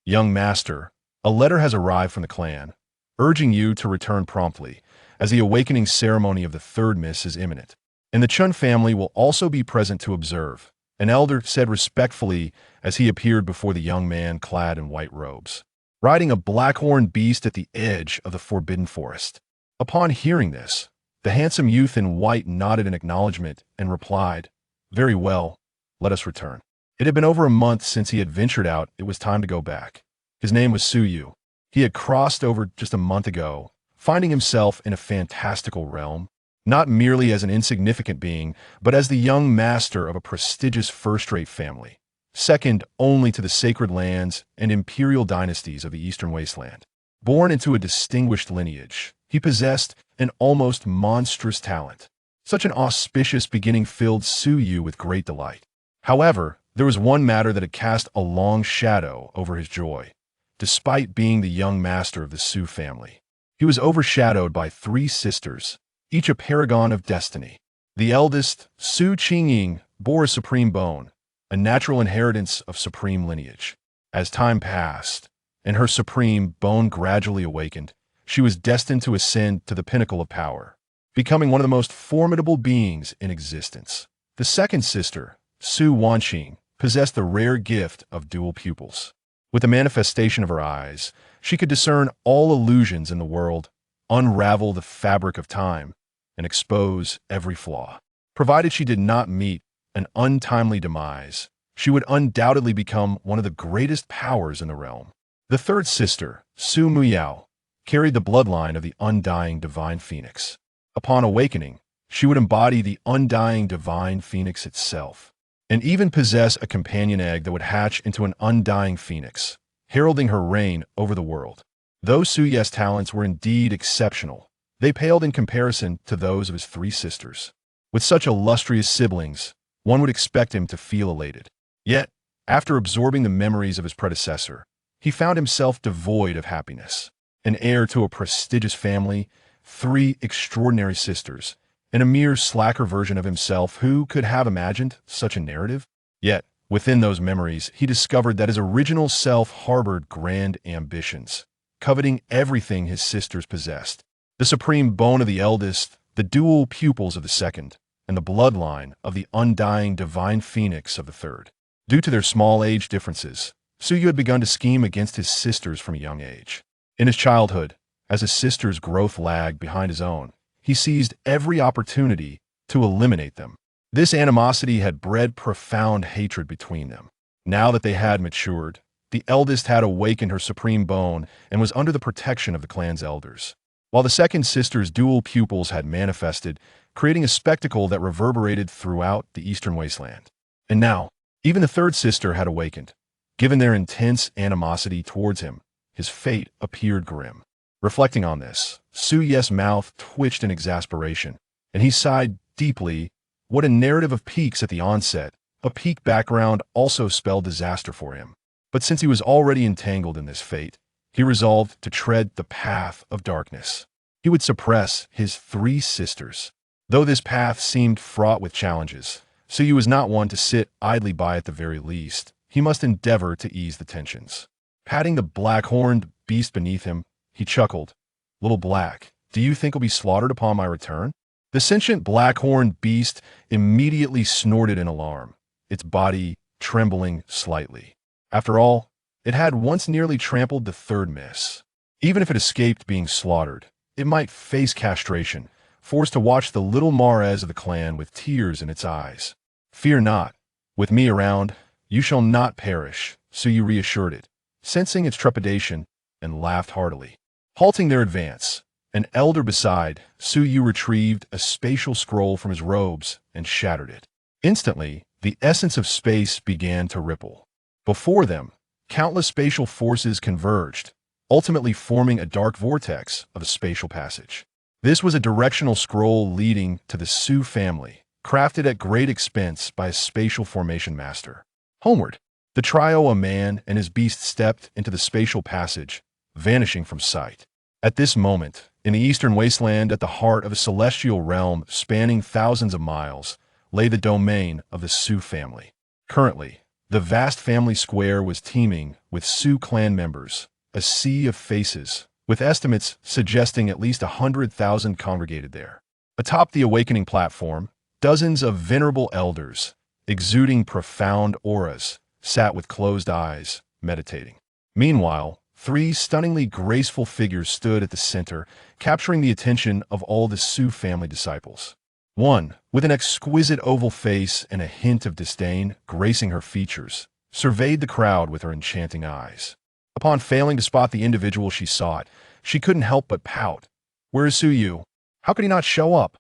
Young master, a letter has arrived from the clan, urging you to return promptly, as the awakening ceremony of the third miss is imminent. And the Chun family will also be present to observe, an elder said respectfully as he appeared before the young man clad in white robes, riding a black-horned beast at the edge of the forbidden forest. Upon hearing this, the handsome youth in white nodded in acknowledgement and replied, "Very well, let us return." It had been over a month since he had ventured out. It was time to go back. His name was Suyu. He had crossed over just a month ago, finding himself in a fantastical realm, not merely as an insignificant being, but as the young master of a prestigious first-rate family, second only to the sacred lands and imperial dynasties of the Eastern Wasteland. Born into a distinguished lineage, he possessed an almost monstrous talent. Such an auspicious beginning filled Suyu with great delight. However, there was one matter that had cast a long shadow over his joy. Despite being the young master of the Su family, he was overshadowed by three sisters, each a paragon of destiny. The eldest, Su Qingying, bore a supreme bone, a natural inheritance of supreme lineage. As time passed, and her supreme bone gradually awakened, she was destined to ascend to the pinnacle of power, becoming one of the most formidable beings in existence. The second sister, Su Wanqing, possessed the rare gift of dual pupils. With the manifestation of her eyes, she could discern all illusions in the world, unravel the fabric of time, and expose every flaw. Provided she did not meet an untimely demise, she would undoubtedly become one of the greatest powers in the realm. The third sister, Su Muyao, carried the bloodline of the undying divine phoenix. Upon awakening, she would embody the undying divine phoenix itself, and even possess a companion egg that would hatch into an undying phoenix, heralding her reign over the world. Though Su Ye's talents were indeed exceptional, they paled in comparison to those of his three sisters. With such illustrious siblings, one would expect him to feel elated. Yet, after absorbing the memories of his predecessor, he found himself devoid of happiness. An heir to a prestigious family, three extraordinary sisters, and a mere slacker version of himself. Who could have imagined such a narrative? Yet, within those memories, he discovered that his original self harbored grand ambitions, coveting everything his sisters possessed. The supreme bone of the eldest, the dual pupils of the second, and the bloodline of the undying divine phoenix of the third. Due to their small age differences, Suyu had begun to scheme against his sisters from a young age. In his childhood, as his sister's growth lagged behind his own, he seized every opportunity to eliminate them. This animosity had bred profound hatred between them. Now that they had matured, the eldest had awakened her supreme bone and was under the protection of the clan's elders, while the second sister's dual pupils had manifested, creating a spectacle that reverberated throughout the Eastern Wasteland. And now, even the third sister had awakened. Given their intense animosity towards him, his fate appeared grim. Reflecting on this, Su Ye's mouth twitched in exasperation, and he sighed deeply. What a narrative of peaks at the onset. A peak background also spelled disaster for him. But since he was already entangled in this fate, he resolved to tread the path of darkness. He would suppress his three sisters. Though this path seemed fraught with challenges, Suyu was not one to sit idly by. At the very least, he must endeavor to ease the tensions. Patting the black-horned beast beneath him, he chuckled. "Little Black, do you think I'll be slaughtered upon my return?" The sentient black-horned beast immediately snorted in alarm, its body trembling slightly. After all, it had once nearly trampled the third miss. Even if it escaped being slaughtered, it might face castration, forced to watch the little Mares of the clan with tears in its eyes. "Fear not. With me around, you shall not perish," Suyu reassured it, sensing its trepidation, and laughed heartily. Halting their advance, an elder beside Suyu retrieved a spatial scroll from his robes and shattered it. Instantly, the essence of space began to ripple. Before them, countless spatial forces converged, ultimately forming a dark vortex of a spatial passage. This was a directional scroll leading to the Su family, crafted at great expense by a spatial formation master. Homeward, the trio, a man and his beast, stepped into the spatial passage, vanishing from sight. At this moment, in the Eastern Wasteland, at the heart of a celestial realm spanning thousands of miles, lay the domain of the Su family. Currently, The vast family square was teeming with Sioux clan members, a sea of faces, with estimates suggesting at least 100,000 congregated there. Atop the awakening platform, dozens of venerable elders, exuding profound auras, sat with closed eyes, meditating. Meanwhile, three stunningly graceful figures stood at the center, capturing the attention of all the Sioux family disciples. One, with an exquisite oval face and a hint of disdain gracing her features, surveyed the crowd with her enchanting eyes. Upon failing to spot the individual she sought, she couldn't help but pout. "Where is Su Yu? How could he not show up?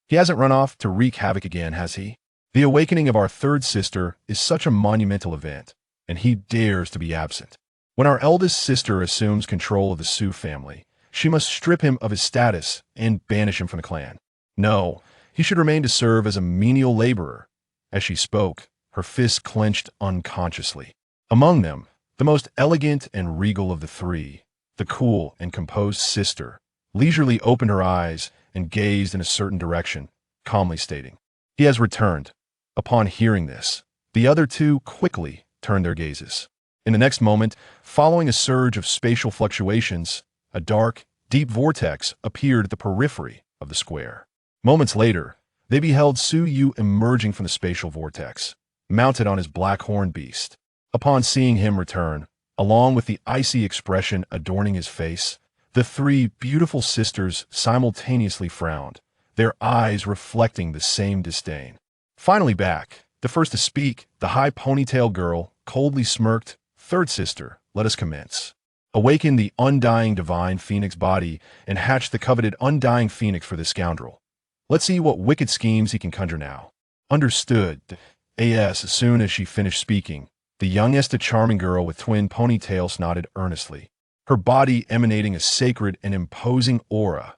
He hasn't run off to wreak havoc again, has he? The awakening of our third sister is such a monumental event, and he dares to be absent. When our eldest sister assumes control of the Sioux family, she must strip him of his status and banish him from the clan. No, he should remain to serve as a menial laborer." As she spoke, her fists clenched unconsciously. Among them, the most elegant and regal of the three, the cool and composed sister, leisurely opened her eyes and gazed in a certain direction, calmly stating, "He has returned." Upon hearing this, the other two quickly turned their gazes. In the next moment, following a surge of spatial fluctuations, a dark, deep vortex appeared at the periphery of the square. Moments later, they beheld Su Yu emerging from the spatial vortex, mounted on his black horned beast. Upon seeing him return, along with the icy expression adorning his face, the three beautiful sisters simultaneously frowned, their eyes reflecting the same disdain. Finally back, the first to speak, the high ponytail girl coldly smirked, "Third sister, let us commence. Awaken the undying divine phoenix body and hatch the coveted undying phoenix for this scoundrel. Let's see what wicked schemes he can conjure now." "Understood." As soon as she finished speaking, the youngest, a charming girl with twin ponytails, nodded earnestly, her body emanating a sacred and imposing aura.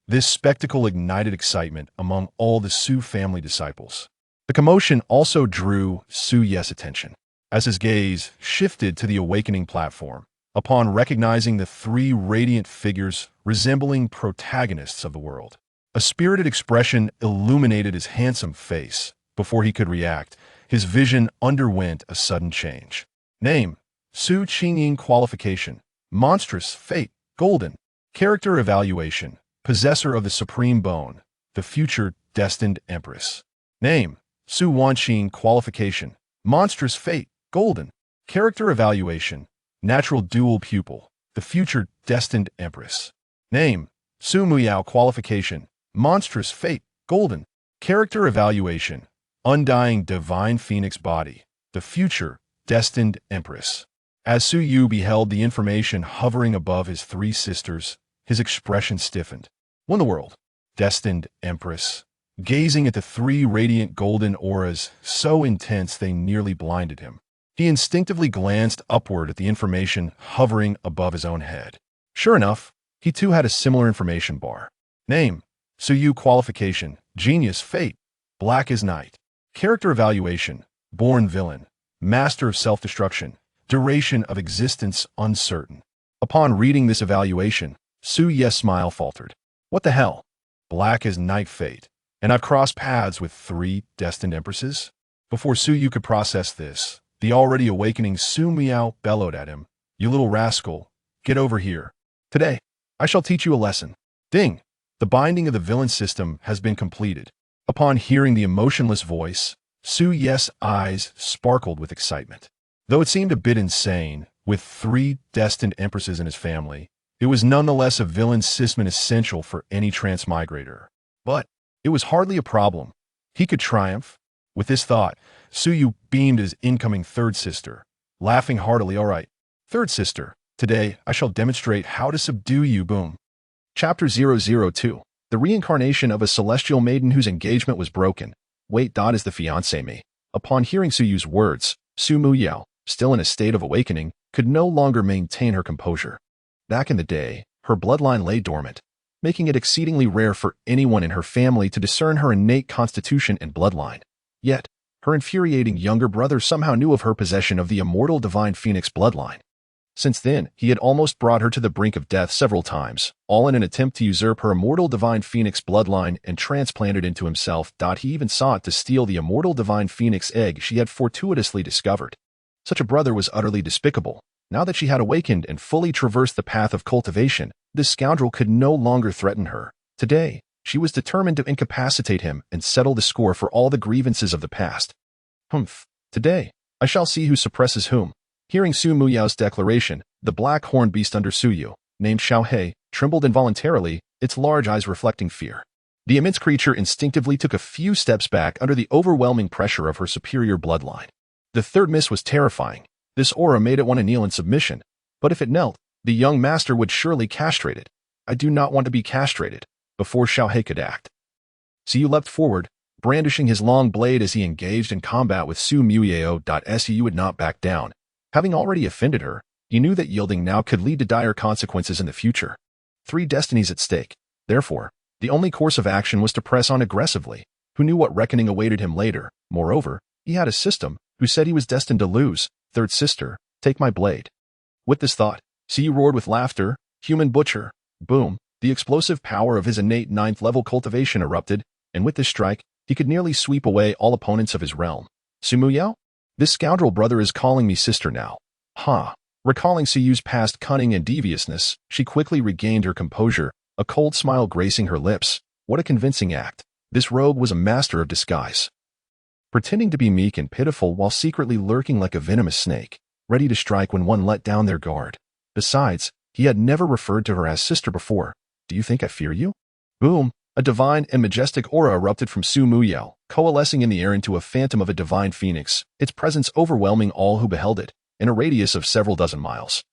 This spectacle ignited excitement among all the Sioux family disciples. The commotion also drew Su Ye's attention, as his gaze shifted to the awakening platform, upon recognizing the three radiant figures resembling protagonists of the world. A spirited expression illuminated his handsome face. Before he could react, his vision underwent a sudden change. Name: Su Qingying. Qualification: monstrous, fate, golden. Character evaluation: possessor of the supreme bone, the future destined empress. Name: Su Wanqing. Qualification: monstrous, fate, golden. Character evaluation: natural dual pupil, the future destined empress. Name: Su Muyao. Qualification: monstrous, fate, golden. Character evaluation: undying divine phoenix body, the future destined empress. As Su Yu beheld the information hovering above his three sisters, his expression stiffened. "What in the world? Destined empress?" Gazing at the three radiant golden auras so intense they nearly blinded him, he instinctively glanced upward at the information hovering above his own head. Sure enough, he too had a similar information bar. Name: Su Yu. Qualification: genius, fate, black as night. Character evaluation: born villain, master of self-destruction, duration of existence uncertain. Upon reading this evaluation, Su Ye's smile faltered. What the hell? Black as night fate, and I've crossed paths with three destined empresses? Before Su Yu could process this, the already awakening Su Miao bellowed at him, "You little rascal, get over here. Today, I shall teach you a lesson." Ding! The binding of the villain system has been completed. Upon hearing the emotionless voice, Su Ye's eyes sparkled with excitement. Though it seemed a bit insane, with three destined empresses in his family, it was nonetheless a villain system essential for any transmigrator. But it was hardly a problem. He could triumph. With this thought, Su Yu beamed his incoming third sister, laughing heartily. "All right, third sister, today I shall demonstrate how to subdue you." Boom. Chapter 002. The reincarnation of a celestial maiden whose engagement was broken. Wait, is the fiancé me? Upon hearing Su Yu's words, Su Muyao, still in a state of awakening, could no longer maintain her composure. Back in the day, her bloodline lay dormant, making it exceedingly rare for anyone in her family to discern her innate constitution and bloodline. Yet, her infuriating younger brother somehow knew of her possession of the immortal divine phoenix bloodline. Since then, he had almost brought her to the brink of death several times, all in an attempt to usurp her immortal divine phoenix bloodline and transplant it into himself. He even sought to steal the immortal divine phoenix egg she had fortuitously discovered. Such a brother was utterly despicable. Now that she had awakened and fully traversed the path of cultivation, this scoundrel could no longer threaten her. Today, she was determined to incapacitate him and settle the score for all the grievances of the past. Today, I shall see who suppresses whom. Hearing Su Muyao's declaration, the black-horned beast under Su Yu, named Xiaohei, trembled involuntarily, its large eyes reflecting fear. The immense creature instinctively took a few steps back under the overwhelming pressure of her superior bloodline. The third miss was terrifying. This aura made it want to kneel in submission, but if it knelt, the young master would surely castrate it. I do not want to be castrated. Before Xiaohei could act, Su leapt forward, brandishing his long blade as he engaged in combat with Su Muyao. Su would not back down. Having already offended her, he knew that yielding now could lead to dire consequences in the future. 3 destinies at stake. Therefore, the only course of action was to press on aggressively. Who knew what reckoning awaited him later? Moreover, he had a system who said he was destined to lose. Third sister, take my blade. With this thought, Su roared with laughter. Human butcher. Boom. The explosive power of his innate 9th-level cultivation erupted, and with this strike, he could nearly sweep away all opponents of his realm. Su Muyao? This scoundrel brother is calling me sister now. Recalling Su Yu's past cunning and deviousness, she quickly regained her composure, a cold smile gracing her lips. What a convincing act. This rogue was a master of disguise. Pretending to be meek and pitiful while secretly lurking like a venomous snake, ready to strike when one let down their guard. Besides, he had never referred to her as sister before. Do you think I fear you? Boom! A divine and majestic aura erupted from Su Muyao, coalescing in the air into a phantom of a divine phoenix, its presence overwhelming all who beheld it, in a radius of several dozen miles.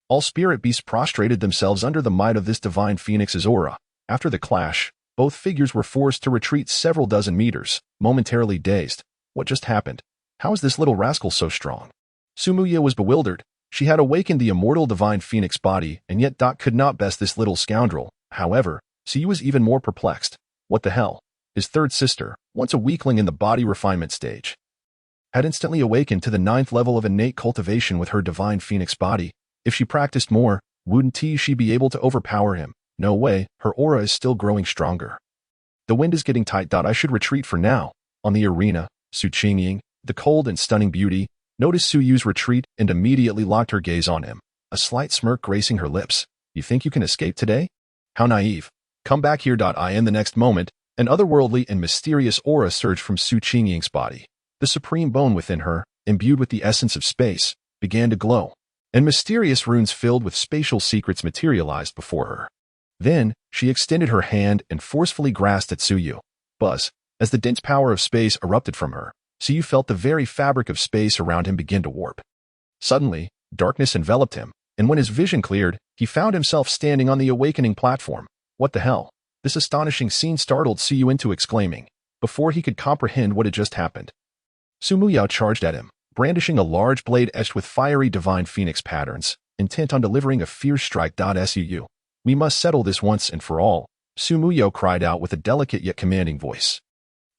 All spirit beasts prostrated themselves under the might of this divine phoenix's aura. After the clash, both figures were forced to retreat several dozen meters, momentarily dazed. What just happened? How is this little rascal so strong? Su Muyao was bewildered. She had awakened the immortal divine phoenix body, and yet could not best this little scoundrel. However, Su was even more perplexed. What the hell? His third sister, once a weakling in the body refinement stage, had instantly awakened to the 9th level of innate cultivation with her divine phoenix body. If she practiced more, wouldn't she be able to overpower him? No way, her aura is still growing stronger. The wind is getting tight. I should retreat for now. On the arena, Su Qingying, the cold and stunning beauty, noticed Su Yu's retreat and immediately locked her gaze on him, a slight smirk gracing her lips. You think you can escape today? How naive. Come back here. In the next moment, an otherworldly and mysterious aura surged from Su Qingying's body. The supreme bone within her, imbued with the essence of space, began to glow, and mysterious runes filled with spatial secrets materialized before her. Then, she extended her hand and forcefully grasped at Su Yu. Buzz. As the dense power of space erupted from her, Su Yu felt the very fabric of space around him begin to warp. Suddenly, darkness enveloped him, and when his vision cleared, he found himself standing on the awakening platform. What the hell? This astonishing scene startled Su Yu into exclaiming, before he could comprehend what had just happened. Su Muyao charged at him, brandishing a large blade etched with fiery divine phoenix patterns, intent on delivering a fierce strike. Su, we must settle this once and for all, Su Muyao cried out with a delicate yet commanding voice.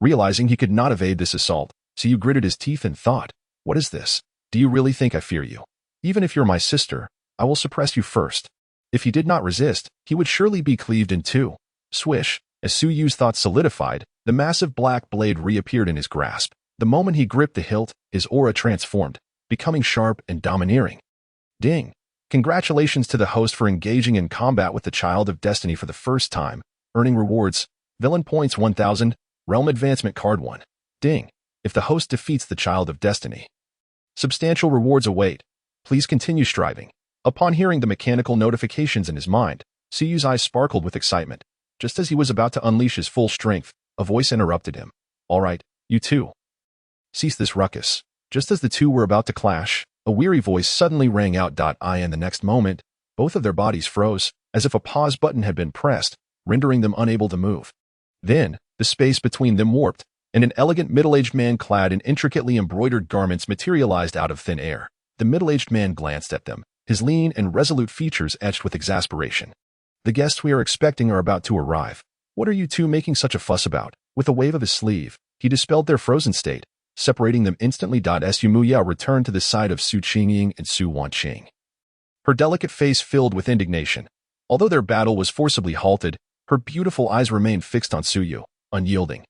Realizing he could not evade this assault, Su gritted his teeth and thought, what is this? Do you really think I fear you? Even if you're my sister, I will suppress you first. If he did not resist, he would surely be cleaved in two. Swish, as Su Yu's thoughts solidified, the massive black blade reappeared in his grasp. The moment he gripped the hilt, his aura transformed, becoming sharp and domineering. Ding! Congratulations to the host for engaging in combat with the Child of Destiny for the first time, earning rewards, Villain Points 1000, Realm Advancement Card 1. Ding! If the host defeats the Child of Destiny, substantial rewards await. Please continue striving. Upon hearing the mechanical notifications in his mind, Su Yu's eyes sparkled with excitement. Just as he was about to unleash his full strength, a voice interrupted him. All right, you two. Cease this ruckus. Just as the two were about to clash, a weary voice suddenly rang out. In the next moment, both of their bodies froze, as if a pause button had been pressed, rendering them unable to move. Then, the space between them warped, and an elegant middle-aged man clad in intricately embroidered garments materialized out of thin air. The middle-aged man glanced at them, his lean and resolute features etched with exasperation. The guests we are expecting are about to arrive. What are you two making such a fuss about? With a wave of his sleeve, he dispelled their frozen state, separating them instantly. Su Muyao returned to the side of Su Qingying and Su Wanqing. Her delicate face filled with indignation. Although their battle was forcibly halted, her beautiful eyes remained fixed on Su Yu, unyielding.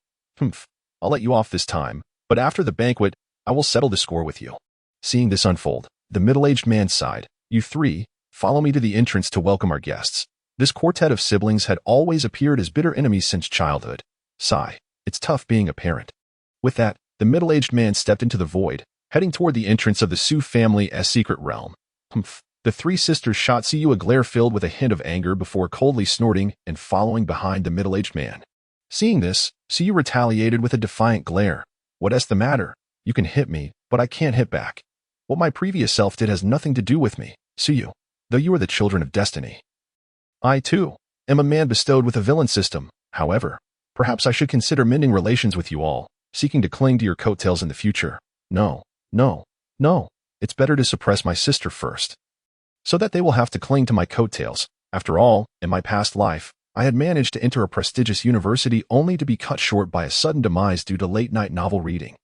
I'll let you off this time, but after the banquet, I will settle the score with you. Seeing this unfold, the middle-aged man sighed. You three, follow me to the entrance to welcome our guests. This quartet of siblings had always appeared as bitter enemies since childhood. Sigh. It's tough being a parent. With that, the middle-aged man stepped into the void, heading toward the entrance of the Su family's secret realm. Humph. The three sisters shot Siyu a glare filled with a hint of anger before coldly snorting and following behind the middle-aged man. Seeing this, Siyu retaliated with a defiant glare. What's the matter? You can hit me, but I can't hit back. What my previous self did has nothing to do with me, Siyu, though you are the children of destiny. I, too, am a man bestowed with a villain system. However, perhaps I should consider mending relations with you all, seeking to cling to your coattails in the future. No. It's better to suppress my sister first, so that they will have to cling to my coattails. After all, in my past life, I had managed to enter a prestigious university only to be cut short by a sudden demise due to late-night novel reading.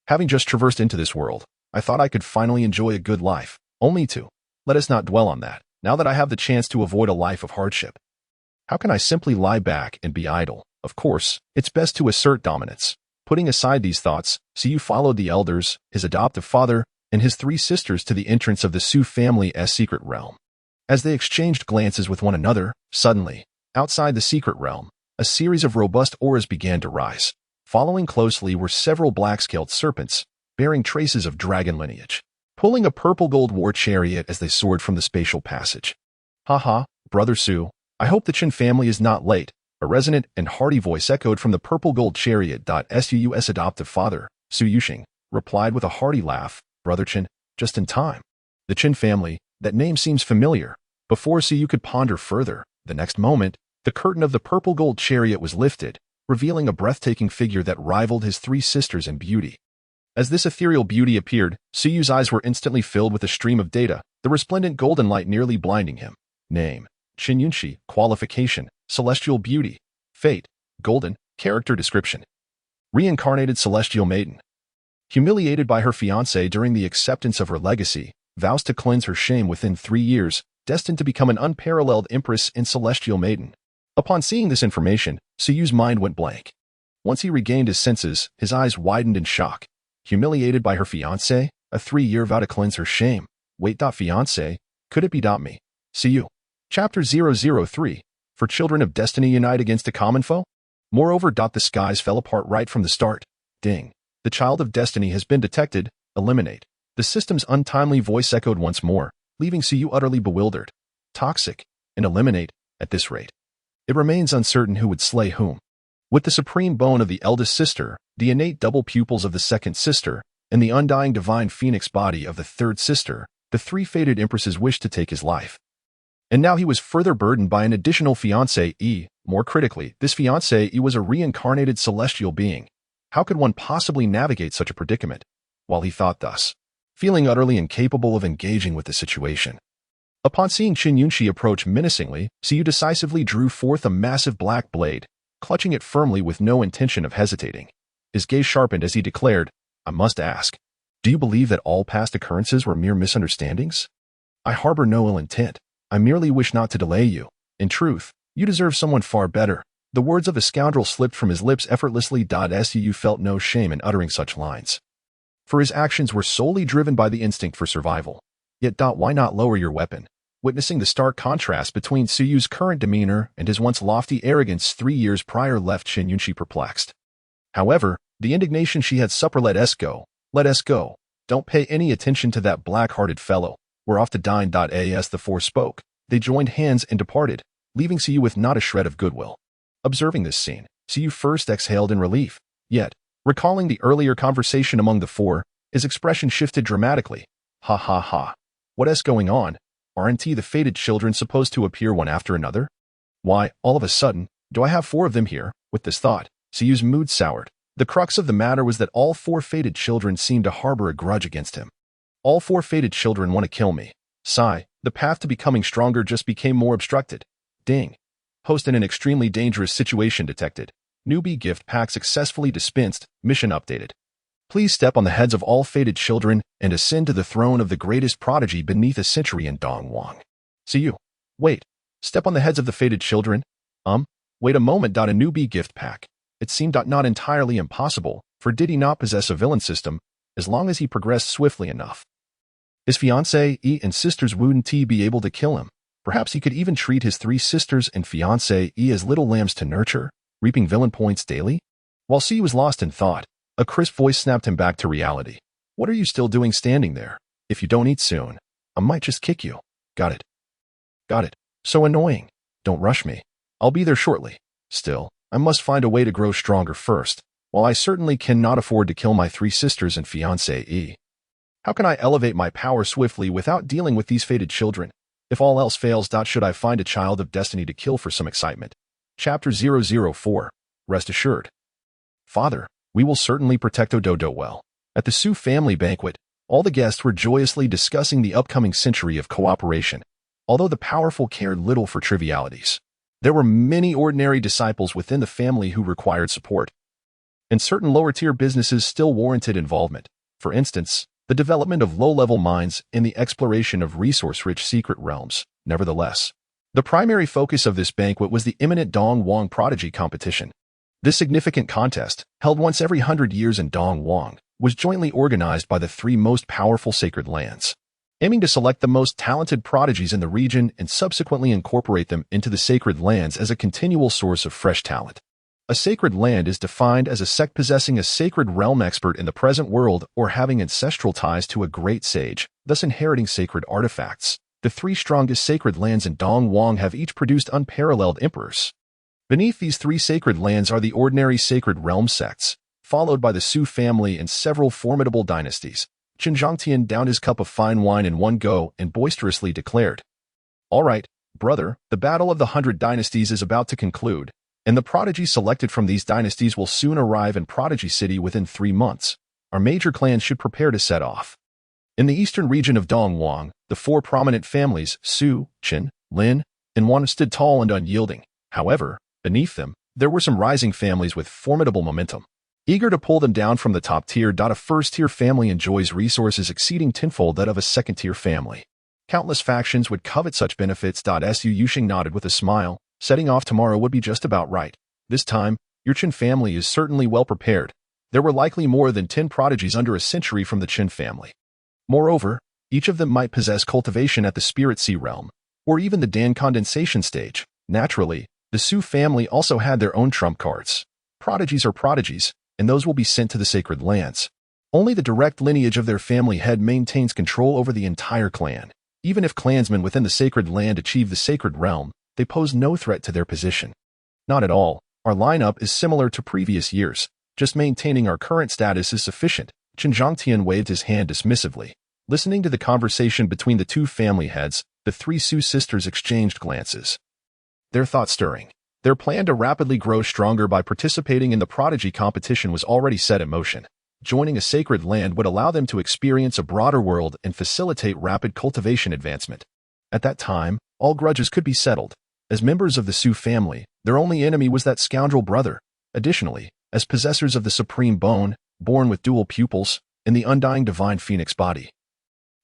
Having just traversed into this world, I thought I could finally enjoy a good life, only to. Let us not dwell on that, now that I have the chance to avoid a life of hardship. How can I simply lie back and be idle? Of course, it's best to assert dominance. Putting aside these thoughts, Siyu followed the elders, his adoptive father, and his three sisters to the entrance of the Su family's secret realm. As they exchanged glances with one another, suddenly, outside the secret realm, a series of robust auras began to rise. Following closely were several black-scaled serpents, bearing traces of dragon lineage, pulling a purple gold war chariot as they soared from the spatial passage. Haha, Brother Su, I hope the Chen family is not late. A resonant and hearty voice echoed from the purple gold chariot. Su's adoptive father, Su Yuxing, replied with a hearty laugh. Brother Chen, just in time. The Chen family, that name seems familiar. Before Siyu could ponder further, the next moment, the curtain of the purple gold chariot was lifted, revealing a breathtaking figure that rivaled his three sisters in beauty. As this ethereal beauty appeared, Siyu's eyes were instantly filled with a stream of data, the resplendent golden light nearly blinding him. Name: Chen Yunxi. Qualification: Celestial Beauty. Fate: Golden. Character description: Reincarnated Celestial Maiden. Humiliated by her fiancé during the acceptance of her legacy, vows to cleanse her shame within 3 years, destined to become an unparalleled Empress and Celestial Maiden. Upon seeing this information, Siyu's mind went blank. Once he regained his senses, his eyes widened in shock. Humiliated by her fiancé? A 3-year vow to cleanse her shame. Wait. Fiancé? Could it be? Me? Siyu. Chapter 003. For children of destiny unite against a common foe? Moreover. The skies fell apart right from the start. Ding. The child of destiny has been detected. Eliminate. The system's untimely voice echoed once more, leaving Siyu utterly bewildered. Toxic. And eliminate. At this rate, it remains uncertain who would slay whom. With the supreme bone of the eldest sister, the innate double pupils of the second sister, and the undying divine phoenix body of the third sister, the 3 fated empresses wished to take his life. And now he was further burdened by an additional fiancée. More critically, this fiancée was a reincarnated celestial being. How could one possibly navigate such a predicament? While he thought thus, feeling utterly incapable of engaging with the situation. Upon seeing Chen Yunxi approach menacingly, Siyu decisively drew forth a massive black blade, clutching it firmly with no intention of hesitating. His gaze sharpened as he declared, I must ask, do you believe that all past occurrences were mere misunderstandings? I harbor no ill intent. I merely wish not to delay you. In truth, you deserve someone far better. The words of the scoundrel slipped from his lips effortlessly. Siyu felt no shame in uttering such lines, for his actions were solely driven by the instinct for survival. Yet. Why not lower your weapon? Witnessing the stark contrast between Siyu's current demeanor and his once lofty arrogance 3 years prior left Chen Yunxi perplexed. However, the indignation she had supper. Let us go. Let us go. Don't pay any attention to that black-hearted fellow. We're off to dine. As the four spoke, they joined hands and departed, leaving Siyu with not a shred of goodwill. Observing this scene, Siyu first exhaled in relief. Yet, recalling the earlier conversation among the four, his expression shifted dramatically. Ha ha ha. What's going on? Aren't the fated children supposed to appear one after another? Why, all of a sudden, do I have 4 of them here? With this thought, Siyu's mood soured. The crux of the matter was that all 4 fated children seemed to harbor a grudge against him. All 4 fated children want to kill me. Sigh, the path to becoming stronger just became more obstructed. Ding. Host in an extremely dangerous situation detected. Newbie gift pack successfully dispensed. Mission updated. Please step on the heads of all fated children and ascend to the throne of the greatest prodigy beneath a century in Dongwang. Siyu. Wait. Step on the heads of the fated children? Wait a moment. A newbie gift pack. It seemed not entirely impossible, for did he not possess a villain system, as long as he progressed swiftly enough? His fiancée and sisters wouldn't be able to kill him. Perhaps he could even treat his 3 sisters and fiancée as little lambs to nurture, reaping villain points daily? While C was lost in thought, a crisp voice snapped him back to reality. What are you still doing standing there? If you don't eat soon, I might just kick you. Got it. Got it. So annoying. Don't rush me. I'll be there shortly. Still, I must find a way to grow stronger first. While I certainly cannot afford to kill my 3 sisters and fiancée, how can I elevate my power swiftly without dealing with these fated children? If all else fails, should I find a child of destiny to kill for some excitement? Chapter 004. Rest assured. Father, we will certainly protect Ododo well. At the Su family banquet, all the guests were joyously discussing the upcoming century of cooperation. Although the powerful cared little for trivialities, there were many ordinary disciples within the family who required support. And certain lower-tier businesses still warranted involvement. For instance, the development of low-level mines and the exploration of resource-rich secret realms. Nevertheless, the primary focus of this banquet was the imminent Dong Wang prodigy competition. This significant contest, held once every 100 years in Dong Wang, was jointly organized by the 3 most powerful sacred lands, aiming to select the most talented prodigies in the region and subsequently incorporate them into the sacred lands as a continual source of fresh talent. A sacred land is defined as a sect possessing a sacred realm expert in the present world or having ancestral ties to a great sage, thus inheriting sacred artifacts. The 3 strongest sacred lands in Dong Wang have each produced unparalleled emperors. Beneath these 3 sacred lands are the ordinary sacred realm sects, followed by the Su family and several formidable dynasties. Qin Zhangtian downed his cup of fine wine in one go and boisterously declared, "All right, brother, the battle of the 100 dynasties is about to conclude, and the prodigies selected from these dynasties will soon arrive in Prodigy City within 3 months. Our major clans should prepare to set off." In the eastern region of Dong Wang, the 4 prominent families, Su, Qin, Lin, and Wan, stood tall and unyielding. However, beneath them, there were some rising families with formidable momentum, eager to pull them down from the top tier. A first-tier family enjoys resources exceeding tenfold that of a second-tier family. Countless factions would covet such benefits. Su Yuxing nodded with a smile. Setting off tomorrow would be just about right. This time, your Qin family is certainly well prepared. There were likely more than 10 prodigies under a century from the Qin family. Moreover, each of them might possess cultivation at the Spirit Sea realm, or even the Dan condensation stage. Naturally, the Su family also had their own trump cards. Prodigies are prodigies, and those will be sent to the sacred lands. Only the direct lineage of their family head maintains control over the entire clan. Even if clansmen within the sacred land achieve the sacred realm, they pose no threat to their position. Not at all. Our lineup is similar to previous years. Just maintaining our current status is sufficient. Qin Zhangtian waved his hand dismissively. Listening to the conversation between the 2 family heads, the 3 Su sisters exchanged glances, their thoughts stirring. Their plan to rapidly grow stronger by participating in the prodigy competition was already set in motion. Joining a sacred land would allow them to experience a broader world and facilitate rapid cultivation advancement. At that time, all grudges could be settled. As members of the Su family, their only enemy was that scoundrel brother. Additionally, as possessors of the supreme bone, born with dual pupils, and the undying divine phoenix body,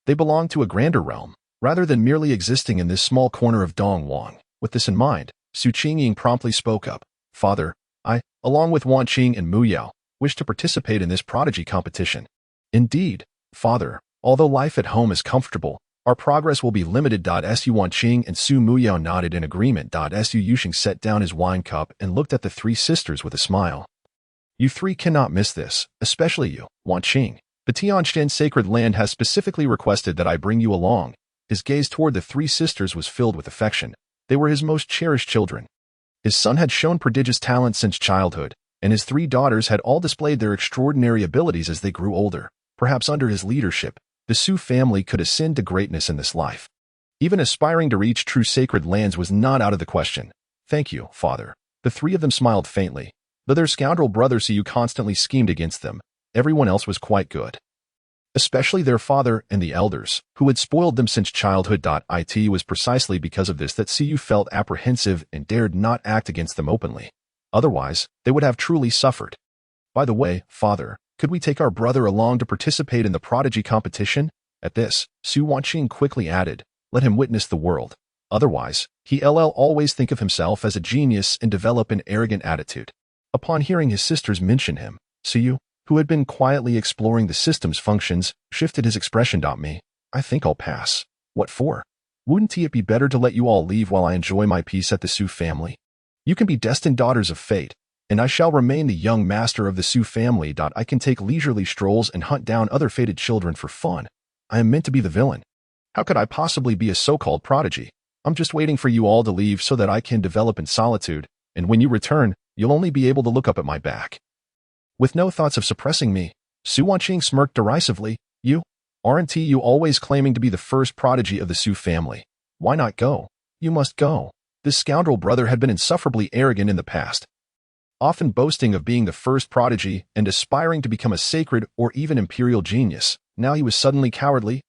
they belonged to a grander realm, rather than merely existing in this small corner of Dong Wang. With this in mind, Su Qingying promptly spoke up. "Father, I, along with Wan Qing and Mu Yao, wish to participate in this prodigy competition." "Indeed, Father, although life at home is comfortable, our progress will be limited." Su Wan Qing and Su Mu Yao nodded in agreement. Su Yuxing set down his wine cup and looked at the 3 sisters with a smile. "You 3 cannot miss this, especially you, Wan Qing. The Tianjin sacred land has specifically requested that I bring you along." His gaze toward the 3 sisters was filled with affection. They were his most cherished children. His son had shown prodigious talent since childhood, and his 3 daughters had all displayed their extraordinary abilities as they grew older. Perhaps under his leadership, the Su family could ascend to greatness in this life. Even aspiring to reach true sacred lands was not out of the question. "Thank you, Father." The 3 of them smiled faintly. Though their scoundrel brother Su constantly schemed against them, everyone else was quite good. Especially their father and the elders, who had spoiled them since childhood. It was precisely because of this that Su felt apprehensive and dared not act against them openly. Otherwise, they would have truly suffered. "By the way, Father, could we take our brother along to participate in the prodigy competition?" At this, Su Wanqing quickly added, "Let him witness the world. Otherwise, he'll always think of himself as a genius and develop an arrogant attitude." Upon hearing his sisters mention him, Su, who had been quietly exploring the system's functions, shifted his expression. "Me? I think I'll pass. What for? Wouldn't it be better to let you all leave while I enjoy my peace at the Su family? You can be destined daughters of fate, and I shall remain the young master of the Su family. I can take leisurely strolls and hunt down other fated children for fun. I am meant to be the villain. How could I possibly be a so-called prodigy? I'm just waiting for you all to leave so that I can develop in solitude, and when you return, you'll only be able to look up at my back. With no thoughts of suppressing me, Su Wanqing smirked derisively. Aren't you always claiming to be the first prodigy of the Su family? Why not go? You must go. This scoundrel brother had been insufferably arrogant in the past, often boasting of being the first prodigy and aspiring to become a sacred or even imperial genius. Now he was suddenly cowardly.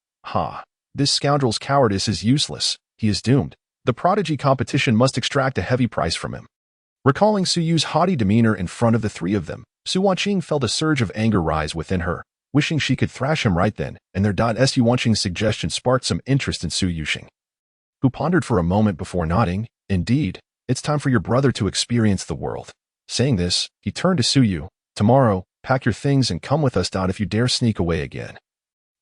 This scoundrel's cowardice is useless. He is doomed. The prodigy competition must extract a heavy price from him. Recalling Su Yu's haughty demeanor in front of the three of them, Su Wanqing felt a surge of anger rise within her, wishing she could thrash him right then and there. Su Wanqing's suggestion sparked some interest in Su Yuxing, who pondered for a moment before nodding. Indeed, it's time for your brother to experience the world. Saying this, he turned to Su Yu. Tomorrow, pack your things and come with us. If you dare sneak away again,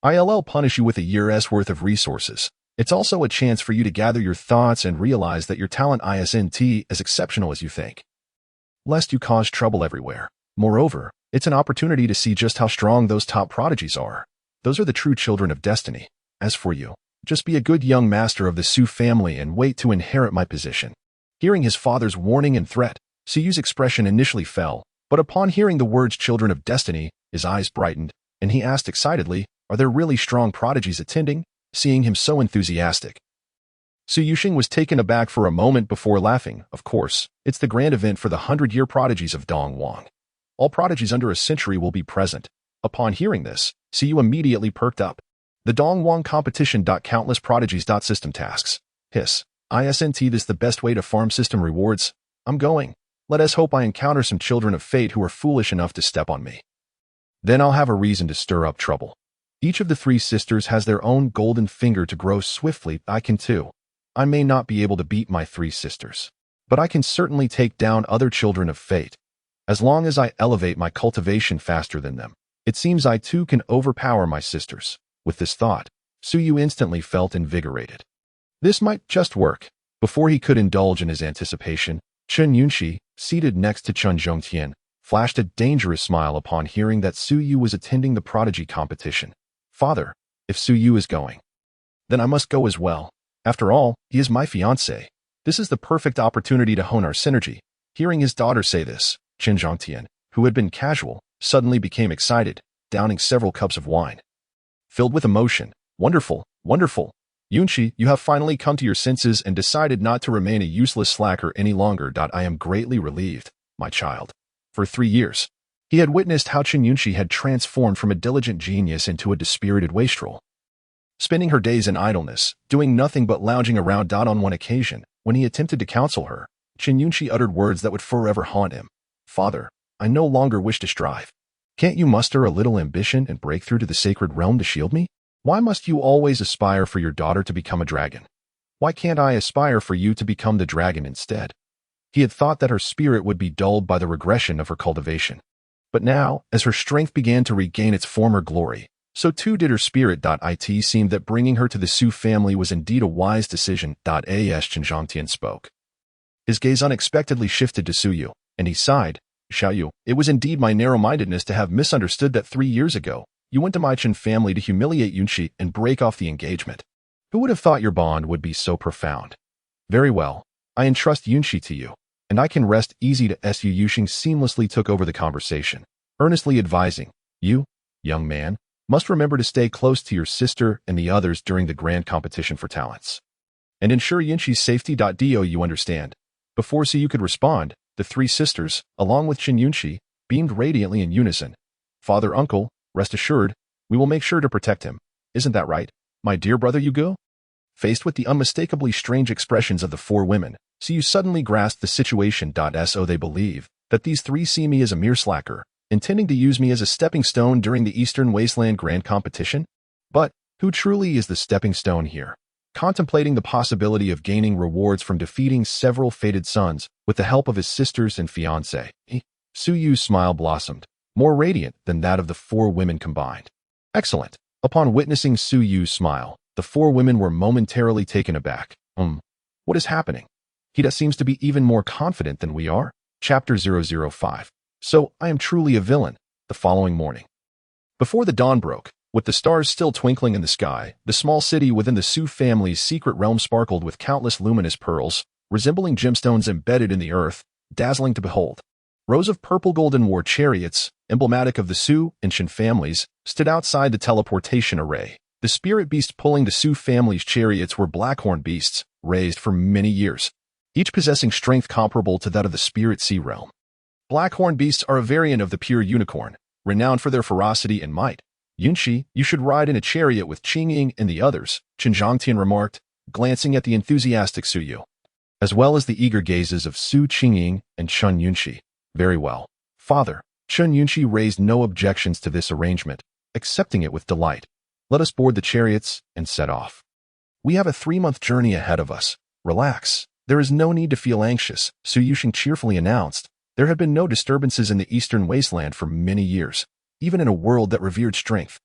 I'll punish you with a year's worth of resources. It's also a chance for you to gather your thoughts and realize that your talent isn't as exceptional as you think, lest you cause trouble everywhere. Moreover, it's an opportunity to see just how strong those top prodigies are. Those are the true children of destiny. As for you, just be a good young master of the Su family and wait to inherit my position. Hearing his father's warning and threat, Su Yu's expression initially fell, but upon hearing the words children of destiny, his eyes brightened, and he asked excitedly, are there really strong prodigies attending? Seeing him so enthusiastic, Su Yuxing was taken aback for a moment before laughing. Of course, it's the grand event for the 100-year prodigies of Dongwang. All prodigies under a century will be present. Upon hearing this, Su Yu immediately perked up. The Dongwang competition. Countless prodigies. System tasks. Isn't this the best way to farm system rewards? I'm going. Let us hope I encounter some children of fate who are foolish enough to step on me. Then I'll have a reason to stir up trouble. Each of the three sisters has their own golden finger to grow swiftly. I can too. I may not be able to beat my three sisters, but I can certainly take down other children of fate. As long as I elevate my cultivation faster than them, it seems I too can overpower my sisters. With this thought, Su Yu instantly felt invigorated. This might just work. Before he could indulge in his anticipation, Chen Yunxi, seated next to Chen Zhongtian, flashed a dangerous smile upon hearing that Su Yu was attending the prodigy competition. Father, if Su Yu is going, then I must go as well. After all, he is my fiancé. This is the perfect opportunity to hone our synergy. Hearing his daughter say this, Chen Zhongtian, who had been casual, suddenly became excited, downing several cups of wine. Filled with emotion, wonderful, wonderful. Yunxi, you have finally come to your senses and decided not to remain a useless slacker any longer. I am greatly relieved, my child. For 3 years, he had witnessed how Chen Yunxi had transformed from a diligent genius into a dispirited wastrel, spending her days in idleness, doing nothing but lounging around. On one occasion, when he attempted to counsel her, Chen Yunxi uttered words that would forever haunt him. Father, I no longer wish to strive. Can't you muster a little ambition and break through to the sacred realm to shield me? Why must you always aspire for your daughter to become a dragon? Why can't I aspire for you to become the dragon instead? He had thought that her spirit would be dulled by the regression of her cultivation. But now, as her strength began to regain its former glory, so too did her spirit. It seemed that bringing her to the Su family was indeed a wise decision. As Chen Zhongtian spoke, his gaze unexpectedly shifted to Su Yu, and he sighed. Xiao Yu, it was indeed my narrow-mindedness to have misunderstood that 3 years ago, you went to my Chen family to humiliate Yunxi and break off the engagement. Who would have thought your bond would be so profound? Very well, I entrust Yunxi to you, and I can rest easy. Su Yuxing seamlessly took over the conversation, earnestly advising, you, young man, must remember to stay close to your sister and the others during the grand competition for talents, and ensure Yunxi's safety. You understand? Before Su Yu could respond, the 3 sisters, along with Chen Yunxi, beamed radiantly in unison. Father, uncle, rest assured, we will make sure to protect him. Isn't that right, my dear brother Yugo? Faced with the unmistakably strange expressions of the 4 women, Su Yu suddenly grasped the situation. So they believe that these 3 see me as a mere slacker, intending to use me as a stepping stone during the Eastern Wasteland Grand Competition? But who truly is the stepping stone here? Contemplating the possibility of gaining rewards from defeating several fated sons with the help of his sisters and fiancé, Su Yu's smile blossomed, more radiant than that of the 4 women combined. Excellent. Upon witnessing Su Yu's smile, the four women were momentarily taken aback. What is happening? He seems to be even more confident than we are. Chapter 005. So, I am truly a villain. The following morning. Before the dawn broke, with the stars still twinkling in the sky, the small city within the Su family's secret realm sparkled with countless luminous pearls, resembling gemstones embedded in the earth, dazzling to behold. Rows of purple golden war chariots, emblematic of the Su and Shin families, stood outside the teleportation array. The spirit beasts pulling the Su family's chariots were blackhorn beasts, raised for many years, each possessing strength comparable to that of the spirit sea realm. Blackhorn beasts are a variant of the pure unicorn, renowned for their ferocity and might. Yunshi, you should ride in a chariot with Qingying and the others, Chen Zhangtian remarked, glancing at the enthusiastic Su Yu, as well as the eager gazes of Su Qingying and Chun Yunshi. Very well, father. Chun Yunshi raised no objections to this arrangement, accepting it with delight. Let us board the chariots and set off. We have a 3-month journey ahead of us. Relax. There is no need to feel anxious, Su Yuxing cheerfully announced. There had been no disturbances in the eastern wasteland for many years, even in a world that revered strength.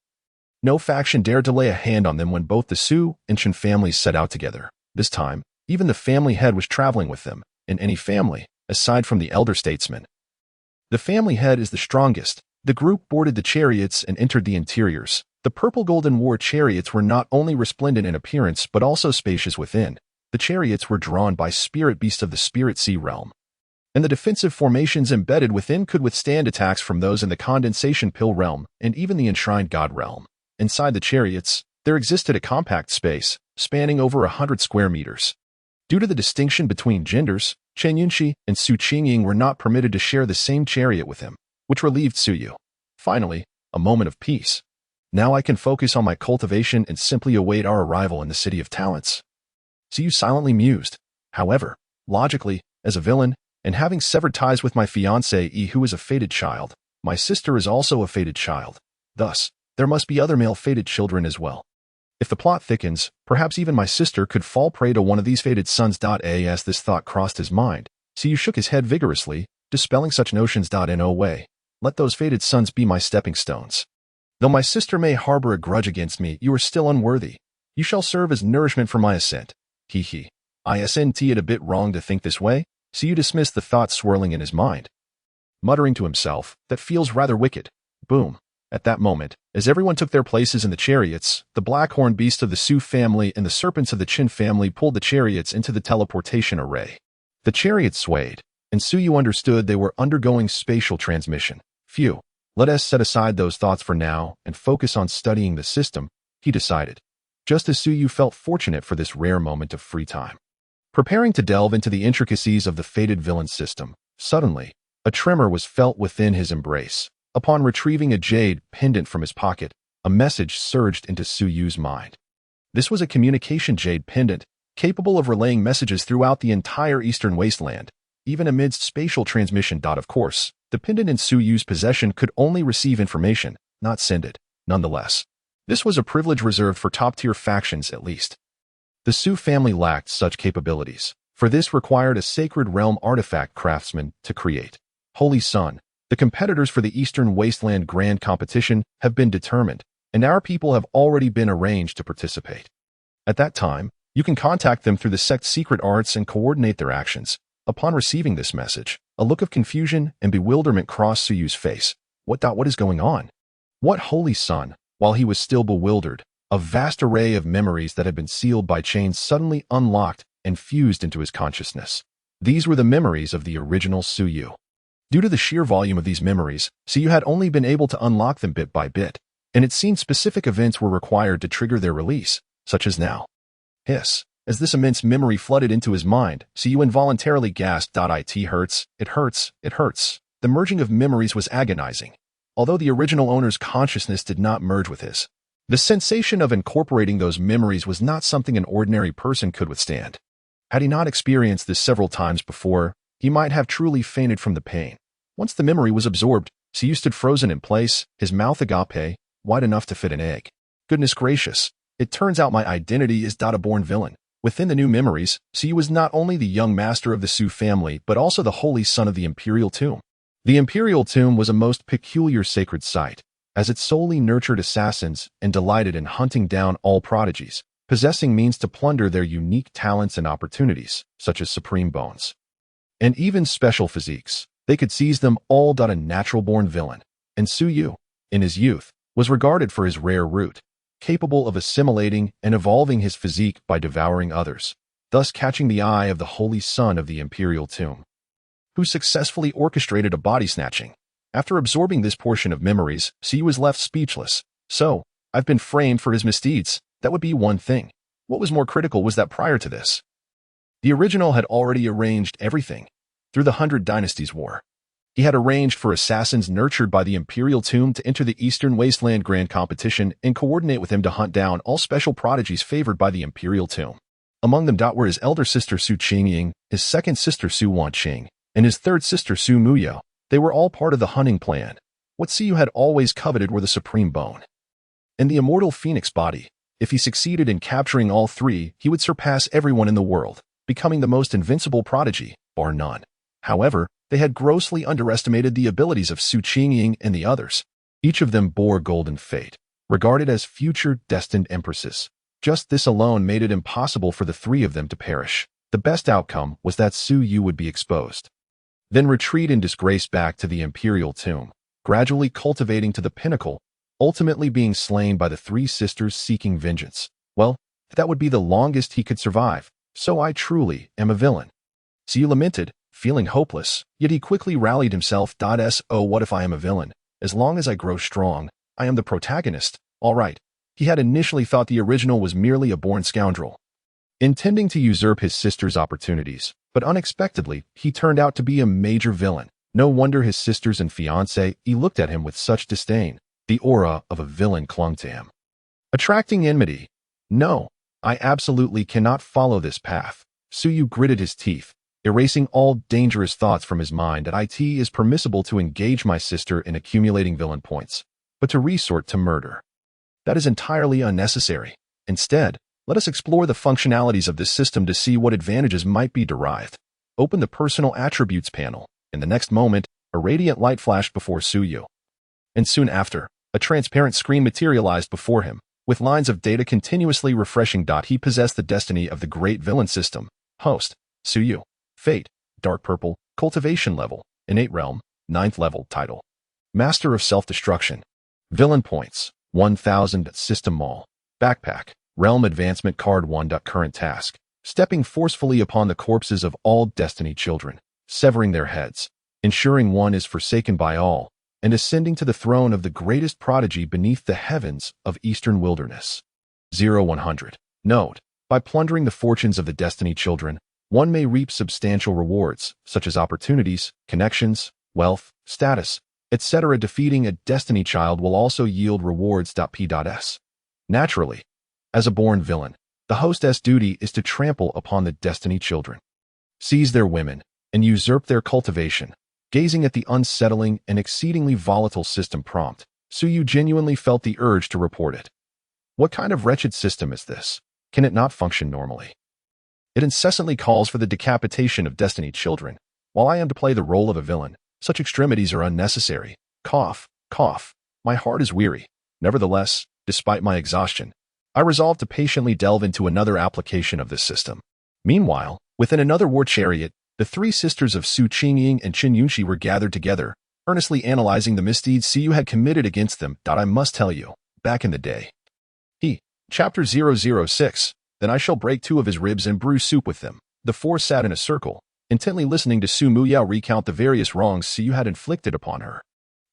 No faction dared to lay a hand on them when both the Su and Chen families set out together. This time, even the family head was traveling with them, in any family, aside from the elder statesman. The family head is the strongest. The group boarded the chariots and entered the interiors. The purple golden war chariots were not only resplendent in appearance but also spacious within. The chariots were drawn by spirit beasts of the spirit sea realm, and the defensive formations embedded within could withstand attacks from those in the condensation pill realm and even the enshrined god realm. Inside the chariots, there existed a compact space, spanning over 100 square meters. Due to the distinction between genders, Chen Yunshi and Su Qingying were not permitted to share the same chariot with him, which relieved Su Yu. Finally, a moment of peace. Now I can focus on my cultivation and simply await our arrival in the City of Talents. Su Yu silently mused. However, logically, as a villain, and having severed ties with my fiancée who is a fated child, my sister is also a fated child. Thus, there must be other male fated children as well. If the plot thickens, perhaps even my sister could fall prey to one of these fated sons. As this thought crossed his mind, Su Yu shook his head vigorously, dispelling such notions. No way. Let those fated sons be my stepping stones. Though my sister may harbor a grudge against me, you are still unworthy. You shall serve as nourishment for my ascent. Isn't it a bit wrong to think this way? Su Yu dismissed the thoughts swirling in his mind, muttering to himself, that feels rather wicked. Boom. At that moment, as everyone took their places in the chariots, the blackhorn beast of the Su family and the serpents of the Qin family pulled the chariots into the teleportation array. The chariots swayed, and Su Yu understood they were undergoing spatial transmission. Phew. Let us set aside those thoughts for now and focus on studying the system, he decided, just as Su Yu felt fortunate for this rare moment of free time. Preparing to delve into the intricacies of the fated villain system, suddenly, a tremor was felt within his embrace. Upon retrieving a jade pendant from his pocket, a message surged into Su Yu's mind. This was a communication jade pendant, capable of relaying messages throughout the entire eastern wasteland, even amidst spatial transmission. Of course, the pendant in Su Yu's possession could only receive information, not send it. Nonetheless, this was a privilege reserved for top-tier factions at least. The Su family lacked such capabilities, for this required a sacred realm artifact craftsman to create. Holy Sun, the competitors for the Eastern Wasteland Grand Competition have been determined, and our people have already been arranged to participate. At that time, you can contact them through the sect's secret arts and coordinate their actions. Upon receiving this message, a look of confusion and bewilderment crossed Su Yu's face. What is going on? What Holy Sun? While he was still bewildered, a vast array of memories that had been sealed by chains suddenly unlocked and fused into his consciousness. These were the memories of the original Su Yu. Due to the sheer volume of these memories, Su Yu had only been able to unlock them bit by bit, and it seemed specific events were required to trigger their release, such as now. Hiss. As this immense memory flooded into his mind, Su Yu involuntarily gasped. It hurts, it hurts, it hurts. The merging of memories was agonizing. Although the original owner's consciousness did not merge with his, the sensation of incorporating those memories was not something an ordinary person could withstand. Had he not experienced this several times before, he might have truly fainted from the pain. Once the memory was absorbed, Su Yu stood frozen in place, his mouth agape, wide enough to fit an egg. Goodness gracious, it turns out my identity is a born villain. Within the new memories, Su Yu was not only the young master of the Su family but also the holy son of the Imperial Tomb. The Imperial Tomb was a most peculiar sacred site. as it solely nurtured assassins and delighted in hunting down all prodigies, possessing means to plunder their unique talents and opportunities, such as supreme bones. And even special physiques. They could seize them all. A natural-born villain, and Su Yu, in his youth, was regarded for his rare root, capable of assimilating and evolving his physique by devouring others, thus catching the eye of the holy son of the imperial tomb, who successfully orchestrated a body snatching. After absorbing this portion of memories, Su Yu was left speechless. So, I've been framed for his misdeeds. That would be one thing. What was more critical was that prior to this, the original had already arranged everything. Through the 100 Dynasties War, he had arranged for assassins nurtured by the Imperial Tomb to enter the Eastern Wasteland Grand Competition and coordinate with him to hunt down all special prodigies favored by the Imperial Tomb. Among them were his elder sister Su Qingying, his second sister Su Wanqing, and his third sister Su Muyao. They were all part of the hunting plan. What Su Yu had always coveted were the supreme bone and the immortal phoenix body. If he succeeded in capturing all three, he would surpass everyone in the world, becoming the most invincible prodigy, bar none. However, they had grossly underestimated the abilities of Su Qingying and the others. Each of them bore golden fate, regarded as future destined empresses. Just this alone made it impossible for the three of them to perish. The best outcome was that Su Yu would be exposed, then retreat in disgrace back to the imperial tomb, gradually cultivating to the pinnacle, ultimately being slain by the three sisters seeking vengeance. Well, that would be the longest he could survive. So I truly am a villain. Su Yu lamented, feeling hopeless, yet he quickly rallied himself. Oh, what if I am a villain? As long as I grow strong, I am the protagonist. All right. He had initially thought the original was merely a born scoundrel, intending to usurp his sister's opportunities, but unexpectedly, he turned out to be a major villain. No wonder his sisters and fiancée looked at him with such disdain. The aura of a villain clung to him, attracting enmity. No, I absolutely cannot follow this path. Su Yu gritted his teeth, erasing all dangerous thoughts from his mind. It is permissible to engage my sister in accumulating villain points, but to resort to murder, that is entirely unnecessary. Instead, let us explore the functionalities of this system to see what advantages might be derived. Open the Personal Attributes panel. In the next moment, a radiant light flashed before Su Yu, and soon after, a transparent screen materialized before him, with lines of data continuously refreshing. He possessed the destiny of the great villain system. Host, Su Yu. Fate, dark purple. Cultivation level, innate realm, 9th level. Title, Master of Self-Destruction. Villain points, 1000. System mall. Backpack, realm advancement card 1. Current task, stepping forcefully upon the corpses of all destiny children, severing their heads, ensuring one is forsaken by all, and ascending to the throne of the greatest prodigy beneath the heavens of Eastern Wilderness. 0100. Note, by plundering the fortunes of the destiny children, one may reap substantial rewards, such as opportunities, connections, wealth, status, etc. Defeating a destiny child will also yield rewards. P.S. Naturally, as a born villain, the hostess' duty is to trample upon the destiny children, seize their women, and usurp their cultivation. Gazing at the unsettling and exceedingly volatile system prompt, Su Yu genuinely felt the urge to report it. What kind of wretched system is this? Can it not function normally? It incessantly calls for the decapitation of destiny children. While I am to play the role of a villain, such extremities are unnecessary. Cough, cough. My heart is weary. Nevertheless, despite my exhaustion, I resolve to patiently delve into another application of this system. Meanwhile, within another war chariot, the three sisters of Su Qingying and Qin Yunxi were gathered together, earnestly analyzing the misdeeds Su Yu had committed against them. I must tell you, back in the day. Chapter 006, then I shall break 2 of his ribs and brew soup with them. The 4 sat in a circle, intently listening to Su Muyao recount the various wrongs Su Yu had inflicted upon her.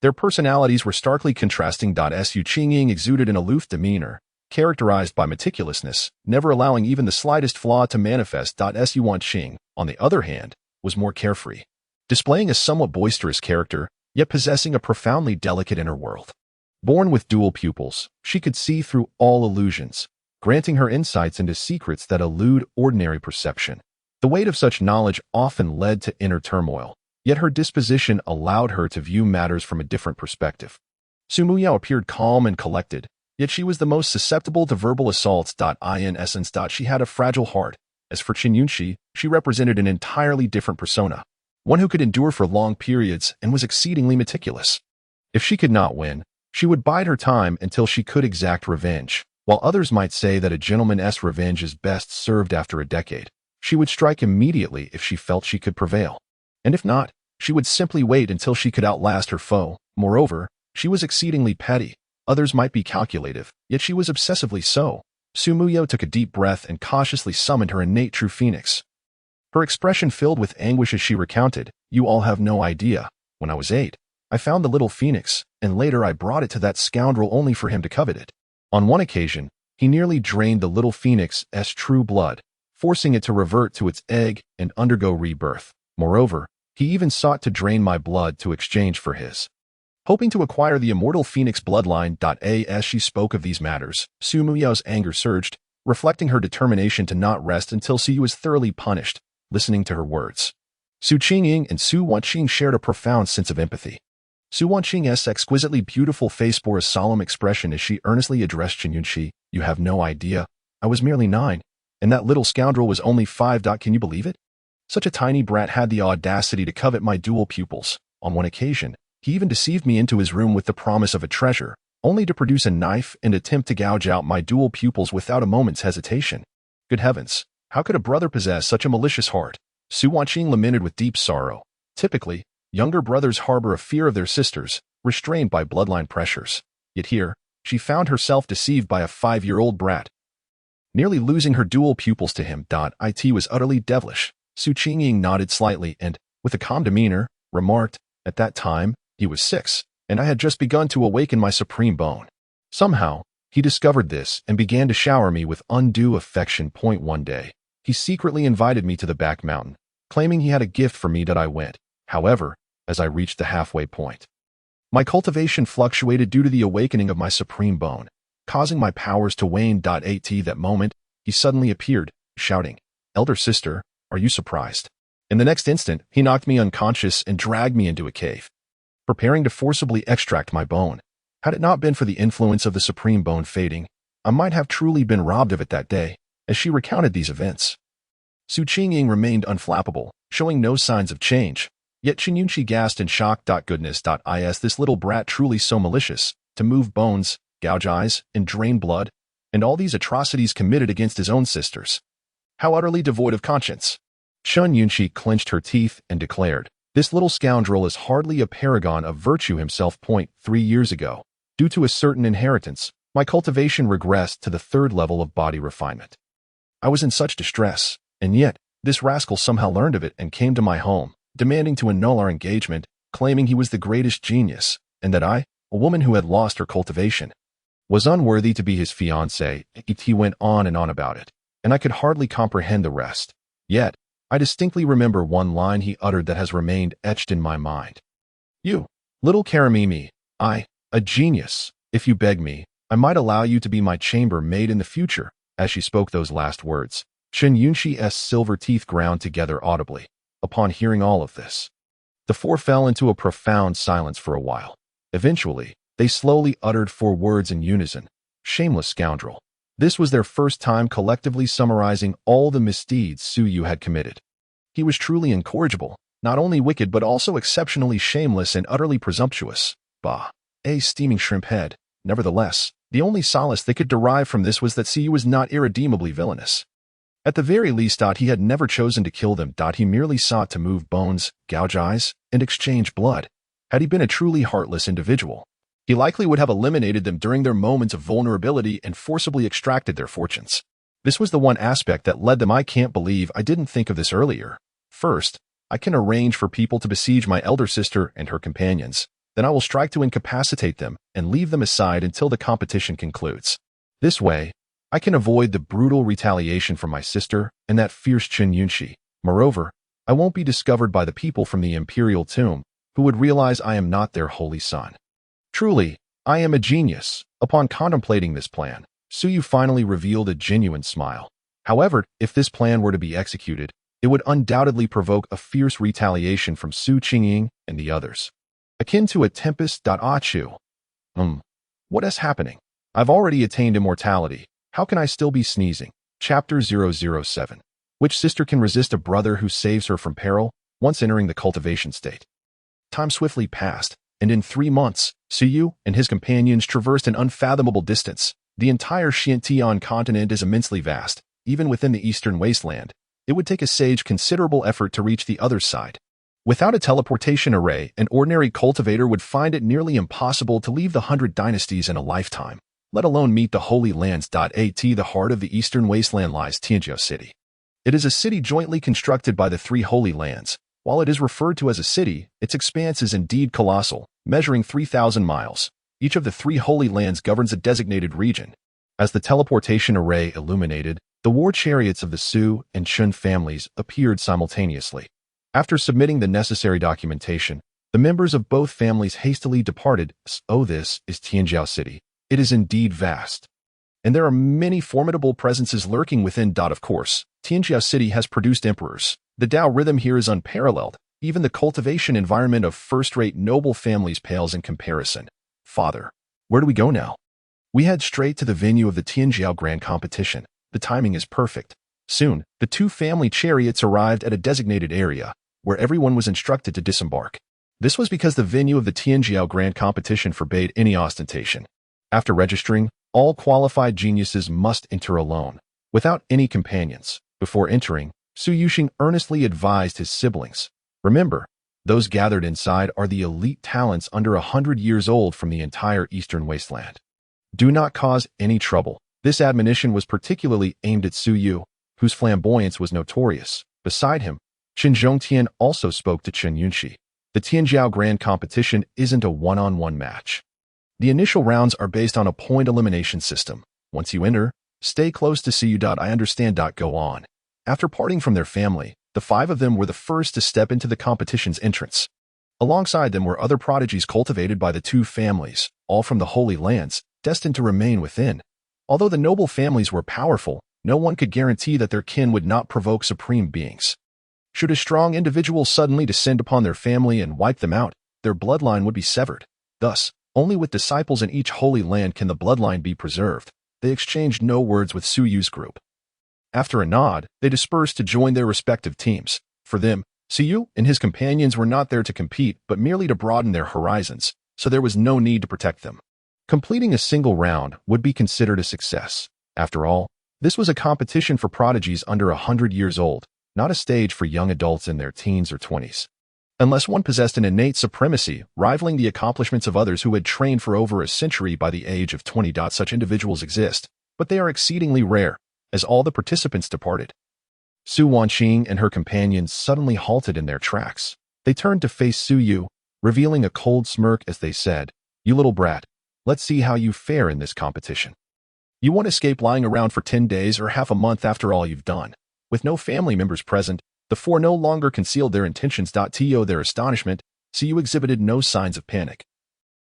Their personalities were starkly contrasting. Su Qingying exuded an aloof demeanor, characterized by meticulousness, never allowing even the slightest flaw to manifest. Su Wanqing, on the other hand, was more carefree, displaying a somewhat boisterous character, yet possessing a profoundly delicate inner world. Born with dual pupils, she could see through all illusions, granting her insights into secrets that elude ordinary perception. The weight of such knowledge often led to inner turmoil, yet her disposition allowed her to view matters from a different perspective. Su Muyao appeared calm and collected, yet she was the most susceptible to verbal assaults. In essence, she had a fragile heart. As for Qin Yunxi, she represented an entirely different persona, one who could endure for long periods and was exceedingly meticulous. If she could not win, She would bide her time until she could exact revenge. While others might say that a gentleman's revenge is best served after a decade, she would strike immediately if she felt she could prevail. And if not, she would simply wait until she could outlast her foe. Moreover, she was exceedingly petty. Others might be calculative, yet she was obsessively so. Sumuyo took a deep breath and cautiously summoned her innate true phoenix. Her expression filled with anguish as she recounted, "You all have no idea. When I was 8, I found the little phoenix, and later I brought it to that scoundrel only for him to covet it. On one occasion, he nearly drained the little phoenix's true blood, forcing it to revert to its egg and undergo rebirth. Moreover, he even sought to drain my blood to exchange for his. Hoping to acquire the immortal phoenix bloodline. As she spoke of these matters, Sumuyo's anger surged, reflecting her determination to not rest until she was thoroughly punished. Listening to her words, Su Qingying and Su Wanqing shared a profound sense of empathy. Su Wanqing's exquisitely beautiful face bore a solemn expression as she earnestly addressed Chen Yunqi. "You have no idea. I was merely 9, and that little scoundrel was only 5. Can you believe it? Such a tiny brat had the audacity to covet my dual pupils. On one occasion, he even deceived me into his room with the promise of a treasure, only to produce a knife and attempt to gouge out my dual pupils without a moment's hesitation. Good heavens, how could a brother possess such a malicious heart?" Su Wanqing lamented with deep sorrow. Typically, younger brothers harbor a fear of their sisters, restrained by bloodline pressures. Yet here, she found herself deceived by a 5-year-old brat, nearly losing her dual pupils to him. It was utterly devilish. Su Qingying nodded slightly and, with a calm demeanor, remarked, "At that time, he was 6, and I had just begun to awaken my supreme bone. Somehow, he discovered this and began to shower me with undue affection. One day, he secretly invited me to the back mountain, claiming he had a gift for me. I went. However, as I reached the halfway point, my cultivation fluctuated due to the awakening of my supreme bone, causing my powers to wane. At that moment, he suddenly appeared, shouting, 'Elder sister, are you surprised?' In the next instant, he knocked me unconscious and dragged me into a cave, preparing to forcibly extract my bone. Had it not been for the influence of the supreme bone fading, I might have truly been robbed of it that day." As she recounted these events, Su Qingying remained unflappable, showing no signs of change. Yet Chen Yunqi gasped in shock. Goodness. Is this little brat truly so malicious, to move bones, gouge eyes, and drain blood, and all these atrocities committed against his own sisters? How utterly devoid of conscience! Chen Yunqi clenched her teeth and declared, "This little scoundrel is hardly a paragon of virtue himself. 3 years ago, due to a certain inheritance, my cultivation regressed to the 3rd level of body refinement. I was in such distress, and yet, this rascal somehow learned of it and came to my home, demanding to annul our engagement, claiming he was the greatest genius, and that I, a woman who had lost her cultivation, was unworthy to be his fiancée." He went on and on about it, and I could hardly comprehend the rest. Yet, I distinctly remember one line he uttered that has remained etched in my mind. "You, little Karamimi, I, a genius, if you beg me, I might allow you to be my chambermaid in the future." As she spoke those last words, Chen Yunqi's silver teeth ground together audibly. Upon hearing all of this, the 4 fell into a profound silence for a while. Eventually, they slowly uttered 4 words in unison: "Shameless scoundrel." This was their first time collectively summarizing all the misdeeds Su Yu had committed. He was truly incorrigible, not only wicked but also exceptionally shameless and utterly presumptuous. Bah, a steaming shrimp head. Nevertheless, the only solace they could derive from this was that Su Yu was not irredeemably villainous. At the very least, he had never chosen to kill them. He merely sought to move bones, gouge eyes, and exchange blood. Had he been a truly heartless individual, he likely would have eliminated them during their moments of vulnerability and forcibly extracted their fortunes. This was the one aspect that led them. I can't believe I didn't think of this earlier. First, I can arrange for people to besiege my elder sister and her companions. Then I will strike to incapacitate them and leave them aside until the competition concludes. This way, I can avoid the brutal retaliation from my sister and that fierce Chen Yunqi. Moreover, I won't be discovered by the people from the imperial tomb, who would realize I am not their holy son. Truly, I am a genius." Upon contemplating this plan, Su Yu finally revealed a genuine smile. However, if this plan were to be executed, it would undoubtedly provoke a fierce retaliation from Su Qingying and the others, akin to a tempest. Achu. What is happening? I've already attained immortality. How can I still be sneezing? Chapter 007. Which sister can resist a brother who saves her from peril, once entering the cultivation state? Time swiftly passed, and in 3 months, Su Yu and his companions traversed an unfathomable distance. The entire Xiantian continent is immensely vast, even within the eastern wasteland. It would take a sage considerable effort to reach the other side. Without a teleportation array, an ordinary cultivator would find it nearly impossible to leave the 100 dynasties in a lifetime, let alone meet the Holy Lands. At the heart of the eastern wasteland lies Tianjiao City. It is a city jointly constructed by the 3 Holy Lands. While it is referred to as a city, its expanse is indeed colossal, measuring 3,000 miles. Each of the 3 Holy Lands governs a designated region. As the teleportation array illuminated, the war chariots of the Su and Chun families appeared simultaneously. After submitting the necessary documentation, the members of both families hastily departed. Oh, this is Tianjiao City. It is indeed vast. And there are many formidable presences lurking within. Of course, Tianjiao City has produced emperors. The Dao rhythm here is unparalleled. Even the cultivation environment of first-rate noble families pales in comparison. Father, where do we go now? We head straight to the venue of the Tianjiao Grand Competition. The timing is perfect. Soon, the 2 family chariots arrived at a designated area, where everyone was instructed to disembark. This was because the venue of the Tianjiao Grand Competition forbade any ostentation. After registering, all qualified geniuses must enter alone, without any companions. Before entering, Su Yuxing earnestly advised his siblings. Remember, those gathered inside are the elite talents under 100 years old from the entire eastern wasteland. Do not cause any trouble. This admonition was particularly aimed at Su Yu, whose flamboyance was notorious. Beside him, Qin Zhongtian also spoke to Chen Yunxi. The Tianjiao Grand Competition isn't a one-on-one match. The initial rounds are based on a point elimination system. Once you enter, stay close to Su. I understand. Go on. After parting from their family, the 5 of them were the first to step into the competition's entrance. Alongside them were other prodigies cultivated by the 2 families, all from the Holy Lands, destined to remain within. Although the noble families were powerful, no one could guarantee that their kin would not provoke supreme beings. Should a strong individual suddenly descend upon their family and wipe them out, their bloodline would be severed. Thus, only with disciples in each holy land can the bloodline be preserved. They exchanged no words with Su Yu's group. After a nod, they dispersed to join their respective teams. For them, Su Yu and his companions were not there to compete, but merely to broaden their horizons, so there was no need to protect them. Completing a single round would be considered a success. After all, this was a competition for prodigies under 100 years old, not a stage for young adults in their teens or 20s. Unless one possessed an innate supremacy, rivaling the accomplishments of others who had trained for over a century by the age of 20. Such individuals exist, but they are exceedingly rare, as all the participants departed. Su Wanqing and her companions suddenly halted in their tracks. They turned to face Su Yu, revealing a cold smirk as they said, "You little brat, let's see how you fare in this competition. You won't escape lying around for 10 days or half a month after all you've done." With no family members present, the 4 no longer concealed their intentions. To their astonishment, Su Yu exhibited no signs of panic.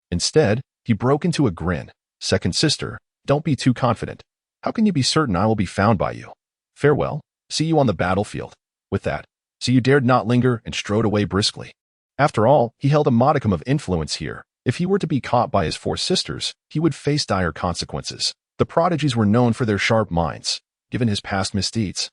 Instead, he broke into a grin. "Second sister, don't be too confident. How can you be certain I will be found by you? Farewell, see you on the battlefield." With that, Su Yu dared not linger and strode away briskly. After all, he held a modicum of influence here. If he were to be caught by his 4 sisters, he would face dire consequences. The prodigies were known for their sharp minds, given his past misdeeds,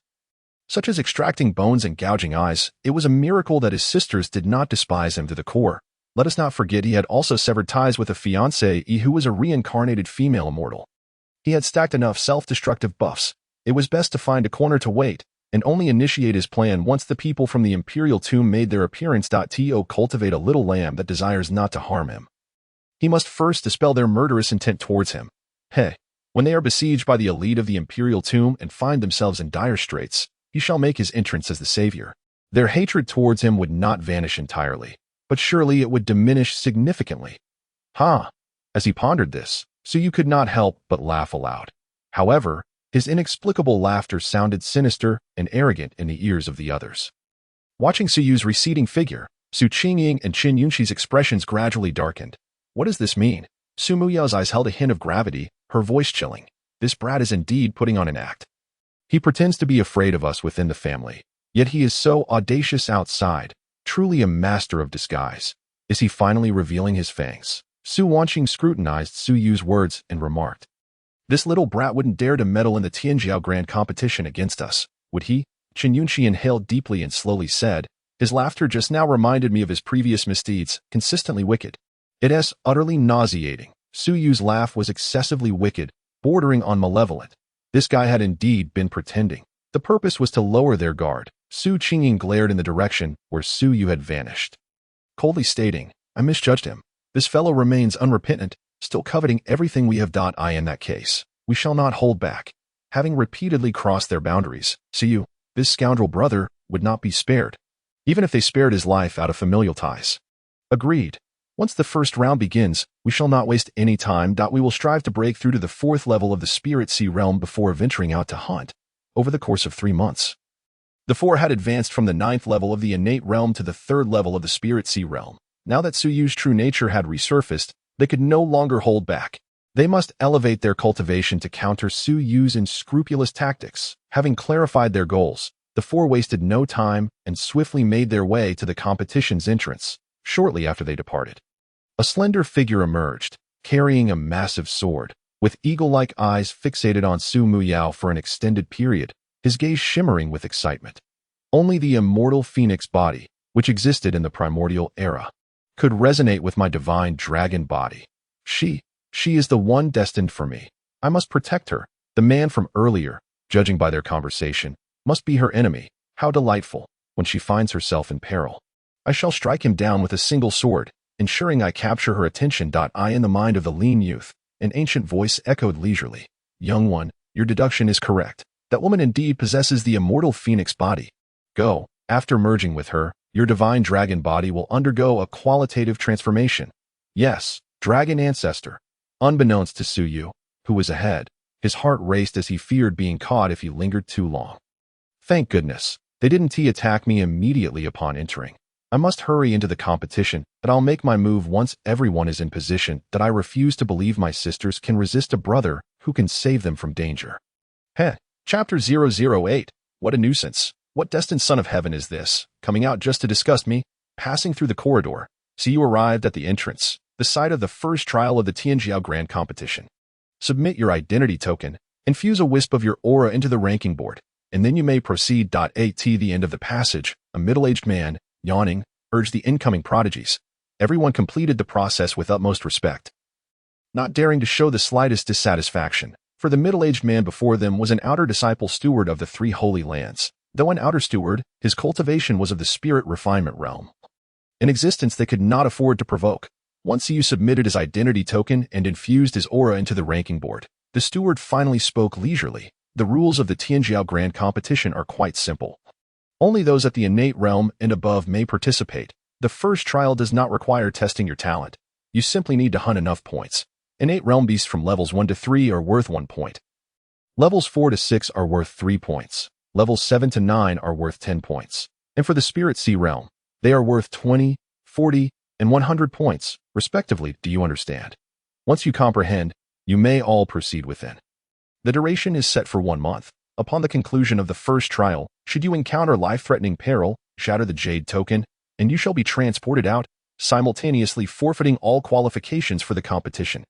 such as extracting bones and gouging eyes. It was a miracle that his sisters did not despise him to the core. Let us not forget he had also severed ties with a fiancée who was a reincarnated female immortal. He had stacked enough self-destructive buffs. It was best to find a corner to wait, and only initiate his plan once the people from the Imperial Tomb made their appearance. To cultivate a little lamb that desires not to harm him, he must first dispel their murderous intent towards him. When they are besieged by the elite of the Imperial Tomb and find themselves in dire straits, he shall make his entrance as the savior. Their hatred towards him would not vanish entirely, but surely it would diminish significantly. As he pondered this, Su Yu could not help but laugh aloud. However, his inexplicable laughter sounded sinister and arrogant in the ears of the others. Watching Su Yu's receding figure, Su Qingying and Qin Yunxi's expressions gradually darkened. What does this mean? Su Muyao's eyes held a hint of gravity, her voice chilling. This brat is indeed putting on an act. He pretends to be afraid of us within the family, yet he is so audacious outside, truly a master of disguise. Is he finally revealing his fangs? Su Wanqing scrutinized Su Yu's words and remarked, "This little brat wouldn't dare to meddle in the Tianjiao Grand Competition against us, would he?" Qin Yunxi inhaled deeply and slowly said, "His laughter just now reminded me of his previous misdeeds, consistently wicked. It is utterly nauseating. Su Yu's laugh was excessively wicked, bordering on malevolent. This guy had indeed been pretending. The purpose was to lower their guard. Su Qingyin glared in the direction where Su Yu had vanished, coldly stating, I misjudged him. This fellow remains unrepentant, still coveting everything we have. In that case, we shall not hold back. Having repeatedly crossed their boundaries, Su Yu, this scoundrel brother, would not be spared, even if they spared his life out of familial ties. Agreed. Once the first round begins, we shall not waste any time. We will strive to break through to the 4th level of the Spirit Sea realm before venturing out to hunt, over the course of 3 months. The 4 had advanced from the 9th level of the innate realm to the 3rd level of the Spirit Sea realm. Now that Su Yu's true nature had resurfaced, they could no longer hold back. They must elevate their cultivation to counter Su Yu's unscrupulous tactics. Having clarified their goals, the 4 wasted no time and swiftly made their way to the competition's entrance. Shortly after they departed, a slender figure emerged, carrying a massive sword. With eagle-like eyes fixated on Su Muyao for an extended period, his gaze shimmering with excitement. Only the immortal phoenix body, which existed in the primordial era, could resonate with my divine dragon body. She is the one destined for me. I must protect her. The man from earlier, judging by their conversation, must be her enemy. How delightful, when she finds herself in peril. I shall strike him down with a single sword, ensuring I capture her attention. In the mind of the lean youth, an ancient voice echoed leisurely. Young one, your deduction is correct. That woman indeed possesses the immortal phoenix body. Go, after merging with her, your divine dragon body will undergo a qualitative transformation. Yes, dragon ancestor. Unbeknownst to Su Yu, who was ahead, his heart raced as he feared being caught if he lingered too long. Thank goodness, they didn't attack me immediately upon entering. I must hurry into the competition, but I'll make my move once everyone is in position. I refuse to believe my sisters can resist a brother who can save them from danger. Chapter 008. What a nuisance. What destined son of heaven is this, coming out just to disgust me? Passing through the corridor, Su Yu arrived at the entrance, the site of the first trial of the Tianjiao Grand Competition. Submit your identity token, infuse a wisp of your aura into the ranking board, and then you may proceed. At the end of the passage, a middle-aged man, yawning, urged the incoming prodigies. Everyone completed the process with utmost respect, not daring to show the slightest dissatisfaction, for the middle-aged man before them was an outer disciple steward of the 3 holy lands. Though an outer steward, his cultivation was of the spirit refinement realm, an existence they could not afford to provoke. Once Su Yu submitted his identity token and infused his aura into the ranking board, the steward finally spoke leisurely. The rules of the Tianjiao Grand Competition are quite simple. Only those at the innate realm and above may participate. The first trial does not require testing your talent. You simply need to hunt enough points. Innate realm beasts from levels 1 to 3 are worth 1 point. Levels 4 to 6 are worth 3 points. Levels 7 to 9 are worth 10 points. And for the Spirit Sea realm, they are worth 20, 40, and 100 points, respectively. Do you understand? Once you comprehend, you may all proceed within. The duration is set for 1 month. Upon the conclusion of the first trial, should you encounter life-threatening peril, shatter the Jade token, and you shall be transported out, simultaneously forfeiting all qualifications for the competition.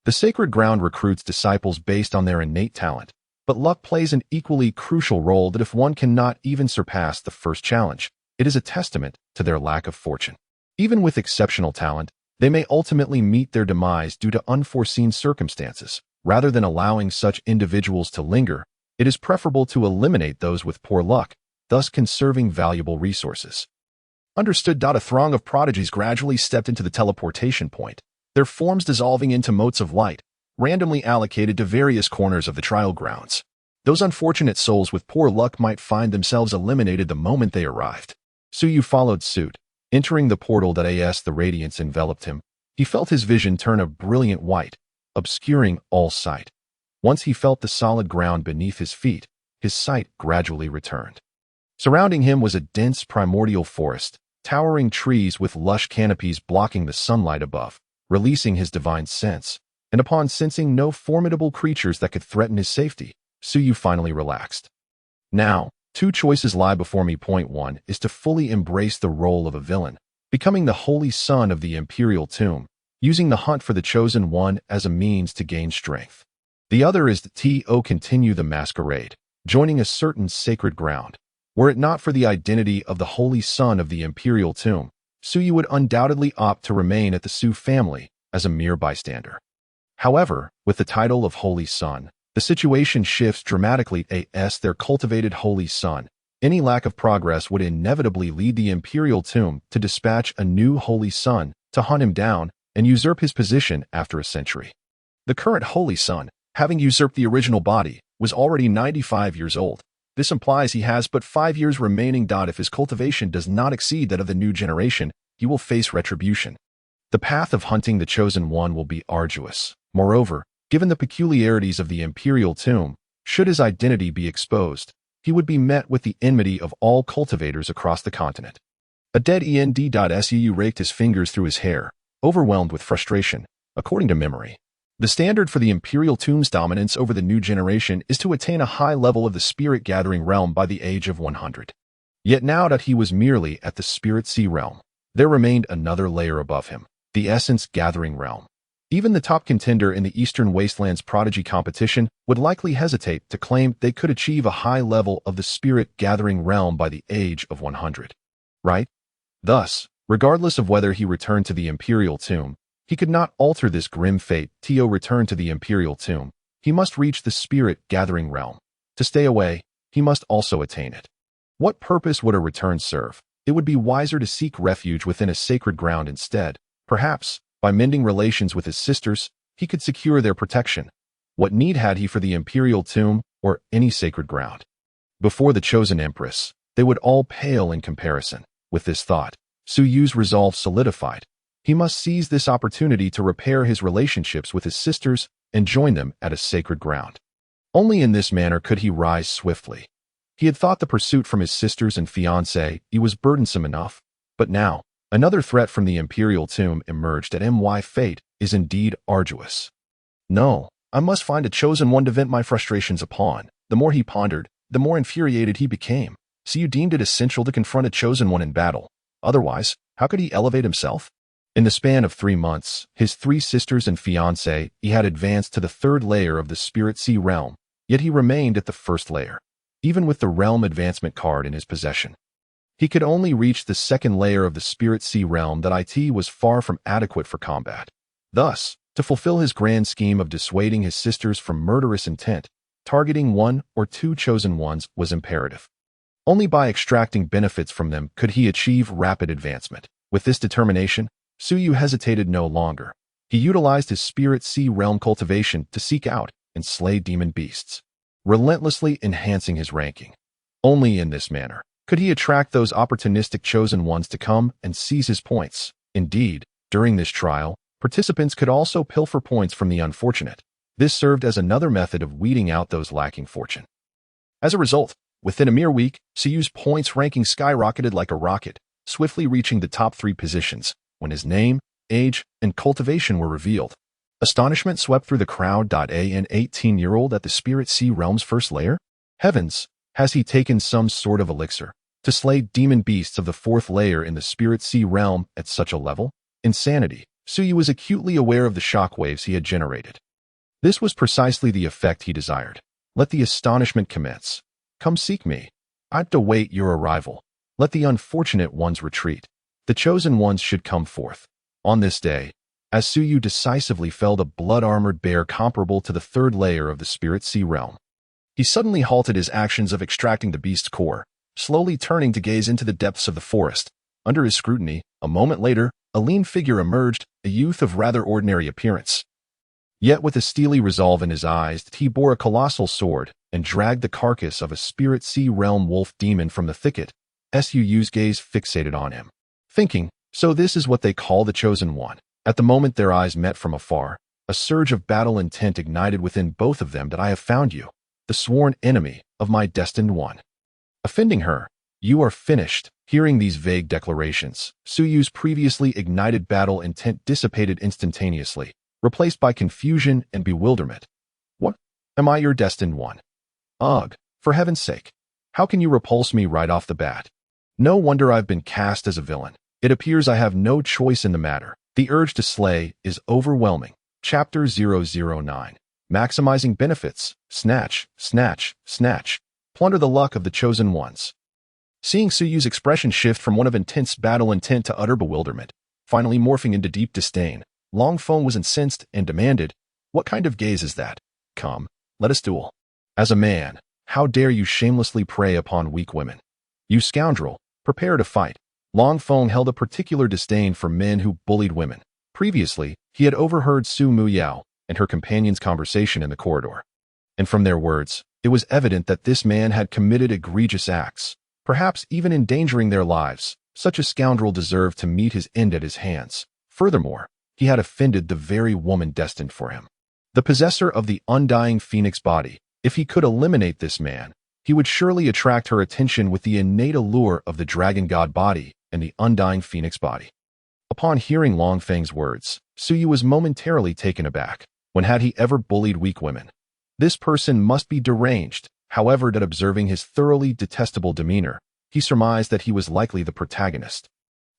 The sacred ground recruits disciples based on their innate talent, but luck plays an equally crucial role. That if one cannot even surpass the first challenge, it is a testament to their lack of fortune. Even with exceptional talent, they may ultimately meet their demise due to unforeseen circumstances. Rather than allowing such individuals to linger, it is preferable to eliminate those with poor luck, thus conserving valuable resources. Understood. A throng of prodigies gradually stepped into the teleportation point, their forms dissolving into motes of light, randomly allocated to various corners of the trial grounds. Those unfortunate souls with poor luck might find themselves eliminated the moment they arrived. Su Yu followed suit, entering the portal. As the radiance enveloped him, he felt his vision turn a brilliant white, obscuring all sight. Once he felt the solid ground beneath his feet, his sight gradually returned. Surrounding him was a dense primordial forest, towering trees with lush canopies blocking the sunlight above, releasing his divine sense. And upon sensing no formidable creatures that could threaten his safety, Su Yu finally relaxed. Now, 2 choices lie before me. Point 1 is to fully embrace the role of a villain, becoming the holy son of the imperial tomb, using the hunt for the chosen one as a means to gain strength. The other is to continue the masquerade, joining a certain sacred ground. Were it not for the identity of the holy son of the imperial tomb, Suyu would undoubtedly opt to remain at the Su family as a mere bystander. However, with the title of Holy Son, the situation shifts dramatically as their cultivated Holy Son. Any lack of progress would inevitably lead the imperial tomb to dispatch a new Holy Son to hunt him down and usurp his position after a century. The current Holy Son, having usurped the original body, was already 95 years old. This implies he has but 5 years remaining. If his cultivation does not exceed that of the new generation, he will face retribution. The path of hunting the Chosen One will be arduous. Moreover, given the peculiarities of the imperial tomb, should his identity be exposed, he would be met with the enmity of all cultivators across the continent. A dead End.Suu raked his fingers through his hair, overwhelmed with frustration. According to memory, the standard for the imperial tomb's dominance over the new generation is to attain a high level of the spirit-gathering realm by the age of 100. Yet now that he was merely at the spirit sea realm, there remained another layer above him, the essence-gathering realm. Even the top contender in the Eastern Wastelands prodigy competition would likely hesitate to claim they could achieve a high level of the spirit-gathering realm by the age of 100. Right? Thus, regardless of whether he returned to the imperial tomb, he could not alter this grim fate. Tio returned to the imperial tomb. He must reach the spirit-gathering realm. To stay away, he must also attain it. What purpose would a return serve? It would be wiser to seek refuge within a sacred ground instead. Perhaps, by mending relations with his sisters, he could secure their protection. What need had he for the imperial tomb or any sacred ground? Before the chosen empress, they would all pale in comparison. With this thought, Suyu's resolve solidified. He must seize this opportunity to repair his relationships with his sisters and join them at a sacred ground. Only in this manner could he rise swiftly. He had thought the pursuit from his sisters and fiancée was burdensome enough, but now, another threat from the imperial tomb emerged. Fate is indeed arduous. No, I must find a chosen one to vent my frustrations upon. The more he pondered, the more infuriated he became. Suyu deemed it essential to confront a chosen one in battle. Otherwise, how could he elevate himself? In the span of 3 months, his 3 sisters and fiancée had advanced to the 3rd layer of the Spirit Sea realm, yet he remained at the 1st layer, even with the realm advancement card in his possession. He could only reach the 2nd layer of the Spirit Sea realm. That was far from adequate for combat. Thus, to fulfill his grand scheme of dissuading his sisters from murderous intent, targeting 1 or 2 chosen ones was imperative. Only by extracting benefits from them could he achieve rapid advancement. With this determination, Suyu hesitated no longer. He utilized his Spirit Sea realm cultivation to seek out and slay demon beasts, relentlessly enhancing his ranking. Only in this manner could he attract those opportunistic chosen ones to come and seize his points. Indeed, during this trial, participants could also pilfer points from the unfortunate. This served as another method of weeding out those lacking fortune. As a result, within a mere week, Suyu's points ranking skyrocketed like a rocket, swiftly reaching the top 3 positions when his name, age, and cultivation were revealed. Astonishment swept through the crowd. An 18-year-old at the Spirit Sea realm's 1st layer? Heavens, has he taken some sort of elixir to slay demon beasts of the 4th layer in the Spirit Sea realm at such a level? Insanity. Suyu was acutely aware of the shockwaves he had generated. This was precisely the effect he desired. Let the astonishment commence. Come seek me. I'd await your arrival. Let the unfortunate ones retreat. The chosen ones should come forth. On this day, as Suyu decisively felled a blood-armored bear comparable to the 3rd layer of the Spirit Sea realm, he suddenly halted his actions of extracting the beast's core, slowly turning to gaze into the depths of the forest. Under his scrutiny, a moment later, a lean figure emerged, a youth of rather ordinary appearance. Yet with a steely resolve in his eyes, he bore a colossal sword and dragged the carcass of a Spirit Sea realm wolf demon from the thicket. Suyu's gaze fixated on him, thinking, so this is what they call the chosen one. At the moment their eyes met from afar, a surge of battle intent ignited within both of them. That I have found you, the sworn enemy of my destined one. Offending her, you are finished. Hearing these vague declarations, Suyu's previously ignited battle intent dissipated instantaneously, replaced by confusion and bewilderment. What? Am I your destined one? Ugh, for heaven's sake. How can you repulse me right off the bat? No wonder I've been cast as a villain. It appears I have no choice in the matter. The urge to slay is overwhelming. Chapter 009. Maximizing benefits. Snatch, snatch, snatch. Plunder the luck of the chosen ones. Seeing Suyu's expression shift from one of intense battle intent to utter bewilderment, finally morphing into deep disdain, Long Feng was incensed and demanded, "What kind of gaze is that? Come, let us duel. As a man, how dare you shamelessly prey upon weak women? You scoundrel, prepare to fight." Long Feng held a particular disdain for men who bullied women. Previously, he had overheard Su Muyao and her companion's conversation in the corridor. And from their words, it was evident that this man had committed egregious acts, perhaps even endangering their lives. Such a scoundrel deserved to meet his end at his hands. Furthermore, he had offended the very woman destined for him. The possessor of the undying phoenix body. If he could eliminate this man, he would surely attract her attention with the innate allure of the dragon god body and the undying phoenix body. Upon hearing Long Feng's words, Suyu was momentarily taken aback. When had he ever bullied weak women? This person must be deranged. However, that observing his thoroughly detestable demeanor, he surmised that he was likely the protagonist.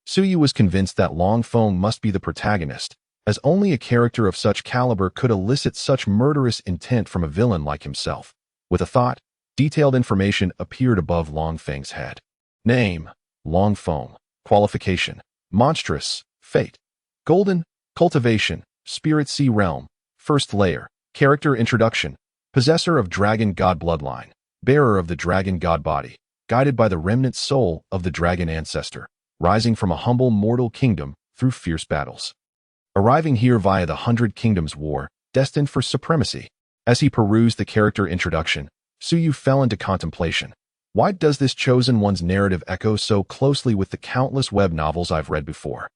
Suyu was convinced that Long Feng must be the protagonist, as only a character of such caliber could elicit such murderous intent from a villain like himself. With a thought, detailed information appeared above Long Feng's head. Name: Long Feng. Qualification: monstrous. Fate: golden. Cultivation: spirit sea realm. First layer. Character introduction: possessor of dragon god bloodline, bearer of the dragon god body, guided by the remnant soul of the dragon ancestor, rising from a humble mortal kingdom through fierce battles, arriving here via the 100 Kingdoms War, destined for supremacy. As he perused the character introduction, Suyu fell into contemplation. Why does this chosen one's narrative echo so closely with the countless web novels I've read before?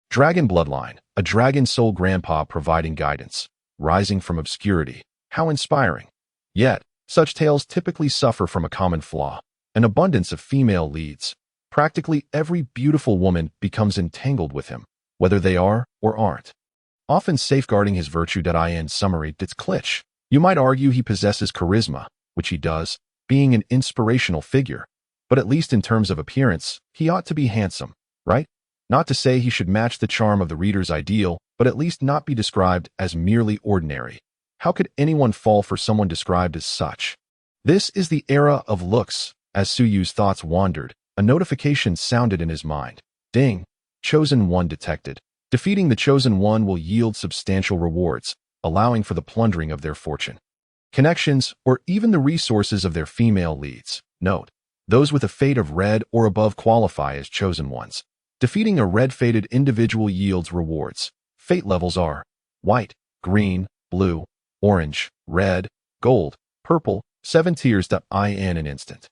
Dragon bloodline, a dragon soul grandpa providing guidance, rising from obscurity. How inspiring. Yet, such tales typically suffer from a common flaw: an abundance of female leads. Practically every beautiful woman becomes entangled with him, whether they are or aren't, often safeguarding his virtue. In summary, it's Klitsch. You might argue he possesses charisma, which he does, being an inspirational figure, but at least in terms of appearance, he ought to be handsome, right? Not to say he should match the charm of the reader's ideal, but at least not be described as merely ordinary. How could anyone fall for someone described as such? This is the era of looks. As Suyu's thoughts wandered, a notification sounded in his mind. Ding! Chosen One detected. Defeating the Chosen One will yield substantial rewards, allowing for the plundering of their fortune, connections, or even the resources of their female leads. Note: those with a fate of red or above qualify as Chosen Ones. Defeating a red-fated individual yields rewards. Fate levels are white, green, blue, orange, red, gold, purple, 7 tiers. In an instant,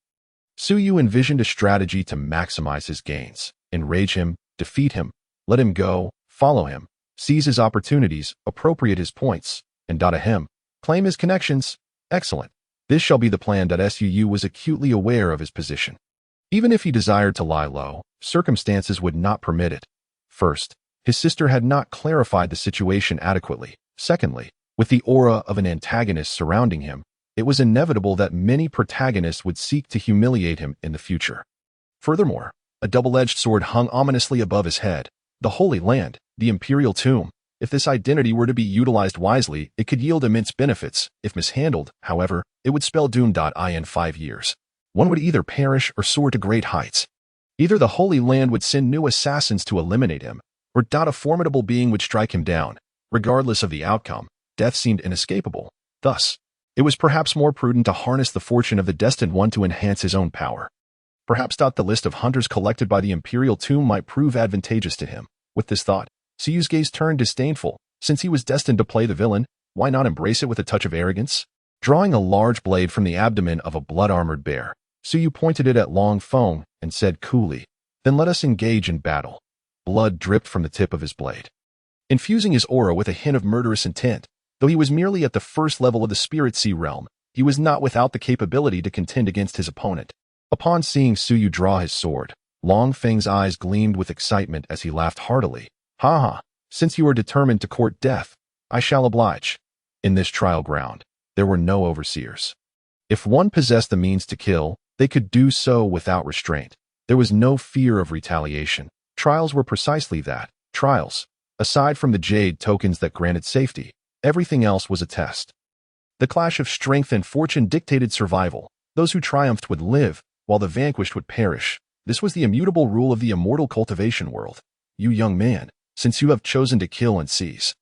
Suyu envisioned a strategy to maximize his gains. Enrage him, defeat him, let him go, follow him, seize his opportunities, appropriate his points, and him, claim his connections. Excellent. This shall be the plan. Suyu was acutely aware of his position. Even if he desired to lie low, circumstances would not permit it. First, his sister had not clarified the situation adequately. Secondly, with the aura of an antagonist surrounding him, it was inevitable that many protagonists would seek to humiliate him in the future. Furthermore, a double-edged sword hung ominously above his head. The Holy Land, the Imperial Tomb. If this identity were to be utilized wisely, it could yield immense benefits. If mishandled, however, it would spell doom. In 5 years, one would either perish or soar to great heights. Either the Holy Land would send new assassins to eliminate him, or a formidable being would strike him down. Regardless of the outcome, death seemed inescapable. Thus, it was perhaps more prudent to harness the fortune of the destined one to enhance his own power. Perhaps the list of hunters collected by the Imperial Tomb might prove advantageous to him. With this thought, Suyu's gaze turned disdainful. Since he was destined to play the villain, why not embrace it with a touch of arrogance? Drawing a large blade from the abdomen of a blood-armored bear, Suyu pointed it at Long Feng and said coolly, "Then let us engage in battle." Blood dripped from the tip of his blade, infusing his aura with a hint of murderous intent. Though he was merely at the first level of the spirit sea realm, he was not without the capability to contend against his opponent. Upon seeing Suyu draw his sword, Long Feng's eyes gleamed with excitement as he laughed heartily. "Ha ha! Since you are determined to court death, I shall oblige." In this trial ground, there were no overseers. If one possessed the means to kill, they could do so without restraint. There was no fear of retaliation. Trials were precisely that, trials. Aside from the jade tokens that granted safety, everything else was a test. The clash of strength and fortune dictated survival. Those who triumphed would live, while the vanquished would perish. This was the immutable rule of the immortal cultivation world. You young man, since you have chosen to kill and seize,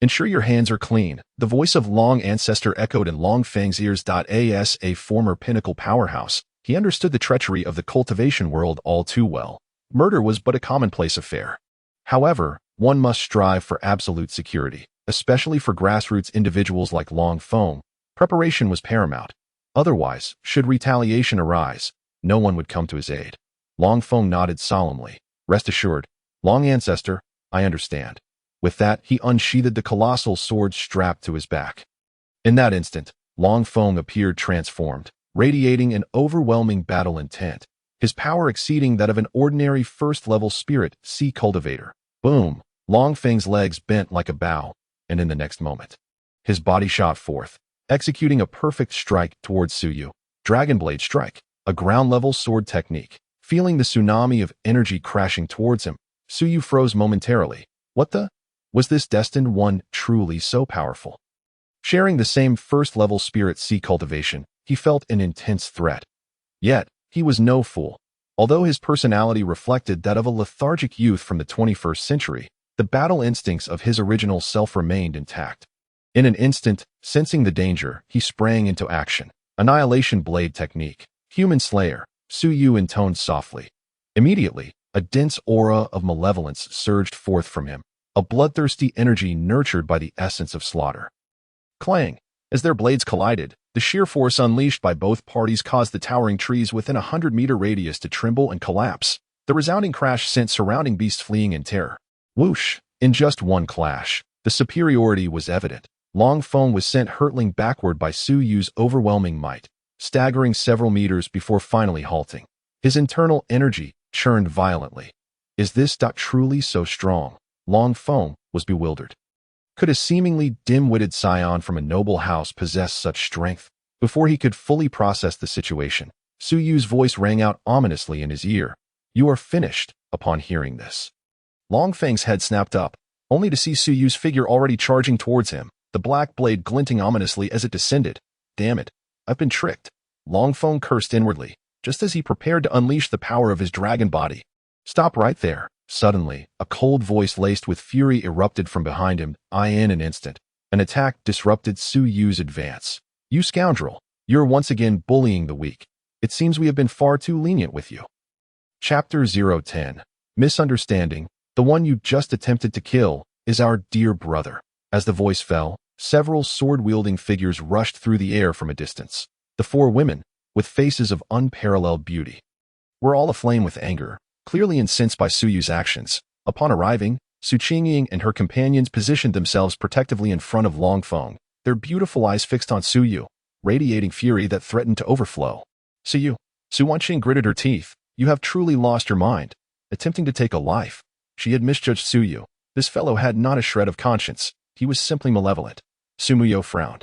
ensure your hands are clean. The voice of Long Ancestor echoed in Long Fang's ears. As a former pinnacle powerhouse, he understood the treachery of the cultivation world all too well. Murder was but a commonplace affair. However, one must strive for absolute security, especially for grassroots individuals like Long Feng. Preparation was paramount. Otherwise, should retaliation arise, no one would come to his aid. Long Feng nodded solemnly. Rest assured, Long Ancestor, I understand. With that, he unsheathed the colossal sword strapped to his back. In that instant, Long Feng appeared transformed, radiating an overwhelming battle intent, his power exceeding that of an ordinary first-level spirit sea cultivator. Boom! Long Feng's legs bent like a bow, and in the next moment, his body shot forth, executing a perfect strike towards Suyu. Dragon Blade Strike, a ground-level sword technique. Feeling the tsunami of energy crashing towards him, Suyu froze momentarily. What the? Was this destined one truly so powerful? Sharing the same first-level spirit sea cultivation, he felt an intense threat. Yet, he was no fool. Although his personality reflected that of a lethargic youth from the 21st century, the battle instincts of his original self remained intact. In an instant, sensing the danger, he sprang into action. Annihilation Blade Technique. Human Slayer. Suyu intoned softly. Immediately, a dense aura of malevolence surged forth from him, a bloodthirsty energy nurtured by the essence of slaughter. Clang! As their blades collided, the sheer force unleashed by both parties caused the towering trees within a 100-meter radius to tremble and collapse. The resounding crash sent surrounding beasts fleeing in terror. Whoosh! In just one clash, the superiority was evident. Long Feng was sent hurtling backward by Suyu's overwhelming might, staggering several meters before finally halting. His internal energy churned violently. Is this truly so strong? Long Feng was bewildered. Could a seemingly dim-witted scion from a noble house possess such strength? Before he could fully process the situation, Suyu's voice rang out ominously in his ear. You are finished. Upon hearing this, Long Feng's head snapped up, only to see Suyu's figure already charging towards him, the black blade glinting ominously as it descended. Damn it, I've been tricked. Long Feng cursed inwardly, just as he prepared to unleash the power of his dragon body. Stop right there. Suddenly, a cold voice laced with fury erupted from behind him. In an instant, an attack disrupted Suyu's advance. You scoundrel, you're once again bullying the weak. It seems we have been far too lenient with you. Chapter 010. Misunderstanding. The one you just attempted to kill is our dear brother. As the voice fell, several sword-wielding figures rushed through the air from a distance. The four women, with faces of unparalleled beauty, were all aflame with anger, clearly incensed by Suyu's actions. Upon arriving, Su Qingying and her companions positioned themselves protectively in front of Long Feng, their beautiful eyes fixed on Suyu, radiating fury that threatened to overflow. Suyu, Su Wanqing gritted her teeth. You have truly lost your mind, attempting to take a life. She had misjudged Suyu. This fellow had not a shred of conscience. He was simply malevolent. Su Muyo frowned.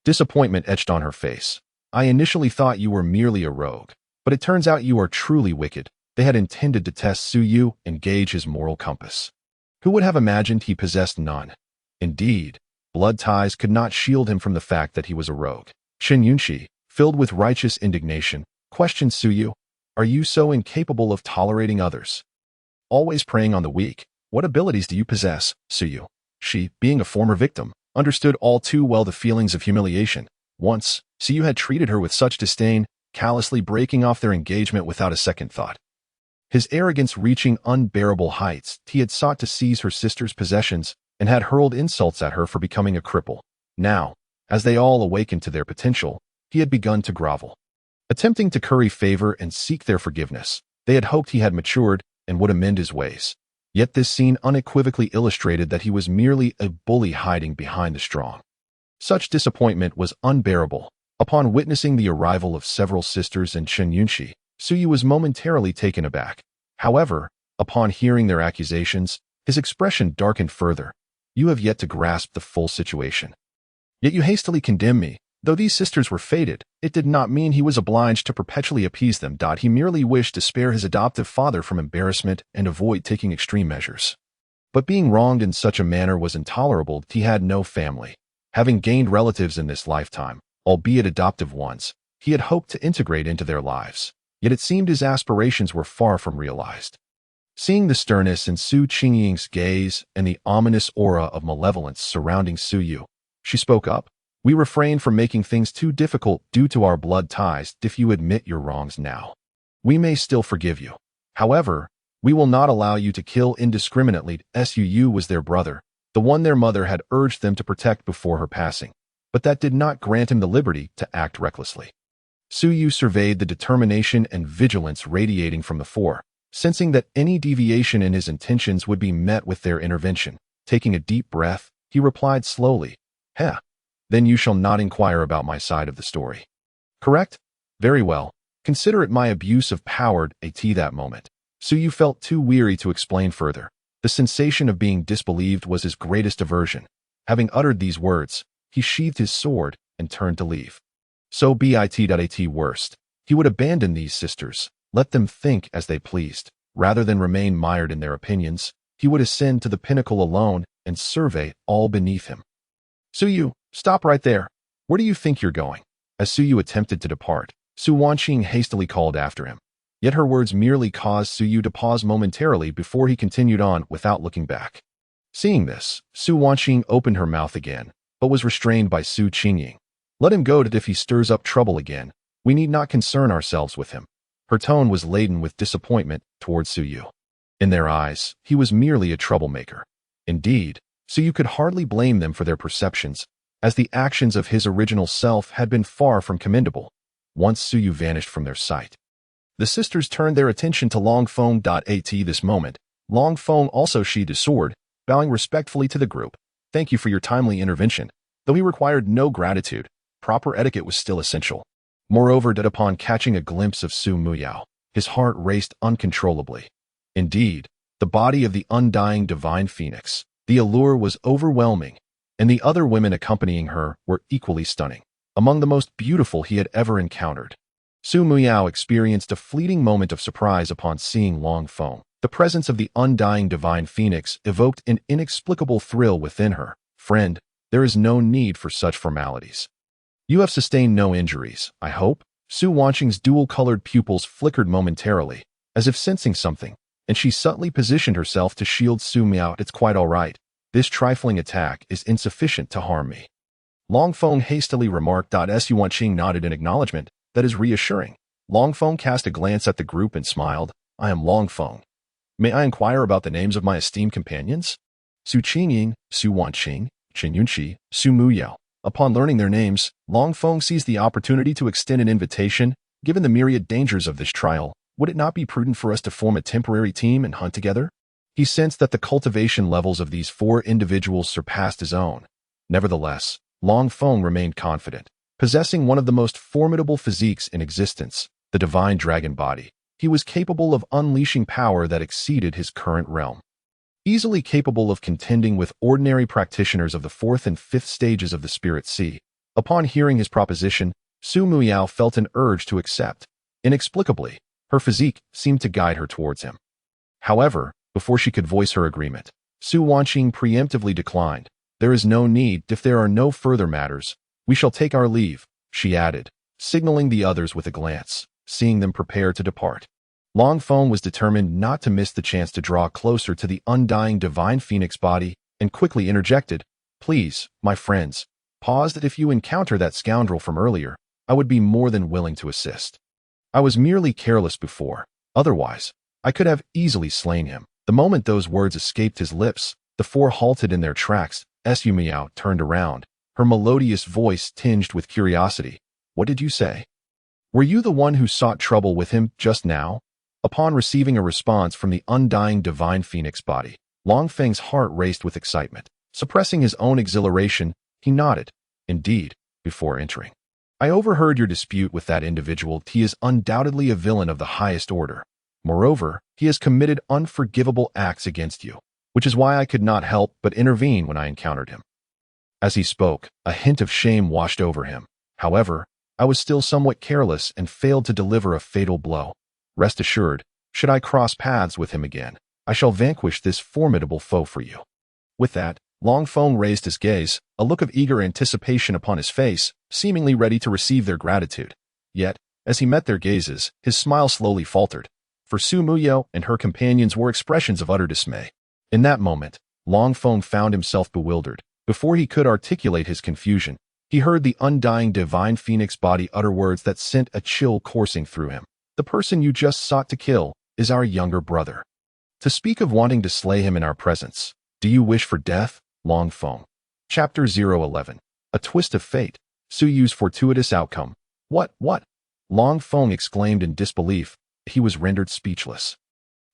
Disappointment etched on her face. I initially thought you were merely a rogue, but it turns out you are truly wicked. They had intended to test Suyu and gauge his moral compass. Who would have imagined he possessed none? Indeed, blood ties could not shield him from the fact that he was a rogue. Shen Yunxi, filled with righteous indignation, questioned Suyu. Are you so incapable of tolerating others? Always preying on the weak. What abilities do you possess, Suyu? She, being a former victim, understood all too well the feelings of humiliation. Once, Suyu had treated her with such disdain, callously breaking off their engagement without a second thought. His arrogance reaching unbearable heights, he had sought to seize her sister's possessions and had hurled insults at her for becoming a cripple. Now, as they all awakened to their potential, he had begun to grovel. Attempting to curry favor and seek their forgiveness, they had hoped he had matured and would amend his ways. Yet this scene unequivocally illustrated that he was merely a bully hiding behind the strong. Such disappointment was unbearable. Upon witnessing the arrival of several sisters and Shen Yunxi, Suyu was momentarily taken aback. However, upon hearing their accusations, his expression darkened further. You have yet to grasp the full situation. Yet you hastily condemn me. Though these sisters were fated, it did not mean he was obliged to perpetually appease them. He merely wished to spare his adoptive father from embarrassment and avoid taking extreme measures. But being wronged in such a manner was intolerable. He had no family. Having gained relatives in this lifetime, albeit adoptive ones, he had hoped to integrate into their lives. Yet it seemed his aspirations were far from realized. Seeing the sternness in Su Qingying's gaze and the ominous aura of malevolence surrounding Su Yu, she spoke up. We refrain from making things too difficult due to our blood ties. If you admit your wrongs now, we may still forgive you. However, we will not allow you to kill indiscriminately. Su was their brother, the one their mother had urged them to protect before her passing, but that did not grant him the liberty to act recklessly. Su Yu surveyed the determination and vigilance radiating from the four, sensing that any deviation in his intentions would be met with their intervention. Taking a deep breath, he replied slowly, "Heh. Then you shall not inquire about my side of the story. Correct? Very well. Consider it my abuse of power." At that moment, Su Yu felt too weary to explain further. The sensation of being disbelieved was his greatest aversion. Having uttered these words, he sheathed his sword and turned to leave. So be it at worst, he would abandon these sisters, let them think as they pleased. Rather than remain mired in their opinions, he would ascend to the pinnacle alone and survey all beneath him. Su Yu, stop right there. Where do you think you're going? As Su Yu attempted to depart, Su Wanqing hastily called after him. Yet her words merely caused Su Yu to pause momentarily before he continued on without looking back. Seeing this, Su Wanqing opened her mouth again, but was restrained by Su Qingying. Let him go, that if he stirs up trouble again, we need not concern ourselves with him. Her tone was laden with disappointment towards Su Yu. In their eyes, he was merely a troublemaker. Indeed, Su Yu could hardly blame them for their perceptions, as the actions of his original self had been far from commendable. Once Su Yu vanished from their sight, the sisters turned their attention to Long Feng. At this moment, Long Feng also sheathed his sword, bowing respectfully to the group. Thank you for your timely intervention. Though he required no gratitude, proper etiquette was still essential. Moreover, that upon catching a glimpse of Su Muyao, his heart raced uncontrollably. Indeed, the body of the undying divine phoenix, the allure was overwhelming, and the other women accompanying her were equally stunning, among the most beautiful he had ever encountered. Su Muyao experienced a fleeting moment of surprise upon seeing Long Feng. The presence of the undying divine phoenix evoked an inexplicable thrill within her. Friend, there is no need for such formalities. You have sustained no injuries, I hope? Su Wanqing's dual-colored pupils flickered momentarily, as if sensing something, and she subtly positioned herself to shield Su Muyao. It's quite all right. This trifling attack is insufficient to harm me. Long Feng hastily remarked. Su Wanqing nodded in acknowledgement. That is reassuring. Long Feng cast a glance at the group and smiled. I am Long Feng. May I inquire about the names of my esteemed companions? Su Qingying, Su Wanqing, Chen Yunqi, Su Muyao. Upon learning their names, Long Feng seized the opportunity to extend an invitation. Given the myriad dangers of this trial, would it not be prudent for us to form a temporary team and hunt together? He sensed that the cultivation levels of these four individuals surpassed his own. Nevertheless, Long Feng remained confident. Possessing one of the most formidable physiques in existence, the divine dragon body, he was capable of unleashing power that exceeded his current realm. Easily capable of contending with ordinary practitioners of the fourth and fifth stages of the spirit sea. Upon hearing his proposition, Su Muyao felt an urge to accept. Inexplicably, her physique seemed to guide her towards him. However, before she could voice her agreement, Su Wanqing preemptively declined. There is no need. If there are no further matters, we shall take our leave, she added, signaling the others with a glance. Seeing them prepare to depart, Long Feng was determined not to miss the chance to draw closer to the undying divine phoenix body, and quickly interjected, Please, my friends, pause. That if you encounter that scoundrel from earlier, I would be more than willing to assist. I was merely careless before. Otherwise, I could have easily slain him. The moment those words escaped his lips, the four halted in their tracks. Su Muyao turned around, her melodious voice tinged with curiosity. What did you say? Were you the one who sought trouble with him just now? Upon receiving a response from the undying divine phoenix body, Long Feng's heart raced with excitement. Suppressing his own exhilaration, he nodded. Indeed, before entering. I overheard your dispute with that individual. He is undoubtedly a villain of the highest order. Moreover, he has committed unforgivable acts against you, which is why I could not help but intervene when I encountered him. As he spoke, a hint of shame washed over him. However, I was still somewhat careless and failed to deliver a fatal blow. Rest assured, should I cross paths with him again, I shall vanquish this formidable foe for you. With that, Long Feng raised his gaze, a look of eager anticipation upon his face, seemingly ready to receive their gratitude. Yet, As he met their gazes, his smile slowly faltered, for Su Muyo and her companions were expressions of utter dismay. In that moment, Long Feng found himself bewildered. Before he could articulate his confusion, he heard the undying divine phoenix body utter words that sent a chill coursing through him. The person you just sought to kill is our younger brother. To speak of wanting to slay him in our presence, do you wish for death, Long Feng? Chapter 011. A twist of fate. Su Yu's fortuitous outcome. What? Long Feng exclaimed in disbelief. He was rendered speechless.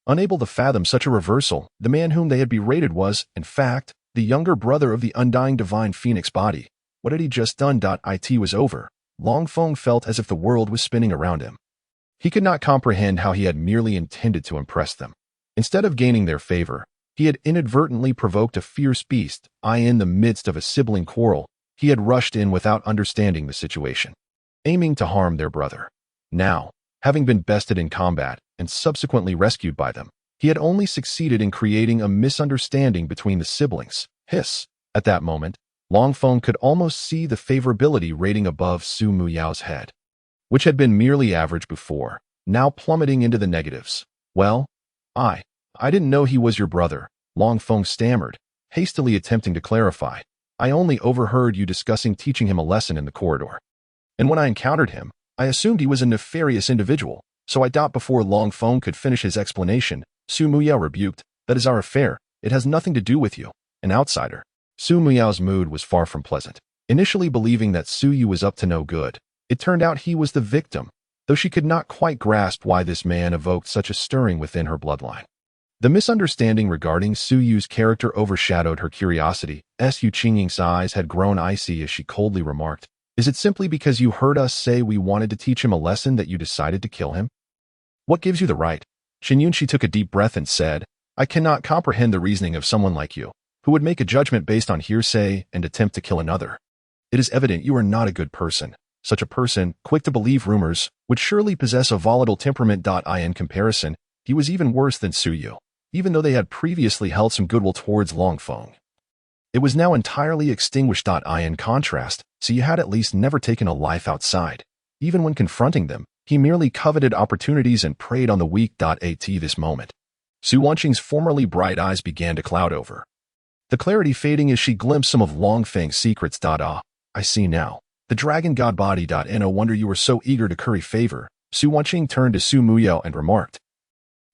Unable to fathom such a reversal, the man whom they had berated was, in fact, the younger brother of the undying divine phoenix body. What had he just done? It was over. Long Feng felt as if the world was spinning around him. He could not comprehend how he had merely intended to impress them. Instead of gaining their favor, he had inadvertently provoked a fierce beast. In the midst of a sibling quarrel, he had rushed in without understanding the situation, aiming to harm their brother. Now, having been bested in combat and subsequently rescued by them, he had only succeeded in creating a misunderstanding between the siblings. Hiss. At that moment, Long Feng could almost see the favorability rating above Su Muyao's head, which had been merely average before, now plummeting into the negatives. Well, I didn't know he was your brother, Long Feng stammered, hastily attempting to clarify. I only overheard you discussing teaching him a lesson in the corridor. And when I encountered him, I assumed he was a nefarious individual, so I doubt before Long Feng could finish his explanation, Su Muyao rebuked. That is our affair. It has nothing to do with you, an outsider. Su Muyao's mood was far from pleasant. Initially believing that Su Yu was up to no good, it turned out he was the victim, though she could not quite grasp why this man evoked such a stirring within her bloodline. The misunderstanding regarding Su Yu's character overshadowed her curiosity. Su Qingying's eyes had grown icy as she coldly remarked, "Is it simply because you heard us say we wanted to teach him a lesson that you decided to kill him? What gives you the right?" Qin Yunxi took a deep breath and said, "I cannot comprehend the reasoning of someone like you, who would make a judgment based on hearsay and attempt to kill another. It is evident you are not a good person. Such a person, quick to believe rumors, would surely possess a volatile temperament. In comparison, he was even worse than Su Yu, even though they had previously held some goodwill towards Long Feng. It was now entirely extinguished. In contrast, Su Yu had at least never taken a life outside. Even when confronting them, he merely coveted opportunities and preyed on the weak. At this moment, Su Wanqing's formerly bright eyes began to cloud over, the clarity fading as she glimpsed some of Long Feng's secrets. I see now. The dragon god body. No wonder you were so eager to curry favor. Su Wanqing turned to Su Muyao and remarked,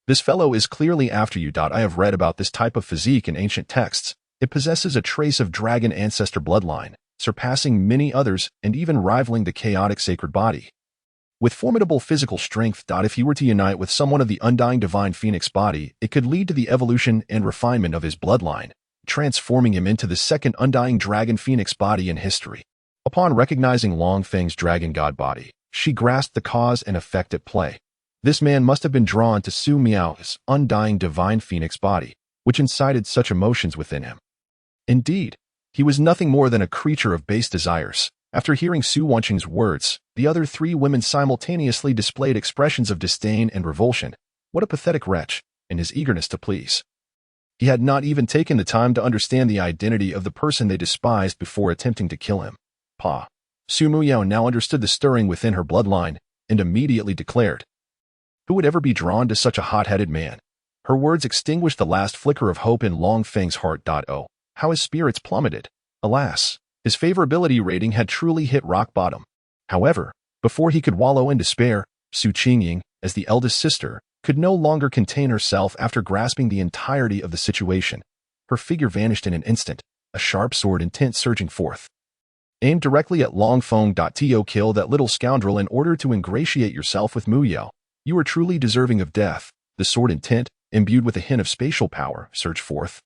"This fellow is clearly after you. I have read about this type of physique in ancient texts. It possesses a trace of dragon ancestor bloodline, surpassing many others and even rivaling the chaotic sacred body. With formidable physical strength. If he were to unite with someone of the undying divine phoenix body, it could lead to the evolution and refinement of his bloodline, transforming him into the second undying dragon phoenix body in history." Upon recognizing Long Feng's dragon god body, she grasped the cause and effect at play. This man must have been drawn to Su Miao's undying divine phoenix body, which incited such emotions within him. Indeed, he was nothing more than a creature of base desires. After hearing Su Wanqing's words, the other three women simultaneously displayed expressions of disdain and revulsion. What a pathetic wretch, in his eagerness to please. He had not even taken the time to understand the identity of the person they despised before attempting to kill him. Su Muyao now understood the stirring within her bloodline and immediately declared, "Who would ever be drawn to such a hot-headed man?" Her words extinguished the last flicker of hope in Long Feng's heart. Oh, how his spirits plummeted. Alas, his favorability rating had truly hit rock bottom. However, before he could wallow in despair, Su Qingying, as the eldest sister, could no longer contain herself after grasping the entirety of the situation. Her figure vanished in an instant, a sharp sword intent surging forth. Aim directly at Long Feng. Kill that little scoundrel in order to ingratiate yourself with Muyao. You are truly deserving of death. The sword intent, imbued with a hint of spatial power, surged forth,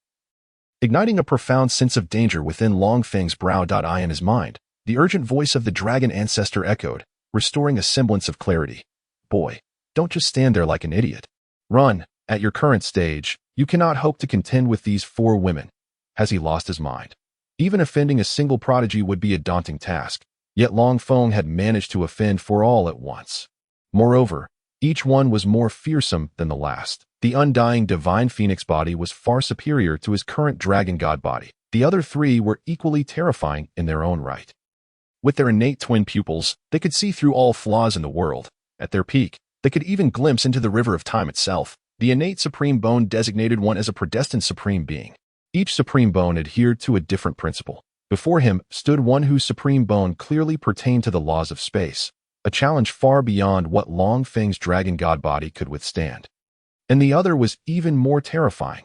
igniting a profound sense of danger within Long Feng's brow. In his mind, the urgent voice of the dragon ancestor echoed, restoring a semblance of clarity. "Boy, don't just stand there like an idiot. Run. At your current stage, you cannot hope to contend with these four women." Has he lost his mind? Even offending a single prodigy would be a daunting task, yet Long Feng had managed to offend four all at once. Moreover, each one was more fearsome than the last. The undying divine phoenix body was far superior to his current dragon god body. The other three were equally terrifying in their own right. With their innate twin pupils, they could see through all flaws in the world. At their peak, they could even glimpse into the river of time itself. The innate supreme bone designated one as a predestined supreme being. Each supreme bone adhered to a different principle. Before him stood one whose supreme bone clearly pertained to the laws of space, a challenge far beyond what Long Feng's dragon god body could withstand. And the other was even more terrifying.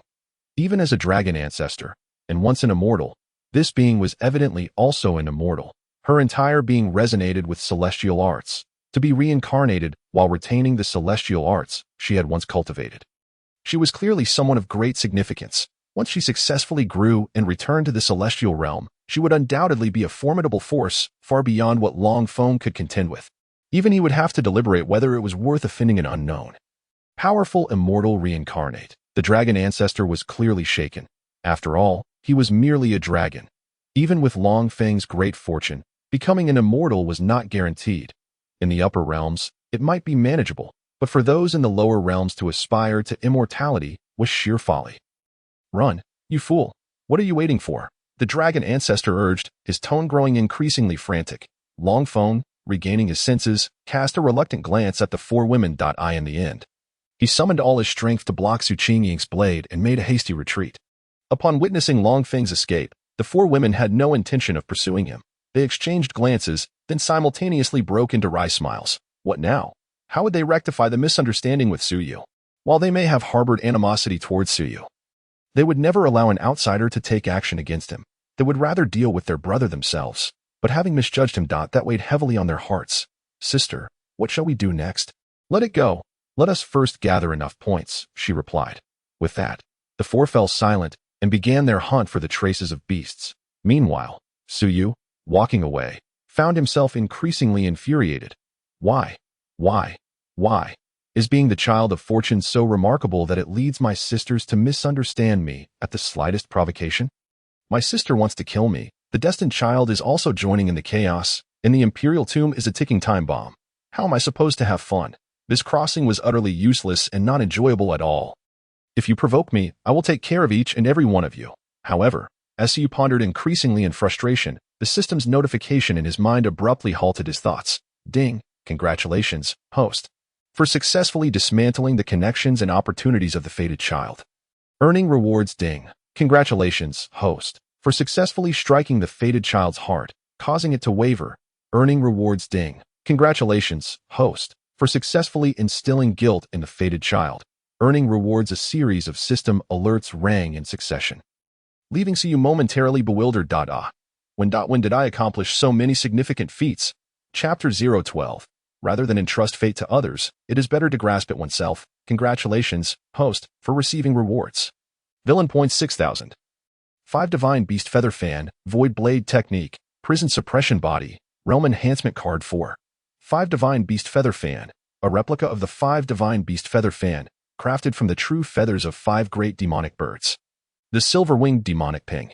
Even as a dragon ancestor, and once an immortal, this being was evidently also an immortal. Her entire being resonated with celestial arts, to be reincarnated while retaining the celestial arts she had once cultivated. She was clearly someone of great significance. Once she successfully grew and returned to the celestial realm, she would undoubtedly be a formidable force far beyond what Long Feng could contend with. Even he would have to deliberate whether it was worth offending an unknown. Powerful immortal reincarnate. The dragon ancestor was clearly shaken. After all, he was merely a dragon. Even with Long Feng's great fortune, becoming an immortal was not guaranteed. In the upper realms, it might be manageable, but for those in the lower realms to aspire to immortality was sheer folly. Run, you fool. What are you waiting for? The dragon ancestor urged, his tone growing increasingly frantic. Long Feng, regaining his senses, cast a reluctant glance at the four women. In the end, he summoned all his strength to block Su Qingying's blade and made a hasty retreat. Upon witnessing Long Feng's escape, the four women had no intention of pursuing him. They exchanged glances, then simultaneously broke into wry smiles. What now? How would they rectify the misunderstanding with Su Yu? While they may have harbored animosity towards Su Yu, they would never allow an outsider to take action against him. They would rather deal with their brother themselves. But having misjudged him, that weighed heavily on their hearts. Sister, what shall we do next? Let it go. Let us first gather enough points, she replied. With that, the four fell silent and began their hunt for the traces of beasts. Meanwhile, Su Yu, walking away, found himself increasingly infuriated. Why? Is being the child of fortune so remarkable that it leads my sisters to misunderstand me at the slightest provocation? My sister wants to kill me. The destined child is also joining in the chaos, and the imperial tomb is a ticking time bomb. How am I supposed to have fun? This crossing was utterly useless and not enjoyable at all. If you provoke me, I will take care of each and every one of you. However, as Su Yu pondered increasingly in frustration, the system's notification in his mind abruptly halted his thoughts. Ding! Congratulations, host, for successfully dismantling the connections and opportunities of the fated child. Earning rewards. Ding! Congratulations, host, for successfully striking the fated child's heart, causing it to waver. Earning rewards. Ding! Congratulations, host, for successfully instilling guilt in the fated child. Earning rewards. A series of system alerts rang in succession, leaving Su Yu momentarily bewildered. When did I accomplish so many significant feats? Chapter 012. Rather than entrust fate to others, it is better to grasp it oneself. Congratulations, host, for receiving rewards. Villain points 6,000. 5 Divine Beast Feather Fan, Void Blade Technique, Prison Suppression Body, Realm Enhancement Card 4. 5 Divine Beast Feather Fan, a replica of the 5 Divine Beast Feather Fan, crafted from the true feathers of 5 great demonic birds. The Silver-Winged Demonic Ping,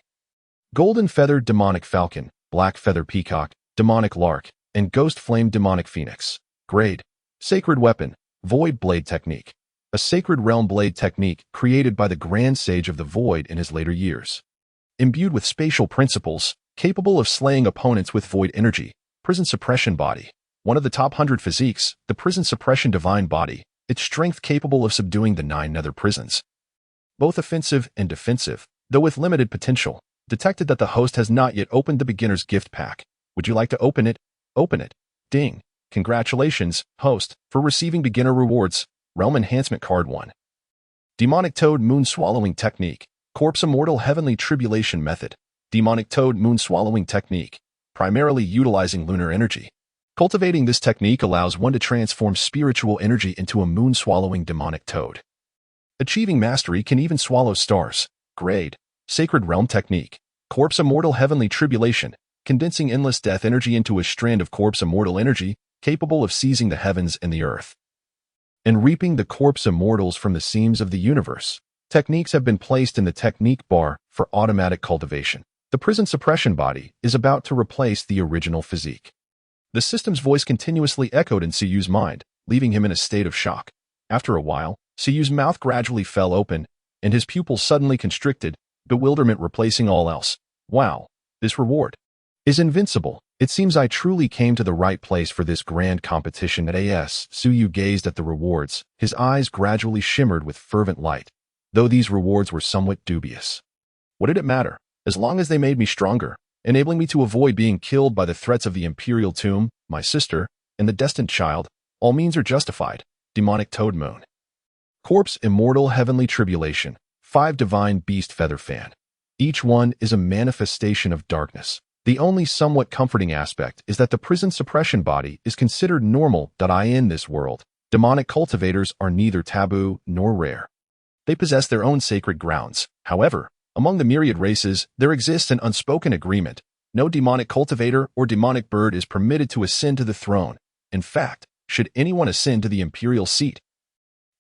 Golden Feathered Demonic Falcon, Black Feather Peacock, Demonic Lark, and Ghost Flame Demonic Phoenix. Grade: Sacred Weapon, Void Blade Technique, a sacred realm blade technique created by the Grand Sage of the Void in his later years. Imbued with spatial principles, capable of slaying opponents with void energy. Prison Suppression Body, one of the top 100 physiques, the Prison Suppression Divine Body, its strength capable of subduing the 9 nether prisons. Both offensive and defensive, though with limited potential. Detected that the host has not yet opened the beginner's gift pack. Would you like to open it? Open it. Ding! Congratulations, host, for receiving beginner rewards. Realm Enhancement Card 1. Demonic Toad Moon Swallowing Technique, Corpse Immortal Heavenly Tribulation Method. Demonic Toad Moon Swallowing Technique, primarily utilizing lunar energy. Cultivating this technique allows one to transform spiritual energy into a moon-swallowing demonic toad. Achieving mastery can even swallow stars. Grade: Sacred Realm Technique, Corpse Immortal Heavenly Tribulation, condensing endless death energy into a strand of corpse immortal energy, capable of seizing the heavens and the earth, and reaping the corpse immortals from the seams of the universe. Techniques have been placed in the technique bar for automatic cultivation. The Prison Suppression Body is about to replace the original physique. The system's voice continuously echoed in Su Yu's mind, leaving him in a state of shock. After a while, Su Yu's mouth gradually fell open, and his pupils suddenly constricted, bewilderment replacing all else. Wow, this reward is invincible. It seems I truly came to the right place for this grand competition at AS. Suyu gazed at the rewards. His eyes gradually shimmered with fervent light, though these rewards were somewhat dubious. What did it matter? As long as they made me stronger, enabling me to avoid being killed by the threats of the Imperial Tomb, my sister, and the destined child, all means are justified. Demonic Toad Moon. Corpse Immortal Heavenly Tribulation. 5 Divine Beast Feather Fan. Each one is a manifestation of darkness. The only somewhat comforting aspect is that the prison suppression body is considered normal. In this world, demonic cultivators are neither taboo nor rare. They possess their own sacred grounds. However, among the myriad races, there exists an unspoken agreement. No demonic cultivator or demonic bird is permitted to ascend to the throne. In fact, should anyone ascend to the imperial seat,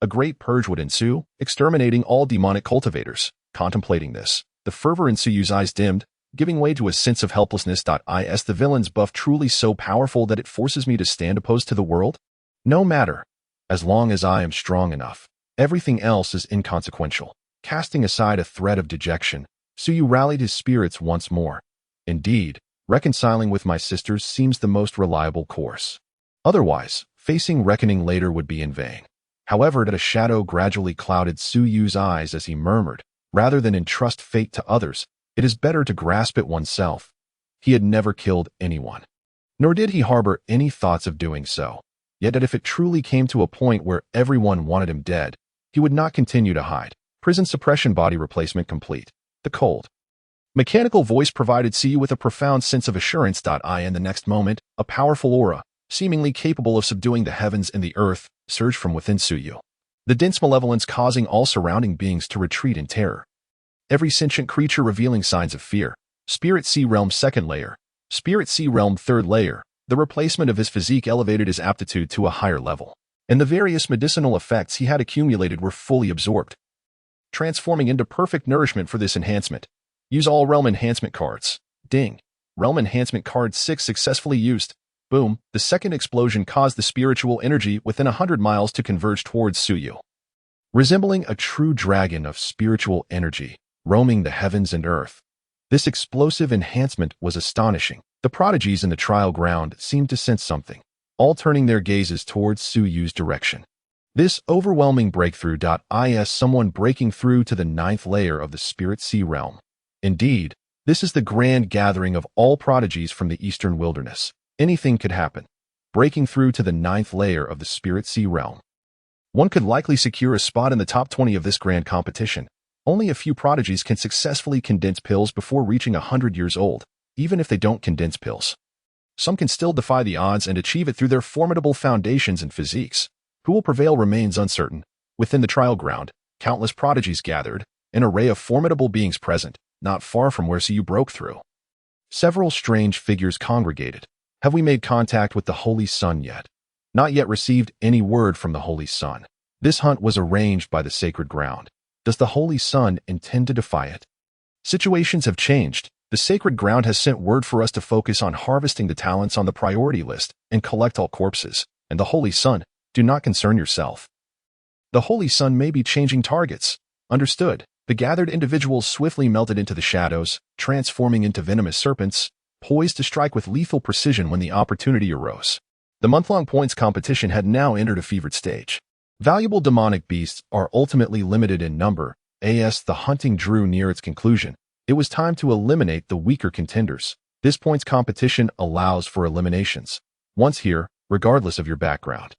a great purge would ensue, exterminating all demonic cultivators. Contemplating this, the fervor in Suyu's eyes dimmed, giving way to a sense of helplessness. Is the villain's buff truly so powerful that it forces me to stand opposed to the world? No matter. As long as I am strong enough, everything else is inconsequential. Casting aside a thread of dejection, Suyu rallied his spirits once more. Indeed, reconciling with my sisters seems the most reliable course. Otherwise, facing reckoning later would be in vain. However, a shadow gradually clouded Suyu's eyes as he murmured, rather than entrust fate to others, it is better to grasp it oneself. He had never killed anyone, nor did he harbor any thoughts of doing so. Yet that if it truly came to a point where everyone wanted him dead, he would not continue to hide. Prison suppression body replacement complete. The cold, mechanical voice provided Suyu with a profound sense of assurance. In the next moment, a powerful aura, seemingly capable of subduing the heavens and the earth, surged from within Suyu. The dense malevolence causing all surrounding beings to retreat in terror. Every sentient creature revealing signs of fear. Spirit Sea Realm 2nd layer. Spirit Sea Realm 3rd layer. The replacement of his physique elevated his aptitude to a higher level, and the various medicinal effects he had accumulated were fully absorbed, transforming into perfect nourishment for this enhancement. Use all Realm Enhancement cards. Ding. Realm Enhancement card 6 successfully used. Boom. The second explosion caused the spiritual energy within 100 miles to converge towards Suyu. Resembling a true dragon of spiritual energy, roaming the heavens and earth. This explosive enhancement was astonishing. The prodigies in the trial ground seemed to sense something, all turning their gazes towards Suyu's direction. This overwhelming breakthrough. Is someone breaking through to the 9th layer of the Spirit Sea Realm. Indeed, this is the grand gathering of all prodigies from the eastern wilderness. Anything could happen. Breaking through to the 9th layer of the Spirit Sea Realm. One could likely secure a spot in the top 20 of this grand competition. Only a few prodigies can successfully condense pills before reaching 100 years old, even if they don't condense pills. Some can still defy the odds and achieve it through their formidable foundations and physiques. Who will prevail remains uncertain. Within the trial ground, countless prodigies gathered, an array of formidable beings present, not far from where Suyu broke through. Several strange figures congregated. Have we made contact with the Holy Sun yet? Not yet received any word from the Holy Sun. This hunt was arranged by the sacred ground. Does the Holy Sun intend to defy it? Situations have changed. The sacred ground has sent word for us to focus on harvesting the talents on the priority list and collect all corpses. And the Holy Sun, do not concern yourself. The Holy Sun may be changing targets. Understood. The gathered individuals swiftly melted into the shadows, transforming into venomous serpents, poised to strike with lethal precision when the opportunity arose. The month-long points competition had now entered a fevered stage. Valuable demonic beasts are ultimately limited in number. As the hunting drew near its conclusion, it was time to eliminate the weaker contenders. This points competition allows for eliminations. Once here, regardless of your background.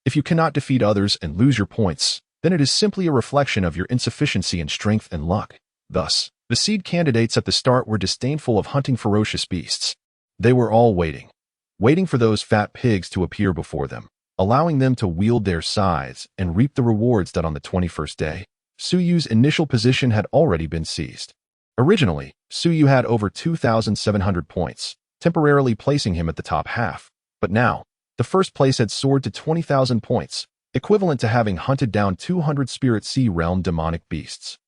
If you cannot defeat others and lose your points, then it is simply a reflection of your insufficiency in strength and luck. Thus, the seed candidates at the start were disdainful of hunting ferocious beasts. They were all waiting for those fat pigs to appear before them, allowing them to wield their scythes and reap the rewards that on the 21st day, Suyu's initial position had already been seized. Originally, Suyu had over 2,700 points, temporarily placing him at the top half, but now, the first place had soared to 20,000 points, equivalent to having hunted down 200 Spirit Sea Realm demonic beasts.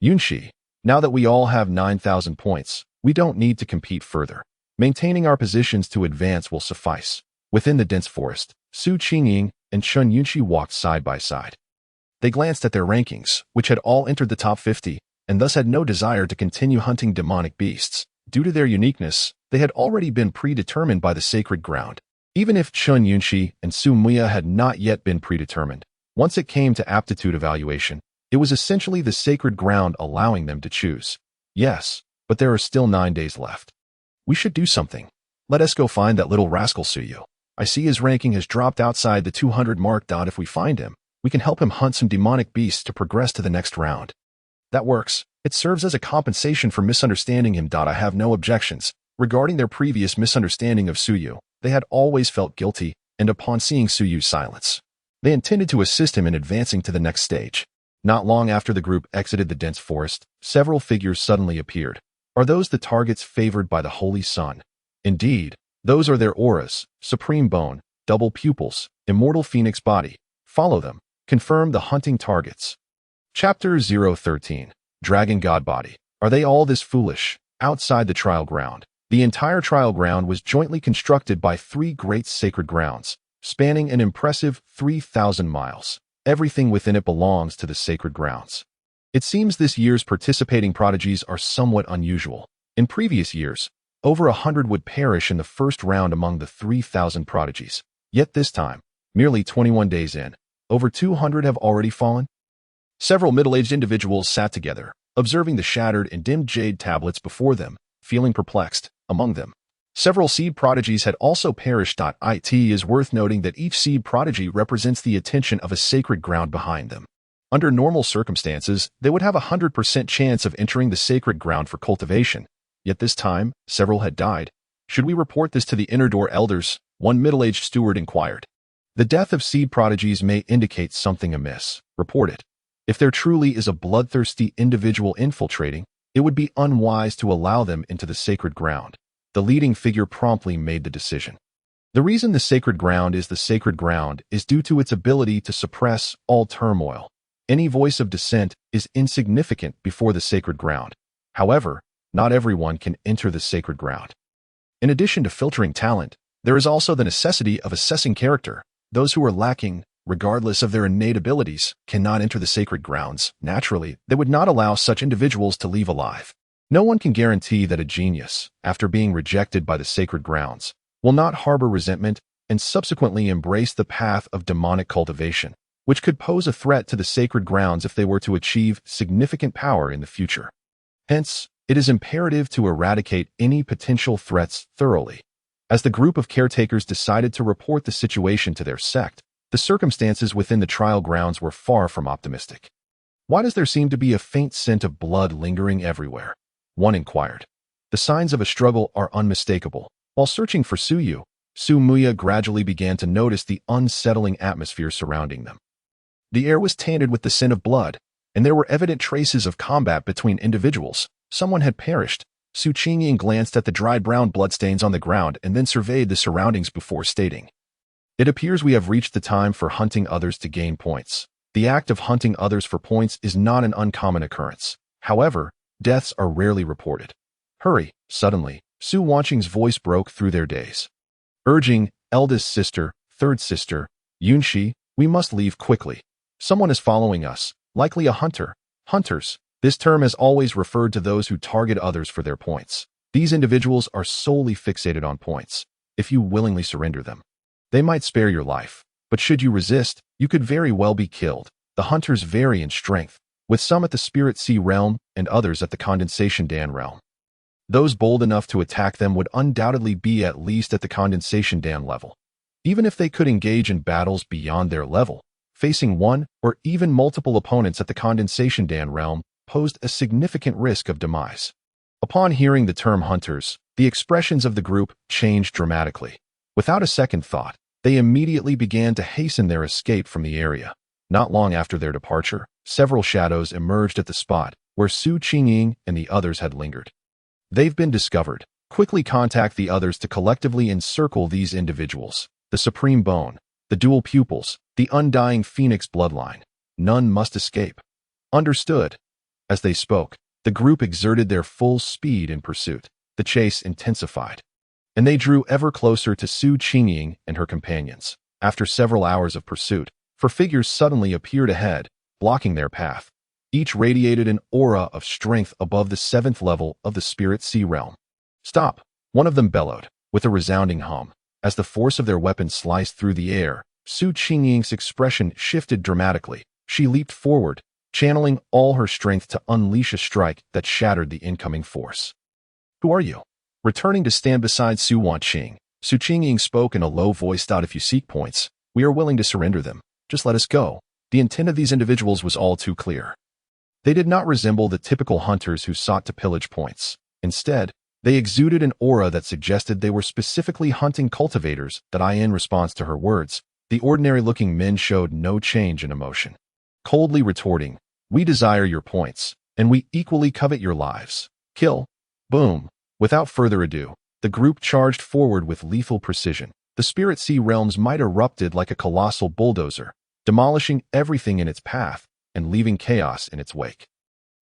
Yunshi, now that we all have 9,000 points, we don't need to compete further. Maintaining our positions to advance will suffice. Within the dense forest, Su Qingying and Chun Yunshi walked side by side. They glanced at their rankings, which had all entered the top 50, and thus had no desire to continue hunting demonic beasts. Due to their uniqueness, they had already been predetermined by the sacred ground. Even if Chun Yunshi and Su Muya had not yet been predetermined, once it came to aptitude evaluation, it was essentially the sacred ground allowing them to choose. Yes, but there are still 9 days left. We should do something. Let us go find that little rascal Suyu. I see his ranking has dropped outside the 200 mark. If we find him, we can help him hunt some demonic beasts to progress to the next round. That works. It serves as a compensation for misunderstanding him. I have no objections. Regarding their previous misunderstanding of Suyu, they had always felt guilty, and upon seeing Suyu's silence, they intended to assist him in advancing to the next stage. Not long after the group exited the dense forest, several figures suddenly appeared. Are those the targets favored by the Holy Sun? Indeed, those are their auras: supreme bone, double pupils, immortal phoenix body. Follow them. Confirm the hunting targets. Chapter 013. Dragon God Body. Are they all this foolish? Outside the trial ground. The entire trial ground was jointly constructed by 3 great sacred grounds, spanning an impressive 3,000 miles. Everything within it belongs to the sacred grounds. It seems this year's participating prodigies are somewhat unusual. In previous years, over 100 would perish in the first round among the 3,000 prodigies. Yet this time, merely 21 days in, over 200 have already fallen. Several middle-aged individuals sat together, observing the shattered and dimmed jade tablets before them, feeling perplexed. Among them, several seed prodigies had also perished. It is worth noting that each seed prodigy represents the attention of a sacred ground behind them. Under normal circumstances, they would have a 100% chance of entering the sacred ground for cultivation. Yet this time, several had died. Should we report this to the inner door elders? One middle-aged steward inquired. The death of seed prodigies may indicate something amiss. Report it. If there truly is a bloodthirsty individual infiltrating, it would be unwise to allow them into the sacred ground. The leading figure promptly made the decision. The reason the sacred ground is the sacred ground is due to its ability to suppress all turmoil. Any voice of dissent is insignificant before the sacred ground. However, not everyone can enter the sacred ground. In addition to filtering talent, there is also the necessity of assessing character. Those who are lacking, regardless of their innate abilities, cannot enter the sacred grounds. Naturally, they would not allow such individuals to leave alive. No one can guarantee that a genius, after being rejected by the sacred grounds, will not harbor resentment and subsequently embrace the path of demonic cultivation, which could pose a threat to the sacred grounds if they were to achieve significant power in the future. Hence, it is imperative to eradicate any potential threats thoroughly. As the group of caretakers decided to report the situation to their sect, the circumstances within the trial grounds were far from optimistic. Why does there seem to be a faint scent of blood lingering everywhere? One inquired. The signs of a struggle are unmistakable. While searching for Suyu, Su Muya gradually began to notice the unsettling atmosphere surrounding them. The air was tainted with the scent of blood, and there were evident traces of combat between individuals. Someone had perished. Su Qingying glanced at the dried brown bloodstains on the ground and then surveyed the surroundings before stating, "It appears we have reached the time for hunting others to gain points. The act of hunting others for points is not an uncommon occurrence. However, deaths are rarely reported. Hurry!" Suddenly, Su Wanqing's voice broke through their daze. Urging, "Eldest sister, third sister, Yunshi, we must leave quickly. Someone is following us, likely a hunter." Hunters. This term has always referred to those who target others for their points. These individuals are solely fixated on points. If you willingly surrender them, they might spare your life, but should you resist, you could very well be killed. The hunters vary in strength, with some at the Spirit Sea realm and others at the Condensation Dan realm. Those bold enough to attack them would undoubtedly be at least at the Condensation Dan level. Even if they could engage in battles beyond their level, facing one or even multiple opponents at the Condensation Dan realm posed a significant risk of demise. Upon hearing the term hunters, the expressions of the group changed dramatically. Without a second thought, they immediately began to hasten their escape from the area. Not long after their departure, several shadows emerged at the spot where Su Qingying and the others had lingered. "They've been discovered. Quickly contact the others to collectively encircle these individuals. The supreme bone, the dual pupils, the undying phoenix bloodline. None must escape." Understood. As they spoke, the group exerted their full speed in pursuit. The chase intensified, and they drew ever closer to Su Qingying and her companions. After several hours of pursuit, 4 figures suddenly appeared ahead, blocking their path. Each radiated an aura of strength above the 7th level of the Spirit Sea realm. Stop! One of them bellowed, with a resounding hum. As the force of their weapon sliced through the air, Su Qingying's expression shifted dramatically. She leaped forward, channeling all her strength to unleash a strike that shattered the incoming force. Who are you? Returning to stand beside Su Wanqing, Su Qingying spoke in a low voice. If you seek points, we are willing to surrender them. Just let us go. The intent of these individuals was all too clear. They did not resemble the typical hunters who sought to pillage points. Instead, they exuded an aura that suggested they were specifically hunting cultivators. In response to her words, the ordinary-looking men showed no change in emotion. Coldly retorting, "We desire your points, and we equally covet your lives. Kill." Boom. Without further ado, the group charged forward with lethal precision. The Spirit Sea Realm's might erupted like a colossal bulldozer, demolishing everything in its path and leaving chaos in its wake.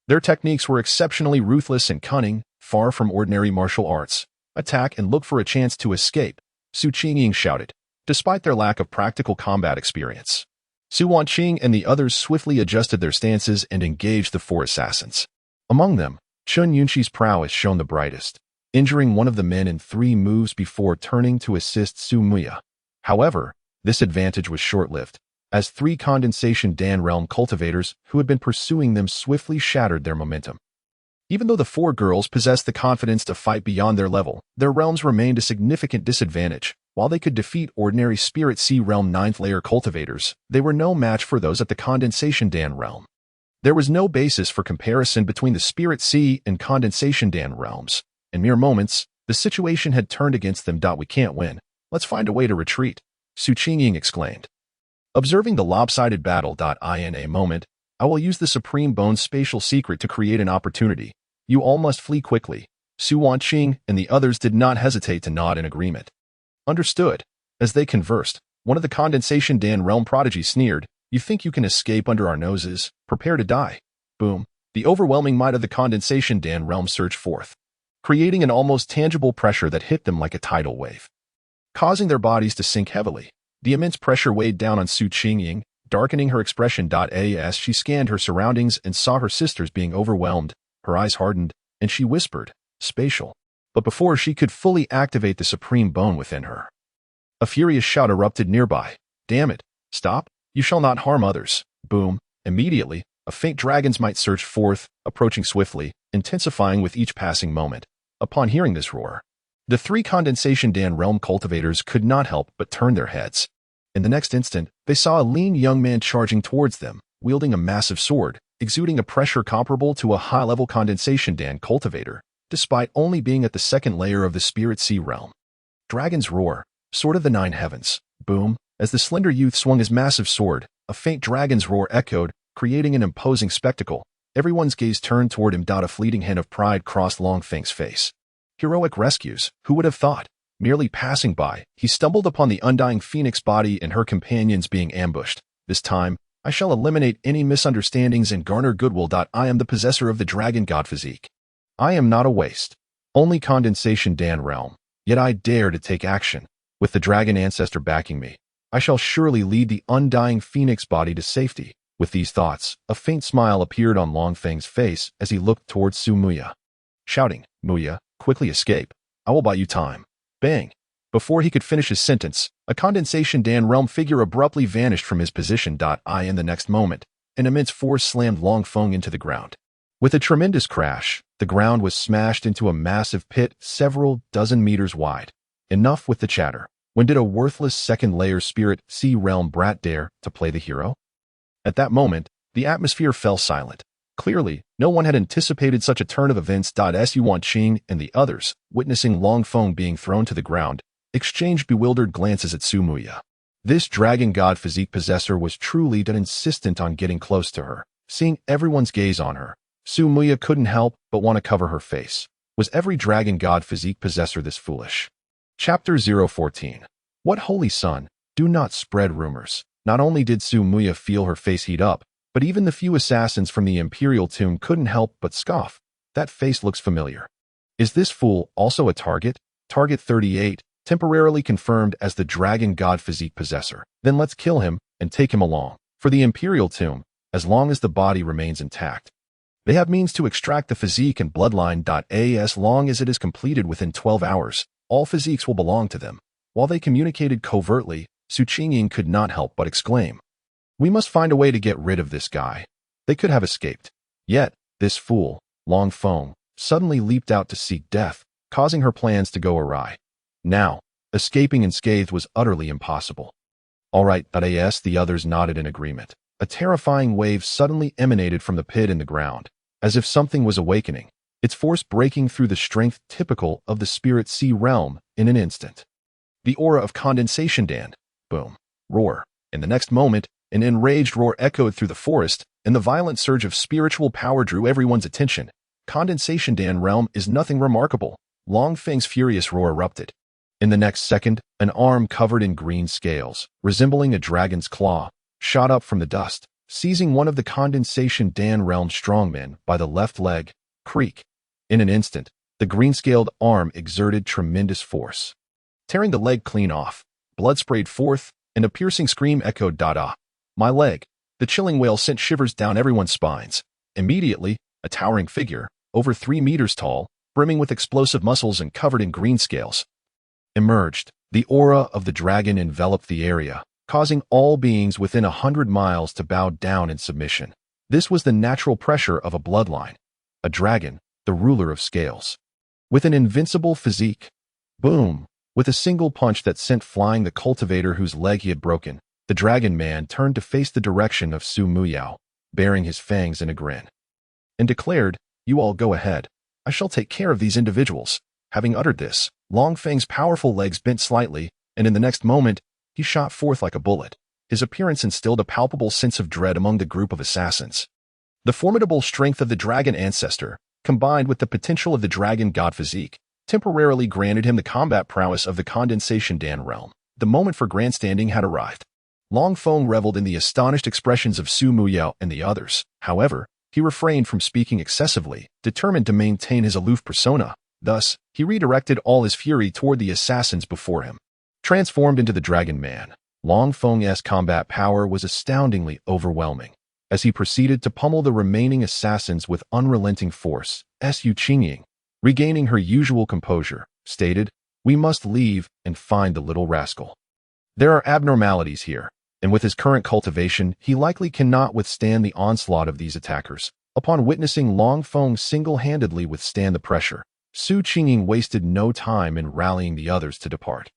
Their techniques were exceptionally ruthless and cunning, far from ordinary martial arts. "Attack and look for a chance to escape," Su Qingying shouted, despite their lack of practical combat experience. Su Wanqing and the others swiftly adjusted their stances and engaged the four assassins. Among them, Chun Yunqi's prowess shone the brightest, injuring one of the men in 3 moves before turning to assist Su Muya. However, this advantage was short-lived, as 3 condensation Dan realm cultivators who had been pursuing them swiftly shattered their momentum. Even though the 4 girls possessed the confidence to fight beyond their level, their realms remained a significant disadvantage. While they could defeat ordinary Spirit Sea Realm 9th layer cultivators, they were no match for those at the Condensation Dan realm. There was no basis for comparison between the Spirit Sea and Condensation Dan realms. In mere moments, the situation had turned against them. "We can't win. Let's find a way to retreat," Su Qingying exclaimed. Observing the lopsided battle. In a moment, "I will use the Supreme Bone's spatial secret to create an opportunity. You all must flee quickly." Su Wanqing and the others did not hesitate to nod in agreement. "Understood." As they conversed, one of the Condensation Dan realm prodigies sneered, "You think you can escape under our noses? Prepare to die." Boom. The overwhelming might of the Condensation Dan realm surged forth, creating an almost tangible pressure that hit them like a tidal wave, causing their bodies to sink heavily. The immense pressure weighed down on Su Qingying, darkening her expression. As she scanned her surroundings and saw her sisters being overwhelmed, her eyes hardened, and she whispered, "Spatial." But before she could fully activate the Supreme Bone within her, a furious shout erupted nearby. "Damn it! Stop! You shall not harm others." Boom. Immediately, a faint dragon's might surged forth, approaching swiftly, intensifying with each passing moment. Upon hearing this roar, the 3 Condensation Dan realm cultivators could not help but turn their heads. In the next instant, they saw a lean young man charging towards them, wielding a massive sword, exuding a pressure comparable to a high-level Condensation Dan cultivator, despite only being at the 2nd layer of the Spirit Sea realm. Dragon's roar, sword of the 9 heavens. Boom. As the slender youth swung his massive sword, a faint dragon's roar echoed, creating an imposing spectacle. Everyone's gaze turned toward him. A fleeting hint of pride crossed Long Feng's face. Heroic rescues, who would have thought? Merely passing by, he stumbled upon the undying phoenix body and her companions being ambushed. "This time, I shall eliminate any misunderstandings and garner goodwill. I am the possessor of the dragon god physique. I am not a waste. Only Condensation Dan realm. Yet I dare to take action. With the dragon ancestor backing me, I shall surely lead the undying phoenix body to safety." With these thoughts, a faint smile appeared on Long Feng's face as he looked towards Su Muya, shouting, "Muya, quickly escape. I will buy you time." Bang! Before he could finish his sentence, a Condensation Dan realm figure abruptly vanished from his position. In the next moment, an immense force slammed Long Feng into the ground. With a tremendous crash, the ground was smashed into a massive pit several dozen meters wide. Enough with the chatter. When did a worthless 2nd layer Spirit Sea realm brat dare to play the hero? At that moment, the atmosphere fell silent. Clearly, no one had anticipated such a turn of events. Su Wanqing and the others, witnessing Long Feng being thrown to the ground, exchanged bewildered glances at Su Muya. This dragon god physique possessor was truly insistent on getting close to her. Seeing everyone's gaze on her, Su Muya couldn't help but want to cover her face. Was every dragon god physique possessor this foolish? Chapter 014. What holy son, do not spread rumors. Not only did Su Muya feel her face heat up, but even the few assassins from the Imperial tomb couldn't help but scoff. That face looks familiar. Is this fool also a target? Target 38, temporarily confirmed as the dragon god physique possessor. Then let's kill him and take him along. For the Imperial tomb, as long as the body remains intact. They have means to extract the physique and bloodline. As long as it is completed within 12 hours, all physiques will belong to them. While they communicated covertly, Su Qingying could not help but exclaim, "We must find a way to get rid of this guy." They could have escaped. Yet, this fool, Long Feng, suddenly leaped out to seek death, causing her plans to go awry. Now, escaping unscathed was utterly impossible. "All right, the others nodded in agreement. A terrifying wave suddenly emanated from the pit in the ground, as if something was awakening, its force breaking through the strength typical of the spirit sea realm in an instant. The aura of condensation Dan. Boom. Roar. In the next moment, an enraged roar echoed through the forest, and the violent surge of spiritual power drew everyone's attention. Condensation Dan realm is nothing remarkable. Long Feng's furious roar erupted. In the next second, an arm covered in green scales, resembling a dragon's claw, shot up from the dust, seizing one of the condensation Dan realm strongmen by the left leg. Creak. In an instant, the green-scaled arm exerted tremendous force, tearing the leg clean off. Blood sprayed forth, and a piercing scream echoed. My leg. The chilling wail sent shivers down everyone's spines. Immediately, a towering figure, over 3 meters tall, brimming with explosive muscles and covered in green scales, emerged. The aura of the dragon enveloped the area, causing all beings within 100 miles to bow down in submission. This was the natural pressure of a bloodline. A dragon, the ruler of scales. With an invincible physique. Boom! With a single punch that sent flying the cultivator whose leg he had broken, the dragon man turned to face the direction of Su Muyao, baring his fangs in a grin, and declared, "You all go ahead. I shall take care of these individuals." Having uttered this, Long Feng's powerful legs bent slightly, and in the next moment, he shot forth like a bullet. His appearance instilled a palpable sense of dread among the group of assassins. The formidable strength of the dragon ancestor, combined with the potential of the dragon god physique, temporarily granted him the combat prowess of the condensation Dan realm. The moment for grandstanding had arrived. Long Feng reveled in the astonished expressions of Su Muyao and the others. However, he refrained from speaking excessively, determined to maintain his aloof persona. Thus, he redirected all his fury toward the assassins before him. Transformed into the Dragon Man, Long Feng's combat power was astoundingly overwhelming. As he proceeded to pummel the remaining assassins with unrelenting force, Su Qingying, regaining her usual composure, stated, "We must leave and find the little rascal. There are abnormalities here, and with his current cultivation, he likely cannot withstand the onslaught of these attackers." Upon witnessing Long Feng single-handedly withstand the pressure, Su Qingying wasted no time in rallying the others to depart.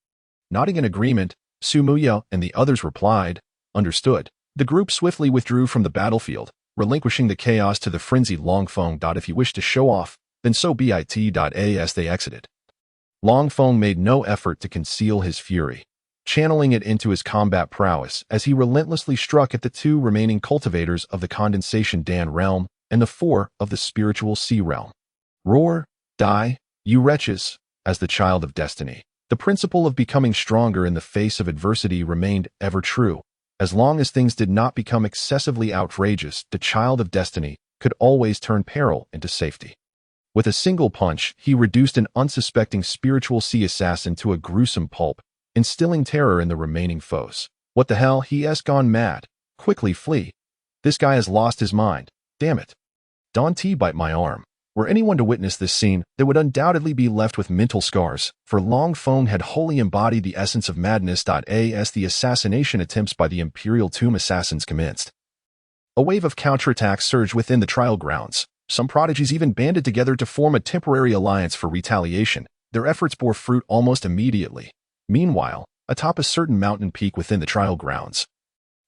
Nodding in agreement, Su Muyao and the others replied, "Understood." The group swiftly withdrew from the battlefield, relinquishing the chaos to the frenzied Long Feng. If he wished to show off, then so be it. As they exited, Long Feng made no effort to conceal his fury, channeling it into his combat prowess as he relentlessly struck at the 2 remaining cultivators of the condensation Dan realm and the 4 of the spiritual sea realm. Roar, die, you wretches! As the child of destiny, the principle of becoming stronger in the face of adversity remained ever true. As long as things did not become excessively outrageous, the child of destiny could always turn peril into safety. With a single punch, he reduced an unsuspecting spiritual sea assassin to a gruesome pulp, instilling terror in the remaining foes. "What the hell? He's gone mad. Quickly flee. This guy has lost his mind. Damn it. Don't bite my arm." Were anyone to witness this scene, they would undoubtedly be left with mental scars, for Long Feng had wholly embodied the essence of madness. As the assassination attempts by the Imperial Tomb assassins commenced, a wave of counterattacks surged within the trial grounds. Some prodigies even banded together to form a temporary alliance for retaliation. Their efforts bore fruit almost immediately. Meanwhile, atop a certain mountain peak within the trial grounds,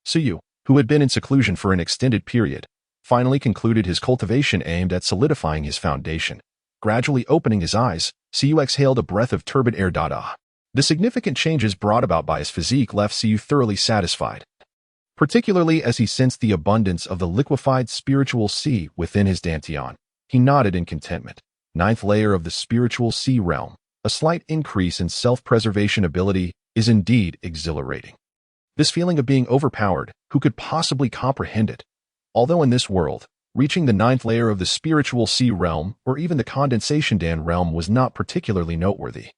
Suyu, who had been in seclusion for an extended period, finally concluded his cultivation aimed at solidifying his foundation. Gradually opening his eyes, Suyu exhaled a breath of turbid air. The significant changes brought about by his physique left Suyu thoroughly satisfied, particularly as he sensed the abundance of the liquefied spiritual sea within his dantian. He nodded in contentment. 9th layer of the spiritual sea realm. A slight increase in self-preservation ability is indeed exhilarating. This feeling of being overpowered, who could possibly comprehend it? Although in this world, reaching the 9th layer of the spiritual sea realm or even the condensation Dan realm was not particularly noteworthy,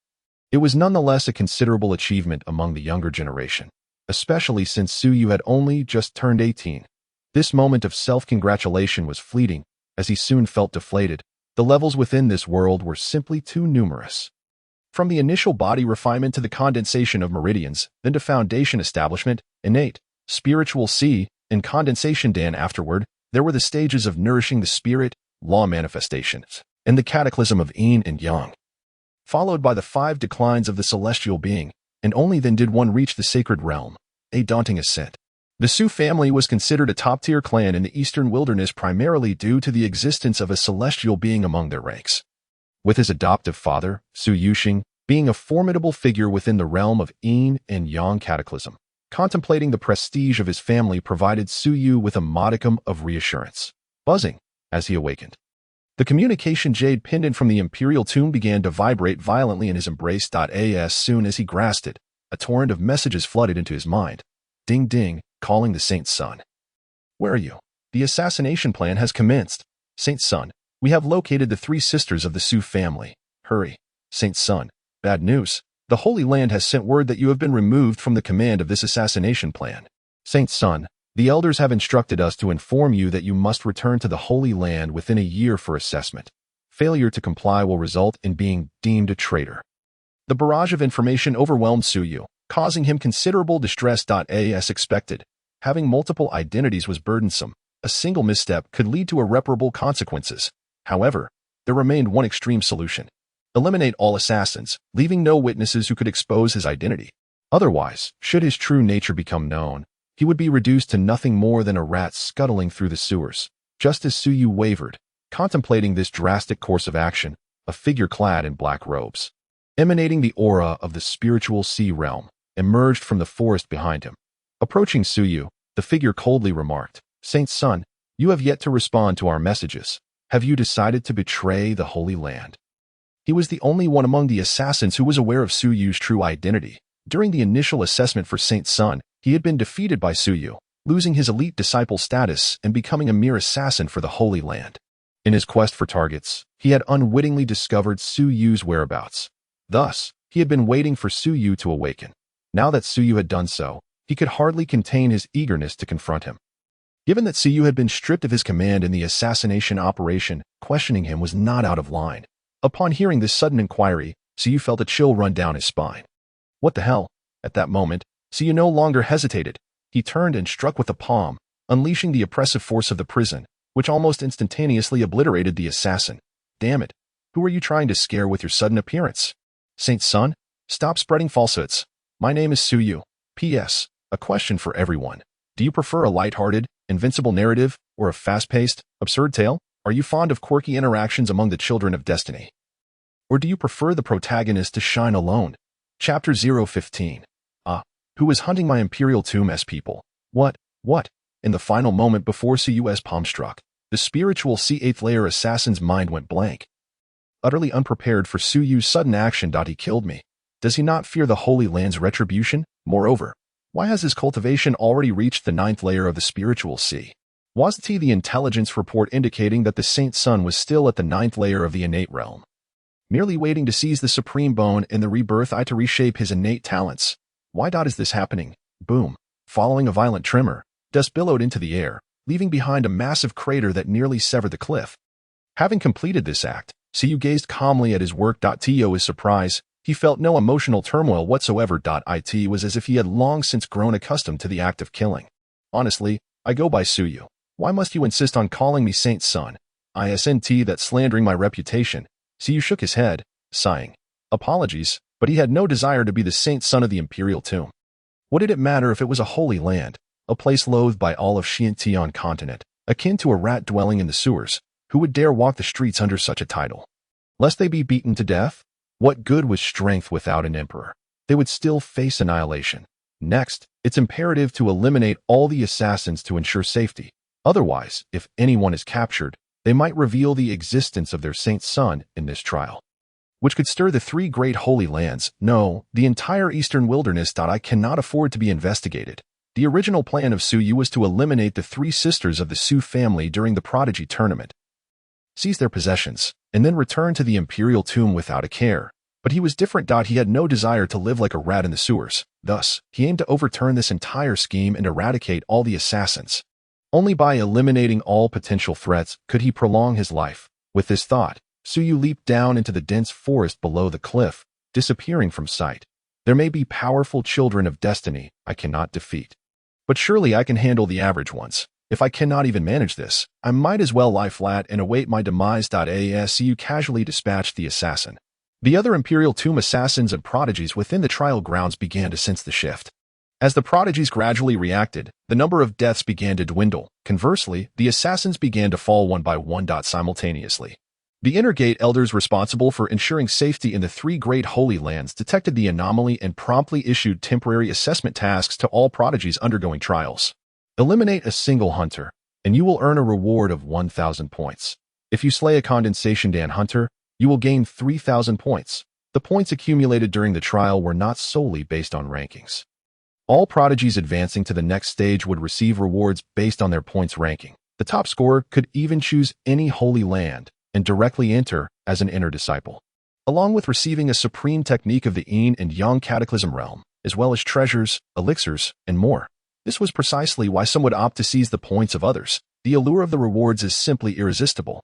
it was nonetheless a considerable achievement among the younger generation, especially since Suyu had only just turned 18. This moment of self-congratulation was fleeting, as he soon felt deflated. The levels within this world were simply too numerous. From the initial body refinement to the condensation of meridians, then to foundation establishment, innate, spiritual C, and condensation Dan afterward, there were the stages of nourishing the spirit, law manifestations, and the cataclysm of yin and yang, followed by the 5 declines of the celestial being, and only then did one reach the sacred realm, a daunting ascent. The Su family was considered a top-tier clan in the eastern wilderness primarily due to the existence of a celestial being among their ranks. With his adoptive father, Su Yuxing, being a formidable figure within the realm of yin and yang cataclysm, contemplating the prestige of his family provided Su Yu with a modicum of reassurance, buzzing as he awakened. The communication jade pendant from the imperial tomb began to vibrate violently in his embrace. As soon as he grasped it, a torrent of messages flooded into his mind. Ding ding, calling the Saint's son. Where are you? The assassination plan has commenced. Saint's son, we have located the 3 sisters of the Su family. Hurry. Saint's son, bad news. The Holy Land has sent word that you have been removed from the command of this assassination plan. Saint's son, the elders have instructed us to inform you that you must return to the Holy Land within a year for assessment. Failure to comply will result in being deemed a traitor. The barrage of information overwhelmed Su Yu, causing him considerable distress. As expected, having multiple identities was burdensome. A single misstep could lead to irreparable consequences. However, there remained one extreme solution. Eliminate all assassins, leaving no witnesses who could expose his identity. Otherwise, should his true nature become known, he would be reduced to nothing more than a rat scuttling through the sewers. Just as Su Yu wavered, contemplating this drastic course of action, a figure clad in black robes, emanating the aura of the spiritual sea realm, emerged from the forest behind him. Approaching Su Yu, the figure coldly remarked, Saint's son, you have yet to respond to our messages. Have you decided to betray the Holy Land? He was the only one among the assassins who was aware of Su Yu's true identity. During the initial assessment for Saint's son, he had been defeated by Su Yu, losing his elite disciple status and becoming a mere assassin for the Holy Land. In his quest for targets, he had unwittingly discovered Su Yu's whereabouts. Thus, he had been waiting for Su Yu to awaken. Now that Su Yu had done so, he could hardly contain his eagerness to confront him. Given that Su Yu had been stripped of his command in the assassination operation, questioning him was not out of line. Upon hearing this sudden inquiry, Su Yu felt a chill run down his spine. What the hell? At that moment, Su Yu no longer hesitated. He turned and struck with a palm, unleashing the oppressive force of the prison, which almost instantaneously obliterated the assassin. Damn it. Who are you trying to scare with your sudden appearance? Saint's son, stop spreading falsehoods. My name is Su Yu. P.S. A question for everyone. Do you prefer a lighthearted, invincible narrative, or a fast-paced, absurd tale? Are you fond of quirky interactions among the children of destiny? Or do you prefer the protagonist to shine alone? Chapter 015. Who was hunting my Imperial Tomb as people? What? In the final moment before Su Yu's palm struck, the spiritual C8th layer assassin's mind went blank. Utterly unprepared for Su Yu's sudden action. He killed me. Does he not fear the Holy Land's retribution? Moreover, why has his cultivation already reached the 9th layer of the spiritual sea? Wasn't the intelligence report indicating that the Saint's son was still at the 9th layer of the innate realm, merely waiting to seize the supreme bone in the rebirth to reshape his innate talents? Why is this happening? Boom. Following a violent tremor, dust billowed into the air, leaving behind a massive crater that nearly severed the cliff. Having completed this act, Su Yu gazed calmly at his work. To his surprise, he felt no emotional turmoil whatsoever. It was as if he had long since grown accustomed to the act of killing. Honestly, I go by Su Yu. Why must you insist on calling me Saint's son? Isn't that slandering my reputation? Su Yu shook his head, sighing. Apologies, but he had no desire to be the Saint's son of the Imperial Tomb. What did it matter if it was a holy land, a place loathed by all of Xiantian continent, akin to a rat dwelling in the sewers? Who would dare walk the streets under such a title? Lest they be beaten to death? What good was strength without an emperor? They would still face annihilation. Next, it's imperative to eliminate all the assassins to ensure safety. Otherwise, if anyone is captured, they might reveal the existence of their Saint's son in this trial, which could stir the 3 great holy lands. No, the entire eastern wilderness. I cannot afford to be investigated. The original plan of Su Yu was to eliminate the 3 sisters of the Su family during the Prodigy tournament, seize their possessions, and then return to the Imperial Tomb without a care. But he was different. He had no desire to live like a rat in the sewers. Thus, he aimed to overturn this entire scheme and eradicate all the assassins. Only by eliminating all potential threats could he prolong his life. With this thought, Suyu leaped down into the dense forest below the cliff, disappearing from sight. There may be powerful children of destiny I cannot defeat. But surely I can handle the average ones. If I cannot even manage this, I might as well lie flat and await my demise. Suyu casually dispatched the assassin. The other Imperial Tomb assassins and prodigies within the trial grounds began to sense the shift. As the prodigies gradually reacted, the number of deaths began to dwindle. Conversely, the assassins began to fall one by one. Simultaneously. The Inner Gate elders responsible for ensuring safety in the three great holy lands detected the anomaly and promptly issued temporary assessment tasks to all prodigies undergoing trials. Eliminate a single hunter, and you will earn a reward of 1,000 points. If you slay a condensation Dan hunter, you will gain 3,000 points. The points accumulated during the trial were not solely based on rankings. All prodigies advancing to the next stage would receive rewards based on their points ranking. The top scorer could even choose any holy land and directly enter as an inner disciple, along with receiving a supreme technique of the Yin and Yang Cataclysm realm, as well as treasures, elixirs, and more. This was precisely why some would opt to seize the points of others. The allure of the rewards is simply irresistible.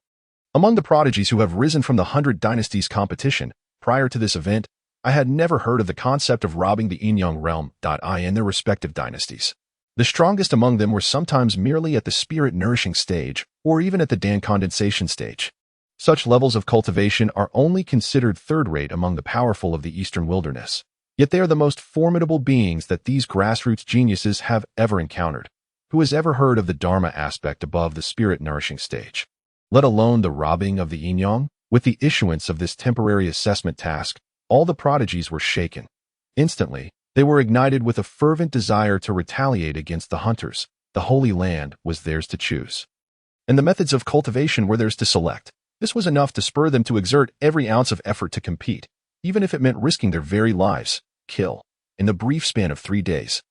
Among the prodigies who have risen from the 100 Dynasties competition, prior to this event, I had never heard of the concept of robbing the Yin-Yang realm. In their respective dynasties. The strongest among them were sometimes merely at the spirit-nourishing stage, or even at the Dan condensation stage. Such levels of cultivation are only considered third-rate among the powerful of the Eastern Wilderness. Yet they are the most formidable beings that these grassroots geniuses have ever encountered. Who has ever heard of the Dharma aspect above the spirit-nourishing stage? Let alone the robbing of the yin-yang? With the issuance of this temporary assessment task, all the prodigies were shaken. Instantly, they were ignited with a fervent desire to retaliate against the hunters. The Holy Land was theirs to choose, and the methods of cultivation were theirs to select. This was enough to spur them to exert every ounce of effort to compete, even if it meant risking their very lives. Kill. In the brief span of 3 days,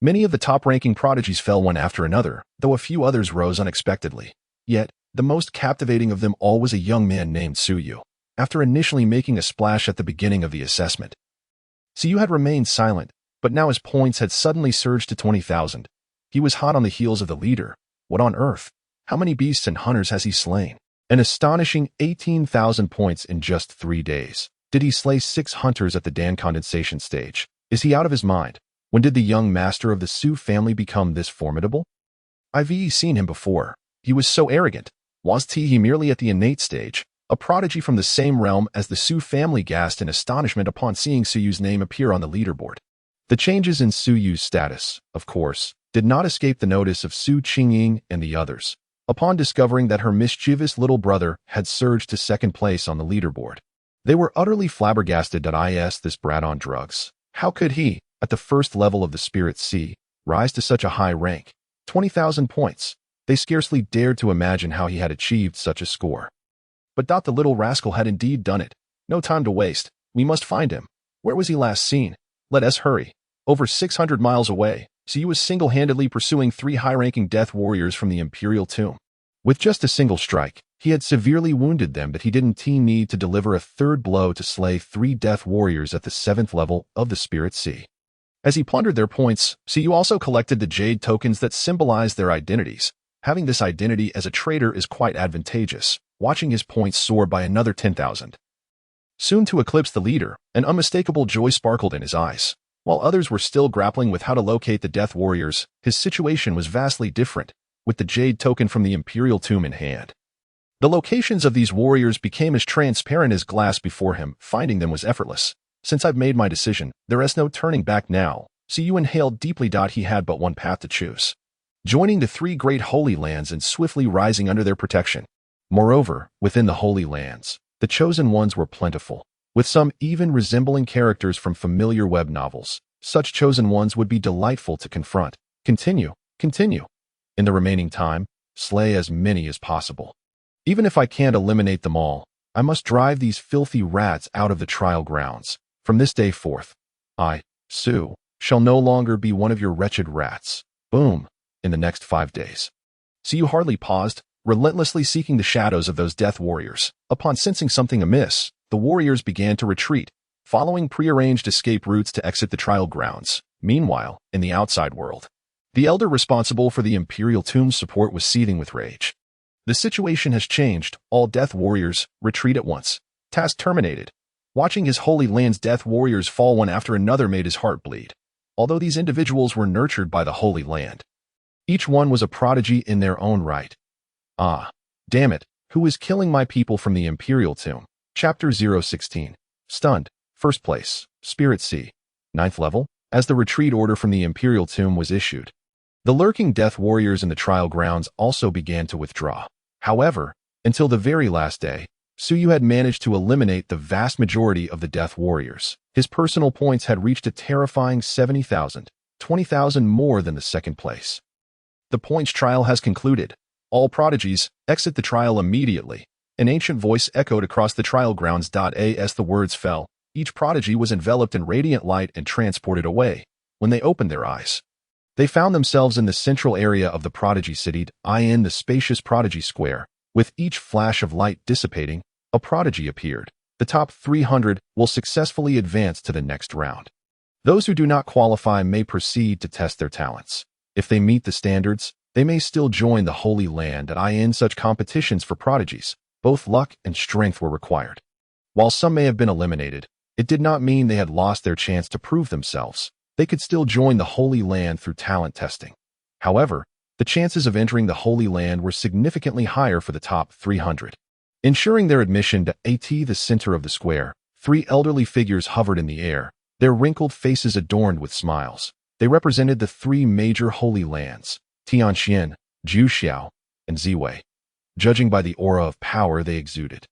many of the top-ranking prodigies fell one after another, though a few others rose unexpectedly. Yet, the most captivating of them all was a young man named Suyu. After initially making a splash at the beginning of the assessment, Suyu had remained silent, but now his points had suddenly surged to 20,000. He was hot on the heels of the leader. What on earth? How many beasts and hunters has he slain? An astonishing 18,000 points in just 3 days. Did he slay 6 hunters at the Dan condensation stage? Is he out of his mind? When did the young master of the Su family become this formidable? I've seen him before. He was so arrogant. Was he merely at the innate stage? A prodigy from the same realm as the Su family gasped in astonishment upon seeing Suyu's name appear on the leaderboard. The changes in Suyu's status, of course, did not escape the notice of Su Qingying and the others. Upon discovering that her mischievous little brother had surged to second place on the leaderboard, they were utterly flabbergasted. This brat on drugs. How could he, at the first level of the Spirit Sea, rise to such a high rank? 20,000 points. They scarcely dared to imagine how he had achieved such a score. But the little rascal had indeed done it. No time to waste. We must find him. Where was he last seen? Let us hurry. Over 600 miles away, Suyu was single-handedly pursuing 3 high-ranking death warriors from the Imperial Tomb. With just a single strike, he had severely wounded them, but he didn't need to deliver a third blow to slay 3 death warriors at the 7th level of the Spirit Sea. As he plundered their points, Suyu also collected the jade tokens that symbolized their identities. Having this identity as a trader is quite advantageous, watching his points soar by another 10,000. Soon to eclipse the leader, an unmistakable joy sparkled in his eyes. While others were still grappling with how to locate the death warriors, his situation was vastly different, with the jade token from the Imperial Tomb in hand. The locations of these warriors became as transparent as glass before him. Finding them was effortless. Since I've made my decision, there is no turning back now. Suyu inhaled deeply. He had but one path to choose: joining the 3 great holy lands and swiftly rising under their protection. Moreover, within the holy lands, the chosen ones were plentiful, with some even resembling characters from familiar web novels. Such chosen ones would be delightful to confront. Continue. In the remaining time, slay as many as possible. Even if I can't eliminate them all, I must drive these filthy rats out of the trial grounds. From this day forth, I, Su, shall no longer be one of your wretched rats. Boom. In the next 5 days. Suyu hardly paused, relentlessly seeking the shadows of those death warriors. Upon sensing something amiss, the warriors began to retreat, following prearranged escape routes to exit the trial grounds. Meanwhile, in the outside world, The elder responsible for the Imperial Tomb's support was seething with rage. The situation has changed. All Death Warriors, retreat at once. Task terminated. Watching his Holy Land's Death Warriors fall one after another made his heart bleed. Although these individuals were nurtured by the Holy Land, each one was a prodigy in their own right. Ah, damn it, who is killing my people from the Imperial Tomb? Chapter 016. Stunned. First place. Spirit C. 9th level. As the retreat order from the Imperial Tomb was issued, the lurking Death Warriors in the trial grounds also began to withdraw. However, until the very last day, Suyu had managed to eliminate the vast majority of the Death Warriors. His personal points had reached a terrifying 70,000, 20,000 more than the second place. The points trial has concluded. All prodigies, exit the trial immediately. An ancient voice echoed across the trial grounds. As the words fell, each prodigy was enveloped in radiant light and transported away. When they opened their eyes, they found themselves in the central area of the prodigy city, in the spacious prodigy square. With each flash of light dissipating, a prodigy appeared. The top 300 will successfully advance to the next round. Those who do not qualify may proceed to test their talents. If they meet the standards, they may still join the Holy Land. In such competitions for prodigies, both luck and strength were required. While some may have been eliminated, it did not mean they had lost their chance to prove themselves. They could still join the Holy Land through talent testing. However, the chances of entering the Holy Land were significantly higher for the top 300. Ensuring their admission to the center of the square, 3 elderly figures hovered in the air, their wrinkled faces adorned with smiles. They represented the 3 major Holy Lands, Tianxian, Juxiao, and Ziwei. Judging by the aura of power they exuded,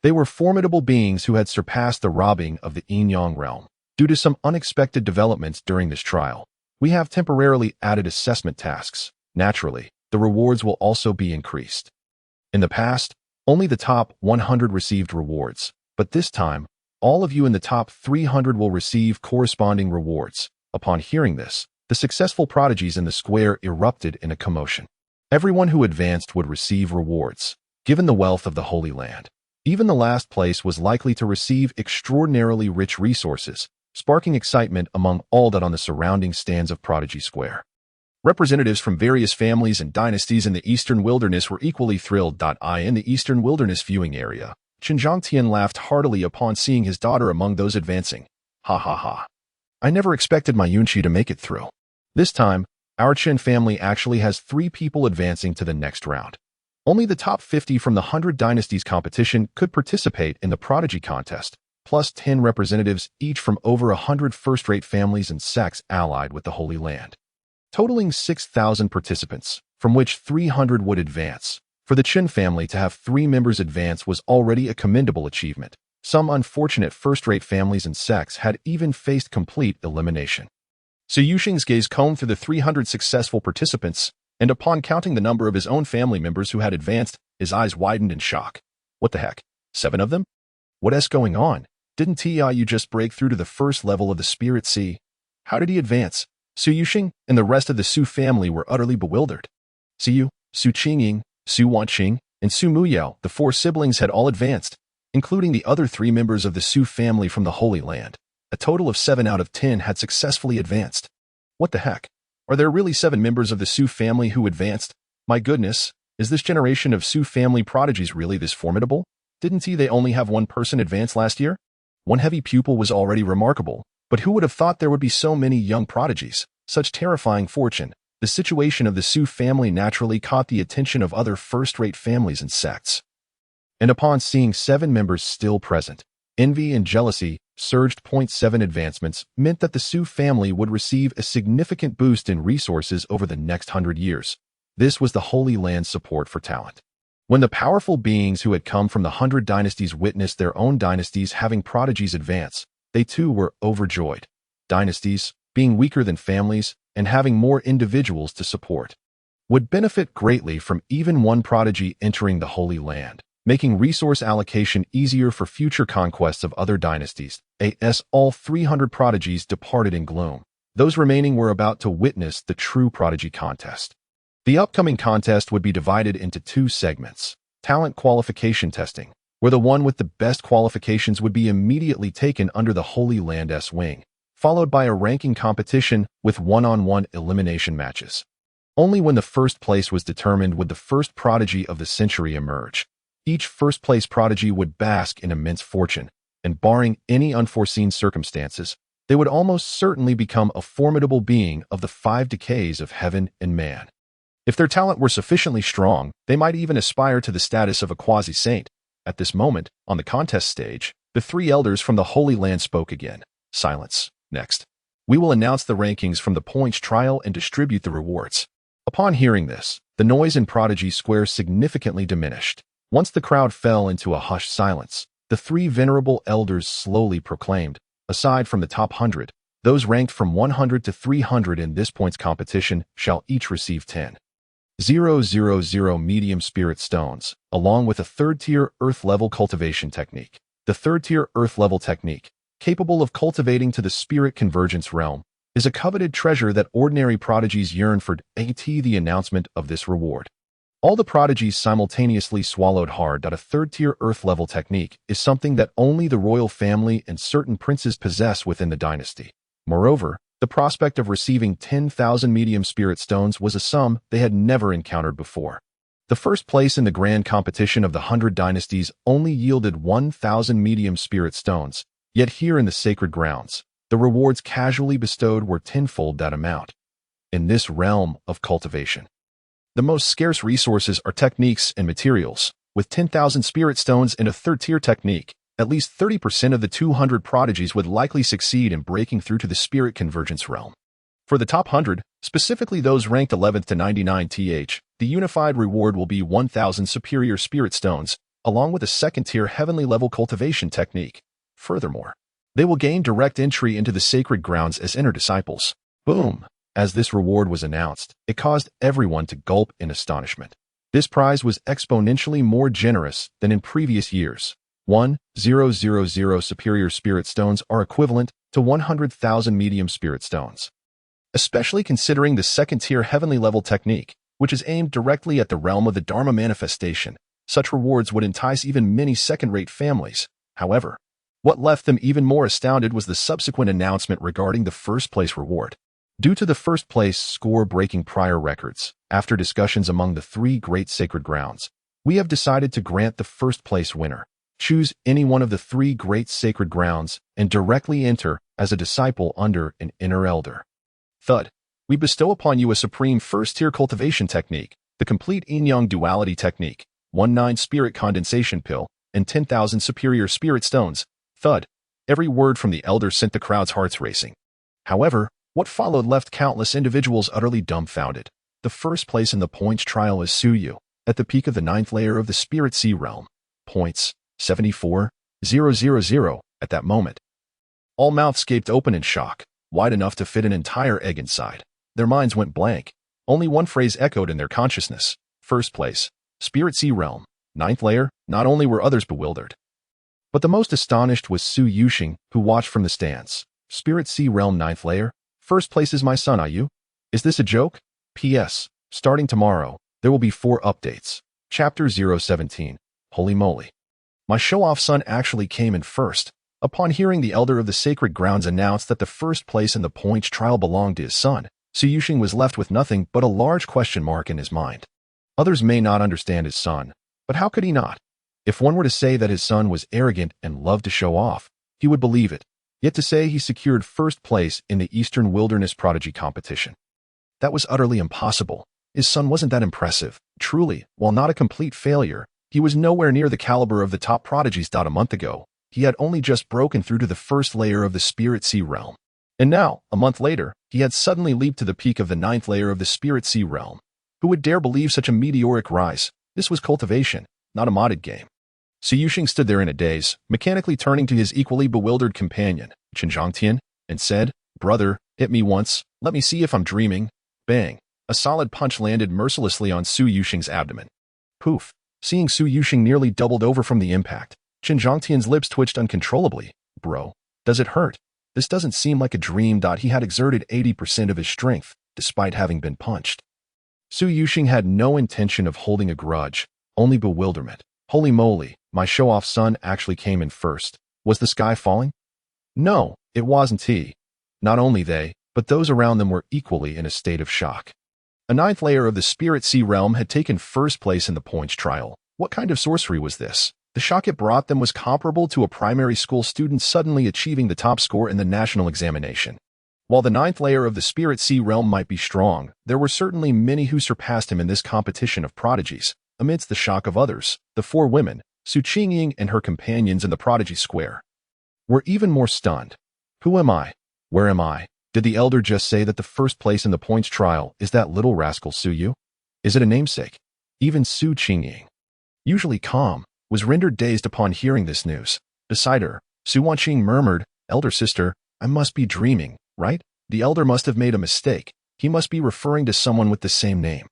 they were formidable beings who had surpassed the robbing of the Yin-Yang realm. Due to some unexpected developments during this trial, we have temporarily added assessment tasks. Naturally, the rewards will also be increased. In the past, only the top 100 received rewards, but this time, all of you in the top 300 will receive corresponding rewards. Upon hearing this, the successful prodigies in the square erupted in a commotion. Everyone who advanced would receive rewards. Given the wealth of the Holy Land, even the last place was likely to receive extraordinarily rich resources, sparking excitement among all that on the surrounding stands of Prodigy Square. Representatives from various families and dynasties in the Eastern Wilderness were equally thrilled. In the Eastern Wilderness viewing area, Chen Zhangtian laughed heartily upon seeing his daughter among those advancing. Ha ha ha. I never expected my Yunqi to make it through. This time, our Chen family actually has 3 people advancing to the next round. Only the top 50 from the 100 Dynasties competition could participate in the Prodigy contest, plus 10 representatives each from over 100 first-rate families and sects allied with the Holy Land. Totaling 6,000 participants, from which 300 would advance. For the Chen family to have 3 members advance was already a commendable achievement. Some unfortunate first-rate families and sects had even faced complete elimination. Su Yuxing's gaze combed through the 300 successful participants, and upon counting the number of his own family members who had advanced, his eyes widened in shock. What the heck? 7 of them? What's going on? Didn't Tiu just break through to the first level of the Spirit Sea? How did he advance? Su Yuxing and the rest of the Su family were utterly bewildered. Su Qingying, Su Wanqing, and Su Muyao, the 4 siblings had all advanced, including the other 3 members of the Su family from the Holy Land. A total of 7 out of 10 had successfully advanced. What the heck? Are there really 7 members of the Su family who advanced? My goodness, is this generation of Su family prodigies really this formidable? Didn't they only have 1 person advance last year? 1 heavy pupil was already remarkable, but who would have thought there would be so many young prodigies? Such terrifying fortune. The situation of the Su family naturally caught the attention of other first-rate families and sects. And upon seeing 7 members still present, envy and jealousy surged. 7 advancements meant that the Su family would receive a significant boost in resources over the next 100 years. This was the Holy Land's support for talent. When the powerful beings who had come from the 100 dynasties witnessed their own dynasties having prodigies advance, they too were overjoyed. Dynasties, being weaker than families and having more individuals to support, would benefit greatly from even 1 prodigy entering the Holy Land, making resource allocation easier for future conquests of other dynasties. All 300 prodigies departed in gloom. Those remaining were about to witness the true prodigy contest. The upcoming contest would be divided into 2 segments. Talent qualification testing, where the one with the best qualifications would be immediately taken under the Holy Land's wing, followed by a ranking competition with one-on-one elimination matches. Only when the first place was determined would the first prodigy of the century emerge. Each first-place prodigy would bask in immense fortune, and barring any unforeseen circumstances, they would almost certainly become a formidable being of the 5 decays of heaven and man. If their talent were sufficiently strong, they might even aspire to the status of a quasi-saint. At this moment, on the contest stage, the 3 elders from the Holy Land spoke again. Silence. Next. We will announce the rankings from the points trial and distribute the rewards. Upon hearing this, the noise in Prodigy Square significantly diminished. Once the crowd fell into a hushed silence, the 3 venerable elders slowly proclaimed, aside from the top 100, those ranked from 100 to 300 in this points competition shall each receive 10,000 medium spirit stones, along with a 3rd-tier earth-level cultivation technique. The 3rd-tier earth-level technique, capable of cultivating to the spirit convergence realm, is a coveted treasure that ordinary prodigies yearn for. The announcement of this reward. All the prodigies simultaneously swallowed hard. A 3rd-tier earth-level technique is something that only the royal family and certain princes possess within the dynasty. Moreover, the prospect of receiving 10,000 medium spirit stones was a sum they had never encountered before. The first place in the grand competition of the 100 dynasties only yielded 1,000 medium spirit stones, yet here in the sacred grounds, the rewards casually bestowed were tenfold that amount. In this realm of cultivation, the most scarce resources are techniques and materials. With 10,000 spirit stones and a 3rd-tier technique, at least 30% of the 200 prodigies would likely succeed in breaking through to the spirit convergence realm. For the top 100, specifically those ranked 11th to 99th, the unified reward will be 1,000 superior spirit stones, along with a 2nd-tier heavenly level cultivation technique. Furthermore, they will gain direct entry into the sacred grounds as inner disciples. Boom! As this reward was announced, it caused everyone to gulp in astonishment. This prize was exponentially more generous than in previous years. 1,000 superior spirit stones are equivalent to 100,000 medium spirit stones. Especially considering the 2nd-tier heavenly level technique, which is aimed directly at the realm of the Dharma manifestation, such rewards would entice even many second-rate families. However, what left them even more astounded was the subsequent announcement regarding the first-place reward. Due to the first-place score breaking prior records, after discussions among the 3 great sacred grounds, we have decided to grant the first-place winner. Choose any one of the 3 great sacred grounds and directly enter as a disciple under an inner elder. Thud. We bestow upon you a supreme 1st-tier cultivation technique, the complete yin-yang duality technique, 19 spirit condensation pill, and 10,000 superior spirit stones. Thud. Every word from the elder sent the crowd's hearts racing. However, what followed left countless individuals utterly dumbfounded. The first place in the points trial is Suyu, at the peak of the 9th layer of the Spirit Sea realm. Points 74,000 at that moment. All mouths gaped open in shock, wide enough to fit an entire egg inside. Their minds went blank. Only one phrase echoed in their consciousness. First place, Spirit Sea realm, 9th layer. Not only were others bewildered, but the most astonished was Su Yuxing, who watched from the stands. Spirit Sea realm 9th layer. First place is my son, Ayu. Is this a joke? P.S. Starting tomorrow, there will be 4 updates. Chapter 017. Holy moly. My show-off son actually came in first. Upon hearing the elder of the sacred grounds announce that the first place in the points trial belonged to his son, Su Yuxing was left with nothing but a large question mark in his mind. Others may not understand his son, but how could he not? If one were to say that his son was arrogant and loved to show off, he would believe it. Yet to say he secured first place in the Eastern Wilderness Prodigy competition, that was utterly impossible. His son wasn't that impressive. Truly, while not a complete failure, he was nowhere near the caliber of the top prodigies. A month ago, he had only just broken through to the 1st layer of the Spirit Sea realm. And now, a month later, he had suddenly leaped to the peak of the 9th layer of the Spirit Sea realm. Who would dare believe such a meteoric rise? This was cultivation, not a modded game. Su Yuxing stood there in a daze, mechanically turning to his equally bewildered companion, Chen Zhangtian, and said, "Brother, hit me once, let me see if I'm dreaming." Bang! A solid punch landed mercilessly on Su Yuxing's abdomen. Poof! Seeing Su Yuxing nearly doubled over from the impact, Chen Zhangtian's lips twitched uncontrollably. Bro, does it hurt? This doesn't seem like a dream. He had exerted 80% of his strength, despite having been punched. Su Yuxing had no intention of holding a grudge, only bewilderment. Holy moly, my show-off son actually came in first. Was the sky falling? No, it wasn't he. Not only they, but those around them were equally in a state of shock. A ninth layer of the Spirit Sea realm had taken first place in the points trial. What kind of sorcery was this? The shock it brought them was comparable to a primary school student suddenly achieving the top score in the national examination. While the ninth layer of the Spirit Sea realm might be strong, there were certainly many who surpassed him in this competition of prodigies. Amidst the shock of others, the four women, Su Qingying and her companions in the prodigy square, were even more stunned. Who am I? Where am I? Did the elder just say that the first place in the points trial is that little rascal Su Yu? Is it a namesake? Even Su Qingying, usually calm, was rendered dazed upon hearing this news. Beside her, Su Wanqing murmured, "Elder sister, I must be dreaming, right? The elder must have made a mistake. He must be referring to someone with the same name.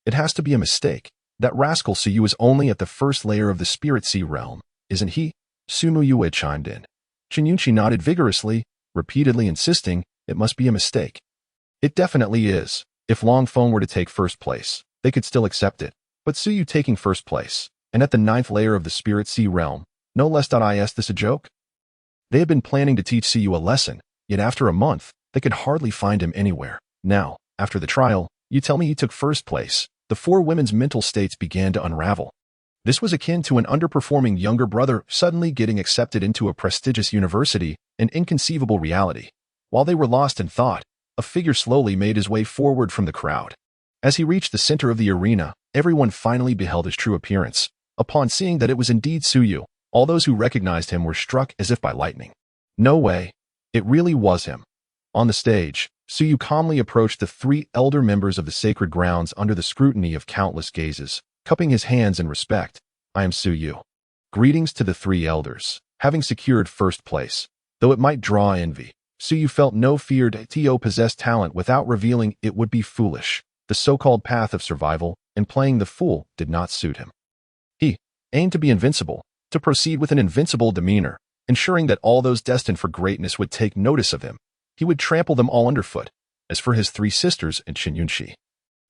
It has to be a mistake. That rascal Su Yu is only at the first layer of the Spirit Sea realm, isn't he?" Su Muyue chimed in. Chen Yunqi nodded vigorously, repeatedly insisting, "It must be a mistake." "It definitely is. If Long Feng were to take first place, they could still accept it. But Su Yu taking first place, and at the ninth layer of the Spirit Sea realm, no less. Is this a joke?" They had been planning to teach Su Yu a lesson, yet after a month, they could hardly find him anywhere. Now, after the trial, you tell me he took first place. The four women's mental states began to unravel. This was akin to an underperforming younger brother suddenly getting accepted into a prestigious university, an inconceivable reality. While they were lost in thought, a figure slowly made his way forward from the crowd. As he reached the center of the arena, everyone finally beheld his true appearance. Upon seeing that it was indeed Su Yu, all those who recognized him were struck as if by lightning. No way. It really was him. On the stage, Su Yu calmly approached the three elder members of the sacred grounds under the scrutiny of countless gazes, cupping his hands in respect. "I am Su Yu. Greetings to the three elders." Having secured first place, though it might draw envy, Su Yu felt no fear to possess talent without revealing it would be foolish. The so-called path of survival and playing the fool did not suit him. He aimed to be invincible, to proceed with an invincible demeanor, ensuring that all those destined for greatness would take notice of him. He would trample them all underfoot. As for his three sisters and Chen Yunqi,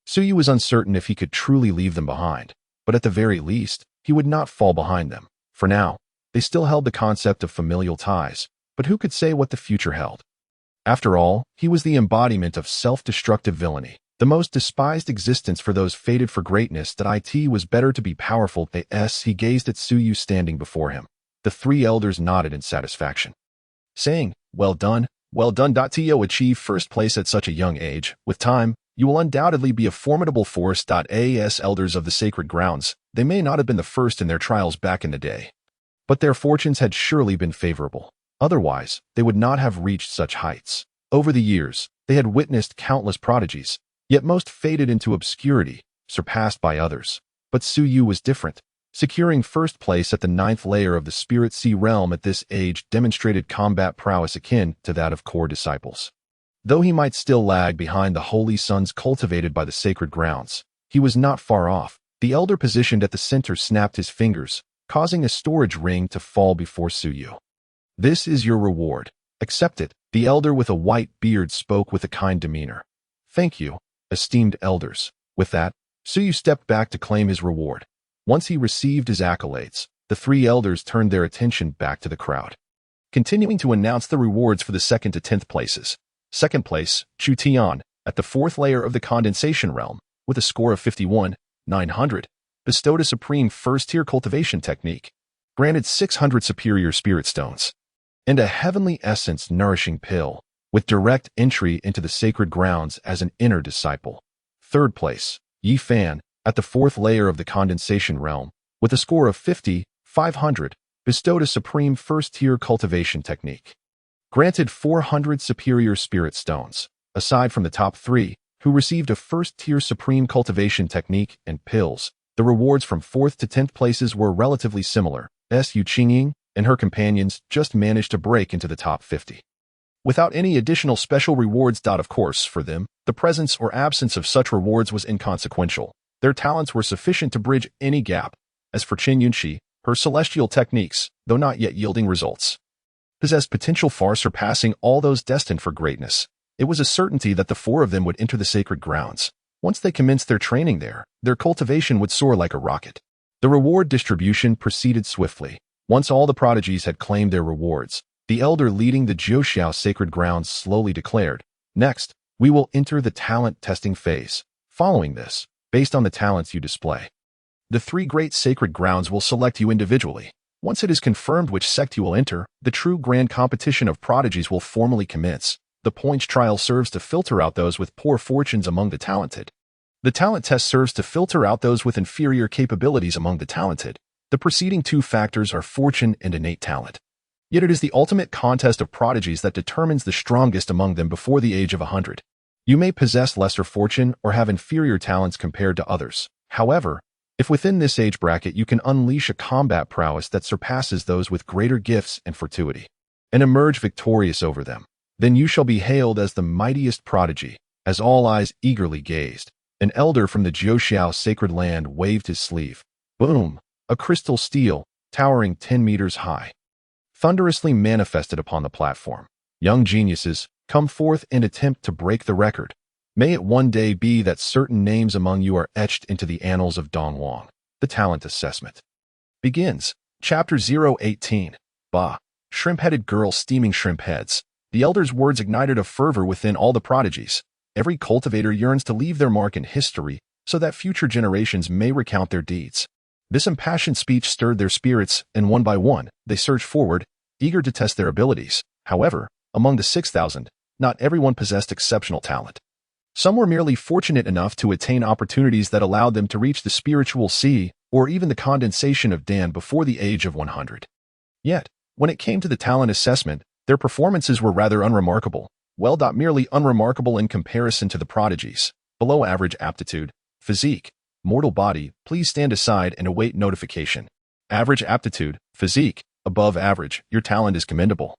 Su Yu was uncertain if he could truly leave them behind, but at the very least, he would not fall behind them. For now, they still held the concept of familial ties, but who could say what the future held? After all, he was the embodiment of self-destructive villainy, the most despised existence for those fated for greatness. That it was better to be powerful. He gazed at Su Yu standing before him. The three elders nodded in satisfaction, saying, well done. To achieve first place at such a young age, with time, you will undoubtedly be a formidable force. As elders of the sacred grounds, they may not have been the first in their trials back in the day, but their fortunes had surely been favorable. Otherwise, they would not have reached such heights. Over the years, they had witnessed countless prodigies, yet most faded into obscurity, surpassed by others. But Su Yu was different. Securing first place at the ninth layer of the Spirit Sea realm at this age demonstrated combat prowess akin to that of core disciples. Though he might still lag behind the holy sons cultivated by the sacred grounds, he was not far off. The elder positioned at the center snapped his fingers, causing a storage ring to fall before Su Yu. "This is your reward. Accept it." The elder with a white beard spoke with a kind demeanor. "Thank you, esteemed elders." With that, Su Yu stepped back to claim his reward. Once he received his accolades, the three elders turned their attention back to the crowd, continuing to announce the rewards for the 2nd to 10th places. Second place, Chu Tian, at the 4th layer of the condensation realm, with a score of 51,900, bestowed a supreme first-tier cultivation technique, granted 600 superior spirit stones, and a heavenly essence nourishing pill, with direct entry into the sacred grounds as an inner disciple. Third place, Yi Fan, at the 4th layer of the condensation realm, with a score of 50,500, bestowed a supreme first-tier cultivation technique, granted 400 superior spirit stones. Aside from the top three, who received a first-tier supreme cultivation technique and pills, the rewards from 4th to 10th places were relatively similar. Su Qingying and her companions just managed to break into the top 50. Without any additional special rewards. Of course, for them, the presence or absence of such rewards was inconsequential. Their talents were sufficient to bridge any gap. As for Chen Yunqi, her celestial techniques, though not yet yielding results, possessed potential far surpassing all those destined for greatness. It was a certainty that the four of them would enter the sacred grounds. Once they commenced their training there, their cultivation would soar like a rocket. The reward distribution proceeded swiftly. Once all the prodigies had claimed their rewards, The elder leading the Jiuxiao sacred grounds slowly declared, "Next, we will enter the talent testing phase. Following this, based on the talents you display, the three great sacred grounds will select you individually. Once it is confirmed which sect you will enter, the true grand competition of prodigies will formally commence. The points trial serves to filter out those with poor fortunes among the talented. The talent test serves to filter out those with inferior capabilities among the talented. The preceding two factors are fortune and innate talent. Yet it is the ultimate contest of prodigies that determines the strongest among them before the age of 100. You may possess lesser fortune or have inferior talents compared to others. However, if within this age bracket you can unleash a combat prowess that surpasses those with greater gifts and fortuity, and emerge victorious over them, then you shall be hailed as the mightiest prodigy." As all eyes eagerly gazed, an elder from the Jiuxiao sacred land waved his sleeve. Boom! A crystal stele, towering 10 meters high, thunderously manifested upon the platform. "Young geniuses, come forth and attempt to break the record. May it one day be that certain names among you are etched into the annals of Dongwang." The talent assessment begins. Chapter 018. Bah! Shrimp-headed girl steaming shrimp heads. The elder's words ignited a fervor within all the prodigies. Every cultivator yearns to leave their mark in history so that future generations may recount their deeds. This impassioned speech stirred their spirits, and one by one, they surged forward, eager to test their abilities. However, among the 6,000, not everyone possessed exceptional talent. Some were merely fortunate enough to attain opportunities that allowed them to reach the spiritual sea or even the condensation of Dan before the age of 100. Yet, when it came to the talent assessment, their performances were rather unremarkable. Merely unremarkable in comparison to the prodigies. Below average aptitude, physique, mortal body, please stand aside and await notification. Average aptitude, physique, above average, your talent is commendable.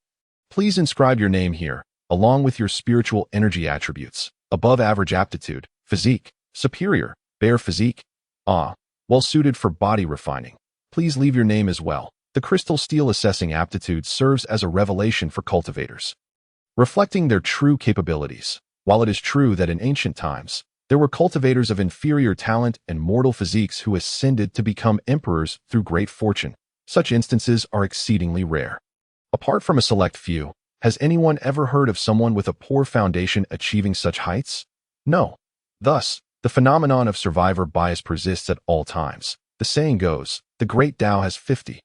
Please inscribe your name here, along with your spiritual energy attributes. Above average aptitude, physique, superior, bare physique, well suited for body refining. Please leave your name as well. The crystal stele assessing aptitude serves as a revelation for cultivators, reflecting their true capabilities. While it is true that in ancient times, there were cultivators of inferior talent and mortal physiques who ascended to become emperors through great fortune, such instances are exceedingly rare. Apart from a select few, has anyone ever heard of someone with a poor foundation achieving such heights? No. Thus, the phenomenon of survivor bias persists at all times. The saying goes, the great Tao has 50,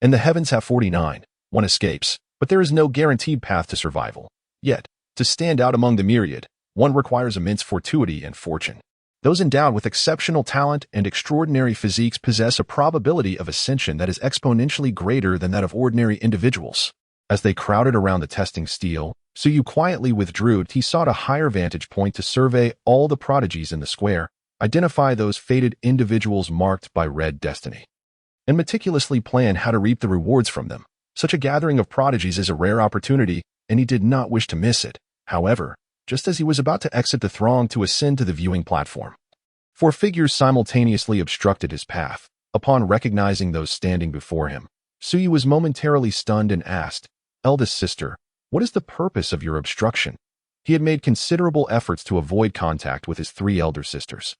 and the heavens have 49. One escapes, but there is no guaranteed path to survival. Yet, to stand out among the myriad, one requires immense fortuity and fortune. Those endowed with exceptional talent and extraordinary physiques possess a probability of ascension that is exponentially greater than that of ordinary individuals. As they crowded around the testing stele, Suyu quietly withdrew. He sought a higher vantage point to survey all the prodigies in the square, identify those fated individuals marked by red destiny, and meticulously plan how to reap the rewards from them. Such a gathering of prodigies is a rare opportunity, and he did not wish to miss it. However, just as he was about to exit the throng to ascend to the viewing platform, 4 figures simultaneously obstructed his path. Upon recognizing those standing before him, Suyu was momentarily stunned and asked, "Eldest sister, what is the purpose of your obstruction?" He had made considerable efforts to avoid contact with his 3 elder sisters.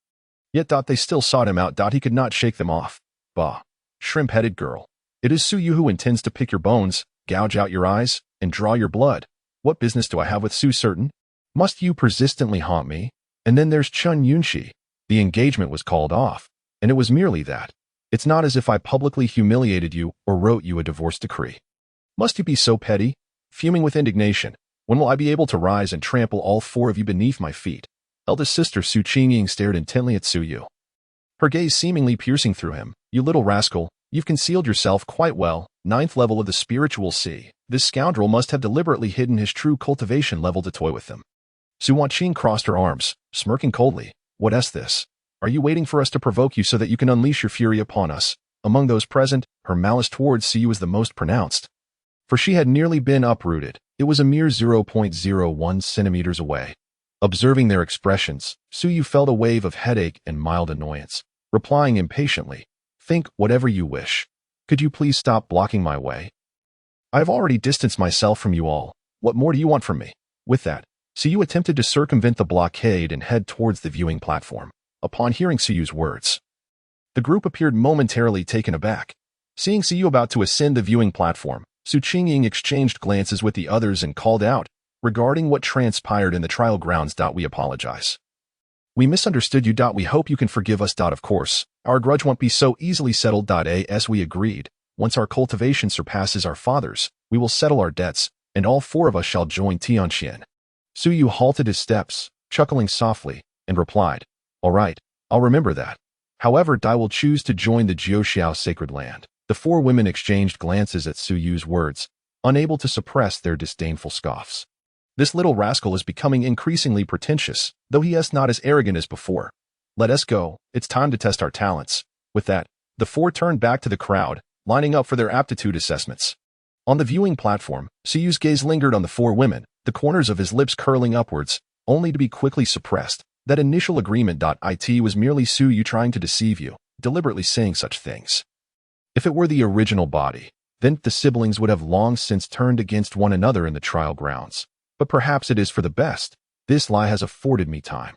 Yet they still sought him out. He could not shake them off. Bah! Shrimp-headed girl. It is Suyu who intends to pick your bones, gouge out your eyes, and draw your blood. What business do I have with Su certain? Must you persistently haunt me? And then there's Chun Yunshi. The engagement was called off, and it was merely that. It's not as if I publicly humiliated you or wrote you a divorce decree. Must you be so petty? Fuming with indignation, when will I be able to rise and trample all 4 of you beneath my feet? Eldest sister Su Qingying stared intently at Suyu, her gaze seemingly piercing through him. You little rascal, you've concealed yourself quite well. 9th level of the spiritual sea. This scoundrel must have deliberately hidden his true cultivation level to toy with them. Su Wanqing crossed her arms, smirking coldly. What is this? Are you waiting for us to provoke you so that you can unleash your fury upon us? Among those present, her malice towards Suyu was the most pronounced, for she had nearly been uprooted. It was a mere 0.01 centimeters away. Observing their expressions, Suyu felt a wave of headache and mild annoyance, replying impatiently, "Think whatever you wish. Could you please stop blocking my way? I have already distanced myself from you all. What more do you want from me?" With that, Suyu attempted to circumvent the blockade and head towards the viewing platform. Upon hearing Suyu's words, the group appeared momentarily taken aback. Seeing Suyu about to ascend the viewing platform, Su Qingying exchanged glances with the others and called out, "Regarding what transpired in the trial grounds, we apologize. We misunderstood you. We hope you can forgive us. Of course, our grudge won't be so easily settled. As we agreed, once our cultivation surpasses our father's, we will settle our debts, and all four of us shall join Tianxian." Su Yu halted his steps, chuckling softly, and replied, "All right, I'll remember that. However, Dai will choose to join the Jiuxiao sacred land." The four women exchanged glances at Su Yu's words, unable to suppress their disdainful scoffs. This little rascal is becoming increasingly pretentious, though he is not as arrogant as before. Let us go, it's time to test our talents. With that, the four turned back to the crowd, lining up for their aptitude assessments. On the viewing platform, Su Yu's gaze lingered on the four women, the corners of his lips curling upwards, only to be quickly suppressed. That initial agreement. It was merely Su Yu trying to deceive you, deliberately saying such things. If it were the original body, then the siblings would have long since turned against one another in the trial grounds. But perhaps it is for the best. This lie has afforded me time.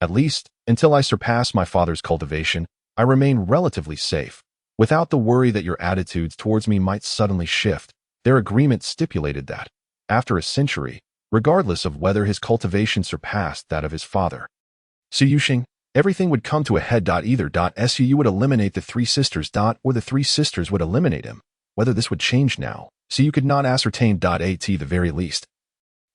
At least, until I surpass my father's cultivation, I remain relatively safe, without the worry that your attitudes towards me might suddenly shift. Their agreement stipulated that, after a century, regardless of whether his cultivation surpassed that of his father, Su Yuxing, everything would come to a head. Either Su Yu would eliminate the three sisters, or the three sisters would eliminate him. Whether this would change now, Su Yu could not ascertain. At the very least,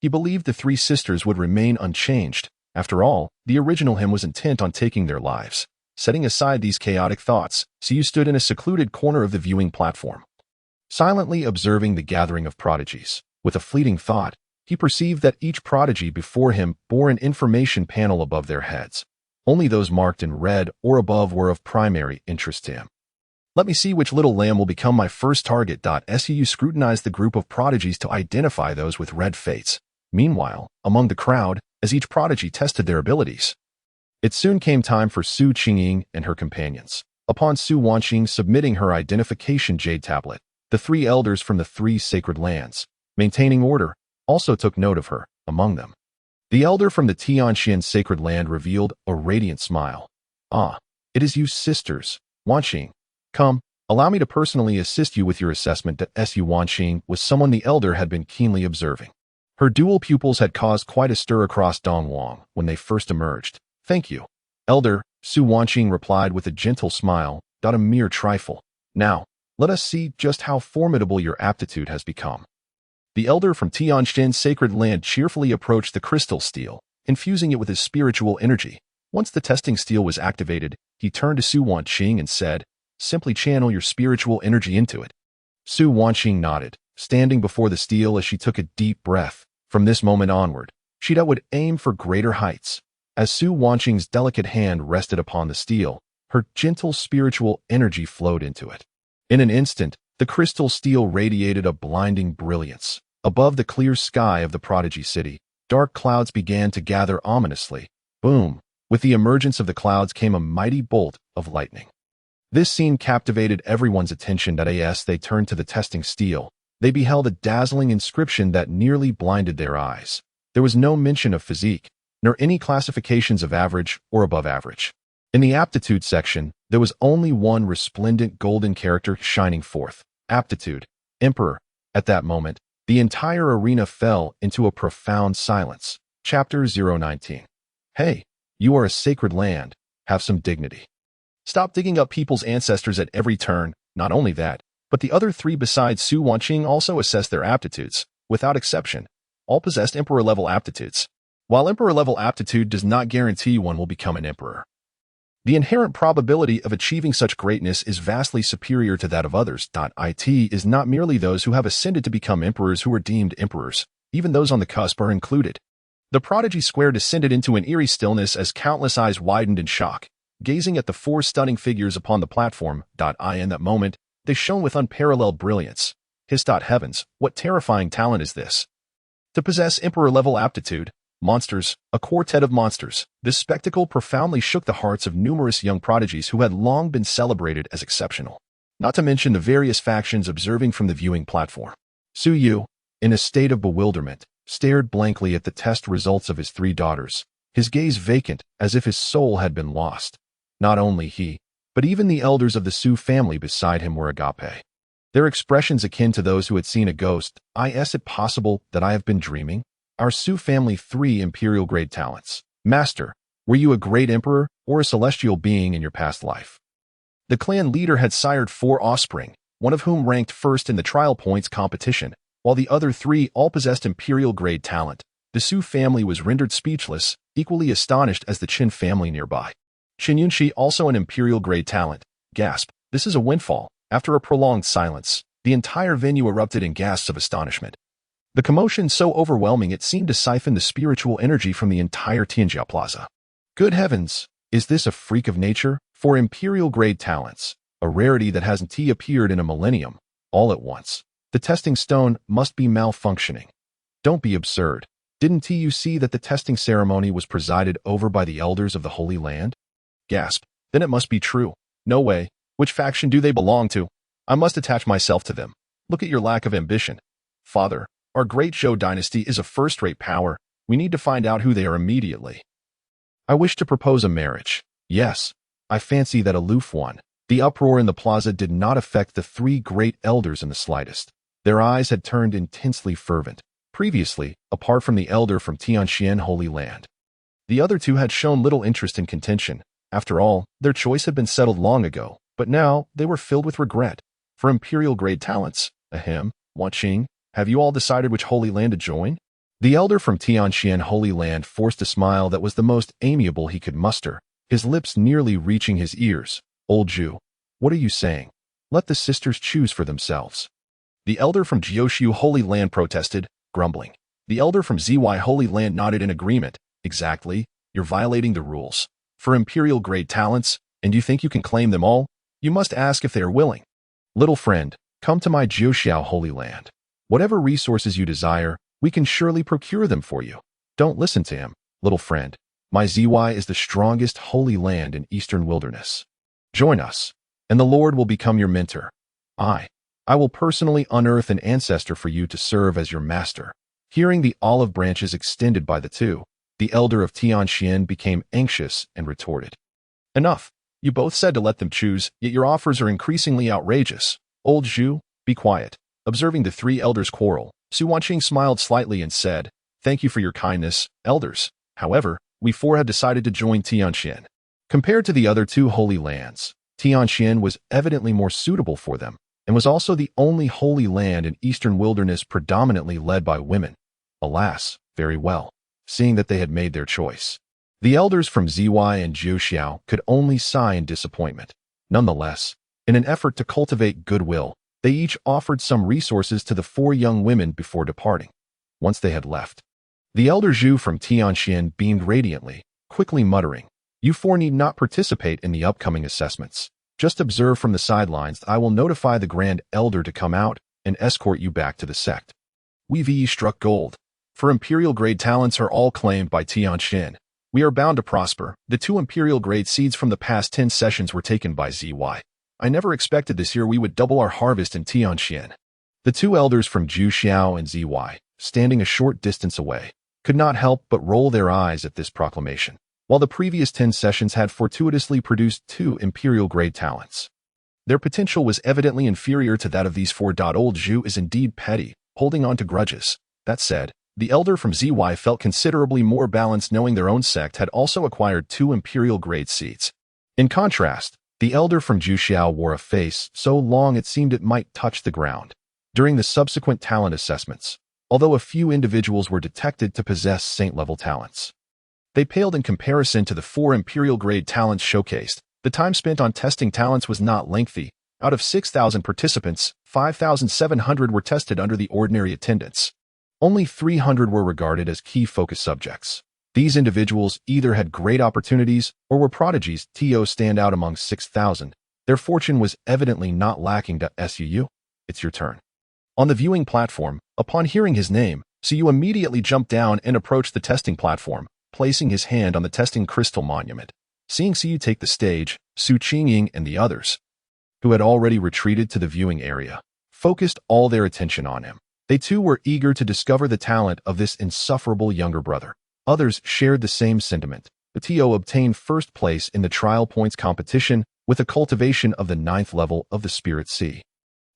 he believed the three sisters would remain unchanged. After all, the original him was intent on taking their lives. Setting aside these chaotic thoughts, Su Yu stood in a secluded corner of the viewing platform, silently observing the gathering of prodigies. With a fleeting thought, he perceived that each prodigy before him bore an information panel above their heads. Only those marked in red or above were of primary interest to him. Let me see which little lamb will become my first target. Su Yu scrutinized the group of prodigies to identify those with red fates. Meanwhile, among the crowd, as each prodigy tested their abilities, it soon came time for Su Qingying and her companions. Upon Su Wanqing submitting her identification jade tablet, the three elders from the three sacred lands, maintaining order, also took note of her. Among them, the elder from the Tianxian sacred land revealed a radiant smile. "Ah, it is you sisters, Wanqing. Come, allow me to personally assist you with your assessment." Su Wanqing was someone the elder had been keenly observing. Her dual pupils had caused quite a stir across Dongwang when they first emerged. "Thank you, Elder," Su Wanqing replied with a gentle smile. "A mere trifle. Now, let us see just how formidable your aptitude has become." The elder from Tianxian sacred land cheerfully approached the crystal steel, infusing it with his spiritual energy. Once the testing steel was activated, he turned to Su Wanqing and said, "Simply channel your spiritual energy into it." Su Wanqing nodded, standing before the steel as she took a deep breath. From this moment onward, she would aim for greater heights. As Su Wanqing's delicate hand rested upon the steel, her gentle spiritual energy flowed into it. In an instant, the crystal steel radiated a blinding brilliance. Above the clear sky of the prodigy city, dark clouds began to gather ominously. Boom! With the emergence of the clouds came a mighty bolt of lightning. This scene captivated everyone's attention. As they turned to the testing steel, they beheld a dazzling inscription that nearly blinded their eyes. There was no mention of physique, nor any classifications of average or above average. In the aptitude section, there was only one resplendent golden character shining forth: aptitude, Emperor. At that moment, the entire arena fell into a profound silence. Chapter 019. Hey, you are a sacred land. Have some dignity. Stop digging up people's ancestors at every turn. Not only that, but the other three besides Su Wanqing also assessed their aptitudes. Without exception, all possessed emperor-level aptitudes. While emperor-level aptitude does not guarantee one will become an emperor, the inherent probability of achieving such greatness is vastly superior to that of others. It is not merely those who have ascended to become emperors who are deemed emperors. Even those on the cusp are included. The prodigy square descended into an eerie stillness as countless eyes widened in shock, gazing at the four stunning figures upon the platform. In that moment, they shone with unparalleled brilliance. Heavens, what terrifying talent is this? To possess emperor-level aptitude, monsters, a quartet of monsters. This spectacle profoundly shook the hearts of numerous young prodigies who had long been celebrated as exceptional. Not to mention the various factions observing from the viewing platform. Su Yu, in a state of bewilderment, stared blankly at the test results of his three daughters, his gaze vacant as if his soul had been lost. Not only he, but even the elders of the Su family beside him were agape. their expressions akin to those who had seen a ghost. Is it possible that I have been dreaming? Our Su family 3 imperial grade talents. Master, were you a great emperor or a celestial being in your past life? The clan leader had sired 4 offspring, one of whom ranked first in the trial points competition, while the other 3 all possessed imperial grade talent. The Su family was rendered speechless, equally astonished as the Qin family nearby. Qin Yunxi, also an imperial grade talent. Gasp, this is a windfall. After a prolonged silence, the entire venue erupted in gasps of astonishment. The commotion so overwhelming it seemed to siphon the spiritual energy from the entire Tianjia Plaza. Good heavens, is this a freak of nature? For imperial grade talents, a rarity that hasn't appeared in a millennium, all at once. The testing stone must be malfunctioning. Don't be absurd. Didn't you see that the testing ceremony was presided over by the elders of the Holy Land? Gasp. Then it must be true. No way. Which faction do they belong to? I must attach myself to them. Look at your lack of ambition. Father, our great Zhou dynasty is a first-rate power. We need to find out who they are immediately. I wish to propose a marriage. Yes, I fancy that aloof one. The uproar in the plaza did not affect the 3 great elders in the slightest. Their eyes had turned intensely fervent. Previously, apart from the elder from Tianxian Holy Land, the other 2 had shown little interest in contention. After all, their choice had been settled long ago, but now they were filled with regret. For imperial grade talents, Qing, have you all decided which Holy Land to join? The elder from Tianxian Holy Land forced a smile that was the most amiable he could muster, his lips nearly reaching his ears. Old Zhu, what are you saying? Let the sisters choose for themselves. The elder from Jiuxiu Holy Land protested, grumbling. The elder from ZY Holy Land nodded in agreement. Exactly, you're violating the rules. For imperial grade talents, and you think you can claim them all? You must ask if they are willing. Little friend, come to my Jiuxiao Holy Land. Whatever resources you desire, we can surely procure them for you. Don't listen to him, little friend. My ZY is the strongest holy land in eastern wilderness. Join us, and the Lord will become your mentor. I will personally unearth an ancestor for you to serve as your master. Hearing the olive branches extended by the 2, the elder of Tianxian became anxious and retorted. Enough. You both said to let them choose, yet your offers are increasingly outrageous. Old Zhu, be quiet. Observing the 3 elders quarrel, Su Wanqing smiled slightly and said, Thank you for your kindness, elders. However, we 4 have decided to join Tianxian. Compared to the other 2 holy lands, Tianxian was evidently more suitable for them, and was also the only holy land in eastern wilderness predominantly led by women. Alas, very well, seeing that they had made their choice. The elders from ZY and Jiuxiao could only sigh in disappointment. Nonetheless, in an effort to cultivate goodwill, they each offered some resources to the 4 young women before departing. Once they had left, the elder Zhu from Tianxian beamed radiantly, quickly muttering, You 4 need not participate in the upcoming assessments. Just observe from the sidelines. I will notify the Grand Elder to come out and escort you back to the sect. We've struck gold. For imperial grade talents are all claimed by Tianxian. We are bound to prosper. The 2 imperial grade seeds from the past 10 sessions were taken by ZY. I never expected this year we would double our harvest in Tianxian. The 2 elders from Jiuxiao and ZY, standing a short distance away, could not help but roll their eyes at this proclamation, while the previous 10 sessions had fortuitously produced 2 imperial grade talents. Their potential was evidently inferior to that of these 4. Old Zhu is indeed petty, holding on to grudges. That said, the elder from ZY felt considerably more balanced knowing their own sect had also acquired 2 imperial grade seats. In contrast, the elder from Jiuxiao wore a face so long it seemed it might touch the ground. During the subsequent talent assessments, although a few individuals were detected to possess saint-level talents, they paled in comparison to the 4 imperial grade talents showcased. The time spent on testing talents was not lengthy. Out of 6,000 participants, 5,700 were tested under the ordinary attendance. Only 300 were regarded as key focus subjects. These individuals either had great opportunities or were prodigies to stand out among 6,000. Their fortune was evidently not lacking to SUU. It's your turn. On the viewing platform, upon hearing his name, Su immediately jumped down and approached the testing platform, placing his hand on the testing crystal monument. Seeing Su take the stage, Su Qingying and the others, who had already retreated to the viewing area, focused all their attention on him. They too were eager to discover the talent of this insufferable younger brother. Others shared the same sentiment. Tio obtained first place in the trial points competition with a cultivation of the 9th level of the Spirit Sea.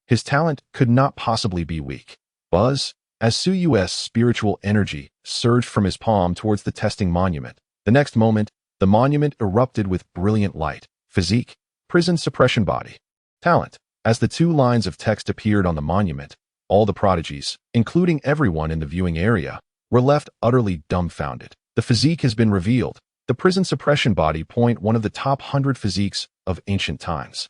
His talent could not possibly be weak. Buzz, as Su Yu's spiritual energy surged from his palm towards the testing monument. The next moment, the monument erupted with brilliant light. Physique, prison suppression body. Talent. As the two lines of text appeared on the monument, all the prodigies, including everyone in the viewing area, were left utterly dumbfounded. The physique has been revealed. The prison suppression body point one of the top 100 physiques of ancient times.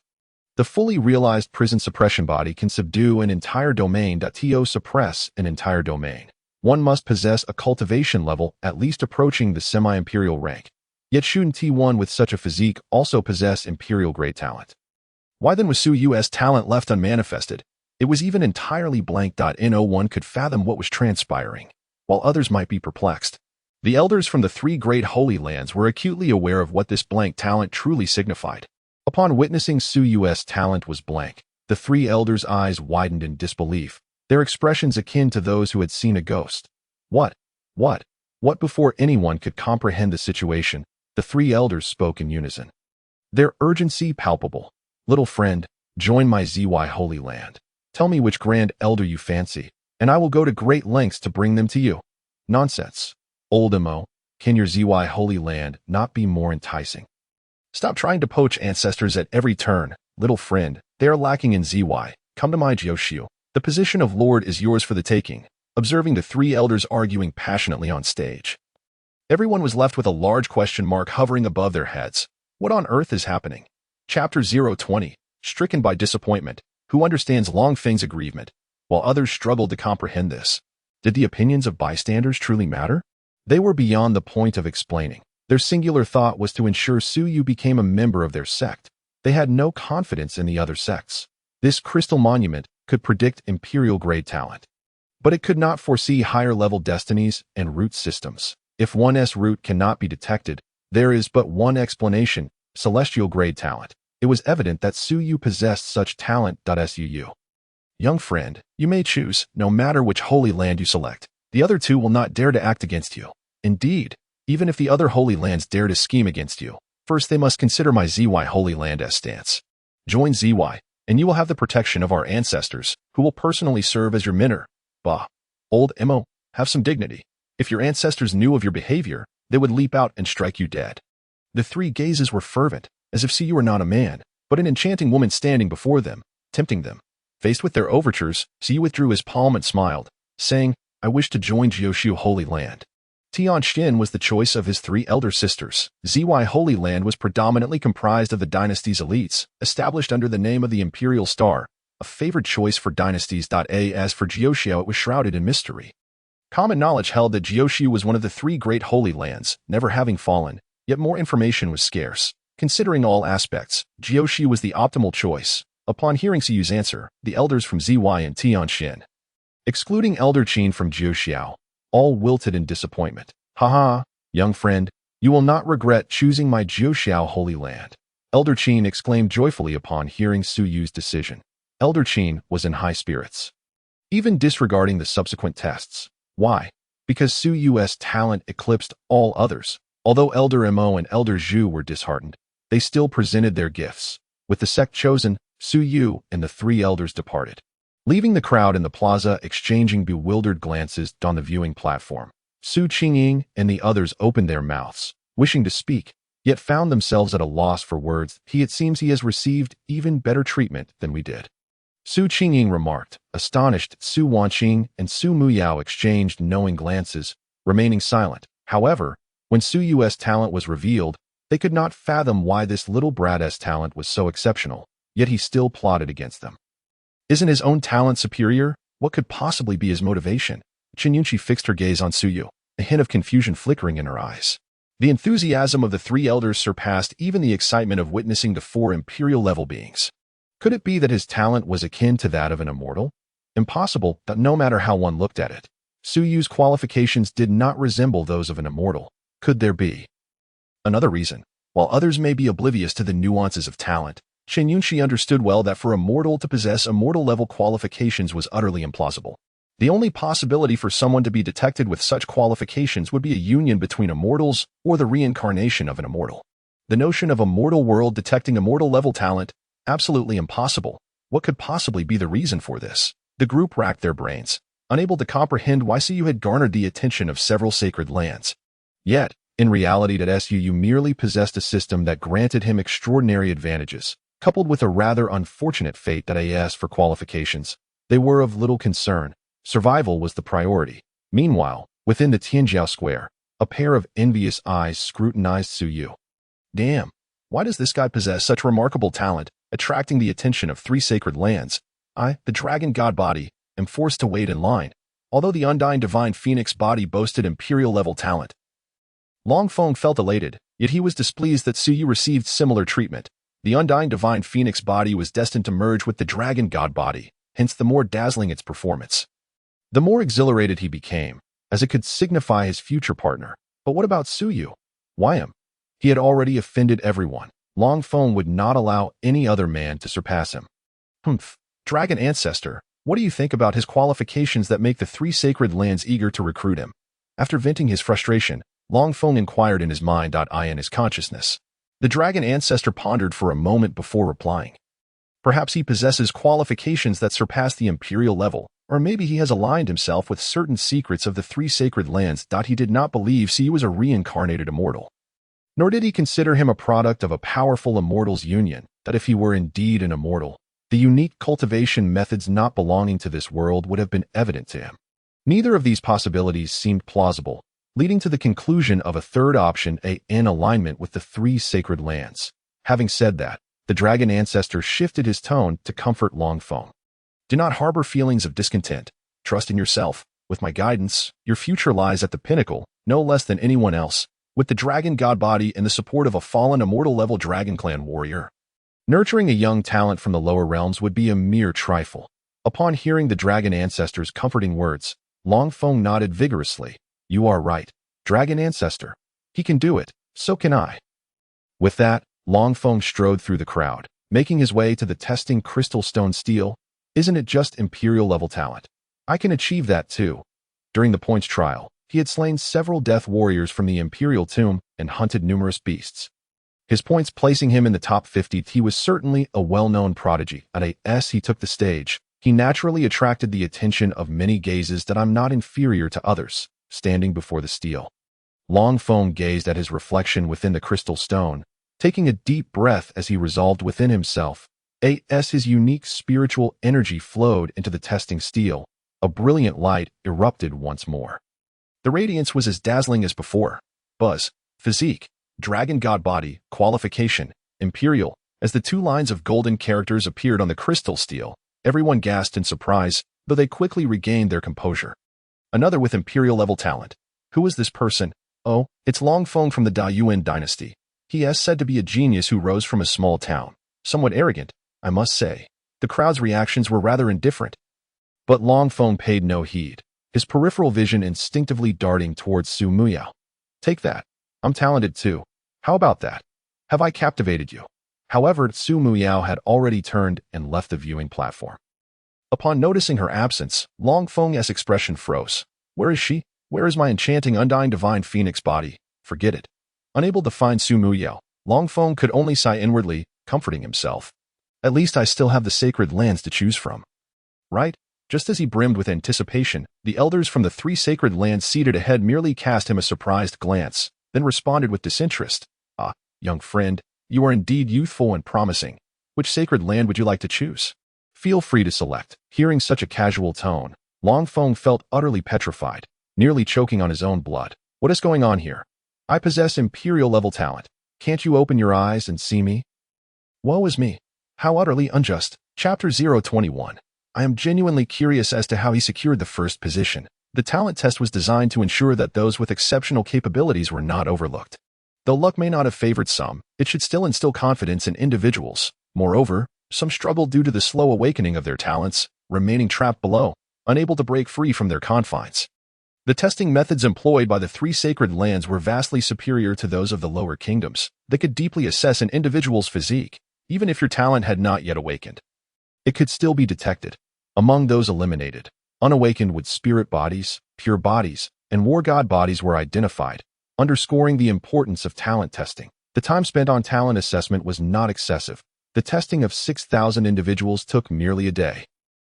The fully realized prison suppression body can subdue an entire domain. To suppress an entire domain, one must possess a cultivation level at least approaching the semi-imperial rank. Yet shouldn't T1 with such a physique also possess imperial grade talent? Why then was Su Yu's talent left unmanifested? It was even entirely blank. No one could fathom what was transpiring, while others might be perplexed. The elders from the three great holy lands were acutely aware of what this blank talent truly signified. Upon witnessing Su Yu's talent was blank, the three elders' eyes widened in disbelief, their expressions akin to those who had seen a ghost. What? Before anyone could comprehend the situation, the three elders spoke in unison. Their urgency palpable. Little friend, join my ZY holy land. Tell me which grand elder you fancy, and I will go to great lengths to bring them to you. Nonsense. Old Mo, can your ZY holy land not be more enticing? Stop trying to poach ancestors at every turn, little friend. They are lacking in ZY. Come to my Jioshu. The position of Lord is yours for the taking. Observing the three elders arguing passionately on stage, everyone was left with a large question mark hovering above their heads. What on earth is happening? Chapter 020. Stricken by disappointment, who understands Long Feng's aggrievement, while others struggled to comprehend this. Did the opinions of bystanders truly matter? They were beyond the point of explaining. Their singular thought was to ensure Su Yu became a member of their sect. They had no confidence in the other sects. This crystal monument could predict imperial-grade talent, but it could not foresee higher-level destinies and root systems. If 1's root cannot be detected, there is but one explanation: celestial-grade talent. It was evident that Su Yu possessed such talent. Su. Young friend, you may choose, no matter which holy land you select. The other two will not dare to act against you. Indeed, even if the other holy lands dare to scheme against you, first they must consider my ZY holy land as stance. Join ZY, and you will have the protection of our ancestors, who will personally serve as your mentor. Bah. Old Mo, have some dignity. If your ancestors knew of your behavior, they would leap out and strike you dead. The three gazes were fervent, as if Su Yu were not a man, but an enchanting woman standing before them, tempting them. Faced with their overtures, Su Yu withdrew his palm and smiled, saying, I wish to join Jioshu Holy Land. Tianxin was the choice of his three elder sisters. ZY Holy Land was predominantly comprised of the dynasty's elites, established under the name of the Imperial Star, a favored choice for dynasties. As for Jioshu, it was shrouded in mystery. Common knowledge held that Jioshu was one of the three great holy lands, never having fallen, yet more information was scarce. Considering all aspects, Jioshu was the optimal choice. Upon hearing Su Yu's answer, the elders from ZY and Tianxin, excluding Elder Qin from Jioshu, all wilted in disappointment. Haha, young friend, you will not regret choosing my Jioshu holy land. Elder Qin exclaimed joyfully upon hearing Su Yu's decision. Elder Qin was in high spirits, even disregarding the subsequent tests. Why? Because Su Yu's talent eclipsed all others. Although Elder Mo and Elder Zhu were disheartened, they still presented their gifts. With the sect chosen, Su Yu and the three elders departed, leaving the crowd in the plaza exchanging bewildered glances on the viewing platform. Su Qingying and the others opened their mouths, wishing to speak, yet found themselves at a loss for words. It seems he has received even better treatment than we did. Su Qingying remarked, astonished. Su Wanqing and Su Muyao exchanged knowing glances, remaining silent. However, when Su Yu's talent was revealed, they could not fathom why this little brat's talent was so exceptional, yet he still plotted against them. Isn't his own talent superior? What could possibly be his motivation? Chen Yunqi fixed her gaze on Su Yu, a hint of confusion flickering in her eyes. The enthusiasm of the three elders surpassed even the excitement of witnessing the four imperial-level beings. Could it be that his talent was akin to that of an immortal? Impossible, but no matter how one looked at it, Su Yu's qualifications did not resemble those of an immortal. Could there be another reason? While others may be oblivious to the nuances of talent, Chen Yunqi understood well that for a mortal to possess immortal-level qualifications was utterly implausible. The only possibility for someone to be detected with such qualifications would be a union between immortals or the reincarnation of an immortal. The notion of a mortal world detecting immortal-level talent, absolutely impossible. What could possibly be the reason for this? The group racked their brains, unable to comprehend why Su had garnered the attention of several sacred lands. Yet, in reality, that Su merely possessed a system that granted him extraordinary advantages, coupled with a rather unfortunate fate that as for qualifications, they were of little concern. Survival was the priority. Meanwhile, within the Tianjiao Square, a pair of envious eyes scrutinized Su. Damn, why does this guy possess such remarkable talent, attracting the attention of 3 sacred lands? I, the dragon god body, am forced to wait in line, although the undying divine phoenix body boasted imperial-level talent. Long Feng felt elated, yet he was displeased that Su received similar treatment. The undying divine phoenix body was destined to merge with the dragon god body, hence the more dazzling its performance. The more exhilarated he became, as it could signify his future partner. But what about Su? Why him? He had already offended everyone. Long Feng would not allow any other man to surpass him. Humph, dragon ancestor, what do you think about his qualifications that make the 3 sacred lands eager to recruit him? After venting his frustration, Long Feng inquired in his mind. In his consciousness. The dragon ancestor pondered for a moment before replying. Perhaps he possesses qualifications that surpass the imperial level, or maybe he has aligned himself with certain secrets of the 3 sacred lands. He did not believe Su was a reincarnated immortal. Nor did he consider him a product of a powerful immortal's union, that if he were indeed an immortal, the unique cultivation methods not belonging to this world would have been evident to him. Neither of these possibilities seemed plausible, leading to the conclusion of a third option, in alignment with the 3 sacred lands. Having said that, the dragon ancestor shifted his tone to comfort Long Feng. Do not harbor feelings of discontent. Trust in yourself. With my guidance, your future lies at the pinnacle, no less than anyone else, with the dragon god body and the support of a fallen immortal-level dragon clan warrior. Nurturing a young talent from the lower realms would be a mere trifle. Upon hearing the dragon ancestor's comforting words, Long Feng nodded vigorously. You are right, dragon ancestor. He can do it, so can I. With that, Long Feng strode through the crowd, making his way to the testing crystal stone steel. Isn't it just imperial-level talent? I can achieve that too. During the points trial, he had slain several death warriors from the imperial tomb and hunted numerous beasts. His points placing him in the top 50. He was certainly a well-known prodigy. As he took the stage, he naturally attracted the attention of many gazes. I'm not inferior to others. Standing before the steel, Long Feng gazed at his reflection within the crystal stone, taking a deep breath as he resolved within himself. As his unique spiritual energy flowed into the testing steel, a brilliant light erupted once more. The radiance was as dazzling as before. Buzz, physique, dragon god body, qualification, imperial. As the 2 lines of golden characters appeared on the crystal steel, everyone gasped in surprise, though they quickly regained their composure. Another with imperial-level talent. Who is this person? Oh, it's Long Feng from the Dayuan dynasty. He is said to be a genius who rose from a small town. Somewhat arrogant, I must say. The crowd's reactions were rather indifferent. But Long Feng paid no heed, his peripheral vision instinctively darting towards Su Muyao. Take that. I'm talented too. How about that? Have I captivated you? However, Su Muyao had already turned and left the viewing platform. Upon noticing her absence, Long Feng's expression froze. Where is she? Where is my enchanting undying divine phoenix body? Forget it. Unable to find Su Muyao, Long Feng could only sigh inwardly, comforting himself. At least I still have the sacred lands to choose from. Right? Just as he brimmed with anticipation, the elders from the 3 sacred lands seated ahead merely cast him a surprised glance, then responded with disinterest. Ah, young friend, you are indeed youthful and promising. Which sacred land would you like to choose? Feel free to select. Hearing such a casual tone, Long Feng felt utterly petrified, nearly choking on his own blood. What is going on here? I possess imperial-level talent. Can't you open your eyes and see me? Woe is me. How utterly unjust. Chapter 021. I am genuinely curious as to how he secured the first position. The talent test was designed to ensure that those with exceptional capabilities were not overlooked. Though luck may not have favored some, it should still instill confidence in individuals. Moreover, some struggled due to the slow awakening of their talents, remaining trapped below, unable to break free from their confines. The testing methods employed by the 3 sacred lands were vastly superior to those of the lower kingdoms. They could deeply assess an individual's physique, even if your talent had not yet awakened. It could still be detected. Among those eliminated, unawakened with spirit bodies, pure bodies, and war god bodies were identified, underscoring the importance of talent testing. The time spent on talent assessment was not excessive, The testing of 6,000 individuals took merely a day.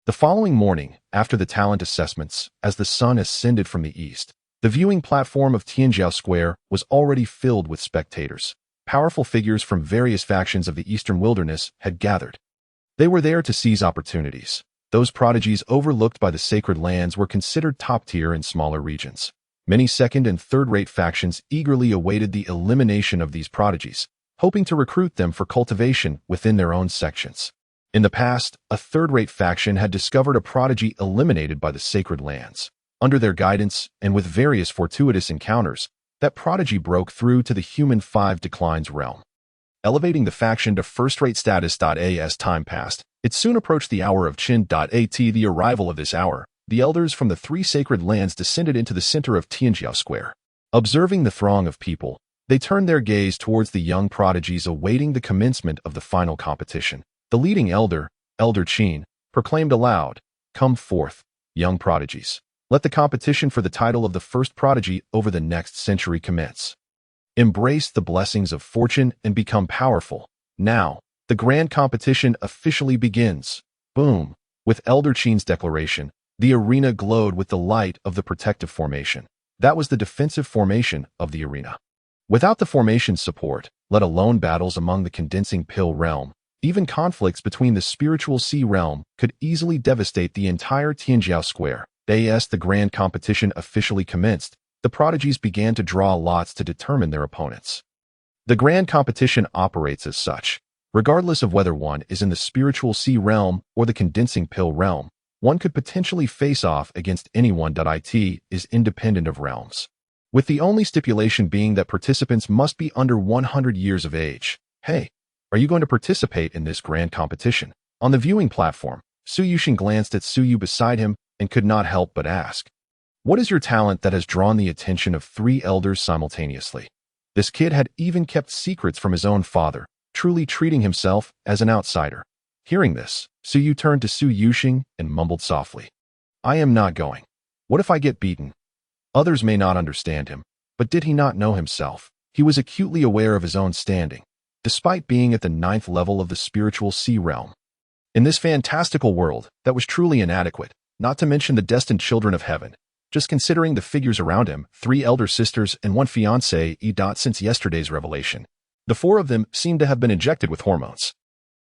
The following morning, after the talent assessments, as the sun ascended from the east, the viewing platform of Tianjiao Square was already filled with spectators. Powerful figures from various factions of the eastern wilderness had gathered. They were there to seize opportunities. Those prodigies overlooked by the sacred lands were considered top tier in smaller regions. Many second- and third-rate factions eagerly awaited the elimination of these prodigies, hoping to recruit them for cultivation within their own sections. In the past, a third-rate faction had discovered a prodigy eliminated by the sacred lands. Under their guidance, and with various fortuitous encounters, that prodigy broke through to the human five declines realm. Elevating the faction to first-rate status. As time passed, it soon approached the hour of Qin. The arrival of this hour, the elders from the three sacred lands descended into the center of Tianjiao Square. Observing the throng of people, they turned their gaze towards the young prodigies awaiting the commencement of the final competition. The leading elder, Elder Qin, proclaimed aloud, "Come forth, young prodigies. Let the competition for the title of the first prodigy over the next century commence. Embrace the blessings of fortune and become powerful. Now, the grand competition officially begins." Boom! With Elder Qin's declaration, the arena glowed with the light of the protective formation. That was the defensive formation of the arena. Without the formation's support, let alone battles among the condensing pill realm, even conflicts between the spiritual sea realm could easily devastate the entire Tianjiao Square. As the grand competition officially commenced, the prodigies began to draw lots to determine their opponents. The grand competition operates as such. Regardless of whether one is in the spiritual sea realm or the condensing pill realm, one could potentially face off against anyone. It is independent of realms, with the only stipulation being that participants must be under 100 years of age. Hey, are you going to participate in this grand competition? On the viewing platform, Su Yuxing glanced at Su Yu beside him and could not help but ask, "What is your talent that has drawn the attention of three elders simultaneously?" This kid had even kept secrets from his own father, truly treating himself as an outsider. Hearing this, Su Yu turned to Su Yuxing and mumbled softly, "I am not going. What if I get beaten?" Others may not understand him, but did he not know himself? He was acutely aware of his own standing, despite being at the 9th level of the spiritual sea realm. In this fantastical world that was truly inadequate, not to mention the destined children of heaven, just considering the figures around him, 3 elder sisters and 1 fiancée. Since yesterday's revelation, the 4 of them seemed to have been injected with hormones.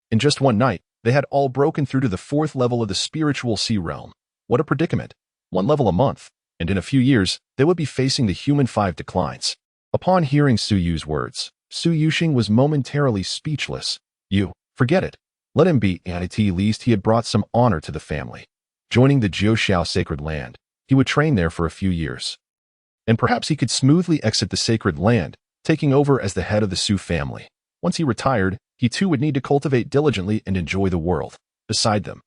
In just one night, they had all broken through to the 4th level of the spiritual sea realm. What a predicament. 1 level a month, and in a few years, they would be facing the human 5 declines. Upon hearing Su Yu's words, Su Yuxing was momentarily speechless. Forget it. Let him be. At least he had brought some honor to the family. Joining the Jiuxiao sacred land, he would train there for a few years. And perhaps he could smoothly exit the sacred land, taking over as the head of the Su family. Once he retired, he too would need to cultivate diligently and enjoy the world. Beside them,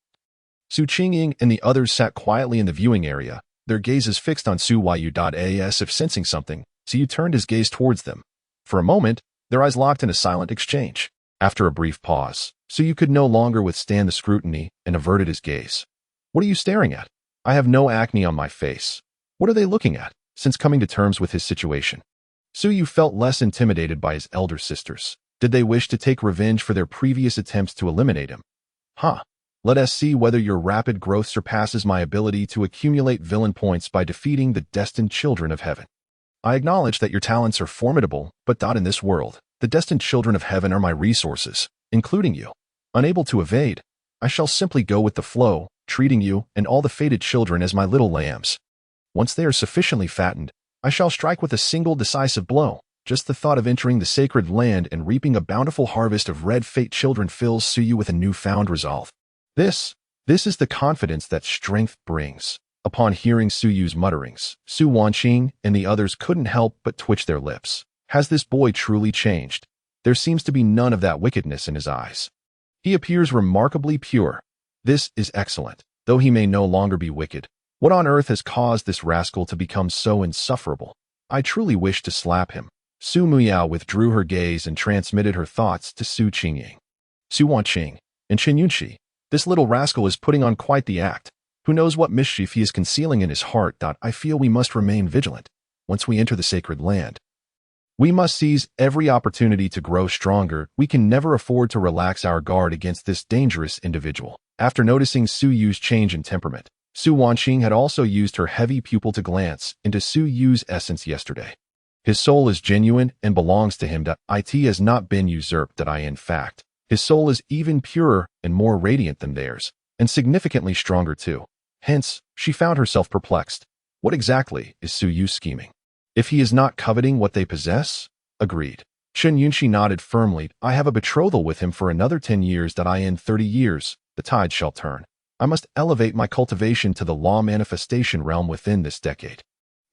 Su Qingying and the others sat quietly in the viewing area, their gazes fixed on Su Yu. As if sensing something, Su Yu turned his gaze towards them. For a moment, their eyes locked in a silent exchange. After a brief pause, Su Yu could no longer withstand the scrutiny and averted his gaze. "What are you staring at? I have no acne on my face. What are they looking at?" Since coming to terms with his situation, Su Yu felt less intimidated by his elder sisters. Did they wish to take revenge for their previous attempts to eliminate him? Let us see whether your rapid growth surpasses my ability to accumulate villain points by defeating the destined children of heaven. I acknowledge that your talents are formidable, but not in this world. The destined children of heaven are my resources, including you. Unable to evade, I shall simply go with the flow, treating you and all the fated children as my little lambs. Once they are sufficiently fattened, I shall strike with a single decisive blow. Just the thought of entering the sacred land and reaping a bountiful harvest of red fate children fills Su Yu with a newfound resolve. This is the confidence that strength brings. Upon hearing Su Yu's mutterings, Su Wanqing and the others couldn't help but twitch their lips. Has this boy truly changed? There seems to be none of that wickedness in his eyes. He appears remarkably pure. This is excellent, though he may no longer be wicked. What on earth has caused this rascal to become so insufferable? I truly wish to slap him. Su Muyao withdrew her gaze and transmitted her thoughts to Su Qingying. Su Wanqing and Chen Yunxi. This little rascal is putting on quite the act. Who knows what mischief he is concealing in his heart? I feel we must remain vigilant. Once we enter the sacred land, We must seize every opportunity to grow stronger. We can never afford to relax our guard against this dangerous individual. After noticing Su Yu's change in temperament, Su Wanqing had also used her heavy pupil to glance into Su Yu's essence yesterday. His soul is genuine and belongs to him. It has not been usurped. In fact, his soul is even purer and more radiant than theirs, and significantly stronger too. Hence, she found herself perplexed. What exactly is Su Yu scheming? If he is not coveting what they possess? Agreed. Chen Yunxi nodded firmly. I have a betrothal with him for another 10 years. In 30 years, the tide shall turn. I must elevate my cultivation to the law manifestation realm within this decade,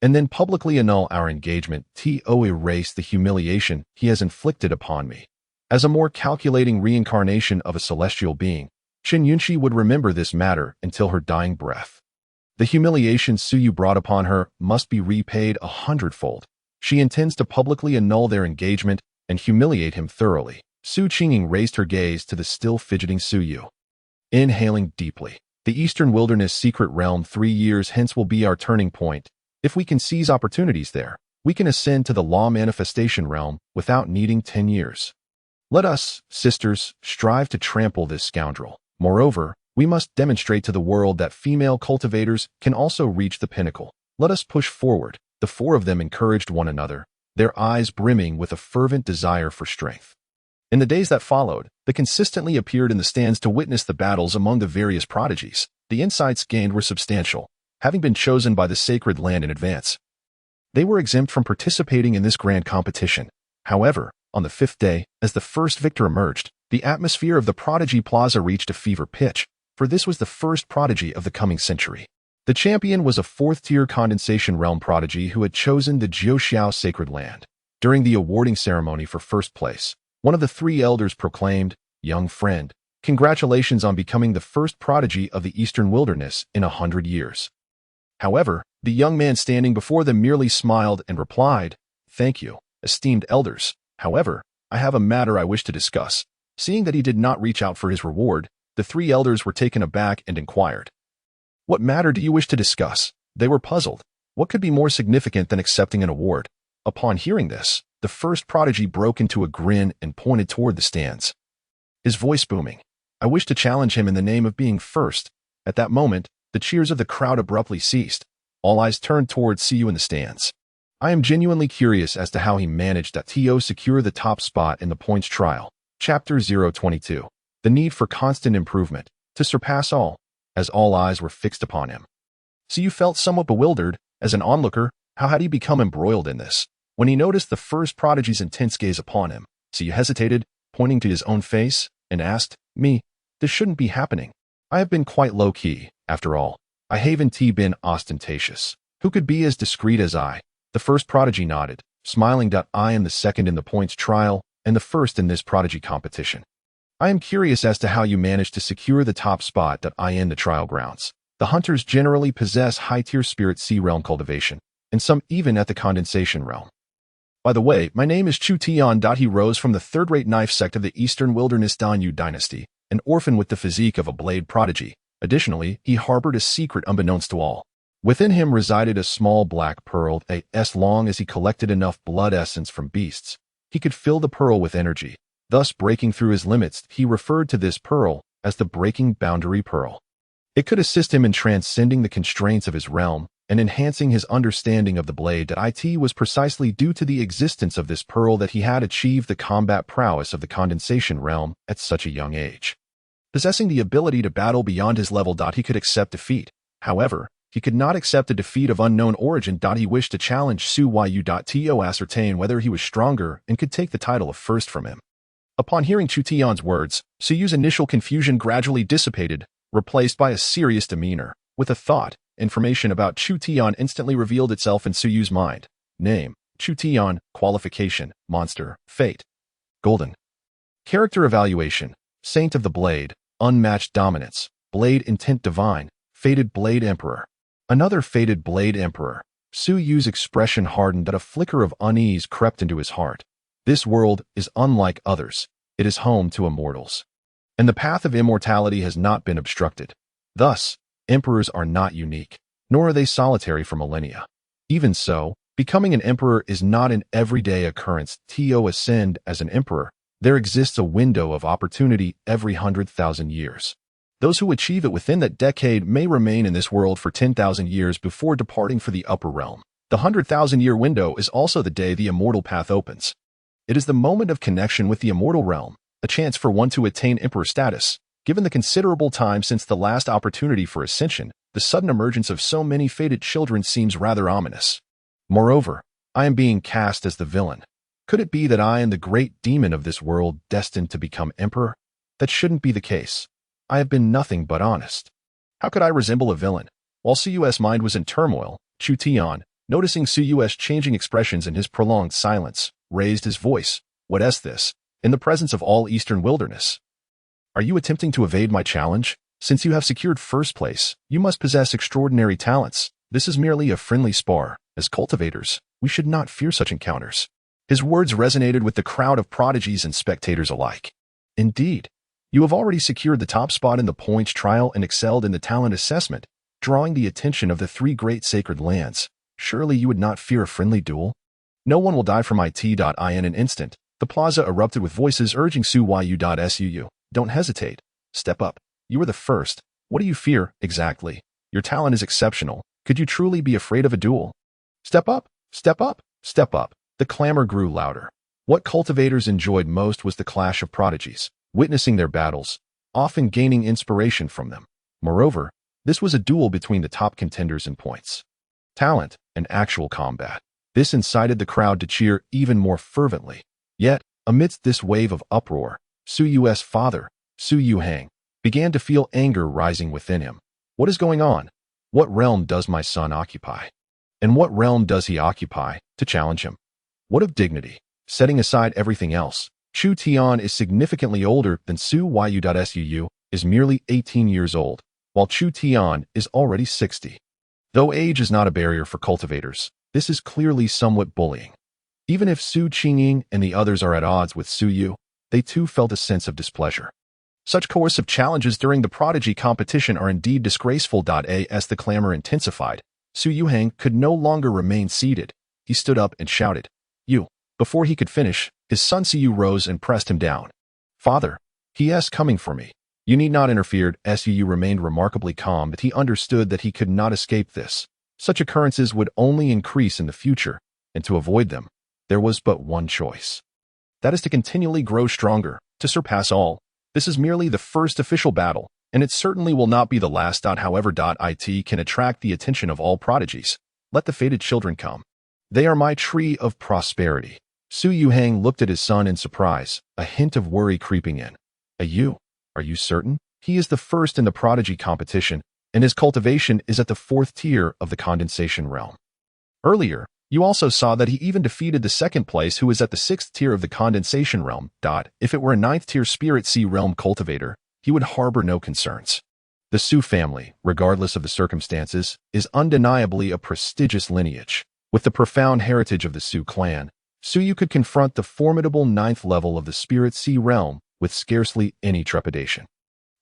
and then publicly annul our engagement. Erase the humiliation he has inflicted upon me. As a more calculating reincarnation of a celestial being, Chen Yunxi would remember this matter until her dying breath. The humiliation Su Yu brought upon her must be repaid 100-fold. She intends to publicly annul their engagement and humiliate him thoroughly. Su Qinging raised her gaze to the still fidgeting Su Yu. Inhaling deeply. The Eastern Wilderness secret realm 3 years hence will be our turning point. If we can seize opportunities there, we can ascend to the law manifestation realm without needing 10 years. Let us, sisters, strive to trample this scoundrel. Moreover, we must demonstrate to the world that female cultivators can also reach the pinnacle. Let us push forward. The four of them encouraged one another, their eyes brimming with a fervent desire for strength. In the days that followed, they consistently appeared in the stands to witness the battles among the various prodigies. The insights gained were substantial, having been chosen by the sacred land in advance. They were exempt from participating in this grand competition. However, on the 5th day, as the first victor emerged, the atmosphere of the Prodigy Plaza reached a fever pitch, for this was the first prodigy of the coming century. The champion was a 4th-tier condensation realm prodigy who had chosen the Jiuxiao sacred land. During the awarding ceremony for first place, one of the 3 elders proclaimed, "Young friend, congratulations on becoming the first prodigy of the Eastern Wilderness in 100 years." However, the young man standing before them merely smiled and replied, "Thank you, esteemed elders. However, I have a matter I wish to discuss." Seeing that he did not reach out for his reward, the 3 elders were taken aback and inquired, "What matter do you wish to discuss?" They were puzzled. What could be more significant than accepting an award? Upon hearing this, the first prodigy broke into a grin and pointed toward the stands, his voice booming. "I wish to challenge him in the name of being first." At that moment, the cheers of the crowd abruptly ceased. All eyes turned toward Su in the stands. I am genuinely curious as to how he managed to secure the top spot in the points trial. Chapter 022. The need for constant improvement, to surpass all, as all eyes were fixed upon him. Su felt somewhat bewildered. As an onlooker, how had he become embroiled in this? When he noticed the first prodigy's intense gaze upon him, Su hesitated, pointing to his own face, and asked, "Me, this shouldn't be happening. I have been quite low-key, after all. I haven't been ostentatious. Who could be as discreet as I?" The first prodigy nodded, smiling. "I am the second in the points trial, and the first in this prodigy competition. I am curious as to how you managed to secure the top spot in the trial grounds. The hunters generally possess high-tier spirit sea realm cultivation, and some even at the condensation realm. By the way, my name is Chu Tian. He rose from the third-rate knife sect of the Eastern Wilderness Danyu dynasty, an orphan with the physique of a blade prodigy. Additionally, he harbored a secret unbeknownst to all. Within him resided a small black pearl. As long as he collected enough blood essence from beasts, he could fill the pearl with energy, thus breaking through his limits. He referred to this pearl as the breaking boundary pearl. It could assist him in transcending the constraints of his realm and enhancing his understanding of the blade. It was precisely due to the existence of this pearl that he had achieved the combat prowess of the condensation realm at such a young age. Possessing the ability to battle beyond his level, he could accept defeat. However, he could not accept a defeat of unknown origin. He wished to challenge Su Yu to ascertain whether he was stronger and could take the title of first from him. Upon hearing Chu Tian's words, Su Yu's initial confusion gradually dissipated, replaced by a serious demeanor. With a thought, information about Chu Tian instantly revealed itself in Su Yu's mind. Name: Chu Tian. Qualification: Monster. Fate: Golden. Character evaluation: Saint of the Blade. Unmatched dominance. Blade intent divine. Fated Blade Emperor. Another fated Blade Emperor. Su Yu's expression hardened. A flicker of unease crept into his heart. This world is unlike others. It is home to immortals, and the path of immortality has not been obstructed. Thus, emperors are not unique, nor are they solitary for millennia. Even so, Becoming an emperor is not an everyday occurrence. To ascend as an emperor, there exists a window of opportunity every 100,000 years. Those who achieve it within that decade may remain in this world for 10,000 years before departing for the upper realm. The 100,000-year window is also the day the immortal path opens. It is the moment of connection with the immortal realm, a chance for one to attain emperor status. Given the considerable time since the last opportunity for ascension, the sudden emergence of so many fated children seems rather ominous. Moreover, I am being cast as the villain. Could it be that I am the great demon of this world destined to become emperor? That shouldn't be the case. I have been nothing but honest. How could I resemble a villain? While Suyu's mind was in turmoil, Chu Tian, noticing Suyu's changing expressions and his prolonged silence, raised his voice. What is this? In the presence of all Eastern wilderness. Are you attempting to evade my challenge? Since you have secured first place, you must possess extraordinary talents. This is merely a friendly spar. As cultivators, we should not fear such encounters. His words resonated with the crowd of prodigies and spectators alike. Indeed, you have already secured the top spot in the points trial and excelled in the talent assessment, drawing the attention of the three great sacred lands. Surely you would not fear a friendly duel? No one will die from it.in an instant. The plaza erupted with voices urging Suyu.suu. Don't hesitate. Step up. You are the first. What do you fear, exactly? Your talent is exceptional. Could you truly be afraid of a duel? Step up, step up, step up. The clamor grew louder. What cultivators enjoyed most was the clash of prodigies, witnessing their battles, often gaining inspiration from them. Moreover, this was a duel between the top contenders in points, talent, and actual combat. This incited the crowd to cheer even more fervently. Yet, amidst this wave of uproar, Suyu's father, Su Hang, began to feel anger rising within him. What is going on? What realm does my son occupy? And what realm does he occupy to challenge him? What of dignity? Setting aside everything else, Chu Tian is significantly older than Suyu.suu, is merely 18 years old, while Chu Tian is already 60. Though age is not a barrier for cultivators, this is clearly somewhat bullying. Even if Su Qingying and the others are at odds with Suyu, they too felt a sense of displeasure. Such coercive challenges during the prodigy competition are indeed disgraceful. As the clamor intensified, Su Hang could no longer remain seated. He stood up and shouted, "You!" Before he could finish, his son Su rose and pressed him down. "Father, he is coming for me." "You need not interfere." Su remained remarkably calm, but he understood that he could not escape this. Such occurrences would only increase in the future, and to avoid them, there was but one choice. That is to continually grow stronger, to surpass all. This is merely the first official battle, and it certainly will not be the last. However, it can attract the attention of all prodigies. Let the fated children come. They are my tree of prosperity. Su Hang looked at his son in surprise, a hint of worry creeping in. Are you certain? He is the first in the prodigy competition, and his cultivation is at the 4th tier of the condensation realm. Earlier, you also saw that he even defeated the 2nd place, who is at the 6th tier of the condensation realm. If it were a 9th tier spirit sea realm cultivator, he would harbor no concerns. The Su family, regardless of the circumstances, is undeniably a prestigious lineage. With the profound heritage of the Su clan, Suyu could confront the formidable 9th level of the spirit sea realm with scarcely any trepidation.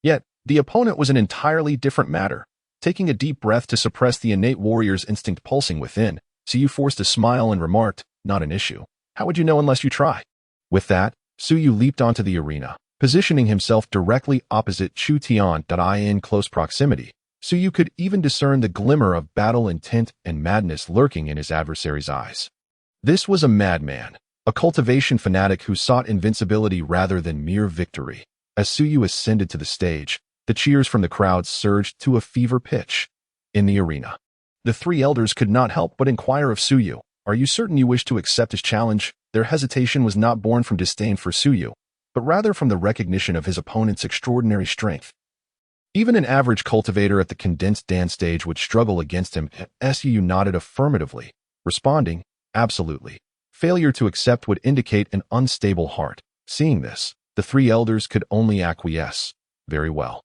Yet, the opponent was an entirely different matter. Taking a deep breath to suppress the innate warrior's instinct pulsing within, Suyu forced a smile and remarked, "Not an issue. How would you know unless you try?" With that, Suyu leaped onto the arena, positioning himself directly opposite Chu Tian. In close proximity, Suyu could even discern the glimmer of battle intent and madness lurking in his adversary's eyes. This was a madman, a cultivation fanatic who sought invincibility rather than mere victory. As Suyu ascended to the stage, the cheers from the crowd surged to a fever pitch. In the arena, the three elders could not help but inquire of Suyu, "Are you certain you wish to accept his challenge?" Their hesitation was not born from disdain for Suyu, but rather from the recognition of his opponent's extraordinary strength. Even an average cultivator at the condensed dance stage would struggle against him. Suyu nodded affirmatively, responding, "Absolutely." Failure to accept would indicate an unstable heart. Seeing this, the three elders could only acquiesce. Very well.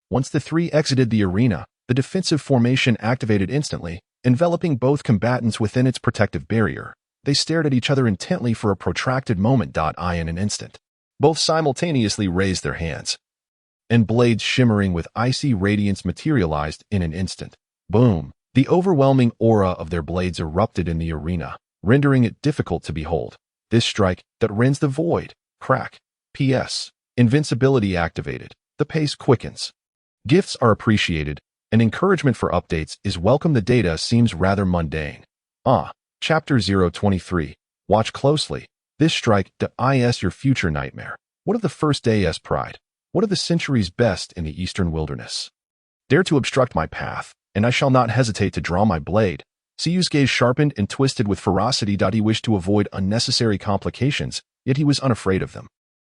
Once the three exited the arena, the defensive formation activated instantly, enveloping both combatants within its protective barrier. They stared at each other intently for a protracted moment. In an instant, both simultaneously raised their hands, and blades shimmering with icy radiance materialized in an instant. Boom! The overwhelming aura of their blades erupted in the arena, rendering it difficult to behold. This strike that rends the void. Crack. P.S. Invincibility activated. The pace quickens. Gifts are appreciated, and encouragement for updates is welcome. The data seems rather mundane. Chapter 023. Watch closely. This strike is your future nightmare. What of the first day's pride? What of the century's best in the eastern wilderness? Dare to obstruct my path, and I shall not hesitate to draw my blade. Suyu's gaze sharpened and twisted with ferocity. He wished to avoid unnecessary complications, yet he was unafraid of them.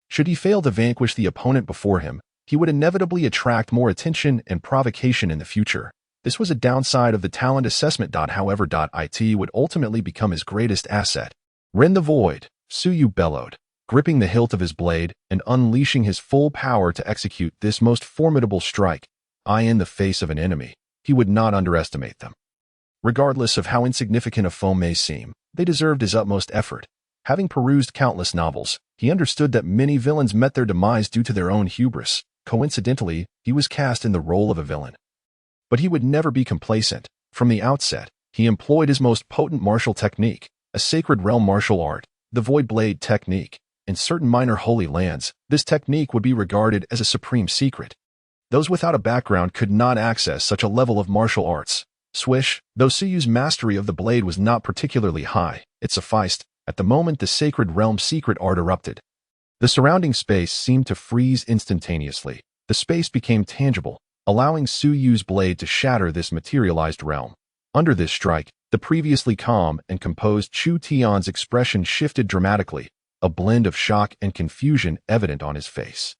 Should he fail to vanquish the opponent before him, he would inevitably attract more attention and provocation in the future. This was a downside of the talent assessment. However, it would ultimately become his greatest asset. Rend the void, Suyu bellowed, gripping the hilt of his blade and unleashing his full power to execute this most formidable strike. In the face of an enemy, he would not underestimate them. Regardless of how insignificant a foe may seem, they deserved his utmost effort. Having perused countless novels, he understood that many villains met their demise due to their own hubris. Coincidentally, he was cast in the role of a villain. But he would never be complacent. From the outset, he employed his most potent martial technique, a sacred realm martial art, the Void Blade technique. In certain minor holy lands, this technique would be regarded as a supreme secret. Those without a background could not access such a level of martial arts. Swish, though Suyu's mastery of the blade was not particularly high, it sufficed. At the moment the sacred realm secret art erupted. The surrounding space seemed to freeze instantaneously. The space became tangible, allowing Suyu's blade to shatter this materialized realm. Under this strike, the previously calm and composed Chu Tian's expression shifted dramatically, a blend of shock and confusion evident on his face.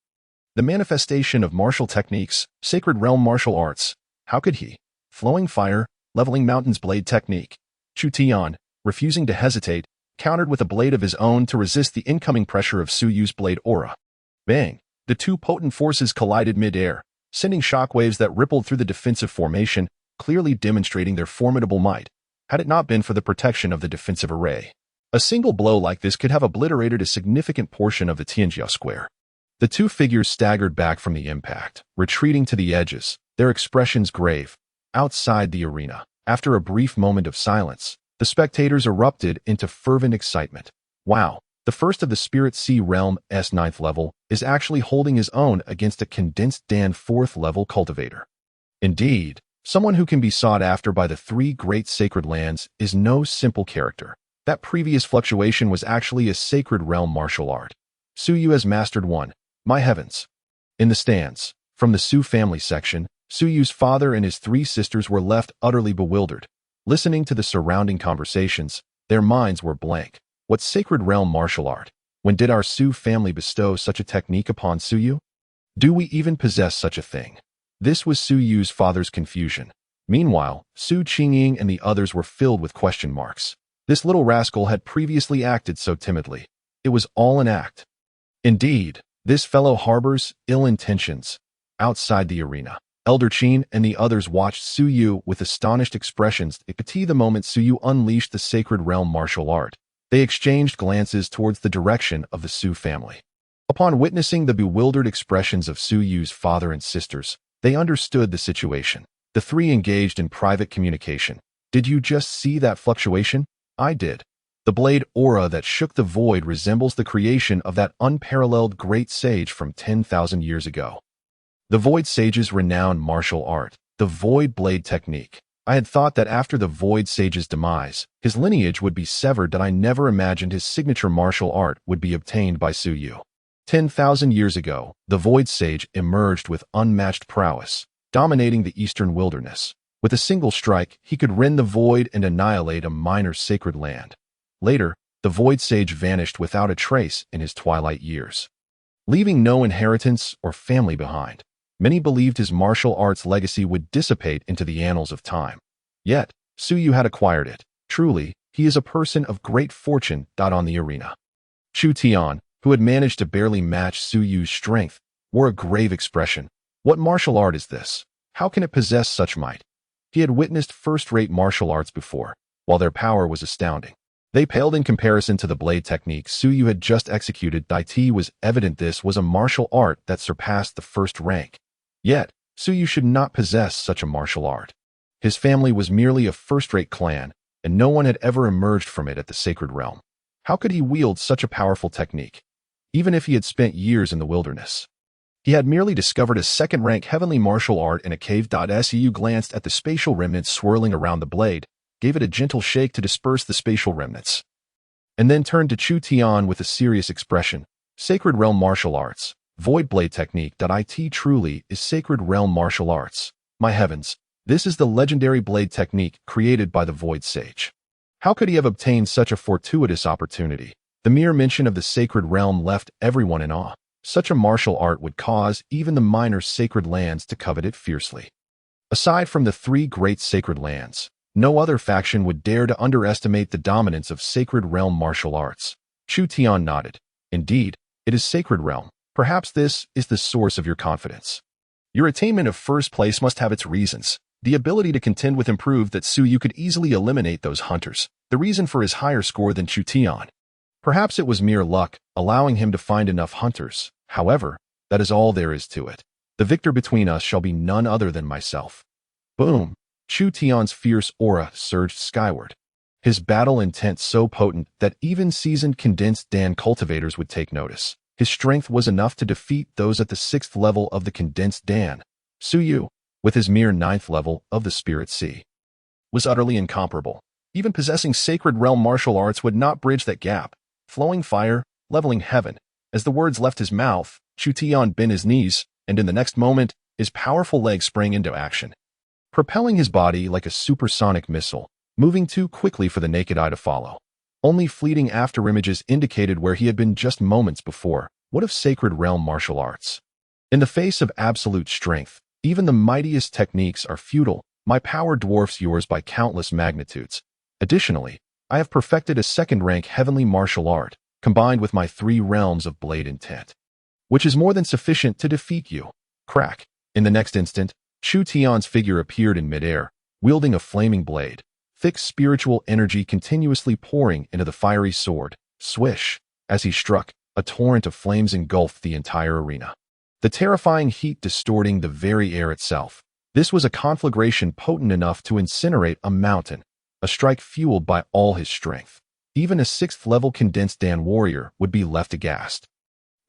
The manifestation of martial techniques, sacred realm martial arts. How could he? Flowing fire, leveling mountains blade technique. Chu Tian, refusing to hesitate, countered with a blade of his own to resist the incoming pressure of Suyu's blade aura. Bang! The two potent forces collided mid-air, sending shockwaves that rippled through the defensive formation, clearly demonstrating their formidable might. Had it not been for the protection of the defensive array, a single blow like this could have obliterated a significant portion of the Tianjia square. The two figures staggered back from the impact, retreating to the edges, their expressions grave. Outside the arena, after a brief moment of silence, the spectators erupted into fervent excitement. Wow, the first of the Spirit Sea Realm's 9th level is actually holding his own against a condensed Dan 4th level cultivator. Indeed, someone who can be sought after by the three great sacred lands is no simple character. That previous fluctuation was actually a sacred realm martial art. Suyu has mastered one. My heavens. In the stands, from the Su family section, Suyu's father and his three sisters were left utterly bewildered. Listening to the surrounding conversations, their minds were blank. What sacred realm martial art? When did our Su family bestow such a technique upon Suyu? Do we even possess such a thing? This was Suyu's father's confusion. Meanwhile, Su Qingying and the others were filled with question marks. This little rascal had previously acted so timidly. It was all an act. Indeed, this fellow harbors ill intentions. Outside the arena, Elder Qin and the others watched Suyu with astonished expressions. The moment Suyu unleashed the sacred realm martial art, they exchanged glances towards the direction of the Su family. Upon witnessing the bewildered expressions of Suyu's father and sisters, they understood the situation. The three engaged in private communication. Did you just see that fluctuation? I did. The blade aura that shook the void resembles the creation of that unparalleled great sage from 10,000 years ago. The Void Sage's renowned martial art, the Void Blade technique. I had thought that after the Void Sage's demise, his lineage would be severed. That I never imagined his signature martial art would be obtained by Suyu. 10,000 years ago, the Void Sage emerged with unmatched prowess, dominating the eastern wilderness. With a single strike, he could rend the void and annihilate a minor sacred land. Later, the Void Sage vanished without a trace in his twilight years, leaving no inheritance or family behind. Many believed his martial arts legacy would dissipate into the annals of time. Yet, Suyu had acquired it. Truly, he is a person of great fortune. On the arena, Chu Tian, who had managed to barely match Suyu's strength, wore a grave expression. What martial art is this? How can it possess such might? He had witnessed first-rate martial arts before, while their power was astounding. They paled in comparison to the blade technique Suyu had just executed. It was evident this was a martial art that surpassed the first rank. Yet, Suyu should not possess such a martial art. His family was merely a first-rate clan, and no one had ever emerged from it at the sacred realm. How could he wield such a powerful technique, even if he had spent years in the wilderness? He had merely discovered a second-rank heavenly martial art in a cave. Su glanced at the spatial remnants swirling around the blade, gave it a gentle shake to disperse the spatial remnants, and then turned to Chu Tian with a serious expression. Sacred Realm Martial Arts. Void Blade Technique. It truly is Sacred Realm Martial Arts. My heavens, this is the legendary blade technique created by the Void Sage. How could he have obtained such a fortuitous opportunity? The mere mention of the Sacred Realm left everyone in awe. Such a martial art would cause even the minor sacred lands to covet it fiercely. Aside from the three great sacred lands, no other faction would dare to underestimate the dominance of Sacred Realm martial arts. Chu Tian nodded. Indeed, it is Sacred Realm. Perhaps this is the source of your confidence. Your attainment of first place must have its reasons. The ability to contend with improved that Su Yu could easily eliminate those hunters. The reason for his higher score than Chu Tian. Perhaps it was mere luck, allowing him to find enough hunters. However, that is all there is to it. The victor between us shall be none other than myself. Boom! Chu Tian's fierce aura surged skyward. His battle intent so potent that even seasoned condensed Dan cultivators would take notice. His strength was enough to defeat those at the 6th level of the condensed Dan. Su Yu, with his mere 9th level of the Spirit Sea, was utterly incomparable. Even possessing Sacred Realm martial arts would not bridge that gap. Flowing fire, leveling heaven. As the words left his mouth, Chu Tian bent his knees, and in the next moment, his powerful legs sprang into action, propelling his body like a supersonic missile, moving too quickly for the naked eye to follow. Only fleeting afterimages indicated where he had been just moments before. What of Sacred Realm martial arts? In the face of absolute strength, even the mightiest techniques are futile. My power dwarfs yours by countless magnitudes. Additionally, I have perfected a second-rank heavenly martial art, combined with my 3 realms of blade intent, which is more than sufficient to defeat you. Crack. In the next instant, Chu Tian's figure appeared in midair, wielding a flaming blade, thick spiritual energy continuously pouring into the fiery sword. Swish! As he struck, a torrent of flames engulfed the entire arena, the terrifying heat distorting the very air itself. This was a conflagration potent enough to incinerate a mountain, a strike fueled by all his strength. Even a 6th-level condensed Dan warrior would be left aghast.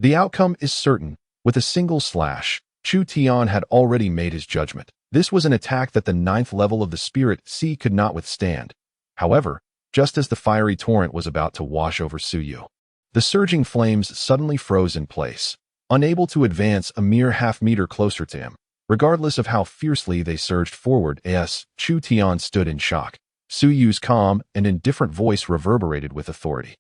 The outcome is certain. With a single slash, Chu Tian had already made his judgment. This was an attack that the 9th level of the Spirit Sea could not withstand. However, just as the fiery torrent was about to wash over Su Yu, the surging flames suddenly froze in place, unable to advance a mere half-meter closer to him. Regardless of how fiercely they surged forward, Chu Tian stood in shock. Su Yu's calm and indifferent voice reverberated with authority.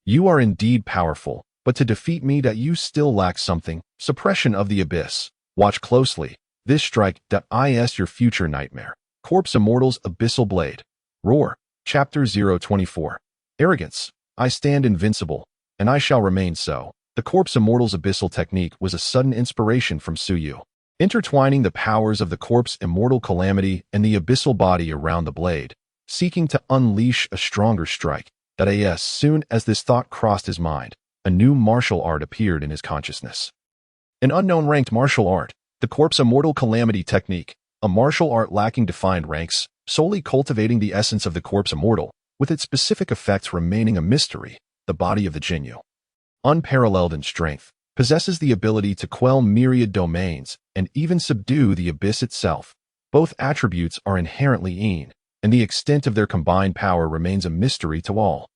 You are indeed powerful, but to defeat me you still lack something. Suppression of the abyss. Watch closely. This strike is your future nightmare. Corpse Immortal's Abyssal Blade. Roar. Chapter 024. Arrogance. I stand invincible, and I shall remain so. The Corpse Immortal's Abyssal technique was a sudden inspiration from Su Yu, intertwining the powers of the Corpse Immortal Calamity and the abyssal body around the blade, seeking to unleash a stronger strike. As soon as this thought crossed his mind, a new martial art appeared in his consciousness. An unknown ranked martial art, the Corpse Immortal Calamity Technique, a martial art lacking defined ranks, solely cultivating the essence of the Corpse Immortal, with its specific effects remaining a mystery. The body of the Jinyu, unparalleled in strength, possesses the ability to quell myriad domains and even subdue the abyss itself. Both attributes are inherently Yin, and the extent of their combined power remains a mystery to all.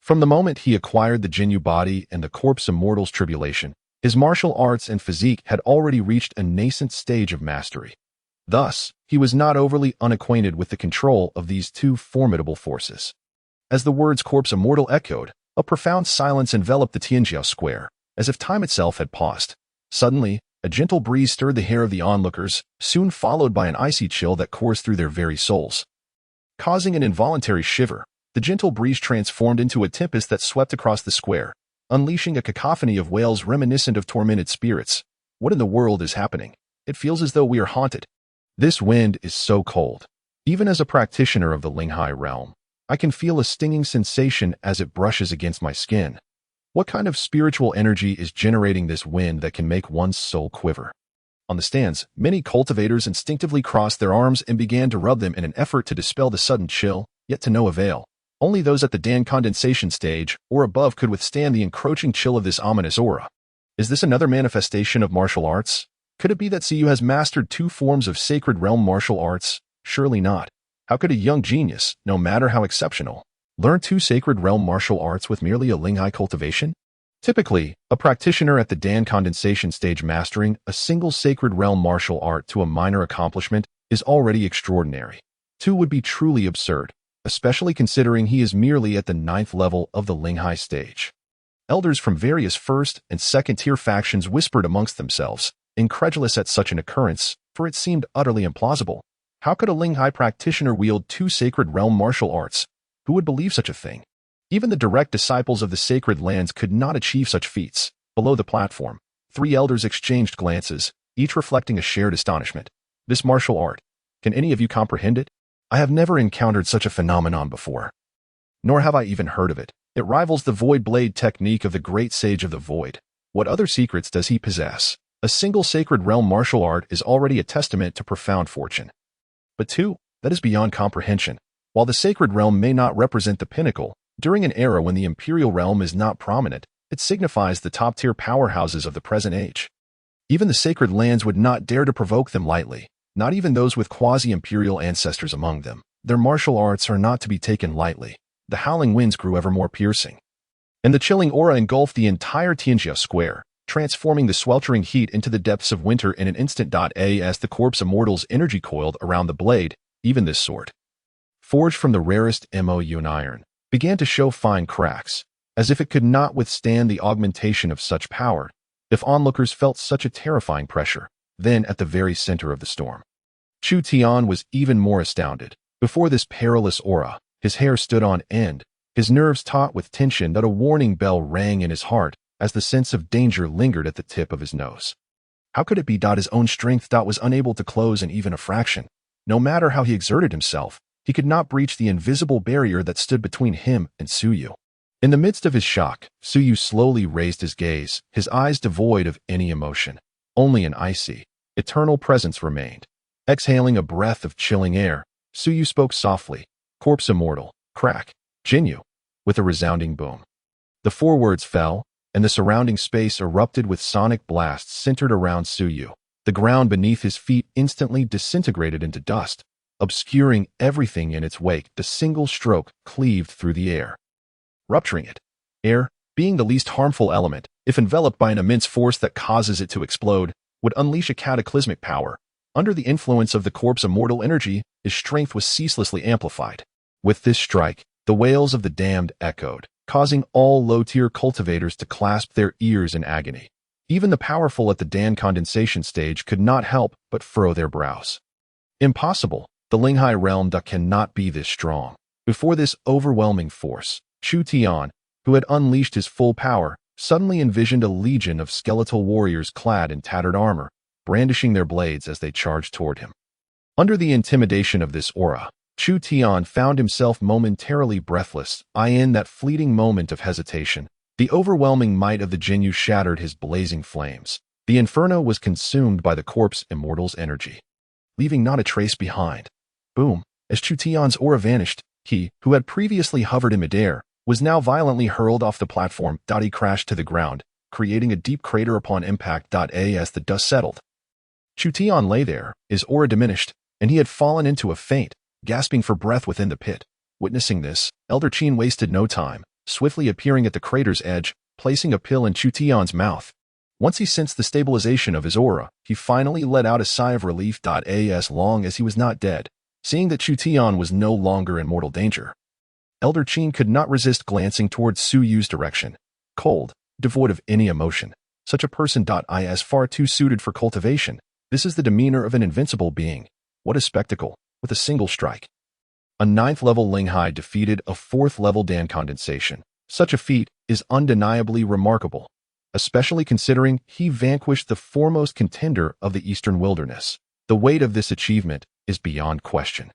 From the moment he acquired the Jinyu body and the Corpse Immortal's tribulation, his martial arts and physique had already reached a nascent stage of mastery. Thus, he was not overly unacquainted with the control of these two formidable forces. As the words Corpse Immortal echoed, a profound silence enveloped the Tianjiao square, as if time itself had paused. Suddenly, a gentle breeze stirred the hair of the onlookers, soon followed by an icy chill that coursed through their very souls. Causing an involuntary shiver, the gentle breeze transformed into a tempest that swept across the square, unleashing a cacophony of wails reminiscent of tormented spirits. What in the world is happening? It feels as though we are haunted. This wind is so cold. Even as a practitioner of the Linghai realm, I can feel a stinging sensation as it brushes against my skin. What kind of spiritual energy is generating this wind that can make one's soul quiver? On the stands, many cultivators instinctively crossed their arms and began to rub them in an effort to dispel the sudden chill, yet to no avail. Only those at the Dan condensation stage or above could withstand the encroaching chill of this ominous aura. Is this another manifestation of martial arts? Could it be that Siyu has mastered two forms of sacred realm martial arts? Surely not. How could a young genius, no matter how exceptional, learn two sacred realm martial arts with merely a Linghai cultivation? Typically, a practitioner at the Dan condensation stage mastering a single sacred realm martial art to a minor accomplishment is already extraordinary. Two would be truly absurd, especially considering he is merely at the 9th level of the Linghai stage. Elders from various first and second-tier factions whispered amongst themselves, incredulous at such an occurrence, for it seemed utterly implausible. How could a Linghai practitioner wield two sacred realm martial arts? Who would believe such a thing? Even the direct disciples of the sacred lands could not achieve such feats. Below the platform, 3 elders exchanged glances, each reflecting a shared astonishment. This martial art, can any of you comprehend it? I have never encountered such a phenomenon before. Nor have I even heard of it. It rivals the void blade technique of the great sage of the void. What other secrets does he possess? A single sacred realm martial art is already a testament to profound fortune. But two, that is beyond comprehension. While the sacred realm may not represent the pinnacle, during an era when the imperial realm is not prominent, it signifies the top-tier powerhouses of the present age. Even the sacred lands would not dare to provoke them lightly, not even those with quasi-imperial ancestors among them. Their martial arts are not to be taken lightly. The howling winds grew ever more piercing, and the chilling aura engulfed the entire Tianjia square, transforming the sweltering heat into the depths of winter in an instant. As the corpse immortal's energy coiled around the blade, even this sword, forged from the rarest Mo iron, began to show fine cracks, as if it could not withstand the augmentation of such power. If onlookers felt such a terrifying pressure, then at the very center of the storm, Chu Tian was even more astounded. Before this perilous aura, his hair stood on end, his nerves taut with tension that a warning bell rang in his heart as the sense of danger lingered at the tip of his nose. How could it be? His own strength was unable to close in even a fraction. No matter how he exerted himself, he could not breach the invisible barrier that stood between him and Suyu. In the midst of his shock, Suyu slowly raised his gaze, his eyes devoid of any emotion. Only an icy, eternal presence remained. Exhaling a breath of chilling air, Suyu spoke softly, "Corpse immortal, crack, Jinyu," with a resounding boom. The 4 words fell, and the surrounding space erupted with sonic blasts centered around Suyu. The ground beneath his feet instantly disintegrated into dust, obscuring everything in its wake. The single stroke cleaved through the air, rupturing it. Air, being the least harmful element, if enveloped by an immense force that causes it to explode, would unleash a cataclysmic power. Under the influence of the corpse immortal energy, his strength was ceaselessly amplified. With this strike, the wails of the damned echoed, causing all low-tier cultivators to clasp their ears in agony. Even the powerful at the Dan condensation stage could not help but furrow their brows. Impossible. The Linghai realm cannot be this strong. Before this overwhelming force, Chu Tian, who had unleashed his full power, suddenly envisioned a legion of skeletal warriors clad in tattered armor, brandishing their blades as they charged toward him. Under the intimidation of this aura, Chu Tian found himself momentarily breathless. In that fleeting moment of hesitation, the overwhelming might of the Jinyu shattered his blazing flames. The inferno was consumed by the corpse immortal's energy, leaving not a trace behind. Boom! As Chu Tian's aura vanished, he, who had previously hovered in midair, was now violently hurled off the platform. He crashed to the ground, creating a deep crater upon impact. As the dust settled, Chu Tian lay there, his aura diminished, and he had fallen into a faint, gasping for breath within the pit. Witnessing this, Elder Qin wasted no time, swiftly appearing at the crater's edge, placing a pill in Chu Tian's mouth. Once he sensed the stabilization of his aura, he finally let out a sigh of relief. As long as he was not dead, seeing that Chu Tian was no longer in mortal danger, Elder Qin could not resist glancing towards Su Yu's direction. Cold, devoid of any emotion. Such a person is far too suited for cultivation. This is the demeanor of an invincible being. What a spectacle, with a single strike. A 9th level Linghai defeated a 4th level Dan condensation. Such a feat is undeniably remarkable, especially considering he vanquished the foremost contender of the Eastern Wilderness. The weight of this achievement is beyond question.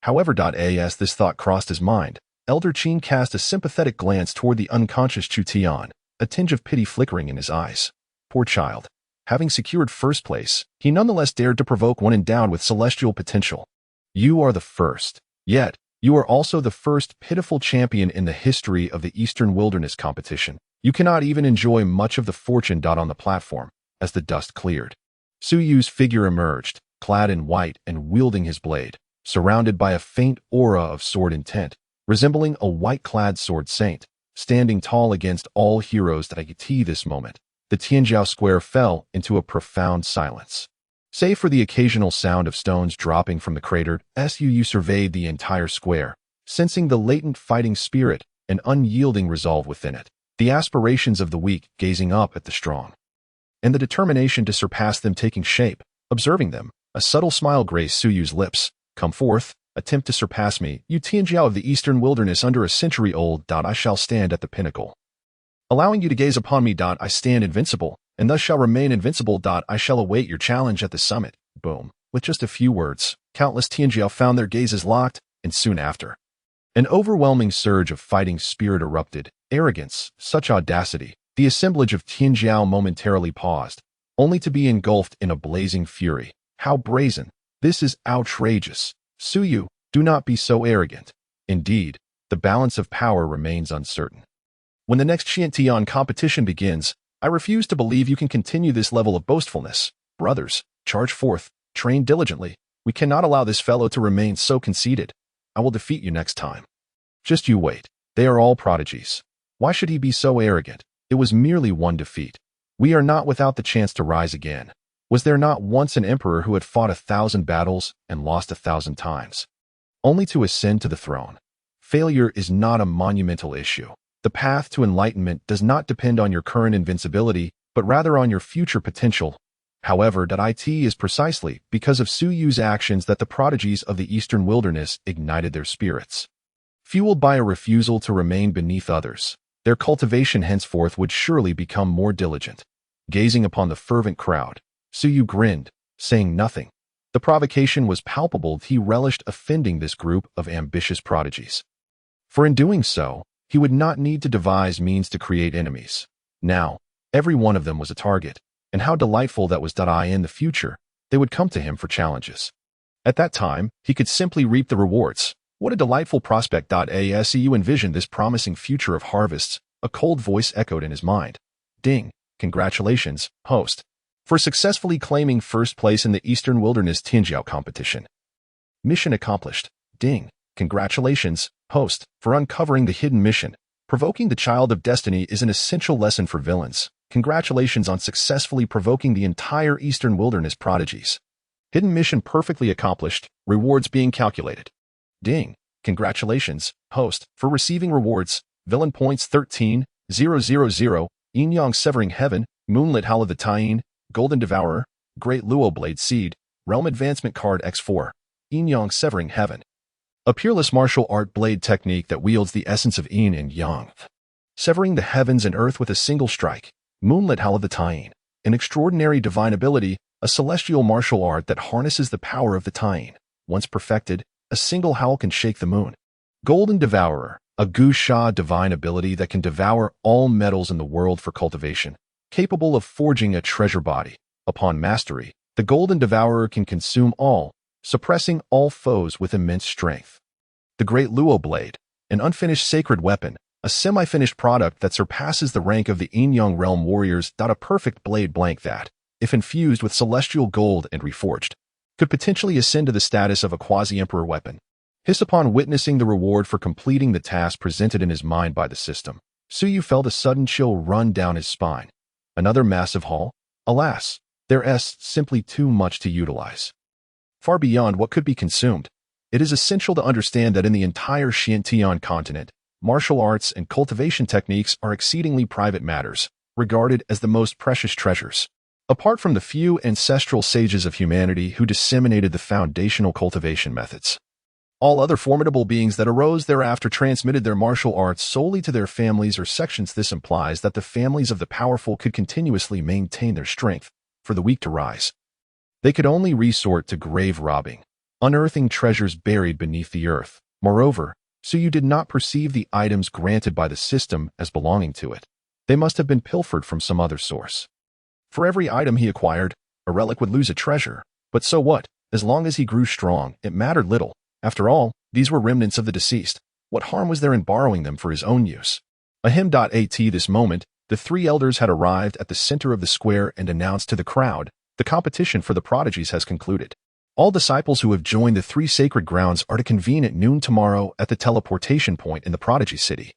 However, as this thought crossed his mind, Elder Qin cast a sympathetic glance toward the unconscious Chu Tian, a tinge of pity flickering in his eyes. Poor child. Having secured first place, he nonetheless dared to provoke one endowed with celestial potential. You are the first. Yet, you are also the first pitiful champion in the history of the Eastern Wilderness competition. You cannot even enjoy much of the fortune on the platform, as the dust cleared. Su Yu's figure emerged, clad in white and wielding his blade, surrounded by a faint aura of sword intent, resembling a white-clad sword saint, standing tall against all heroes that I could see this moment. The Tianjiao square fell into a profound silence. Save for the occasional sound of stones dropping from the crater, Su surveyed the entire square, sensing the latent fighting spirit and unyielding resolve within it, the aspirations of the weak gazing up at the strong, and the determination to surpass them taking shape. Observing them, a subtle smile graced Su Yu's lips. Come forth, attempt to surpass me, you Tianjiao of the Eastern Wilderness under a century old. I shall stand at the pinnacle. Allowing you to gaze upon me. I stand invincible, and thus shall remain invincible. I shall await your challenge at the summit. Boom. With just a few words, countless Tianjiao found their gazes locked, and soon after, an overwhelming surge of fighting spirit erupted. Arrogance, such audacity. The assemblage of Tianjiao momentarily paused, only to be engulfed in a blazing fury. How brazen! This is outrageous. Su Yu, do not be so arrogant. Indeed, the balance of power remains uncertain. When the next Xiantian competition begins, I refuse to believe you can continue this level of boastfulness. Brothers, charge forth, train diligently. We cannot allow this fellow to remain so conceited. I will defeat you next time. Just you wait. They are all prodigies. Why should he be so arrogant? It was merely one defeat. We are not without the chance to rise again. Was there not once an emperor who had fought 1,000 battles and lost 1,000 times, only to ascend to the throne? Failure is not a monumental issue. The path to enlightenment does not depend on your current invincibility, but rather on your future potential. However, it is precisely because of Su Yu's actions that the prodigies of the Eastern Wilderness ignited their spirits. Fueled by a refusal to remain beneath others, their cultivation henceforth would surely become more diligent. Gazing upon the fervent crowd, Su Yu grinned, saying nothing. The provocation was palpable. He relished offending this group of ambitious prodigies, for in doing so, he would not need to devise means to create enemies. Now, every one of them was a target, and how delightful that was. In the future, they would come to him for challenges. At that time, he could simply reap the rewards. What a delightful prospect. As Su envisioned this promising future of harvests, a cold voice echoed in his mind. Ding! Congratulations, host, for successfully claiming first place in the Eastern Wilderness Tianjiao competition. Mission accomplished. Ding! Congratulations, host, for uncovering the hidden mission. Provoking the child of destiny is an essential lesson for villains. Congratulations on successfully provoking the entire Eastern Wilderness prodigies. Hidden mission perfectly accomplished, rewards being calculated. Ding! Congratulations, host, for receiving rewards. Villain points 13,000, Yin Yang Severing Heaven, Moonlit Howl of the Tyene, Golden Devourer, Great Luo Blade Seed, Realm Advancement Card X4, Yin Yang Severing Heaven. A peerless martial art blade technique that wields the essence of yin and yang, severing the heavens and earth with a single strike. Moonlit Howl of the Tyene. An extraordinary divine ability, a celestial martial art that harnesses the power of the Tyene. Once perfected, a single howl can shake the moon. Golden Devourer. A Gu Sha divine ability that can devour all metals in the world for cultivation, capable of forging a treasure body. Upon mastery, the Golden Devourer can consume all, suppressing all foes with immense strength. The Great Luo Blade. An unfinished sacred weapon, a semi-finished product that surpasses the rank of the Yin-Yang Realm warriors. A perfect blade blank that, if infused with celestial gold and reforged, could potentially ascend to the status of a quasi-emperor weapon. Hiss upon witnessing the reward for completing the task presented in his mind by the system, Su Yu felt a sudden chill run down his spine. Another massive haul? Alas, there's simply too much to utilize. Far beyond what could be consumed, it is essential to understand that in the entire Xiantian continent, martial arts and cultivation techniques are exceedingly private matters, regarded as the most precious treasures. Apart from the few ancestral sages of humanity who disseminated the foundational cultivation methods, all other formidable beings that arose thereafter transmitted their martial arts solely to their families or sections. This implies that the families of the powerful could continuously maintain their strength, for the weak to rise. They could only resort to grave robbing, unearthing treasures buried beneath the earth. Moreover, Su Yu did not perceive the items granted by the system as belonging to it. They must have been pilfered from some other source. For every item he acquired, a relic would lose a treasure. But so what? As long as he grew strong, it mattered little. After all, these were remnants of the deceased. What harm was there in borrowing them for his own use? At this moment, the three elders had arrived at the center of the square and announced to the crowd, the competition for the prodigies has concluded. All disciples who have joined the three sacred grounds are to convene at noon tomorrow at the teleportation point in the prodigy city.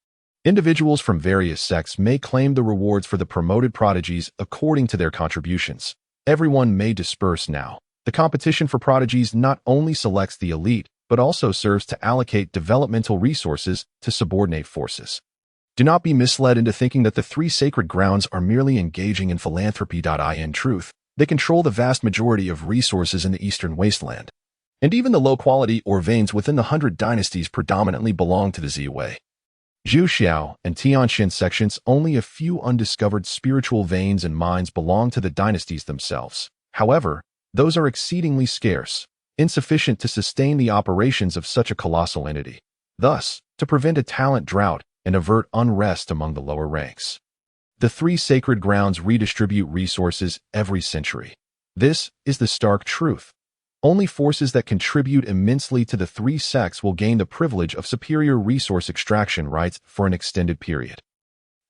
Individuals from various sects may claim the rewards for the promoted prodigies according to their contributions. Everyone may disperse now. The competition for prodigies not only selects the elite, but also serves to allocate developmental resources to subordinate forces. Do not be misled into thinking that the three sacred grounds are merely engaging in philanthropy. In truth, they control the vast majority of resources in the eastern wasteland. And even the low-quality or veins within the 100 dynasties predominantly belong to the Ziwei, Zhuxiao, and Tianxin sections. Only a few undiscovered spiritual veins and mines belong to the dynasties themselves. However, those are exceedingly scarce, insufficient to sustain the operations of such a colossal entity. Thus, to prevent a talent drought and avert unrest among the lower ranks, the three sacred grounds redistribute resources every century. This is the stark truth. Only forces that contribute immensely to the three sects will gain the privilege of superior resource extraction rights for an extended period.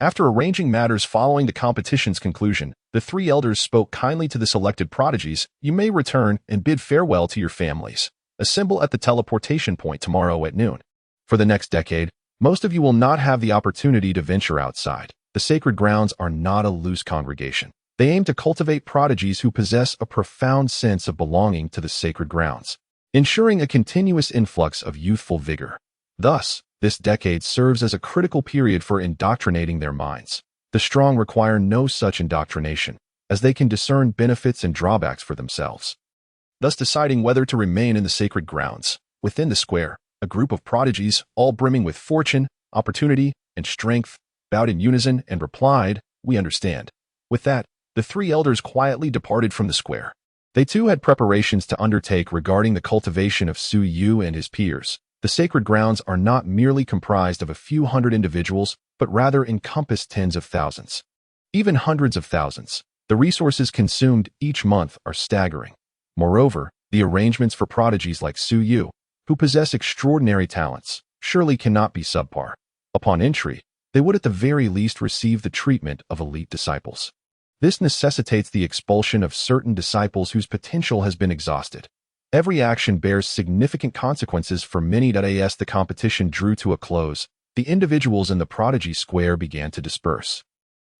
After arranging matters following the competition's conclusion, the three elders spoke kindly to the selected prodigies. You may return and bid farewell to your families. Assemble at the teleportation point tomorrow at noon. For the next decade, most of you will not have the opportunity to venture outside. The sacred grounds are not a loose congregation. They aim to cultivate prodigies who possess a profound sense of belonging to the sacred grounds, ensuring a continuous influx of youthful vigor. Thus, this decade serves as a critical period for indoctrinating their minds. The strong require no such indoctrination, as they can discern benefits and drawbacks for themselves, thus deciding whether to remain in the sacred grounds. Within the square, a group of prodigies, all brimming with fortune, opportunity, and strength, bowed in unison and replied, "We understand." With that, the three elders quietly departed from the square. They too had preparations to undertake regarding the cultivation of Su Yu and his peers. The sacred grounds are not merely comprised of a few hundred individuals, but rather encompass tens of thousands, even hundreds of thousands. The resources consumed each month are staggering. Moreover, the arrangements for prodigies like Su Yu, who possess extraordinary talents, surely cannot be subpar. Upon entry, they would at the very least receive the treatment of elite disciples. This necessitates the expulsion of certain disciples whose potential has been exhausted. Every action bears significant consequences for many. As the competition drew to a close, the individuals in the prodigy square began to disperse,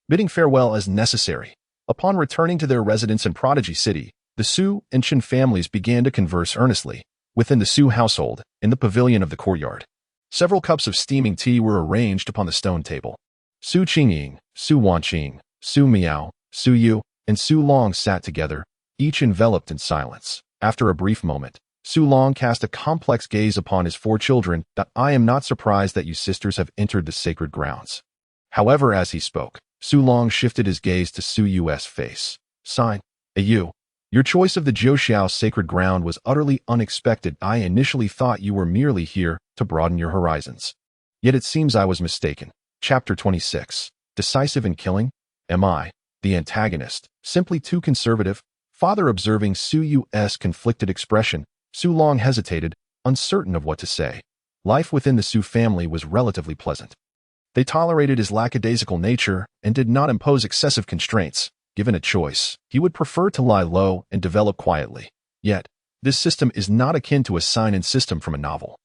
bidding farewell as necessary. Upon returning to their residence in Prodigy City, the Su and Chen families began to converse earnestly. Within the Su household, in the pavilion of the courtyard, several cups of steaming tea were arranged upon the stone table. Su Qingying, Su Wanqing, Su Miao, Su Yu, and Su Long sat together, each enveloped in silence. After a brief moment, Su Long cast a complex gaze upon his four children. I am not surprised that you sisters have entered the sacred grounds. However, as he spoke, Su Long shifted his gaze to Su Yu's face. Sign, Yu, your choice of the Zhuxiao sacred ground was utterly unexpected. I initially thought you were merely here to broaden your horizons. Yet it seems I was mistaken. Chapter 26. Decisive in killing? Am I, the antagonist, simply too conservative? Father observing Su Yu's conflicted expression, Su Long hesitated, uncertain of what to say. Life within the Su family was relatively pleasant. They tolerated his lackadaisical nature and did not impose excessive constraints. Given a choice, he would prefer to lie low and develop quietly. Yet, this system is not akin to a sign-in system from a novel.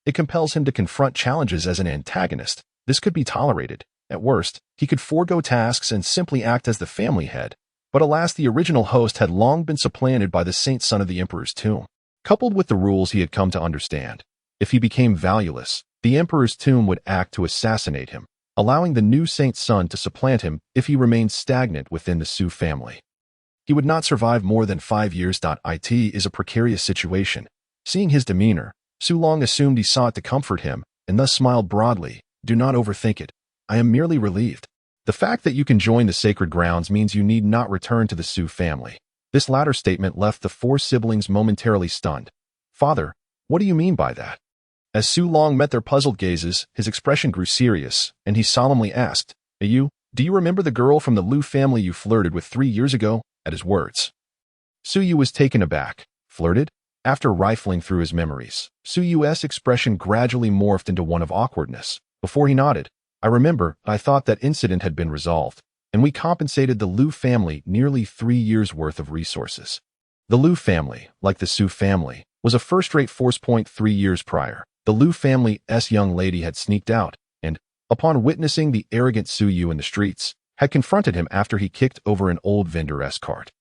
It compels him to confront challenges as an antagonist. This could be tolerated. At worst, he could forego tasks and simply act as the family head. But alas, the original host had long been supplanted by the saint son of the emperor's tomb. Coupled with the rules he had come to understand, if he became valueless, the emperor's tomb would act to assassinate him, allowing the new saint's son to supplant him if he remained stagnant within the Su family. He would not survive more than 5 years. It is a precarious situation. Seeing his demeanor, Su Long assumed he sought to comfort him, and thus smiled broadly. Do not overthink it. I am merely relieved. The fact that you can join the sacred grounds means you need not return to the Su family. This latter statement left the four siblings momentarily stunned. Father, what do you mean by that? As Su Long met their puzzled gazes, his expression grew serious, and he solemnly asked, Yu, Do you remember the girl from the Liu family you flirted with 3 years ago? At his words, Su Yu was taken aback. Flirted? After rifling through his memories, Su Yu's expression gradually morphed into one of awkwardness. Before he nodded, I remember, I thought that incident had been resolved, and we compensated the Liu family nearly 3 years' worth of resources. The Liu family, like the Su family, was a first-rate force. 3 years prior, the Liu family's young lady had sneaked out, and, upon witnessing the arrogant Su Yu in the streets, had confronted him after he kicked over an old vendor's cart.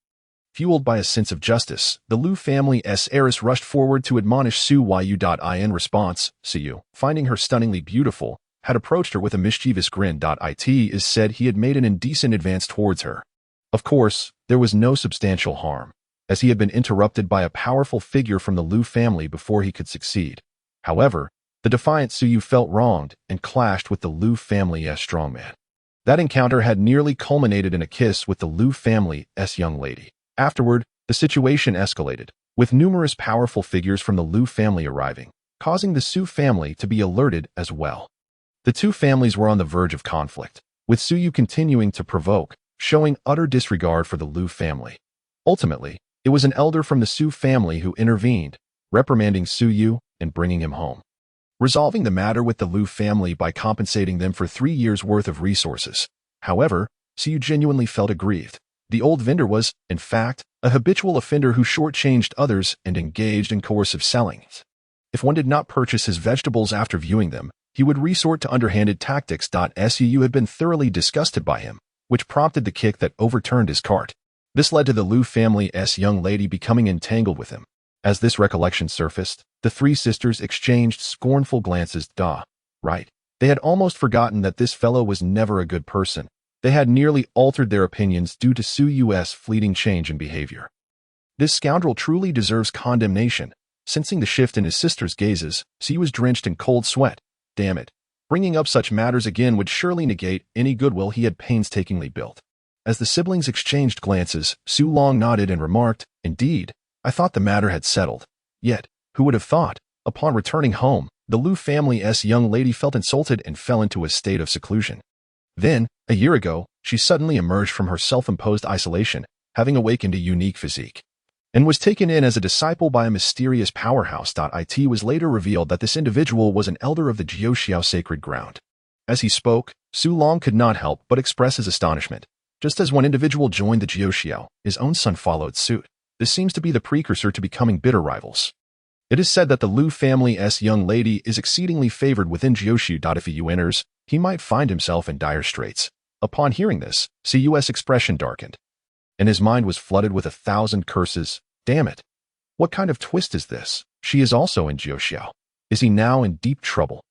Fueled by a sense of justice, the Liu family's heiress rushed forward to admonish Su Yu. In response, Su Yu, finding her stunningly beautiful, had approached her with a mischievous grin. It is said he had made an indecent advance towards her. Of course, there was no substantial harm, as he had been interrupted by a powerful figure from the Liu family before he could succeed. However, the defiant Su Yu felt wronged and clashed with the Liu family's strongman. That encounter had nearly culminated in a kiss with the Liu family's young lady. Afterward, the situation escalated, with numerous powerful figures from the Liu family arriving, causing the Su family to be alerted as well. The two families were on the verge of conflict, with Su Yu continuing to provoke, showing utter disregard for the Liu family. Ultimately, it was an elder from the Su family who intervened, reprimanding Su Yu and bringing him home, resolving the matter with the Liu family by compensating them for 3 years' worth of resources. However, Su Yu genuinely felt aggrieved. The old vendor was, in fact, a habitual offender who shortchanged others and engaged in coercive selling. If one did not purchase his vegetables after viewing them, he would resort to underhanded tactics. Su Yu had been thoroughly disgusted by him, which prompted the kick that overturned his cart. This led to the Liu family's young lady becoming entangled with him. As this recollection surfaced, the three sisters exchanged scornful glances. Right. They had almost forgotten that this fellow was never a good person. They had nearly altered their opinions due to Su Yu's fleeting change in behavior. This scoundrel truly deserves condemnation. Sensing the shift in his sister's gazes, Su Yu was drenched in cold sweat. Damn it. Bringing up such matters again would surely negate any goodwill he had painstakingly built. As the siblings exchanged glances, Su Long nodded and remarked, Indeed, I thought the matter had settled. Yet, who would have thought? Upon returning home, the Liu family's young lady felt insulted and fell into a state of seclusion. Then, a year ago, she suddenly emerged from her self-imposed isolation, having awakened a unique physique, and was taken in as a disciple by a mysterious powerhouse. It was later revealed that this individual was an elder of the Jiuxiao sacred ground. As he spoke, Su Long could not help but express his astonishment. Just as one individual joined the Jiuxiao, his own son followed suit. This seems to be the precursor to becoming bitter rivals. It is said that the Liu family's young lady is exceedingly favored within Jiuxiao. If he enters, he might find himself in dire straits. Upon hearing this, Su Yu's expression darkened, and his mind was flooded with 1,000 curses. Damn it. What kind of twist is this? She is also in Jiuxiao. Is he now in deep trouble?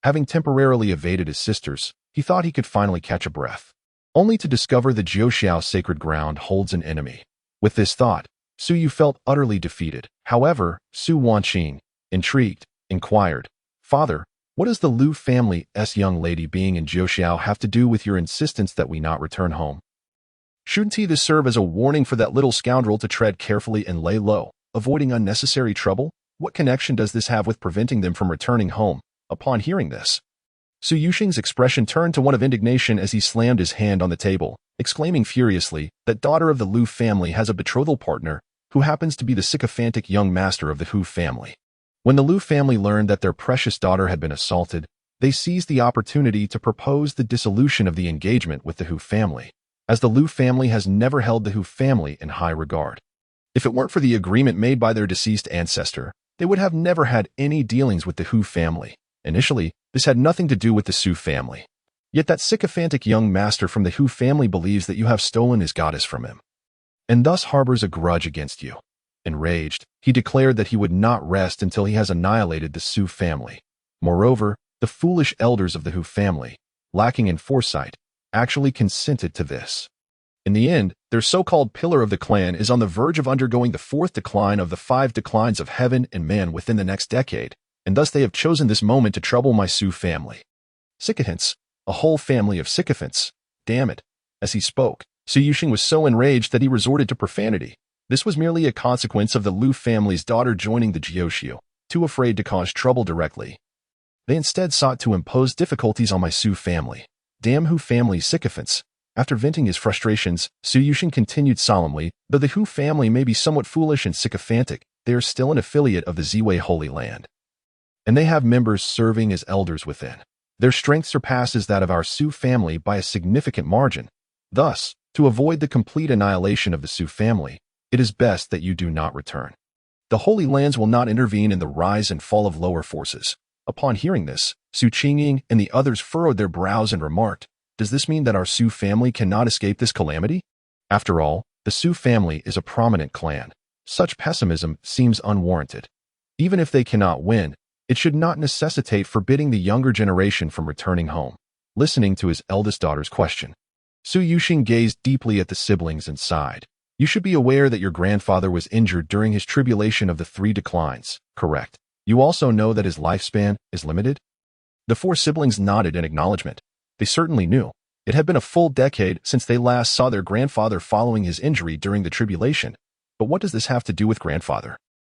Having temporarily evaded his sisters, he thought he could finally catch a breath, only to discover the Jiuxiao sacred ground holds an enemy. With this thought, Su Yu felt utterly defeated. However, Su Wanqing, intrigued, inquired, Father, what does the Liu family's young lady being in Jiuxiao have to do with your insistence that we not return home? Shouldn't this serve as a warning for that little scoundrel to tread carefully and lay low, avoiding unnecessary trouble? What connection does this have with preventing them from returning home? Upon hearing this, Su Yuxing's expression turned to one of indignation as he slammed his hand on the table, exclaiming furiously that daughter of the Liu family has a betrothal partner who happens to be the sycophantic young master of the Hu family. When the Liu family learned that their precious daughter had been assaulted, they seized the opportunity to propose the dissolution of the engagement with the Hu family, as the Liu family has never held the Hu family in high regard. If it weren't for the agreement made by their deceased ancestor, they would have never had any dealings with the Hu family. Initially, this had nothing to do with the Su family. Yet that sycophantic young master from the Hu family believes that you have stolen his goddess from him, and thus harbors a grudge against you. Enraged, he declared that he would not rest until he has annihilated the Su family. Moreover, the foolish elders of the Hu family, lacking in foresight, actually consented to this. In the end, their so-called pillar of the clan is on the verge of undergoing the 4th decline of the 5 declines of heaven and man within the next decade, and thus they have chosen this moment to trouble my Su family. Sycophants, a whole family of sycophants. Damn it. As he spoke, Su Yuxing was so enraged that he resorted to profanity. This was merely a consequence of the Liu family's daughter joining the Jiuxiao, too afraid to cause trouble directly. They instead sought to impose difficulties on my Su family. Damn Hu family sycophants. After venting his frustrations, Su Yuxing continued solemnly, though the Hu family may be somewhat foolish and sycophantic, they are still an affiliate of the Ziwei Holy Land. And they have members serving as elders within. Their strength surpasses that of our Su family by a significant margin. Thus, to avoid the complete annihilation of the Su family, it is best that you do not return. The Holy Lands will not intervene in the rise and fall of lower forces. Upon hearing this, Su Qingying and the others furrowed their brows and remarked, "Does this mean that our Su family cannot escape this calamity?" After all, the Su family is a prominent clan. Such pessimism seems unwarranted. Even if they cannot win, it should not necessitate forbidding the younger generation from returning home. Listening to his eldest daughter's question, Su Yuxing gazed deeply at the siblings and sighed. "You should be aware that your grandfather was injured during his tribulation of the 3 declines, correct? You also know that his lifespan is limited?" The 4 siblings nodded in acknowledgement. They certainly knew. It had been a full decade since they last saw their grandfather following his injury during the tribulation. But what does this have to do with grandfather?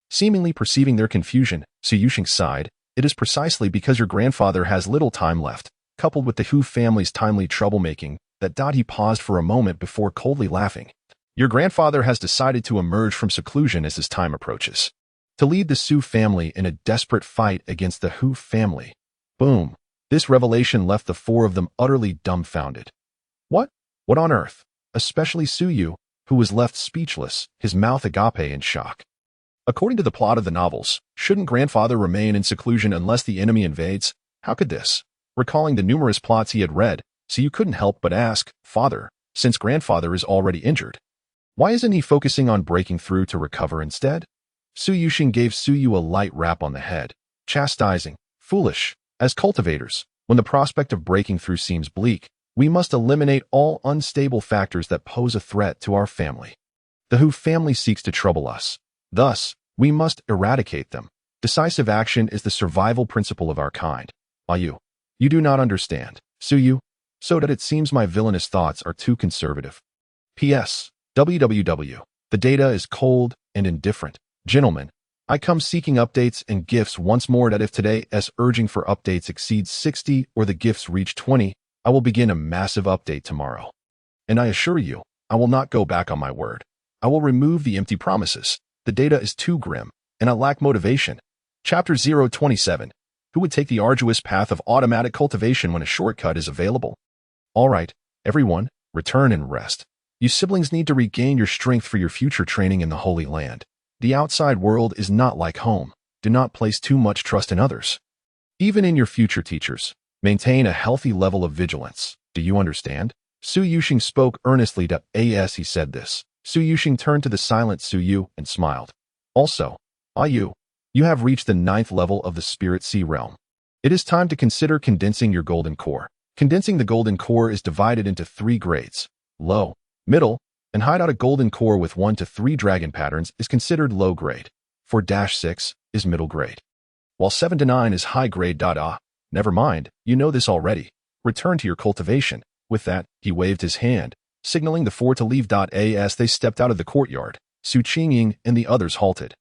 Seemingly perceiving their confusion, Su Yuxing sighed. "It is precisely because your grandfather has little time left, coupled with the Hu family's timely troublemaking, that he paused for a moment before coldly laughing. Your grandfather has decided to emerge from seclusion as his time approaches, to lead the Su family in a desperate fight against the Hu family." Boom. This revelation left the 4 of them utterly dumbfounded. What? What on earth? Especially Su Yu, who was left speechless, his mouth agape in shock. According to the plot of the novels, shouldn't grandfather remain in seclusion unless the enemy invades? How could this? Recalling the numerous plots he had read, Su Yu couldn't help but ask, "Father, since grandfather is already injured, why isn't he focusing on breaking through to recover instead?" Su Yuxing gave Su Yu a light rap on the head, chastising, "Foolish. As cultivators, when the prospect of breaking through seems bleak, we must eliminate all unstable factors that pose a threat to our family. The Hu family seeks to trouble us. Thus, we must eradicate them. Decisive action is the survival principle of our kind. You do not understand, Su Yu, so that it seems my villainous thoughts are too conservative. P.S. www. The data is cold and indifferent. Gentlemen, I come seeking updates and gifts once more that if today's urging for updates exceeds 60 or the gifts reach 20, I will begin a massive update tomorrow. And I assure you, I will not go back on my word. I will remove the empty promises. The data is too grim, and I lack motivation. Chapter 027. Who would take the arduous path of automatic cultivation when a shortcut is available? All right, everyone, return and rest. You siblings need to regain your strength for your future training in the Holy Land. The outside world is not like home. Do not place too much trust in others. Even in your future teachers, maintain a healthy level of vigilance. Do you understand? Su Yuxing spoke earnestly to As he said this. Su Yuxing turned to the silent Su Yu and smiled. Also, you have reached the 9th level of the Spirit Sea realm. It is time to consider condensing your golden core. Condensing the golden core is divided into 3 grades: low, middle, and hide. Out a golden core with 1 to 3 dragon patterns is considered low grade. 4-6 is middle grade, while 7 to 9 is high grade. Never mind, you know this already. Return to your cultivation. With that, he waved his hand, signaling the 4 to leave. As they stepped out of the courtyard, Su Qingying and the others halted.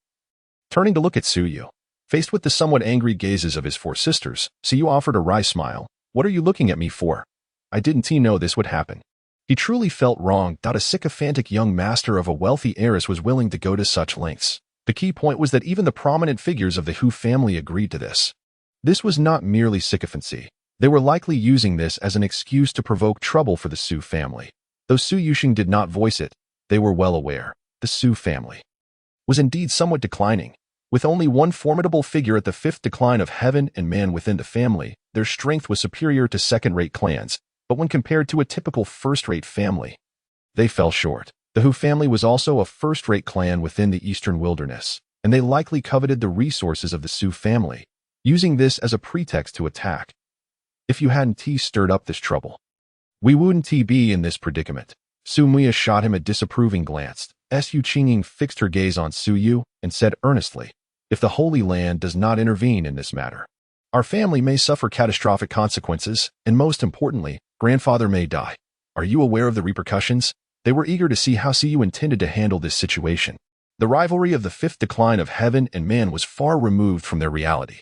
Turning to look at Su Yu, faced with the somewhat angry gazes of his 4 sisters, Su Yu offered a wry smile. "What are you looking at me for? I didn't know this would happen." He truly felt wronged that a sycophantic young master of a wealthy heiress was willing to go to such lengths. The key point was that even the prominent figures of the Hu family agreed to this. This was not merely sycophancy. They were likely using this as an excuse to provoke trouble for the Su family. Though Su Yuxing did not voice it, they were well aware. The Su family was indeed somewhat declining. With only one formidable figure at the 5th decline of heaven and man within the family, their strength was superior to second-rate clans. But when compared to a typical first-rate family, they fell short. The Hu family was also a first-rate clan within the eastern wilderness, and they likely coveted the resources of the Su family, using this as a pretext to attack. If you hadn't stirred up this trouble, we wouldn't be in this predicament. Su Muya shot him a disapproving glance. Su Qingying fixed her gaze on Su Yu and said earnestly, "If the Holy Land does not intervene in this matter, our family may suffer catastrophic consequences, and most importantly, grandfather may die. Are you aware of the repercussions?" They were eager to see how Su Yu intended to handle this situation. The rivalry of the 5th decline of heaven and man was far removed from their reality.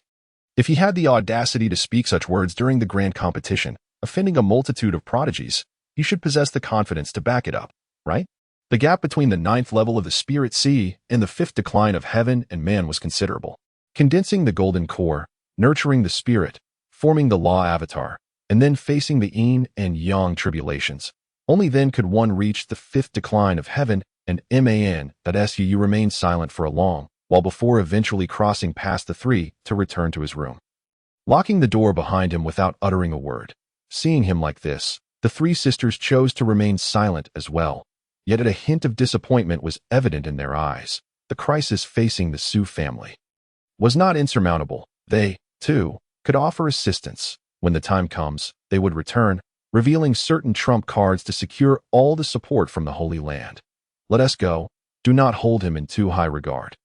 If he had the audacity to speak such words during the grand competition, offending a multitude of prodigies, he should possess the confidence to back it up, right? The gap between the ninth level of the spirit sea and the fifth decline of heaven and man was considerable. Condensing the golden core, nurturing the spirit, forming the law avatar, and then facing the yin and yang tribulations. Only then could one reach the fifth decline of heaven and man.su remained silent for a long while before eventually crossing past the three to return to his room. Locking the door behind him without uttering a word. Seeing him like this, the three sisters chose to remain silent as well. Yet a hint of disappointment was evident in their eyes. The crisis facing the Su family was not insurmountable. They, too, could offer assistance. When the time comes, they would return, revealing certain trump cards to secure all the support from the Holy Land. Let us go. Do not hold him in too high regard.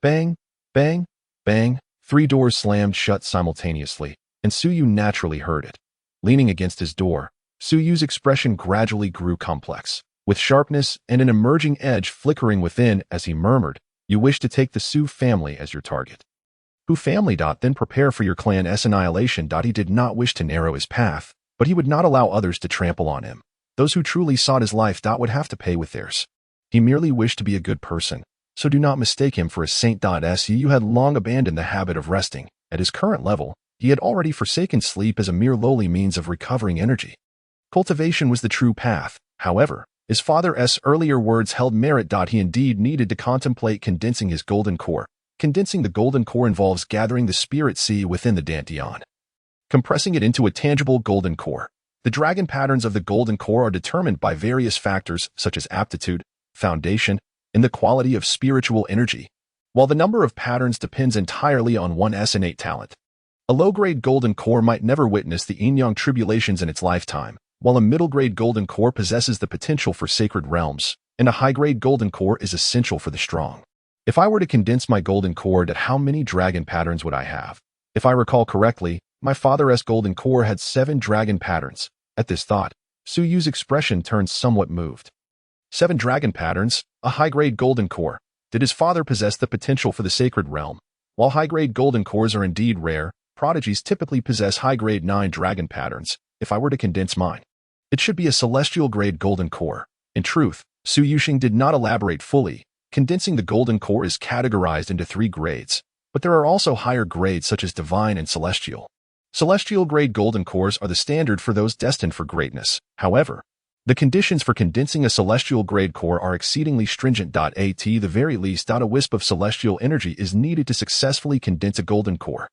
Bang, bang, bang. 3 doors slammed shut simultaneously, and Suyu naturally heard it. Leaning against his door, Suyu's expression gradually grew complex, with sharpness and an emerging edge flickering within as he murmured, "You wish to take the Su family as your target. Who family? Then prepare for your clan's annihilation. He did not wish to narrow his path, but he would not allow others to trample on him. Those who truly sought his life would have to pay with theirs. He merely wished to be a good person, so do not mistake him for a saint. Su had long abandoned the habit of resting. At his current level, he had already forsaken sleep as a mere lowly means of recovering energy. Cultivation was the true path. However, his father's earlier words held merit. He indeed needed to contemplate condensing his golden core. Condensing the golden core involves gathering the spirit sea within the Dantian, compressing it into a tangible golden core. The dragon patterns of the golden core are determined by various factors such as aptitude, foundation, and the quality of spiritual energy, while the number of patterns depends entirely on one's innate talent. A low-grade golden core might never witness the yin-yang tribulations in its lifetime, while a middle-grade golden core possesses the potential for sacred realms, and a high-grade golden core is essential for the strong. If I were to condense my golden core, how many dragon patterns would I have? If I recall correctly, my father's golden core had 7 dragon patterns. At this thought, Suyu's expression turned somewhat moved. 7 dragon patterns, a high-grade golden core. Did his father possess the potential for the sacred realm? While high-grade golden cores are indeed rare, prodigies typically possess high-grade 9 dragon patterns. If I were to condense mine, it should be a celestial-grade golden core. In truth, Su Yuxing did not elaborate fully. Condensing the golden core is categorized into 3 grades, but there are also higher grades such as divine and celestial. Celestial-grade golden cores are the standard for those destined for greatness. However, the conditions for condensing a celestial-grade core are exceedingly stringent. At the very least, a wisp of celestial energy is needed to successfully condense a golden core.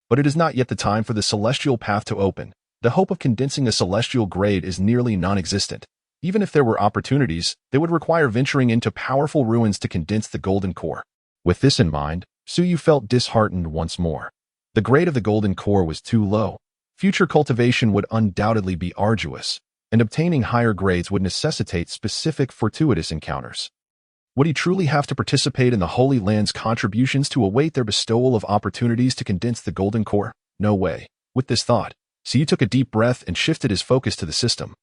But it is not yet the time for the celestial path to open. The hope of condensing a celestial grade is nearly non-existent. Even if there were opportunities, they would require venturing into powerful ruins to condense the golden core. With this in mind, Suyu felt disheartened once more. The grade of the golden core was too low. Future cultivation would undoubtedly be arduous, and obtaining higher grades would necessitate specific fortuitous encounters. Would he truly have to participate in the Holy Land's contributions to await their bestowal of opportunities to condense the golden core? No way. With this thought, Suyu took a deep breath and shifted his focus to the system.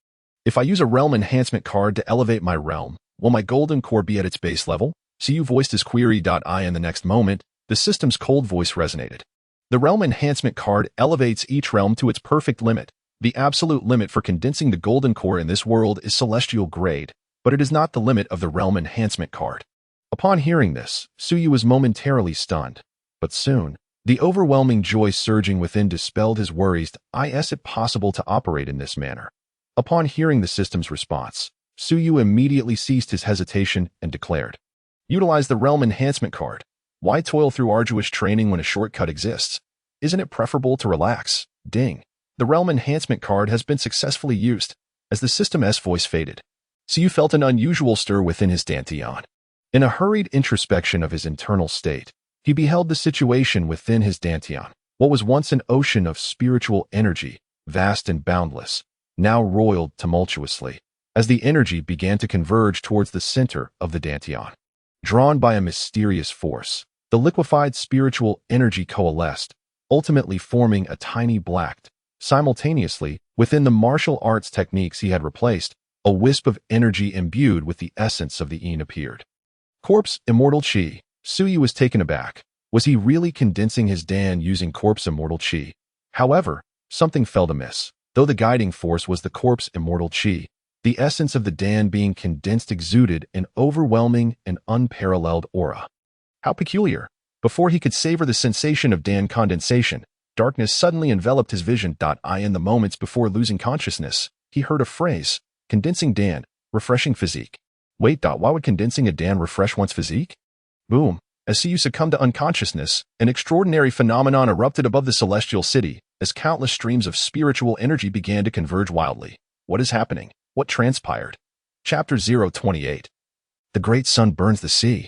If I use a realm enhancement card to elevate my realm, will my golden core be at its base level? Suyu voiced his query. In the next moment, the system's cold voice resonated. The realm enhancement card elevates each realm to its perfect limit. The absolute limit for condensing the golden core in this world is celestial grade, but it is not the limit of the realm enhancement card. Upon hearing this, Suyu was momentarily stunned. But soon, the overwhelming joy surging within dispelled his worries. Is it possible to operate in this manner? Upon hearing the system's response, Suyu immediately ceased his hesitation and declared, "Utilize the realm enhancement card. Why toil through arduous training when a shortcut exists? Isn't it preferable to relax?" Ding. The realm enhancement card has been successfully used. As the system's voice faded, Suyu felt an unusual stir within his dantian. In a hurried introspection of his internal state, he beheld the situation within his dantian. What was once an ocean of spiritual energy, vast and boundless, now roiled tumultuously, as the energy began to converge towards the center of the dantian. Drawn by a mysterious force, the liquefied spiritual energy coalesced, ultimately forming a tiny black. Simultaneously, within the martial arts techniques he had replaced, a wisp of energy imbued with the essence of the Yin appeared. Corpse Immortal Qi. Suyu was taken aback. Was he really condensing his Dan using Corpse Immortal Qi? However, something felt amiss. Though the guiding force was the Corpse Immortal Qi, The essence of the Dan being condensed exuded an overwhelming and unparalleled aura. How peculiar! Before he could savor the sensation of Dan condensation, darkness suddenly enveloped his vision. In the moments before losing consciousness, he heard a phrase, condensing Dan, refreshing physique. Wait. Why would condensing a Dan refresh one's physique? Boom. As Siyu succumbed to unconsciousness, an extraordinary phenomenon erupted above the celestial city, as countless streams of spiritual energy began to converge wildly. What is happening? What transpired? Chapter 028. The great sun burns the sea.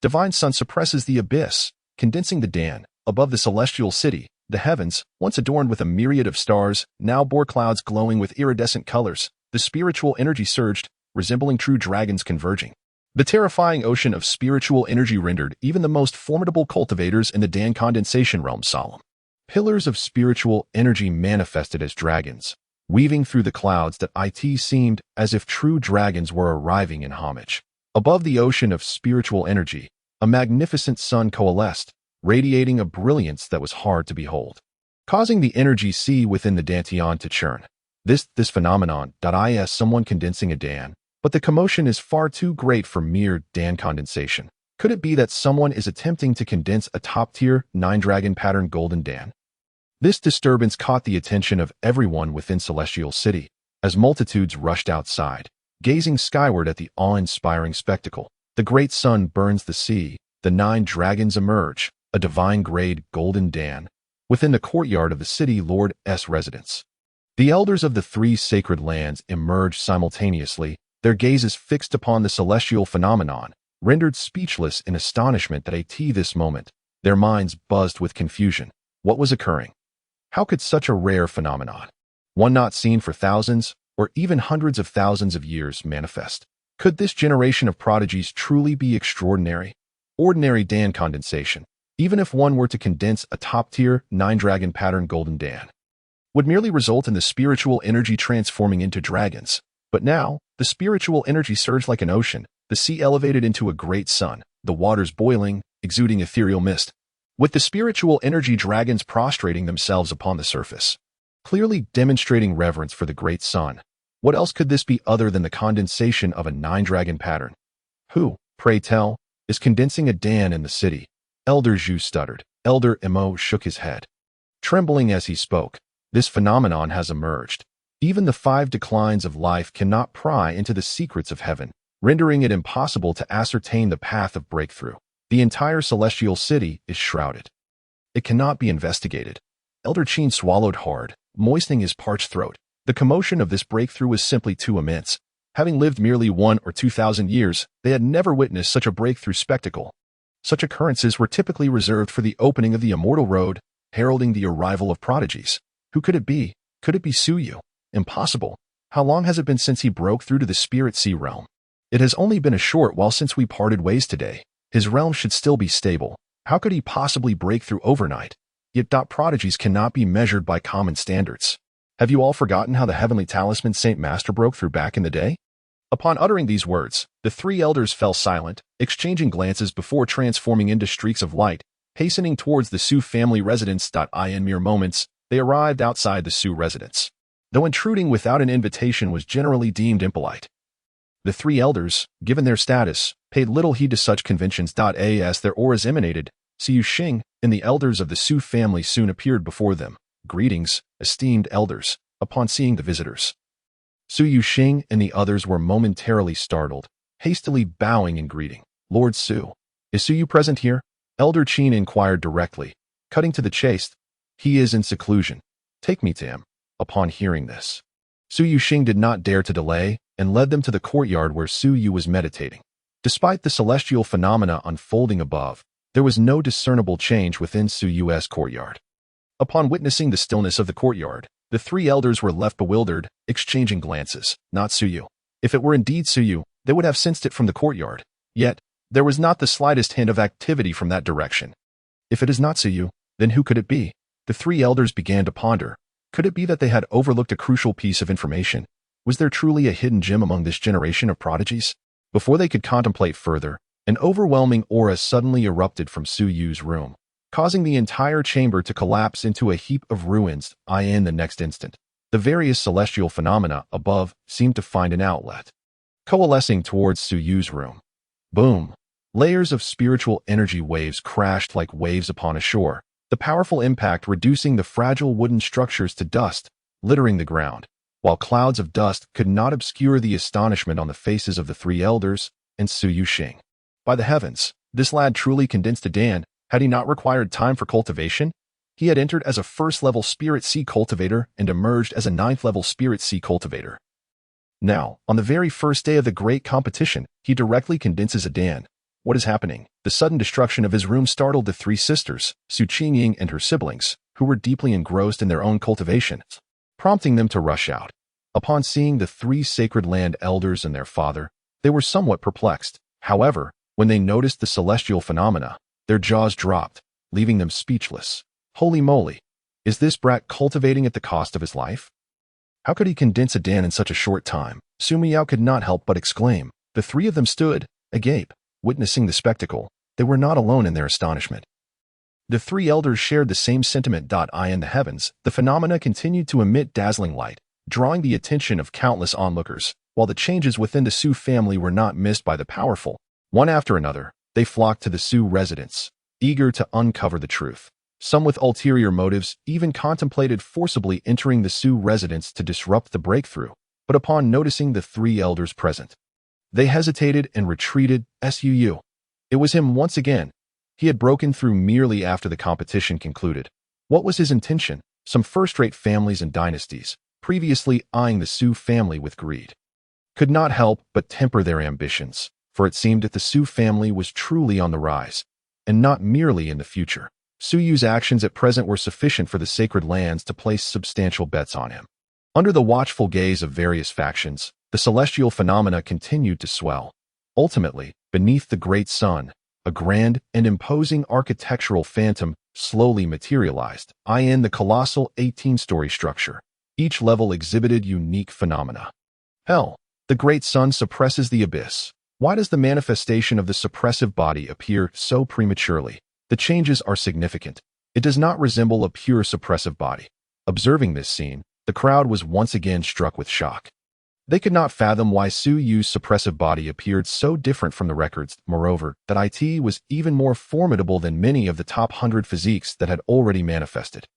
Divine sun suppresses the abyss, condensing the Dan. Above the celestial city, the heavens, once adorned with a myriad of stars, now bore clouds glowing with iridescent colors. The spiritual energy surged, resembling true dragons converging. The terrifying ocean of spiritual energy rendered even the most formidable cultivators in the Dan condensation realm solemn. Pillars of spiritual energy manifested as dragons, weaving through the clouds that it seemed as if true dragons were arriving in homage. Above the ocean of spiritual energy, a magnificent sun coalesced, radiating a brilliance that was hard to behold, causing the energy sea within the Dantian to churn. This phenomenon, is someone condensing a Dan, but the commotion is far too great for mere Dan condensation. Could it be that someone is attempting to condense a top-tier, 9-dragon pattern golden Dan? This disturbance caught the attention of everyone within Celestial City, as multitudes rushed outside, gazing skyward at the awe-inspiring spectacle. The great sun burns the sea, the 9 dragons emerge, a divine-grade golden Dan, within the courtyard of the city lord's residence. The elders of the 3 sacred lands emerge simultaneously, their gazes fixed upon the celestial phenomenon, rendered speechless in astonishment that at this moment, their minds buzzed with confusion. What was occurring? How could such a rare phenomenon, one not seen for thousands or even hundreds of thousands of years, manifest? Could this generation of prodigies truly be extraordinary? Ordinary Dan condensation, even if one were to condense a top-tier, 9-dragon pattern golden Dan, would merely result in the spiritual energy transforming into dragons. But now, the spiritual energy surged like an ocean, the sea elevated into a great sun, the waters boiling, exuding ethereal mist, with the spiritual energy dragons prostrating themselves upon the surface, clearly demonstrating reverence for the great sun. What else could this be other than the condensation of a 9-dragon pattern? Who, pray tell, is condensing a Dan in the city? Elder Zhu stuttered. Elder Mo shook his head, trembling as he spoke. This phenomenon has emerged. Even the 5 declines of life cannot pry into the secrets of heaven, rendering it impossible to ascertain the path of breakthrough. The entire celestial city is shrouded. It cannot be investigated. Elder Qin swallowed hard, moistening his parched throat. The commotion of this breakthrough was simply too immense. Having lived merely 1 or 2,000 years, they had never witnessed such a breakthrough spectacle. Such occurrences were typically reserved for the opening of the immortal road, heralding the arrival of prodigies. Who could it be? Could it be Suyu? Impossible. How long has it been since he broke through to the spirit sea realm? It has only been a short while since we parted ways today. His realm should still be stable. How could he possibly break through overnight? Yet prodigies cannot be measured by common standards. Have you all forgotten how the heavenly talisman Saint Master broke through back in the day? Upon uttering these words, the 3 elders fell silent, exchanging glances before transforming into streaks of light, hastening towards the Su family residence. In mere moments, they arrived outside the Su residence. Though intruding without an invitation was generally deemed impolite, the 3 elders, given their status, paid little heed to such conventions. As their auras emanated, Siyu Xing and the elders of the Su family soon appeared before them. Greetings, esteemed elders. Upon seeing the visitors, Siyu Xing and the others were momentarily startled, hastily bowing in greeting. Lord Su, is Suyu present here? Elder Qin inquired directly, cutting to the chase. He is in seclusion. Take me to him. Upon hearing this, Siyu Xing did not dare to delay and led them to the courtyard where Suyu was meditating. Despite the celestial phenomena unfolding above, there was no discernible change within Suyu's courtyard. Upon witnessing the stillness of the courtyard, the 3 elders were left bewildered, exchanging glances. Not Suyu. If it were indeed Suyu, they would have sensed it from the courtyard. Yet, there was not the slightest hint of activity from that direction. If it is not Suyu, then who could it be? The 3 elders began to ponder. Could it be that they had overlooked a crucial piece of information? Was there truly a hidden gem among this generation of prodigies? Before they could contemplate further, an overwhelming aura suddenly erupted from Suyu's room, causing the entire chamber to collapse into a heap of ruins. In the next instant, The various celestial phenomena above seemed to find an outlet, coalescing towards Su Yu's room. Boom! Layers of spiritual energy waves crashed like waves upon a shore, the powerful impact reducing the fragile wooden structures to dust, littering the ground, while clouds of dust could not obscure the astonishment on the faces of the three elders and Su Yuxing. By the heavens, this lad truly condensed a Dan. Had he not required time for cultivation? He had entered as a first-level Spirit Sea cultivator and emerged as a ninth-level Spirit Sea cultivator. Now, on the very first day of the great competition, he directly condenses a Dan. What is happening? The sudden destruction of his room startled the three sisters, Su Qingying and her siblings, who were deeply engrossed in their own cultivation, prompting them to rush out. Upon seeing the three sacred land elders and their father, they were somewhat perplexed. However, when they noticed the celestial phenomena, their jaws dropped, leaving them speechless. Holy moly! Is this brat cultivating at the cost of his life? How could he condense a Dan in such a short time? Su Miao could not help but exclaim. The three of them stood, agape, witnessing the spectacle. They were not alone in their astonishment. The three elders shared the same sentiment. In the heavens, the phenomena continued to emit dazzling light, drawing the attention of countless onlookers, while the changes within the Su family were not missed by the powerful. One after another, they flocked to the Su residence, eager to uncover the truth. Some with ulterior motives even contemplated forcibly entering the Su residence to disrupt the breakthrough, but upon noticing the three elders present, they hesitated and retreated. Suu. It was him once again. He had broken through merely after the competition concluded. What was his intention? Some first-rate families and dynasties, previously eyeing the Su family with greed, could not help but temper their ambitions, for it seemed that the Su family was truly on the rise, and not merely in the future. Su Yu's actions at present were sufficient for the sacred lands to place substantial bets on him. Under the watchful gaze of various factions, the celestial phenomena continued to swell. Ultimately, beneath the great sun, a grand and imposing architectural phantom slowly materialized. The colossal 18-story structure. Each level exhibited unique phenomena. Hell, the great sun suppresses the abyss. Why does the manifestation of the suppressive body appear so prematurely? The changes are significant. It does not resemble a pure suppressive body. Observing this scene, the crowd was once again struck with shock. They could not fathom why Su Yu's suppressive body appeared so different from the records. Moreover, that it was even more formidable than many of the top 100 physiques that had already manifested.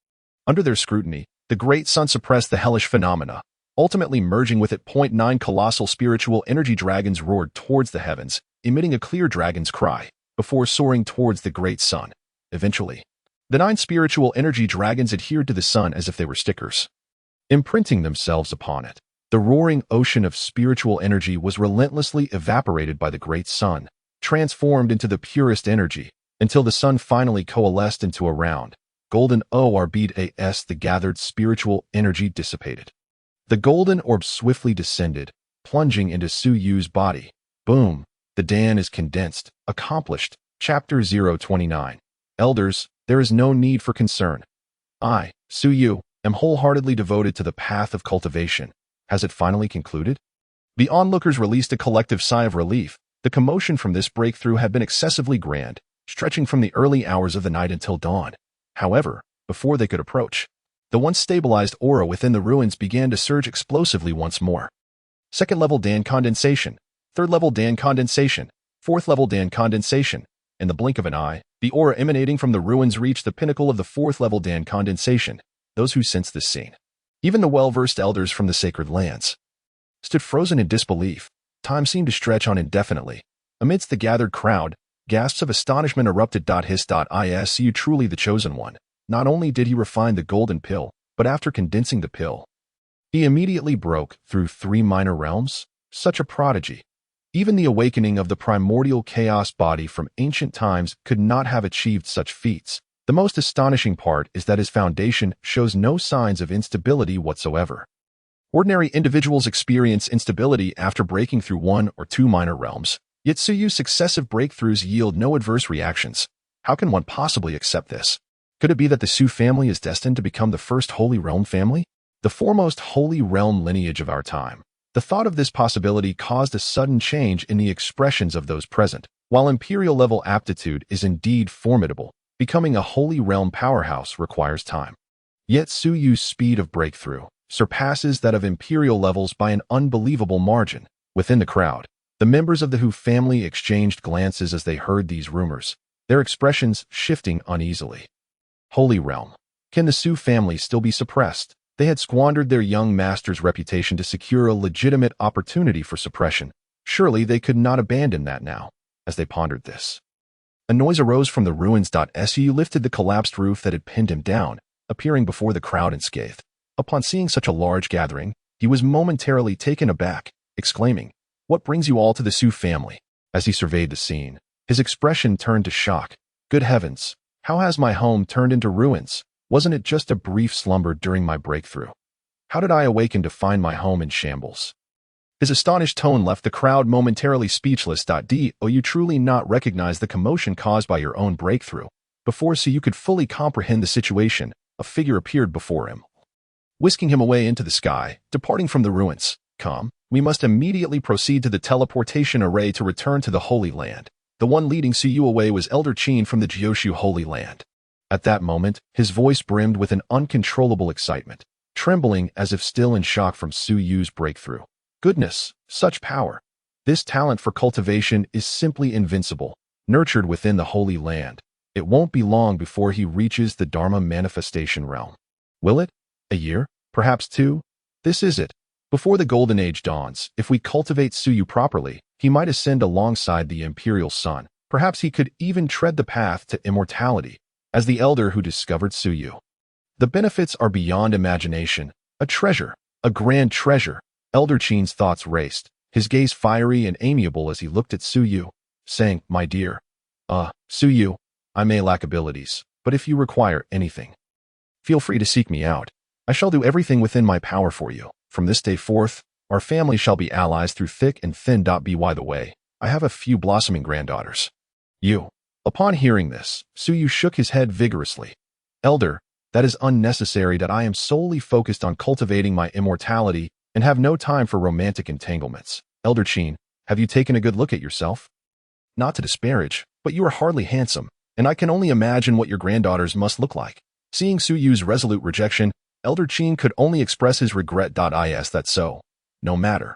Under their scrutiny, the great sun suppressed the hellish phenomena, ultimately merging with it. 9 colossal spiritual energy dragons roared towards the heavens, emitting a clear dragon's cry, before soaring towards the great sun. Eventually, the 9 spiritual energy dragons adhered to the sun as if they were stickers, imprinting themselves upon it. The roaring ocean of spiritual energy was relentlessly evaporated by the great sun, transformed into the purest energy, until the sun finally coalesced into a round, golden orb. As the gathered spiritual energy dissipated, the golden orb swiftly descended, plunging into Su Yu's body. Boom! The Dan is condensed, accomplished. Chapter 029. Elders, there is no need for concern. I, Su Yu, am wholeheartedly devoted to the path of cultivation. Has it finally concluded? The onlookers released a collective sigh of relief. The commotion from this breakthrough had been excessively grand, stretching from the early hours of the night until dawn. However, before they could approach, the once stabilized aura within the ruins began to surge explosively once more. Second-level Dan condensation, third-level Dan condensation, fourth-level Dan condensation. In the blink of an eye, the aura emanating from the ruins reached the pinnacle of the fourth-level Dan condensation. Those who sensed this scene, even the well-versed elders from the sacred lands, stood frozen in disbelief. Time seemed to stretch on indefinitely. Amidst the gathered crowd, gasps of astonishment erupted. Is you truly the chosen one? Not only did he refine the golden pill, but after condensing the pill, he immediately broke through 3 minor realms? Such a prodigy. Even the awakening of the primordial chaos body from ancient times could not have achieved such feats. The most astonishing part is that his foundation shows no signs of instability whatsoever. Ordinary individuals experience instability after breaking through 1 or 2 minor realms, yet Su Yu's successive breakthroughs yield no adverse reactions. How can one possibly accept this? Could it be that the Su family is destined to become the first Holy Realm family? The foremost Holy Realm lineage of our time. The thought of this possibility caused a sudden change in the expressions of those present. While imperial-level aptitude is indeed formidable, becoming a Holy Realm powerhouse requires time. Yet Su Yu's speed of breakthrough, surpasses that of imperial levels by an unbelievable margin. Within the crowd, the members of the Hu family exchanged glances as they heard these rumors, their expressions shifting uneasily. Holy Realm. Can the Su family still be suppressed? They had squandered their young master's reputation to secure a legitimate opportunity for suppression. Surely they could not abandon that now. As they pondered this, a noise arose from the ruins. Su lifted the collapsed roof that had pinned him down, appearing before the crowd unscathed. Upon seeing such a large gathering, he was momentarily taken aback, exclaiming, "What brings you all to the Su family?" As he surveyed the scene, his expression turned to shock. Good heavens, how has my home turned into ruins? Wasn't it just a brief slumber during my breakthrough? How did I awaken to find my home in shambles? His astonished tone left the crowd momentarily speechless. Do you truly not recognize the commotion caused by your own breakthrough? Before Su could fully comprehend the situation, a figure appeared before him, whisking him away into the sky, departing from the ruins. Come, we must immediately proceed to the teleportation array to return to the Holy Land. The one leading Su away was Elder Qin from the Jioshu Holy Land. At that moment, his voice brimmed with an uncontrollable excitement, trembling as if still in shock from Su's breakthrough. Goodness, such power! This talent for cultivation is simply invincible, nurtured within the Holy Land. It won't be long before he reaches the Dharma manifestation realm. Will it? A year? Perhaps 2? This is it. Before the Golden Age dawns, if we cultivate Su properly, he might ascend alongside the Imperial Sun. Perhaps he could even tread the path to immortality, as the elder who discovered Su. The benefits are beyond imagination. A treasure, a grand treasure. Elder Qin's thoughts raced, his gaze fiery and amiable as he looked at Su, saying, "My dear, Su, I may lack abilities, but if you require anything, feel free to seek me out. I shall do everything within my power for you. From this day forth, our family shall be allies through thick and thin. By the way, I have a few blossoming granddaughters." Upon hearing this, Su shook his head vigorously. "Elder, that is unnecessary. That I am solely focused on cultivating my immortality and have no time for romantic entanglements. Elder Qin, have you taken a good look at yourself? Not to disparage, but you are hardly handsome, and I can only imagine what your granddaughters must look like." Seeing Su's resolute rejection, Elder Qin could only express his regret. Is that so? No matter.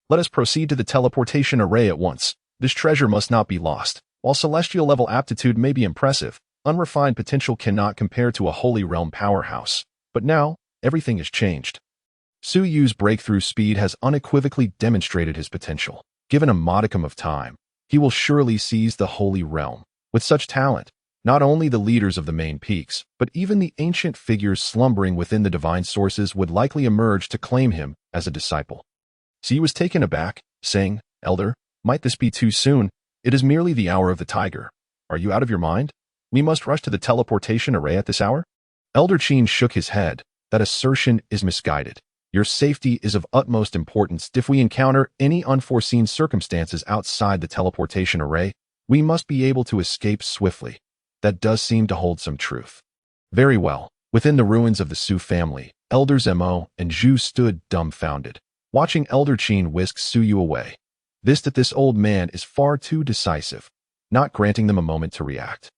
Let us proceed to the teleportation array at once. This treasure must not be lost. While celestial level aptitude may be impressive, unrefined potential cannot compare to a Holy Realm powerhouse. But now, everything has changed. Su's breakthrough speed has unequivocally demonstrated his potential. Given a modicum of time, he will surely seize the Holy Realm. With such talent, not only the leaders of the main peaks, but even the ancient figures slumbering within the divine sources would likely emerge to claim him as a disciple. Su was taken aback, saying, "Elder, might this be too soon? It is merely the hour of the tiger. Are you out of your mind? We must rush to the teleportation array at this hour?" Elder Qin shook his head. "That assertion is misguided. Your safety is of utmost importance. If we encounter any unforeseen circumstances outside the teleportation array, we must be able to escape swiftly." That does seem to hold some truth. Very well. Within the ruins of the Su family, Elders Mo and Zhu stood dumbfounded, watching Elder Qin whisk Su away. This old man is far too decisive, not granting them a moment to react.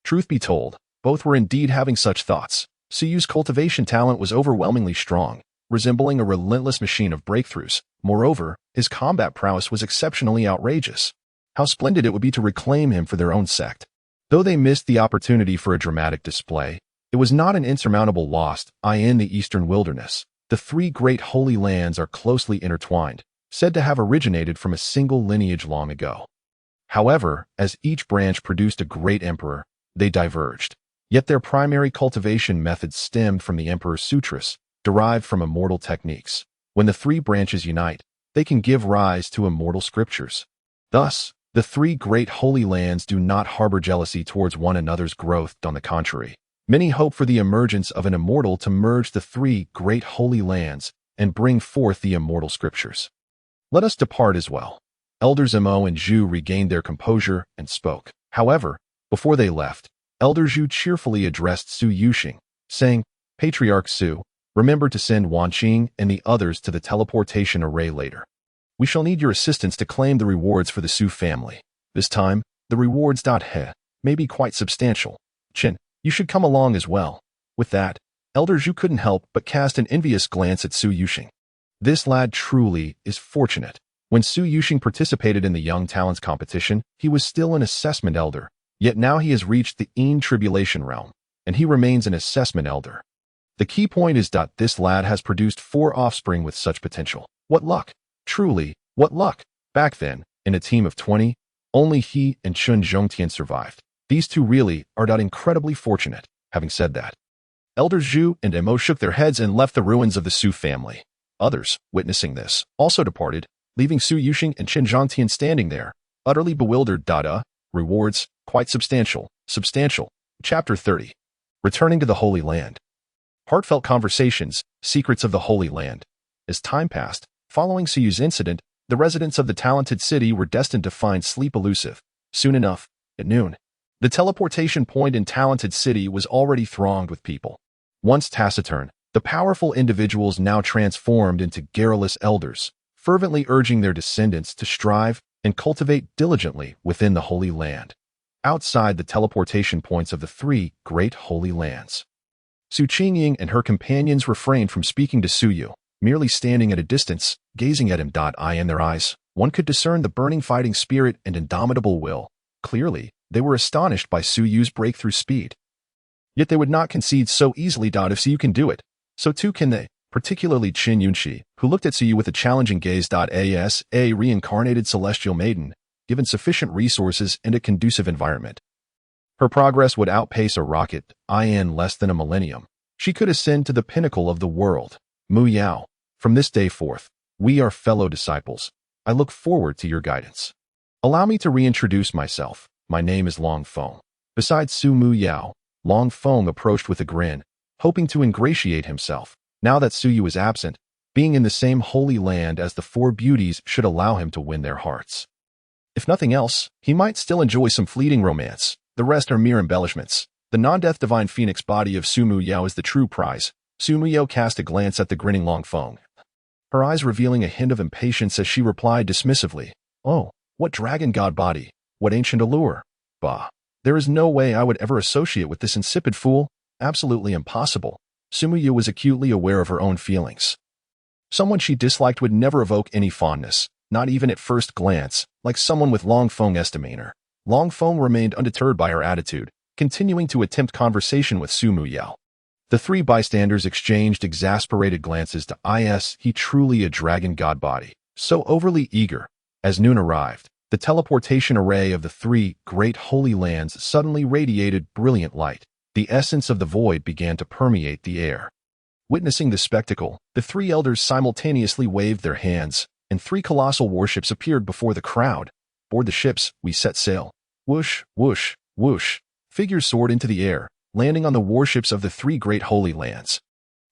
Truth be told, both were indeed having such thoughts. Su's cultivation talent was overwhelmingly strong, resembling a relentless machine of breakthroughs. Moreover, his combat prowess was exceptionally outrageous. How splendid it would be to reclaim him for their own sect. Though they missed the opportunity for a dramatic display, it was not an insurmountable loss. In the Eastern Wilderness, the 3 great holy lands are closely intertwined, said to have originated from a single lineage long ago. However, as each branch produced a great emperor, they diverged. Yet their primary cultivation methods stemmed from the Emperor's sutras, derived from immortal techniques. When the 3 branches unite, they can give rise to immortal scriptures. Thus, the 3 great holy lands do not harbor jealousy towards one another's growth. On the contrary, many hope for the emergence of an immortal to merge the 3 great holy lands and bring forth the immortal scriptures. Let us depart as well. Elders Mo and Zhu regained their composure and spoke. However, before they left, Elder Zhu cheerfully addressed Su Yuxing, saying, "Patriarch Su, remember to send Wanqing and the others to the teleportation array later. We shall need your assistance to claim the rewards for the Su family. This time, the rewards may be quite substantial. Qin, you should come along as well." With that, Elder Zhu couldn't help but cast an envious glance at Su Yuxing. This lad truly is fortunate. When Su Yuxing participated in the Young Talents competition, he was still an assessment elder, yet now he has reached the tribulation realm, and he remains an assessment elder. The key point is that this lad has produced 4 offspring with such potential. What luck! Truly, what luck! Back then, in a team of 20, only he and Chun Zhongtian survived. These two really are not incredibly fortunate. Having said that, Elders Zhu and Emo shook their heads and left the ruins of the Su family. Others, witnessing this, also departed, leaving Su Yuxing and Chen Zhongtian standing there, utterly bewildered. Rewards, quite substantial. Chapter 30. Returning to the Holy Land. Heartfelt conversations, secrets of the Holy Land. As time passed, following Su Yu's incident, the residents of the talented city were destined to find sleep elusive. Soon enough, at noon, the teleportation point in Talented City was already thronged with people. Once taciturn, the powerful individuals now transformed into garrulous elders, fervently urging their descendants to strive and cultivate diligently within the Holy Land, outside the teleportation points of the 3 great Holy Lands. Su Qingying and her companions refrained from speaking to Su Yu, merely standing at a distance, gazing at him. In their eyes, one could discern the burning fighting spirit and indomitable will. Clearly, they were astonished by Su Yu's breakthrough speed. Yet they would not concede so easily. If Su Yu can do it, so too can they, particularly Qin Yunxi, who looked at Su Yu with a challenging gaze. As a reincarnated celestial maiden, given sufficient resources and a conducive environment, her progress would outpace a rocket. In less than a millennium, she could ascend to the pinnacle of the world. Mu Yao, from this day forth, we are fellow disciples. I look forward to your guidance. Allow me to reintroduce myself. My name is Long Feng. Besides Su Mu Yao, Long Feng approached with a grin, hoping to ingratiate himself. Now that Su Yu is absent, being in the same holy land as the 4 beauties should allow him to win their hearts. If nothing else, he might still enjoy some fleeting romance. The rest are mere embellishments. The non-death divine phoenix body of Su Mu Yao is the true prize. Su Mu Yao cast a glance at the grinning Long Feng, her eyes revealing a hint of impatience as she replied dismissively, "Oh, what dragon god body, what ancient allure. Bah, there is no way I would ever associate with this insipid fool. Absolutely impossible." Su Mu Yao was acutely aware of her own feelings. Someone she disliked would never evoke any fondness, not even at first glance, like someone with Long Feng estimating her. Long Feng remained undeterred by her attitude, continuing to attempt conversation with Su Mu Yao. The 3 bystanders exchanged exasperated glances. He truly a dragon god body, so overly eager. As noon arrived, the teleportation array of the 3 great holy lands suddenly radiated brilliant light. The essence of the void began to permeate the air. Witnessing the spectacle, the 3 elders simultaneously waved their hands, and 3 colossal warships appeared before the crowd. Board the ships, we set sail. Whoosh, whoosh, whoosh. Figures soared into the air, landing on the warships of the 3 great holy lands.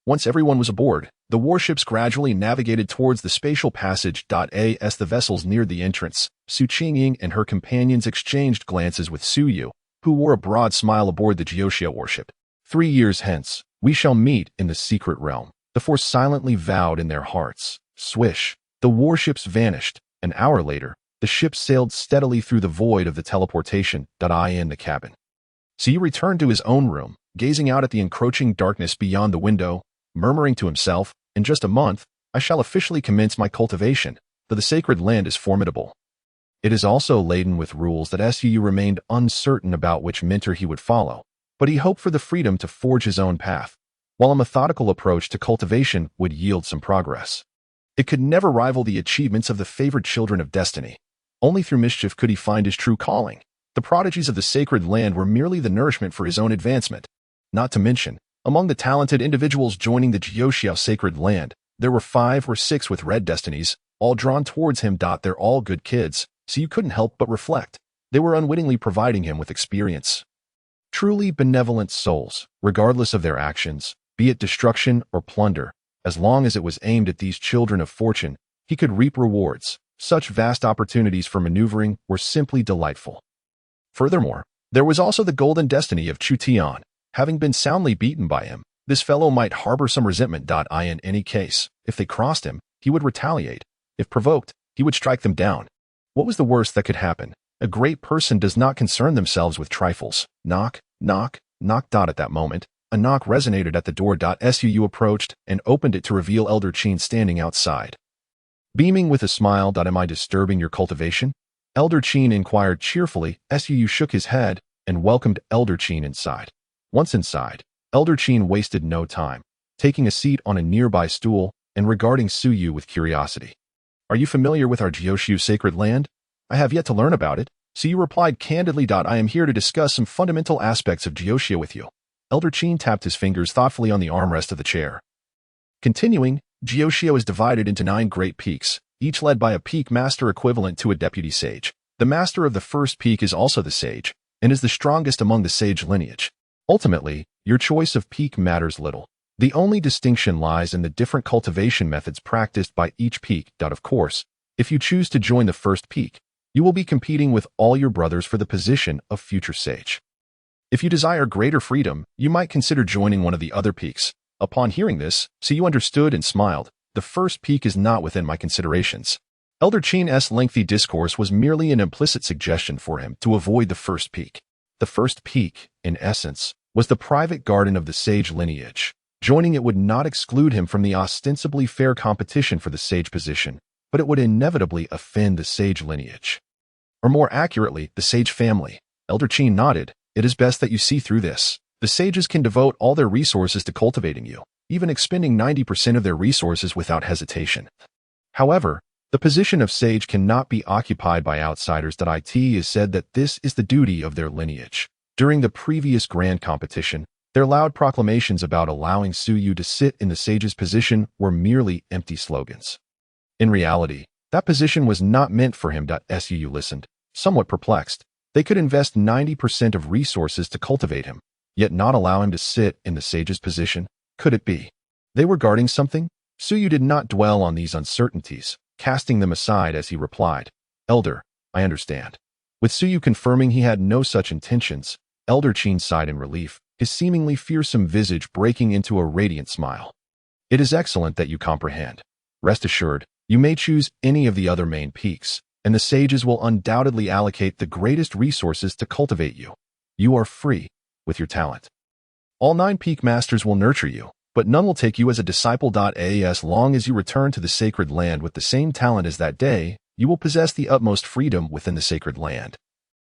Once everyone was aboard, the warships gradually navigated towards the spatial passage. As the vessels neared the entrance, Su Qingying and her companions exchanged glances with Su Yu, who wore a broad smile aboard the Jiuxia warship. 3 years hence, we shall meet in the secret realm. The 4 silently vowed in their hearts. Swish, the warships vanished. An hour later, the ship sailed steadily through the void of the teleportation. In the cabin, Su Yu returned to his own room, gazing out at the encroaching darkness beyond the window, murmuring to himself, "In just a month, I shall officially commence my cultivation, for the sacred land is formidable." It is also laden with rules that Su Yu remained uncertain about which mentor he would follow, but he hoped for the freedom to forge his own path, while a methodical approach to cultivation would yield some progress. It could never rival the achievements of the favored children of destiny. Only through mischief could he find his true calling. The prodigies of the sacred land were merely the nourishment for his own advancement. Not to mention, among the talented individuals joining the Jiuxiao sacred land, there were 5 or 6 with red destinies, all drawn towards him. They're all good kids, so you couldn't help but reflect. They were unwittingly providing him with experience. Truly benevolent souls, regardless of their actions, be it destruction or plunder, as long as it was aimed at these children of fortune, he could reap rewards. Such vast opportunities for maneuvering were simply delightful. Furthermore, there was also the golden destiny of Chu Tian. Having been soundly beaten by him, this fellow might harbor some resentment. In any case, if they crossed him, he would retaliate. If provoked, he would strike them down. What was the worst that could happen? A great person does not concern themselves with trifles. Knock, knock, knock. At that moment, A knock resonated at the door. Suu approached and opened it to reveal Elder Qin standing outside. Beaming with a smile. Am I disturbing your cultivation? Elder Qin inquired cheerfully. Suu shook his head and welcomed Elder Qin inside. Once inside, Elder Qin wasted no time, taking a seat on a nearby stool and regarding Suyu with curiosity. Are you familiar with our Jioshu sacred land? I have yet to learn about it. Suyu replied candidly. I am here to discuss some fundamental aspects of Jioshu with you. Elder Qin tapped his fingers thoughtfully on the armrest of the chair. Continuing, Jioshu is divided into 9 great peaks, each led by a peak master equivalent to a deputy sage. The master of the first peak is also the sage, and is the strongest among the sage lineage. Ultimately, your choice of peak matters little. The only distinction lies in the different cultivation methods practiced by each peak. Of course, if you choose to join the first peak, you will be competing with all your brothers for the position of future sage. If you desire greater freedom, you might consider joining one of the other peaks. Upon hearing this, Suyu understood and smiled. The first peak is not within my considerations. Elder Qin's lengthy discourse was merely an implicit suggestion for him to avoid the first peak. The first peak, in essence, was the private garden of the sage lineage. Joining it would not exclude him from the ostensibly fair competition for the sage position, but it would inevitably offend the sage lineage. Or more accurately, the sage family. Elder Qin nodded. It is best that you see through this. The sages can devote all their resources to cultivating you, even expending 90% of their resources without hesitation. However, the position of sage cannot be occupied by outsiders. It is said that this is the duty of their lineage. During the previous grand competition, their loud proclamations about allowing Suyu to sit in the sage's position were merely empty slogans. In reality, that position was not meant for him. Suyu listened, somewhat perplexed. They could invest 90% of resources to cultivate him, yet not allow him to sit in the sage's position. Could it be they were guarding something? Suyu did not dwell on these uncertainties, casting them aside as he replied, Elder, I understand. With Suyu confirming he had no such intentions, Elder Qin sighed in relief, his seemingly fearsome visage breaking into a radiant smile. It is excellent that you comprehend. Rest assured, you may choose any of the other main peaks, and the sages will undoubtedly allocate the greatest resources to cultivate you. You are free with your talent. All 9 peak masters will nurture you, but none will take you as a disciple. As long as you return to the sacred land with the same talent as that day, you will possess the utmost freedom within the sacred land.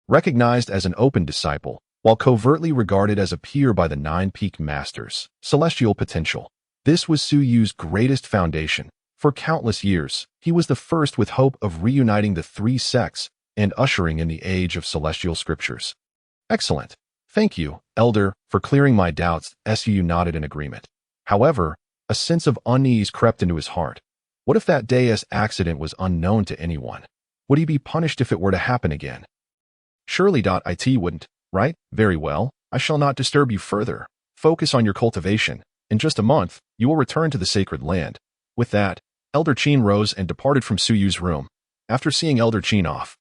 Recognized as an open disciple, while covertly regarded as a peer by the 9 peak masters, celestial potential. This was Suyu's greatest foundation. For countless years, he was the first with hope of reuniting the 3 sects and ushering in the age of celestial scriptures. Excellent. Thank you, Elder, for clearing my doubts. Suyu nodded in agreement. However, a sense of unease crept into his heart. What if that day's accident was unknown to anyone? Would he be punished if it were to happen again? Surely it wouldn't, right? Very well, I shall not disturb you further. Focus on your cultivation. In just a month, you will return to the sacred land. With that, Elder Qin rose and departed from Suyu's room. After seeing Elder Qin off,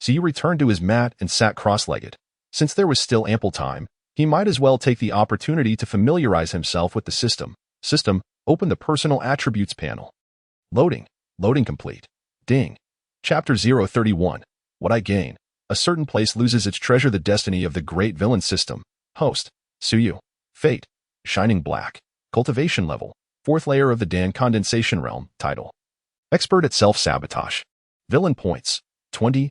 Suyu returned to his mat and sat cross-legged. Since there was still ample time, he might as well take the opportunity to familiarize himself with the system. Open the Personal Attributes panel. Loading complete. Ding. Chapter 031. What I gain. A certain place loses its treasure. The destiny of the great villain system. Host. Suyu. Fate. Shining Black. Cultivation level. 4th layer of the Dan Condensation Realm. Title. Expert at Self-Sabotage. Villain points. 20,000.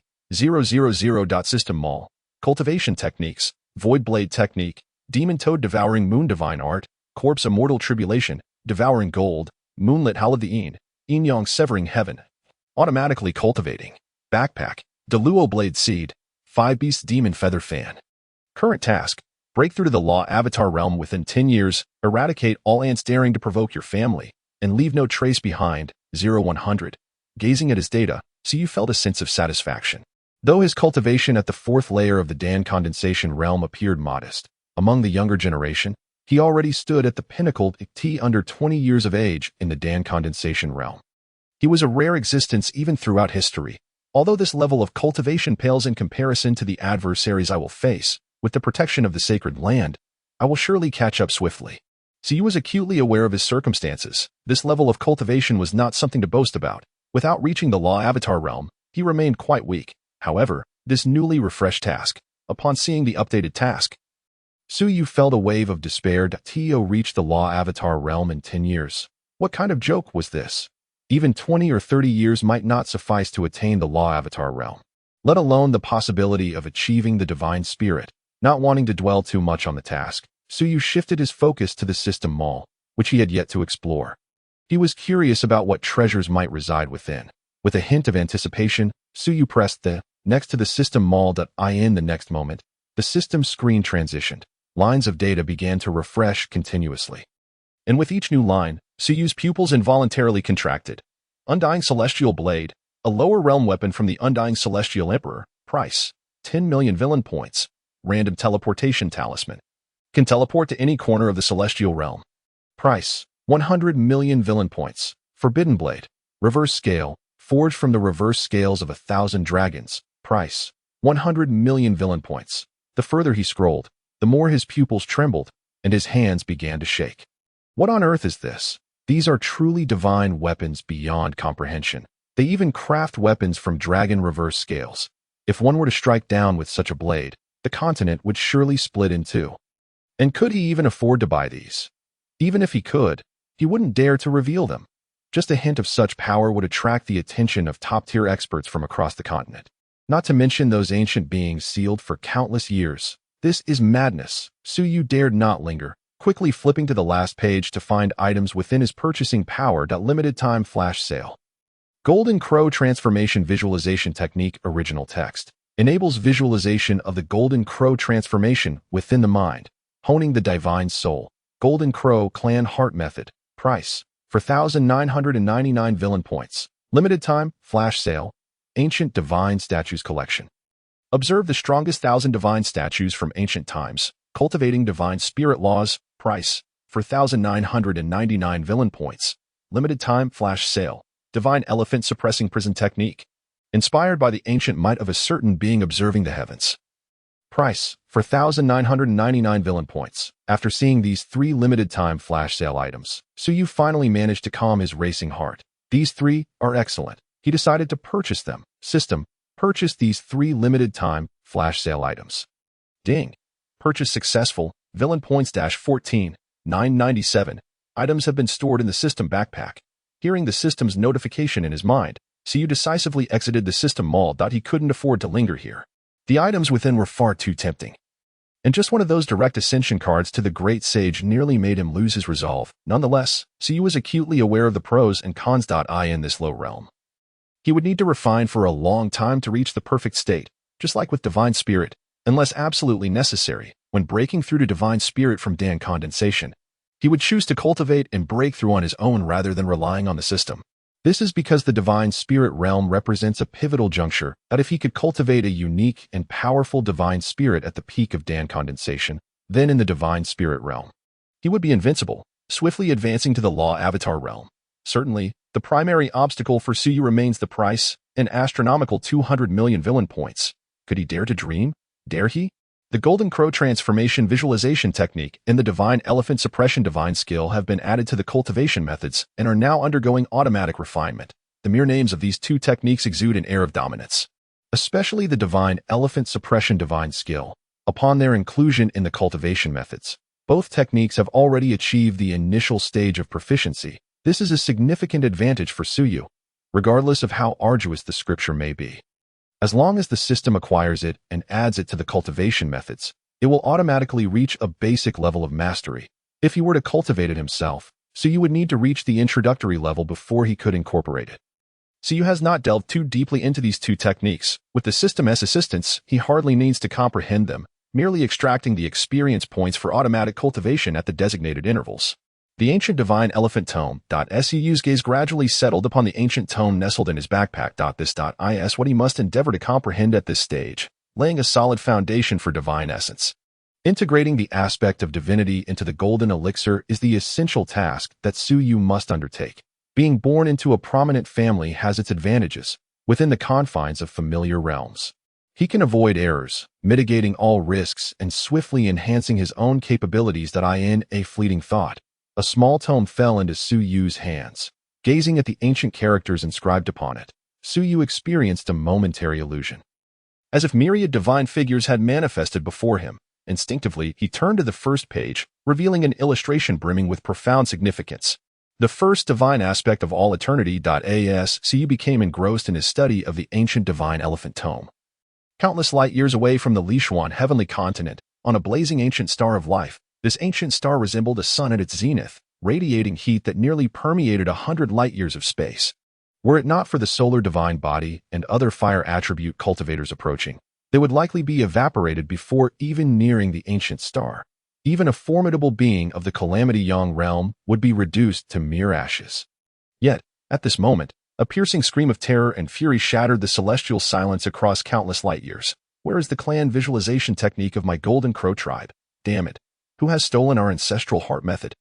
System Mall. Cultivation techniques. Void Blade Technique. Demon Toad Devouring Moon Divine Art. Corpse Immortal Tribulation. Devouring Gold. Moonlit Haladein. Yin Yang Severing Heaven. Automatically Cultivating. Backpack. Deluo Blade Seed. 5 Beasts Demon Feather Fan. Current task. Breakthrough to the Law Avatar Realm within 10 years. Eradicate all ants daring to provoke your family. And leave no trace behind. 0100. Gazing at his data, Suyu felt a sense of satisfaction. Though his cultivation at the 4th layer of the Dan Condensation Realm appeared modest, among the younger generation, he already stood at the pinnacle under 20 years of age in the Dan Condensation Realm. He was a rare existence even throughout history. Although this level of cultivation pales in comparison to the adversaries I will face, with the protection of the sacred land, I will surely catch up swiftly. Suyu was acutely aware of his circumstances. This level of cultivation was not something to boast about. Without reaching the Law Avatar Realm, he remained quite weak. However, this newly refreshed task, upon seeing the updated task Suyu felt a wave of despair. Tio reached the law avatar realm in 10 years. What kind of joke was this? Even 20 or 30 years might not suffice to attain the law avatar realm, let alone the possibility of achieving the divine spirit. Not wanting to dwell too much on the task, Suyu shifted his focus to the system mall, which he had yet to explore. He was curious about what treasures might reside within. With a hint of anticipation, Suyu pressed the next to the system mall.in. The next moment, the system screen transitioned. Lines of data began to refresh continuously. And with each new line, Suyu's pupils involuntarily contracted. Undying Celestial Blade, a lower realm weapon from the Undying Celestial Emperor. Price: 10 million villain points. Random teleportation talisman. Can teleport to any corner of the celestial realm. Price: 100 million villain points. Forbidden Blade. Reverse scale, forged from the reverse scales of 1,000 dragons. Price: 100 million villain points. The further he scrolled, the more his pupils trembled, and his hands began to shake. What on earth is this? These are truly divine weapons beyond comprehension. They even craft weapons from dragon reverse scales. If one were to strike down with such a blade, the continent would surely split in two. And could he even afford to buy these? Even if he could, he wouldn't dare to reveal them. Just a hint of such power would attract the attention of top-tier experts from across the continent. Not to mention those ancient beings sealed for countless years. This is madness. Suyu dared not linger, quickly flipping to the last page to find items within his purchasing power. Limited time flash sale. Golden Crow Transformation Visualization Technique. Original text enables visualization of the Golden Crow transformation within the mind, honing the divine soul. Golden Crow Clan Heart Method. Price: 4,999 villain points. Limited time flash sale. Ancient Divine Statues Collection. Observe the strongest 1,000 divine statues from ancient times. Cultivating Divine Spirit Laws. Price: 4,999 villain points. Limited time flash sale. Divine Elephant Suppressing Prison Technique. Inspired by the ancient might of a certain being observing the heavens. Price: 4,999 villain points. After seeing these 3 limited time flash sale items, Suyu finally managed to calm his racing heart. These 3 are excellent. He decided to purchase them. System: purchase these 3 limited time flash sale items. Ding. Purchase successful. Villain points -14, 997. Items have been stored in the system backpack. Hearing the system's notification in his mind, Suyu decisively exited the system mall. He couldn't afford to linger here. The items within were far too tempting. And just one of those direct ascension cards to the great sage nearly made him lose his resolve. Nonetheless, Suyu was acutely aware of the pros and cons. In this low realm, he would need to refine for a long time to reach the perfect state, just like with Divine Spirit, unless absolutely necessary. When breaking through to Divine Spirit from Dan condensation, he would choose to cultivate and break through on his own rather than relying on the system. This is because the Divine Spirit realm represents a pivotal juncture that if he could cultivate a unique and powerful Divine Spirit at the peak of Dan condensation, then in the Divine Spirit realm, he would be invincible, swiftly advancing to the Law Avatar realm. Certainly, the primary obstacle for Suyu remains the price, an astronomical 200 million villain points. Could he dare to dream? Dare he? The Golden Crow Transformation Visualization Technique and the Divine Elephant Suppression Divine Skill have been added to the cultivation methods and are now undergoing automatic refinement. The mere names of these 2 techniques exude an air of dominance. Especially the Divine Elephant Suppression Divine Skill. Upon their inclusion in the cultivation methods, both techniques have already achieved the initial stage of proficiency. This is a significant advantage for Suyu, regardless of how arduous the scripture may be. As long as the system acquires it and adds it to the cultivation methods, it will automatically reach a basic level of mastery. If he were to cultivate it himself, Suyu would need to reach the introductory level before he could incorporate it. Suyu has not delved too deeply into these 2 techniques. With the system's assistance, he hardly needs to comprehend them, merely extracting the experience points for automatic cultivation at the designated intervals. The ancient Divine Elephant Tome. Suyu's gaze gradually settled upon the ancient tome nestled in his backpack. This is what he must endeavor to comprehend at this stage, laying a solid foundation for divine essence. Integrating the aspect of divinity into the golden elixir is the essential task that Suyu must undertake. Being born into a prominent family has its advantages within the confines of familiar realms. He can avoid errors, mitigating all risks and swiftly enhancing his own capabilities. In a fleeting thought, a small tome fell into Suyu's hands. Gazing at the ancient characters inscribed upon it, Suyu experienced a momentary illusion. As if myriad divine figures had manifested before him, Instinctively, he turned to the first page, revealing an illustration brimming with profound significance. The first divine aspect of all eternity.as, Su became engrossed in his study of the ancient divine elephant tome. Countless light years away from the Lishuan heavenly continent, on a blazing ancient star of life, this ancient star resembled a sun at its zenith, radiating heat that nearly permeated 100 light years of space. Were it not for the solar divine body and other fire attribute cultivators approaching, they would likely be evaporated before even nearing the ancient star. Even a formidable being of the Calamity Yang realm would be reduced to mere ashes. Yet, at this moment, a piercing scream of terror and fury shattered the celestial silence across countless light years. Where is the clan visualization technique of my Golden Crow tribe? Damn it. Who has stolen our ancestral heart method?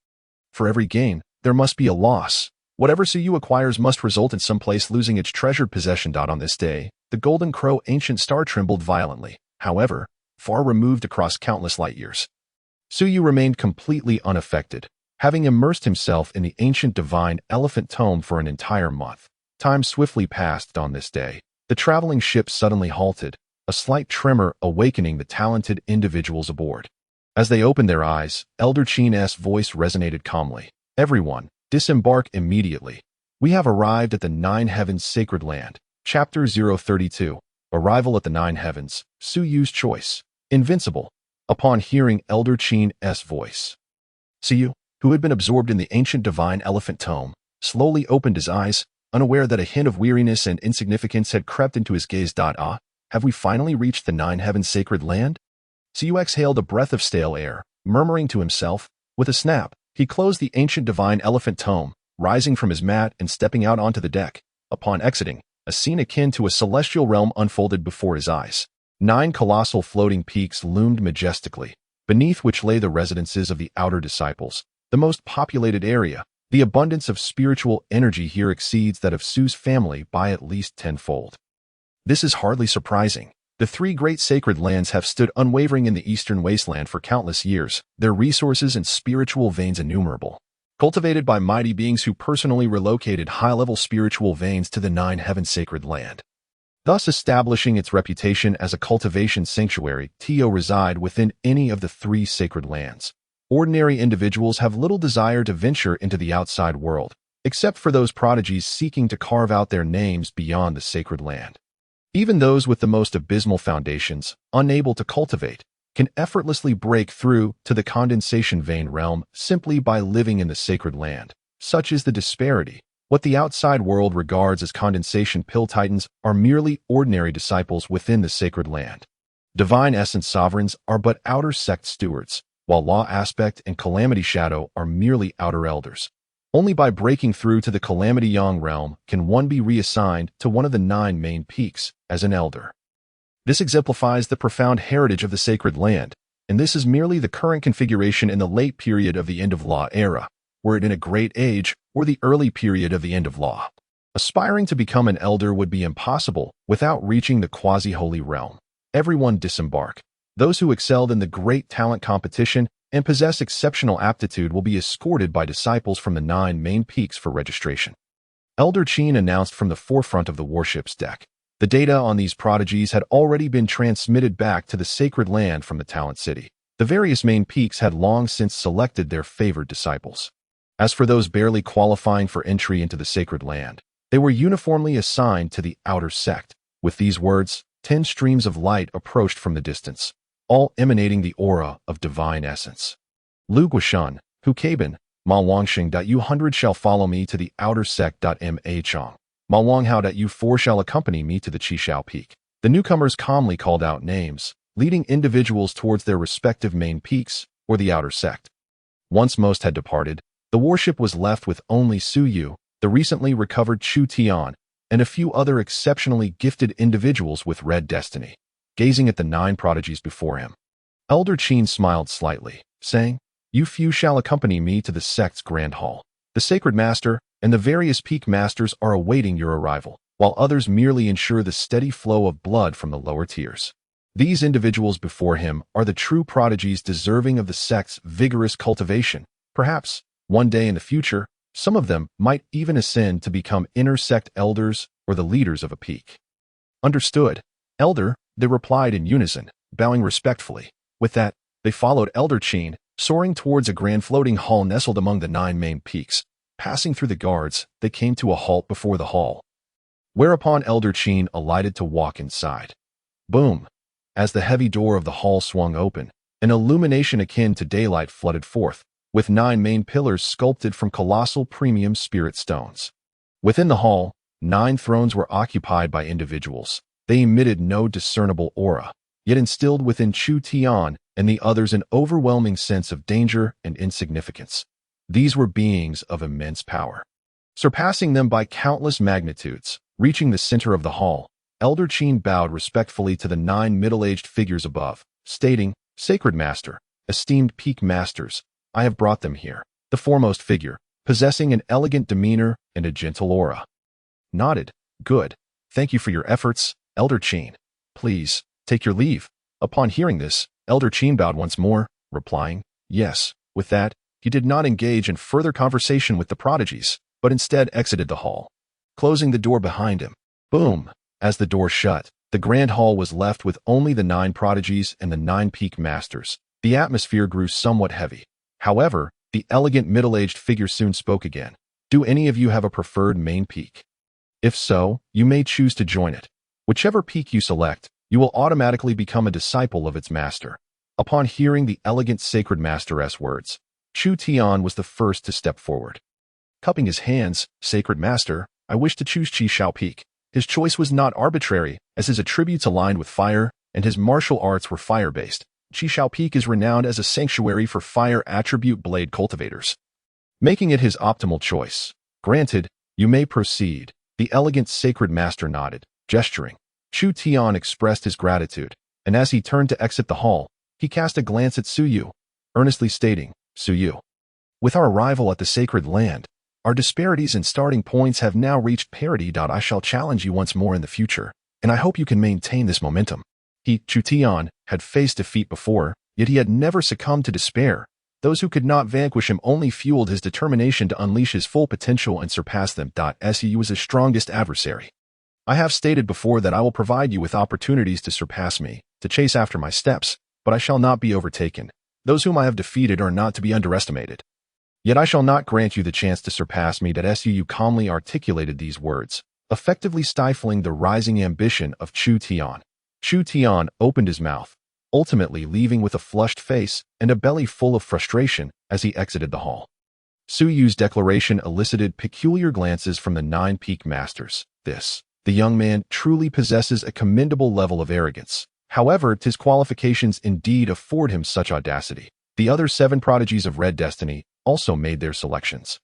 For every gain, there must be a loss. Whatever Su acquires must result in some place losing its treasured possession. On this day, the Golden Crow ancient star trembled violently. However, far removed across countless light years, Su remained completely unaffected, having immersed himself in the ancient divine elephant tome for an entire month. Time swiftly passed on this day. The traveling ship suddenly halted, a slight tremor awakening the talented individuals aboard. As they opened their eyes, Elder Chin's voice resonated calmly. Everyone, disembark immediately. We have arrived at the Nine Heavens Sacred Land. Chapter 032. Arrival at the Nine Heavens. Su's choice. Invincible. Upon hearing Elder Chin's voice, Su, who had been absorbed in the ancient divine elephant tome, slowly opened his eyes, unaware that a hint of weariness and insignificance had crept into his gaze. Have we finally reached the Nine Heavens Sacred Land? Su exhaled a breath of stale air, murmuring to himself. With a snap, he closed the ancient divine elephant tome, rising from his mat and stepping out onto the deck. Upon exiting, a scene akin to a celestial realm unfolded before his eyes. 9 colossal floating peaks loomed majestically, beneath which lay the residences of the outer disciples, the most populated area. The abundance of spiritual energy here exceeds that of Su's family by at least tenfold. This is hardly surprising. The 3 great sacred lands have stood unwavering in the eastern wasteland for countless years, their resources and spiritual veins innumerable. Cultivated by mighty beings who personally relocated high-level spiritual veins to the Nine Heavens Sacred Land, thus establishing its reputation as a cultivation sanctuary. Reside within any of the 3 sacred lands. Ordinary individuals have little desire to venture into the outside world, except for those prodigies seeking to carve out their names beyond the sacred land. Even those with the most abysmal foundations, unable to cultivate, can effortlessly break through to the condensation vein realm simply by living in the sacred land. Such is the disparity. What the outside world regards as condensation pill titans are merely ordinary disciples within the sacred land. Divine essence sovereigns are but outer sect stewards, while law aspect and calamity shadow are merely outer elders. Only by breaking through to the Calamity Yang realm can one be reassigned to one of the 9 main peaks as an elder. This exemplifies the profound heritage of the sacred land, and this is merely the current configuration in the late period of the end-of-law era, were it in a great age or the early period of the end-of-law. Aspiring to become an elder would be impossible without reaching the quasi-holy realm. Everyone disembark. Those who excelled in the great talent competition and possess exceptional aptitude will be escorted by disciples from the 9 main peaks for registration. Elder Chin announced from the forefront of the warship's deck. The data on these prodigies had already been transmitted back to the sacred land from the Talent City. The various main peaks had long since selected their favored disciples. As for those barely qualifying for entry into the sacred land, they were uniformly assigned to the outer sect. With these words, 10 streams of light approached from the distance, all emanating the aura of divine essence. Lu Guishan, Hu Kaban, Ma Wangxing. U 100 shall follow me to the outer sect. Ma Chong. Ma Wanghao. U 4 shall accompany me to the Qishao Peak. The newcomers calmly called out names, leading individuals towards their respective main peaks or the outer sect. Once most had departed, the warship was left with only Su Yu, the recently recovered Chu Tian, and a few other exceptionally gifted individuals with red destiny, gazing at the 9 prodigies before him. Elder Chin smiled slightly, saying, You few shall accompany me to the sect's grand hall. The sacred master and the various peak masters are awaiting your arrival, while others merely ensure the steady flow of blood from the lower tiers. These individuals before him are the true prodigies deserving of the sect's vigorous cultivation. Perhaps, one day in the future, some of them might even ascend to become inner sect elders or the leaders of a peak. Understood, Elder, they replied in unison, bowing respectfully. With that, They followed Elder Qin, soaring towards a grand floating hall nestled among the 9 main peaks. Passing through the guards, they came to a halt before the hall. Whereupon Elder Qin alighted to walk inside. Boom! As the heavy door of the hall swung open, an illumination akin to daylight flooded forth, with 9 main pillars sculpted from colossal premium spirit stones. Within the hall, 9 thrones were occupied by individuals. They emitted no discernible aura, yet instilled within Chu Tian and the others an overwhelming sense of danger and insignificance. These were beings of immense power, surpassing them by countless magnitudes. Reaching the center of the hall, Elder Qin bowed respectfully to the 9 middle-aged figures above, stating, "Sacred Master, esteemed Peak Masters, I have brought them here." The foremost figure, possessing an elegant demeanor and a gentle aura, nodded. "Good. Thank you for your efforts, Elder Qin. Please, take your leave." Upon hearing this, Elder Qin bowed once more, replying, "Yes." With that, he did not engage in further conversation with the prodigies, but instead exited the hall, closing the door behind him. Boom! As the door shut, the grand hall was left with only the 9 prodigies and the 9 peak masters. The atmosphere grew somewhat heavy. However, the elegant middle-aged figure soon spoke again. "Do any of you have a preferred main peak? If so, you may choose to join it. Whichever peak you select, you will automatically become a disciple of its master." Upon hearing the elegant sacred master's words, Chu Tian was the first to step forward. Cupping his hands, "Sacred Master, I wish to choose Qi Shao Peak." His choice was not arbitrary, as his attributes aligned with fire, and his martial arts were fire-based. Qi Shao Peak is renowned as a sanctuary for fire attribute blade cultivators, making it his optimal choice. "Granted, you may proceed." The elegant sacred master nodded, gesturing. Chu Tian expressed his gratitude, and as he turned to exit the hall, he cast a glance at Su Yu, earnestly stating, "Su Yu, with our arrival at the sacred land, our disparities in starting points have now reached parity. I shall challenge you once more in the future, and I hope you can maintain this momentum." Chu Tian, had faced defeat before, yet he had never succumbed to despair. Those who could not vanquish him only fueled his determination to unleash his full potential and surpass them. Su was his strongest adversary. "I have stated before that I will provide you with opportunities to surpass me, to chase after my steps, but I shall not be overtaken. Those whom I have defeated are not to be underestimated. Yet I shall not grant you the chance to surpass me." Su calmly articulated these words, effectively stifling the rising ambition of Chu Tian. Chu Tian opened his mouth, ultimately leaving with a flushed face and a belly full of frustration as he exited the hall. Su Yu's declaration elicited peculiar glances from the 9 peak masters. The young man truly possesses a commendable level of arrogance. However, his qualifications indeed afford him such audacity. The other 7 prodigies of Red Destiny also made their selections,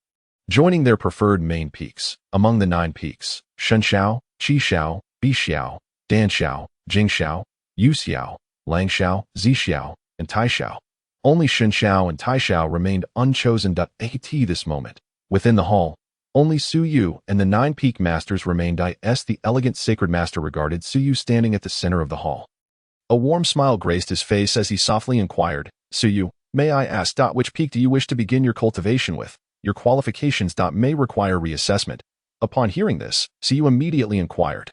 joining their preferred main peaks. Among the 9 peaks, Shen Xiao, Qi Xiao, Bi Xiao, Dan Xiao, Jing Xiao, Yu Xiao, Lang Xiao, Zi Xiao, and Tai Xiao. Only Shen Xiao and Tai Xiao remained unchosen. At this moment, within the hall, only Su Yu and the 9 peak masters remained. The elegant sacred master regarded Su Yu standing at the center of the hall. A warm smile graced his face as he softly inquired, "Su Yu, may I ask, which peak do you wish to begin your cultivation with? Your qualifications may require reassessment." Upon hearing this, Su Yu immediately inquired,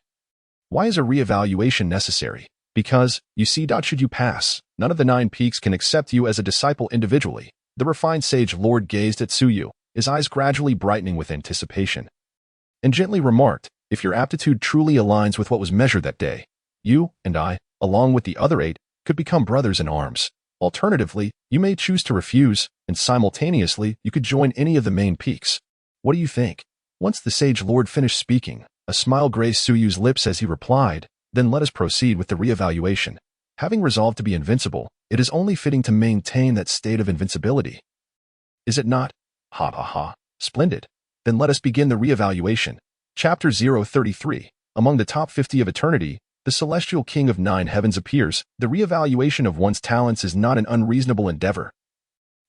"Why is a reevaluation necessary?" "Because, you see, should you pass, none of the 9 peaks can accept you as a disciple individually." The refined sage lord gazed at Su Yu, his eyes gradually brightening with anticipation, and gently remarked, "If your aptitude truly aligns with what was measured that day, you and I, along with the other 8, could become brothers in arms. Alternatively, you may choose to refuse, and simultaneously you could join any of the main peaks. What do you think?" Once the sage lord finished speaking, a smile graced Su Yu's lips as he replied, "Then let us proceed with the reevaluation. Having resolved to be invincible, it is only fitting to maintain that state of invincibility. Is it not? Ha ha ha. Splendid. Then let us begin the reevaluation." Chapter 033. Among the top 50 of eternity, the celestial king of 9 heavens appears. The reevaluation of one's talents is not an unreasonable endeavor.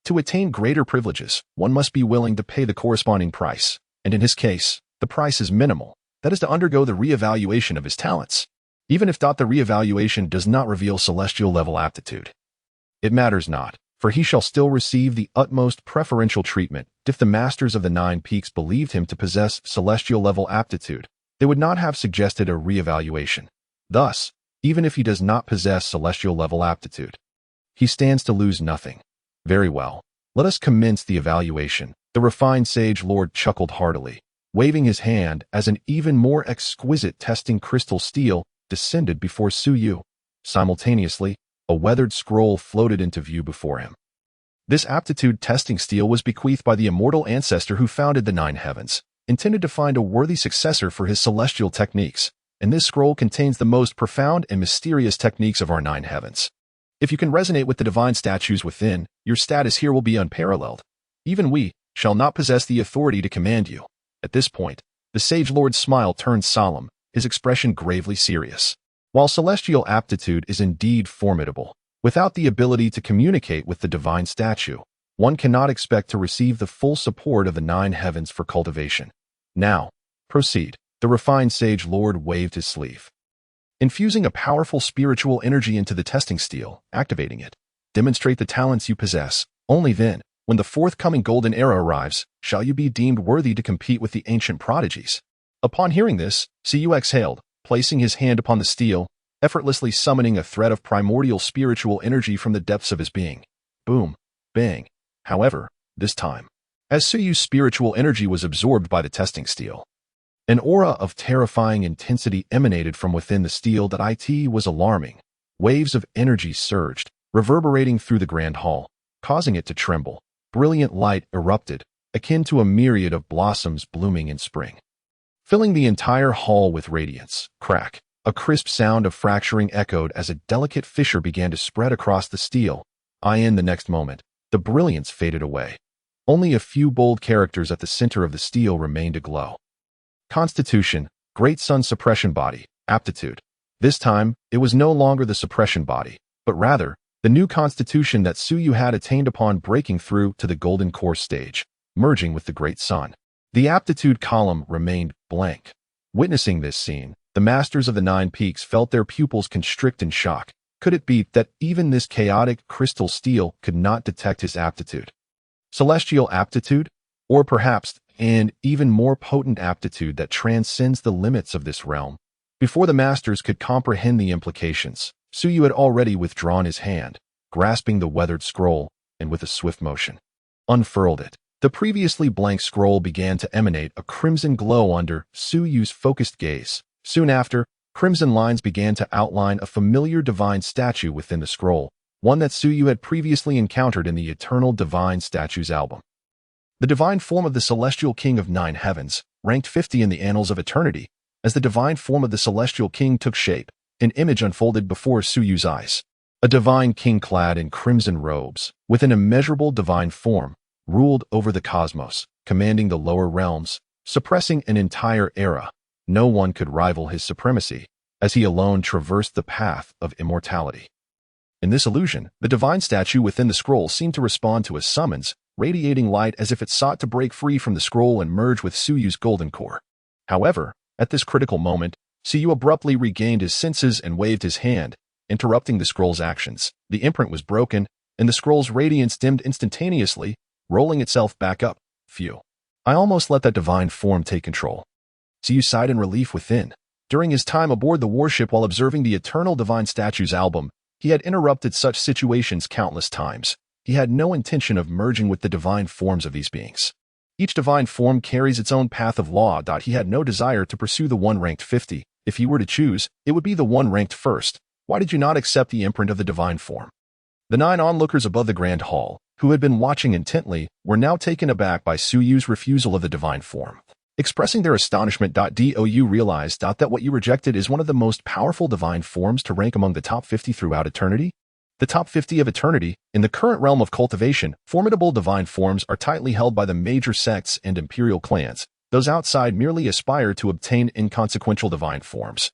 To attain greater privileges, one must be willing to pay the corresponding price, and in his case, the price is minimal. That is to undergo the reevaluation of his talents. Even if the reevaluation does not reveal celestial level aptitude, it matters not, for he shall still receive the utmost preferential treatment. If the masters of the 9 peaks believed him to possess celestial level aptitude, they would not have suggested a reevaluation. Thus, even if he does not possess celestial level aptitude, He stands to lose nothing. Very well. Let us commence the evaluation. The refined sage lord chuckled heartily, waving his hand as an even more exquisite testing crystal steel descended before Su Yu. Simultaneously, a weathered scroll floated into view before him. This aptitude testing steel was bequeathed by the immortal ancestor who founded the nine heavens, intended to find a worthy successor for his celestial techniques, and this scroll contains the most profound and mysterious techniques of our nine heavens. If you can resonate with the divine statues within, your status here will be unparalleled. Even we shall not possess the authority to command you. At this point, the sage lord's smile turned solemn, his expression gravely serious. While celestial aptitude is indeed formidable, without the ability to communicate with the divine statue, one cannot expect to receive the full support of the nine heavens for cultivation. Now, proceed. The refined sage lord waved his sleeve, infusing a powerful spiritual energy into the testing steel, activating it. Demonstrate the talents you possess. Only then, when the forthcoming golden era arrives, shall you be deemed worthy to compete with the ancient prodigies. Upon hearing this, Cu exhaled, placing his hand upon the steel, effortlessly summoning a thread of primordial spiritual energy from the depths of his being. Boom. Bang. However, this time, as Suyu's spiritual energy was absorbed by the testing steel, an aura of terrifying intensity emanated from within the steel that it was alarming. Waves of energy surged, reverberating through the grand hall, causing it to tremble. Brilliant light erupted, akin to a myriad of blossoms blooming in spring, filling the entire hall with radiance. Crack. A crisp sound of fracturing echoed as a delicate fissure began to spread across the steel. In the next moment, the brilliance faded away. Only a few bold characters at the center of the steel remained aglow. Constitution, Great Sun Suppression Body, Aptitude. This time, it was no longer the suppression body, but rather, the new constitution that Su Yu had attained upon breaking through to the Golden Core stage, merging with the Great Sun. The aptitude column remained blank. Witnessing this scene, the masters of the Nine Peaks felt their pupils constrict in shock. Could it be that even this chaotic crystal steel could not detect his aptitude? Celestial aptitude? Or perhaps an even more potent aptitude that transcends the limits of this realm? Before the masters could comprehend the implications, Su Yu had already withdrawn his hand, grasping the weathered scroll, and with a swift motion, unfurled it. The previously blank scroll began to emanate a crimson glow under Su Yu's focused gaze. Soon after, crimson lines began to outline a familiar divine statue within the scroll, one that Su Yu had previously encountered in the Eternal Divine Statues album. The divine form of the Celestial King of Nine Heavens, ranked 50 in the annals of eternity. As the divine form of the Celestial King took shape, an image unfolded before Su Yu's eyes. A divine king clad in crimson robes, with an immeasurable divine form, ruled over the cosmos, commanding the lower realms, suppressing an entire era. No one could rival his supremacy, as he alone traversed the path of immortality. In this illusion, the divine statue within the scroll seemed to respond to a summons, radiating light as if it sought to break free from the scroll and merge with Su Yu's golden core. However, at this critical moment, Su Yu abruptly regained his senses and waved his hand, interrupting the scroll's actions. The imprint was broken, and the scroll's radiance dimmed instantaneously, rolling itself back up. Phew. I almost let that divine form take control. Su Yu sighed in relief within. During his time aboard the warship while observing the Eternal Divine Statues album, he had interrupted such situations countless times. He had no intention of merging with the divine forms of these beings. Each divine form carries its own path of law. He had no desire to pursue the one ranked 50. If he were to choose, it would be the one ranked first. Why did you not accept the imprint of the divine form? The 9 onlookers above the grand hall, who had been watching intently, were now taken aback by Su Yu's refusal of the divine form. Expressing their astonishment, Do you realize that what you rejected is one of the most powerful divine forms to rank among the top 50 throughout eternity? The top 50 of eternity, in the current realm of cultivation, formidable divine forms are tightly held by the major sects and imperial clans. Those outside merely aspire to obtain inconsequential divine forms,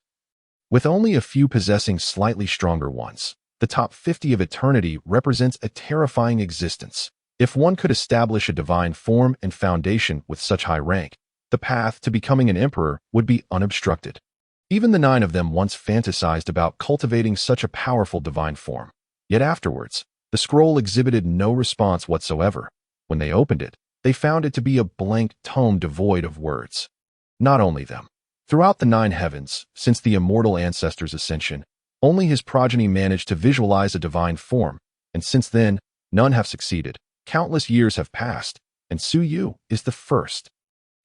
with only a few possessing slightly stronger ones. The top 50 of eternity represents a terrifying existence. If one could establish a divine form and foundation with such high rank, the path to becoming an emperor would be unobstructed. Even the 9 of them once fantasized about cultivating such a powerful divine form. Yet afterwards, the scroll exhibited no response whatsoever. When they opened it, they found it to be a blank tome devoid of words. Not only them. Throughout the 9 heavens, since the immortal ancestor's ascension, only his progeny managed to visualize a divine form, And since then, none have succeeded. Countless years have passed, and Su Yu is the first.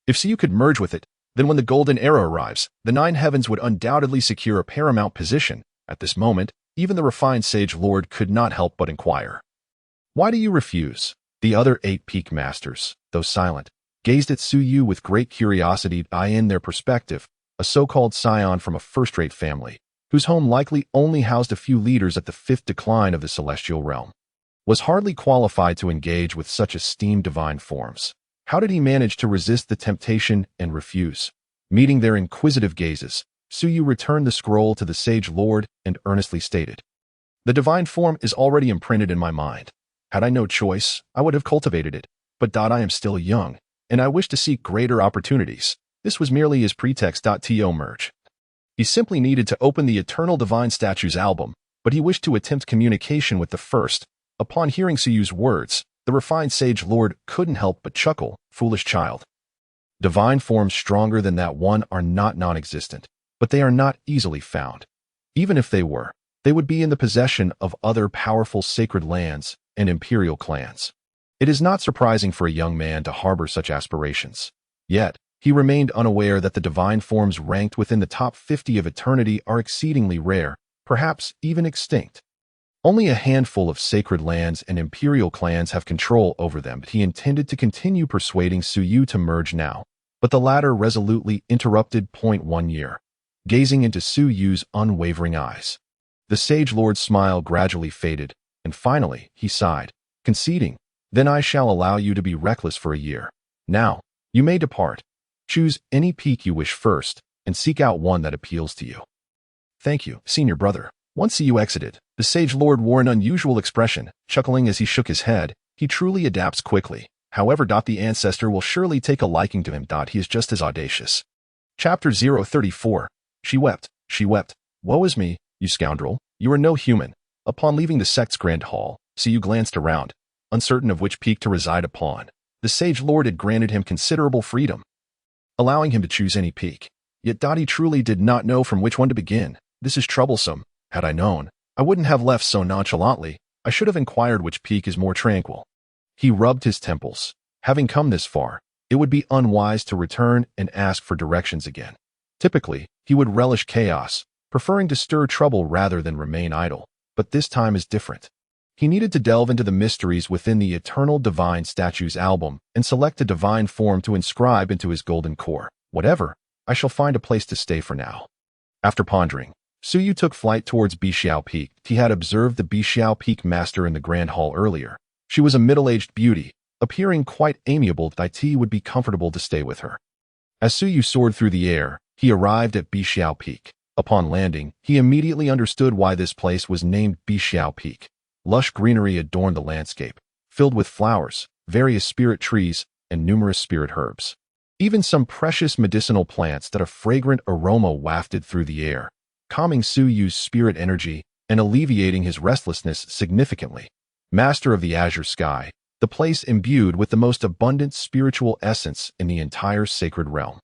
If Su Yu could merge with it, then when the golden era arrives, the nine heavens would undoubtedly secure a paramount position. At this moment, even the refined sage lord could not help but inquire. Why do you refuse? The other 8 peak masters, though silent, gazed at Su Yu with great curiosity. In their perspective, a so-called scion from a first-rate family, whose home likely only housed a few leaders at the 5th decline of the celestial realm, was hardly qualified to engage with such esteemed divine forms. How did he manage to resist the temptation and refuse? Meeting their inquisitive gazes, Su Yu returned the scroll to the sage lord and earnestly stated, "The divine form is already imprinted in my mind. Had I no choice, I would have cultivated it. But I am still young, and I wish to seek greater opportunities." This was merely his pretext. To merge. He simply needed to open the Eternal Divine Statues album, but he wished to attempt communication with the first. Upon hearing Su Yu's words, the refined sage lord couldn't help but chuckle. Foolish child. Divine forms stronger than that one are not non-existent, but they are not easily found. Even if they were, they would be in the possession of other powerful sacred lands and imperial clans. It is not surprising for a young man to harbor such aspirations. Yet, he remained unaware that the divine forms ranked within the top 50 of eternity are exceedingly rare, perhaps even extinct. Only a handful of sacred lands and imperial clans have control over them. He intended to continue persuading Su Yu to merge now, but the latter resolutely interrupted. 1 year. Gazing into Su Yu's unwavering eyes, the sage lord's smile gradually faded, and finally, he sighed, conceding, "Then I shall allow you to be reckless for a year. Now, you may depart. Choose any peak you wish first, and seek out one that appeals to you." "Thank you, senior brother." Once Su Yu exited, the sage lord wore an unusual expression, chuckling as he shook his head. He truly adapts quickly. However, the ancestor will surely take a liking to him. He is just as audacious. Chapter 034. She wept. She wept. "Woe is me, you scoundrel. You are no human." Upon leaving the sect's grand hall, Su Yu glanced around, uncertain of which peak to reside upon. The sage lord had granted him considerable freedom, allowing him to choose any peak. Yet he truly did not know from which one to begin. "This is troublesome. Had I known, I wouldn't have left so nonchalantly. I should have inquired which peak is more tranquil." He rubbed his temples. Having come this far, it would be unwise to return and ask for directions again. Typically, he would relish chaos, preferring to stir trouble rather than remain idle. But this time is different. He needed to delve into the mysteries within the Eternal Divine Statues album and select a divine form to inscribe into his golden core. "Whatever, I shall find a place to stay for now." After pondering, Su Yu took flight towards Bixiao Peak. He had observed the Bixiao Peak master in the Grand Hall earlier. She was a middle-aged beauty, appearing quite amiable. It would be comfortable to stay with her. As Su Yu soared through the air, he arrived at Bixiao Peak. Upon landing, he immediately understood why this place was named Bixiao Peak. Lush greenery adorned the landscape, filled with flowers, various spirit trees, and numerous spirit herbs. Even some precious medicinal plants that a fragrant aroma wafted through the air, calming Su Yu's spirit energy and alleviating his restlessness significantly. Master of the azure sky, the place imbued with the most abundant spiritual essence in the entire sacred realm.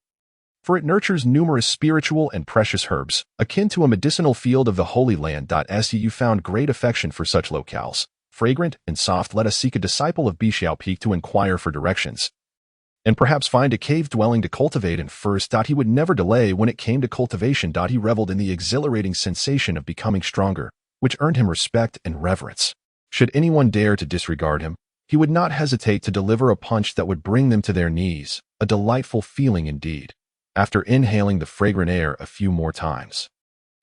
For it nurtures numerous spiritual and precious herbs, akin to a medicinal field of the Holy Land. Su Yu found great affection for such locales, fragrant and soft. Let us seek a disciple of Bixiao Peak to inquire for directions, and perhaps find a cave dwelling to cultivate in first. He would never delay when it came to cultivation. He reveled in the exhilarating sensation of becoming stronger, which earned him respect and reverence. Should anyone dare to disregard him, he would not hesitate to deliver a punch that would bring them to their knees, a delightful feeling indeed. After inhaling the fragrant air a few more times,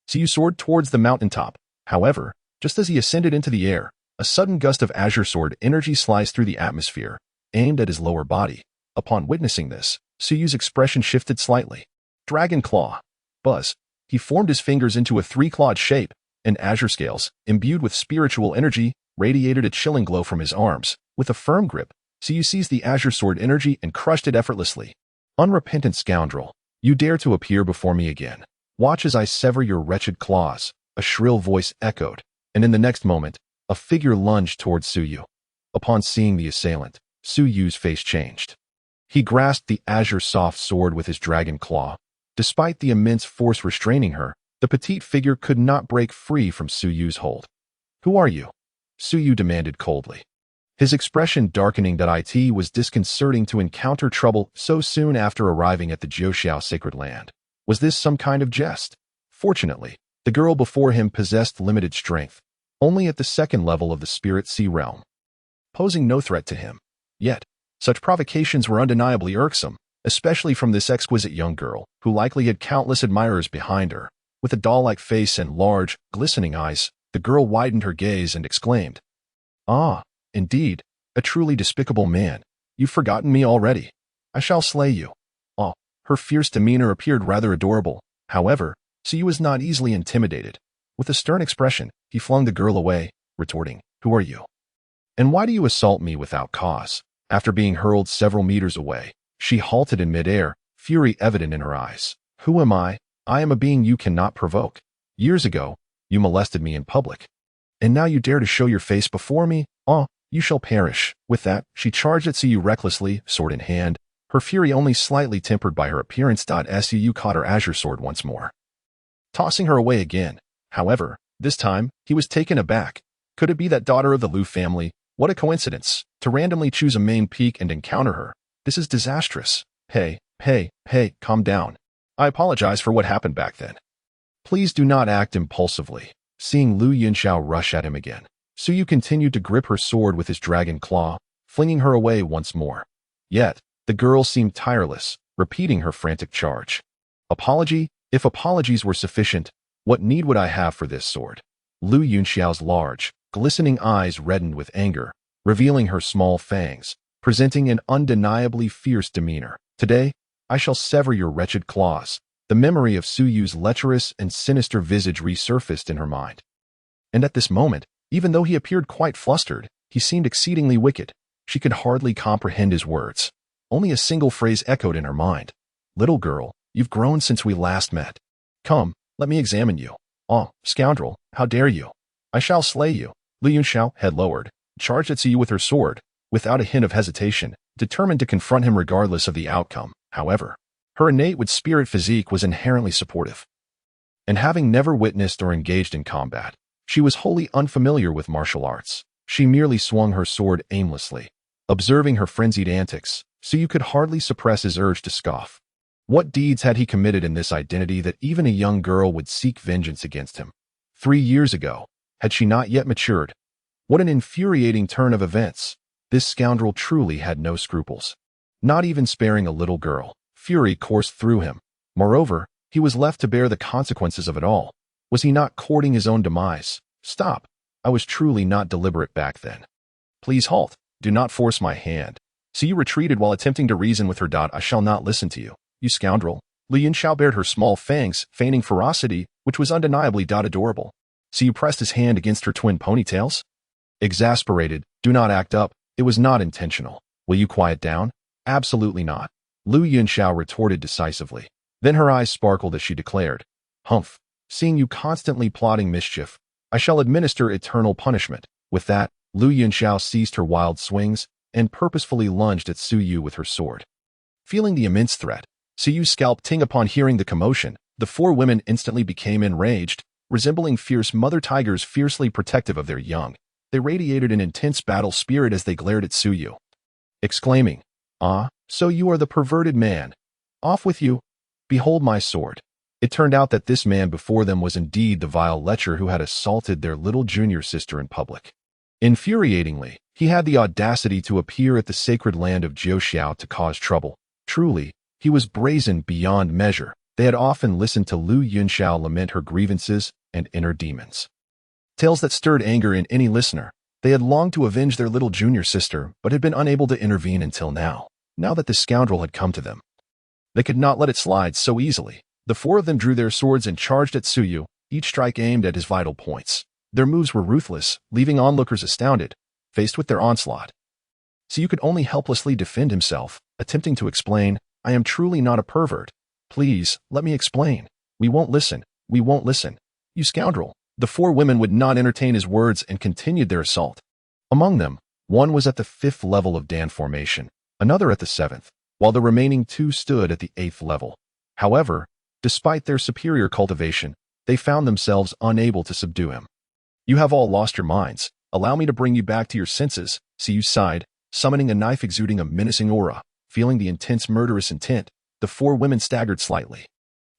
Su Yu soared towards the mountaintop. However, just as he ascended into the air, a sudden gust of azure sword energy sliced through the atmosphere, aimed at his lower body. Upon witnessing this, Su Yu's expression shifted slightly. Dragon claw. Buzz. He formed his fingers into a 3-clawed shape, and azure scales, imbued with spiritual energy, radiated a chilling glow from his arms. With a firm grip, Su Yu seized the azure sword energy and crushed it effortlessly. "Unrepentant scoundrel. You dare to appear before me again. Watch as I sever your wretched claws," a shrill voice echoed, and in the next moment, a figure lunged towards Su Yu. Upon seeing the assailant, Su Yu's face changed. He grasped the azure soft sword with his dragon claw. Despite the immense force restraining her, the petite figure could not break free from Su Yu's hold. "Who are you?" Suyu demanded coldly. His expression darkening that it was disconcerting to encounter trouble so soon after arriving at the Jiuxiao sacred land. Was this some kind of jest? Fortunately, the girl before him possessed limited strength, only at the second level of the spirit sea realm, posing no threat to him. Yet, such provocations were undeniably irksome, especially from this exquisite young girl, who likely had countless admirers behind her. With a doll-like face and large, glistening eyes, the girl widened her gaze and exclaimed, "Ah, indeed, a truly despicable man. You've forgotten me already. I shall slay you." Ah, her fierce demeanor appeared rather adorable. However, Suyu was not easily intimidated. With a stern expression, he flung the girl away, retorting, "Who are you? And why do you assault me without cause?" After being hurled several meters away, she halted in midair, fury evident in her eyes. "Who am I? I am a being you cannot provoke. Years ago, you molested me in public. And now you dare to show your face before me? Ah, you shall perish." With that, she charged at Suyu recklessly, sword in hand, her fury only slightly tempered by her appearance. Suyu caught her azure sword once more, tossing her away again. However, this time, he was taken aback. Could it be that daughter of the Liu family? What a coincidence, to randomly choose a main peak and encounter her. This is disastrous. Hey, calm down. I apologize for what happened back then. Please do not act impulsively. Seeing Lu Yunxiao rush at him again, Suyu continued to grip her sword with his dragon claw, flinging her away once more. Yet, the girl seemed tireless, repeating her frantic charge. Apology? If apologies were sufficient, what need would I have for this sword? Lu Yunxiao's large, glistening eyes reddened with anger, revealing her small fangs, presenting an undeniably fierce demeanor. Today, I shall sever your wretched claws. The memory of Suyu's lecherous and sinister visage resurfaced in her mind. And at this moment, even though he appeared quite flustered, he seemed exceedingly wicked. She could hardly comprehend his words. Only a single phrase echoed in her mind. "Little girl, you've grown since we last met. Come, let me examine you. Ah, scoundrel, how dare you? I shall slay you." Lu Yunxiao, head lowered, charged at Suyu with her sword, without a hint of hesitation, determined to confront him regardless of the outcome. However, her innate with spirit physique was inherently supportive. And having never witnessed or engaged in combat, she was wholly unfamiliar with martial arts. She merely swung her sword aimlessly. Observing her frenzied antics, Suyu could hardly suppress his urge to scoff. What deeds had he committed in this identity that even a young girl would seek vengeance against him? 3 years ago, had she not yet matured? What an infuriating turn of events! This scoundrel truly had no scruples. Not even sparing a little girl. Fury coursed through him. Moreover, he was left to bear the consequences of it all. Was he not courting his own demise? Stop. I was truly not deliberate back then. Please halt. Do not force my hand. Suyu retreated while attempting to reason with her. I shall not listen to you, you scoundrel. Lu Yunxiao bared her small fangs, feigning ferocity, which was undeniably adorable. Suyu pressed his hand against her twin ponytails. Exasperated, "Do not act up. It was not intentional. Will you quiet down?" "Absolutely not," Lu Yunxiao retorted decisively. Then her eyes sparkled as she declared, "Humph, seeing you constantly plotting mischief, I shall administer eternal punishment." With that, Lu Yunxiao ceased her wild swings and purposefully lunged at Suyu with her sword. Feeling the immense threat, Suyu scalped Ting. Upon hearing the commotion, the 4 women instantly became enraged, resembling fierce mother tigers fiercely protective of their young. They radiated an intense battle spirit as they glared at Suyu, exclaiming, "Ah, so you are the perverted man. Off with you. Behold my sword." It turned out that this man before them was indeed the vile lecher who had assaulted their little junior sister in public. Infuriatingly, he had the audacity to appear at the sacred land of Jiuxiao to cause trouble. Truly, he was brazen beyond measure. They had often listened to Lu Yunxiao lament her grievances and inner demons. Tales that stirred anger in any listener. They had longed to avenge their little junior sister, but had been unable to intervene until now. Now that the scoundrel had come to them, they could not let it slide so easily. The 4 of them drew their swords and charged at Suyu, each strike aimed at his vital points. Their moves were ruthless, leaving onlookers astounded, faced with their onslaught. Suyu could only helplessly defend himself, attempting to explain, "I am truly not a pervert. Please, let me explain." We won't listen. You scoundrel." The 4 women would not entertain his words and continued their assault. Among them, one was at the 5th level of Dan formation, another at the 7th, while the remaining 2 stood at the 8th level. However, despite their superior cultivation, they found themselves unable to subdue him. "You have all lost your minds. Allow me to bring you back to your senses. Su sighed, summoning a knife exuding a menacing aura. Feeling the intense murderous intent, the four women staggered slightly.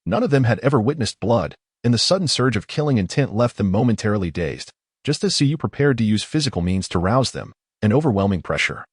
None of them had ever witnessed blood, and the sudden surge of killing intent left them momentarily dazed, just as Su prepared to use physical means to rouse them, an overwhelming pressure,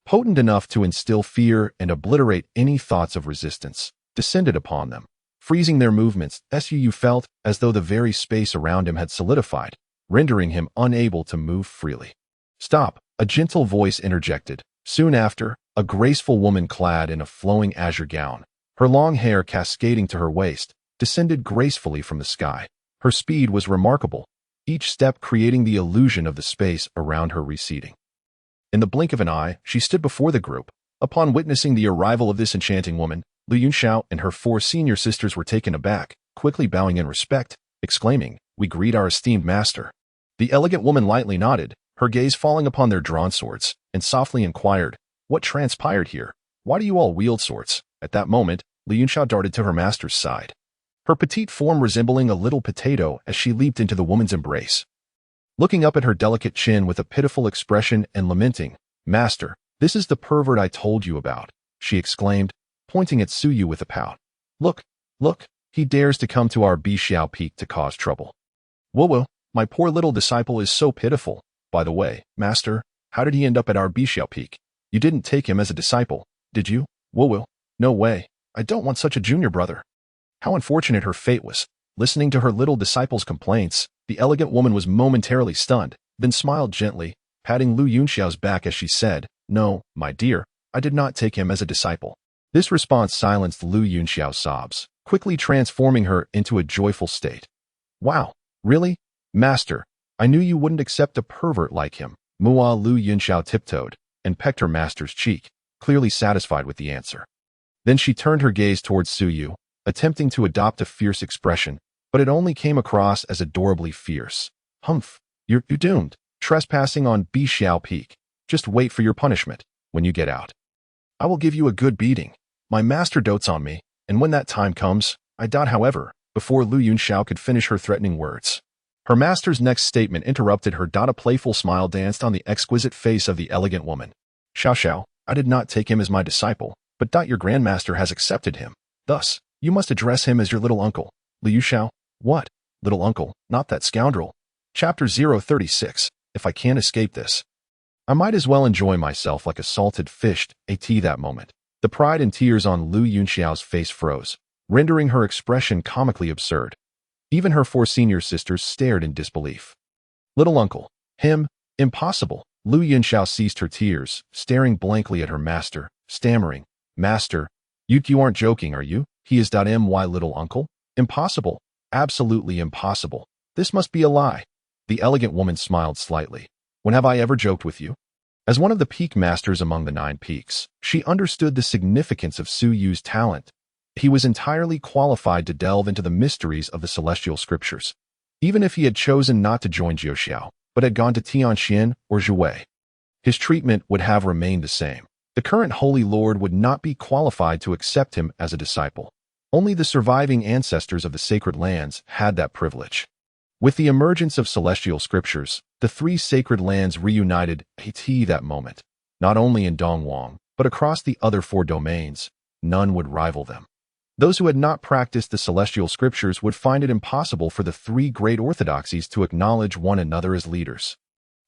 potent enough to instill fear and obliterate any thoughts of resistance, descended upon them, freezing their movements. Su felt as though the very space around him had solidified, rendering him unable to move freely. Stop, a gentle voice interjected. Soon after, a graceful woman clad in a flowing azure gown, her long hair cascading to her waist, descended gracefully from the sky. Her speed was remarkable, each step creating the illusion of the space around her receding. In the blink of an eye, she stood before the group. Upon witnessing the arrival of this enchanting woman, Lu Yunxiao and her four senior sisters were taken aback, quickly bowing in respect, exclaiming, "We greet our esteemed master." The elegant woman lightly nodded, her gaze falling upon their drawn swords, and softly inquired, "What transpired here? Why do you all wield swords?" At that moment, Lu Yunxiao darted to her master's side, her petite form resembling a little potato as she leaped into the woman's embrace. Looking up at her delicate chin with a pitiful expression and lamenting, "Master, this is the pervert I told you about," she exclaimed, pointing at Suyu with a pout. Look, he dares to come to our Bixiao Peak to cause trouble. Whoa, my poor little disciple is so pitiful. By the way, master, how did he end up at our Bixiao Peak? You didn't take him as a disciple, did you? Whoa, no way. I don't want such a junior brother." How unfortunate her fate was. Listening to her little disciple's complaints, the elegant woman was momentarily stunned, then smiled gently, patting Lu Yunxiao's back as she said, "No, my dear, I did not take him as a disciple." This response silenced Lu Yunxiao's sobs, quickly transforming her into a joyful state. "Wow, really? Master, I knew you wouldn't accept a pervert like him." Mua Lu Yunxiao tiptoed and pecked her master's cheek, clearly satisfied with the answer. Then she turned her gaze towards Suyu, attempting to adopt a fierce expression, but it only came across as adorably fierce. "Humph, you're doomed. Trespassing on Bixiao Peak. Just wait for your punishment when you get out. I will give you a good beating. My master dotes on me, and when that time comes, I doubt, however," before Lu Yunxiao could finish her threatening words. Her master's next statement interrupted her. A playful smile danced on the exquisite face of the elegant woman. "Xiao, I did not take him as my disciple, but your grandmaster has accepted him. Thus, you must address him as your little uncle." Liu Xiao, "What? Little uncle, not that scoundrel." Chapter 036, If I can't escape this, I might as well enjoy myself like a salted fish. That moment, the pride and tears on Lu Yunxiao's face froze, rendering her expression comically absurd. Even her four senior sisters stared in disbelief. "Little uncle, him? Impossible." Lu Yunxiao ceased her tears, staring blankly at her master, stammering, "Master, you aren't joking, are you? He is my little uncle? Impossible. Absolutely impossible. This must be a lie." The elegant woman smiled slightly. "When have I ever joked with you?" As one of the peak masters among the 9 peaks, she understood the significance of Su Yu's talent. He was entirely qualified to delve into the mysteries of the celestial scriptures. Even if he had chosen not to join Jiuxiao, but had gone to Tianxian or Zhuwei, his treatment would have remained the same. The current Holy Lord would not be qualified to accept him as a disciple. Only the surviving ancestors of the sacred lands had that privilege. With the emergence of celestial scriptures, the 3 sacred lands reunited at that moment. Not only in Dongwang, but across the other 4 domains, none would rival them. Those who had not practiced the celestial scriptures would find it impossible for the 3 great orthodoxies to acknowledge one another as leaders.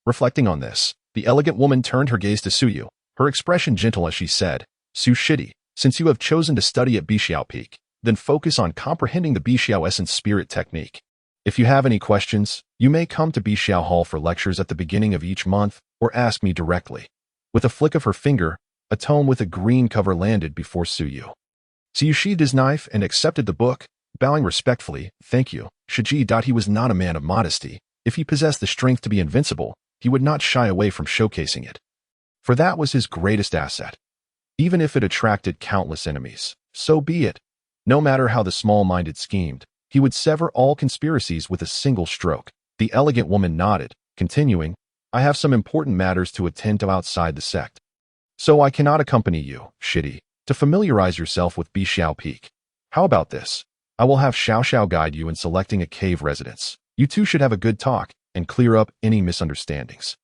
Reflecting on this, the elegant woman turned her gaze to Suyu, her expression gentle as she said, "Su Shidi, since you have chosen to study at Bixiao Peak, then focus on comprehending the Bixiao Essence Spirit technique. If you have any questions, you may come to Bixiao Hall for lectures at the beginning of each month or ask me directly." With a flick of her finger, a tome with a green cover landed before Suyu. Suyu sheathed his knife and accepted the book, bowing respectfully, "Thank you, Shiji." He was not a man of modesty. If he possessed the strength to be invincible, he would not shy away from showcasing it. For that was his greatest asset. Even if it attracted countless enemies, so be it. No matter how the small-minded schemed, he would sever all conspiracies with a single stroke. The elegant woman nodded, continuing, "I have some important matters to attend to outside the sect. So I cannot accompany you, Shidi, to familiarize yourself with Bixiao Peak. How about this? I will have Xiao guide you in selecting a cave residence. You two should have a good talk, and clear up any misunderstandings.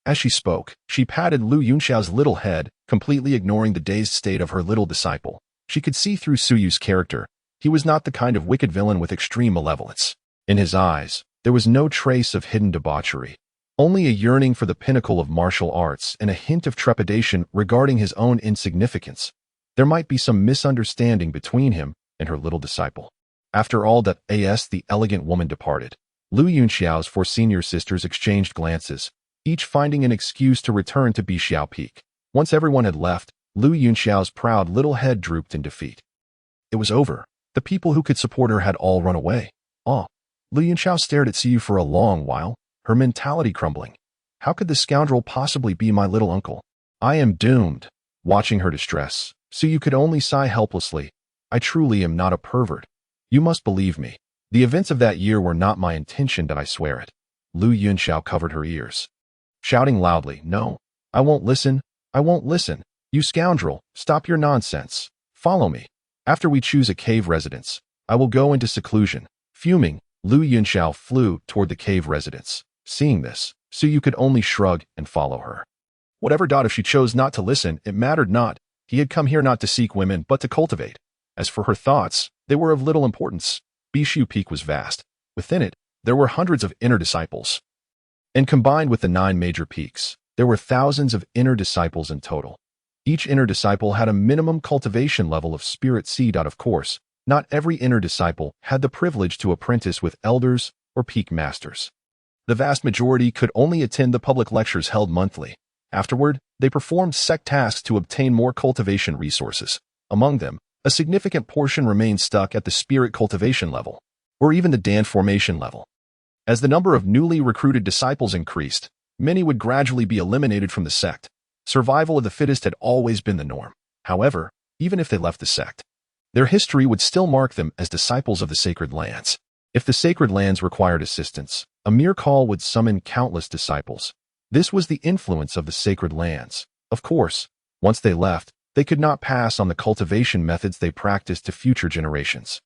As she spoke, she patted Lu Yunxiao's little head, completely ignoring the dazed state of her little disciple. She could see through Suyu's character. He was not the kind of wicked villain with extreme malevolence. In his eyes, there was no trace of hidden debauchery, only a yearning for the pinnacle of martial arts and a hint of trepidation regarding his own insignificance. There might be some misunderstanding between him and her little disciple. After all that, the elegant woman departed. Lu Yunxiao's four senior sisters exchanged glances, each finding an excuse to return to Bixiao Peak. Once everyone had left, Lu Yunxiao's proud little head drooped in defeat. It was over. The people who could support her had all run away. Lu Yunxiao stared at Siyu for a long while, her mentality crumbling. How could this scoundrel possibly be my little uncle? I am doomed. Watching her distress, Siyu could only sigh helplessly. I truly am not a pervert. You must believe me. The events of that year were not my intention, that I swear it. Lu Yunxiao covered her ears, shouting loudly, "No, I won't listen. I won't listen. You scoundrel, stop your nonsense. Follow me. After we choose a cave residence, I will go into seclusion." Fuming, Lu Yunxiao flew toward the cave residence. Seeing this, Suyu could only shrug and follow her. Whatever. If she chose not to listen, it mattered not. He had come here not to seek women, but to cultivate. As for her thoughts, they were of little importance. Bixiu Peak was vast. Within it, there were hundreds of inner disciples. And combined with the 9 major peaks, there were thousands of inner disciples in total. Each inner disciple had a minimum cultivation level of spirit seed. Of course, not every inner disciple had the privilege to apprentice with elders or peak masters. The vast majority could only attend the public lectures held monthly. Afterward, they performed sect tasks to obtain more cultivation resources. Among them, a significant portion remained stuck at the spirit cultivation level, or even the Dan formation level. As the number of newly recruited disciples increased, many would gradually be eliminated from the sect. Survival of the fittest had always been the norm. However, even if they left the sect, their history would still mark them as disciples of the sacred lands. If the sacred lands required assistance, a mere call would summon countless disciples. This was the influence of the sacred lands. Of course, once they left, they could not pass on the cultivation methods they practiced to future generations.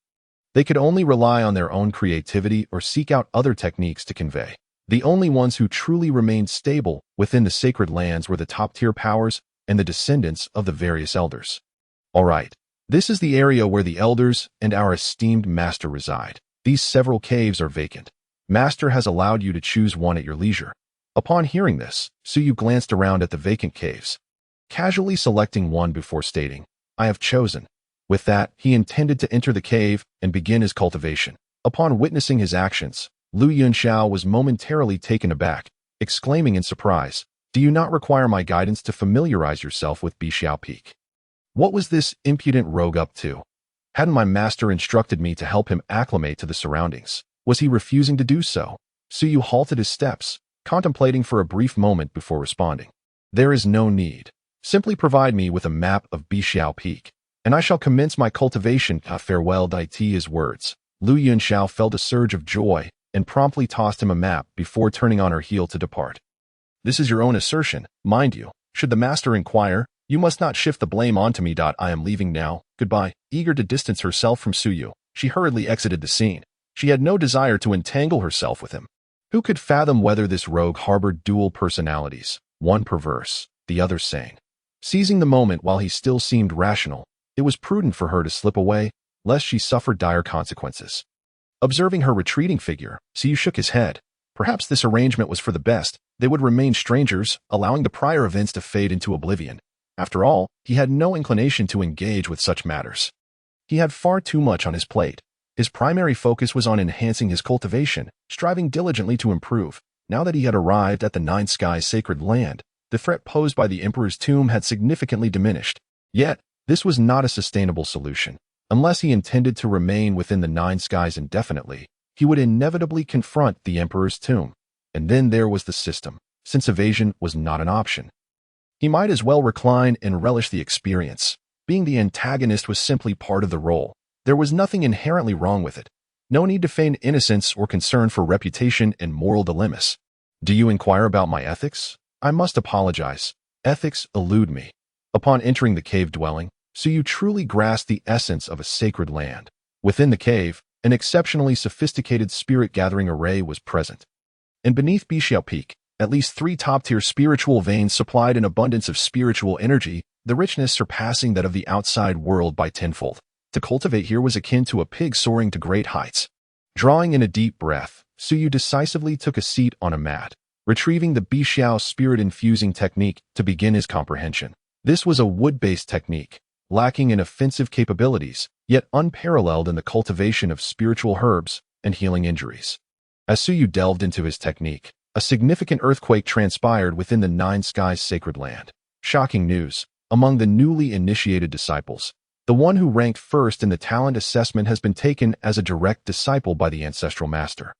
They could only rely on their own creativity or seek out other techniques to convey. The only ones who truly remained stable within the sacred lands were the top-tier powers and the descendants of the various elders. All right. This is the area where the elders and our esteemed master reside. These several caves are vacant. Master has allowed you to choose one at your leisure. Upon hearing this, Suyu glanced around at the vacant caves, casually selecting one before stating, "I have chosen." With that, he intended to enter the cave and begin his cultivation. Upon witnessing his actions, Lu Yunxiao was momentarily taken aback, exclaiming in surprise, "Do you not require my guidance to familiarize yourself with Bixiao Peak?" What was this impudent rogue up to? Hadn't my master instructed me to help him acclimate to the surroundings? Was he refusing to do so? Suyu halted his steps, contemplating for a brief moment before responding. "There is no need. Simply provide me with a map of Bixiao Peak, and I shall commence my cultivation." Farewell. His words. Lu Yunxiao felt a surge of joy and promptly tossed him a map before turning on her heel to depart. "This is your own assertion, mind you. Should the master inquire, you must not shift the blame onto me. I am leaving now. Goodbye." Eager to distance herself from Suyu, she hurriedly exited the scene. She had no desire to entangle herself with him. Who could fathom whether this rogue harbored dual personalities, one perverse, the other sane? Seizing the moment while he still seemed rational, it was prudent for her to slip away, lest she suffer dire consequences. Observing her retreating figure, Siyu shook his head. Perhaps this arrangement was for the best. They would remain strangers, allowing the prior events to fade into oblivion. After all, he had no inclination to engage with such matters. He had far too much on his plate. His primary focus was on enhancing his cultivation, striving diligently to improve. Now that he had arrived at the Nine Skies sacred land, the threat posed by the Emperor's tomb had significantly diminished. Yet, this was not a sustainable solution. Unless he intended to remain within the Nine Skies indefinitely, he would inevitably confront the Emperor's tomb. And then there was the system. Since evasion was not an option, he might as well recline and relish the experience. Being the antagonist was simply part of the role. There was nothing inherently wrong with it. No need to feign innocence or concern for reputation and moral dilemmas. "Do you inquire about my ethics? I must apologize. Ethics elude me." Upon entering the cave dwelling, Suyu truly grasped the essence of a sacred land. Within the cave, an exceptionally sophisticated spirit-gathering array was present. And beneath Bixiao Peak, at least 3 top-tier spiritual veins supplied an abundance of spiritual energy, the richness surpassing that of the outside world by tenfold. To cultivate here was akin to a pig soaring to great heights. Drawing in a deep breath, Suyu decisively took a seat on a mat, retrieving the Bixiao spirit-infusing technique to begin his comprehension. This was a wood-based technique, lacking in offensive capabilities, yet unparalleled in the cultivation of spiritual herbs and healing injuries. As Suyu delved into his technique, a significant earthquake transpired within the Nine Skies sacred land. Shocking news. Among the newly initiated disciples, the one who ranked first in the talent assessment has been taken as a direct disciple by the ancestral master.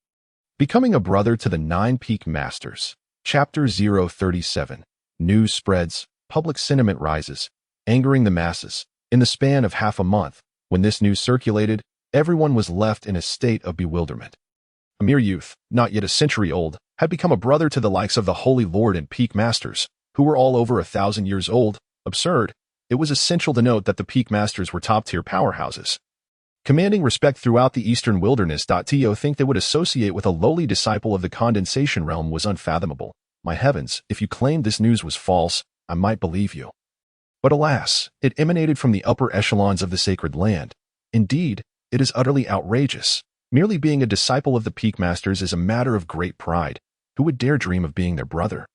Becoming a brother to the 9 Peak Masters. Chapter 037. News spreads, public sentiment rises, angering the masses. In the span of half a month, when this news circulated, everyone was left in a state of bewilderment. A mere youth, not yet a century old, had become a brother to the likes of the Holy Lord and Peak Masters, who were all over 1,000 years old. Absurd. It was essential to note that the Peak Masters were top-tier powerhouses, commanding respect throughout the eastern wilderness. To think they would associate with a lowly disciple of the condensation realm was unfathomable. My heavens, if you claimed this news was false, I might believe you. But alas, it emanated from the upper echelons of the sacred land. Indeed, it is utterly outrageous. Merely being a disciple of the Peak Masters is a matter of great pride. Who would dare dream of being their brother?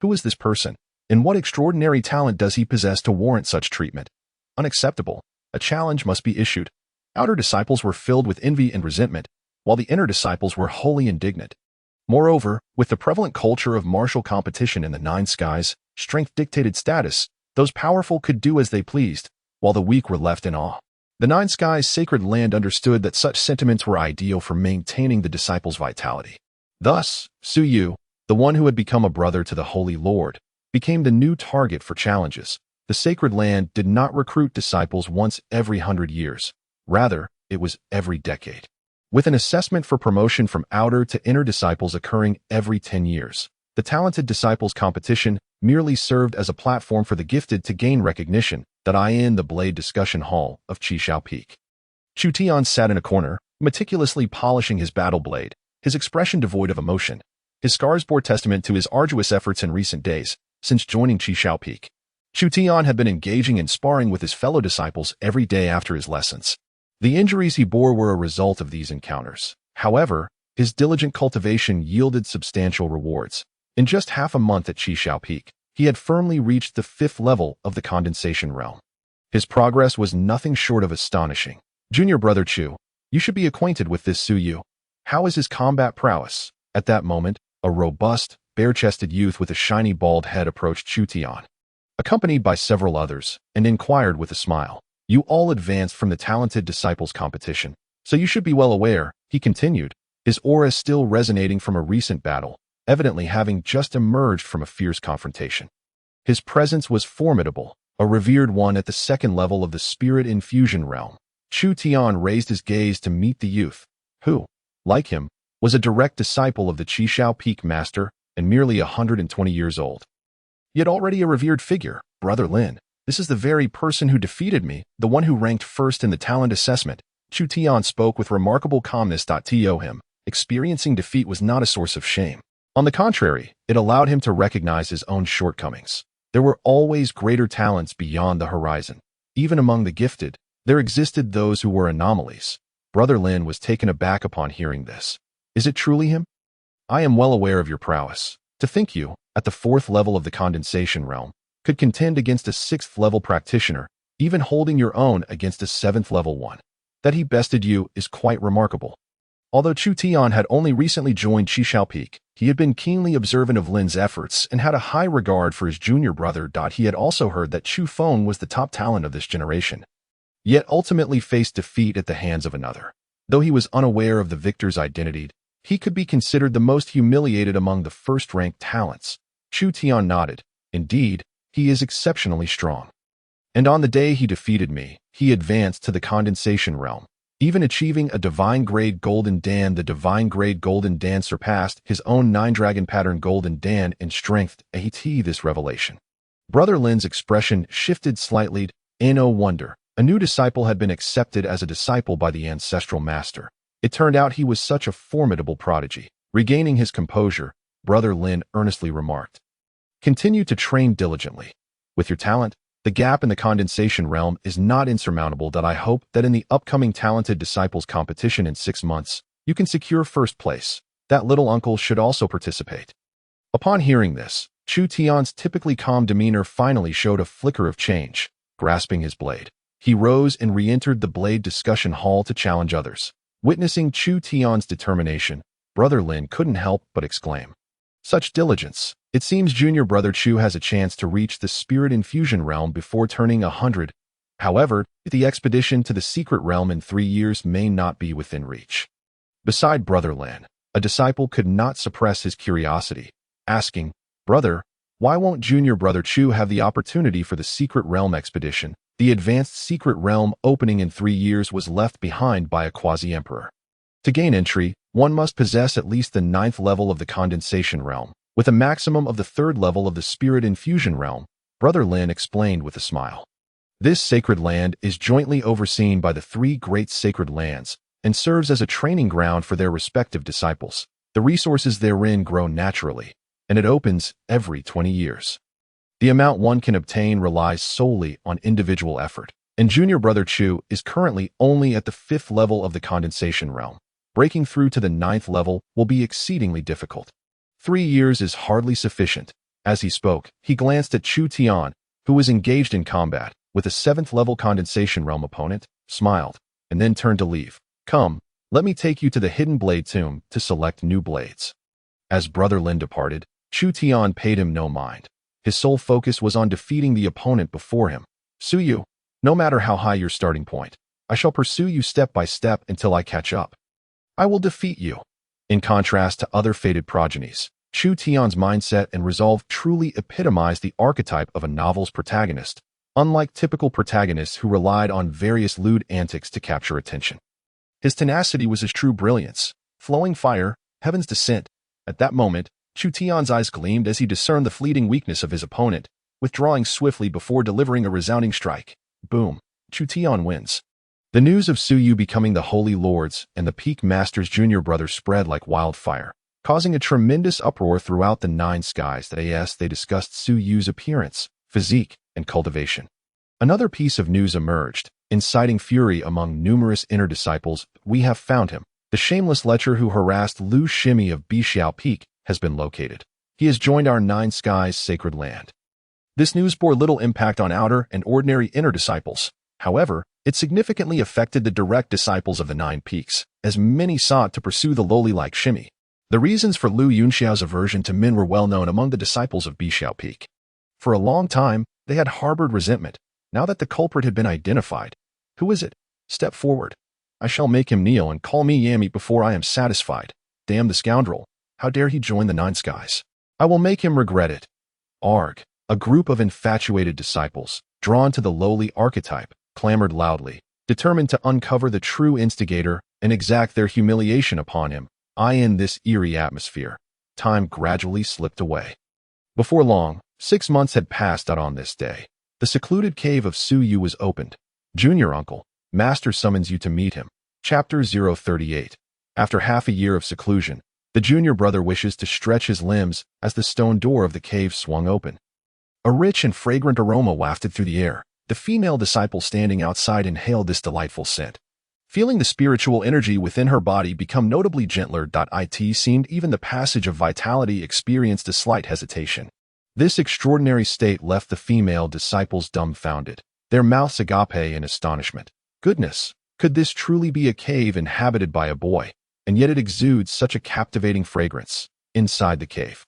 Who is this person? And what extraordinary talent does he possess to warrant such treatment? Unacceptable. A challenge must be issued. Outer disciples were filled with envy and resentment, while the inner disciples were wholly indignant. Moreover, with the prevalent culture of martial competition in the Nine Skies, strength dictated status. Those powerful could do as they pleased, while the weak were left in awe. The Nine Skies sacred land understood that such sentiments were ideal for maintaining the disciples' vitality. Thus, Suyu, the one who had become a brother to the Holy Lord, became the new target for challenges. The sacred land did not recruit disciples once every 100 years. Rather, it was every decade, with an assessment for promotion from outer to inner disciples occurring every 10 years. The talented disciples competition merely served as a platform for the gifted to gain recognition. In the Blade Discussion Hall of Bixiao Peak, Chu Tian sat in a corner, meticulously polishing his battle blade, his expression devoid of emotion. His scars bore testament to his arduous efforts in recent days. Since joining Bixiao Peak, Chu Tian had been engaging in sparring with his fellow disciples every day after his lessons. The injuries he bore were a result of these encounters. However, his diligent cultivation yielded substantial rewards. In just half a month at Bixiao Peak, he had firmly reached the 5th level of the condensation realm. His progress was nothing short of astonishing. Junior brother Chu, you should be acquainted with this Suyu. How is his combat prowess? At that moment, a robust, bare-chested youth with a shiny bald head approached Chu Tian, accompanied by several others, and inquired with a smile. You all advanced from the talented disciples competition, so you should be well aware, he continued, his aura still resonating from a recent battle, evidently having just emerged from a fierce confrontation. His presence was formidable, a revered one at the 2nd level of the spirit infusion realm. Chu Tian raised his gaze to meet the youth, who, like him, was a direct disciple of the Bixiao Peak Master and merely 120 years old. Yet already a revered figure, Brother Lin. This is the very person who defeated me, the one who ranked first in the talent assessment. Chu Tian spoke with remarkable calmness. To him, experiencing defeat was not a source of shame. On the contrary, it allowed him to recognize his own shortcomings. There were always greater talents beyond the horizon. Even among the gifted, there existed those who were anomalies. Brother Lin was taken aback upon hearing this. Is it truly him? I am well aware of your prowess. To think you, at the 4th level of the condensation realm, could contend against a 6th level practitioner, even holding your own against a 7th level one. That he bested you is quite remarkable. Although Chu Tian had only recently joined Bixiao Peak, he had been keenly observant of Lin's efforts and had a high regard for his junior brother. He had also heard that Chu Feng was the top talent of this generation, yet ultimately faced defeat at the hands of another. Though he was unaware of the victor's identity, he could be considered the most humiliated among the first-ranked talents. Chu Tian nodded. Indeed, he is exceptionally strong. And on the day he defeated me, he advanced to the condensation realm, even achieving a divine-grade Golden Dan. The divine-grade Golden Dan surpassed his own 9-dragon pattern Golden Dan in strength. This revelation. Brother Lin's expression shifted slightly. No wonder. A new disciple had been accepted as a disciple by the ancestral master. It turned out he was such a formidable prodigy. Regaining his composure, Brother Lin earnestly remarked, "Continue to train diligently. With your talent, the gap in the condensation realm is not insurmountable. I hope that in the upcoming Talented Disciples competition in 6 months, you can secure first place. That little uncle should also participate." Upon hearing this, Chu Tian's typically calm demeanor finally showed a flicker of change. Grasping his blade, he rose and re-entered the blade discussion hall to challenge others. Witnessing Chu Tian's determination, Brother Lin couldn't help but exclaim, "Such diligence! It seems junior brother Chu has a chance to reach the spirit infusion realm before turning 100. However, the expedition to the secret realm in 3 years may not be within reach." Beside Brother Lin, a disciple could not suppress his curiosity, asking, "Brother, why won't junior brother Chu have the opportunity for the secret realm expedition? The advanced secret realm opening in 3 years was left behind by a quasi-emperor. To gain entry, one must possess at least the 9th level of the condensation realm, with a maximum of the 3rd level of the spirit infusion realm," Brother Lin explained with a smile. This sacred land is jointly overseen by the 3 great sacred lands and serves as a training ground for their respective disciples. The resources therein grow naturally, and it opens every 20 years. The amount one can obtain relies solely on individual effort, and junior brother Chu is currently only at the 5th level of the condensation realm. Breaking through to the 9th level will be exceedingly difficult. 3 years is hardly sufficient. As he spoke, he glanced at Chu Tian, who was engaged in combat with a 7th level condensation realm opponent, smiled, and then turned to leave. "Come, let me take you to the hidden blade tomb to select new blades." As Brother Lin departed, Chu Tian paid him no mind. His sole focus was on defeating the opponent before him. "Suyu, no matter how high your starting point, I shall pursue you step by step until I catch up. I will defeat you." In contrast to other fated progenies, Chu Tian's mindset and resolve truly epitomized the archetype of a novel's protagonist, unlike typical protagonists who relied on various lewd antics to capture attention. His tenacity was his true brilliance. Flowing fire, heaven's descent. At that moment, Chu Tian's eyes gleamed as he discerned the fleeting weakness of his opponent, withdrawing swiftly before delivering a resounding strike. Boom! Chu Tian wins. The news of Suyu becoming the Holy Lord's and the Peak Master's junior brother spread like wildfire, causing a tremendous uproar throughout the 9 skies. They discussed Suyu's appearance, physique, and cultivation. Another piece of news emerged, inciting fury among numerous inner disciples. "We have found him. The shameless lecher who harassed Lu Shimi of Bixiao Peak has been located. He has joined our 9 skies sacred land." This news bore little impact on outer and ordinary inner disciples. However, it significantly affected the direct disciples of the 9 peaks, as many sought to pursue the lowly like Shimi. The reasons for Lu Yunxiao's aversion to men were well known among the disciples of Bixiao Peak. For a long time, they had harbored resentment. Now that the culprit had been identified, "Who is it? Step forward. I shall make him kneel and call me Yami before I am satisfied. Damn the scoundrel. How dare he join the 9 skies? I will make him regret it." Arg, a group of infatuated disciples, drawn to the lowly archetype, clamored loudly, determined to uncover the true instigator and exact their humiliation upon him. In this eerie atmosphere, time gradually slipped away. Before long, 6 months had passed out on this day. The secluded cave of Suyu was opened. "Junior uncle, Master summons you to meet him." Chapter 038. After half a year of seclusion, the junior brother wishes to stretch his limbs as the stone door of the cave swung open. A rich and fragrant aroma wafted through the air. The female disciple standing outside inhaled this delightful scent. Feeling the spiritual energy within her body become notably gentler. It seemed even the passage of vitality experienced a slight hesitation. This extraordinary state left the female disciples dumbfounded, their mouths agape in astonishment. Goodness, could this truly be a cave inhabited by a boy? And yet it exudes such a captivating fragrance. Inside the cave,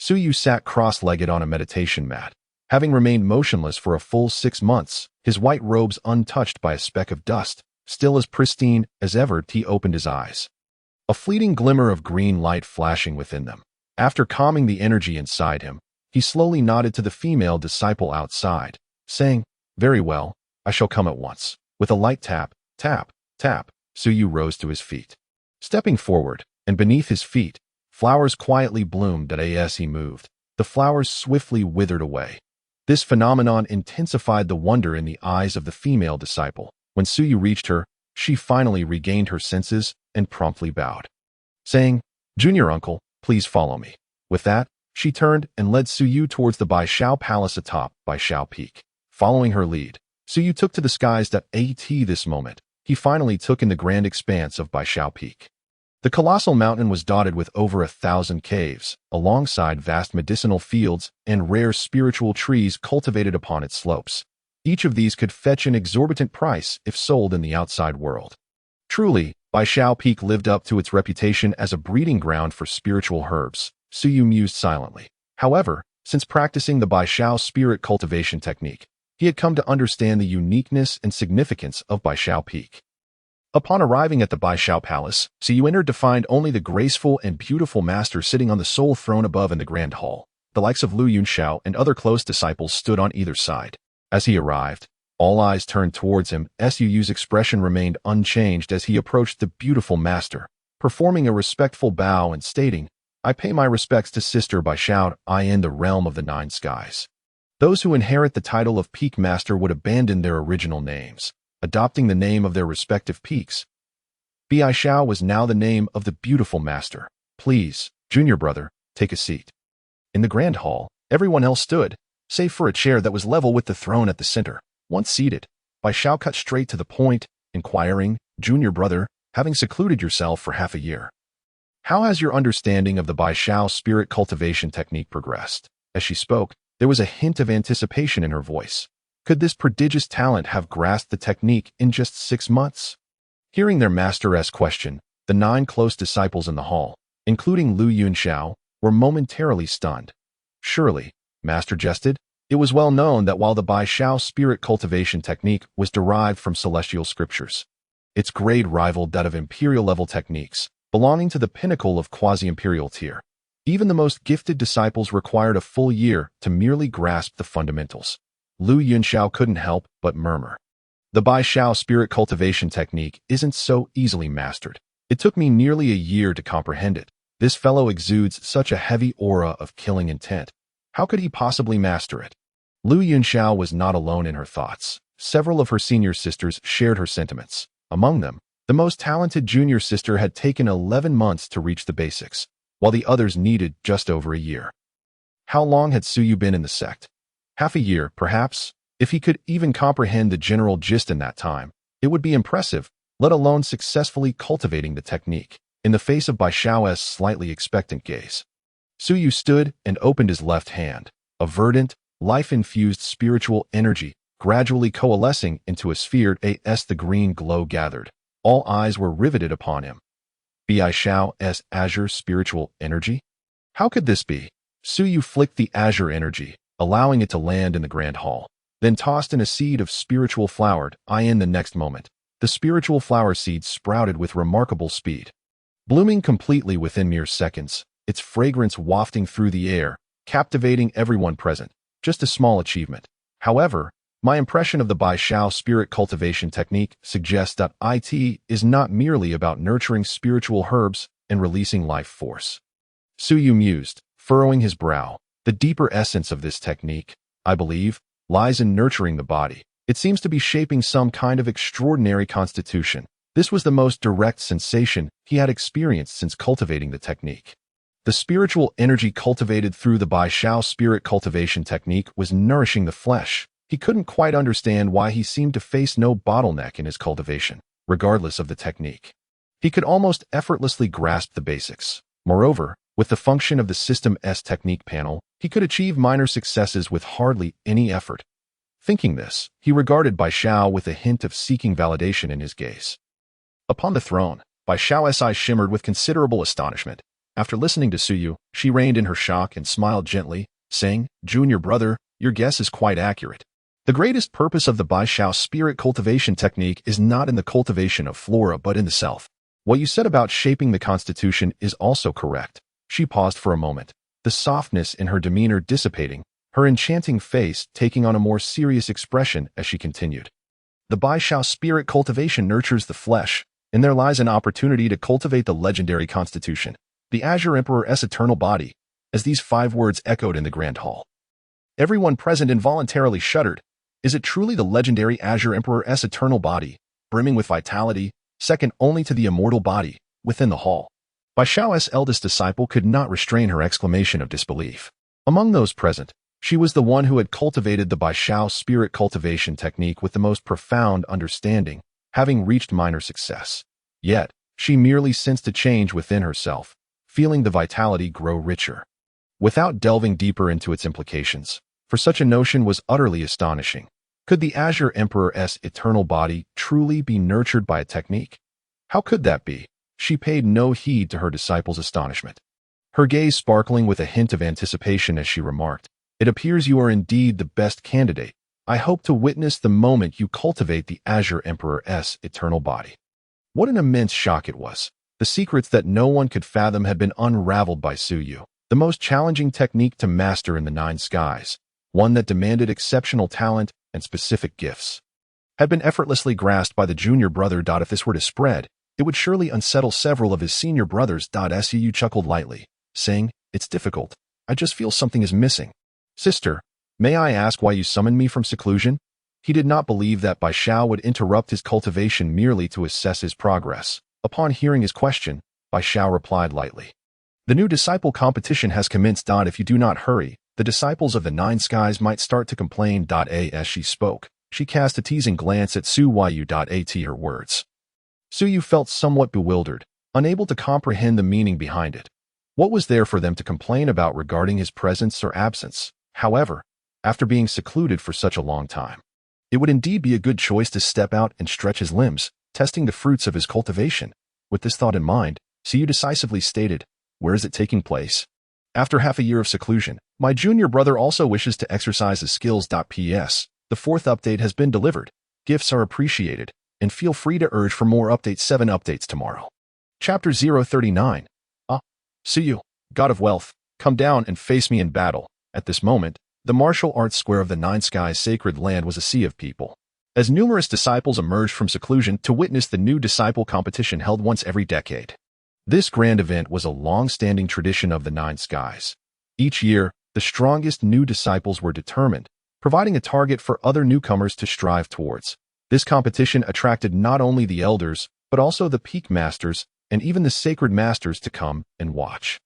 Suyu sat cross-legged on a meditation mat. Having remained motionless for a full 6 months, his white robes untouched by a speck of dust, still as pristine as ever, he opened his eyes. A fleeting glimmer of green light flashing within them. After calming the energy inside him, he slowly nodded to the female disciple outside, saying, "Very well, I shall come at once." With a light tap, tap, tap, Suyu rose to his feet. Stepping forward, and beneath his feet, flowers quietly bloomed. As he moved, the flowers swiftly withered away. This phenomenon intensified the wonder in the eyes of the female disciple. When Suyu reached her, she finally regained her senses and promptly bowed, saying, Junior uncle, please follow me. With that, she turned and led Suyu towards the Baishao Palace atop Baishao Peak. Following her lead, Suyu took to the skies. At this moment, he finally took in the grand expanse of Baishao Peak. The colossal mountain was dotted with over 1,000 caves, alongside vast medicinal fields and rare spiritual trees cultivated upon its slopes. Each of these could fetch an exorbitant price if sold in the outside world. Truly, Baishao Peak lived up to its reputation as a breeding ground for spiritual herbs, Suyu mused silently. However, since practicing the Baishao spirit cultivation technique, he had come to understand the uniqueness and significance of Baishao Peak. Upon arriving at the Baishao Palace, Suyu entered to find only the graceful and beautiful master sitting on the sole throne above in the grand hall. The likes of Lu Yunxiao and other close disciples stood on either side. As he arrived, all eyes turned towards him. Suyu's expression remained unchanged as he approached the beautiful master, performing a respectful bow and stating, "I pay my respects to Sister Baishao, I in the realm of the nine skies." Those who inherit the title of Peak Master would abandon their original names, adopting the name of their respective peaks. Baishao was now the name of the beautiful master. "Please, junior brother, take a seat." In the grand hall, everyone else stood, save for a chair that was level with the throne at the center. Once seated, Baishao cut straight to the point, inquiring, "Junior brother, having secluded yourself for half a year, how has your understanding of the Baishao spirit cultivation technique progressed?" As she spoke, there was a hint of anticipation in her voice. Could this prodigious talent have grasped the technique in just 6 months? Hearing their master's question, the 9 close disciples in the hall, including Lu Yunxiao, were momentarily stunned. "Surely," Master jested, "it was well known that while the Baishao spirit cultivation technique was derived from celestial scriptures, its grade rivaled that of imperial-level techniques, belonging to the pinnacle of quasi-imperial tier. Even the most gifted disciples required a full year to merely grasp the fundamentals." Lu Yunxiao couldn't help but murmur. "The Baishao spirit cultivation technique isn't so easily mastered. It took me nearly a year to comprehend it. This fellow exudes such a heavy aura of killing intent. How could he possibly master it?" Lu Yunxiao was not alone in her thoughts. Several of her senior sisters shared her sentiments. Among them, the most talented junior sister had taken 11 months to reach the basics, while the others needed just over a year. How long had Suyu been in the sect? Half a year, perhaps. If he could even comprehend the general gist in that time, it would be impressive, let alone successfully cultivating the technique. In the face of Baishao's slightly expectant gaze, Suyu stood and opened his left hand. A verdant, life-infused spiritual energy gradually coalescing into a sphere as the green glow gathered. All eyes were riveted upon him. Baishao's azure spiritual energy? How could this be? Suyu flicked the azure energy, allowing it to land in the grand hall, then tossed in a seed of spiritual flowered. In the next moment, the spiritual flower seed sprouted with remarkable speed, blooming completely within mere seconds, its fragrance wafting through the air, captivating everyone present. Just a small achievement. However, my impression of the Baishao spirit cultivation technique suggests that it is not merely about nurturing spiritual herbs and releasing life force. Suyu mused, furrowing his brow. The deeper essence of this technique, I believe, lies in nurturing the body. It seems to be shaping some kind of extraordinary constitution. This was the most direct sensation he had experienced since cultivating the technique. The spiritual energy cultivated through the Baishao spirit cultivation technique was nourishing the flesh. He couldn't quite understand why he seemed to face no bottleneck in his cultivation, regardless of the technique. He could almost effortlessly grasp the basics. Moreover, with the function of the System-S technique panel, he could achieve minor successes with hardly any effort. Thinking this, he regarded Baishao with a hint of seeking validation in his gaze. Upon the throne, Baishao's eyes shimmered with considerable astonishment. After listening to Suyu, she reined in her shock and smiled gently, saying, "Junior brother, your guess is quite accurate. The greatest purpose of the Baishao spirit cultivation technique is not in the cultivation of flora but in the self. What you said about shaping the constitution is also correct." She paused for a moment, the softness in her demeanor dissipating, her enchanting face taking on a more serious expression as she continued. "The Baishao spirit cultivation nurtures the flesh, and there lies an opportunity to cultivate the legendary constitution, the Azure Emperor's eternal body," as these 5 words echoed in the grand hall. Everyone present involuntarily shuddered. Is it truly the legendary Azure Emperor's eternal body, brimming with vitality, second only to the immortal body, within the hall? Bai Shao's eldest disciple could not restrain her exclamation of disbelief. Among those present, she was the one who had cultivated the Bai Shao spirit cultivation technique with the most profound understanding, having reached minor success. Yet, she merely sensed a change within herself, feeling the vitality grow richer. Without delving deeper into its implications, for such a notion was utterly astonishing. Could the Azure Emperor's eternal body truly be nurtured by a technique? How could that be? She paid no heed to her disciple's astonishment. Her gaze sparkling with a hint of anticipation as she remarked, "It appears you are indeed the best candidate. I hope to witness the moment you cultivate the Azure Emperor's eternal body." What an immense shock it was. The secrets that no one could fathom had been unraveled by Su Yu, the most challenging technique to master in the Nine Skies, one that demanded exceptional talent and specific gifts, had been effortlessly grasped by the junior brother. If this were to spread, it would surely unsettle several of his senior brothers. Su Yu chuckled lightly, saying, "It's difficult. I just feel something is missing. Sister, may I ask why you summoned me from seclusion?" He did not believe that Bai Shao would interrupt his cultivation merely to assess his progress. Upon hearing his question, Bai Shao replied lightly, "The new disciple competition has commenced. If you do not hurry, the disciples of the Nine Skies might start to complain." As she spoke, she cast a teasing glance at Su Yu. At her words, Su Yu felt somewhat bewildered, unable to comprehend the meaning behind it. What was there for them to complain about regarding his presence or absence? However, after being secluded for such a long time, it would indeed be a good choice to step out and stretch his limbs, testing the fruits of his cultivation. With this thought in mind, Su Yu decisively stated, "Where is it taking place?" "After half a year of seclusion, my junior brother also wishes to exercise his skills. P.S. The 4th update has been delivered. Gifts are appreciated, and feel free to urge for more updates. 7 updates tomorrow." Chapter 039. Su Yu, God of Wealth, come down and face me in battle. At this moment, the martial arts square of the Nine Skies sacred land was a sea of people, as numerous disciples emerged from seclusion to witness the new disciple competition held once every decade. This grand event was a long-standing tradition of the Nine Skies. Each year, the strongest new disciples were determined, providing a target for other newcomers to strive towards. This competition attracted not only the elders, but also the peak masters and even the sacred masters to come and watch.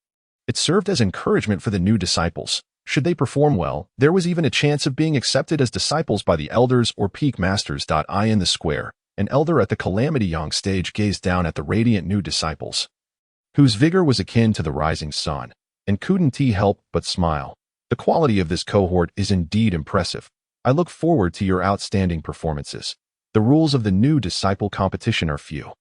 It served as encouragement for the new disciples. Should they perform well, there was even a chance of being accepted as disciples by the elders or peak masters. In the square, an elder at the Calamity Yang stage gazed down at the radiant new disciples, whose vigor was akin to the rising sun, and couldn't help but smile. "The quality of this cohort is indeed impressive. I look forward to your outstanding performances. The rules of the new disciple competition are few.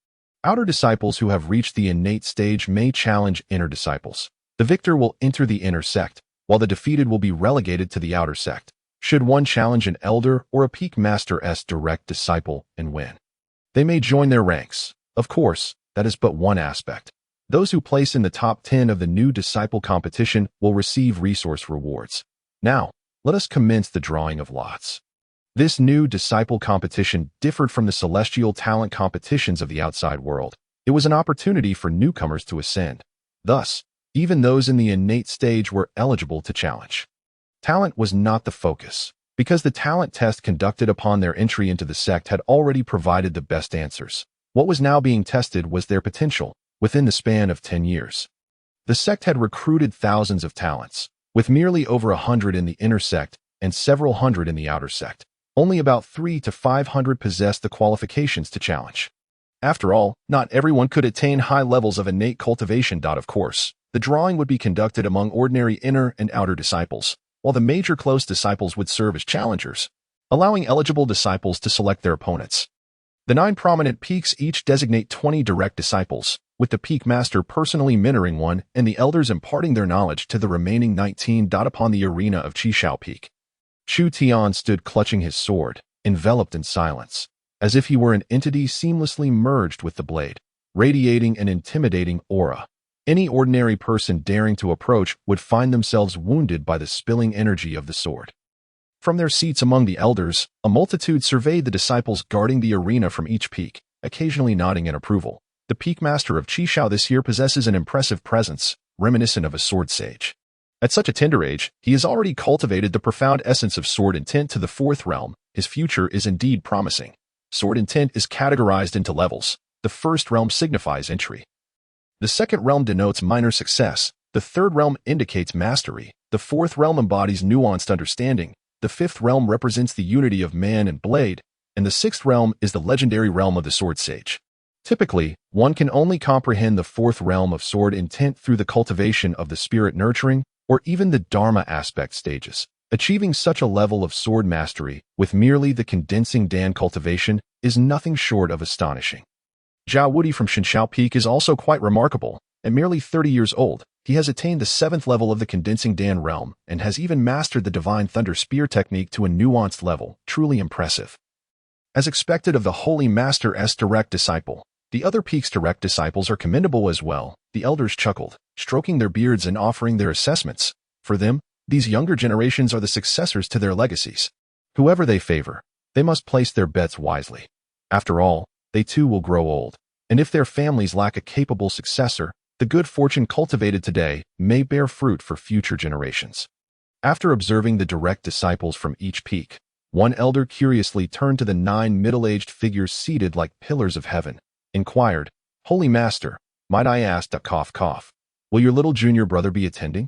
Outer disciples who have reached the innate stage may challenge inner disciples. The victor will enter the inner sect, while the defeated will be relegated to the outer sect. Should one challenge an elder or a peak master's direct disciple and win, they may join their ranks. Of course, that is but one aspect. Those who place in the top 10 of the new disciple competition will receive resource rewards. Now, let us commence the drawing of lots." This new disciple competition differed from the celestial talent competitions of the outside world. It was an opportunity for newcomers to ascend. Thus, even those in the innate stage were eligible to challenge. Talent was not the focus, because the talent test conducted upon their entry into the sect had already provided the best answers. What was now being tested was their potential within the span of 10 years. The sect had recruited thousands of talents, with merely over 100 in the inner sect and several hundred in the outer sect. Only about 300 to 500 possessed the qualifications to challenge. After all, not everyone could attain high levels of innate cultivation. Of course, the drawing would be conducted among ordinary inner and outer disciples, while the major close disciples would serve as challengers, allowing eligible disciples to select their opponents. The 9 prominent peaks each designate 20 direct disciples, with the peak master personally mentoring one and the elders imparting their knowledge to the remaining 19. Upon the arena of Qishao Peak, Chu Tian stood clutching his sword, enveloped in silence, as if he were an entity seamlessly merged with the blade, radiating an intimidating aura. Any ordinary person daring to approach would find themselves wounded by the spilling energy of the sword. From their seats among the elders, a multitude surveyed the disciples guarding the arena from each peak, occasionally nodding in approval. The peak master of Qishao this year possesses an impressive presence, reminiscent of a sword sage. At such a tender age, he has already cultivated the profound essence of sword intent to the 4th realm. His future is indeed promising. Sword intent is categorized into levels. The 1st realm signifies entry. The second realm denotes minor success. The third realm indicates mastery. The fourth realm embodies nuanced understanding. The fifth realm represents the unity of man and blade. And the sixth realm is the legendary realm of the sword sage. Typically, one can only comprehend the fourth realm of sword intent through the cultivation of the spirit nurturing or even the dharma aspect stages. Achieving such a level of sword mastery with merely the condensing Dan cultivation is nothing short of astonishing. Zhao Wudi from Shenxiao Peak is also quite remarkable. At merely 30 years old, he has attained the 7th level of the condensing Dan realm and has even mastered the divine thunder spear technique to a nuanced level, truly impressive. As expected of the Holy Master's direct disciple, the other peak's direct disciples are commendable as well. The elders chuckled, stroking their beards and offering their assessments. For them, these younger generations are the successors to their legacies. Whoever they favor, they must place their bets wisely. After all, they too will grow old, and if their families lack a capable successor, the good fortune cultivated today may bear fruit for future generations. After observing the direct disciples from each peak, one elder curiously turned to the 9 middle-aged figures seated like pillars of heaven, inquired, "Holy Master, might I ask, will your little junior brother be attending?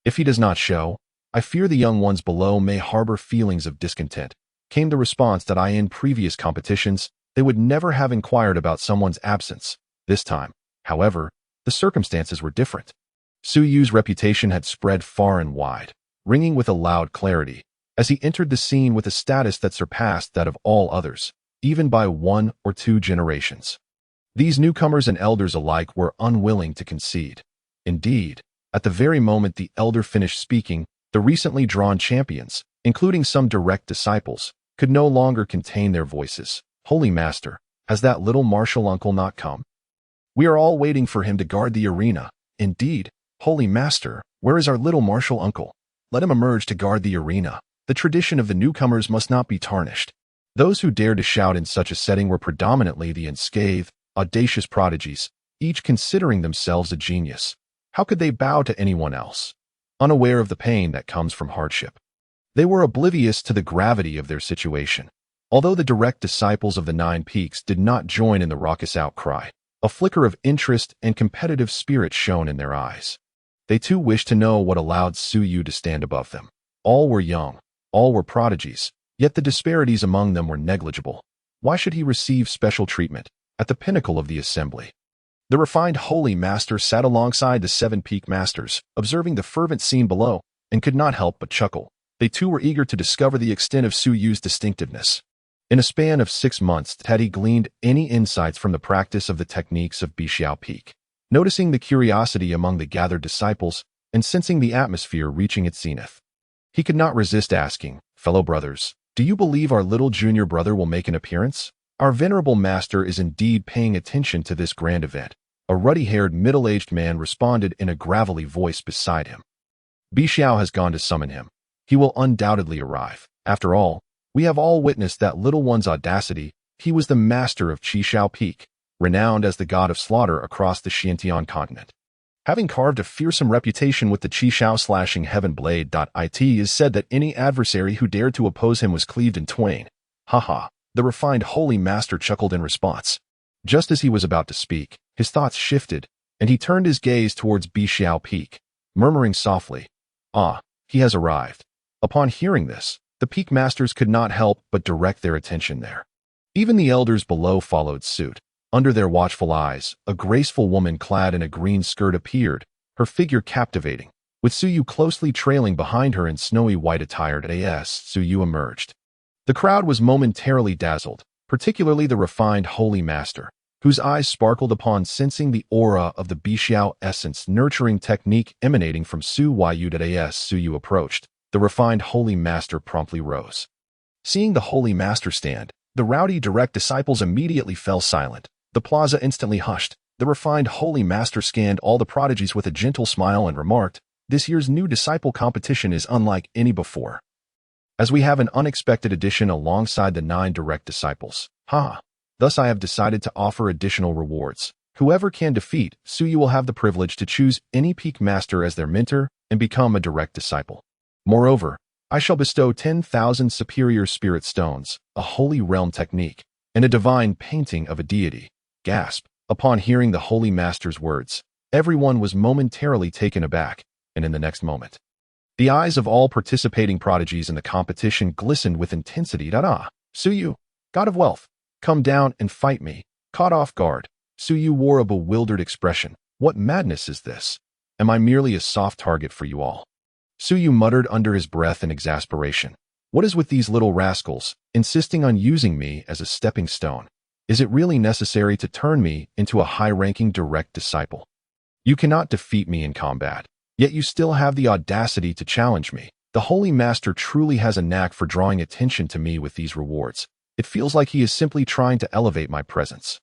If he does not show, I fear the young ones below may harbor feelings of discontent." Came the response that in previous competitions, they would never have inquired about someone's absence. This time, however, the circumstances were different. Su Yu's reputation had spread far and wide, ringing with a loud clarity, as he entered the scene with a status that surpassed that of all others, even by 1 or 2 generations. These newcomers and elders alike were unwilling to concede. Indeed, at the very moment the elder finished speaking, the recently drawn champions, including some direct disciples, could no longer contain their voices. "Holy Master, has that little martial uncle not come? We are all waiting for him to guard the arena." "Indeed, Holy Master, where is our little martial uncle? Let him emerge to guard the arena. The tradition of the newcomers must not be tarnished." Those who dared to shout in such a setting were predominantly the unscathed, audacious prodigies, each considering themselves a genius. How could they bow to anyone else? Unaware of the pain that comes from hardship, they were oblivious to the gravity of their situation. Although the direct disciples of the 9 peaks did not join in the raucous outcry, a flicker of interest and competitive spirit shone in their eyes. They too wished to know what allowed Su Yu to stand above them. All were young, all were prodigies, yet the disparities among them were negligible. Why should he receive special treatment at the pinnacle of the assembly? The refined Holy Master sat alongside the 7 peak masters, observing the fervent scene below, and could not help but chuckle. They too were eager to discover the extent of Su Yu's distinctiveness. In a span of 6 months had he gleaned any insights from the practice of the techniques of Bixiao Peak. Noticing the curiosity among the gathered disciples and sensing the atmosphere reaching its zenith, he could not resist asking, "Fellow brothers, do you believe our little junior brother will make an appearance? Our venerable master is indeed paying attention to this grand event." A ruddy-haired middle-aged man responded in a gravelly voice beside him. "Bixiao has gone to summon him. He will undoubtedly arrive. After all, we have all witnessed that little one's audacity. He was the master of Qixiao Peak, renowned as the god of slaughter across the Xiantian continent. Having carved a fearsome reputation with the Qixiao slashing heaven blade. It is said that any adversary who dared to oppose him was cleaved in twain." "Haha," the refined Holy Master chuckled in response. Just as he was about to speak, his thoughts shifted, and he turned his gaze towards Bixiao Peak, murmuring softly, "Ah, he has arrived." Upon hearing this, the peak masters could not help but direct their attention there. Even the elders below followed suit. Under their watchful eyes, a graceful woman clad in a green skirt appeared, her figure captivating. With Su Yu closely trailing behind her in snowy white attire, Su Yu emerged. The crowd was momentarily dazzled, particularly the refined Holy Master, whose eyes sparkled upon sensing the aura of the Bixiao essence nurturing technique emanating from Su Yu. Su Yu approached. The refined Holy Master promptly rose. Seeing the Holy Master stand, the rowdy direct disciples immediately fell silent. The plaza instantly hushed. The refined Holy Master scanned all the prodigies with a gentle smile and remarked, "This year's new disciple competition is unlike any before, as we have an unexpected addition alongside the 9 direct disciples. Thus I have decided to offer additional rewards. Whoever can defeat Su Yu will have the privilege to choose any peak master as their mentor and become a direct disciple. Moreover, I shall bestow 10,000 superior spirit stones, a holy realm technique, and a divine painting of a deity." Gasp! Upon hearing the Holy Master's words, Everyone was momentarily taken aback, and in the next moment, the eyes of all participating prodigies in the competition glistened with intensity. Suyu, god of wealth, come down and fight me. Caught off guard, Suyu wore a bewildered expression. What madness is this? Am I merely a soft target for you all? Suyu muttered under his breath in exasperation. What is with these little rascals, insisting on using me as a stepping stone? Is it really necessary to turn me into a high-ranking direct disciple? You cannot defeat me in combat, yet you still have the audacity to challenge me. The Holy Master truly has a knack for drawing attention to me with these rewards. It feels like he is simply trying to elevate my presence.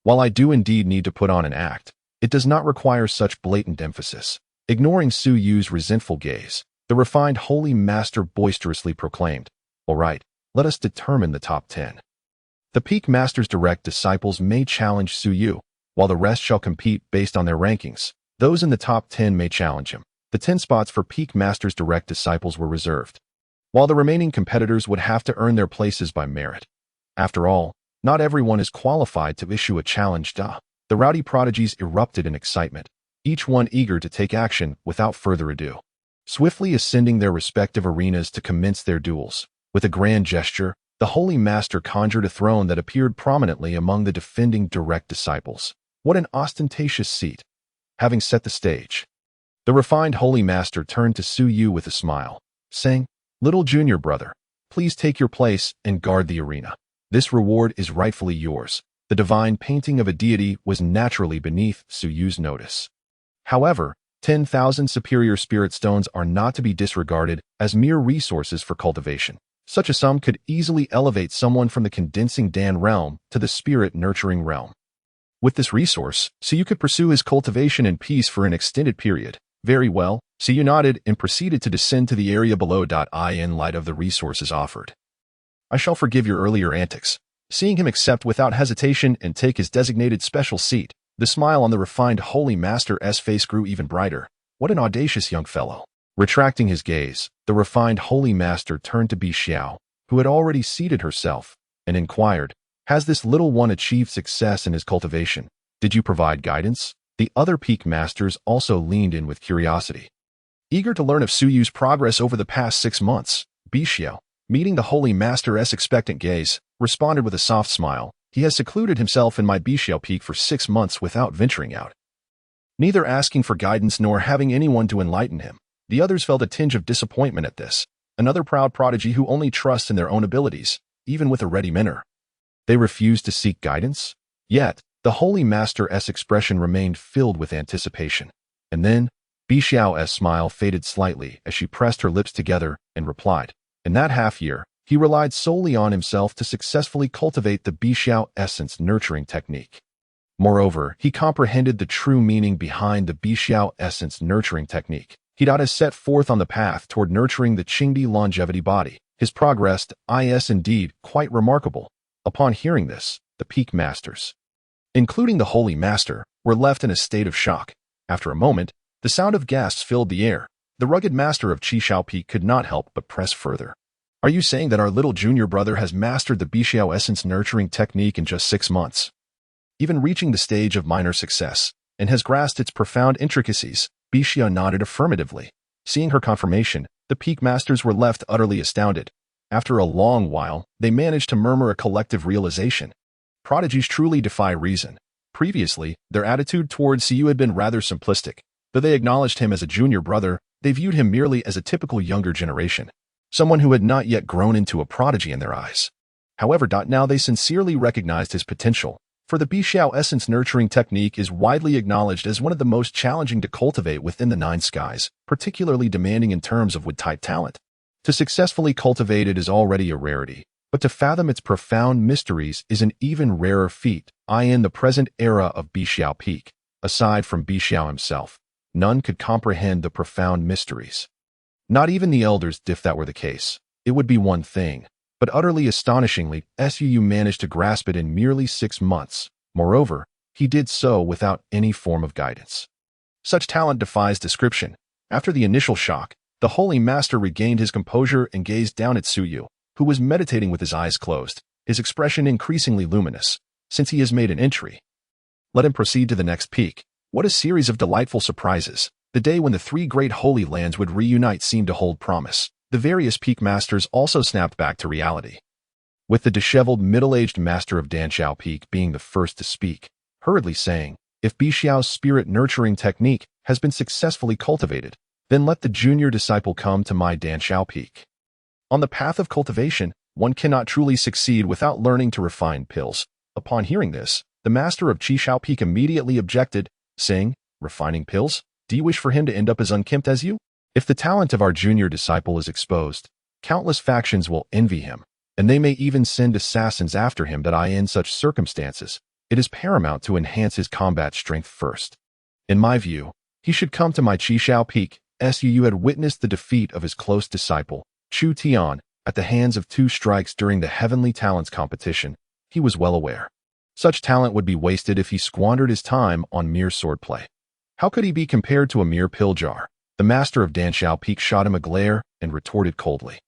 While I do indeed need to put on an act, it does not require such blatant emphasis. Ignoring Suyu's resentful gaze, the refined Holy Master boisterously proclaimed, "All right, let us determine the top 10. The Peak Master's direct disciples may challenge Suyu, while the rest shall compete based on their rankings. Those in the top 10 may challenge him. The 10 spots for Peak Master's direct disciples were reserved, while the remaining competitors would have to earn their places by merit. After all, not everyone is qualified to issue a challenge. The rowdy prodigies erupted in excitement, each one eager to take action without further ado. Swiftly ascending their respective arenas to commence their duels, with a grand gesture, the Holy Master conjured a throne that appeared prominently among the defending direct disciples. What an ostentatious seat! Having set the stage, the refined Holy Master turned to Suyu with a smile, saying, "Little junior brother, please take your place and guard the arena. This reward is rightfully yours." The divine painting of a deity was naturally beneath Suyu's notice. However, 10,000 superior spirit stones are not to be disregarded as mere resources for cultivation. Such a sum could easily elevate someone from the condensing Dan realm to the spirit-nurturing realm. With this resource, Suyu could pursue his cultivation in peace for an extended period. Very well, Suyu nodded and proceeded to descend to the area below. In light of the resources offered, I shall forgive your earlier antics. Seeing him accept without hesitation and take his designated special seat, the smile on the refined Holy Master's face grew even brighter. What an audacious young fellow. Retracting his gaze, the refined Holy Master turned to Bi Xiao, who had already seated herself, and inquired, "Has this little one achieved success in his cultivation? Did you provide guidance?" The other Peak Masters also leaned in with curiosity, eager to learn of Suyu's progress over the past 6 months. Bi Xiao, meeting the Holy Master's expectant gaze, responded with a soft smile. "He has secluded himself in my Bi Xiao Peak for 6 months without venturing out, neither asking for guidance nor having anyone to enlighten him." The others felt a tinge of disappointment at this. Another proud prodigy who only trusts in their own abilities, even with a ready mentor. They refused to seek guidance? Yet, the Holy Master's expression remained filled with anticipation. And then, Bi Xiao's smile faded slightly as she pressed her lips together and replied, "In that half-year, he relied solely on himself to successfully cultivate the Bi Xiao essence nurturing technique. Moreover, he comprehended the true meaning behind the Bi Xiao essence nurturing technique. He has set forth on the path toward nurturing the Qingdi longevity body. His progress is indeed quite remarkable." Upon hearing this, the Peak Masters, including the Holy Master, were left in a state of shock. After a moment, the sound of gasps filled the air. The rugged master of Qishao Peak could not help but press further. "Are you saying that our little junior brother has mastered the Bi Xiao essence nurturing technique in just 6 months, even reaching the stage of minor success, and has grasped its profound intricacies?" Bi Xiao nodded affirmatively. Seeing her confirmation, the Peak Masters were left utterly astounded. After a long while, they managed to murmur a collective realization. Prodigies truly defy reason. Previously, their attitude towards Suyu had been rather simplistic. Though they acknowledged him as a junior brother, they viewed him merely as a typical younger generation, someone who had not yet grown into a prodigy in their eyes. However, now they sincerely recognized his potential, for the Bi Xiao essence nurturing technique is widely acknowledged as one of the most challenging to cultivate within the 9 skies, particularly demanding in terms of wood-type talent. To successfully cultivate it is already a rarity, but to fathom its profound mysteries is an even rarer feat. In the present era of Bi Xiao Peak, aside from Bi Xiao himself, none could comprehend the profound mysteries. Not even the elders. If that were the case, it would be one thing. But utterly astonishingly, Suyu managed to grasp it in merely 6 months. Moreover, he did so without any form of guidance. Such talent defies description. After the initial shock, the Holy Master regained his composure and gazed down at Suyu, who was meditating with his eyes closed, his expression increasingly luminous. "Since he has made an entry, let him proceed to the next peak. What a series of delightful surprises. The day when the three great holy lands would reunite seemed to hold promise. The various peak masters also snapped back to reality, with the disheveled middle-aged master of Danxiao Peak being the first to speak, hurriedly saying, "If Bixiao's spirit nurturing technique has been successfully cultivated, then let the junior disciple come to my Danxiao Peak." On the path of cultivation, one cannot truly succeed without learning to refine pills. Upon hearing this, the master of Qixiao Peak immediately objected, saying, "Refining pills? Do you wish for him to end up as unkempt as you? If the talent of our junior disciple is exposed, countless factions will envy him, and they may even send assassins after him. That in such circumstances, it is paramount to enhance his combat strength first. In my view, he should come to my Qixiao Peak." Su had witnessed the defeat of his close disciple, Chu Tian, at the hands of 2 strikes during the Heavenly Talents competition. He was well aware such talent would be wasted if he squandered his time on mere swordplay. How could he be compared to a mere pill jar? The master of Danxiao Peak shot him a glare and retorted coldly,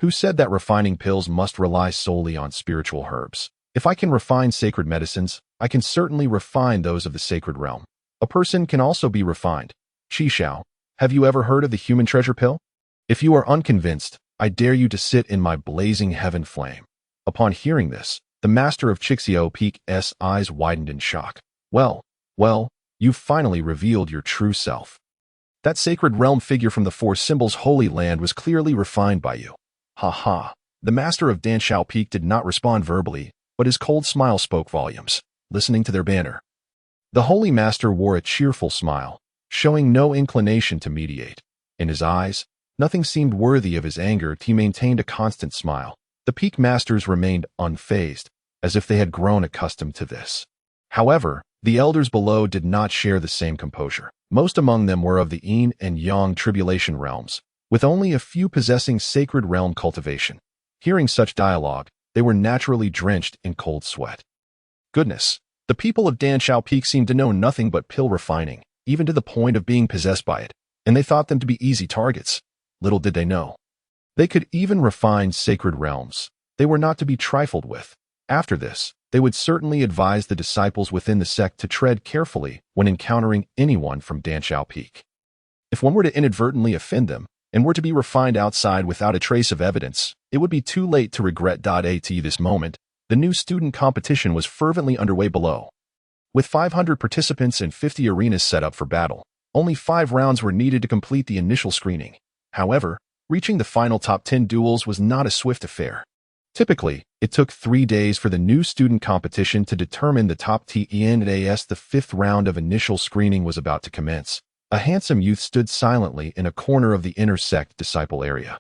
"Who said that refining pills must rely solely on spiritual herbs? If I can refine sacred medicines, I can certainly refine those of the sacred realm. A person can also be refined. Qixiao, have you ever heard of the human treasure pill? If you are unconvinced, I dare you to sit in my blazing heaven flame." Upon hearing this, the master of Qixiao Peak's eyes widened in shock. Well, you've finally revealed your true self. That sacred realm figure from the 4 symbols Holy Land was clearly refined by you. Ha ha. The master of Danxiao Peak did not respond verbally, but his cold smile spoke volumes. Listening to their banter, the holy master wore a cheerful smile, showing no inclination to mediate. In his eyes, nothing seemed worthy of his anger. He maintained a constant smile. The peak masters remained unfazed, as if they had grown accustomed to this. However, the elders below did not share the same composure. Most among them were of the yin and yang tribulation realms, with only a few possessing sacred realm cultivation. Hearing such dialogue, they were naturally drenched in cold sweat. Goodness, the people of Danxiao Peak seemed to know nothing but pill refining, even to the point of being possessed by it, and they thought them to be easy targets. Little did they know they could even refine sacred realms. They were not to be trifled with. After this, they would certainly advise the disciples within the sect to tread carefully when encountering anyone from Danxiao Peak. If one were to inadvertently offend them, and were to be refined outside without a trace of evidence, it would be too late to regret. At this moment, the new student competition was fervently underway below. With 500 participants and 50 arenas set up for battle, only 5 rounds were needed to complete the initial screening. However, reaching the final top 10 duels was not a swift affair. Typically, it took 3 days for the new student competition to determine the top 10. As the 5th round of initial screening was about to commence, a handsome youth stood silently in a corner of the inner sect disciple area,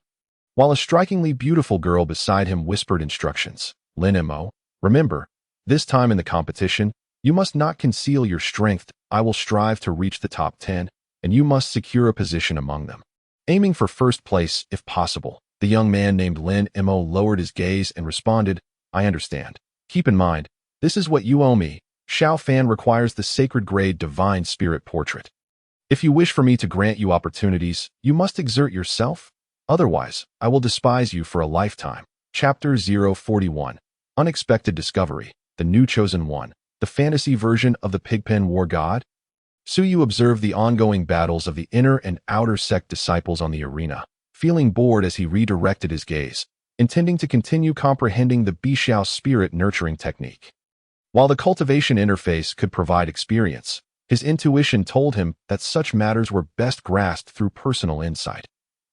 while a strikingly beautiful girl beside him whispered instructions. "Lin Mo, remember, this time in the competition, you must not conceal your strength. I will strive to reach the top 10, and you must secure a position among them, aiming for first place if possible." The young man named Lin Mo lowered his gaze and responded, "I understand. Keep in mind, this is what you owe me. Xiao Fan requires the sacred grade Divine Spirit Portrait. If you wish for me to grant you opportunities, you must exert yourself. Otherwise, I will despise you for a lifetime." Chapter 041. Unexpected Discovery. The New Chosen One. The fantasy version of the Pigpen War God? Suyu observed the ongoing battles of the inner and outer sect disciples on the arena, feeling bored as he redirected his gaze, intending to continue comprehending the Bixiao spirit nurturing technique. While the cultivation interface could provide experience, his intuition told him that such matters were best grasped through personal insight.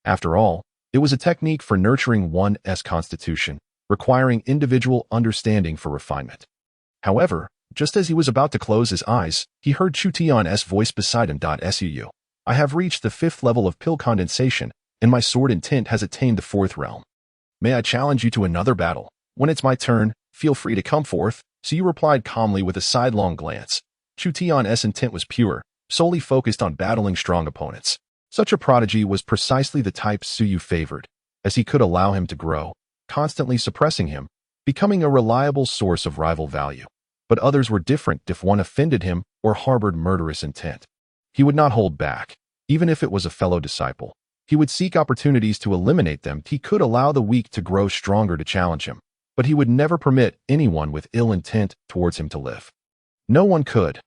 After all, it was a technique for nurturing one's constitution, requiring individual understanding for refinement. However, just as he was about to close his eyes, he heard Chu Tian's voice beside him. Suu, I have reached the 5th level of pill condensation, and my sword intent has attained the 4th realm. May I challenge you to another battle? When it's my turn, feel free to come forth. Suu replied calmly with a sidelong glance. Chu Tian's intent was pure, solely focused on battling strong opponents. Such a prodigy was precisely the type Suu favored, as he could allow him to grow, constantly suppressing him, becoming a reliable source of rival value. But others were different. If one offended him or harbored murderous intent, he would not hold back. Even if it was a fellow disciple, he would seek opportunities to eliminate them. He could allow the weak to grow stronger to challenge him, but he would never permit anyone with ill intent towards him to live. No one could.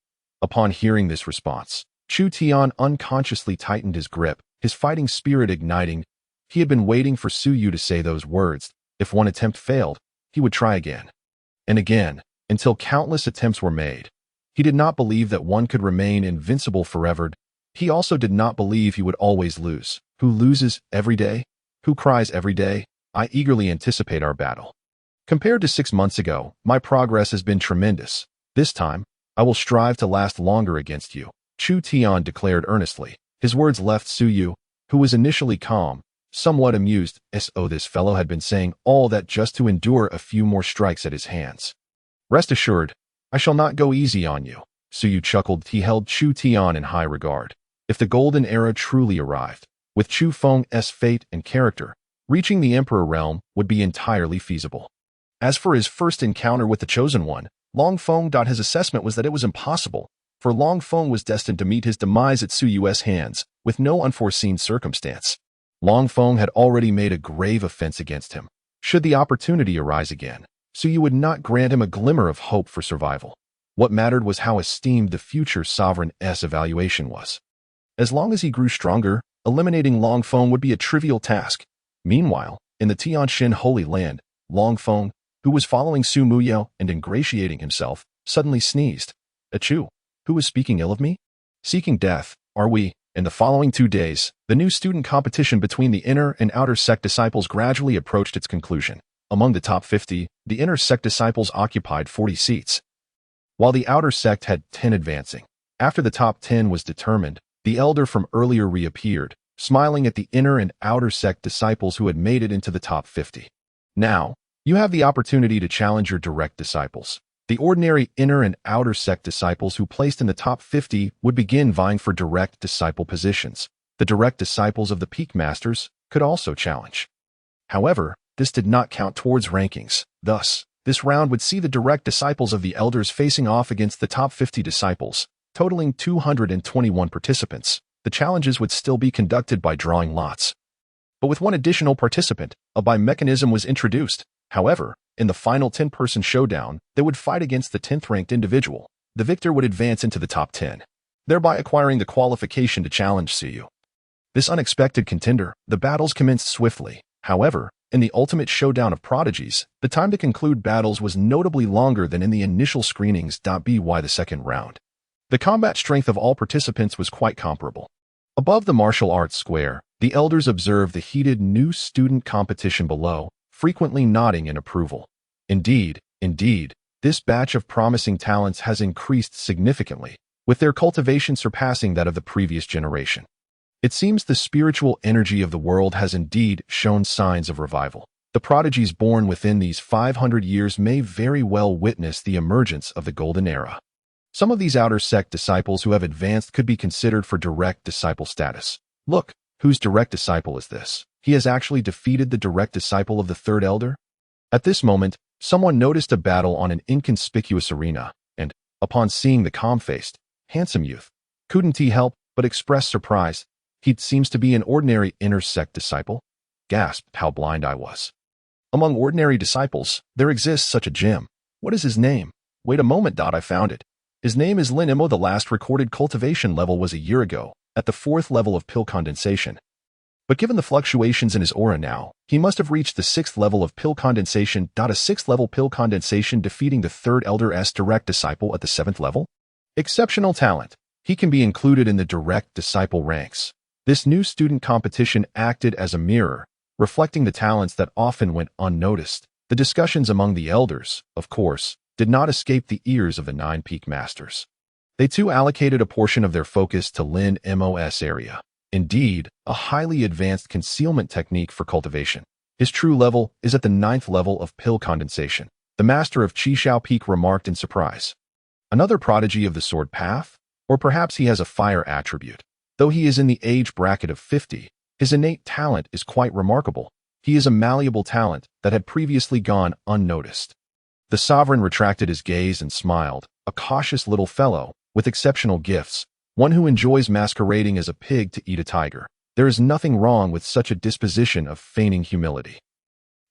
Upon hearing this response, Chu Tian unconsciously tightened his grip, his fighting spirit igniting. He had been waiting for Su Yu to say those words. If one attempt failed, he would try again and again, until countless attempts were made. He did not believe that one could remain invincible forever. He also did not believe he would always lose. Who loses every day? Who cries every day? I eagerly anticipate our battle. Compared to 6 months ago, my progress has been tremendous. This time, I will strive to last longer against you, Chu Tian declared earnestly. His words left Su Yu, who was initially calm, somewhat amused. So this fellow had been saying all that just to endure a few more strikes at his hands. Rest assured, I shall not go easy on you, Su Yu chuckled. He held Chu Tian in high regard. If the golden era truly arrived, with Chu Feng's fate and character, reaching the Emperor realm would be entirely feasible. As for his first encounter with the Chosen One, Long Feng. His assessment was that it was impossible, for Long Feng was destined to meet his demise at Su Yu's hands, with no unforeseen circumstance. Long Feng had already made a grave offense against him. Should the opportunity arise again, Su Yu would not grant him a glimmer of hope for survival. What mattered was how esteemed the future sovereign's evaluation was. As long as he grew stronger, eliminating Long Feng would be a trivial task. Meanwhile, in the Tianxin Holy Land, Long Feng, who was following Su Muyao and ingratiating himself, suddenly sneezed. Achoo! Who is speaking ill of me? Seeking death, are we? In the following 2 days, the new student competition between the inner and outer sect disciples gradually approached its conclusion. Among the top 50, the inner sect disciples occupied 40 seats, while the outer sect had 10 advancing. After the top 10 was determined, the elder from earlier reappeared, smiling at the inner and outer sect disciples who had made it into the top 50. Now, you have the opportunity to challenge your direct disciples. The ordinary inner and outer sect disciples who placed in the top 50 would begin vying for direct disciple positions. The direct disciples of the peak masters could also challenge. However, this did not count towards rankings. Thus, this round would see the direct disciples of the elders facing off against the top 50 disciples, totaling 221 participants. The challenges would still be conducted by drawing lots, but with one additional participant, a buy mechanism was introduced. However, in the final 10-person showdown, they would fight against the 10th-ranked individual. The victor would advance into the top 10, thereby acquiring the qualification to challenge Su Yu. This unexpected contender, the battles commenced swiftly. However, in the ultimate showdown of prodigies, the time to conclude battles was notably longer than in the initial screenings. By the second round, the combat strength of all participants was quite comparable. Above the martial arts square, the elders observed the heated new student competition below, frequently nodding in approval. Indeed, this batch of promising talents has increased significantly, with their cultivation surpassing that of the previous generation. It seems the spiritual energy of the world has indeed shown signs of revival. The prodigies born within these 500 years may very well witness the emergence of the golden era. Some of these outer sect disciples who have advanced could be considered for direct disciple status. Look, whose direct disciple is this? He has actually defeated the direct disciple of the third elder? At this moment, someone noticed a battle on an inconspicuous arena, and, upon seeing the calm-faced, handsome youth, couldn't he help but express surprise. He seems to be an ordinary inner sect disciple. Gasped, how blind I was. Among ordinary disciples, there exists such a gem. What is his name? Wait a moment, I found it. His name is Lin Imo. The last recorded cultivation level was a year ago, at the 4th level of pill condensation. But given the fluctuations in his aura now, he must have reached the 6th level of pill condensation. A 6th level pill condensation defeating the 3rd elder's direct disciple at the 7th level? Exceptional talent. He can be included in the direct disciple ranks. This new student competition acted as a mirror, reflecting the talents that often went unnoticed. The discussions among the elders, of course, did not escape the ears of the 9 peak masters. They too allocated a portion of their focus to Lin Mo's area. Indeed, a highly advanced concealment technique for cultivation. His true level is at the 9th level of pill condensation. The master of Qishao Peak remarked in surprise. Another prodigy of the sword path? Or perhaps he has a fire attribute. Though he is in the age bracket of 50, his innate talent is quite remarkable. He is a malleable talent that had previously gone unnoticed. The sovereign retracted his gaze and smiled, a cautious little fellow, with exceptional gifts, one who enjoys masquerading as a pig to eat a tiger. There is nothing wrong with such a disposition of feigning humility.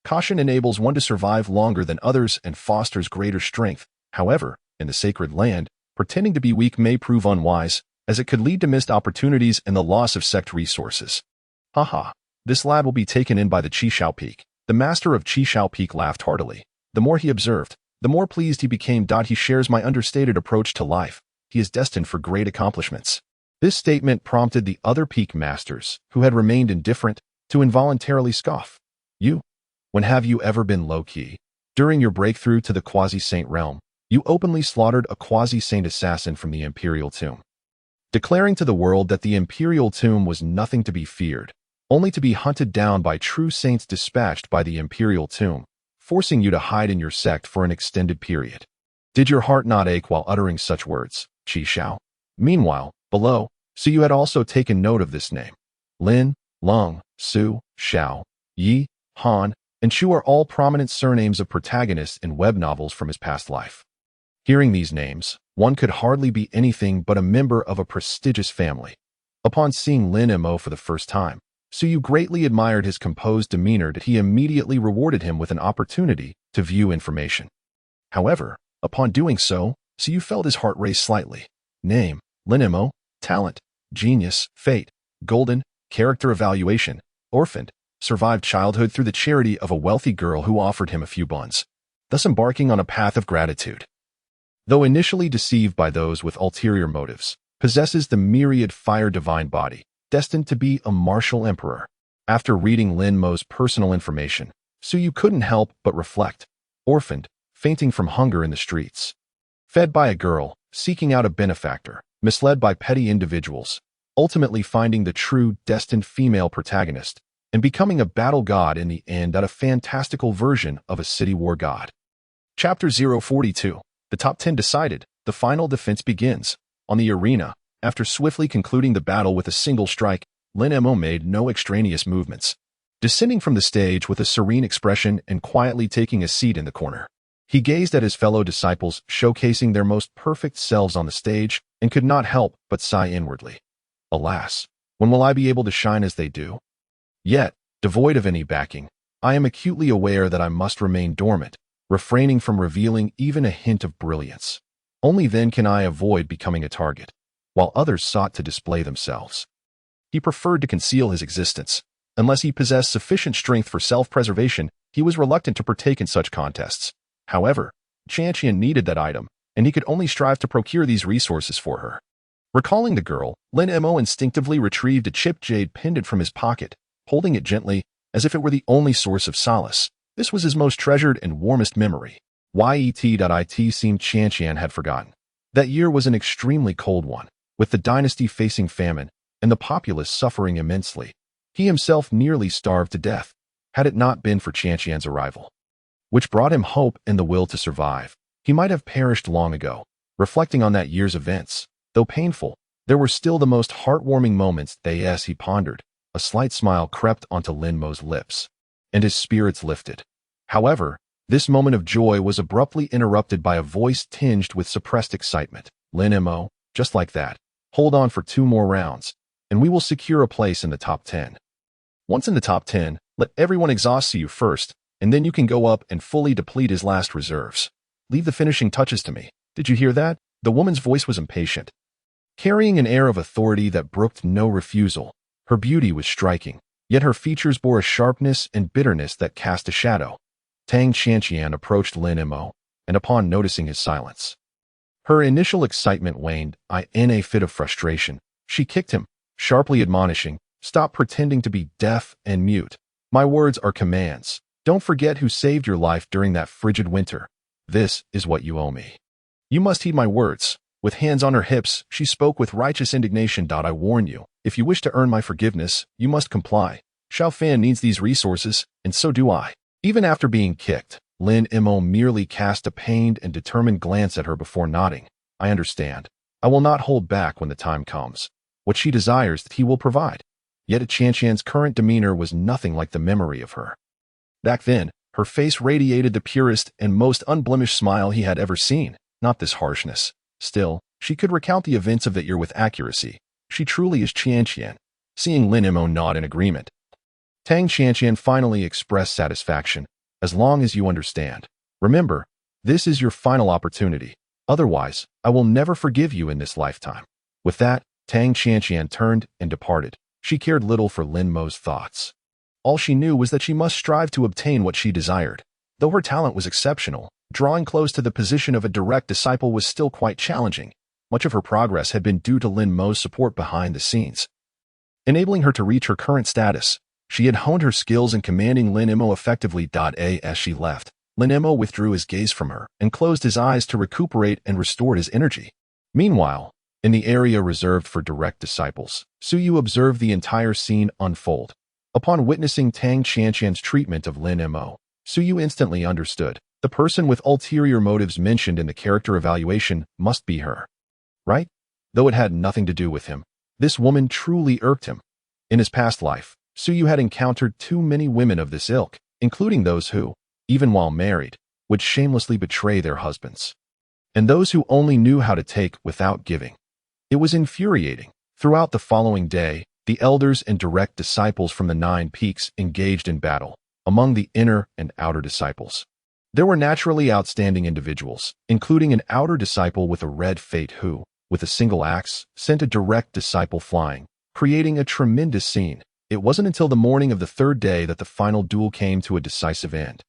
Caution enables one to survive longer than others and fosters greater strength. However, in the sacred land, Pretending to be weak may prove unwise, as it could lead to missed opportunities and the loss of sect resources. Haha, this lad will be taken in by the Qishao Peak. The master of Qishao Peak laughed heartily. The more he observed, the more pleased he became. He shares my understated approach to life. He is destined for great accomplishments. This statement prompted the other peak masters, who had remained indifferent, to involuntarily scoff. You? When have you ever been low-key? During your breakthrough to the quasi-saint realm, you openly slaughtered a quasi-saint assassin from the Imperial Tomb, declaring to the world that the Imperial Tomb was nothing to be feared, only to be hunted down by true saints dispatched by the Imperial Tomb, forcing you to hide in your sect for an extended period. Did your heart not ache while uttering such words, Qishao? Meanwhile, below, so you had also taken note of this name. Lin, Lung, Su, Xiao, Yi, Han, and Chu are all prominent surnames of protagonists in web novels from his past life. Hearing these names, one could hardly be anything but a member of a prestigious family. Upon seeing Lin Mo for the first time, Suyu greatly admired his composed demeanor that he immediately rewarded him with an opportunity to view information. However, upon doing so, Suyu felt his heart race slightly. Name, Lin Mo, talent, genius, fate, golden, character evaluation, orphaned, survived childhood through the charity of a wealthy girl who offered him a few buns, thus embarking on a path of gratitude. Though initially deceived by those with ulterior motives, possesses the myriad fire divine body, destined to be a martial emperor. After reading Lin Mo's personal information, Suyu couldn't help but reflect. Orphaned, fainting from hunger in the streets. Fed by a girl, seeking out a benefactor, misled by petty individuals, ultimately finding the true, destined female protagonist, and becoming a battle god in the end at a fantastical version of a city war god. Chapter 042. The top 10 decided, the final defense begins. On the arena, after swiftly concluding the battle with a single strike, Lin Mo made no extraneous movements. Descending from the stage with a serene expression and quietly taking a seat in the corner, he gazed at his fellow disciples showcasing their most perfect selves on the stage and could not help but sigh inwardly. Alas, when will I be able to shine as they do? Yet, devoid of any backing, I am acutely aware that I must remain dormant, refraining from revealing even a hint of brilliance. Only then can I avoid becoming a target, while others sought to display themselves. He preferred to conceal his existence. Unless he possessed sufficient strength for self-preservation, he was reluctant to partake in such contests. However, Qianqian needed that item, and he could only strive to procure these resources for her. Recalling the girl, Lin Mo instinctively retrieved a chipped jade pendant from his pocket, holding it gently, as if it were the only source of solace. This was his most treasured and warmest memory. It seemed Qianqian had forgotten. That year was an extremely cold one, with the dynasty facing famine, and the populace suffering immensely. He himself nearly starved to death, had it not been for Qianqian's arrival, which brought him hope and the will to survive. He might have perished long ago. Reflecting on that year's events, though painful, there were still the most heartwarming moments. He pondered. A slight smile crept onto Lin Mo's lips, and his spirits lifted. However, this moment of joy was abruptly interrupted by a voice tinged with suppressed excitement. Lin Mo, just like that. Hold on for 2 more rounds, and we will secure a place in the top 10. Once in the top 10, let everyone exhaust you first, and then you can go up and fully deplete his last reserves. Leave the finishing touches to me. Did you hear that? The woman's voice was impatient, carrying an air of authority that brooked no refusal. Her beauty was striking, yet her features bore a sharpness and bitterness that cast a shadow. Tang Qianqian approached Lin Mo, and upon noticing his silence, her initial excitement waned. In a fit of frustration, she kicked him, sharply admonishing, "Stop pretending to be deaf and mute. My words are commands. Don't forget who saved your life during that frigid winter. This is what you owe me. You must heed my words." With hands on her hips, she spoke with righteous indignation. I warn you, if you wish to earn my forgiveness, you must comply. Xiao Fan needs these resources, and so do I. Even after being kicked, Lin Mo merely cast a pained and determined glance at her before nodding. I understand. I will not hold back when the time comes. What she desires that he will provide. Yet Qianqian's current demeanor was nothing like the memory of her. Back then, her face radiated the purest and most unblemished smile he had ever seen, not this harshness. Still, she could recount the events of that year with accuracy. She truly is Qianqian. Seeing Lin Mo nod in agreement, Tang Qianqian finally expressed satisfaction. As long as you understand. Remember, this is your final opportunity. Otherwise, I will never forgive you in this lifetime." With that, Tang Qianqian turned and departed. She cared little for Lin Mo's thoughts. All she knew was that she must strive to obtain what she desired. Though her talent was exceptional, drawing close to the position of a direct disciple was still quite challenging. Much of her progress had been due to Lin Mo's support behind the scenes, enabling her to reach her current status. She had honed her skills in commanding Lin Mo effectively. As she left, Lin Mo withdrew his gaze from her and closed his eyes to recuperate and restored his energy. Meanwhile, in the area reserved for direct disciples, Su Yu observed the entire scene unfold. Upon witnessing Tang Qianqian's treatment of Lin Mo, Su Yu instantly understood. The person with ulterior motives mentioned in the character evaluation must be her. Right? Though it had nothing to do with him, this woman truly irked him. In his past life, Su Yu had encountered too many women of this ilk, including those who, even while married, would shamelessly betray their husbands, and those who only knew how to take without giving. It was infuriating. Throughout the following day, the elders and direct disciples from the 9 peaks engaged in battle among the inner and outer disciples. There were naturally outstanding individuals, including an outer disciple with a red fate who, with a single axe, sent a direct disciple flying, creating a tremendous scene. It wasn't until the morning of the 3rd day that the final duel came to a decisive end.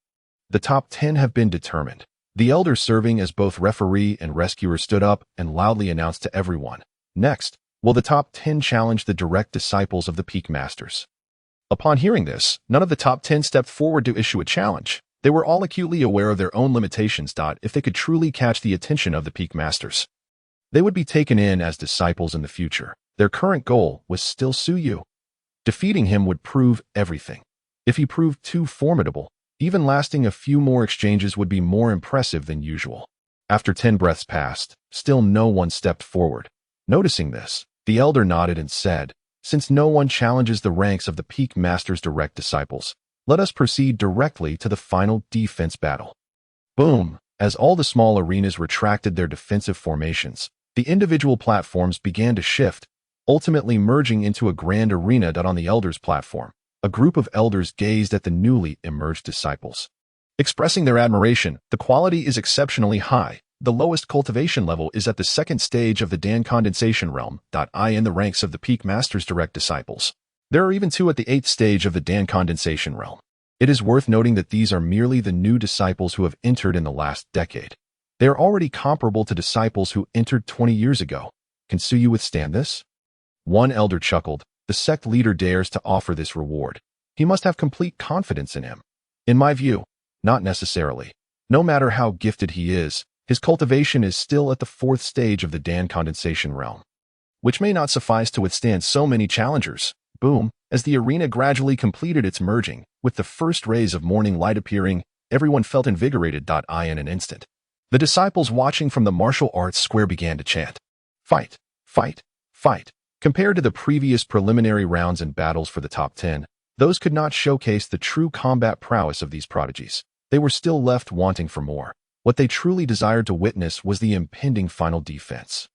The top 10 have been determined. The elders serving as both referee and rescuer stood up and loudly announced to everyone, "Next, will the top 10 challenge the direct disciples of the Peak Masters?" Upon hearing this, none of the top 10 stepped forward to issue a challenge. They were all acutely aware of their own limitations. If they could truly catch the attention of the Peak Masters, they would be taken in as disciples in the future. Their current goal was still Su Yu. Defeating him would prove everything. If he proved too formidable, even lasting a few more exchanges would be more impressive than usual. After 10 breaths passed, still no one stepped forward. Noticing this, the elder nodded and said, "Since no one challenges the ranks of the Peak Masters' direct disciples, let us proceed directly to the final defense battle." Boom! As all the small arenas retracted their defensive formations, the individual platforms began to shift, ultimately merging into a grand arena. On the elders' platform, a group of elders gazed at the newly emerged disciples, expressing their admiration. "The quality is exceptionally high. The lowest cultivation level is at the 2nd stage of the Dan condensation realm. In the ranks of the Peak Masters' direct disciples, there are even 2 at the 8th stage of the Dan condensation realm. It is worth noting that these are merely the new disciples who have entered in the last decade. They are already comparable to disciples who entered 20 years ago. Can Su Yu withstand this?" One elder chuckled. "The sect leader dares to offer this reward. He must have complete confidence in him." "In my view, not necessarily. No matter how gifted he is, his cultivation is still at the 4th stage of the Dan condensation realm, which may not suffice to withstand so many challengers." Boom! As the arena gradually completed its merging, with the first rays of morning light appearing, everyone felt invigorated. In an instant, the disciples watching from the martial arts square began to chant, "Fight! Fight! Fight!" Compared to the previous preliminary rounds and battles for the top 10, those could not showcase the true combat prowess of these prodigies. They were still left wanting for more. What they truly desired to witness was the impending final defense,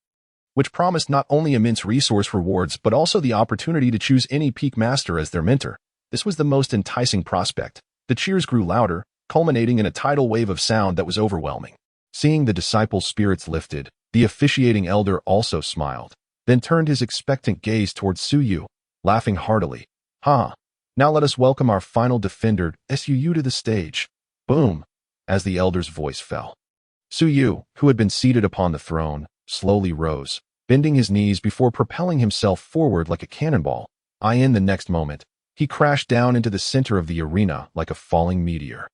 which promised not only immense resource rewards but also the opportunity to choose any Peak Master as their mentor. This was the most enticing prospect. The cheers grew louder, culminating in a tidal wave of sound that was overwhelming. Seeing the disciples' spirits lifted, the officiating elder also smiled, then turned his expectant gaze towards Su Yu, laughing heartily. "Ha! Now let us welcome our final defender, Su Yu, to the stage." Boom! As the elder's voice fell, Su Yu, who had been seated upon the throne, slowly rose, bending his knees before propelling himself forward like a cannonball. In the next moment, he crashed down into the center of the arena like a falling meteor.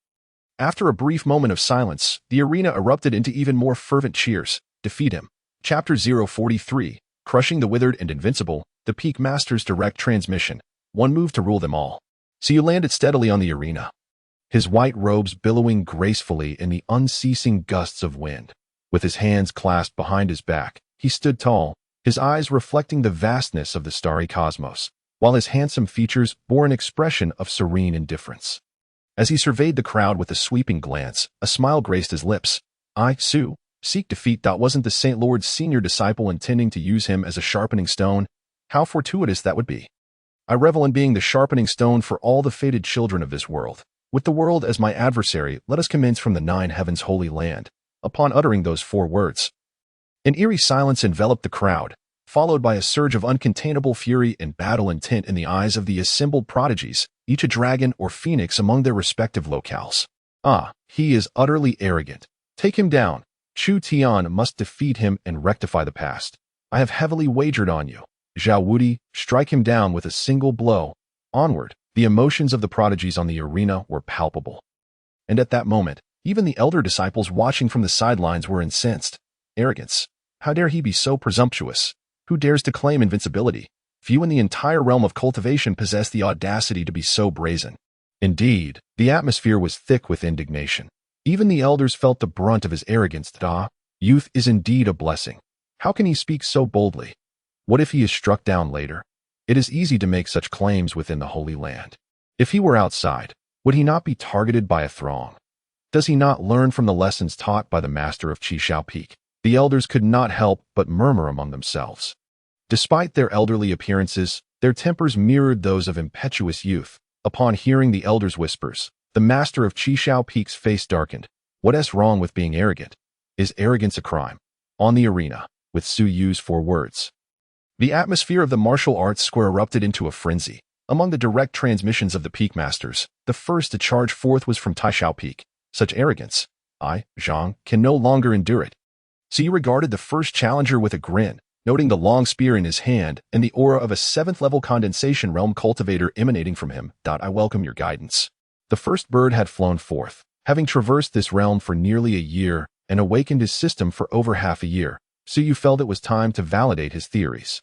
After a brief moment of silence, the arena erupted into even more fervent cheers. Defeat him. Chapter 043, Crushing the Withered and Invincible, the Peak Masters' Direct Transmission. One move to rule them all. Su Yu landed steadily on the arena, his white robes billowing gracefully in the unceasing gusts of wind. With his hands clasped behind his back, he stood tall, his eyes reflecting the vastness of the starry cosmos, while his handsome features bore an expression of serene indifference. As he surveyed the crowd with a sweeping glance, a smile graced his lips. "I, Su, seek defeat." Wasn't the Saint Lord's senior disciple intending to use him as a sharpening stone? How fortuitous that would be. "I revel in being the sharpening stone for all the fated children of this world. With the world as my adversary, let us commence from the 9 heavens' holy land." Upon uttering those 4 words, An eerie silence enveloped the crowd, followed by a surge of uncontainable fury and battle intent in the eyes of the assembled prodigies, each a dragon or phoenix among their respective locales. Ah, he is utterly arrogant. Take him down. Chu Tian must defeat him and rectify the past. I have heavily wagered on you. Zhao Wudi, strike him down with a single blow. Onward, the emotions of the prodigies on the arena were palpable. And at that moment, even the elder disciples watching from the sidelines were incensed. Arrogance. How dare he be so presumptuous? Who dares to claim invincibility? Few in the entire realm of cultivation possess the audacity to be so brazen. Indeed, the atmosphere was thick with indignation. Even the elders felt the brunt of his arrogance. Youth is indeed a blessing. How can he speak so boldly? What if he is struck down later? It is easy to make such claims within the Holy Land. If he were outside, would he not be targeted by a throng? Does he not learn from the lessons taught by the master of Qishao Peak? The elders could not help but murmur among themselves. Despite their elderly appearances, their tempers mirrored those of impetuous youth. Upon hearing the elders' whispers, the master of Qishao Peak's face darkened. What's wrong with being arrogant? Is arrogance a crime? On the arena, with Su Yu's 4 words. The atmosphere of the martial arts square erupted into a frenzy. Among the direct transmissions of the Peak Masters, the first to charge forth was from Taishao Peak. Such arrogance, I, Zhang, can no longer endure it. So you regarded the first challenger with a grin, noting the long spear in his hand and the aura of a 7th-level condensation realm cultivator emanating from him. I welcome your guidance. The first bird had flown forth, having traversed this realm for nearly a year and awakened his system for over half a year, so you felt it was time to validate his theories.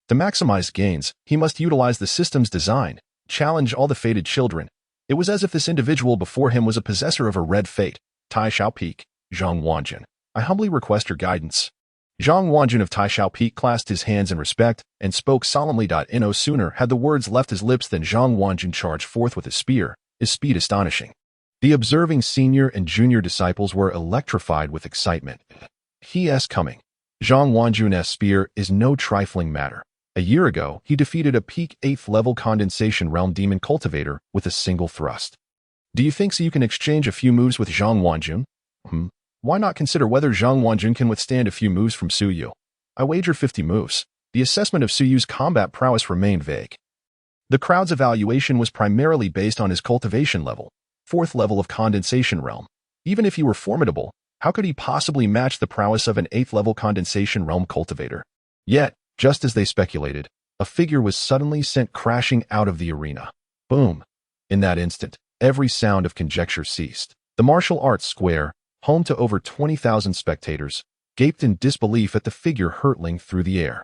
To maximize gains, he must utilize the system's design, challenge all the fated children. It was as if this individual before him was a possessor of a red fate. Taishao Peak, Zhang Wanjun. I humbly request your guidance. Zhang Wanjun of Taishao Peak clasped his hands in respect and spoke solemnly. No sooner had the words left his lips than Zhang Wanjun charged forth with his spear, his speed astonishing. The observing senior and junior disciples were electrified with excitement. He's coming. Zhang Wanjun's spear is no trifling matter. A year ago, he defeated a peak 8th-level condensation realm demon cultivator with a single thrust. Do you think so you can exchange a few moves with Zhang Wanjun? Why not consider whether Zhang Wanjun can withstand a few moves from Su Yu? I wager 50 moves. The assessment of Su Yu's combat prowess remained vague. The crowd's evaluation was primarily based on his cultivation level, 4th level of condensation realm. Even if he were formidable, how could he possibly match the prowess of an 8th-level condensation realm cultivator? Yet, just as they speculated, a figure was suddenly sent crashing out of the arena. Boom! In that instant, every sound of conjecture ceased. The martial arts square, home to over 20,000 spectators, gaped in disbelief at the figure hurtling through the air.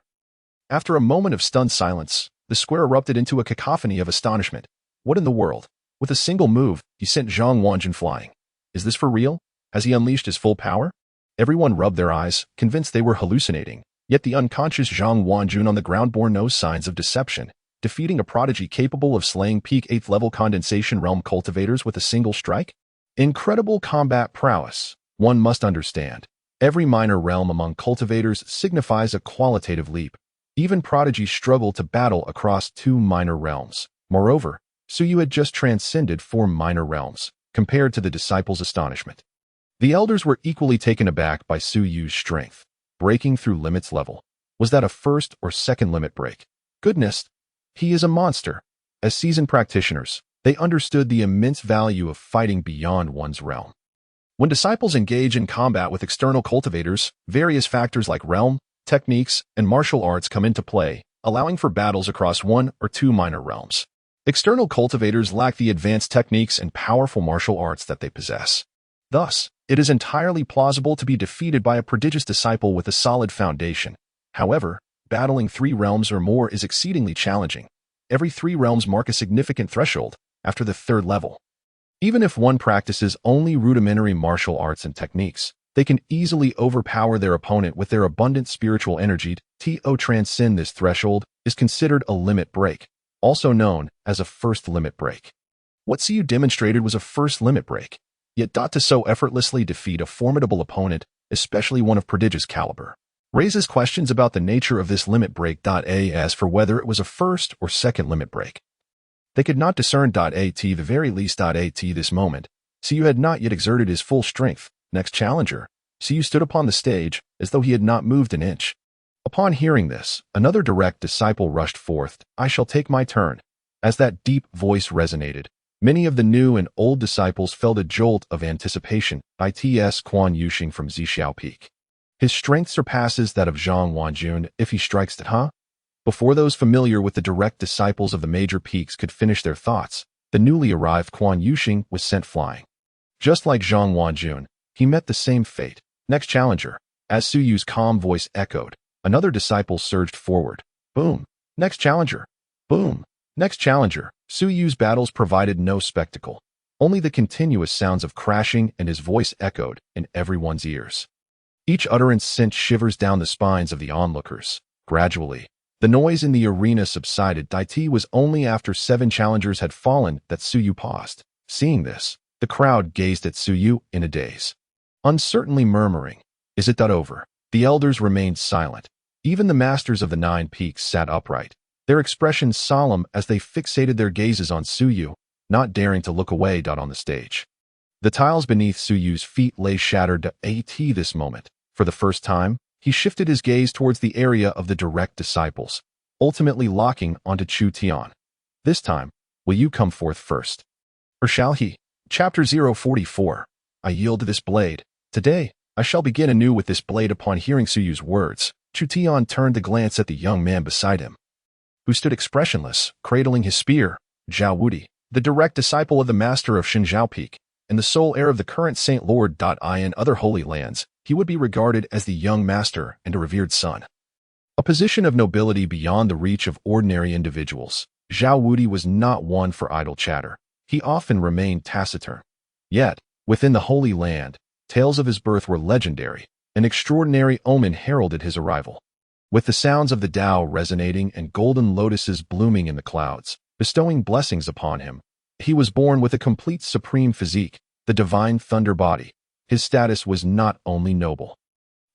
After a moment of stunned silence, the square erupted into a cacophony of astonishment. What in the world? With a single move, he sent Zhang Wanjun flying. Is this for real? Has he unleashed his full power? Everyone rubbed their eyes, convinced they were hallucinating. Yet the unconscious Zhang Wanjun on the ground bore no signs of deception, defeating a prodigy capable of slaying peak 8th-level condensation realm cultivators with a single strike? Incredible combat prowess. One must understand. Every minor realm among cultivators signifies a qualitative leap. Even prodigies struggle to battle across 2 minor realms. Moreover, Su Yu had just transcended 4 minor realms, compared to the disciples' astonishment. The elders were equally taken aback by Su Yu's strength. Breaking through limits level. Was that a first or second limit break? Goodness, he is a monster. As seasoned practitioners, they understood the immense value of fighting beyond one's realm. When disciples engage in combat with external cultivators, various factors like realm, techniques, and martial arts come into play, allowing for battles across 1 or 2 minor realms. External cultivators lack the advanced techniques and powerful martial arts that they possess. Thus, it is entirely plausible to be defeated by a prodigious disciple with a solid foundation. However, battling 3 realms or more is exceedingly challenging. Every 3 realms mark a significant threshold after the 3rd level. Even if one practices only rudimentary martial arts and techniques, they can easily overpower their opponent with their abundant spiritual energy. To transcend this threshold is considered a limit break, also known as a first limit break. What Su Yu demonstrated was a first limit break. Yet to so effortlessly defeat a formidable opponent, especially one of prodigious caliber, raises questions about the nature of this limit break. As for whether it was a first or second limit break, they could not discern. At the very least. At this moment, Su Yu had not yet exerted his full strength. Next challenger, Su Yu stood upon the stage as though he had not moved an inch. Upon hearing this, another direct disciple rushed forth. I shall take my turn. As that deep voice resonated, many of the new and old disciples felt a jolt of anticipation. It's Quan Yuxing from Zixiao Peak. His strength surpasses that of Zhang Wanjun if he strikes it, huh? Before those familiar with the direct disciples of the major peaks could finish their thoughts, the newly arrived Quan Yuxing was sent flying. Just like Zhang Wanjun, he met the same fate. Next challenger. As Su Yu's calm voice echoed, another disciple surged forward. Boom. Next challenger. Boom. Next challenger. Su Yu's battles provided no spectacle. Only the continuous sounds of crashing and his voice echoed in everyone's ears. Each utterance sent shivers down the spines of the onlookers. Gradually, the noise in the arena subsided. It was only after 7 challengers had fallen that Su Yu paused. Seeing this, the crowd gazed at Su Yu in a daze, uncertainly murmuring, "Is it over?" The elders remained silent. Even the masters of the 9 peaks sat upright, their expressions solemn as they fixated their gazes on Su Yu, not daring to look away. On the stage, the tiles beneath Su Yu's feet lay shattered. At this moment, for the first time, he shifted his gaze towards the area of the direct disciples, ultimately locking onto Chu Tian. This time, will you come forth first? Or shall he? Chapter 044. I yield to this blade. Today, I shall begin anew with this blade. Upon hearing Su Yu's words, Chu Tian turned to glance at the young man beside him, who stood expressionless, cradling his spear. Zhao Wudi, the direct disciple of the master of Xinjiao Peak, and the sole heir of the current Saint Lord. In other holy lands, he would be regarded as the young master and a revered son. A position of nobility beyond the reach of ordinary individuals. Zhao Wudi was not one for idle chatter. He often remained taciturn. Yet, within the Holy Land, tales of his birth were legendary. An extraordinary omen heralded his arrival. With the sounds of the Tao resonating and golden lotuses blooming in the clouds, bestowing blessings upon him, he was born with a complete supreme physique, the divine thunder body. His status was not only noble,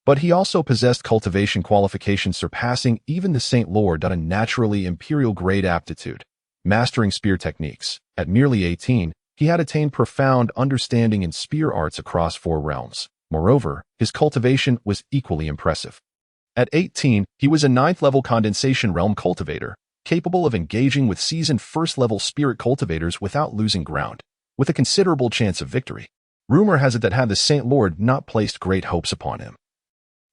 but he also possessed cultivation qualifications surpassing even the Saint Lord. A naturally imperial grade aptitude, mastering spear techniques. At merely 18, he had attained profound understanding in spear arts across 4 realms. Moreover, his cultivation was equally impressive. At 18, he was a 9th-level condensation realm cultivator, capable of engaging with seasoned first-level spirit cultivators without losing ground, with a considerable chance of victory. Rumor has it that had the Saint Lord not placed great hopes upon him,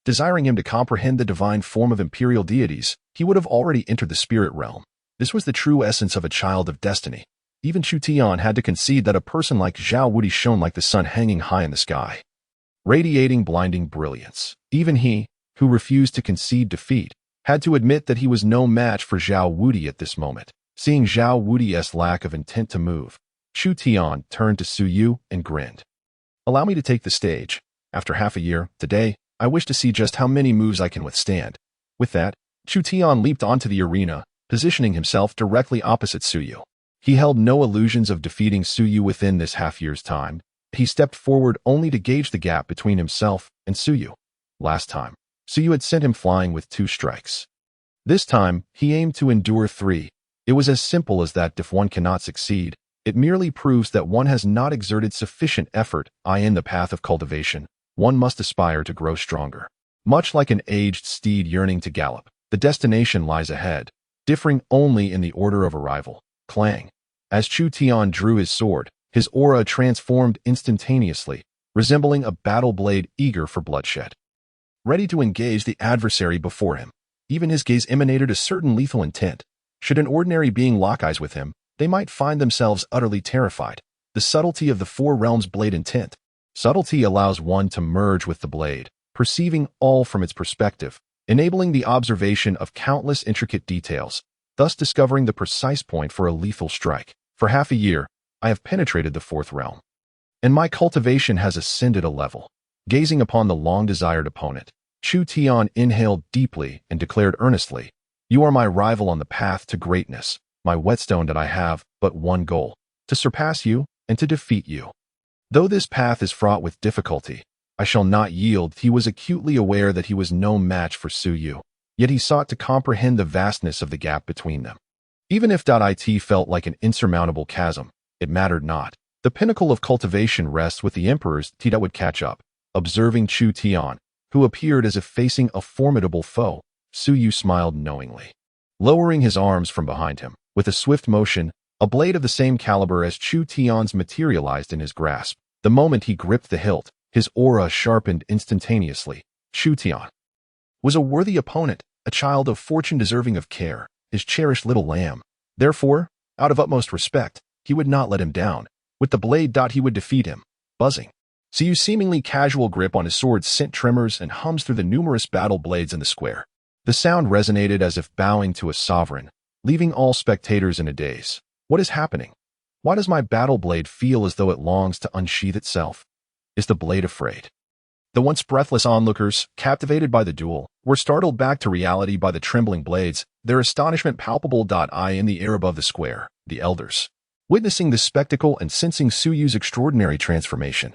desiring him to comprehend the divine form of imperial deities, he would have already entered the spirit realm. This was the true essence of a child of destiny. Even Chu Tian had to concede that a person like Zhao Wudi shone like the sun hanging high in the sky, radiating blinding brilliance. Even he, who refused to concede defeat, had to admit that he was no match for Zhao Wudi at this moment. Seeing Zhao Wudi's lack of intent to move, Chu Tian turned to Su Yu and grinned. Allow me to take the stage. After half a year, today, I wish to see just how many moves I can withstand. With that, Chu Tian leaped onto the arena, positioning himself directly opposite Su Yu. He held no illusions of defeating Su Yu within this half-year's time. He stepped forward only to gauge the gap between himself and Su Yu. Last time, Su Yu had sent him flying with 2 strikes. This time, he aimed to endure 3. It was as simple as that. If one cannot succeed, it merely proves that one has not exerted sufficient effort. In the path of cultivation, one must aspire to grow stronger. Much like an aged steed yearning to gallop, the destination lies ahead, differing only in the order of arrival. Clang. As Chu Tian drew his sword, his aura transformed instantaneously, resembling a battle blade eager for bloodshed, ready to engage the adversary before him. Even his gaze emanated a certain lethal intent. Should an ordinary being lock eyes with him, they might find themselves utterly terrified. The subtlety of the 4 realms blade intent. Subtlety allows one to merge with the blade, perceiving all from its perspective, enabling the observation of countless intricate details, thus discovering the precise point for a lethal strike. For half a year, I have penetrated the 4th realm, and my cultivation has ascended a level. Gazing upon the long-desired opponent, Chu Tian inhaled deeply and declared earnestly, "You are my rival on the path to greatness, my whetstone. That I have but one goal, to surpass you and to defeat you. Though this path is fraught with difficulty, I shall not yield." He was acutely aware that he was no match for Su Yu, yet he sought to comprehend the vastness of the gap between them. Even if it felt like an insurmountable chasm, it mattered not. The pinnacle of cultivation rests with the emperors that would catch up. Observing Chu Tian, who appeared as if facing a formidable foe, Su Yu smiled knowingly. Lowering his arms from behind him, with a swift motion, a blade of the same caliber as Chu Tian's materialized in his grasp. The moment he gripped the hilt, his aura sharpened instantaneously. Chu Tian was a worthy opponent, a child of fortune deserving of care, his cherished little lamb. Therefore, out of utmost respect, he would not let him down. With the blade, he would defeat him. Buzzing. Su Yu's seemingly casual grip on his sword sent tremors and hums through the numerous battle blades in the square. The sound resonated as if bowing to a sovereign, leaving all spectators in a daze. What is happening? Why does my battle blade feel as though it longs to unsheath itself? Is the blade afraid? The once breathless onlookers, captivated by the duel, were startled back to reality by the trembling blades, their astonishment palpable. In the air above the square, the elders, witnessing this spectacle and sensing Su Yu's extraordinary transformation,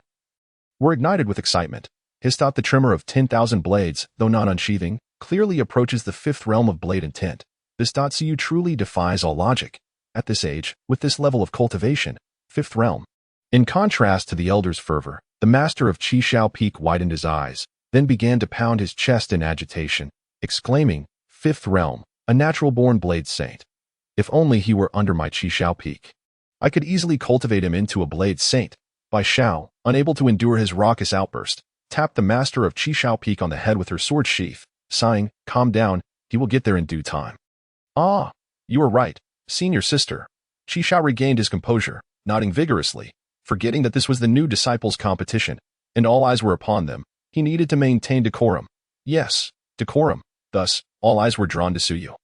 were ignited with excitement. The tremor of 10,000 blades, though not unsheathing, clearly approaches the fifth realm of blade intent. This Su Yu truly defies all logic. At this age, with this level of cultivation, fifth realm. In contrast to the elder's fervor, the master of Qi Shao Peak widened his eyes, then began to pound his chest in agitation, exclaiming, "Fifth realm, a natural-born blade saint. If only he were under my Qi Shao Peak. I could easily cultivate him into a blade saint." Bai Shao, unable to endure his raucous outburst, tapped the master of Qi Shao Peak on the head with her sword sheath, sighing, "Calm down, he will get there in due time." "Ah, you are right, senior sister." Qi Shao regained his composure, nodding vigorously, forgetting that this was the new disciples' competition, and all eyes were upon them. He needed to maintain decorum. Yes, decorum. Thus, all eyes were drawn to Su Yu.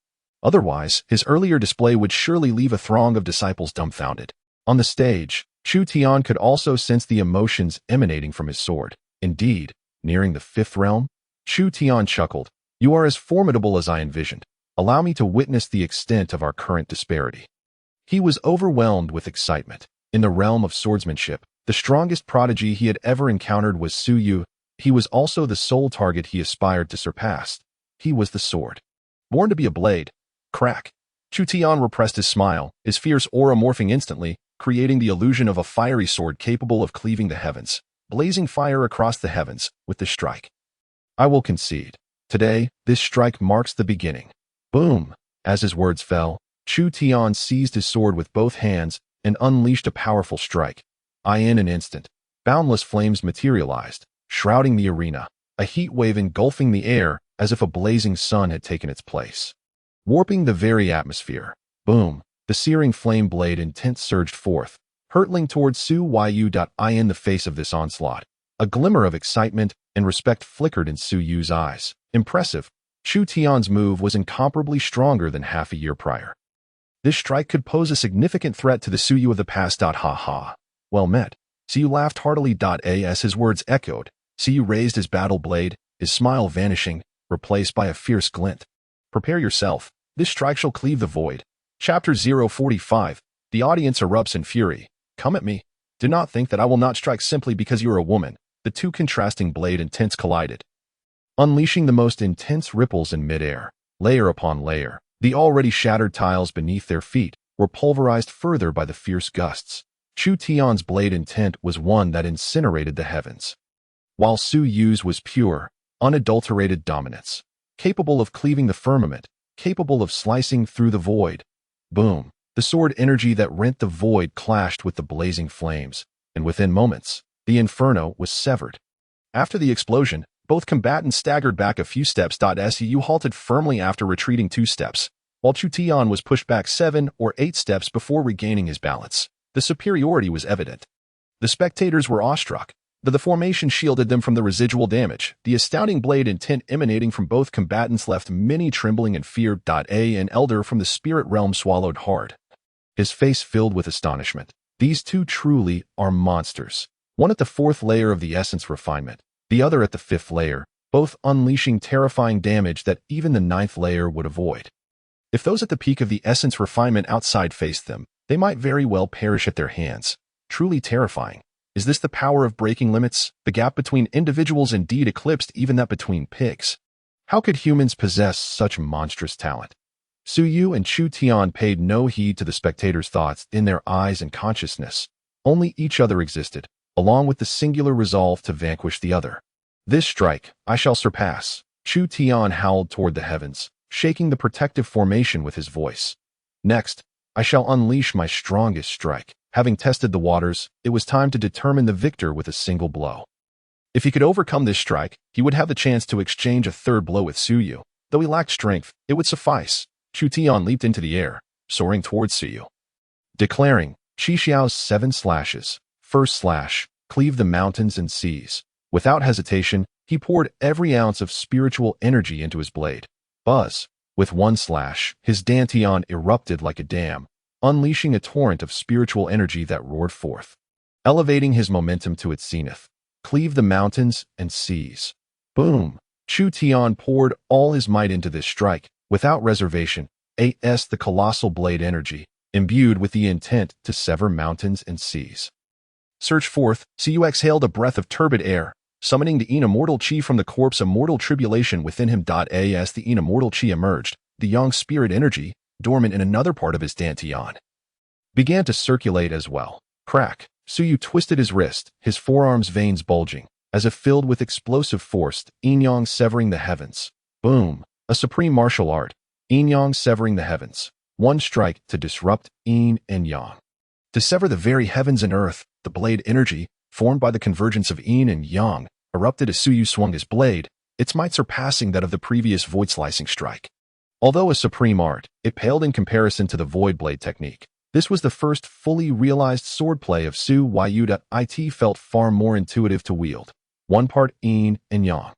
Otherwise, his earlier display would surely leave a throng of disciples dumbfounded. On the stage, Chu Tian could also sense the emotions emanating from his sword. Indeed, nearing the fifth realm, Chu Tian chuckled. "You are as formidable as I envisioned. Allow me to witness the extent of our current disparity." He was overwhelmed with excitement. In the realm of swordsmanship, the strongest prodigy he had ever encountered was Su Yu. He was also the sole target he aspired to surpass. He was the sword, born to be a blade. Crack. Chu Tian repressed his smile, his fierce aura morphing instantly, creating the illusion of a fiery sword capable of cleaving the heavens, blazing fire across the heavens with the strike. "I will concede. Today, this strike marks the beginning." Boom! As his words fell, Chu Tian seized his sword with both hands and unleashed a powerful strike. In an instant, boundless flames materialized, shrouding the arena, a heat wave engulfing the air as if a blazing sun had taken its place, warping the very atmosphere. Boom! The searing flame blade intent surged forth, hurtling towards Su Yu. In the face of this onslaught, a glimmer of excitement and respect flickered in Su Yu's eyes. Impressive. Chu Tian's move was incomparably stronger than half a year prior. This strike could pose a significant threat to the Su Yu of the past. Ha ha. Well met. Su Yu laughed heartily. As his words echoed, Su Yu raised his battle blade, his smile vanishing, replaced by a fierce glint. "Prepare yourself. This strike shall cleave the void." Chapter 045. The audience erupts in fury. "Come at me. Do not think that I will not strike simply because you are a woman." The two contrasting blade intents collided, unleashing the most intense ripples in midair. Layer upon layer, the already shattered tiles beneath their feet were pulverized further by the fierce gusts. Chu Tian's blade intent was one that incinerated the heavens, while Su Yu's was pure, unadulterated dominance, capable of cleaving the firmament, capable of slicing through the void. Boom! The sword energy that rent the void clashed with the blazing flames, and within moments, the inferno was severed. After the explosion, both combatants staggered back a few steps. Su Yu halted firmly after retreating 2 steps, while Chu Tian was pushed back 7 or 8 steps before regaining his balance. The superiority was evident. The spectators were awestruck. The formation shielded them from the residual damage. The astounding blade intent emanating from both combatants left many trembling in fear. An elder from the spirit realm swallowed hard, his face filled with astonishment. These two truly are monsters. One at the 4th layer of the essence refinement, the other at the 5th layer, both unleashing terrifying damage that even the 9th layer would avoid. If those at the peak of the essence refinement outside faced them, they might very well perish at their hands. Truly terrifying. Is this the power of breaking limits? The gap between individuals indeed eclipsed even that between pigs. How could humans possess such monstrous talent? Su Yu and Chu Tian paid no heed to the spectators' thoughts in their eyes and consciousness. Only each other existed. along with the singular resolve to vanquish the other. This strike I shall surpass, Chu Tian howled toward the heavens, shaking the protective formation with his voice. Next, I shall unleash my strongest strike. Having tested the waters, it was time to determine the victor with a single blow. If he could overcome this strike, he would have the chance to exchange a third blow with Su Yu. Though he lacked strength, it would suffice. Chu Tian leaped into the air, soaring towards Su Yu, declaring, Qi Xiao's 7 slashes. First slash, cleave the mountains and seas. Without hesitation, he poured every ounce of spiritual energy into his blade. Buzz. With one slash, his dantian erupted like a dam, unleashing a torrent of spiritual energy that roared forth, elevating his momentum to its zenith. Cleave the mountains and seas. Boom! Chu Tian poured all his might into this strike, without reservation. The colossal blade energy, imbued with the intent to sever mountains and seas. Surged forth, Su exhaled a breath of turbid air, summoning the immortal chi from the corpse. Immortal tribulation within him. As the immortal chi emerged, the yang spirit energy, dormant in another part of his dantian, began to circulate as well. Crack! Su Yu twisted his wrist, his forearm's veins bulging, as if filled with explosive force. Yin-yang severing the heavens. Boom! A supreme martial art. Yin-yang severing the heavens. One strike to disrupt yin and yang. To sever the very heavens and earth, the blade energy, formed by the convergence of yin and yang, erupted as Su Yu swung his blade, its might surpassing that of the previous void-slicing strike. Although a supreme art, it paled in comparison to the void blade technique. This was the first fully realized swordplay of Su Yu. It felt far more intuitive to wield. One part yin and yang.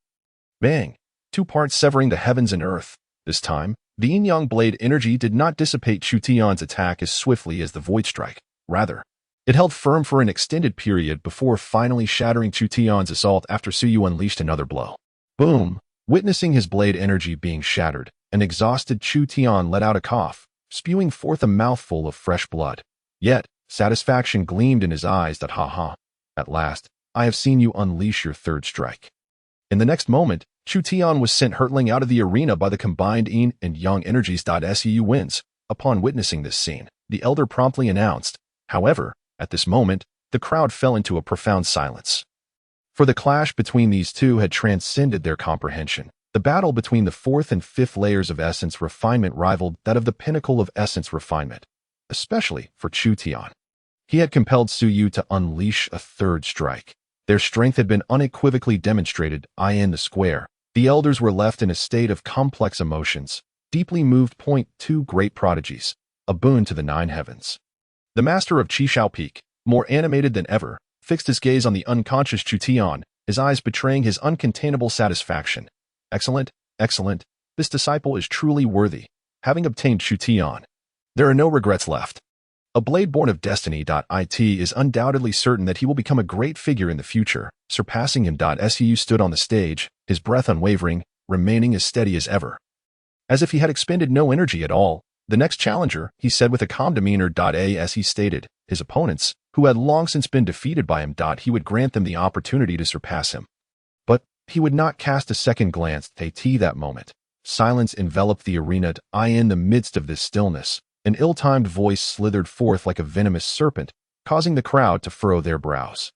Bang! 2 parts severing the heavens and earth. This time, the yin-yang blade energy did not dissipate Chu Tian's attack as swiftly as the void strike. Rather, it held firm for an extended period before finally shattering Chu Tian's assault after Su Yu unleashed another blow. Boom! Witnessing his blade energy being shattered, an exhausted Chu Tian let out a cough, spewing forth a mouthful of fresh blood. Yet, satisfaction gleamed in his eyes. Ha! At last, I have seen you unleash your third strike. In the next moment, Chu Tian was sent hurtling out of the arena by the combined yin and yang energies. Su wins. Upon witnessing this scene, the elder promptly announced. However, at this moment, the crowd fell into a profound silence. For the clash between these two had transcended their comprehension. The battle between the 4th and 5th layers of essence refinement rivaled that of the pinnacle of essence refinement, especially for Chu Tian. He had compelled Su Yu to unleash a third strike. Their strength had been unequivocally demonstrated. In the square, the elders were left in a state of complex emotions, deeply moved. 2 great prodigies, a boon to the 9 heavens. The master of Qishao Peak, more animated than ever, fixed his gaze on the unconscious Chu Tian, his eyes betraying his uncontainable satisfaction. Excellent, excellent. This disciple is truly worthy. Having obtained Chu Tian, there are no regrets left. A blade born of destiny. It is undoubtedly certain that he will become a great figure in the future, surpassing him. Su stood on the stage, his breath unwavering, remaining as steady as ever. As if he had expended no energy at all, the next challenger, he said with a calm demeanor. As he stated, his opponents, who had long since been defeated by him. He would grant them the opportunity to surpass him. But he would not cast a second glance at that moment. Silence enveloped the arena. In the midst of this stillness, an ill-timed voice slithered forth like a venomous serpent, causing the crowd to furrow their brows.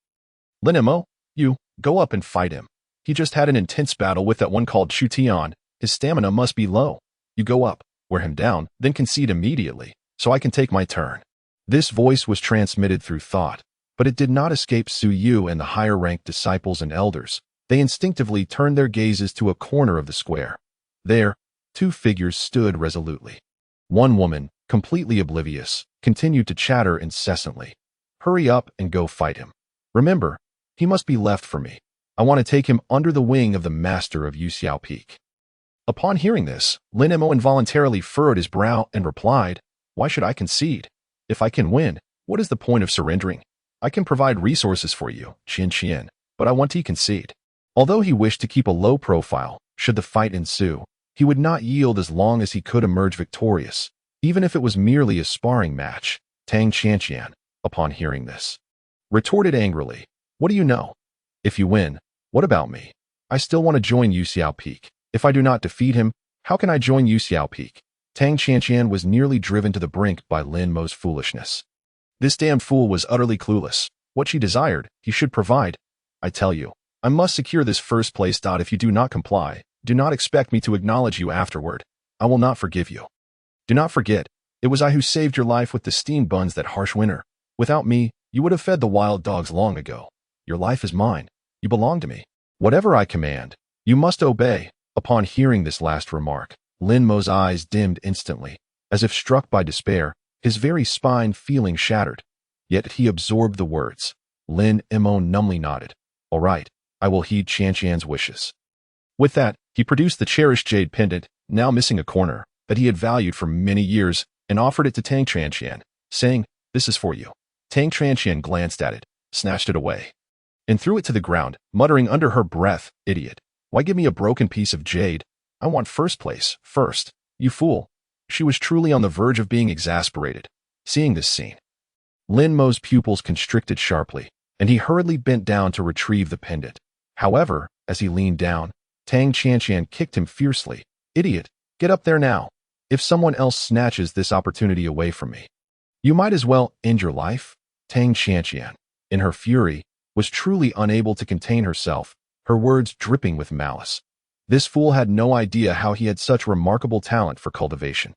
Linemo, you, go up and fight him. He just had an intense battle with that one called Chu Tian. His stamina must be low. You go up, wear him down, then concede immediately, so I can take my turn. This voice was transmitted through thought, but it did not escape Su Yu and the higher-ranked disciples and elders. They instinctively turned their gazes to a corner of the square. There, 2 figures stood resolutely. One woman, completely oblivious, continued to chatter incessantly. Hurry up and go fight him. Remember, he must be left for me. I want to take him under the wing of the master of Yuxiao Peak. Upon hearing this, Lin Mo involuntarily furrowed his brow and replied, Why should I concede? If I can win, what is the point of surrendering? I can provide resources for you, Qian, but I want to concede. Although he wished to keep a low profile, should the fight ensue, he would not yield as long as he could emerge victorious, even if it was merely a sparring match. Tang Qian, upon hearing this, retorted angrily, What do you know? If you win, what about me? I still want to join Yuxiao Peak. If I do not defeat him, how can I join Yuxiao Peak? Tang Qian was nearly driven to the brink by Lin Mo's foolishness. This damn fool was utterly clueless. What she desired, he should provide. I tell you, I must secure this first place. If you do not comply, do not expect me to acknowledge you afterward. I will not forgive you. Do not forget, it was I who saved your life with the steamed buns that harsh winter. Without me, you would have fed the wild dogs long ago. Your life is mine. You belong to me. Whatever I command, you must obey. Upon hearing this last remark, Lin Mo's eyes dimmed instantly, as if struck by despair, his very spine feeling shattered. Yet he absorbed the words. Lin Mo numbly nodded. All right, I will heed Qianqian's wishes. With that, he produced the cherished jade pendant, now missing a corner, that he had valued for many years, and offered it to Tang Qianqian, saying, "This is for you." Tang Qianqian glanced at it, snatched it away, and threw it to the ground, muttering under her breath, "Idiot. Why give me a broken piece of jade? I want first place, first. You fool." She was truly on the verge of being exasperated. Seeing this scene, Lin Mo's pupils constricted sharply, and he hurriedly bent down to retrieve the pendant. However, as he leaned down, Tang Qianqian kicked him fiercely. "Idiot, get up there now. If someone else snatches this opportunity away from me, you might as well end your life." Tang Qianqian, in her fury, was truly unable to contain herself, her words dripping with malice. This fool had no idea how he had such remarkable talent for cultivation.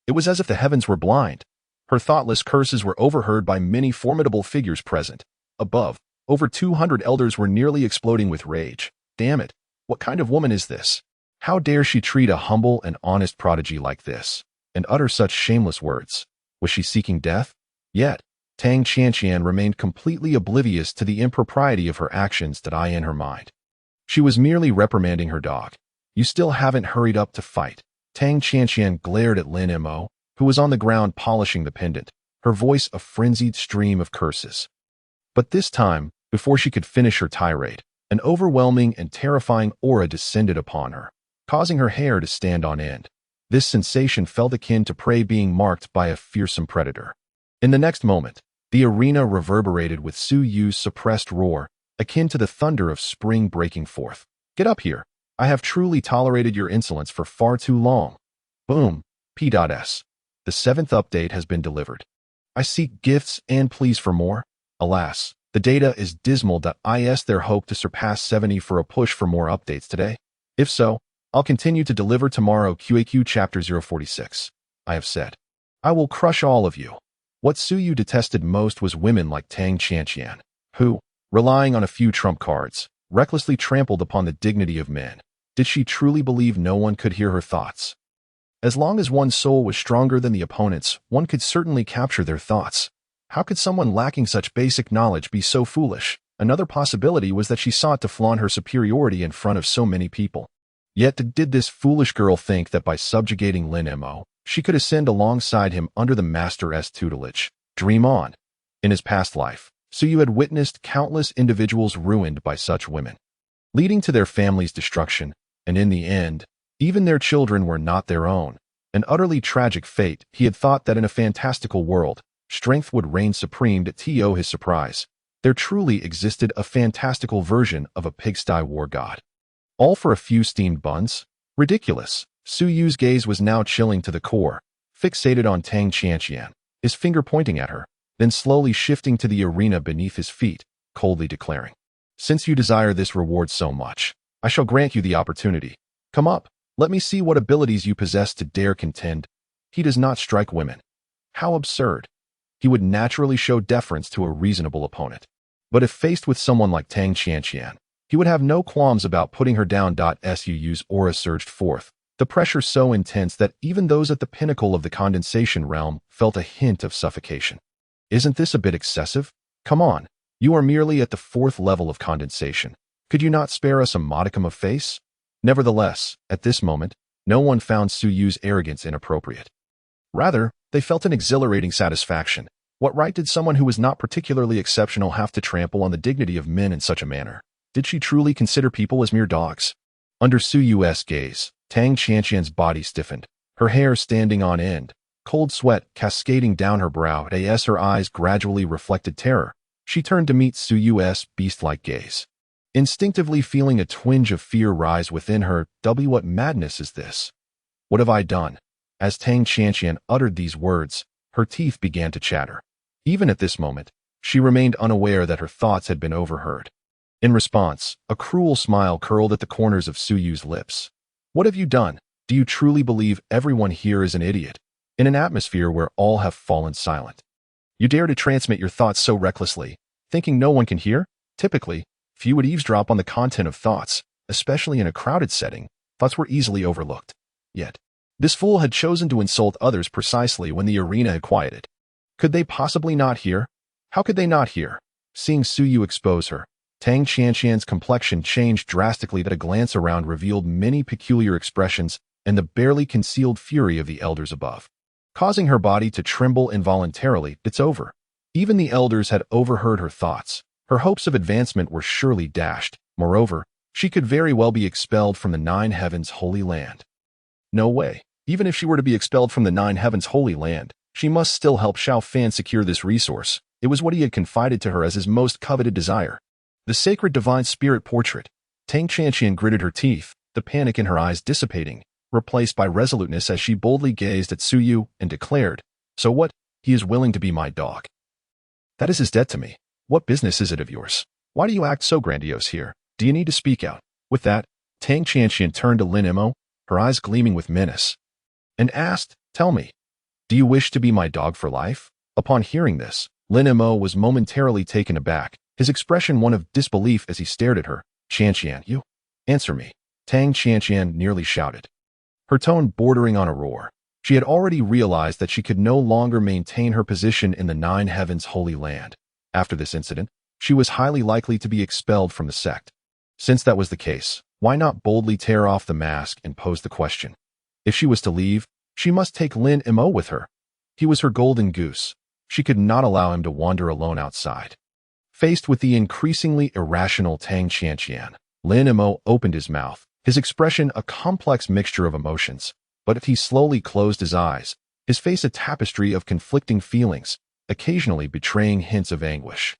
It was as if the heavens were blind. Her thoughtless curses were overheard by many formidable figures present. Above, over 200 elders were nearly exploding with rage. Damn it, what kind of woman is this? How dare she treat a humble and honest prodigy like this, and utter such shameless words? Was she seeking death? Yet, Tang Qianqian remained completely oblivious to the impropriety of her actions that I in her mind. She was merely reprimanding her dog. "You still haven't hurried up to fight." Tang Qianqian glared at Lin Mo, who was on the ground polishing the pendant, her voice a frenzied stream of curses. But this time, before she could finish her tirade, an overwhelming and terrifying aura descended upon her, causing her hair to stand on end. This sensation felt akin to prey being marked by a fearsome predator. In the next moment, the arena reverberated with Su Yu's suppressed roar, akin to the thunder of spring breaking forth. "Get up here. I have truly tolerated your insolence for far too long." Boom. P.S. The 7th update has been delivered. I seek gifts and pleas for more. Alas, the data is dismal. Is there hope to surpass 70 for a push for more updates today? If so, I'll continue to deliver tomorrow. QAQ Chapter 046. I have said, I will crush all of you. What Su Yu detested most was women like Tang Qianqian, who, relying on a few trump cards, recklessly trampled upon the dignity of men. Did she truly believe no one could hear her thoughts? As long as one's soul was stronger than the opponent's, one could certainly capture their thoughts. How could someone lacking such basic knowledge be so foolish? Another possibility was that she sought to flaunt her superiority in front of so many people. Yet did this foolish girl think that by subjugating Lin Mo, she could ascend alongside him under the Master's tutelage? Dream on. In his past life, Su Yu had witnessed countless individuals ruined by such women, leading to their family's destruction, and in the end, even their children were not their own. An utterly tragic fate. He had thought that in a fantastical world, strength would reign supreme. To his surprise, there truly existed a fantastical version of a pigsty war god. All for a few steamed buns? Ridiculous. Su Yu's gaze was now chilling to the core, fixated on Tang Qianqian, his finger pointing at her, then slowly shifting to the arena beneath his feet, coldly declaring, "Since you desire this reward so much, I shall grant you the opportunity. Come up. Let me see what abilities you possess to dare contend." He does not strike women. How absurd. He would naturally show deference to a reasonable opponent. But if faced with someone like Tang Qianqian, he would have no qualms about putting her down. Su Yu's aura surged forth, the pressure so intense that even those at the pinnacle of the condensation realm felt a hint of suffocation. Isn't this a bit excessive? Come on, you are merely at the 4th level of condensation. Could you not spare us a modicum of face? Nevertheless, at this moment, no one found Su Yu's arrogance inappropriate. Rather, they felt an exhilarating satisfaction. What right did someone who was not particularly exceptional have to trample on the dignity of men in such a manner? Did she truly consider people as mere dogs? Under Su Yu's gaze, Tang Qianqian's body stiffened, her hair standing on end, cold sweat cascading down her brow. As her eyes gradually reflected terror, she turned to meet Su Yu's beast-like gaze, instinctively feeling a twinge of fear rise within her. What madness is this? What have I done? As Tang Qianqian uttered these words, her teeth began to chatter. Even at this moment, She remained unaware that her thoughts had been overheard. In response, a cruel smile curled at the corners of Suyu's lips. What have you done? Do you truly believe everyone here is an idiot? In an atmosphere where all have fallen silent. You dare to transmit your thoughts so recklessly, thinking no one can hear? Typically, few would eavesdrop on the content of thoughts, especially in a crowded setting. Thoughts were easily overlooked. Yet, this fool had chosen to insult others precisely when the arena had quieted. Could they possibly not hear? How could they not hear? Seeing Suyu expose her, Tang Qianqian's complexion changed drastically. That a glance around revealed many peculiar expressions and the barely concealed fury of the elders above, causing her body to tremble involuntarily. It's over. Even the elders had overheard her thoughts. Her hopes of advancement were surely dashed. Moreover, she could very well be expelled from the Nine Heavens' Holy Land. No way. Even if she were to be expelled from the Nine Heavens' Holy Land, she must still help Xiao Fan secure this resource. It was what he had confided to her as his most coveted desire. The sacred divine spirit portrait. Tang Qianqian gritted her teeth, the panic in her eyes dissipating, replaced by resoluteness as she boldly gazed at Suyu and declared, "So what? He is willing to be my dog. That is his debt to me. What business is it of yours? Why do you act so grandiose here? Do you need to speak out?" With that, Tang Qianqian turned to Lin Imo, her eyes gleaming with menace, and asked, "Tell me, do you wish to be my dog for life?" Upon hearing this, Lin Imo was momentarily taken aback, his expression one of disbelief as he stared at her. "Qianqian, you? Answer me," Tang Qianqian nearly shouted, her tone bordering on a roar. She had already realized that she could no longer maintain her position in the Nine Heavens' Holy Land. After this incident, she was highly likely to be expelled from the sect. Since that was the case, why not boldly tear off the mask and pose the question? If she was to leave, she must take Lin Imo with her. He was her golden goose. She could not allow him to wander alone outside. Faced with the increasingly irrational Tang Qianqian, Lin Imo opened his mouth, his expression a complex mixture of emotions. But if he slowly closed his eyes, his face a tapestry of conflicting feelings, occasionally betraying hints of anguish.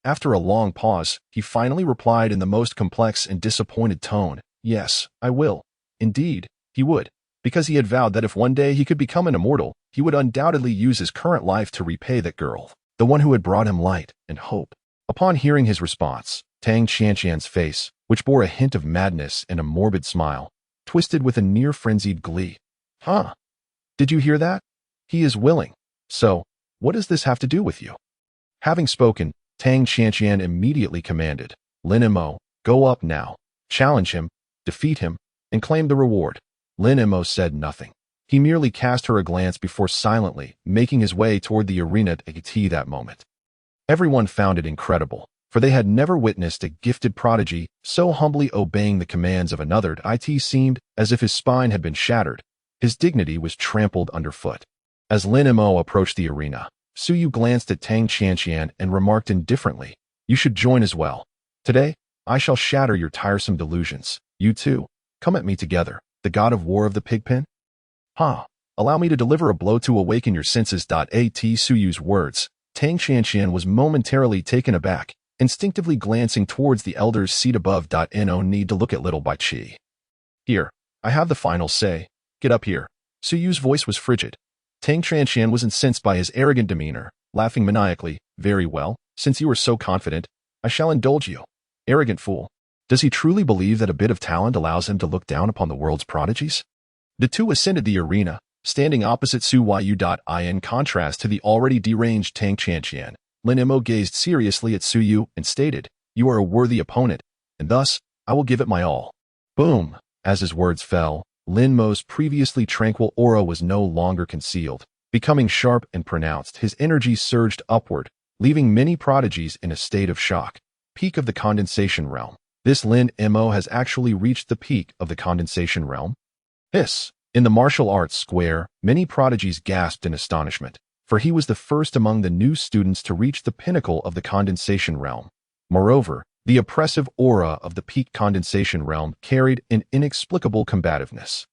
After a long pause, he finally replied in the most complex and disappointed tone, "Yes, I will." Indeed, he would, because he had vowed that if one day he could become an immortal, he would undoubtedly use his current life to repay that girl, the one who had brought him light and hope. Upon hearing his response, Tang Qianqian's face, which bore a hint of madness and a morbid smile, twisted with a near-frenzied glee. "Huh? Did you hear that? He is willing. So, what does this have to do with you?" Having spoken, Tang Qianqian immediately commanded, "Lin Imo, go up now. Challenge him, defeat him, and claim the reward." Lin Imo said nothing. He merely cast her a glance before silently making his way toward the arena at that moment. Everyone found it incredible, for they had never witnessed a gifted prodigy so humbly obeying the commands of another. It seemed as if his spine had been shattered. His dignity was trampled underfoot. As Lin Imo approached the arena, Suyu glanced at Tang Qianqian and remarked indifferently, "You should join as well. Today, I shall shatter your tiresome delusions. You too. Come at me together, the god of war of the pigpen." Allow me to deliver a blow to awaken your senses. At Suyu's words, Tang Qianqian was momentarily taken aback, instinctively glancing towards the elder's seat above. No need to look at little Bai Qi. "Here, I have the final say. Get up here." Suyu's voice was frigid. Tang Qianqian was incensed by his arrogant demeanor, laughing maniacally. "Very well, since you are so confident, I shall indulge you." Arrogant fool. Does he truly believe that a bit of talent allows him to look down upon the world's prodigies? The two ascended the arena, standing opposite Su Yu. In contrast to the already deranged Tang Qianqian, Lin Imo gazed seriously at Suyu and stated, "You are a worthy opponent, and thus, I will give it my all." Boom! As his words fell, Lin Mo's previously tranquil aura was no longer concealed. Becoming sharp and pronounced, his energy surged upward, leaving many prodigies in a state of shock. Peak of the condensation realm. This Lin Mo has actually reached the peak of the condensation realm. In the martial arts square, many prodigies gasped in astonishment, for he was the first among the new students to reach the pinnacle of the condensation realm. Moreover, the oppressive aura of the peak condensation realm carried an inexplicable combativeness.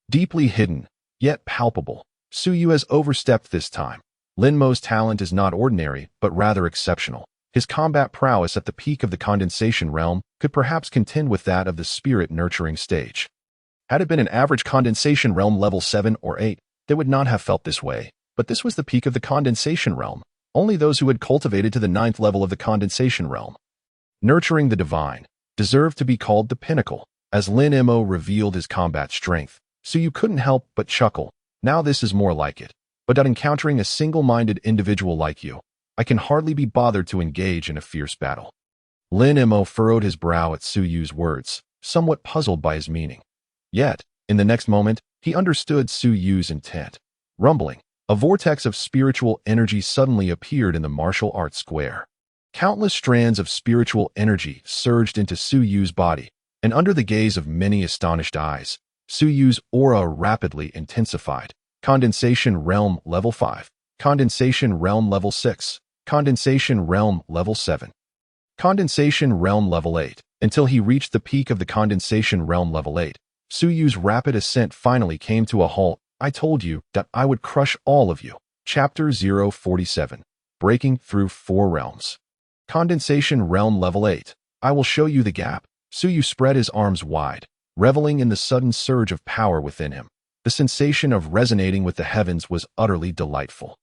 Deeply hidden, yet palpable, Suyu has overstepped this time. Lin Mo's talent is not ordinary, but rather exceptional. His combat prowess at the peak of the condensation realm could perhaps contend with that of the spirit-nurturing stage. Had it been an average condensation realm level 7 or 8, they would not have felt this way, but this was the peak of the condensation realm, Only those who had cultivated to the 9th level of the condensation realm, nurturing the divine, deserved to be called the pinnacle. As Lin Mo revealed his combat strength, so you couldn't help but chuckle. Now this is more like it. But encountering a single-minded individual like you, I can hardly be bothered to engage in a fierce battle. Lin Mo furrowed his brow at Su Yu's words, somewhat puzzled by his meaning. Yet, in the next moment, he understood Su Yu's intent. Rumbling, a vortex of spiritual energy suddenly appeared in the martial arts square. Countless strands of spiritual energy surged into Su Yu's body, and under the gaze of many astonished eyes, Su Yu's aura rapidly intensified. Condensation Realm Level 5. Condensation Realm Level 6. Condensation Realm Level 7. Condensation Realm Level 8. Until he reached the peak of the Condensation Realm Level 8, Su Yu's rapid ascent finally came to a halt. I told you that I would crush all of you. Chapter 047. Breaking Through 4 Realms. Condensation Realm Level 8. I will show you the gap. Su Yu spread his arms wide, reveling in the sudden surge of power within him. The sensation of resonating with the heavens was utterly delightful.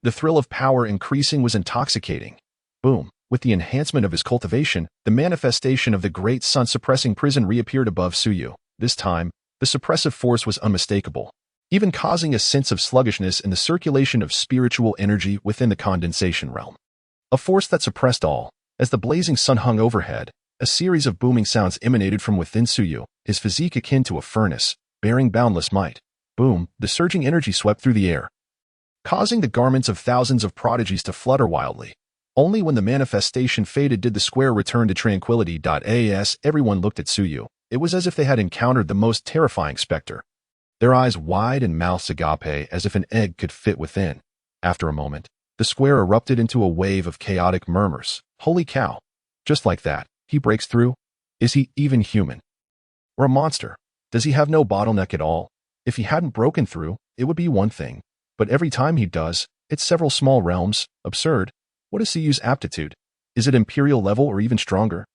The thrill of power increasing was intoxicating. Boom! With the enhancement of his cultivation, the manifestation of the great sun-suppressing prison reappeared above Su Yu. This time, the suppressive force was unmistakable, even causing a sense of sluggishness in the circulation of spiritual energy within the condensation realm. A force that suppressed all. As the blazing sun hung overhead, a series of booming sounds emanated from within Su Yu, his physique akin to a furnace, bearing boundless might. Boom! The surging energy swept through the air, causing the garments of thousands of prodigies to flutter wildly. Only when the manifestation faded did the square return to tranquility. As everyone looked at Su Yu, it was as if they had encountered the most terrifying specter. Their eyes wide and mouths agape as if an egg could fit within. After a moment, the square erupted into a wave of chaotic murmurs. Holy cow! Just like that, he breaks through? Is he even human? Or a monster? Does he have no bottleneck at all? If he hadn't broken through, it would be one thing. But every time he does, it's several small realms. Absurd. What is Su Yu's aptitude? Is it imperial level or even stronger?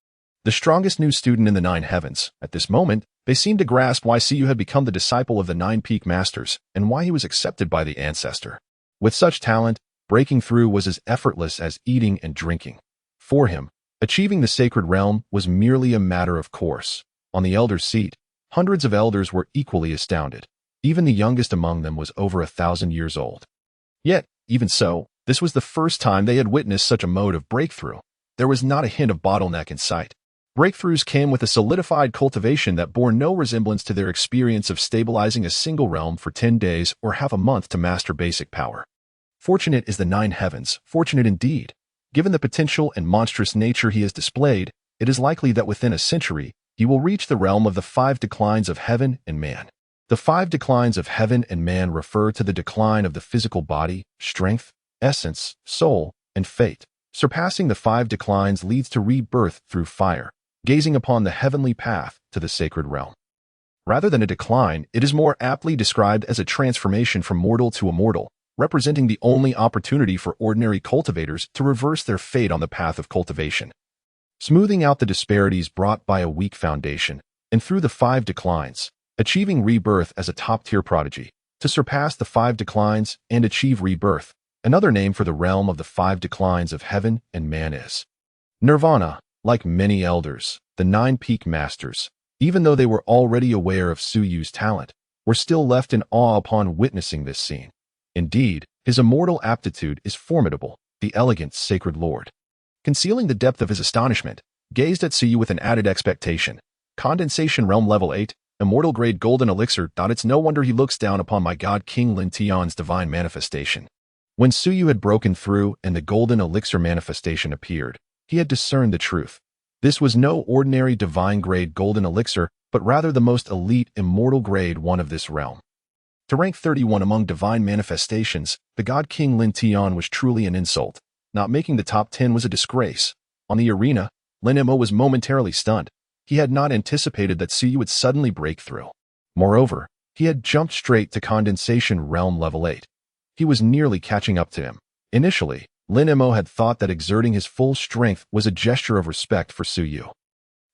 The strongest new student in the 9 heavens. At this moment, they seemed to grasp why Su Yu had become the disciple of the 9 peak masters and why he was accepted by the ancestor. With such talent, breaking through was as effortless as eating and drinking. For him, achieving the sacred realm was merely a matter of course. On the elder's seat, hundreds of elders were equally astounded. Even the youngest among them was over 1,000 years old. Yet, even so, this was the first time they had witnessed such a mode of breakthrough. There was not a hint of bottleneck in sight. Breakthroughs came with a solidified cultivation that bore no resemblance to their experience of stabilizing a single realm for 10 days or half a month to master basic power. Fortunate is the 9 heavens, fortunate indeed. Given the potential and monstrous nature he has displayed, it is likely that within a century, he will reach the realm of the 5 declines of heaven and man. The 5 declines of heaven and man refer to the decline of the physical body, strength, essence, soul, and fate. Surpassing the 5 declines leads to rebirth through fire, gazing upon the heavenly path to the sacred realm. Rather than a decline, it is more aptly described as a transformation from mortal to immortal, representing the only opportunity for ordinary cultivators to reverse their fate on the path of cultivation. Smoothing out the disparities brought by a weak foundation, and through the 5 declines, achieving rebirth as a top-tier prodigy, to surpass the 5 declines and achieve rebirth. Another name for the realm of the 5 declines of heaven and man is Nirvana. Like many elders, the 9 peak masters, even though they were already aware of Su Yu's talent, were still left in awe upon witnessing this scene. Indeed, his immortal aptitude is formidable. The elegant sacred lord, concealing the depth of his astonishment, gazed at Su Yu with an added expectation. Condensation Realm Level 8, Immortal Grade Golden Elixir. It's no wonder he looks down upon my god King Lin Tian's divine manifestation. When Su Yu had broken through and the golden elixir manifestation appeared, he had discerned the truth. This was no ordinary divine grade golden elixir, but rather the most elite immortal grade one of this realm. To rank 31 among divine manifestations, the god King Lin Tian was truly an insult. Not making the top 10 was a disgrace. On the arena, Lin Mo was momentarily stunned. He had not anticipated that Su Yu would suddenly break through. Moreover, he had jumped straight to Condensation Realm Level 8. He was nearly catching up to him. Initially, Lin Mo had thought that exerting his full strength was a gesture of respect for Su Yu.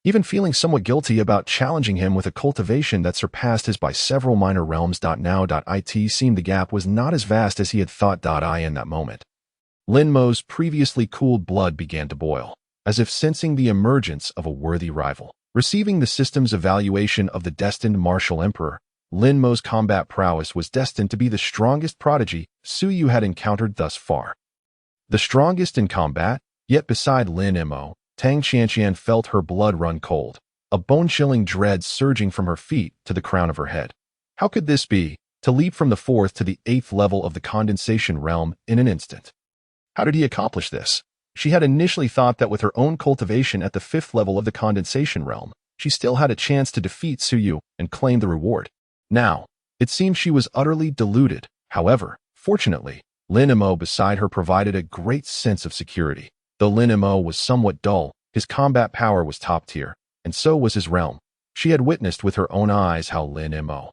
Even feeling somewhat guilty about challenging him with a cultivation that surpassed his by several minor realms. Now it seemed the gap was not as vast as he had thought. In that moment, Lin Mo's previously cooled blood began to boil, as if sensing the emergence of a worthy rival. Receiving the system's evaluation of the destined martial emperor, Lin Mo's combat prowess was destined to be the strongest prodigy Su Yu had encountered thus far. The strongest in combat, yet beside Lin Mo, Tang Qianqian felt her blood run cold, a bone-chilling dread surging from her feet to the crown of her head. How could this be, to leap from the 4th to the 8th level of the condensation realm in an instant? How did he accomplish this? She had initially thought that with her own cultivation at the 5th level of the condensation realm, she still had a chance to defeat Su Yu and claim the reward. Now, it seemed she was utterly deluded. However, fortunately, Lin Mo beside her provided a great sense of security. Though Lin Mo was somewhat dull, his combat power was top tier, and so was his realm. She had witnessed with her own eyes how Lin Mo,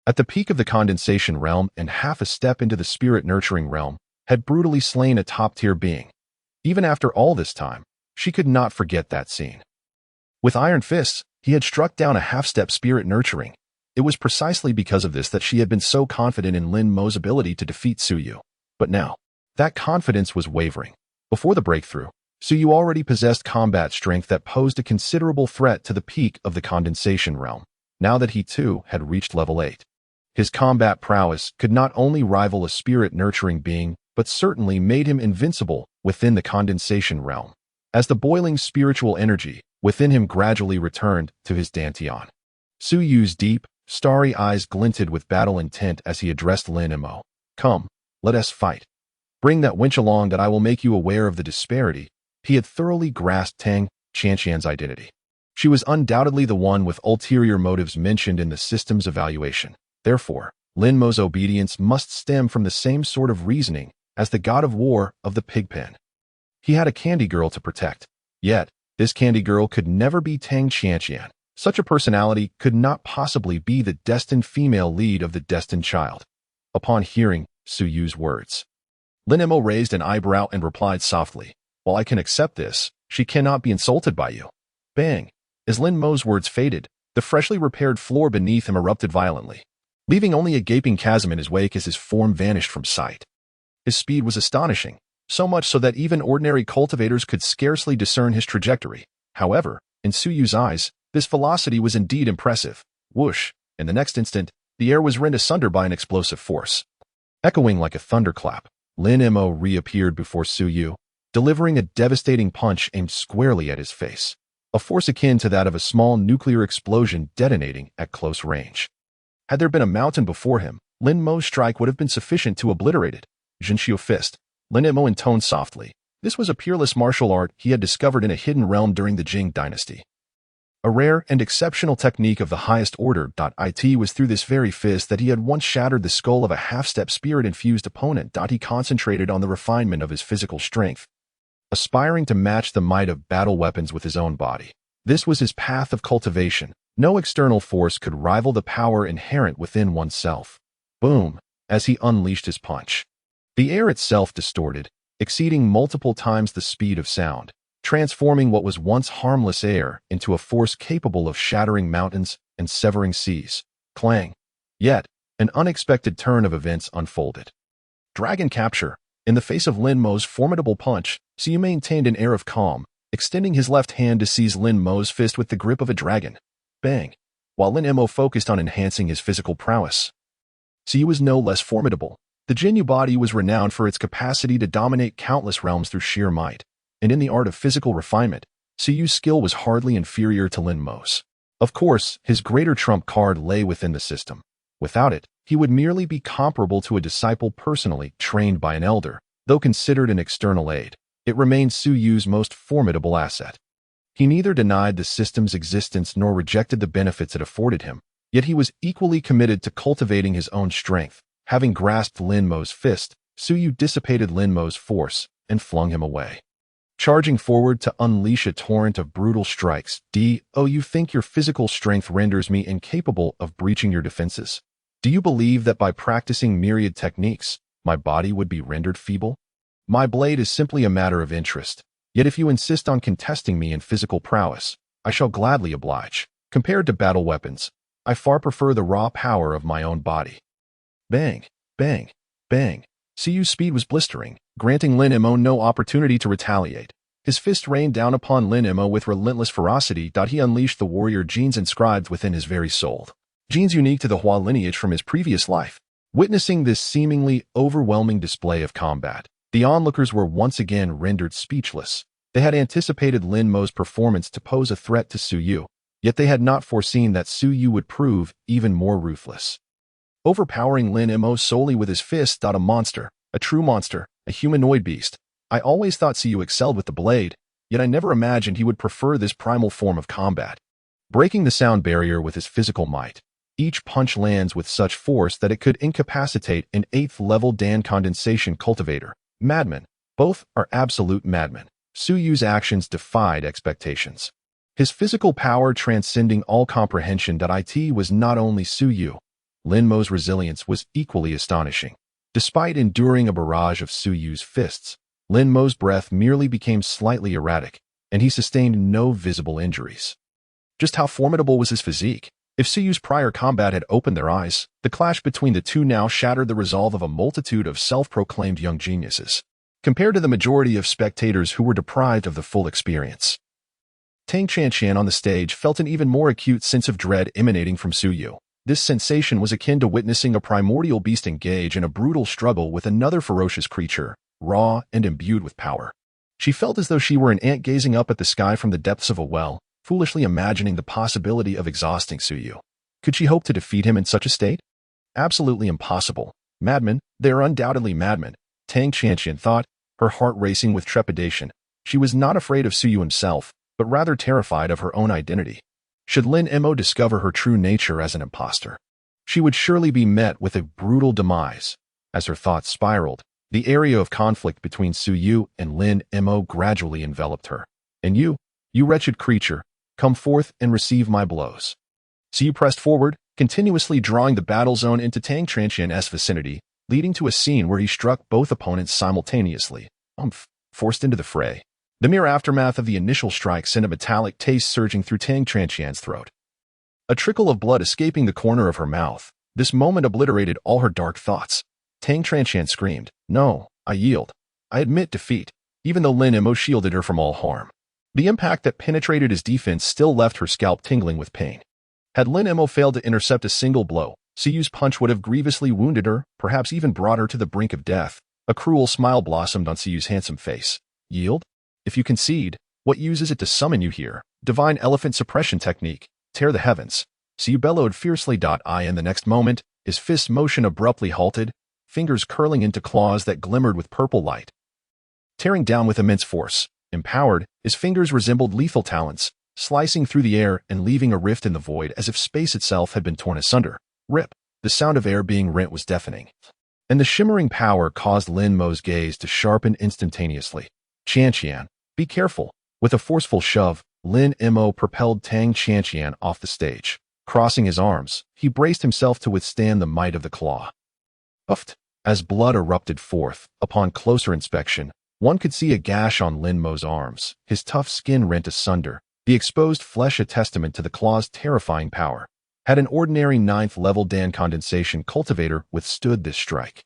at the peak of the condensation realm and half a step into the spirit-nurturing realm, had brutally slain a top-tier being. Even after all this time, she could not forget that scene. With iron fists, he had struck down a half-step spirit-nurturing. It was precisely because of this that she had been so confident in Lin Mo's ability to defeat Su Yu. But now, that confidence was wavering. Before the breakthrough, Su Yu already possessed combat strength that posed a considerable threat to the peak of the condensation realm, now that he too had reached level 8. His combat prowess could not only rival a spirit-nurturing being, but certainly made him invincible within the condensation realm, as the boiling spiritual energy within him gradually returned to his dantian. Su Yu's deep, starry eyes glinted with battle intent as he addressed Lin Mo. Come, let us fight. Bring that wench along that I will make you aware of the disparity. He had thoroughly grasped Tang Qianqian's identity. She was undoubtedly the one with ulterior motives mentioned in the system's evaluation. Therefore, Lin Mo's obedience must stem from the same sort of reasoning as the god of war of the pigpen. He had a candy girl to protect. Yet, this candy girl could never be Tang Qianqian. Such a personality could not possibly be the destined female lead of the destined child. Upon hearing Su Yu's words, Lin Mo raised an eyebrow and replied softly, "While I can accept this, she cannot be insulted by you." Bang! As Lin Mo's words faded, the freshly repaired floor beneath him erupted violently, leaving only a gaping chasm in his wake as his form vanished from sight. His speed was astonishing, so much so that even ordinary cultivators could scarcely discern his trajectory. However, in Su Yu's eyes, this velocity was indeed impressive. Whoosh! In the next instant, the air was rent asunder by an explosive force. Echoing like a thunderclap, Lin Mo reappeared before Su Yu, delivering a devastating punch aimed squarely at his face, a force akin to that of a small nuclear explosion detonating at close range. Had there been a mountain before him, Lin Mo's strike would have been sufficient to obliterate it. Jinxiu fist, Lin Mo intoned softly. This was a peerless martial art he had discovered in a hidden realm during the Jing dynasty. A rare and exceptional technique of the highest order. It was through this very fist that he had once shattered the skull of a half-step spirit-infused opponent. He concentrated on the refinement of his physical strength, aspiring to match the might of battle weapons with his own body. This was his path of cultivation. No external force could rival the power inherent within oneself. Boom! As he unleashed his punch, the air itself distorted, exceeding multiple times the speed of sound, transforming what was once harmless air into a force capable of shattering mountains and severing seas. Clang! Yet, an unexpected turn of events unfolded. Dragon capture. In the face of Lin Mo's formidable punch, Su Yu maintained an air of calm, extending his left hand to seize Lin Mo's fist with the grip of a dragon. Bang! While Lin Mo focused on enhancing his physical prowess, Su Yu was no less formidable. The Jinyu body was renowned for its capacity to dominate countless realms through sheer might, and in the art of physical refinement, Su Yu's skill was hardly inferior to Lin Mo's. Of course, his greater trump card lay within the system. Without it, he would merely be comparable to a disciple personally trained by an elder. Though considered an external aid, it remained Su Yu's most formidable asset. He neither denied the system's existence nor rejected the benefits it afforded him, yet he was equally committed to cultivating his own strength. Having grasped Lin Mo's fist, Su Yu dissipated Lin Mo's force and flung him away, charging forward to unleash a torrent of brutal strikes. "Oh, you think your physical strength renders me incapable of breaching your defenses? Do you believe that by practicing myriad techniques, my body would be rendered feeble? My blade is simply a matter of interest. Yet if you insist on contesting me in physical prowess, I shall gladly oblige. Compared to battle weapons, I far prefer the raw power of my own body." Bang! Bang! Bang! Suyu's speed was blistering, granting Lin Mo no opportunity to retaliate. His fist rained down upon Lin Mo with relentless ferocity. He unleashed the warrior genes inscribed within his very soul. Genes unique to the Hua lineage from his previous life. Witnessing this seemingly overwhelming display of combat, the onlookers were once again rendered speechless. They had anticipated Lin Mo's performance to pose a threat to Suyu, yet they had not foreseen that Suyu would prove even more ruthless. Overpowering Lin Mo solely with his fist. A monster, a true monster, a humanoid beast. I always thought Suyu excelled with the blade, yet I never imagined he would prefer this primal form of combat. Breaking the sound barrier with his physical might, each punch lands with such force that it could incapacitate an 8th-level Dan condensation cultivator. Madmen. Both are absolute madmen. Suyu's actions defied expectations. His physical power transcending all comprehension. It was not only Suyu. Lin Mo's resilience was equally astonishing. Despite enduring a barrage of Suyu's fists, Lin Mo's breath merely became slightly erratic, and he sustained no visible injuries. Just how formidable was his physique? If Suyu's prior combat had opened their eyes, the clash between the two now shattered the resolve of a multitude of self-proclaimed young geniuses, compared to the majority of spectators who were deprived of the full experience. Tang Qianqian on the stage felt an even more acute sense of dread emanating from Suyu. This sensation was akin to witnessing a primordial beast engage in a brutal struggle with another ferocious creature, raw and imbued with power. She felt as though she were an ant gazing up at the sky from the depths of a well, foolishly imagining the possibility of exhausting Suyu. Could she hope to defeat him in such a state? Absolutely impossible. Madmen, they are undoubtedly madmen, Tang Qianqian thought, her heart racing with trepidation. She was not afraid of Suyu himself, but rather terrified of her own identity. Should Lin Mo discover her true nature as an impostor, she would surely be met with a brutal demise. As her thoughts spiraled, the area of conflict between Suyu and Lin Mo gradually enveloped her. And you wretched creature, come forth and receive my blows. Suyu pressed forward, continuously drawing the battle zone into Tang Qianqian's vicinity, leading to a scene where he struck both opponents simultaneously, forced into the fray. The mere aftermath of the initial strike sent a metallic taste surging through Tang Qianqian's throat. A trickle of blood escaping the corner of her mouth, this moment obliterated all her dark thoughts. Tang Qianqian screamed, "No, I yield. I admit defeat," even though Lin Mo shielded her from all harm. The impact that penetrated his defense still left her scalp tingling with pain. Had Lin Mo failed to intercept a single blow, Suyu's punch would have grievously wounded her, perhaps even brought her to the brink of death. A cruel smile blossomed on Suyu's handsome face. Yield? If you concede, what use is it to summon you here? Divine elephant suppression technique. Tear the heavens. Suyu bellowed fiercely. In the next moment, his fist motion abruptly halted, fingers curling into claws that glimmered with purple light. Tearing down with immense force, empowered, his fingers resembled lethal talons, slicing through the air and leaving a rift in the void as if space itself had been torn asunder. Rip! The sound of air being rent was deafening. And the shimmering power caused Lin Mo's gaze to sharpen instantaneously. Qianqian, be careful. With a forceful shove, Lin Mo propelled Tang Qianqian off the stage. Crossing his arms, he braced himself to withstand the might of the claw. Puffed! As blood erupted forth, upon closer inspection, one could see a gash on Lin Mo's arms, his tough skin rent asunder, the exposed flesh a testament to the claw's terrifying power. Had an ordinary 9th-level Dan condensation cultivator withstood this strike,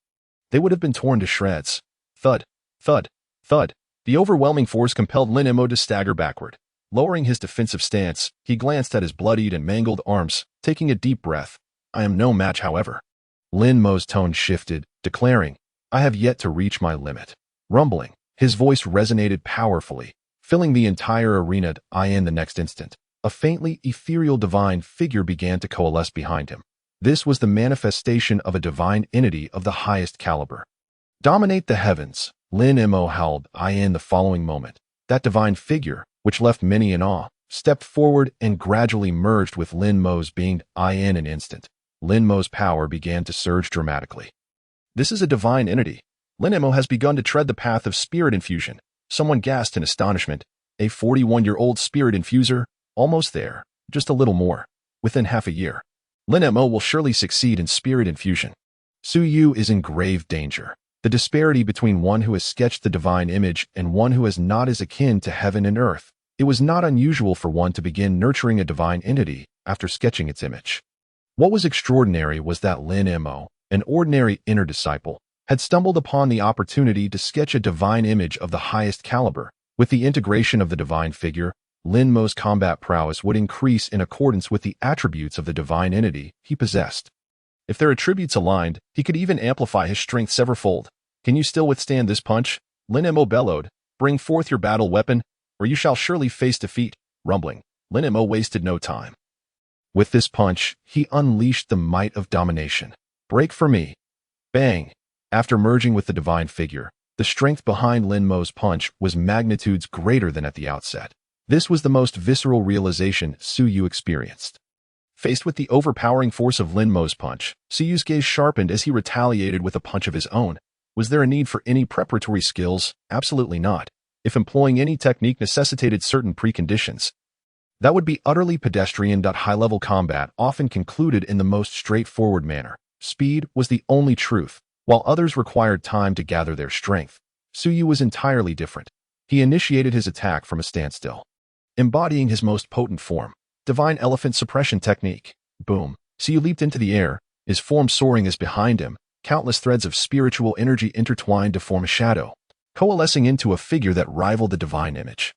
they would have been torn to shreds. Thud, thud, thud. The overwhelming force compelled Lin Mo to stagger backward. Lowering his defensive stance, he glanced at his bloodied and mangled arms, taking a deep breath. I am no match, however. Lin Mo's tone shifted, declaring, I have yet to reach my limit. Rumbling, his voice resonated powerfully, filling the entire arena. In the next instant, a faintly ethereal divine figure began to coalesce behind him. This was the manifestation of a divine entity of the highest caliber. Dominate the heavens, Lin Mo howled. In the following moment, that divine figure, which left many in awe, stepped forward and gradually merged with Lin Mo's being. In an instant, Lin Mo's power began to surge dramatically. This is a divine entity. Lin Mo has begun to tread the path of spirit infusion. Someone gasped in astonishment. A 41-year-old spirit infuser? Almost there. Just a little more. Within half a year, Lin Mo will surely succeed in spirit infusion. Suyu is in grave danger. The disparity between one who has sketched the divine image and one who has not is akin to heaven and earth. It was not unusual for one to begin nurturing a divine entity after sketching its image. What was extraordinary was that Lin Mo, an ordinary inner disciple, had stumbled upon the opportunity to sketch a divine image of the highest caliber. With the integration of the divine figure, Lin Mo's combat prowess would increase in accordance with the attributes of the divine entity he possessed. If their attributes aligned, he could even amplify his strength severfold. "Can you still withstand this punch?" Lin Mo bellowed. "Bring forth your battle weapon, or you shall surely face defeat." Rumbling, Lin Mo wasted no time. With this punch, he unleashed the might of domination. "Break for me." Bang! After merging with the divine figure, the strength behind Lin Mo's punch was magnitudes greater than at the outset. This was the most visceral realization Su Yu experienced. Faced with the overpowering force of Lin Mo's punch, Su Yu's gaze sharpened as he retaliated with a punch of his own. Was there a need for any preparatory skills? Absolutely not. If employing any technique necessitated certain preconditions, that would be utterly pedestrian. High-level combat often concluded in the most straightforward manner. Speed was the only truth, while others required time to gather their strength. Su Yu was entirely different. He initiated his attack from a standstill, embodying his most potent form, divine elephant suppression technique. Boom! Su Yu leaped into the air, his form soaring as behind him, countless threads of spiritual energy intertwined to form a shadow, coalescing into a figure that rivaled the divine image.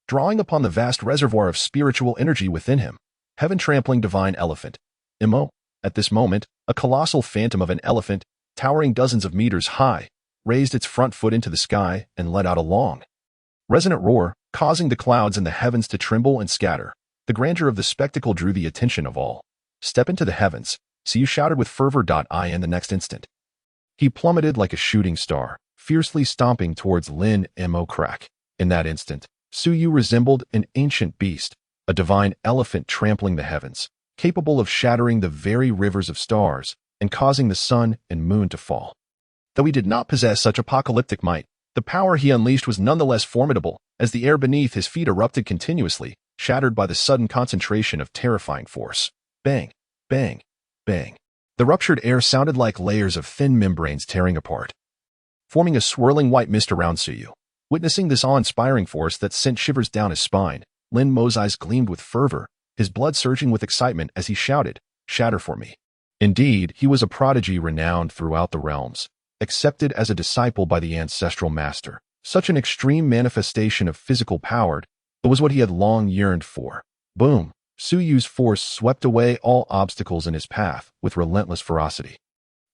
Drawing upon the vast reservoir of spiritual energy within him, heaven-trampling divine elephant, Mo. At this moment, a colossal phantom of an elephant, towering dozens of meters high, raised its front foot into the sky and let out a long, resonant roar, causing the clouds in the heavens to tremble and scatter. The grandeur of the spectacle drew the attention of all. "Step into the heavens," Su Yu shouted with fervor. In the next instant, he plummeted like a shooting star, fiercely stomping towards Lin Mo. Crack. In that instant, Su Yu resembled an ancient beast, a divine elephant trampling the heavens, capable of shattering the very rivers of stars and causing the sun and moon to fall. Though he did not possess such apocalyptic might, the power he unleashed was nonetheless formidable, as the air beneath his feet erupted continuously, shattered by the sudden concentration of terrifying force. Bang! Bang! Bang! The ruptured air sounded like layers of thin membranes tearing apart, forming a swirling white mist around Su Yu. Witnessing this awe-inspiring force that sent shivers down his spine, Lin Mo's eyes gleamed with fervor, his blood surging with excitement as he shouted, "Shatter for me." Indeed, he was a prodigy renowned throughout the realms, accepted as a disciple by the ancestral master. Such an extreme manifestation of physical power was what he had long yearned for. Boom! Su Yu's force swept away all obstacles in his path with relentless ferocity.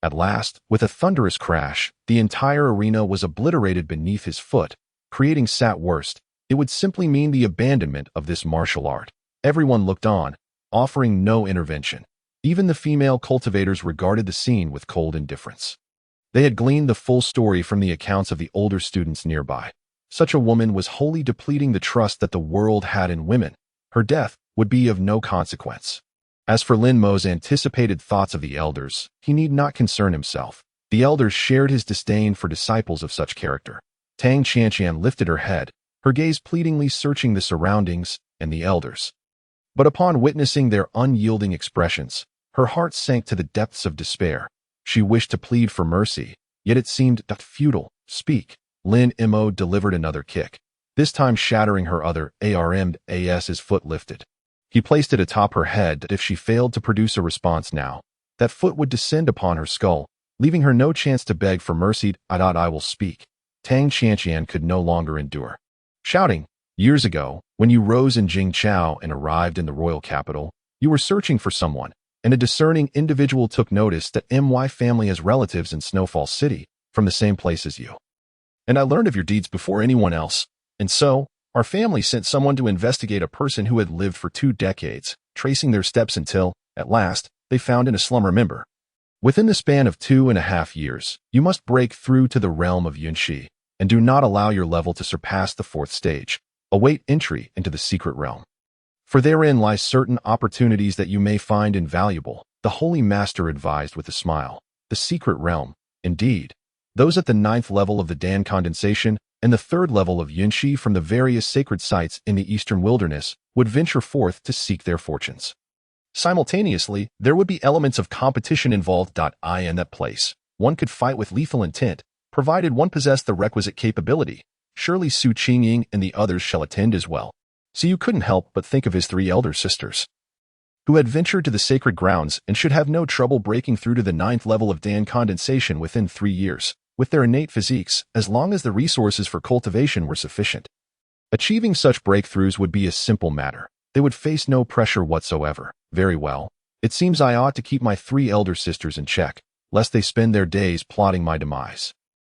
At last, with a thunderous crash, the entire arena was obliterated beneath his foot, creating at worst. It would simply mean the abandonment of this martial art. Everyone looked on, offering no intervention. Even the female cultivators regarded the scene with cold indifference. They had gleaned the full story from the accounts of the older students nearby. Such a woman was wholly depleting the trust that the world had in women. Her death would be of no consequence. As for Lin Mo's anticipated thoughts of the elders, he need not concern himself. The elders shared his disdain for disciples of such character. Tang Qianqian lifted her head, her gaze pleadingly searching the surroundings and the elders. But upon witnessing their unyielding expressions, her heart sank to the depths of despair. She wished to plead for mercy, yet it seemed futile. "Speak." Lin Mo delivered another kick, this time shattering her other arm as his foot lifted. He placed it atop her head that if she failed to produce a response now, that foot would descend upon her skull, leaving her no chance to beg for mercy. I will speak. Tang Qianqian could no longer endure shouting. "Years ago, when you rose in Jingchao and arrived in the royal capital, you were searching for someone, and a discerning individual took notice that My family has relatives in Snowfall City, from the same place as you. And I learned of your deeds before anyone else, and so, our family sent someone to investigate a person who had lived for 2 decades, tracing their steps until, at last, they found in a slumber member. Within the span of 2.5 years, you must break through to the realm of Yunxi, and do not allow your level to surpass the 4th stage. Await entry into the secret realm. For therein lie certain opportunities that you may find invaluable," the Holy Master advised with a smile. The secret realm, indeed. Those at the 9th level of the Dan condensation and the 3rd level of Yunxi from the various sacred sites in the eastern wilderness would venture forth to seek their fortunes. Simultaneously, there would be elements of competition involved. In that place, one could fight with lethal intent, provided one possessed the requisite capability. Surely Su Qingying and the others shall attend as well. So you couldn't help but think of his 3 elder sisters. who had ventured to the sacred grounds and should have no trouble breaking through to the 9th level of Dan condensation within 3 years, with their innate physiques, as long as the resources for cultivation were sufficient. Achieving such breakthroughs would be a simple matter. They would face no pressure whatsoever. Very well. It seems I ought to keep my 3 elder sisters in check, lest they spend their days plotting my demise.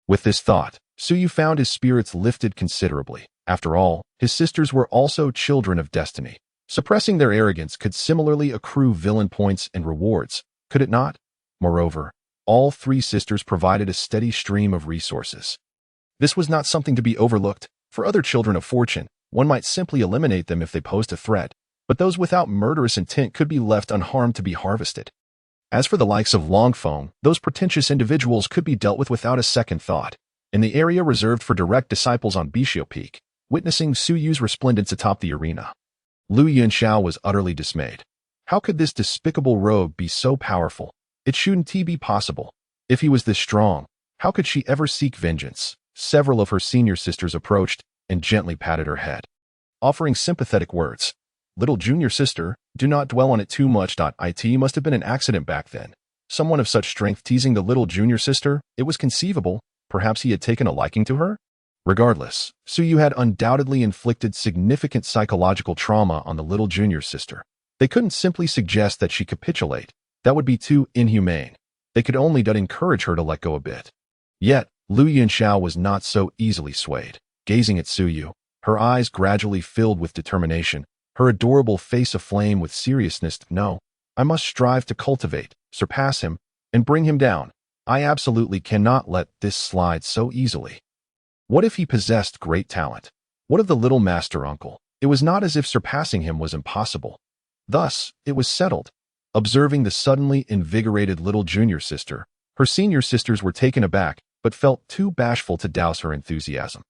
With this thought, Suyu found his spirits lifted considerably. After all, his sisters were also children of destiny. Suppressing their arrogance could similarly accrue villain points and rewards, could it not? Moreover, all 3 sisters provided a steady stream of resources. This was not something to be overlooked. For other children of fortune, one might simply eliminate them if they posed a threat, but those without murderous intent could be left unharmed to be harvested. As for the likes of Longfeng, those pretentious individuals could be dealt with without a second thought. In the area reserved for direct disciples on Bishio Peak, witnessing Suyu's resplendence atop the arena, Lu Yunxiao was utterly dismayed. How could this despicable rogue be so powerful? It shouldn't be possible. If he was this strong, how could she ever seek vengeance? Several of her senior sisters approached and gently patted her head, offering sympathetic words. Little junior sister, do not dwell on it too much. It must have been an accident back then. Someone of such strength teasing the little junior sister, it was conceivable. Perhaps he had taken a liking to her? Regardless, Suyu had undoubtedly inflicted significant psychological trauma on the little junior sister. They couldn't simply suggest that she capitulate. That would be too inhumane. They could only encourage her to let go a bit. Yet, Lu Yunxiao was not so easily swayed. Gazing at Suyu, her eyes gradually filled with determination, her adorable face aflame with seriousness. No, I must strive to cultivate, surpass him, and bring him down. I absolutely cannot let this slide so easily. What if he possessed great talent? What of the little master uncle? It was not as if surpassing him was impossible. Thus, it was settled. Observing the suddenly invigorated little junior sister, her senior sisters were taken aback, but felt too bashful to douse her enthusiasm.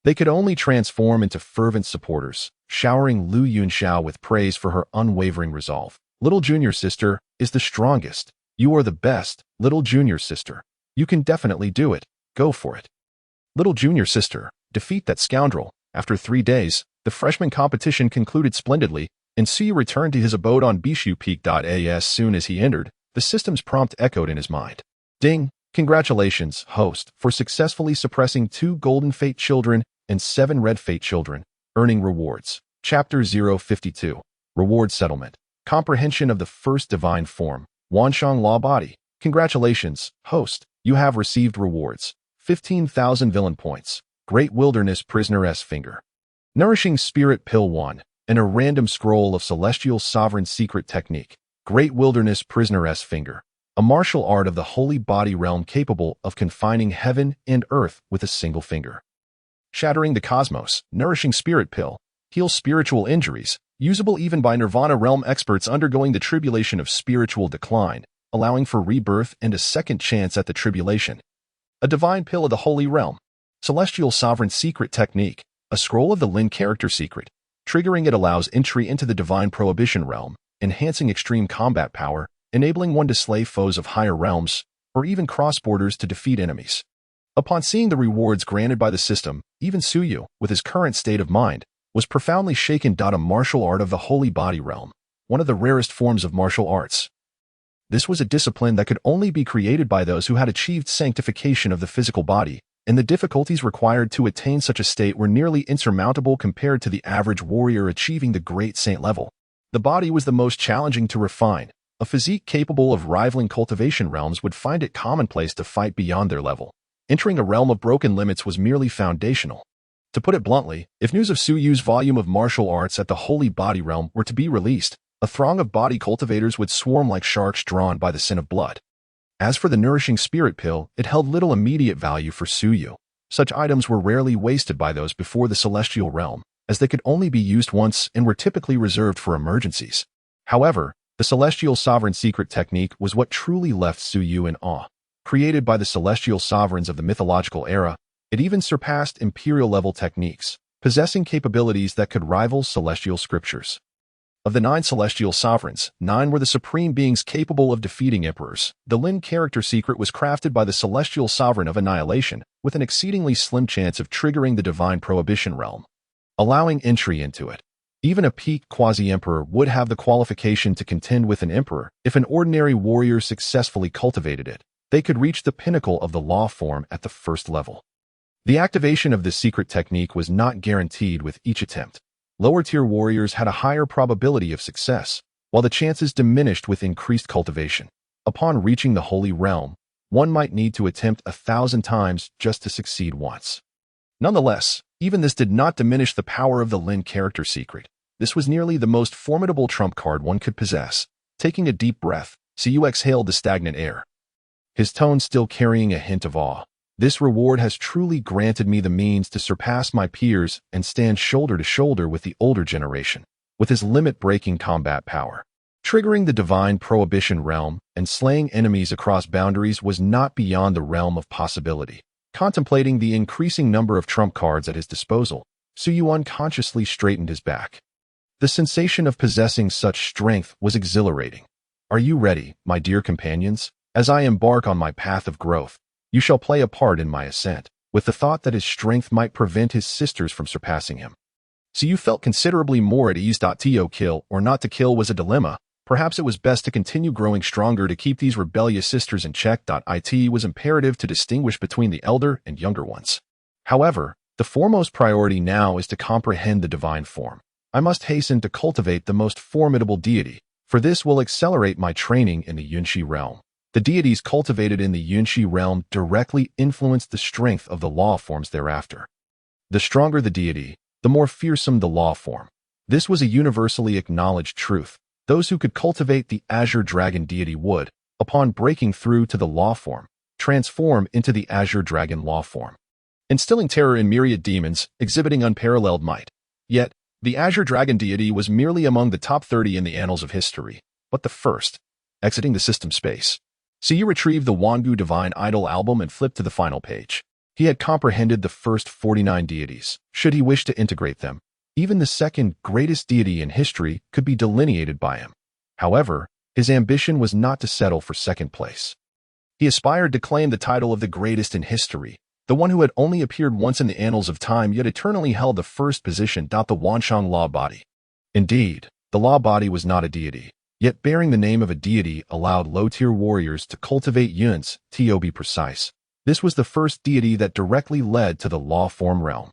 They could only transform into fervent supporters, showering Lu Yunxiao with praise for her unwavering resolve. Little junior sister is the strongest. You are the best, little junior sister. You can definitely do it. Go for it. Little junior sister, defeat that scoundrel. After 3 days, the freshman competition concluded splendidly, and Suyu returned to his abode on Bishu Peak. As soon as he entered, the system's prompt echoed in his mind. Ding! Congratulations, host, for successfully suppressing 2 golden fate children and 7 red fate children, earning rewards. Chapter 052. Reward Settlement. Comprehension of the first divine form. Wanshang Law Body. Congratulations, host, you have received rewards. 15,000 villain points. Great Wilderness Prisoner's Finger. Nourishing Spirit Pill 1. And a random scroll of Celestial Sovereign Secret Technique. Great Wilderness Prisoner's Finger. A martial art of the holy body realm capable of confining heaven and earth with a single finger. Shattering the Cosmos. Nourishing Spirit Pill. Heals spiritual injuries. Usable even by Nirvana realm experts undergoing the tribulation of spiritual decline, allowing for rebirth and a second chance at the tribulation. A divine pill of the holy realm. Celestial Sovereign Secret Technique. A scroll of the Lin character secret. Triggering it allows entry into the divine prohibition realm, enhancing extreme combat power, enabling one to slay foes of higher realms, or even cross borders to defeat enemies. Upon seeing the rewards granted by the system, even Suyu, with his current state of mind, was profoundly shaken. A martial art of the holy body realm, one of the rarest forms of martial arts. This was a discipline that could only be created by those who had achieved sanctification of the physical body, and the difficulties required to attain such a state were nearly insurmountable compared to the average warrior achieving the great saint level. The body was the most challenging to refine. A physique capable of rivaling cultivation realms would find it commonplace to fight beyond their level. Entering a realm of broken limits was merely foundational. To put it bluntly, if news of Suyu's volume of martial arts at the holy body realm were to be released, a throng of body cultivators would swarm like sharks drawn by the sin of blood. As for the nourishing spirit pill, it held little immediate value for Suyu. Such items were rarely wasted by those before the celestial realm, as they could only be used once and were typically reserved for emergencies. However, the Celestial Sovereign Secret Technique was what truly left Suyu in awe. Created by the celestial sovereigns of the mythological era, it even surpassed imperial-level techniques, possessing capabilities that could rival celestial scriptures. Of the 9 celestial sovereigns, 9 were the supreme beings capable of defeating emperors. The Lin character secret was crafted by the celestial sovereign of annihilation, with an exceedingly slim chance of triggering the divine prohibition realm, allowing entry into it. Even a peak quasi-emperor would have the qualification to contend with an emperor if an ordinary warrior successfully cultivated it. They could reach the pinnacle of the law form at the first level. The activation of this secret technique was not guaranteed with each attempt. Lower-tier warriors had a higher probability of success, while the chances diminished with increased cultivation. Upon reaching the Holy Realm, one might need to attempt 1,000 times just to succeed once. Nonetheless, even this did not diminish the power of the Lin character secret. This was nearly the most formidable trump card one could possess. Taking a deep breath, Su exhaled the stagnant air, his tone still carrying a hint of awe. This reward has truly granted me the means to surpass my peers and stand shoulder to shoulder with the older generation, with his limit-breaking combat power. Triggering the divine prohibition realm and slaying enemies across boundaries was not beyond the realm of possibility. Contemplating the increasing number of trump cards at his disposal, Su unconsciously straightened his back. The sensation of possessing such strength was exhilarating. Are you ready, my dear companions? As I embark on my path of growth, you shall play a part in my ascent, with the thought that his strength might prevent his sisters from surpassing him. Su felt considerably more at ease. To kill or not to kill was a dilemma. Perhaps it was best to continue growing stronger to keep these rebellious sisters in check. It was imperative to distinguish between the elder and younger ones. However, the foremost priority now is to comprehend the divine form. I must hasten to cultivate the most formidable deity, for this will accelerate my training in the Yunshi realm. The deities cultivated in the Yunshi realm directly influenced the strength of the law forms thereafter. The stronger the deity, the more fearsome the law form. This was a universally acknowledged truth. Those who could cultivate the Azure Dragon deity would, upon breaking through to the law form, transform into the Azure Dragon law form, instilling terror in myriad demons, exhibiting unparalleled might. Yet, the Azure Dragon deity was merely among the top 30 in the annals of history, but the first. Exiting the system space, Su retrieved the Wangu Divine Idol album and flipped to the final page. He had comprehended the first 49 deities. Should he wish to integrate them, even the second greatest deity in history could be delineated by him. However, his ambition was not to settle for second place. He aspired to claim the title of the greatest in history, the one who had only appeared once in the annals of time yet eternally held the first position. The Wanshang Law Body. Indeed, the law body was not a deity, yet bearing the name of a deity allowed low-tier warriors to cultivate yuns, to be precise. This was the first deity that directly led to the law form realm.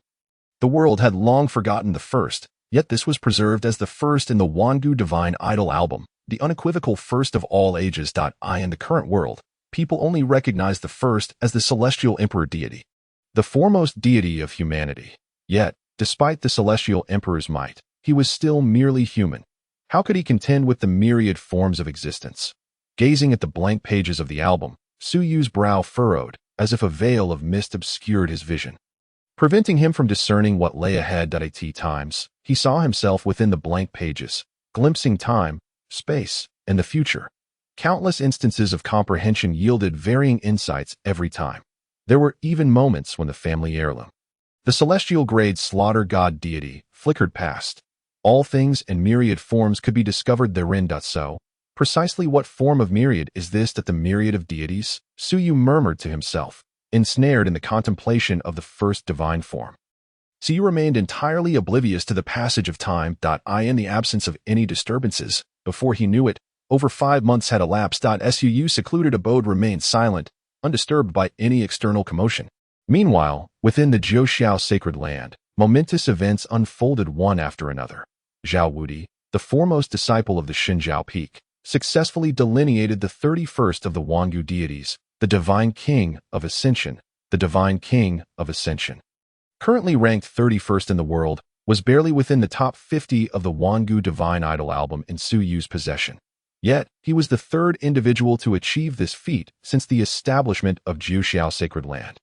The world had long forgotten the first, yet this was preserved as the first in the Wangu Divine Idol album, the unequivocal first of all ages. In the current world, people only recognize the first as the celestial emperor deity, the foremost deity of humanity. Yet, despite the celestial emperor's might, he was still merely human. How could he contend with the myriad forms of existence? Gazing at the blank pages of the album, Suyu's brow furrowed, as if a veil of mist obscured his vision, preventing him from discerning what lay ahead. At times, he saw himself within the blank pages, glimpsing time, space, and the future. Countless instances of comprehension yielded varying insights every time. There were even moments when the family heirloom, the celestial grade slaughter god deity, flickered past. All things and myriad forms could be discovered therein. So, precisely what form of myriad is this that the myriad of deities? Suyu murmured to himself, ensnared in the contemplation of the first divine form. Suyu remained entirely oblivious to the passage of time. In the absence of any disturbances, before he knew it, over 5 months had elapsed. Suyu secluded abode remained silent, undisturbed by any external commotion. Meanwhile, within the Jiuxiao sacred land, momentous events unfolded one after another. Zhao Wudi, the foremost disciple of the Xinjiao Peak, successfully delineated the 31st of the Wangu deities, the Divine King of Ascension. The Divine King of Ascension, currently ranked 31st in the world, was barely within the top 50 of the Wangu Divine Idol album in Suyu's possession. Yet, he was the third individual to achieve this feat since the establishment of Jiuxiao Sacred Land.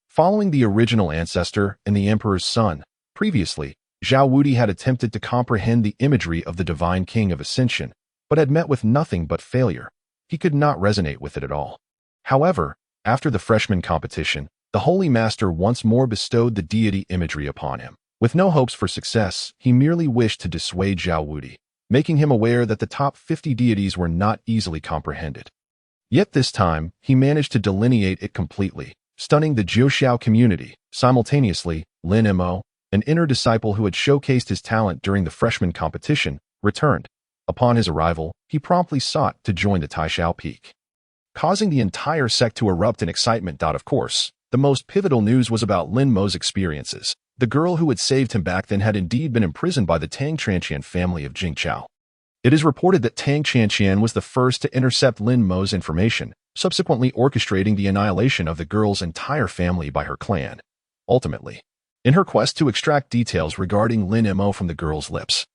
Following the original ancestor and the Emperor's son, previously, Zhao Wudi had attempted to comprehend the imagery of the Divine King of Ascension, but had met with nothing but failure. He could not resonate with it at all. However, after the freshman competition, the Holy Master once more bestowed the deity imagery upon him. With no hopes for success, he merely wished to dissuade Zhao Wudi, making him aware that the top 50 deities were not easily comprehended. Yet this time, he managed to delineate it completely, stunning the Jiuxiao community. Simultaneously, Lin Mo, an inner disciple who had showcased his talent during the freshman competition, returned. Upon his arrival, he promptly sought to join the Taishao Peak, causing the entire sect to erupt in excitement. Of course, the most pivotal news was about Lin Mo's experiences. The girl who had saved him back then had indeed been imprisoned by the Tang Chanqian family of Jingqiao. It is reported that Tang Chanqian was the first to intercept Lin Mo's information, subsequently orchestrating the annihilation of the girl's entire family by her clan. Ultimately, in her quest to extract details regarding Lin Mo from the girl's lips,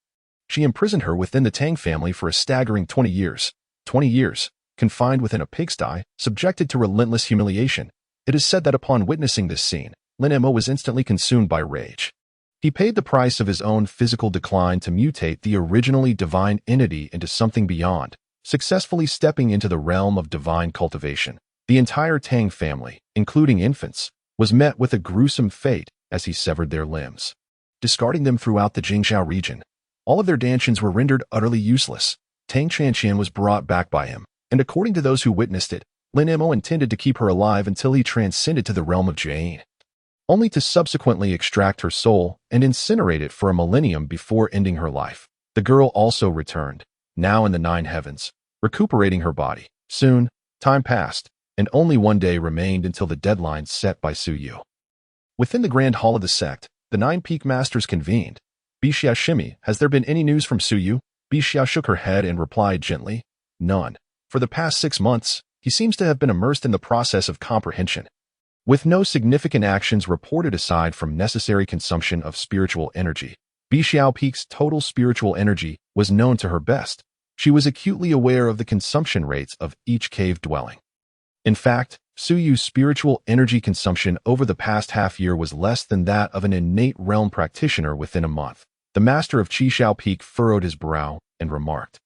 she imprisoned her within the Tang family for a staggering 20 years. 20 years, confined within a pigsty, subjected to relentless humiliation. It is said that upon witnessing this scene, Lin Mo was instantly consumed by rage. He paid the price of his own physical decline to mutate the originally divine entity into something beyond, successfully stepping into the realm of divine cultivation. The entire Tang family, including infants, was met with a gruesome fate as he severed their limbs, discarding them throughout the Jingxiao region. All of their dantians were rendered utterly useless. Tang Chanqian was brought back by him, and according to those who witnessed it, Lin Mo intended to keep her alive until he transcended to the realm of Jane, only to subsequently extract her soul and incinerate it for a millennium before ending her life. The girl also returned, now in the 9 heavens, recuperating her body. Soon, time passed, and only one day remained until the deadline set by Su Yu. Within the grand hall of the sect, the 9 peak masters convened. Bixia Shimi, has there been any news from Su Yu? Bixia shook her head and replied gently, none. For the past 6 months, he seems to have been immersed in the process of comprehension, with no significant actions reported aside from necessary consumption of spiritual energy. Bixia Peak's total spiritual energy was known to her best. She was acutely aware of the consumption rates of each cave dwelling. In fact, Su Yu's spiritual energy consumption over the past half-year was less than that of an innate realm practitioner within a month. The master of Qishao Peak furrowed his brow and remarked,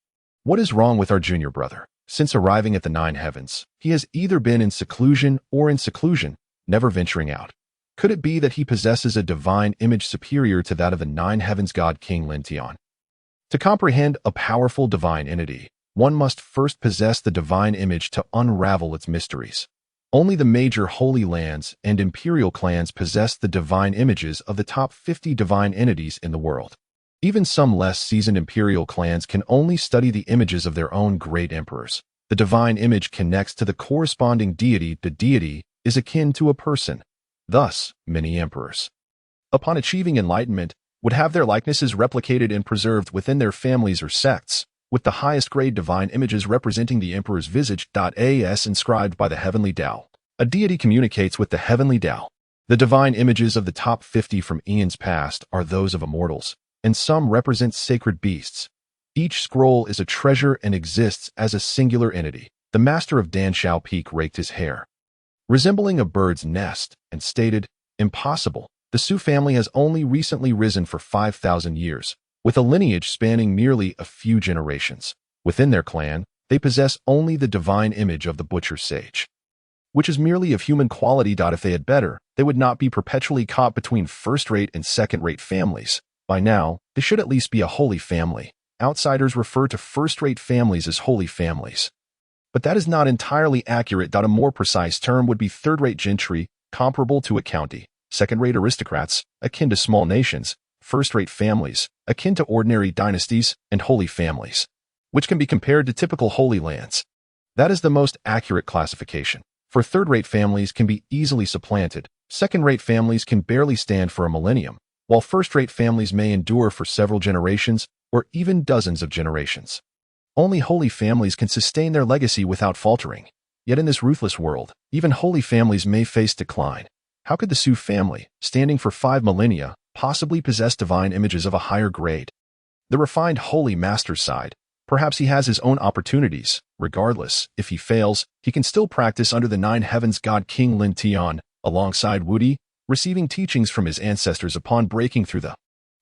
what is wrong with our junior brother? Since arriving at the 9 heavens, he has either been in seclusion or in seclusion, never venturing out. Could it be that he possesses a divine image superior to that of the 9 heavens god King Lin Tian? To comprehend a powerful divine entity, one must first possess the divine image to unravel its mysteries. Only the major holy lands and imperial clans possess the divine images of the top 50 divine entities in the world. Even some less seasoned imperial clans can only study the images of their own great emperors. The divine image connects to the corresponding deity. The deity is akin to a person. Thus, many emperors, upon achieving enlightenment, would have their likenesses replicated and preserved within their families or sects, with the highest grade divine images representing the emperor's visage. As inscribed by the heavenly Tao. A deity communicates with the heavenly Tao. The divine images of the top 50 from eons past are those of immortals, and some represent sacred beasts. Each scroll is a treasure and exists as a singular entity. The master of Danshao Peak raked his hair, resembling a bird's nest, and stated, impossible. The Su family has only recently risen for 5,000 years, with a lineage spanning merely a few generations. Within their clan, they possess only the divine image of the butcher sage, which is merely of human quality. If they had better, they would not be perpetually caught between first-rate and second-rate families. By now, they should at least be a holy family. Outsiders refer to first-rate families as holy families, but that is not entirely accurate. A more precise term would be third-rate gentry, comparable to a county, second-rate aristocrats, akin to small nations, first-rate families, akin to ordinary dynasties, and holy families, which can be compared to typical holy lands. That is the most accurate classification. For third-rate families can be easily supplanted, second-rate families can barely stand for a millennium, while first-rate families may endure for several generations or even dozens of generations. Only holy families can sustain their legacy without faltering. Yet in this ruthless world, even holy families may face decline. How could the Su family, standing for 5 millennia, possibly possess divine images of a higher grade? The refined holy master sighed. Perhaps he has his own opportunities. Regardless, if he fails, he can still practice under the 9 heavens god King Lin Tian, alongside Wudi, receiving teachings from his ancestors upon breaking through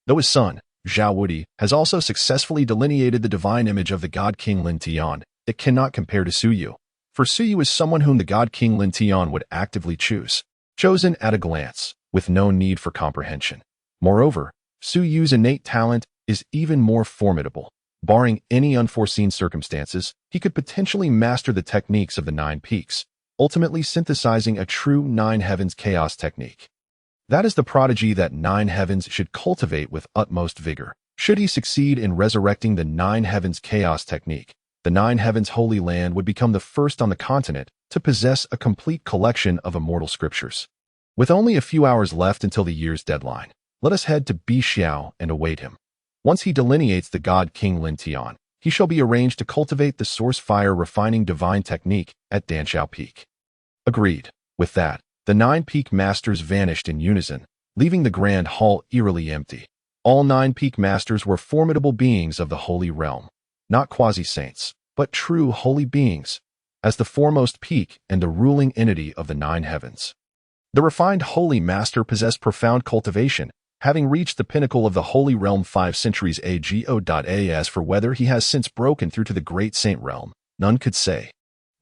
though his son, Zhao Wudi, has also successfully delineated the divine image of the god King Lin Tian, it cannot compare to Su Yu. For Su Yu is someone whom the god King Lin Tian would actively choose, chosen at a glance, with no need for comprehension. Moreover, Su Yu's innate talent is even more formidable. Barring any unforeseen circumstances, he could potentially master the techniques of the 9 peaks, ultimately synthesizing a true 9 heavens chaos technique. That is the prodigy that 9 heavens should cultivate with utmost vigor. Should he succeed in resurrecting the 9 heavens chaos technique, the 9 heavens Holy Land would become the first on the continent to possess a complete collection of immortal scriptures. With only a few hours left until the year's deadline, let us head to Bixiao and await him. Once he delineates the god King Lin Tian, he shall be arranged to cultivate the source fire refining divine technique at Danshao Peak. Agreed. With that, the 9 peak masters vanished in unison, leaving the grand hall eerily empty. All 9 peak masters were formidable beings of the holy realm, not quasi-saints, but true holy beings, as the foremost peak and the ruling entity of the 9 heavens. The refined holy master possessed profound cultivation, having reached the pinnacle of the holy realm 5 centuries ago. As for whether he has since broken through to the great saint realm, none could say.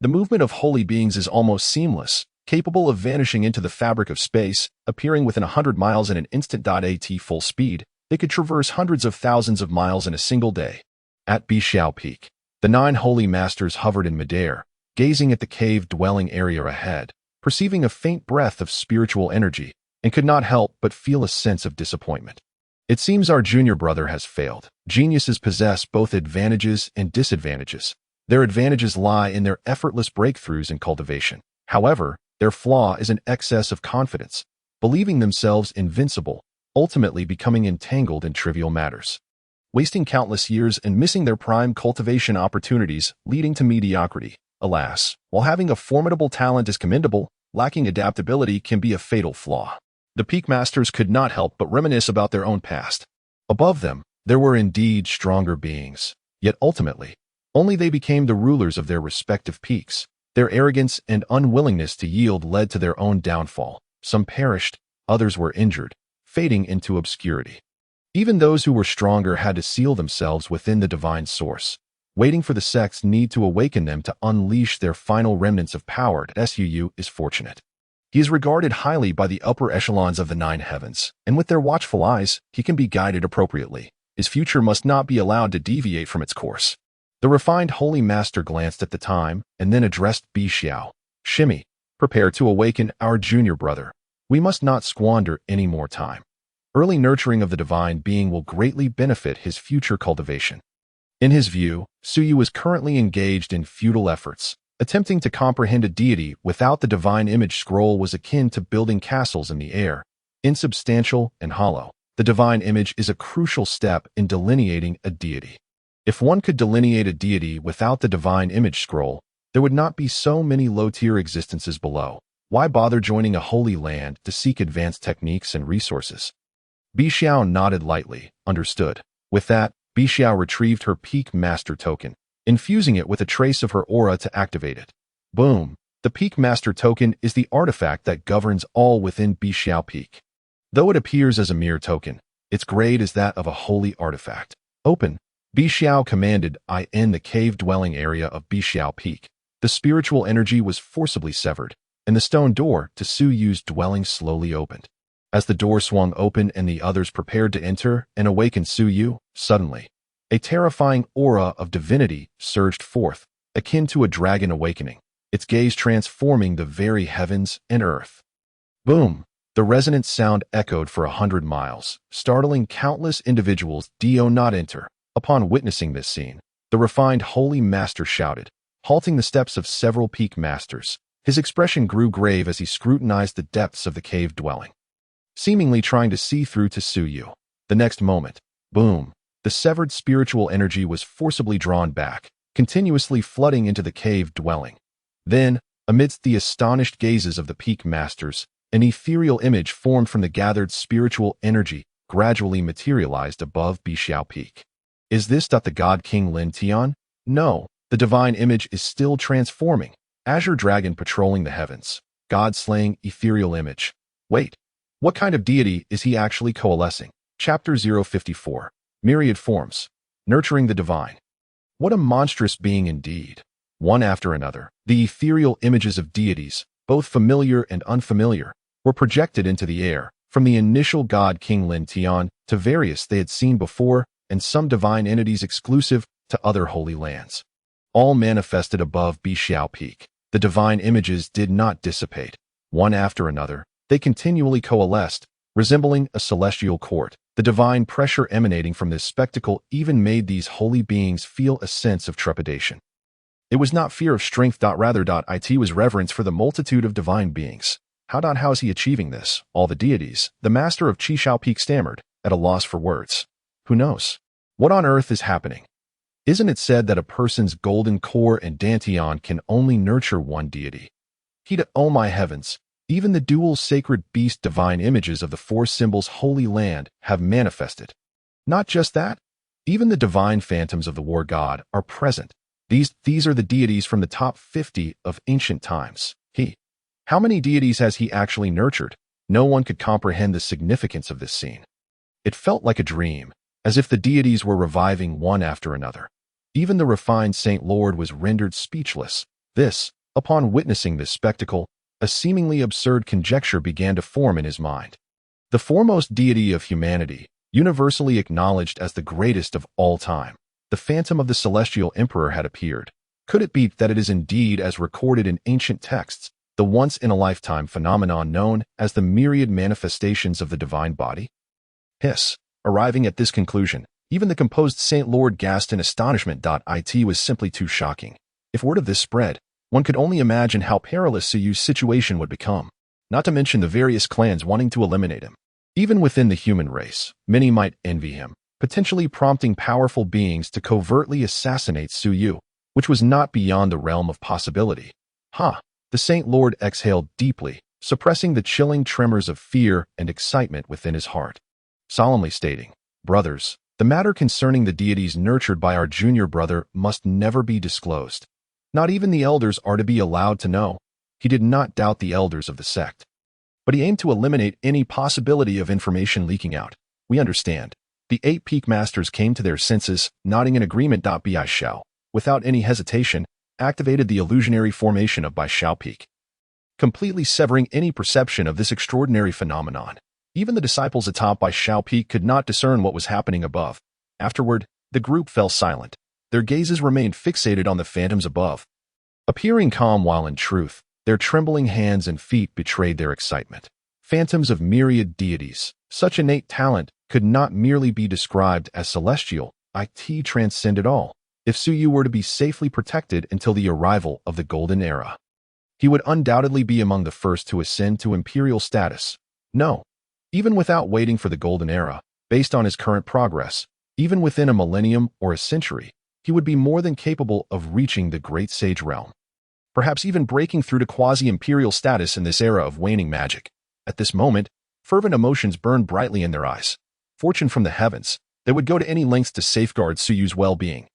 The movement of holy beings is almost seamless, capable of vanishing into the fabric of space, appearing within 100 miles in an instant. At full speed, they could traverse hundreds of thousands of miles in a single day. At Bixiao Peak, the 9 holy masters hovered in midair, gazing at the cave-dwelling area ahead, perceiving a faint breath of spiritual energy, and could not help but feel a sense of disappointment. It seems our junior brother has failed. Geniuses possess both advantages and disadvantages. Their advantages lie in their effortless breakthroughs in cultivation. However, their flaw is an excess of confidence, believing themselves invincible, ultimately becoming entangled in trivial matters, wasting countless years and missing their prime cultivation opportunities, leading to mediocrity. Alas, while having a formidable talent is commendable, lacking adaptability can be a fatal flaw. The peak masters could not help but reminisce about their own past. Above them, there were indeed stronger beings, yet ultimately, only they became the rulers of their respective peaks. Their arrogance and unwillingness to yield led to their own downfall. Some perished, others were injured, fading into obscurity. Even those who were stronger had to seal themselves within the divine source, waiting for the sect's need to awaken them to unleash their final remnants of power. Suu is fortunate. He is regarded highly by the upper echelons of the 9 heavens, and with their watchful eyes, he can be guided appropriately. His future must not be allowed to deviate from its course. The refined holy master glanced at the time and then addressed Bixiao. Shimmy, prepare to awaken our junior brother. We must not squander any more time. Early nurturing of the divine being will greatly benefit his future cultivation. In his view, Suyu is currently engaged in futile efforts. Attempting to comprehend a deity without the divine image scroll was akin to building castles in the air, insubstantial and hollow. The divine image is a crucial step in delineating a deity. If one could delineate a deity without the divine image scroll, there would not be so many low-tier existences below. Why bother joining a holy land to seek advanced techniques and resources? Bixiao nodded lightly, understood. With that, Bixiao retrieved her peak master token, infusing it with a trace of her aura to activate it. Boom! The peak master token is the artifact that governs all within Bixiao Peak. Though it appears as a mere token, its grade is that of a holy artifact. Open! Bixiao commanded. In the cave-dwelling area of Bixiao Peak, the spiritual energy was forcibly severed, and the stone door to Suyu's dwelling slowly opened. As the door swung open and the others prepared to enter and awaken Suyu, suddenly, a terrifying aura of divinity surged forth, akin to a dragon awakening, its gaze transforming the very heavens and earth. Boom! The resonant sound echoed for 100 miles, startling countless individuals. Do not enter. Upon witnessing this scene, the refined holy master shouted, halting the steps of several peak masters. His expression grew grave as he scrutinized the depths of the cave dwelling, seemingly trying to see through to Suyu. The next moment, boom! The severed spiritual energy was forcibly drawn back, continuously flooding into the cave dwelling. Then, amidst the astonished gazes of the peak masters, an ethereal image formed from the gathered spiritual energy gradually materialized above Bixiao Peak. Is this the god King Lin Tian? No, the divine image is still transforming. Azure dragon patrolling the heavens. God-slaying ethereal image. Wait, what kind of deity is he actually coalescing? Chapter 054. Myriad forms. Nurturing the divine. What a monstrous being indeed. One after another, the ethereal images of deities, both familiar and unfamiliar, were projected into the air, from the initial god King Lin Tian to various they had seen before, and some divine entities exclusive to other holy lands. All manifested above Bixiao Peak. The divine images did not dissipate. One after another, they continually coalesced, resembling a celestial court. The divine pressure emanating from this spectacle even made these holy beings feel a sense of trepidation. It was not fear of strength. Rather, it was reverence for the multitude of divine beings. How is he achieving this? All the deities, the master of Chi Peak stammered, at a loss for words. Who knows? What on earth is happening? Isn't it said that a person's golden core and dantian can only nurture one deity? Oh my heavens! Even the dual sacred beast divine images of the four symbols holy land have manifested. Not just that, even the divine phantoms of the war god are present. These are the deities from the top 50 of ancient times. How many deities has he actually nurtured? No one could comprehend the significance of this scene. It felt like a dream, as if the deities were reviving one after another. Even the refined Saint Lord was rendered speechless. Upon witnessing this spectacle, a seemingly absurd conjecture began to form in his mind. The foremost deity of humanity, universally acknowledged as the greatest of all time, the phantom of the celestial emperor had appeared. Could it be that it is indeed as recorded in ancient texts, the once-in-a-lifetime phenomenon known as the myriad manifestations of the divine body? Arriving at this conclusion, even the composed Saint Lord gasped in astonishment. It was simply too shocking. If word of this spread, one could only imagine how perilous Suyu's situation would become, not to mention the various clans wanting to eliminate him. Even within the human race, many might envy him, potentially prompting powerful beings to covertly assassinate Suyu, which was not beyond the realm of possibility. The Saint Lord exhaled deeply, suppressing the chilling tremors of fear and excitement within his heart, solemnly stating, "Brothers, the matter concerning the deities nurtured by our junior brother must never be disclosed. Not even the elders are to be allowed to know." He did not doubt the elders of the sect, but he aimed to eliminate any possibility of information leaking out. "We understand." The 8 peak masters came to their senses, nodding in agreement. Bi Shao, without any hesitation, activated the illusionary formation of Bai Shao Peak, completely severing any perception of this extraordinary phenomenon. Even the disciples atop Bai Shao Peak could not discern what was happening above. Afterward, the group fell silent. Their gazes remained fixated on the phantoms above. Appearing calm while in truth, their trembling hands and feet betrayed their excitement. Phantoms of myriad deities, such innate talent could not merely be described as celestial. It transcended all. If Suyu were to be safely protected until the arrival of the Golden Era, he would undoubtedly be among the first to ascend to imperial status. No, even without waiting for the Golden Era, based on his current progress, even within a millennium or a century, he would be more than capable of reaching the Great Sage realm, perhaps even breaking through to quasi-imperial status in this era of waning magic. At this moment, fervent emotions burned brightly in their eyes. Fortune from the heavens, they would go to any lengths to safeguard Suyu's well-being.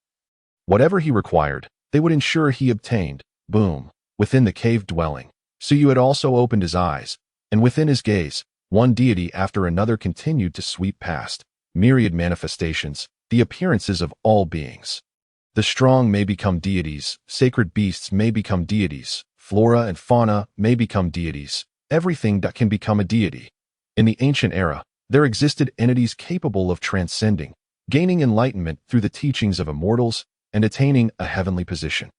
Whatever he required, they would ensure he obtained. Boom. Within the cave dwelling, Suyu had also opened his eyes, and within his gaze, one deity after another continued to sweep past. Myriad manifestations, the appearances of all beings. The strong may become deities, sacred beasts may become deities, flora and fauna may become deities, everything that can become a deity. In the ancient era, there existed entities capable of transcending, gaining enlightenment through the teachings of immortals, and attaining a heavenly position.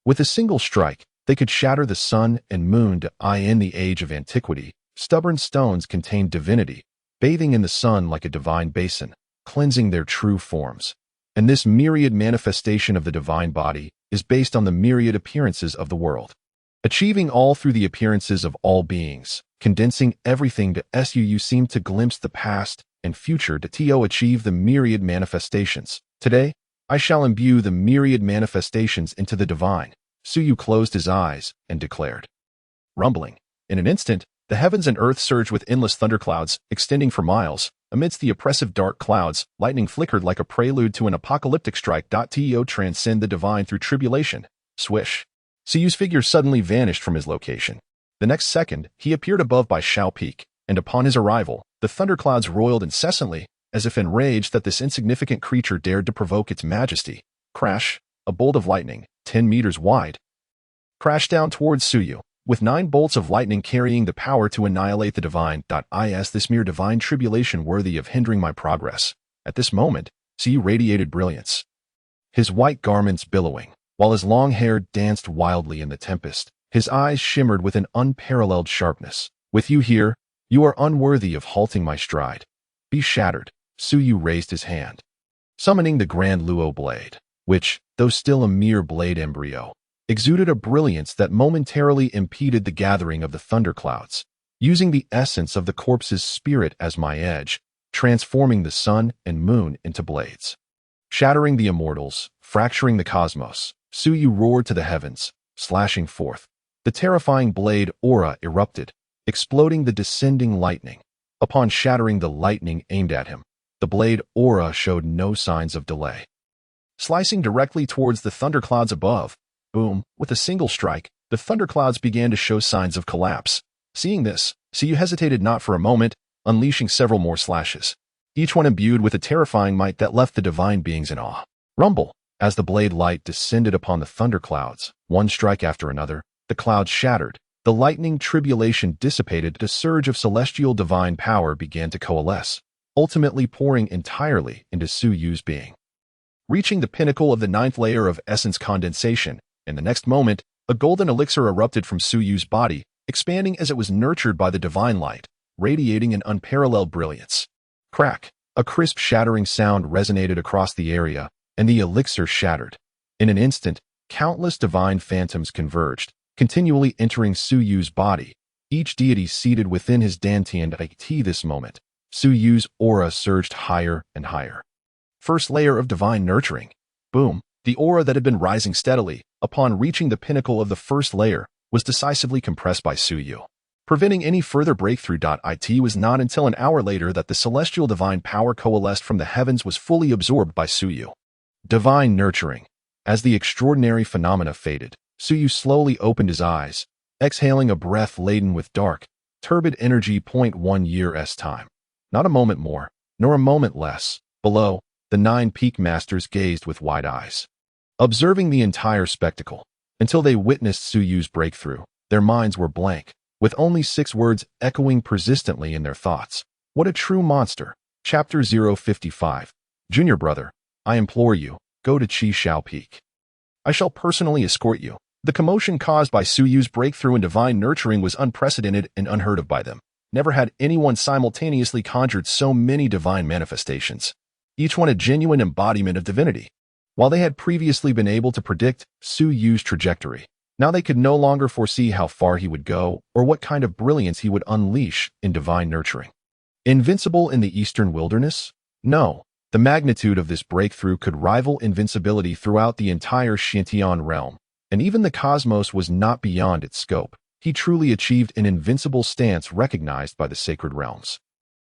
With a single strike, they could shatter the sun and moon. In the age of antiquity, stubborn stones contained divinity, bathing in the sun like a divine basin, cleansing their true forms. And this myriad manifestation of the divine body is based on the myriad appearances of the world, achieving all through the appearances of all beings, condensing everything to Suu seemed to glimpse the past and future to achieve the myriad manifestations. Today, I shall imbue the myriad manifestations into the divine. Suyu closed his eyes and declared. Rumbling. In an instant, the heavens and earth surged with endless thunderclouds, extending for miles. Amidst the oppressive dark clouds, lightning flickered like a prelude to an apocalyptic strike. To transcend the divine through tribulation. Swish. Suyu's figure suddenly vanished from his location. The next second, he appeared above Bai Shao Peak, and upon his arrival, the thunderclouds roiled incessantly, as if enraged that this insignificant creature dared to provoke its majesty. Crash! A bolt of lightning, 10 meters wide, crashed down towards Suyu, with 9 bolts of lightning carrying the power to annihilate the divine. Is this mere divine tribulation worthy of hindering my progress? At this moment, Suyu radiated brilliance, his white garments billowing, while his long hair danced wildly in the tempest. His eyes shimmered with an unparalleled sharpness. With you here, You are unworthy of halting my stride. Be shattered. Suyu raised his hand, summoning the Grand Luo blade, which, though still a mere blade embryo, exuded a brilliance that momentarily impeded the gathering of the thunderclouds, using the essence of the corpse's spirit as my edge, transforming the sun and moon into blades. Shattering the immortals, fracturing the cosmos, Suyu roared to the heavens, slashing forth. The terrifying blade aura erupted, exploding the descending lightning. Upon shattering the lightning aimed at him, the blade aura showed no signs of delay. Slicing directly towards the thunderclouds above, boom, with a single strike, the thunderclouds began to show signs of collapse. Seeing this, Suyu hesitated not for a moment, unleashing several more slashes, each one imbued with a terrifying might that left the divine beings in awe. Rumble! As the blade light descended upon the thunderclouds, one strike after another, the clouds shattered, the lightning tribulation dissipated, a surge of celestial divine power began to coalesce, ultimately pouring entirely into Suyu's being. Reaching the pinnacle of the 9th layer of essence condensation, in the next moment, a golden elixir erupted from Suyu's body, expanding as it was nurtured by the divine light, radiating an unparalleled brilliance. Crack! A crisp shattering sound resonated across the area, and the elixir shattered. In an instant, countless divine phantoms converged, continually entering Suyu's body, each deity seated within his dantian at this moment. Suyu's aura surged higher and higher. First layer of divine nurturing. Boom! The aura that had been rising steadily, upon reaching the pinnacle of the first layer, was decisively compressed by Suyu, preventing any further breakthrough. It was not until an hour later that the celestial divine power coalesced from the heavens was fully absorbed by Suyu. Divine nurturing. As the extraordinary phenomena faded, Suyu slowly opened his eyes, exhaling a breath laden with dark, turbid energy. 1 year's time. Not a moment more, nor a moment less. Below, the 9 peak masters gazed with wide eyes, observing the entire spectacle. Until they witnessed Suyu's breakthrough, their minds were blank, with only 6 words echoing persistently in their thoughts. What a true monster. Chapter 055. Junior brother, I implore you, go to Qi Shao Peak. I shall personally escort you. The commotion caused by Suyu's breakthrough in divine nurturing was unprecedented and unheard of by them. Never had anyone simultaneously conjured so many divine manifestations, each one a genuine embodiment of divinity. While they had previously been able to predict Suyu's trajectory, now they could no longer foresee how far he would go or what kind of brilliance he would unleash in divine nurturing. Invincible in the eastern wilderness? No. The magnitude of this breakthrough could rival invincibility throughout the entire Xintian realm, and even the cosmos was not beyond its scope. He truly achieved an invincible stance recognized by the sacred realms.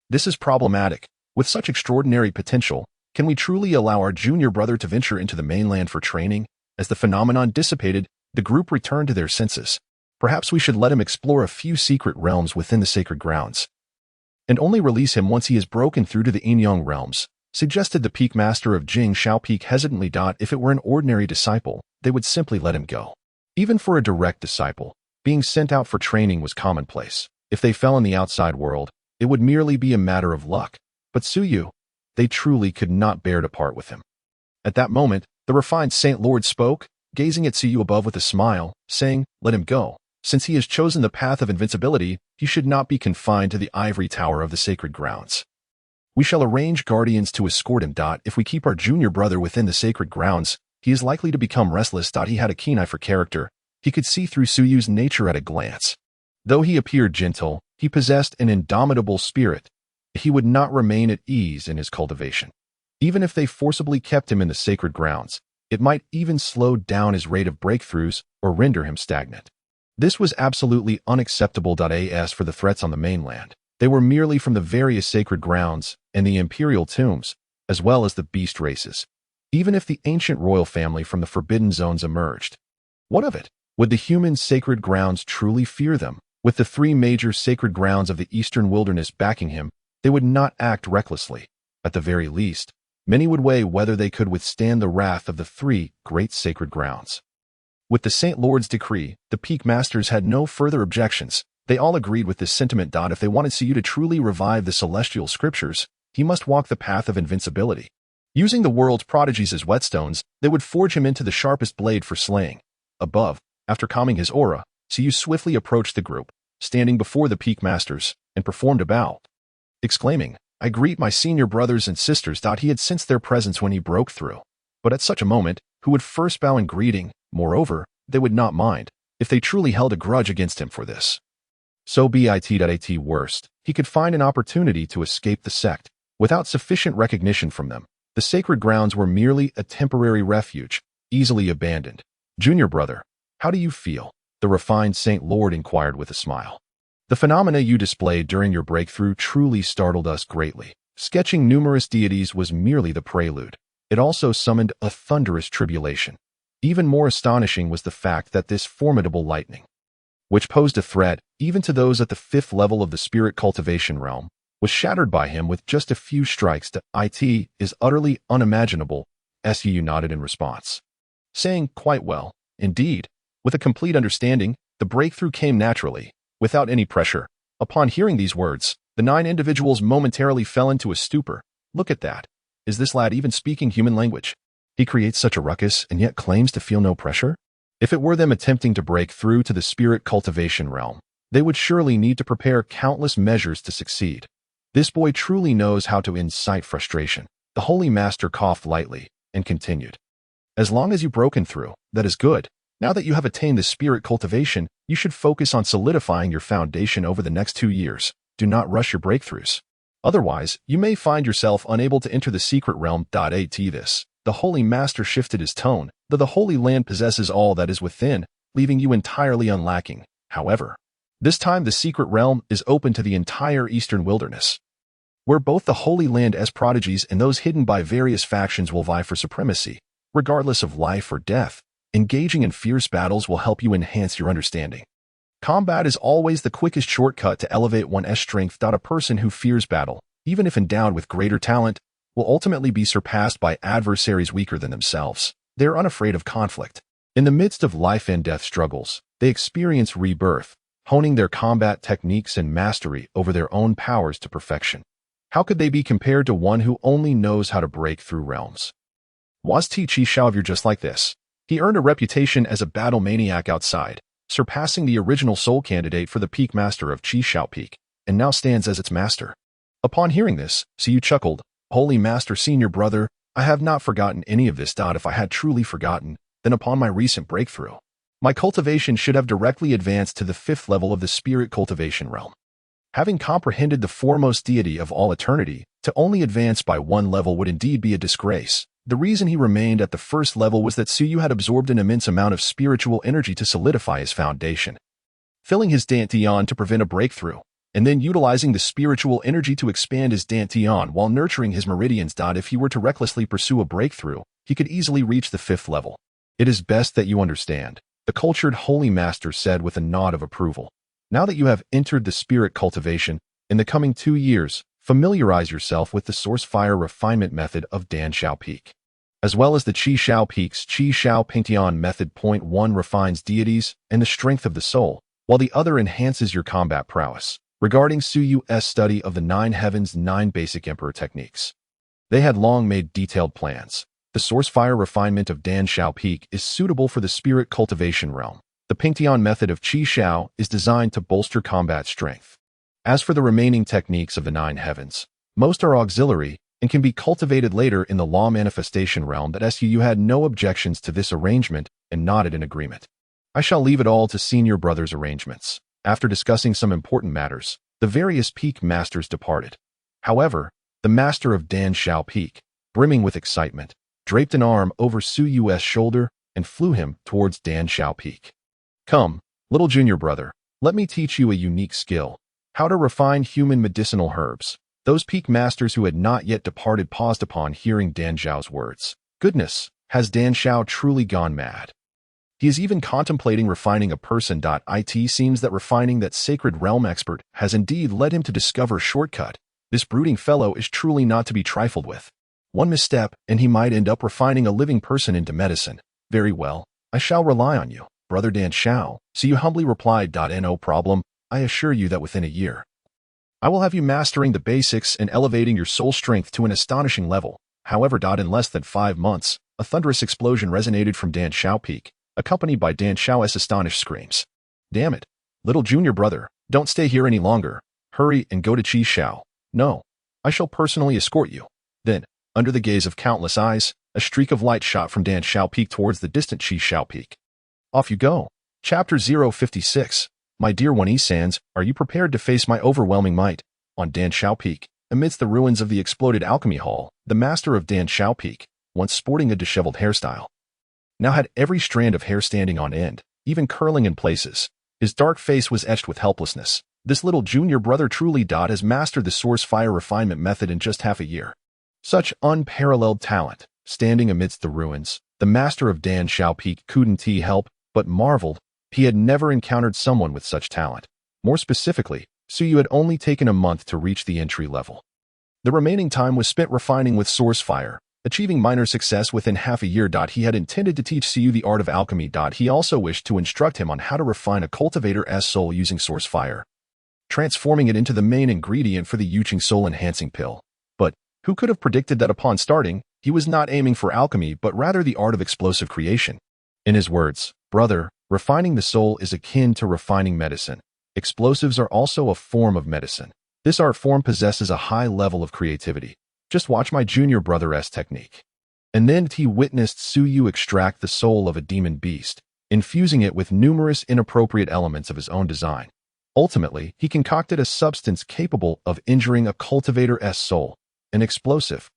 This is problematic. With such extraordinary potential, can we truly allow our junior brother to venture into the mainland for training? As the phenomenon dissipated, the group returned to their senses. Perhaps we should let him explore a few secret realms within the sacred grounds, and only release him once he has broken through to the Inyang realms, suggested the peak master of Jing Shao Peak hesitantly. If it were an ordinary disciple, they would simply let him go. Even for a direct disciple, being sent out for training was commonplace. If they fell in the outside world, it would merely be a matter of luck. But Suyu, they truly could not bear to part with him. At that moment, the refined Saint Lord spoke, gazing at Suyu above with a smile, saying, "Let him go. Since he has chosen the path of invincibility, he should not be confined to the ivory tower of the sacred grounds. We shall arrange guardians to escort him. If we keep our junior brother within the sacred grounds, he is likely to become restless. He had a keen eye for character. He could see through Suyu's nature at a glance. Though he appeared gentle, he possessed an indomitable spirit. He would not remain at ease in his cultivation. Even if they forcibly kept him in the sacred grounds, it might even slow down his rate of breakthroughs or render him stagnant. This was absolutely unacceptable. As for the threats on the mainland, they were merely from the various sacred grounds and the imperial tombs, as well as the beast races. Even if the ancient royal family from the forbidden zones emerged, what of it? Would the human sacred grounds truly fear them? With the 3 major sacred grounds of the eastern wilderness backing him, they would not act recklessly. At the very least, many would weigh whether they could withstand the wrath of the 3 great sacred grounds. With the Saint Lord's decree, the peak masters had no further objections. They all agreed with this sentiment. If they wanted Suyu to truly revive the celestial scriptures, he must walk the path of invincibility. Using the world's prodigies as whetstones, they would forge him into the sharpest blade for slaying. Above, after calming his aura, Suyu swiftly approached the group, standing before the peak masters, and performed a bow, exclaiming, "I greet my senior brothers and sisters." He had sensed their presence when he broke through. But at such a moment, who would first bow in greeting? Moreover, they would not mind if they truly held a grudge against him for this. So be it at worst, he could find an opportunity to escape the sect. Without sufficient recognition from them, the sacred grounds were merely a temporary refuge, easily abandoned. "Junior brother, how do you feel?" the refined Saint Lord inquired with a smile. "The phenomena you displayed during your breakthrough truly startled us greatly. Sketching numerous deities was merely the prelude. It also summoned a thunderous tribulation. Even more astonishing was the fact that this formidable lightning, which posed a threat even to those at the 5th level of the spirit cultivation realm, was shattered by him with just a few strikes. It is utterly unimaginable." Su nodded in response, saying, "Quite well, indeed." With a complete understanding, the breakthrough came naturally, without any pressure. Upon hearing these words, the 9 individuals momentarily fell into a stupor. "Look at that. Is this lad even speaking human language? He creates such a ruckus and yet claims to feel no pressure?" If it were them attempting to break through to the spirit cultivation realm, they would surely need to prepare countless measures to succeed. This boy truly knows how to incite frustration. The Holy Master coughed lightly and continued, "As long as you've broken through, that is good. Now that you have attained the spirit cultivation, you should focus on solidifying your foundation over the next 2 years. Do not rush your breakthroughs. Otherwise, you may find yourself unable to enter the secret realm. The Holy Master shifted his tone, though the Holy Land possesses all that is within, leaving you entirely unlacking. However, this time the secret realm is open to the entire eastern wilderness, where both the Holy Land's prodigies and those hidden by various factions will vie for supremacy. Regardless of life or death, engaging in fierce battles will help you enhance your understanding. Combat is always the quickest shortcut to elevate one's strength. A person who fears battle, even if endowed with greater talent, will ultimately be surpassed by adversaries weaker than themselves. They are unafraid of conflict. In the midst of life and death struggles, they experience rebirth, honing their combat techniques and mastery over their own powers to perfection. How could they be compared to one who only knows how to break through realms? Was Chi Xiao just like this? He earned a reputation as a battle maniac outside, surpassing the original soul candidate for the peak master of Chi Xiao Peak, and now stands as its master. Upon hearing this, Siyu chuckled, "Holy Master, senior brother, I have not forgotten any of this. If I had truly forgotten, then upon my recent breakthrough, my cultivation should have directly advanced to the 5th level of the spirit cultivation realm. Having comprehended the foremost deity of all eternity, to only advance by 1 level would indeed be a disgrace. The reason he remained at the 1st level was that Suyu had absorbed an immense amount of spiritual energy to solidify his foundation, filling his dantian to prevent a breakthrough, and then utilizing the spiritual energy to expand his dantian while nurturing his meridians. If he were to recklessly pursue a breakthrough, he could easily reach the 5th level. It is best that you understand, the cultured Holy Master said with a nod of approval. Now that you have entered the spirit cultivation, in the coming 2 years, familiarize yourself with the source fire refinement method of Dan Xiao Peak, as well as the Qi Xiao Peak's Qi Xiao Pantheon method. Point 1 refines deities and the strength of the soul, while the other enhances your combat prowess. Regarding Su Yu's study of the 9 heavens' 9 basic emperor techniques, they had long made detailed plans. The source fire refinement of Dan Xiao Peak is suitable for the spirit cultivation realm. The Pantheon method of Qi Xiao is designed to bolster combat strength. As for the remaining techniques of the 9 heavens, most are auxiliary and can be cultivated later in the law manifestation realm. That Su had no objections to this arrangement and nodded in agreement. "I shall leave it all to senior brother's arrangements." After discussing some important matters, the various peak masters departed. However, the master of Dan Xiao Peak, brimming with excitement, draped an arm over Su Yu's shoulder and flew him towards Dan Xiao Peak. "Come, little junior brother, let me teach you a unique skill, how to refine human medicinal herbs." Those peak masters who had not yet departed paused upon hearing Dan Xiao's words. Goodness, has Dan Xiao truly gone mad? He is even contemplating refining a person. It seems that refining that sacred realm expert has indeed led him to discover a shortcut. This brooding fellow is truly not to be trifled with. One misstep, and he might end up refining a living person into medicine. "Very well, I shall rely on you, brother Dan Xiao." So you humbly replied, "No problem. I assure you that within a year, I will have you mastering the basics and elevating your soul strength to an astonishing level." However, in less than 5 months, a thunderous explosion resonated from Dan Xiao Peak, accompanied by Dan Xiao's astonished screams. "Damn it, little junior brother, don't stay here any longer. Hurry and go to Qi Shao. No, I shall personally escort you. Then, under the gaze of countless eyes, a streak of light shot from Dan Shao Peak towards the distant Qi Shao Peak. Off you go. Chapter 056. My dear One Sands, are you prepared to face my overwhelming might? On Dan Shao Peak, amidst the ruins of the exploded alchemy hall, the master of Dan Shao Peak, once sporting a disheveled hairstyle, now had every strand of hair standing on end, even curling in places. His dark face was etched with helplessness. This little junior brother truly has mastered the source fire refinement method in just half a year. Such unparalleled talent. Standing amidst the ruins, the master of Dan Shao Peak couldn't help but marveled. He had never encountered someone with such talent. More specifically, Suyu had only taken a month to reach the entry level. The remaining time was spent refining with source fire, achieving minor success within half a year. He had intended to teach Suyu the art of alchemy. He also wished to instruct him on how to refine a cultivator's soul using source fire, transforming it into the main ingredient for the Yuqing soul enhancing pill. But who could have predicted that upon starting, he was not aiming for alchemy but rather the art of explosive creation? In his words, brother, refining the soul is akin to refining medicine. Explosives are also a form of medicine. This art form possesses a high level of creativity. Just watch my junior brother's technique. And then he witnessed Suyu extract the soul of a demon beast, infusing it with numerous inappropriate elements of his own design. Ultimately, he concocted a substance capable of injuring a cultivator's soul, an explosive.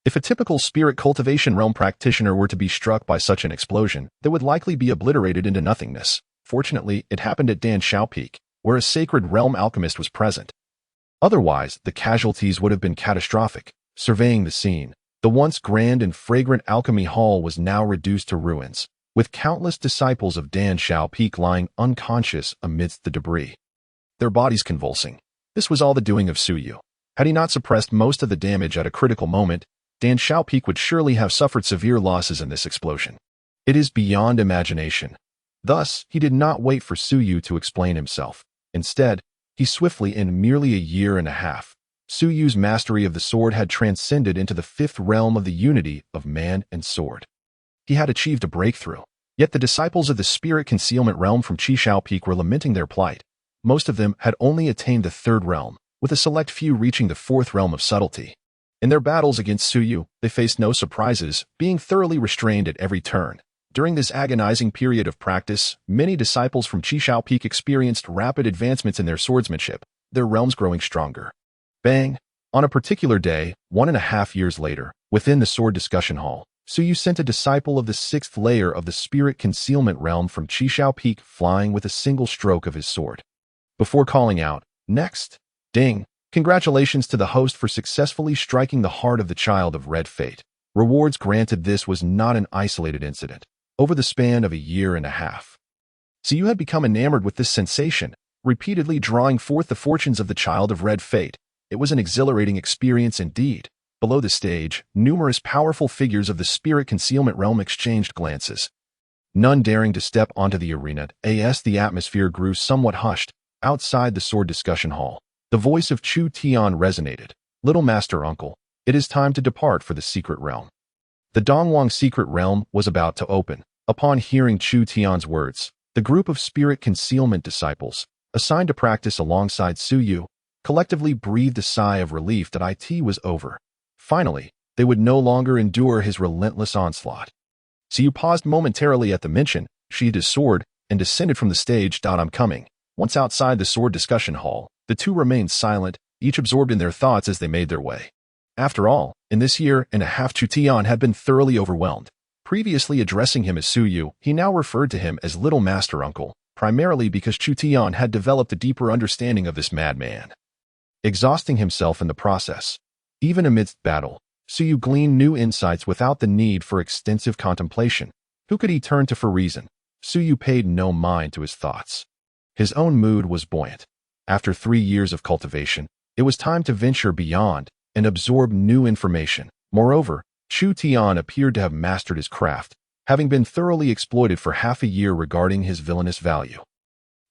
If a typical spirit cultivation realm practitioner were to be struck by such an explosion, they would likely be obliterated into nothingness. Fortunately, it happened at Dan Shao Peak, where a sacred realm alchemist was present. Otherwise, the casualties would have been catastrophic. Surveying the scene, the once grand and fragrant alchemy hall was now reduced to ruins, with countless disciples of Dan Shao Peak lying unconscious amidst the debris, their bodies convulsing. This was all the doing of Suyu. Had he not suppressed most of the damage at a critical moment, Dan Shao Peak would surely have suffered severe losses in this explosion. It is beyond imagination. Thus, he did not wait for Suyu to explain himself. Instead, he swiftly, in merely a year and a half, Suyu's mastery of the sword had transcended into the fifth realm of the unity of man and sword. He had achieved a breakthrough. Yet the disciples of the spirit concealment realm from Qi Shao Peak were lamenting their plight. Most of them had only attained the third realm, with a select few reaching the fourth realm of subtlety. In their battles against Suyu, they faced no surprises, being thoroughly restrained at every turn. During this agonizing period of practice, many disciples from Qi Shao Peak experienced rapid advancements in their swordsmanship, their realms growing stronger. Bang! On a particular day, 1.5 years later, within the sword discussion hall, Suyu sent a disciple of the sixth layer of the spirit concealment realm from Qi Shao Peak flying with a single stroke of his sword. Before calling out, "Next!" Ding! Congratulations to the host for successfully striking the heart of the child of red fate. Rewards granted. This was not an isolated incident. Over the span of a year and a half, Suyu had become enamored with this sensation, repeatedly drawing forth the fortunes of the child of red fate. It was an exhilarating experience indeed. Below the stage, numerous powerful figures of the spirit concealment realm exchanged glances, none daring to step onto the arena. As the atmosphere grew somewhat hushed, outside the sword discussion hall, the voice of Chu Tian resonated. "Little master uncle, it is time to depart for the secret realm." The Dongwang secret realm was about to open. Upon hearing Chu Tian's words, the group of spirit concealment disciples, assigned to practice alongside Suyu, collectively breathed a sigh of relief that it was over. Finally, they would no longer endure his relentless onslaught. Suyu paused momentarily at the mention, sheathed his sword, and descended from the stage. "I'm coming." Once outside the sword discussion hall, the two remained silent, each absorbed in their thoughts as they made their way. After all, in this year and a half Chu Tian had been thoroughly overwhelmed. Previously addressing him as Suyu, he now referred to him as Little Master Uncle, primarily because Chu Tian had developed a deeper understanding of this madman, exhausting himself in the process. Even amidst battle, Suyu gleaned new insights without the need for extensive contemplation. Who could he turn to for reason? Suyu paid no mind to his thoughts. His own mood was buoyant. After 3 years of cultivation, it was time to venture beyond and absorb new information. Moreover, Chu Tian appeared to have mastered his craft, having been thoroughly exploited for half a year regarding his villainous value,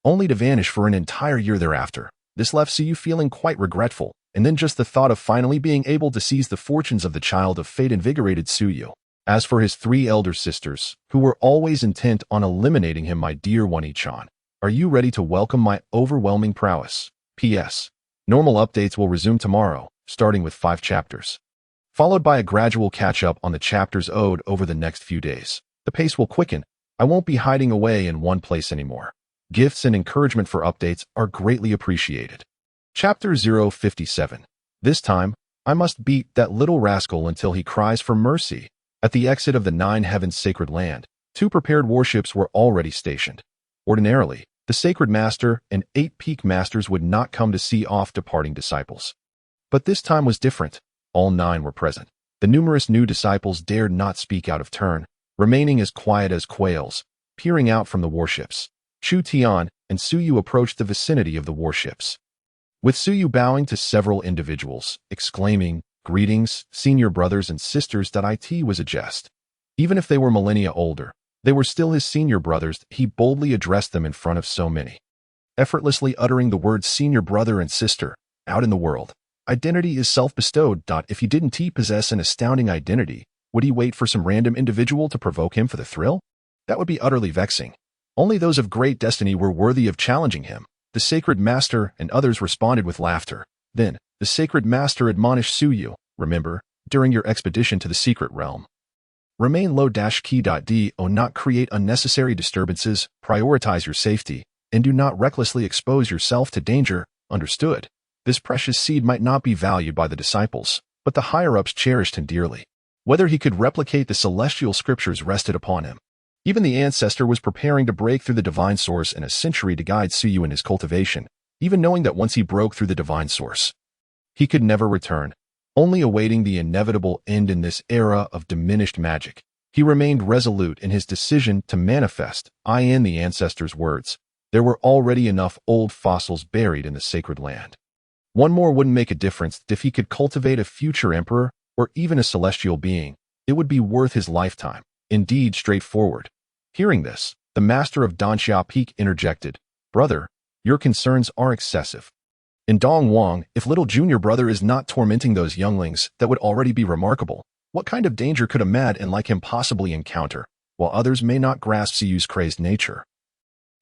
only to vanish for an entire year thereafter. This left Suyu feeling quite regretful, and then just the thought of finally being able to seize the fortunes of the child of fate invigorated Suyu. As for his 3 elder sisters, who were always intent on eliminating him, "My dear One-chan, are you ready to welcome my overwhelming prowess? P.S. Normal updates will resume tomorrow, starting with 5 chapters, followed by a gradual catch-up on the chapters owed over the next few days. The pace will quicken. I won't be hiding away in one place anymore. Gifts and encouragement for updates are greatly appreciated. Chapter 057. This time, I must beat that little rascal until he cries for mercy. At the exit of the 9 Heavens sacred land, 2 prepared warships were already stationed. Ordinarily, the Sacred Master and 8 Peak Masters would not come to see off departing disciples. But this time was different. All 9 were present. The numerous new disciples dared not speak out of turn, remaining as quiet as quails, peering out from the warships. Chu Tian and Suyu approached the vicinity of the warships, with Suyu bowing to several individuals, exclaiming, "Greetings, senior brothers and sisters." It was a jest. Even if they were millennia older, they were still his senior brothers. He boldly addressed them in front of so many, effortlessly uttering the words senior brother and sister. Out in the world, identity is self-bestowed. If he didn't possess an astounding identity, would he wait for some random individual to provoke him for the thrill? That would be utterly vexing. Only those of great destiny were worthy of challenging him. The Sacred Master and others responded with laughter. Then, the Sacred Master admonished Suyu, "Remember, during your expedition to the secret realm, remain low-key. Do not create unnecessary disturbances, prioritize your safety, and do not recklessly expose yourself to danger. Understood?" This precious seed might not be valued by the disciples, but the higher-ups cherished him dearly. Whether he could replicate the celestial scriptures rested upon him. Even the ancestor was preparing to break through the divine source in a century to guide Suyu in his cultivation, even knowing that once he broke through the divine source, he could never return, only awaiting the inevitable end in this era of diminished magic. He remained resolute in his decision to manifest. In the ancestor's words, there were already enough old fossils buried in the sacred land. One more wouldn't make a difference. If he could cultivate a future emperor, or even a celestial being, it would be worth his lifetime. Indeed, straightforward. Hearing this, the master of Danxia Peak interjected, "Brother, your concerns are excessive. In Dong Wang, if little junior brother is not tormenting those younglings, that would already be remarkable. What kind of danger could a mad and like him possibly encounter, while others may not grasp Siyu's crazed nature?"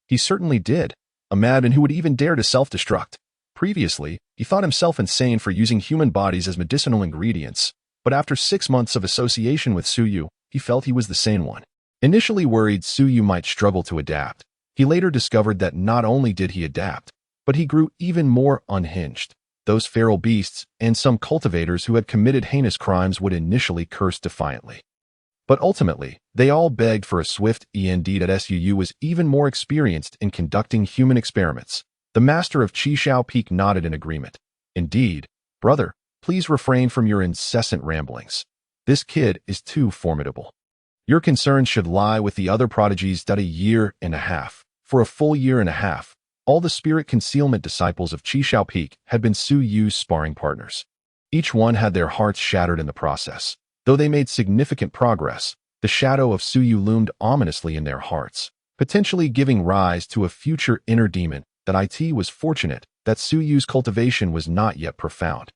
He certainly did. A madman who would even dare to self-destruct. Previously, he thought himself insane for using human bodies as medicinal ingredients, but after 6 months of association with Suyu, he felt he was the sane one. Initially worried Suyu might struggle to adapt, he later discovered that not only did he adapt, but he grew even more unhinged. Those feral beasts and some cultivators who had committed heinous crimes would initially curse defiantly. But ultimately, they all begged for a swift end. Suyu was even more experienced in conducting human experiments. The master of Qishao Peak nodded in agreement. "Indeed, brother, please refrain from your incessant ramblings. This kid is too formidable. Your concerns should lie with the other prodigies." A year and a half. For a full year and a half, all the spirit concealment disciples of Qishao Peak had been Suyu's sparring partners. Each one had their hearts shattered in the process. Though they made significant progress, the shadow of Suyu loomed ominously in their hearts, potentially giving rise to a future inner demon. It was fortunate that Suyu's cultivation was not yet profound.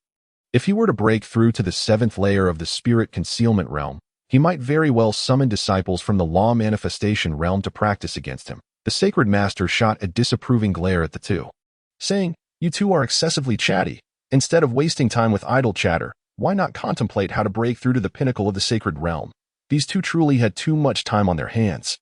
If he were to break through to the 7th layer of the spirit concealment realm, he might very well summon disciples from the law manifestation realm to practice against him. The Sacred Master shot a disapproving glare at the two, saying, "You two are excessively chatty. Instead of wasting time with idle chatter, why not contemplate how to break through to the pinnacle of the sacred realm?" These two truly had too much time on their hands.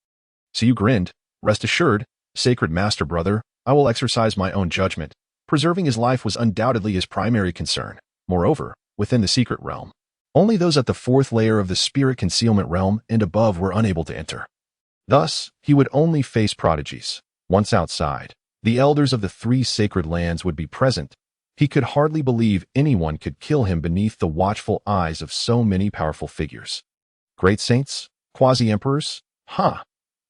Suyu grinned. "Rest assured, Sacred Master brother, I will exercise my own judgment. Preserving his life was undoubtedly his primary concern. Moreover, within the secret realm, only those at the 4th layer of the spirit concealment realm and above were unable to enter. Thus, he would only face prodigies. Once outside, the elders of the 3 sacred lands would be present. He could hardly believe anyone could kill him beneath the watchful eyes of so many powerful figures. Great saints? Quasi-emperors?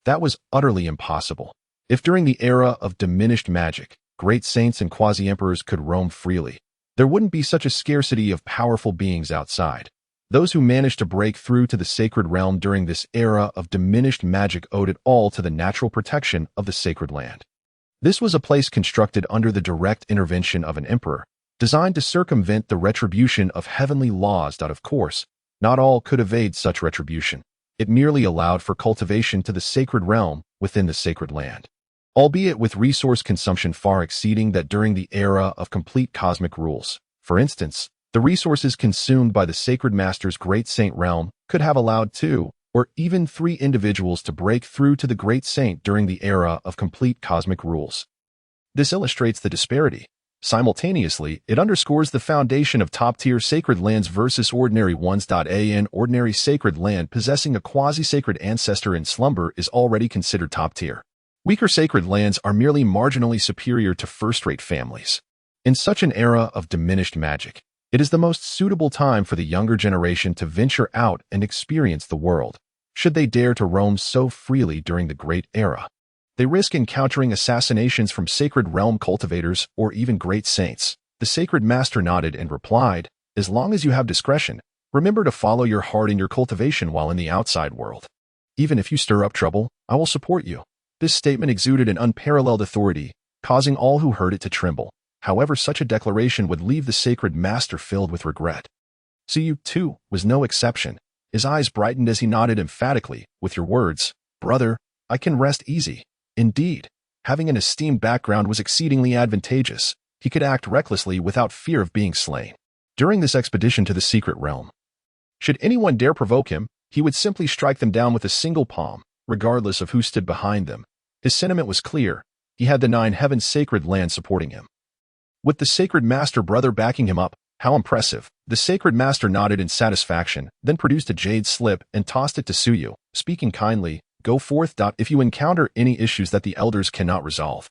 That was utterly impossible. If during the era of diminished magic, great saints and quasi-emperors could roam freely, there wouldn't be such a scarcity of powerful beings outside. Those who managed to break through to the sacred realm during this era of diminished magic owed it all to the natural protection of the sacred land. This was a place constructed under the direct intervention of an emperor, designed to circumvent the retribution of heavenly laws. Of course, not all could evade such retribution. It merely allowed for cultivation to the sacred realm within the sacred land. albeit with resource consumption far exceeding that during the era of complete cosmic rules. For instance, the resources consumed by the Sacred Master's Great Saint realm could have allowed 2 or even 3 individuals to break through to the Great Saint during the era of complete cosmic rules. This illustrates the disparity. Simultaneously, it underscores the foundation of top-tier sacred lands versus ordinary ones. An ordinary sacred land possessing a quasi-sacred ancestor in slumber is already considered top-tier. Weaker sacred lands are merely marginally superior to first-rate families. In such an era of diminished magic, it is the most suitable time for the younger generation to venture out and experience the world, should they dare to roam so freely during the Great Era. They risk encountering assassinations from sacred realm cultivators or even great saints. The Sacred Master nodded and replied, "As long as you have discretion, remember to follow your heart in your cultivation while in the outside world. Even if you stir up trouble, I will support you." This statement exuded an unparalleled authority, causing all who heard it to tremble. However, such a declaration would leave the Sacred Master filled with regret. Suyu, too, was no exception. His eyes brightened as he nodded emphatically, "With your words, brother, I can rest easy." Indeed, having an esteemed background was exceedingly advantageous. He could act recklessly without fear of being slain. During this expedition to the secret realm, should anyone dare provoke him, he would simply strike them down with a single palm, regardless of who stood behind them. His sentiment was clear. He had the 9 heavens sacred land supporting him, with the Sacred Master brother backing him up. How impressive. The Sacred Master nodded in satisfaction, then produced a jade slip and tossed it to Suyu, speaking kindly, "Go forth. If you encounter any issues that the elders cannot resolve,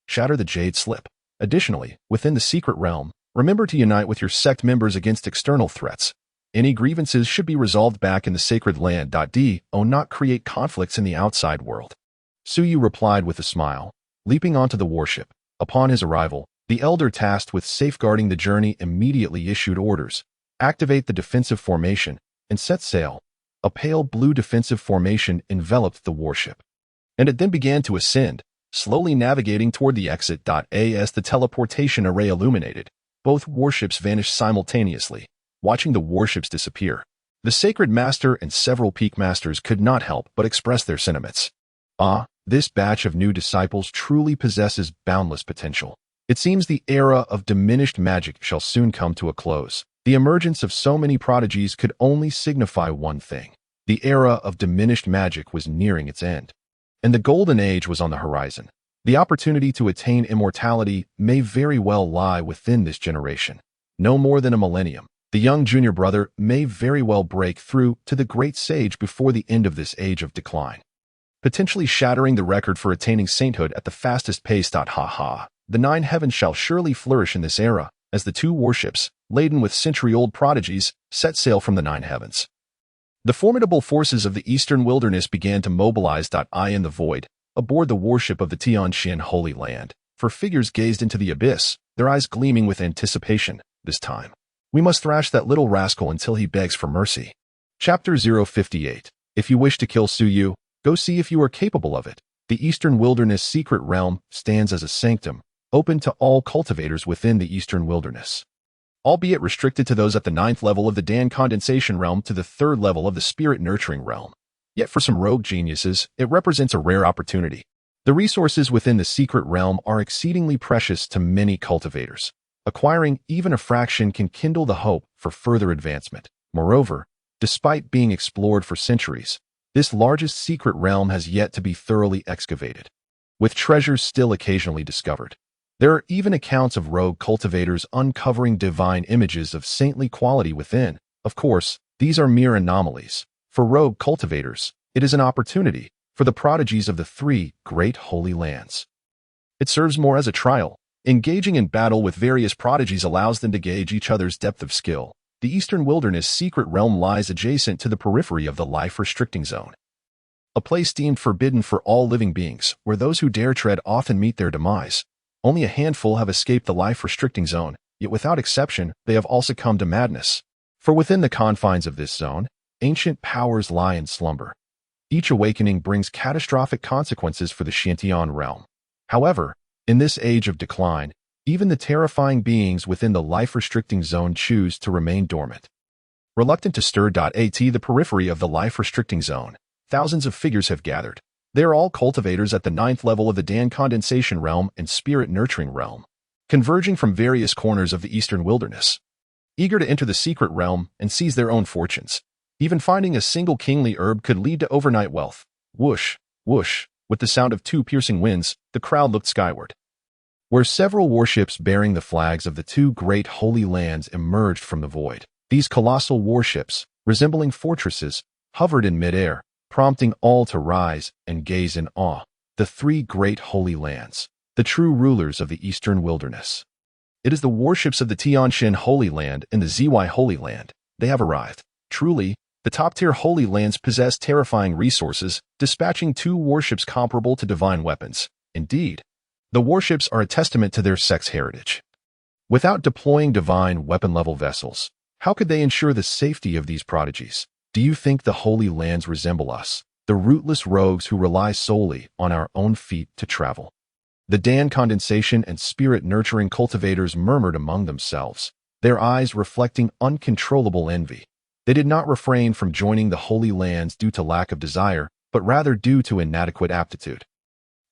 shatter the jade slip. Additionally, within the secret realm, remember to unite with your sect members against external threats. Any grievances should be resolved back in the sacred land. Do not create conflicts in the outside world." Suyu replied with a smile, leaping onto the warship. Upon his arrival, the elder tasked with safeguarding the journey immediately issued orders: activate the defensive formation and set sail. A pale blue defensive formation enveloped the warship, and it then began to ascend, slowly navigating toward the exit. As the teleportation array illuminated, both warships vanished simultaneously. Watching the warships disappear, the Sacred Master and several Peak Masters could not help but express their sentiments. Ah, this batch of new disciples truly possesses boundless potential. It seems the era of diminished magic shall soon come to a close. The emergence of so many prodigies could only signify one thing. The era of diminished magic was nearing its end, and the Golden Age was on the horizon. The opportunity to attain immortality may very well lie within this generation. No more than a millennium, the young junior brother may very well break through to the great sage before the end of this age of decline, potentially shattering the record for attaining sainthood at the fastest pace. The 9 heavens shall surely flourish in this era, as the 2 warships, laden with century-old prodigies, set sail from the 9 heavens. The formidable forces of the eastern wilderness began to mobilize. In the void, aboard the warship of the Tianxian Holy Land, 4 figures gazed into the abyss, their eyes gleaming with anticipation. This time, we must thrash that little rascal until he begs for mercy. Chapter 058. If you wish to kill Suyu, go see if you are capable of it. The Eastern Wilderness Secret Realm stands as a sanctum, open to all cultivators within the Eastern Wilderness, albeit restricted to those at the 9th level of the Dan Condensation Realm to the 3rd level of the Spirit Nurturing Realm. Yet for some rogue geniuses, it represents a rare opportunity. The resources within the Secret Realm are exceedingly precious to many cultivators. Acquiring even a fraction can kindle the hope for further advancement. Moreover, despite being explored for centuries, this largest secret realm has yet to be thoroughly excavated, with treasures still occasionally discovered. There are even accounts of rogue cultivators uncovering divine images of saintly quality within. Of course, these are mere anomalies. For rogue cultivators, it is an opportunity for the prodigies of the 3 great holy lands. It serves more as a trial. Engaging in battle with various prodigies allows them to gauge each other's depth of skill. The Eastern Wilderness Secret Realm lies adjacent to the periphery of the life-restricting zone, a place deemed forbidden for all living beings, where those who dare tread often meet their demise. Only a handful have escaped the life-restricting zone, yet without exception, they have all succumbed to madness. For within the confines of this zone, ancient powers lie in slumber. Each awakening brings catastrophic consequences for the Xiantian realm. However, in this age of decline, even the terrifying beings within the life-restricting zone choose to remain dormant. Reluctant to stir. At the periphery of the life-restricting zone, thousands of figures have gathered. They are all cultivators at the ninth level of the Dan condensation realm and spirit nurturing realm, converging from various corners of the eastern wilderness, eager to enter the secret realm and seize their own fortunes. Even finding a single kingly herb could lead to overnight wealth. Whoosh, whoosh, with the sound of two piercing winds, the crowd looked skyward, where several warships bearing the flags of the two great holy lands emerged from the void. These colossal warships, resembling fortresses, hovered in midair, prompting all to rise and gaze in awe. The three great holy lands, the true rulers of the eastern wilderness. It is the warships of the Tianshan Holy Land and the Zy Holy Land. They have arrived. Truly, the top-tier Holy Lands possess terrifying resources, dispatching two warships comparable to divine weapons. Indeed, the warships are a testament to their sex heritage. Without deploying divine weapon-level vessels, how could they ensure the safety of these prodigies? Do you think the Holy Lands resemble us, the rootless rogues who rely solely on our own feet to travel? The Dan condensation and spirit nurturing cultivators murmured among themselves, their eyes reflecting uncontrollable envy. They did not refrain from joining the Holy Lands due to lack of desire, but rather due to inadequate aptitude.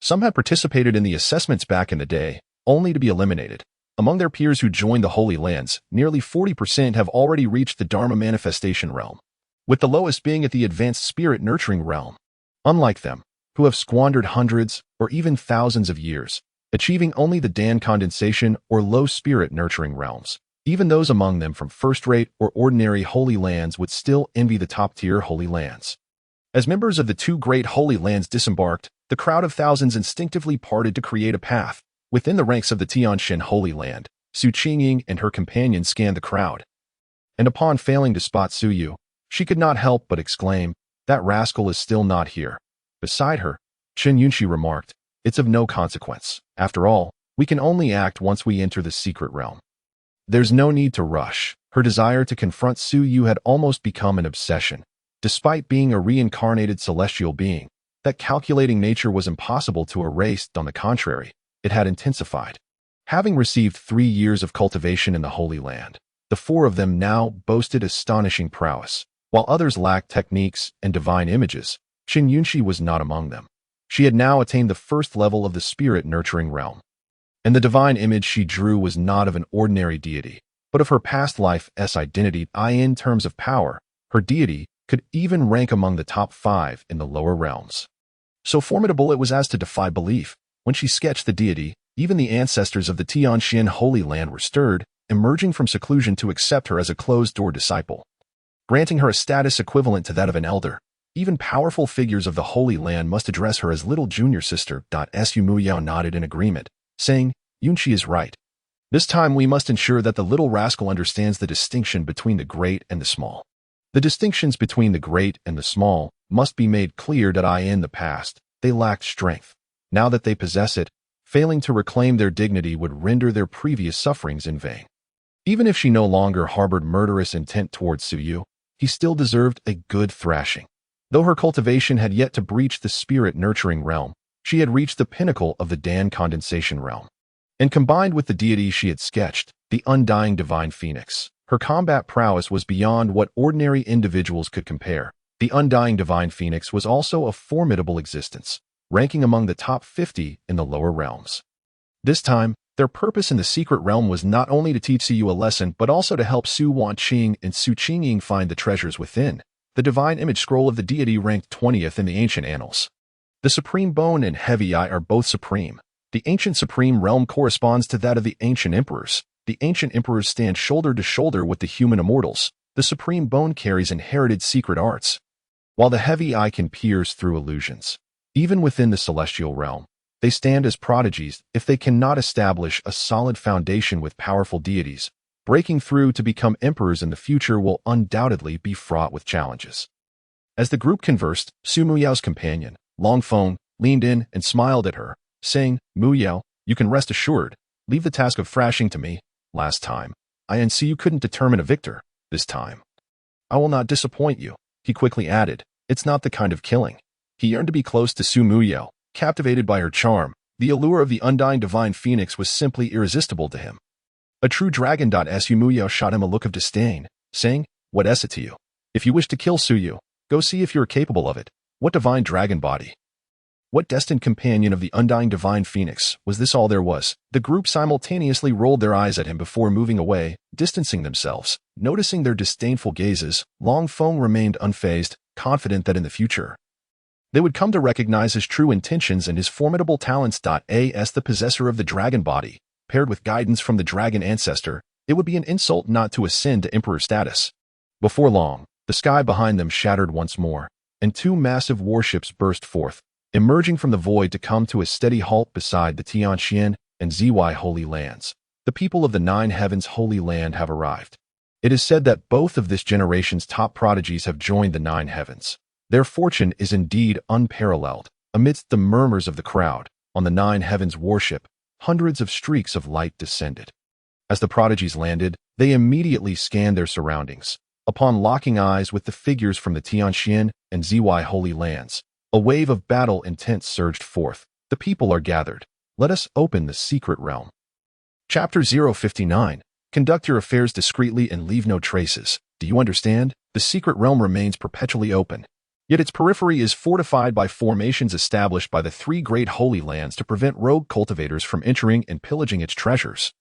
Some had participated in the assessments back in the day, only to be eliminated. Among their peers who joined the Holy Lands, nearly 40% have already reached the Dharma manifestation realm, with the lowest being at the advanced spirit nurturing realm. Unlike them, who have squandered hundreds or even thousands of years, achieving only the Dan condensation or low spirit nurturing realms, even those among them from first-rate or ordinary Holy Lands would still envy the top-tier Holy Lands. As members of the two great Holy Lands disembarked, the crowd of thousands instinctively parted to create a path. Within the ranks of the Tianshan Holy Land, Su Qingying and her companion scanned the crowd. And upon failing to spot Su Yu, she could not help but exclaim, "That rascal is still not here." Beside her, Chen Yunxi remarked, "It's of no consequence. After all, we can only act once we enter the secret realm." There's no need to rush. Her desire to confront Su Yu had almost become an obsession. Despite being a reincarnated celestial being, that calculating nature was impossible to erase. On the contrary, it had intensified. Having received 3 years of cultivation in the Holy Land, the four of them now boasted astonishing prowess. While others lacked techniques and divine images, Chen Yunxi was not among them. She had now attained the first level of the spirit nurturing realm. And the divine image she drew was not of an ordinary deity, but of her past life's identity. In terms of power, her deity could even rank among the top 5 in the lower realms. So formidable it was as to defy belief. When she sketched the deity, even the ancestors of the Tianshan Holy Land were stirred, emerging from seclusion to accept her as a closed-door disciple, granting her a status equivalent to that of an elder. Even powerful figures of the Holy Land must address her as little junior sister. Su Muyao nodded in agreement, saying, "Yunqi is right. This time we must ensure that the little rascal understands the distinction between the great and the small. The distinctions between the great and the small must be made clear. In the past, they lacked strength. Now that they possess it, failing to reclaim their dignity would render their previous sufferings in vain." Even if she no longer harbored murderous intent towards Su Yu, he still deserved a good thrashing. Though her cultivation had yet to breach the spirit nurturing realm, she had reached the pinnacle of the Dan condensation realm. And combined with the deity she had sketched, the undying divine phoenix, her combat prowess was beyond what ordinary individuals could compare. The undying divine phoenix was also a formidable existence, ranking among the top 50 in the lower realms. This time, their purpose in the secret realm was not only to teach Su Yu a lesson, but also to help Su Wanqing and Su Qingying find the treasures within. The divine image scroll of the deity ranked 20th in the ancient annals. The supreme bone and heavy eye are both supreme. The ancient supreme realm corresponds to that of the ancient emperors. The ancient emperors stand shoulder to shoulder with the human immortals. The supreme bone carries inherited secret arts, while the heavy eye can pierce through illusions. Even within the celestial realm, they stand as prodigies if they cannot establish a solid foundation with powerful deities. Breaking through to become emperors in the future will undoubtedly be fraught with challenges. As the group conversed, Su Muyao's companion, Long Feng, leaned in and smiled at her, saying, "Muyao, you can rest assured. Leave the task of thrashing to me. Last time, I see you couldn't determine a victor. This time, I will not disappoint you." He quickly added, "It's not the kind of killing." He yearned to be close to Su Muyao, captivated by her charm. The allure of the undying divine phoenix was simply irresistible to him. A true dragon. Su Muyao shot him a look of disdain, saying, "What is it to you? If you wish to kill Su Yu, go see if you are capable of it. What divine dragon body? What destined companion of the undying divine phoenix was this? All there was. The group simultaneously rolled their eyes at him before moving away, distancing themselves. Noticing their disdainful gazes, Long Feng remained unfazed, confident that in the future they would come to recognize his true intentions and his formidable talents. As the possessor of the dragon body, paired with guidance from the dragon ancestor, it would be an insult not to ascend to emperor status. Before long, the sky behind them shattered once more, and two massive warships burst forth, emerging from the void to come to a steady halt beside the Tianxian and Zy Holy Lands. The people of the Nine Heavens Holy Land have arrived. It is said that both of this generation's top prodigies have joined the Nine Heavens. Their fortune is indeed unparalleled. Amidst the murmurs of the crowd, on the Nine Heavens warship, hundreds of streaks of light descended. As the prodigies landed, they immediately scanned their surroundings. Upon locking eyes with the figures from the Tianxian and Zy Holy Lands, a wave of battle intent surged forth. The people are gathered. Let us open the secret realm. Chapter 059. Conduct your affairs discreetly and leave no traces. Do you understand? The secret realm remains perpetually open. Yet its periphery is fortified by formations established by the three great holy lands to prevent rogue cultivators from entering and pillaging its treasures,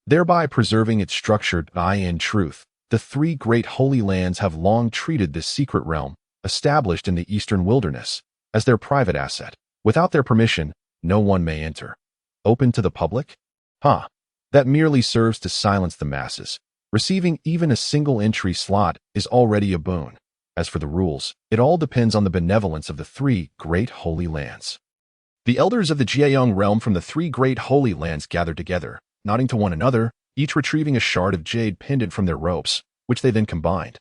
thereby preserving its structure. In truth, the three great holy lands have long treated this secret realm, established in the eastern wilderness, as their private asset. Without their permission, no one may enter. Open to the public? That merely serves to silence the masses. Receiving even a single entry slot is already a boon. As for the rules, it all depends on the benevolence of the three great holy lands. The elders of the Jiayong realm from the three great holy lands gathered together, nodding to one another, each retrieving a shard of jade pendant from their ropes, which they then combined.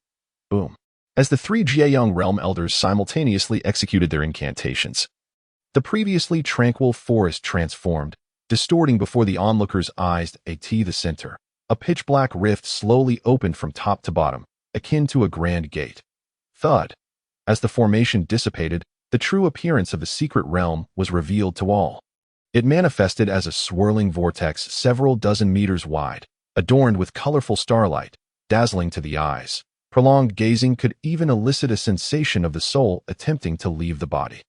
Boom. As the three Jiayong realm elders simultaneously executed their incantations, the previously tranquil forest transformed, distorting before the onlookers' eyes. The center, a pitch-black rift slowly opened from top to bottom, akin to a grand gate. Thud. As the formation dissipated, the true appearance of the secret realm was revealed to all. It manifested as a swirling vortex several dozen meters wide, adorned with colorful starlight, dazzling to the eyes. Prolonged gazing could even elicit a sensation of the soul attempting to leave the body.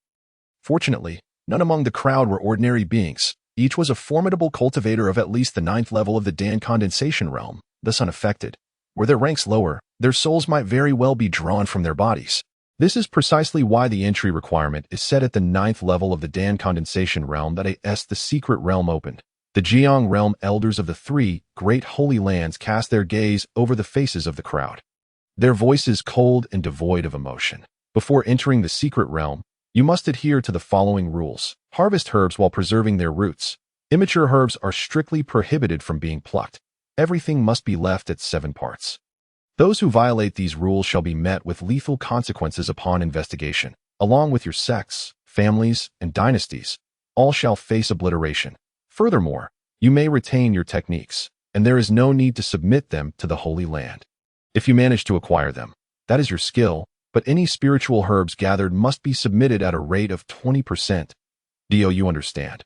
Fortunately, none among the crowd were ordinary beings. Each was a formidable cultivator of at least the 9th level of the Dan condensation realm, thus unaffected. Were their ranks lower, their souls might very well be drawn from their bodies. This is precisely why the entry requirement is set at the 9th level of the Dan condensation realm. As the secret realm opened, the Jiang realm elders of the three great holy lands cast their gaze over the faces of the crowd, their voices cold and devoid of emotion. Before entering the secret realm, you must adhere to the following rules. Harvest herbs while preserving their roots. Immature herbs are strictly prohibited from being plucked. Everything must be left at 7 parts. Those who violate these rules shall be met with lethal consequences upon investigation, along with your sects, families, and dynasties. All shall face obliteration. Furthermore, you may retain your techniques, and there is no need to submit them to the Holy Land. If you manage to acquire them, that is your skill, but any spiritual herbs gathered must be submitted at a rate of 20%. You understand?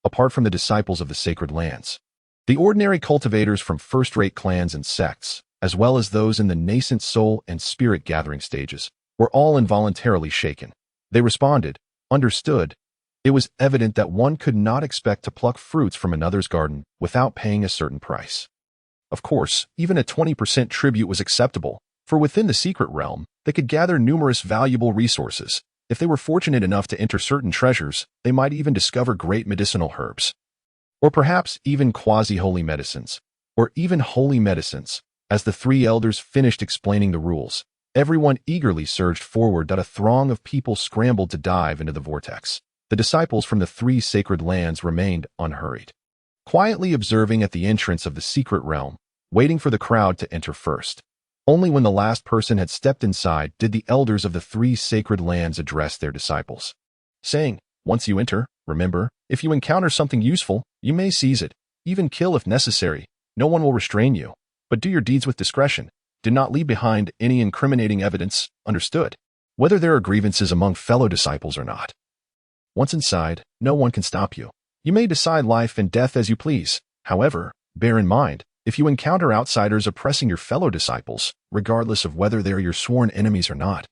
Apart from the disciples of the sacred lands, the ordinary cultivators from first-rate clans and sects, as well as those in the nascent soul and spirit gathering stages, were all involuntarily shaken. They responded, understood. It was evident that one could not expect to pluck fruits from another's garden without paying a certain price. Of course, even a 20% tribute was acceptable, for within the secret realm, they could gather numerous valuable resources. If they were fortunate enough to enter certain treasures, they might even discover great medicinal herbs, or perhaps even quasi-holy medicines, or even holy medicines. As the three elders finished explaining the rules, everyone eagerly surged forward. A throng of people scrambled to dive into the vortex. The disciples from the three sacred lands remained unhurried, quietly observing at the entrance of the secret realm, waiting for the crowd to enter first. Only when the last person had stepped inside did the elders of the three sacred lands address their disciples, saying, once you enter, remember, if you encounter something useful, you may seize it, even kill if necessary. No one will restrain you, but do your deeds with discretion. Do not leave behind any incriminating evidence, understood? Whether there are grievances among fellow disciples or not. Once inside, no one can stop you. You may decide life and death as you please. However, bear in mind, if you encounter outsiders oppressing your fellow disciples, regardless of whether they're your sworn enemies or not,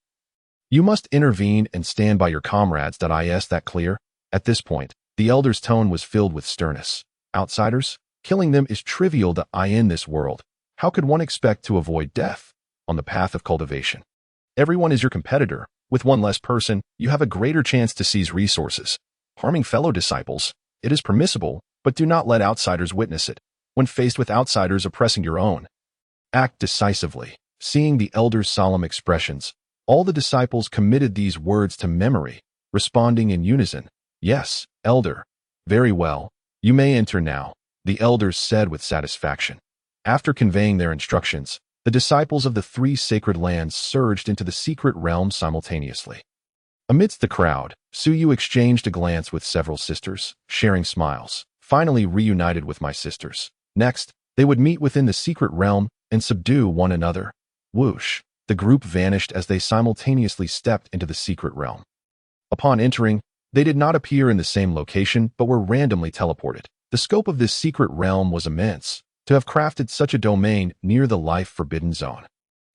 you must intervene and stand by your comrades. Is that clear? At this point, the elder's tone was filled with sternness. Outsiders? Killing them is trivial to in this world. How could one expect to avoid death on the path of cultivation? Everyone is your competitor. With one less person, you have a greater chance to seize resources. Harming fellow disciples? It is permissible, but do not let outsiders witness it. When faced with outsiders oppressing your own, act decisively. Seeing the elder's solemn expressions, all the disciples committed these words to memory, responding in unison, "Yes, elder. Very well. You may enter now," the elders said with satisfaction. After conveying their instructions, the disciples of the three sacred lands surged into the secret realm simultaneously. Amidst the crowd, Suyu exchanged a glance with several sisters, sharing smiles. Finally reunited with my sisters. Next, they would meet within the secret realm and subdue one another. Whoosh! The group vanished as they simultaneously stepped into the secret realm. Upon entering, they did not appear in the same location but were randomly teleported. The scope of this secret realm was immense, to have crafted such a domain near the life-forbidden zone.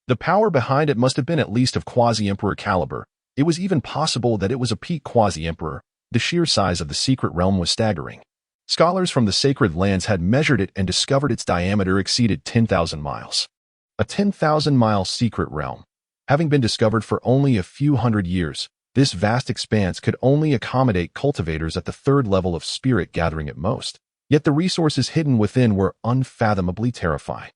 The power behind it must have been at least of quasi-emperor caliber. It was even possible that it was a peak quasi-emperor. The sheer size of the secret realm was staggering. Scholars from the sacred lands had measured it and discovered its diameter exceeded 10,000 miles. A 10,000-mile secret realm. Having been discovered for only a few hundred years, this vast expanse could only accommodate cultivators at the third level of spirit gathering at most. Yet the resources hidden within were unfathomably terrifying.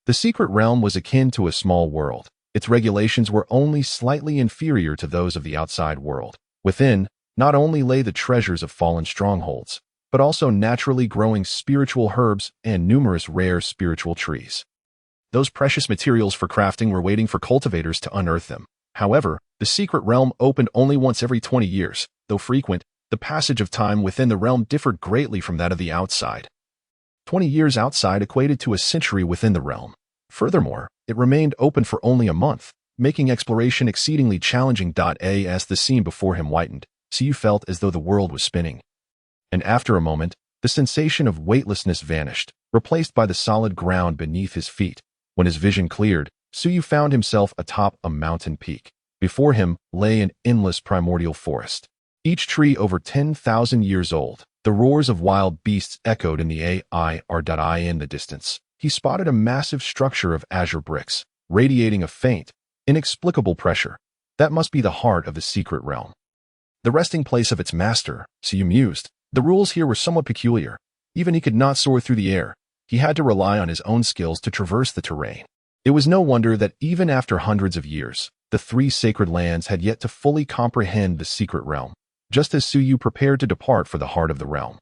The secret realm was akin to a small world. Its regulations were only slightly inferior to those of the outside world. Within, not only lay the treasures of fallen strongholds, but also naturally growing spiritual herbs and numerous rare spiritual trees. Those precious materials for crafting were waiting for cultivators to unearth them. However, the secret realm opened only once every 20 years. Though frequent, the passage of time within the realm differed greatly from that of the outside. 20 years outside equated to a century within the realm. Furthermore, it remained open for only a month, making exploration exceedingly challenging. As the scene before him whitened, Siyu felt as though the world was spinning. And after a moment, the sensation of weightlessness vanished, replaced by the solid ground beneath his feet. When his vision cleared, Suyu found himself atop a mountain peak. Before him lay an endless primordial forest, each tree over 10,000 years old. The roars of wild beasts echoed in the air in the distance. He spotted a massive structure of azure bricks, radiating a faint, inexplicable pressure. That must be the heart of the secret realm. The resting place of its master, Suyu mused. The rules here were somewhat peculiar. Even he could not soar through the air. He had to rely on his own skills to traverse the terrain. It was no wonder that even after hundreds of years, the three sacred lands had yet to fully comprehend the secret realm. Just as Suyu prepared to depart for the heart of the realm,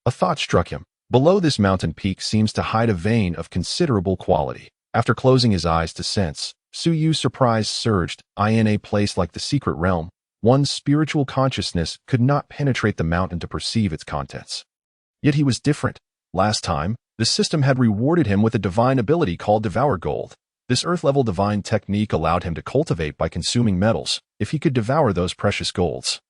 a thought struck him. Below this mountain peak seems to hide a vein of considerable quality. After closing his eyes to sense, Suyu's surprise surged. In a place like the secret realm, one's spiritual consciousness could not penetrate the mountain to perceive its contents. Yet he was different. Last time, the system had rewarded him with a divine ability called Devour Gold. This earth-level divine technique allowed him to cultivate by consuming metals, if he could devour those precious golds.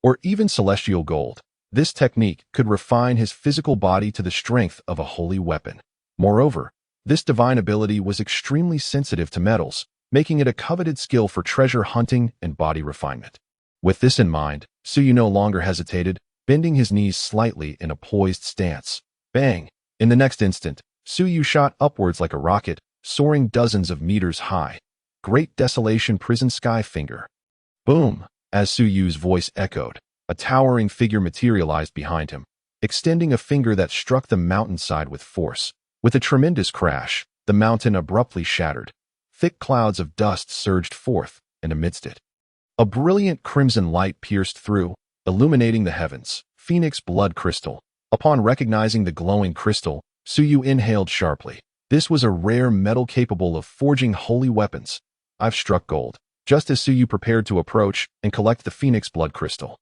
Or even celestial gold. This technique could refine his physical body to the strength of a holy weapon. Moreover, this divine ability was extremely sensitive to metals, making it a coveted skill for treasure hunting and body refinement. With this in mind, Suyu no longer hesitated, bending his knees slightly in a poised stance. Bang! In the next instant, Suyu shot upwards like a rocket, soaring dozens of meters high. Great Desolation Prison Sky Finger. Boom! As Suyu's voice echoed, a towering figure materialized behind him, extending a finger that struck the mountainside with force. With a tremendous crash, the mountain abruptly shattered. Thick clouds of dust surged forth, and amidst it, a brilliant crimson light pierced through, illuminating the heavens. Phoenix blood crystal. Upon recognizing the glowing crystal, Suyu inhaled sharply. This was a rare metal capable of forging holy weapons. I've struck gold. Just as Suyu prepared to approach and collect the Phoenix blood crystal,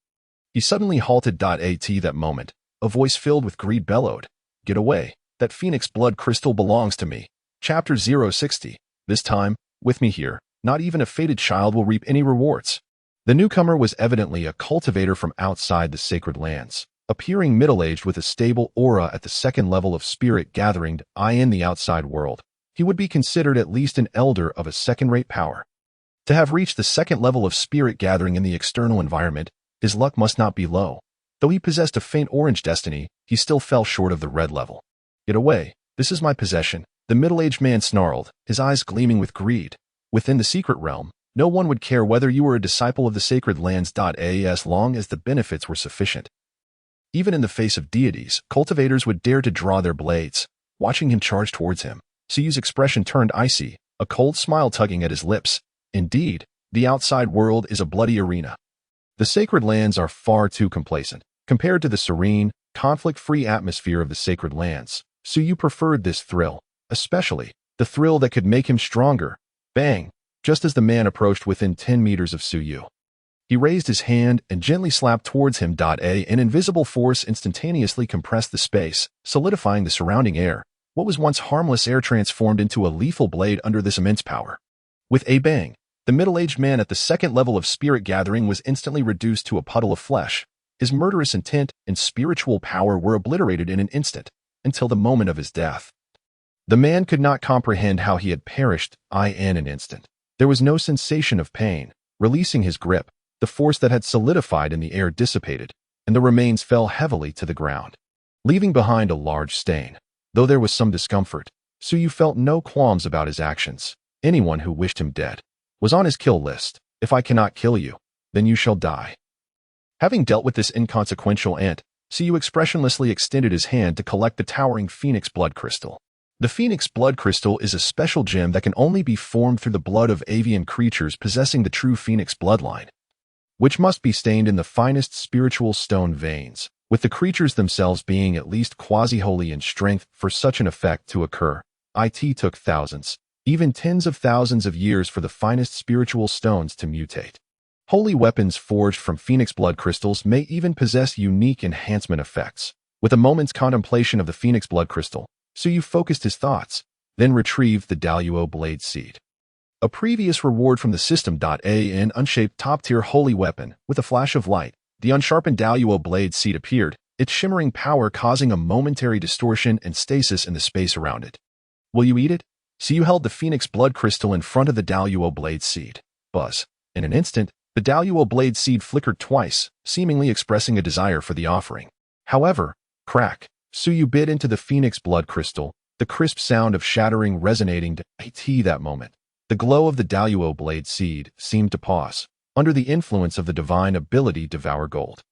he suddenly halted. At that moment, a voice filled with greed bellowed, "Get away! That Phoenix blood crystal belongs to me." Chapter 060. This time, with me here, not even a fated child will reap any rewards. The newcomer was evidently a cultivator from outside the sacred lands, appearing middle-aged with a stable aura at the second level of spirit gathering in the outside world. He would be considered at least an elder of a second-rate power. To have reached the second level of spirit gathering in the external environment, his luck must not be low. Though he possessed a faint orange destiny, he still fell short of the red level. Get away. This is my possession, the middle-aged man snarled, his eyes gleaming with greed. Within the secret realm, no one would care whether you were a disciple of the sacred lands. As long as the benefits were sufficient. Even in the face of deities, cultivators would dare to draw their blades. Watching him charge towards him, Suyu's expression turned icy, a cold smile tugging at his lips. Indeed, the outside world is a bloody arena. The sacred lands are far too complacent, compared to the serene, conflict-free atmosphere of the sacred lands. Suyu preferred this thrill, especially the thrill that could make him stronger. Bang! Just as the man approached within 10 meters of Suyu, he raised his hand and gently slapped towards him. An invisible force instantaneously compressed the space, solidifying the surrounding air. What was once harmless air transformed into a lethal blade under this immense power. With a bang, the middle-aged man at the second level of spirit gathering was instantly reduced to a puddle of flesh. His murderous intent and spiritual power were obliterated in an instant, until the moment of his death. The man could not comprehend how he had perished in an instant. There was no sensation of pain. Releasing his grip, the force that had solidified in the air dissipated, and the remains fell heavily to the ground, leaving behind a large stain. Though there was some discomfort, Suyu felt no qualms about his actions. Anyone who wished him dead was on his kill list. If I cannot kill you, then you shall die. Having dealt with this inconsequential ant, Suyu expressionlessly extended his hand to collect the towering phoenix blood crystal. The phoenix blood crystal is a special gem that can only be formed through the blood of avian creatures possessing the true phoenix bloodline, which must be stained in the finest spiritual stone veins, with the creatures themselves being at least quasi-holy in strength for such an effect to occur. It took thousands, even tens of thousands of years for the finest spiritual stones to mutate. Holy weapons forged from phoenix blood crystals may even possess unique enhancement effects. With a moment's contemplation of the phoenix blood crystal, Suyu focused his thoughts, then retrieved the Daluo blade seed. A previous reward from the system. An unshaped top-tier holy weapon. With a flash of light, the unsharpened Daluo blade seed appeared, its shimmering power causing a momentary distortion and stasis in the space around it. Will you eat it? Suyu held the phoenix blood crystal in front of the Daluo blade seed. Buzz. In an instant, the Daluo blade seed flickered twice, seemingly expressing a desire for the offering. However, crack. Suyu bit into the phoenix blood crystal, the crisp sound of shattering resonating to it that moment. The glow of the Daluo blade seed seemed to pause, under the influence of the divine ability Devour Gold.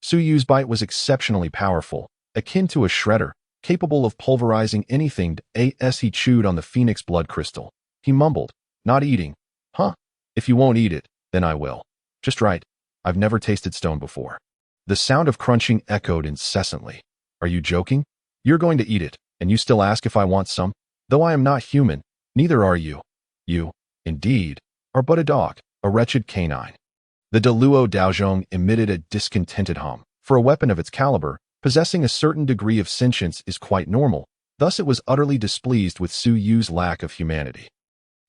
Suyu's bite was exceptionally powerful, akin to a shredder, capable of pulverizing anything. As he chewed on the phoenix blood crystal, he mumbled, "Not eating. Huh? If you won't eat it, then I will. Just right. I've never tasted stone before." The sound of crunching echoed incessantly. "Are you joking? You're going to eat it, and you still ask if I want some? Though I am not human, neither are you. You, indeed, are but a dog, a wretched canine." The Daluo Daozhong emitted a discontented hum. For a weapon of its caliber, possessing a certain degree of sentience is quite normal, thus it was utterly displeased with Suyu's lack of humanity.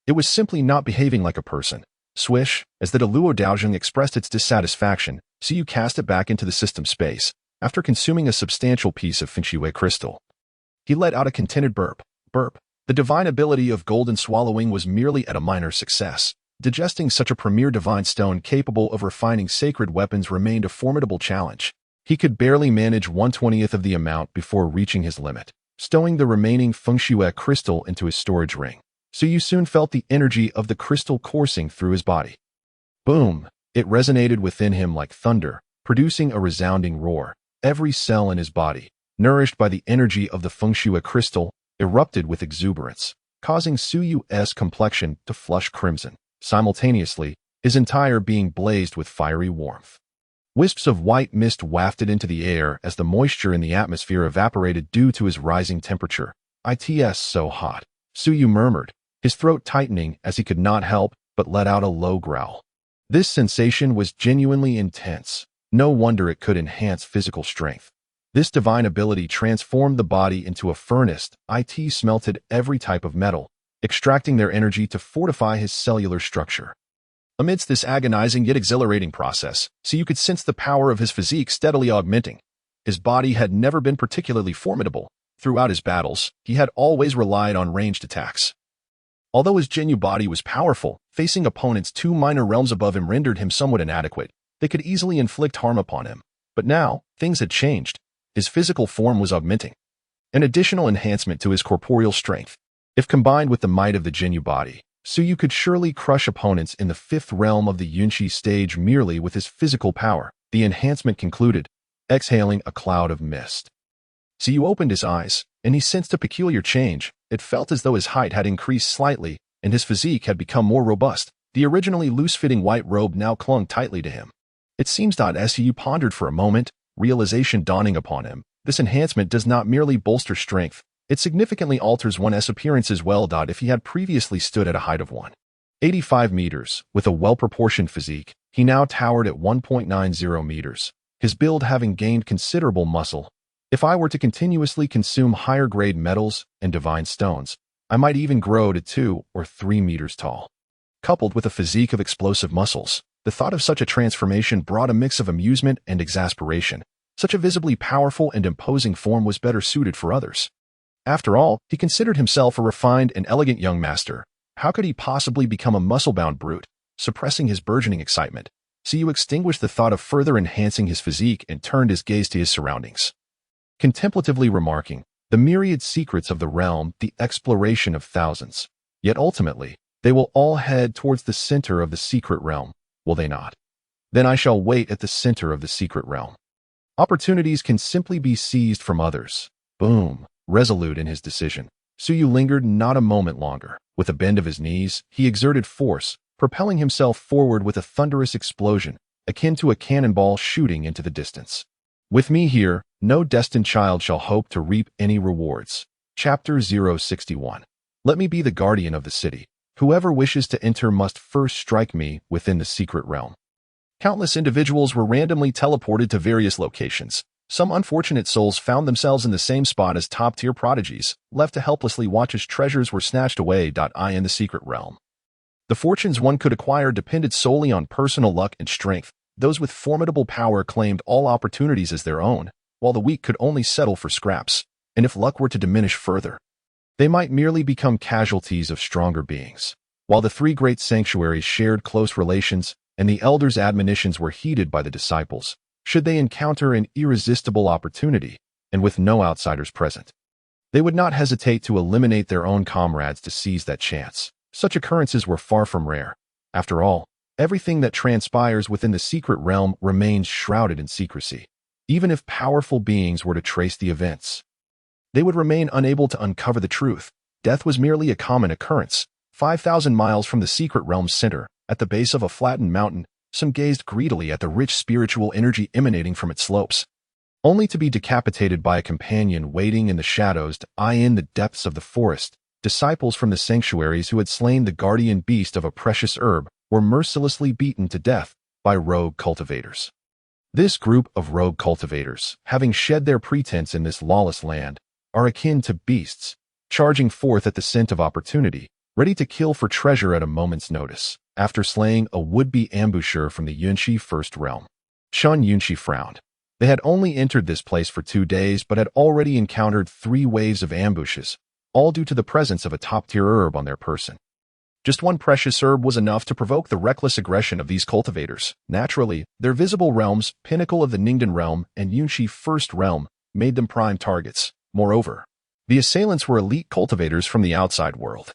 It was simply not behaving like a person. Swish, as the Daluo Daozhong expressed its dissatisfaction, Suyu cast it back into the system space, after consuming a substantial piece of Finshui crystal. He let out a contented burp. The divine ability of golden swallowing was merely at a minor success. Digesting such a premier divine stone capable of refining sacred weapons remained a formidable challenge. He could barely manage 1/20th of the amount before reaching his limit, stowing the remaining Finshui crystal into his storage ring. Suyu soon felt the energy of the crystal coursing through his body. Boom! It resonated within him like thunder, producing a resounding roar. Every cell in his body, nourished by the energy of the Finshui crystal, erupted with exuberance, causing Suyu's complexion to flush crimson. Simultaneously, his entire being blazed with fiery warmth. Wisps of white mist wafted into the air as the moisture in the atmosphere evaporated due to his rising temperature. "It's so hot," Suyu murmured, his throat tightening as he could not help but let out a low growl. This sensation was genuinely intense. No wonder it could enhance physical strength. This divine ability transformed the body into a furnace. It smelted every type of metal, extracting their energy to fortify his cellular structure. Amidst this agonizing yet exhilarating process, Suyu could sense the power of his physique steadily augmenting. His body had never been particularly formidable. Throughout his battles, he had always relied on ranged attacks. Although his Jinyu body was powerful, facing opponents 2 minor realms above him rendered him somewhat inadequate. They could easily inflict harm upon him. But now, things had changed. His physical form was augmenting, an additional enhancement to his corporeal strength. If combined with the might of the Jinyu body, Suyu could surely crush opponents in the fifth realm of the Yunshi stage merely with his physical power. The enhancement concluded, exhaling a cloud of mist. Suyu opened his eyes, and he sensed a peculiar change. It felt as though his height had increased slightly, and his physique had become more robust. The originally loose-fitting white robe now clung tightly to him. It seems as Suyu pondered for a moment, realization dawning upon him. This enhancement does not merely bolster strength, it significantly alters one's appearance as well. If he had previously stood at a height of 185 meters, with a well-proportioned physique, he now towered at 1.90 meters, his build having gained considerable muscle. If I were to continuously consume higher-grade metals and divine stones, I might even grow to 2 or 3 meters tall. Coupled with a physique of explosive muscles, the thought of such a transformation brought a mix of amusement and exasperation. Such a visibly powerful and imposing form was better suited for others. After all, he considered himself a refined and elegant young master. How could he possibly become a muscle-bound brute? Suppressing his burgeoning excitement, Suyu extinguished the thought of further enhancing his physique and turned his gaze to his surroundings. Contemplatively remarking, the myriad secrets of the realm, the exploration of thousands. Yet ultimately, they will all head towards the center of the secret realm, will they not? Then I shall wait at the center of the secret realm. Opportunities can simply be seized from others. Boom. Resolute in his decision, Suyu lingered not a moment longer. With a bend of his knees, he exerted force, propelling himself forward with a thunderous explosion, akin to a cannonball shooting into the distance. With me here, no destined child shall hope to reap any rewards. Chapter 061. Let me be the guardian of the city. Whoever wishes to enter must first strike me within the secret realm. Countless individuals were randomly teleported to various locations. Some unfortunate souls found themselves in the same spot as top-tier prodigies, left to helplessly watch as treasures were snatched away. In the secret realm, the fortunes one could acquire depended solely on personal luck and strength. Those with formidable power claimed all opportunities as their own, while the weak could only settle for scraps, and if luck were to diminish further, they might merely become casualties of stronger beings. While the three great sanctuaries shared close relations, and the elders' admonitions were heeded by the disciples, should they encounter an irresistible opportunity, and with no outsiders present, they would not hesitate to eliminate their own comrades to seize that chance. Such occurrences were far from rare. After all, everything that transpires within the secret realm remains shrouded in secrecy. Even if powerful beings were to trace the events, they would remain unable to uncover the truth. Death was merely a common occurrence. 5,000 miles from the secret realm's center, at the base of a flattened mountain, some gazed greedily at the rich spiritual energy emanating from its slopes, only to be decapitated by a companion waiting in the shadows. In the depths of the forest, disciples from the sanctuaries who had slain the guardian beast of a precious herb were mercilessly beaten to death by rogue cultivators. This group of rogue cultivators, having shed their pretense in this lawless land, are akin to beasts, charging forth at the scent of opportunity, ready to kill for treasure at a moment's notice. After slaying a would-be ambusher from the Yunshi First Realm, Shun Yunshi frowned. They had only entered this place for 2 days but had already encountered 3 waves of ambushes, all due to the presence of a top-tier herb on their person. Just one precious herb was enough to provoke the reckless aggression of these cultivators. Naturally, their visible realms, pinnacle of the Ningdan realm and Yunshi First Realm, made them prime targets. Moreover, the assailants were elite cultivators from the outside world,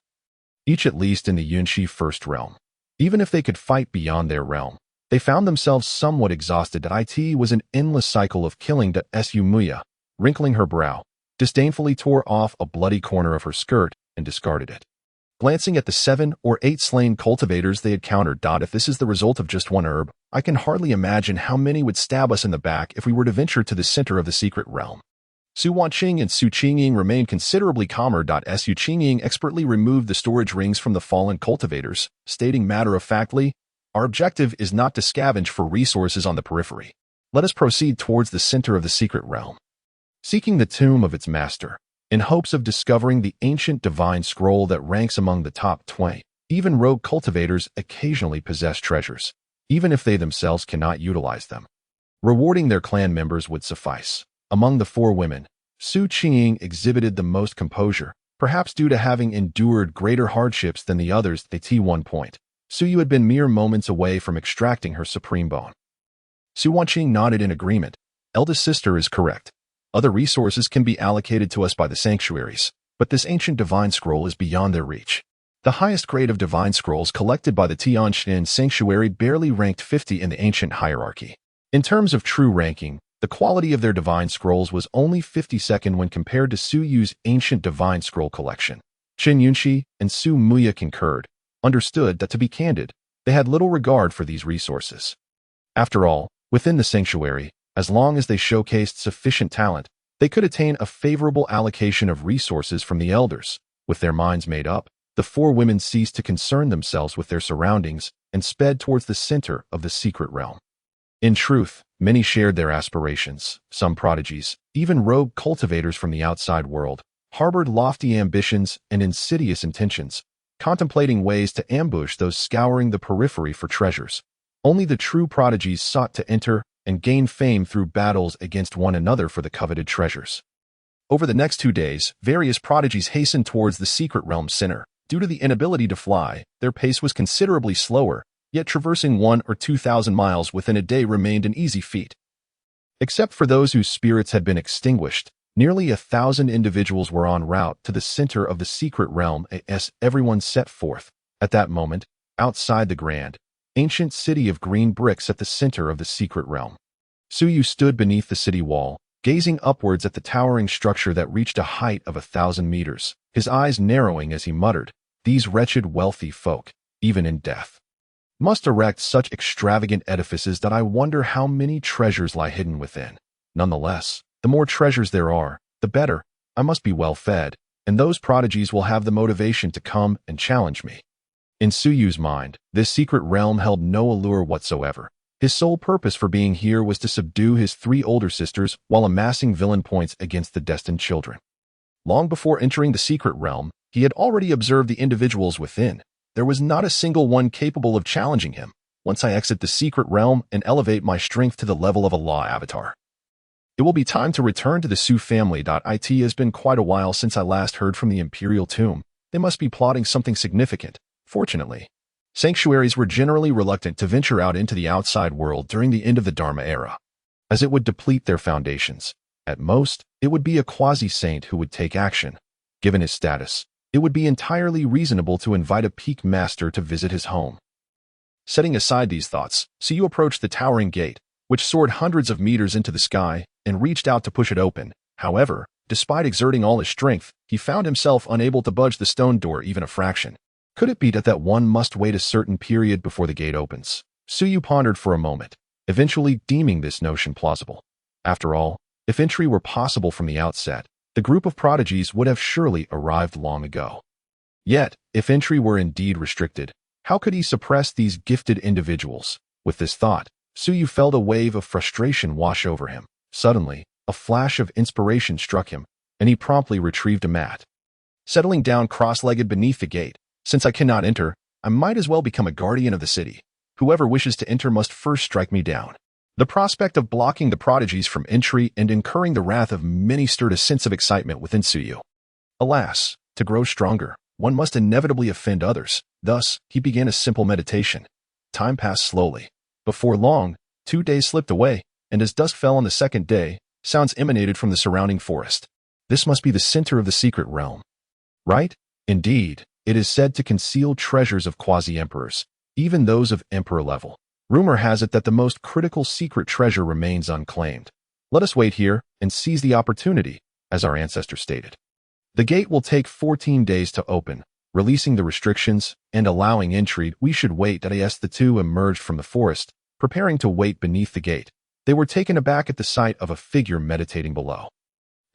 each at least in the Yunshi First Realm. Even if they could fight beyond their realm, they found themselves somewhat exhausted. It was an endless cycle of killing. Muya, wrinkling her brow, disdainfully tore off a bloody corner of her skirt and discarded it. Glancing at the 7 or 8 slain cultivators they had countered. If this is the result of just one herb, I can hardly imagine how many would stab us in the back if we were to venture to the center of the secret realm. Su Wanqing and Su Qingying remained considerably calmer. Su Qingying expertly removed the storage rings from the fallen cultivators, stating matter-of-factly, "Our objective is not to scavenge for resources on the periphery. Let us proceed towards the center of the secret realm, seeking the tomb of its master, in hopes of discovering the ancient divine scroll that ranks among the top 20. Even rogue cultivators occasionally possess treasures, even if they themselves cannot utilize them. Rewarding their clan members would suffice." Among the 4 women, Su Qingying exhibited the most composure, perhaps due to having endured greater hardships than the others. At one point, Suyu had been mere moments away from extracting her supreme bone. Su Wanqing nodded in agreement, Eldest sister is correct. Other resources can be allocated to us by the sanctuaries, but this ancient divine scroll is beyond their reach. The highest grade of divine scrolls collected by the Tianjin Sanctuary barely ranked 50 in the ancient hierarchy. In terms of true ranking, the quality of their divine scrolls was only 52nd when compared to Su Yu's ancient divine scroll collection. Qin Yunxi and Su Muya concurred, understood that to be candid, they had little regard for these resources. After all, within the sanctuary, as long as they showcased sufficient talent, they could attain a favorable allocation of resources from the elders. With their minds made up, the four women ceased to concern themselves with their surroundings and sped towards the center of the secret realm. In truth, many shared their aspirations. Some prodigies, even rogue cultivators from the outside world, harbored lofty ambitions and insidious intentions, contemplating ways to ambush those scouring the periphery for treasures. Only the true prodigies sought to enter and gain fame through battles against one another for the coveted treasures. Over the next 2 days, various prodigies hastened towards the secret realm center. Due to the inability to fly, their pace was considerably slower, yet traversing 1,000 or 2,000 miles within a day remained an easy feat. Except for those whose spirits had been extinguished, nearly 1,000 individuals were en route to the center of the secret realm as everyone set forth. At that moment, outside the grand, ancient city of green bricks at the center of the secret realm. Su Yu stood beneath the city wall, gazing upwards at the towering structure that reached a height of 1,000 meters, his eyes narrowing as he muttered, "These wretched wealthy folk, even in death, must erect such extravagant edifices that I wonder how many treasures lie hidden within. Nonetheless, the more treasures there are, the better. I must be well fed, and those prodigies will have the motivation to come and challenge me." In Su Yu's mind, this secret realm held no allure whatsoever. His sole purpose for being here was to subdue his 3 older sisters while amassing villain points against the destined children. Long before entering the secret realm, he had already observed the individuals within. There was not a single one capable of challenging him. Once I exit the secret realm and elevate my strength to the level of a law avatar, it will be time to return to the Su family. It has been quite a while since I last heard from the Imperial Tomb. They must be plotting something significant. Fortunately, sanctuaries were generally reluctant to venture out into the outside world during the end of the Dharma era, as it would deplete their foundations. At most, it would be a quasi-saint who would take action. Given his status, it would be entirely reasonable to invite a peak master to visit his home. Setting aside these thoughts, Su Yu approached the towering gate, which soared hundreds of meters into the sky, and reached out to push it open. However, despite exerting all his strength, he found himself unable to budge the stone door even a fraction. Could it be that one must wait a certain period before the gate opens? Su Yu pondered for a moment, eventually deeming this notion plausible. After all, if entry were possible from the outset, the group of prodigies would have surely arrived long ago. Yet, if entry were indeed restricted, how could he suppress these gifted individuals? With this thought, Su Yu felt a wave of frustration wash over him. Suddenly, a flash of inspiration struck him, and he promptly retrieved a mat. Settling down cross-legged beneath the gate, "Since I cannot enter, I might as well become a guardian of the city. Whoever wishes to enter must first strike me down." The prospect of blocking the prodigies from entry and incurring the wrath of many stirred a sense of excitement within Su Yu. Alas, to grow stronger, one must inevitably offend others. Thus, he began a simple meditation. Time passed slowly. Before long, 2 days slipped away, and as dusk fell on the 2nd day, sounds emanated from the surrounding forest. This must be the center of the secret realm. Right? Indeed. It is said to conceal treasures of quasi-emperors, even those of emperor level. Rumor has it that the most critical secret treasure remains unclaimed. Let us wait here and seize the opportunity, as our ancestor stated. The gate will take 14 days to open, releasing the restrictions and allowing entry. We should wait. As the two emerged from the forest, preparing to wait beneath the gate, they were taken aback at the sight of a figure meditating below.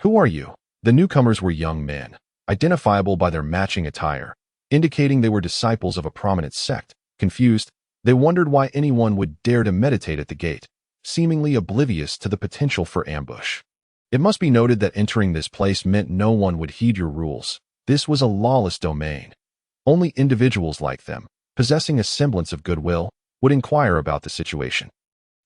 "Who are you?" The newcomers were young men, identifiable by their matching attire, indicating they were disciples of a prominent sect. Confused, they wondered why anyone would dare to meditate at the gate, seemingly oblivious to the potential for ambush. It must be noted that entering this place meant no one would heed your rules. This was a lawless domain. Only individuals like them, possessing a semblance of goodwill, would inquire about the situation.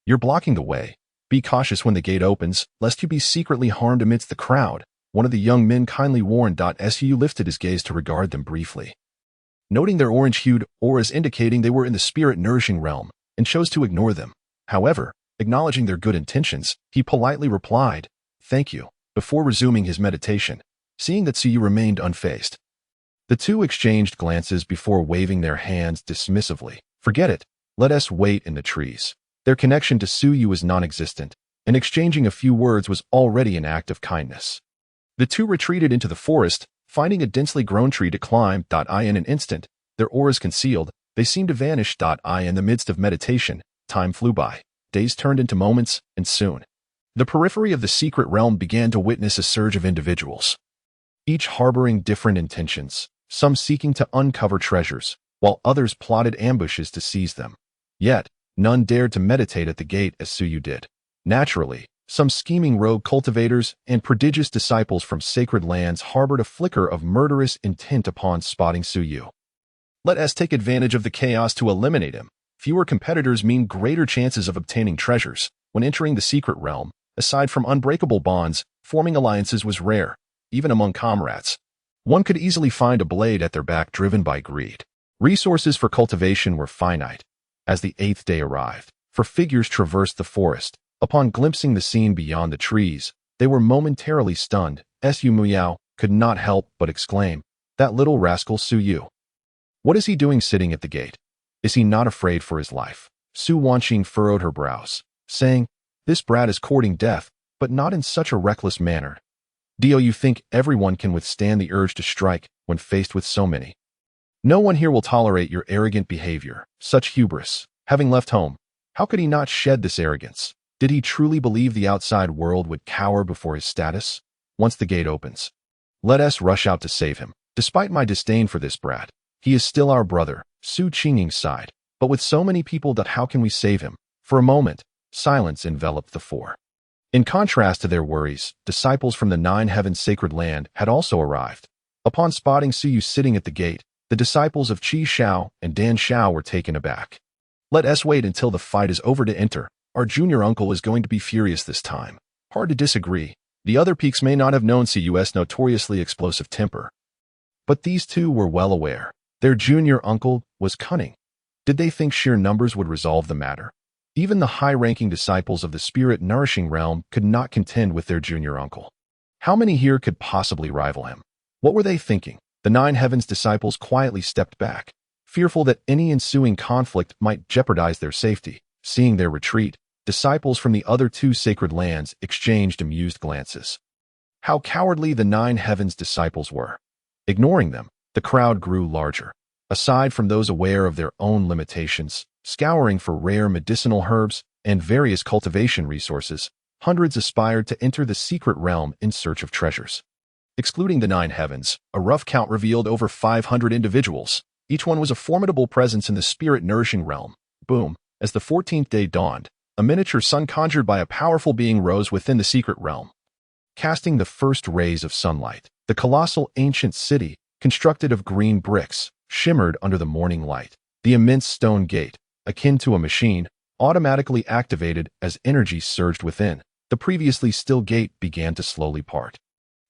"You're blocking the way. Be cautious when the gate opens, lest you be secretly harmed amidst the crowd," one of the young men kindly warned. Su lifted his gaze to regard them briefly, noting their orange-hued auras indicating they were in the spirit-nourishing realm, and chose to ignore them. However, Acknowledging their good intentions, he politely replied, "Thank you," before resuming his meditation, seeing that Suyu remained unfazed. The two exchanged glances before waving their hands dismissively. "Forget it. Let us wait in the trees." Their connection to Suyu was non-existent, and exchanging a few words was already an act of kindness. The two retreated into the forest, finding a densely grown tree to climb. In an instant, their auras concealed, they seemed to vanish. In the midst of meditation, time flew by. Days turned into moments, and soon, the periphery of the secret realm began to witness a surge of individuals, each harboring different intentions, some seeking to uncover treasures, while others plotted ambushes to seize them. Yet, none dared to meditate at the gate as Suyu did. Naturally, some scheming rogue cultivators and prodigious disciples from sacred lands harbored a flicker of murderous intent upon spotting Suyu. Let us take advantage of the chaos to eliminate him. Fewer competitors mean greater chances of obtaining treasures. When entering the secret realm, aside from unbreakable bonds, forming alliances was rare, even among comrades. One could easily find a blade at their back driven by greed. Resources for cultivation were finite. As the 8th day arrived, four figures traversed the forest. Upon glimpsing the scene beyond the trees, they were momentarily stunned. Su Muyao could not help but exclaim, "That little rascal Suyu. What is he doing sitting at the gate? Is he not afraid for his life?" Su Wanqing furrowed her brows, saying, "This brat is courting death, but not in such a reckless manner. Do you think everyone can withstand the urge to strike when faced with so many? No one here will tolerate your arrogant behavior, such hubris. Having left home, how could he not shed this arrogance? Did he truly believe the outside world would cower before his status? Once the gate opens, let us rush out to save him. Despite my disdain for this brat, he is still our brother." Su Qingying sighed. "But with so many people, how can we save him?" For a moment, silence enveloped the four. In contrast to their worries, disciples from the 9 Heavens sacred land had also arrived. Upon spotting Suyu sitting at the gate, the disciples of Qi Xiao and Dan Xiao were taken aback. "Let us wait until the fight is over to enter. Our junior uncle is going to be furious this time." Hard to disagree. The other peaks may not have known Suyu's notoriously explosive temper, but these two were well aware. Their junior uncle was cunning. Did they think sheer numbers would resolve the matter? Even the high-ranking disciples of the spirit-nourishing realm could not contend with their junior uncle. How many here could possibly rival him? What were they thinking? The 9 Heavens disciples quietly stepped back, fearful that any ensuing conflict might jeopardize their safety. Seeing their retreat, disciples from the other 2 sacred lands exchanged amused glances. How cowardly the 9 Heavens disciples were. Ignoring them, the crowd grew larger. Aside from those aware of their own limitations, scouring for rare medicinal herbs and various cultivation resources, hundreds aspired to enter the secret realm in search of treasures. Excluding the 9 Heavens, a rough count revealed over 500 individuals. Each one was a formidable presence in the spirit-nourishing realm. Boom! As the 14th day dawned, a miniature sun conjured by a powerful being rose within the secret realm. Casting the first rays of sunlight, the colossal ancient city, constructed of green bricks, shimmered under the morning light. The immense stone gate, akin to a machine, automatically activated as energy surged within. The previously still gate began to slowly part.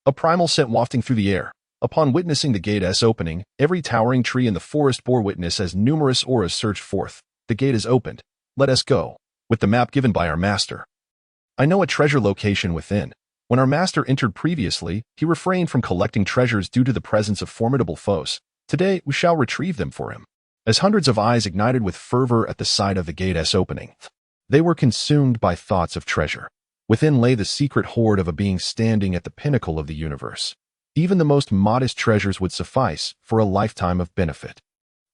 A primal scent wafting through the air. Upon witnessing the gate's opening, every towering tree in the forest bore witness as numerous auras surged forth. "The gate is opened. Let us go." With the map given by our master, I know a treasure location within. When our master entered previously, he refrained from collecting treasures due to the presence of formidable foes. Today, we shall retrieve them for him. As hundreds of eyes ignited with fervor at the sight of the gate's opening, they were consumed by thoughts of treasure. Within lay the secret hoard of a being standing at the pinnacle of the universe. Even the most modest treasures would suffice for a lifetime of benefit.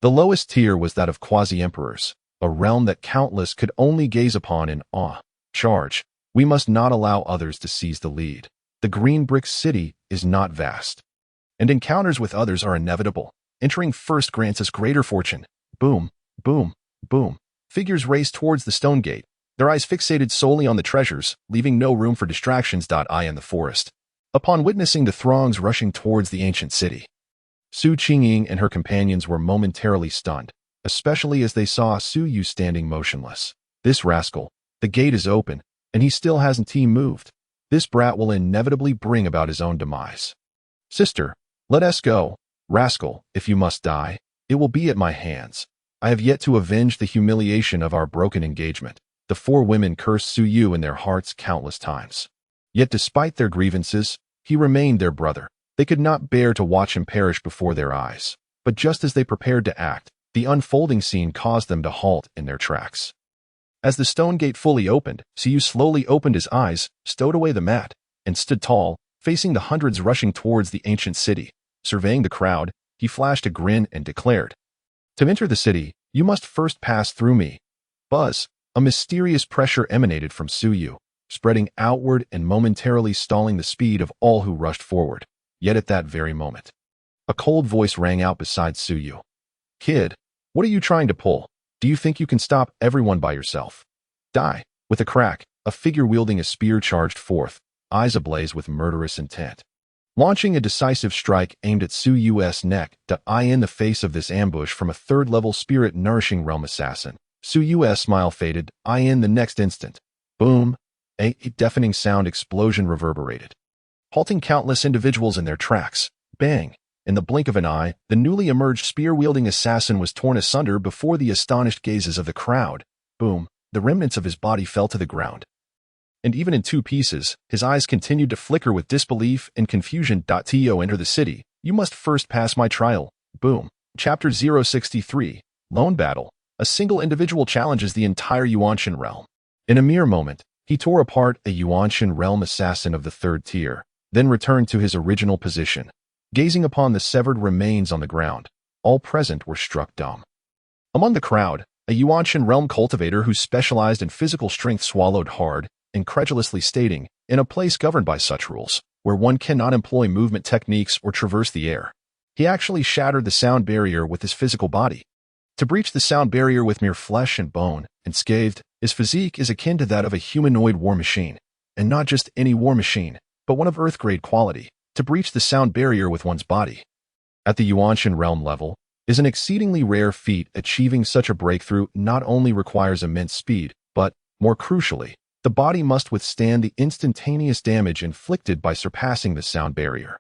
The lowest tier was that of quasi-emperors, a realm that countless could only gaze upon in awe. Charge. We must not allow others to seize the lead. The green brick city is not vast, and encounters with others are inevitable. Entering first grants us greater fortune. Boom, boom, boom. Figures raced towards the stone gate, their eyes fixated solely on the treasures, leaving no room for distractions. In the forest. Upon witnessing the throngs rushing towards the ancient city, Su Qingying and her companions were momentarily stunned, especially as they saw Suyu standing motionless. This rascal, the gate is open, and he still hasn't moved. This brat will inevitably bring about his own demise. Sister, let us go. Rascal, if you must die, it will be at my hands. I have yet to avenge the humiliation of our broken engagement. The the four women cursed Su Yu in their hearts countless times. Yet despite their grievances, he remained their brother. They could not bear to watch him perish before their eyes. But just as they prepared to act, the unfolding scene caused them to halt in their tracks. As the stone gate fully opened, Su Yu slowly opened his eyes, stowed away the mat, and stood tall, facing the hundreds rushing towards the ancient city. Surveying the crowd, he flashed a grin and declared, "To enter the city, you must first pass through me." Buzz. A mysterious pressure emanated from Su Yu, spreading outward and momentarily stalling the speed of all who rushed forward. Yet at that very moment, a cold voice rang out beside Su Yu. "Kid, what are you trying to pull? Do you think you can stop everyone by yourself? Die." With a crack, a figure wielding a spear charged forth, eyes ablaze with murderous intent. Launching a decisive strike aimed at Su Yu's neck to eye in the face of this ambush from a third-level spirit-nourishing realm assassin. Su Yu's smile faded, eye in the next instant. Boom! A deafening sound explosion reverberated, halting countless individuals in their tracks. Bang! In the blink of an eye, the newly emerged spear-wielding assassin was torn asunder before the astonished gazes of the crowd. Boom! The remnants of his body fell to the ground. And even in two pieces, his eyes continued to flicker with disbelief and confusion. To enter the city, you must first pass my trial. Boom! Chapter 063, Lone Battle. A single individual challenges the entire Yuanshan realm. In a mere moment, he tore apart a Yuanshan realm assassin of the third tier, then returned to his original position. Gazing upon the severed remains on the ground, all present were struck dumb. Among the crowd, a Yuanshan realm cultivator who specialized in physical strength swallowed hard, incredulously stating, "In a place governed by such rules, where one cannot employ movement techniques or traverse the air." He actually shattered the sound barrier with his physical body. To breach the sound barrier with mere flesh and bone, unscathed, his physique is akin to that of a humanoid war machine. And not just any war machine, but one of Earth-grade quality. To breach the sound barrier with one's body, at the Yuanshan realm level, is an exceedingly rare feat. Achieving such a breakthrough not only requires immense speed, but, more crucially, the body must withstand the instantaneous damage inflicted by surpassing the sound barrier.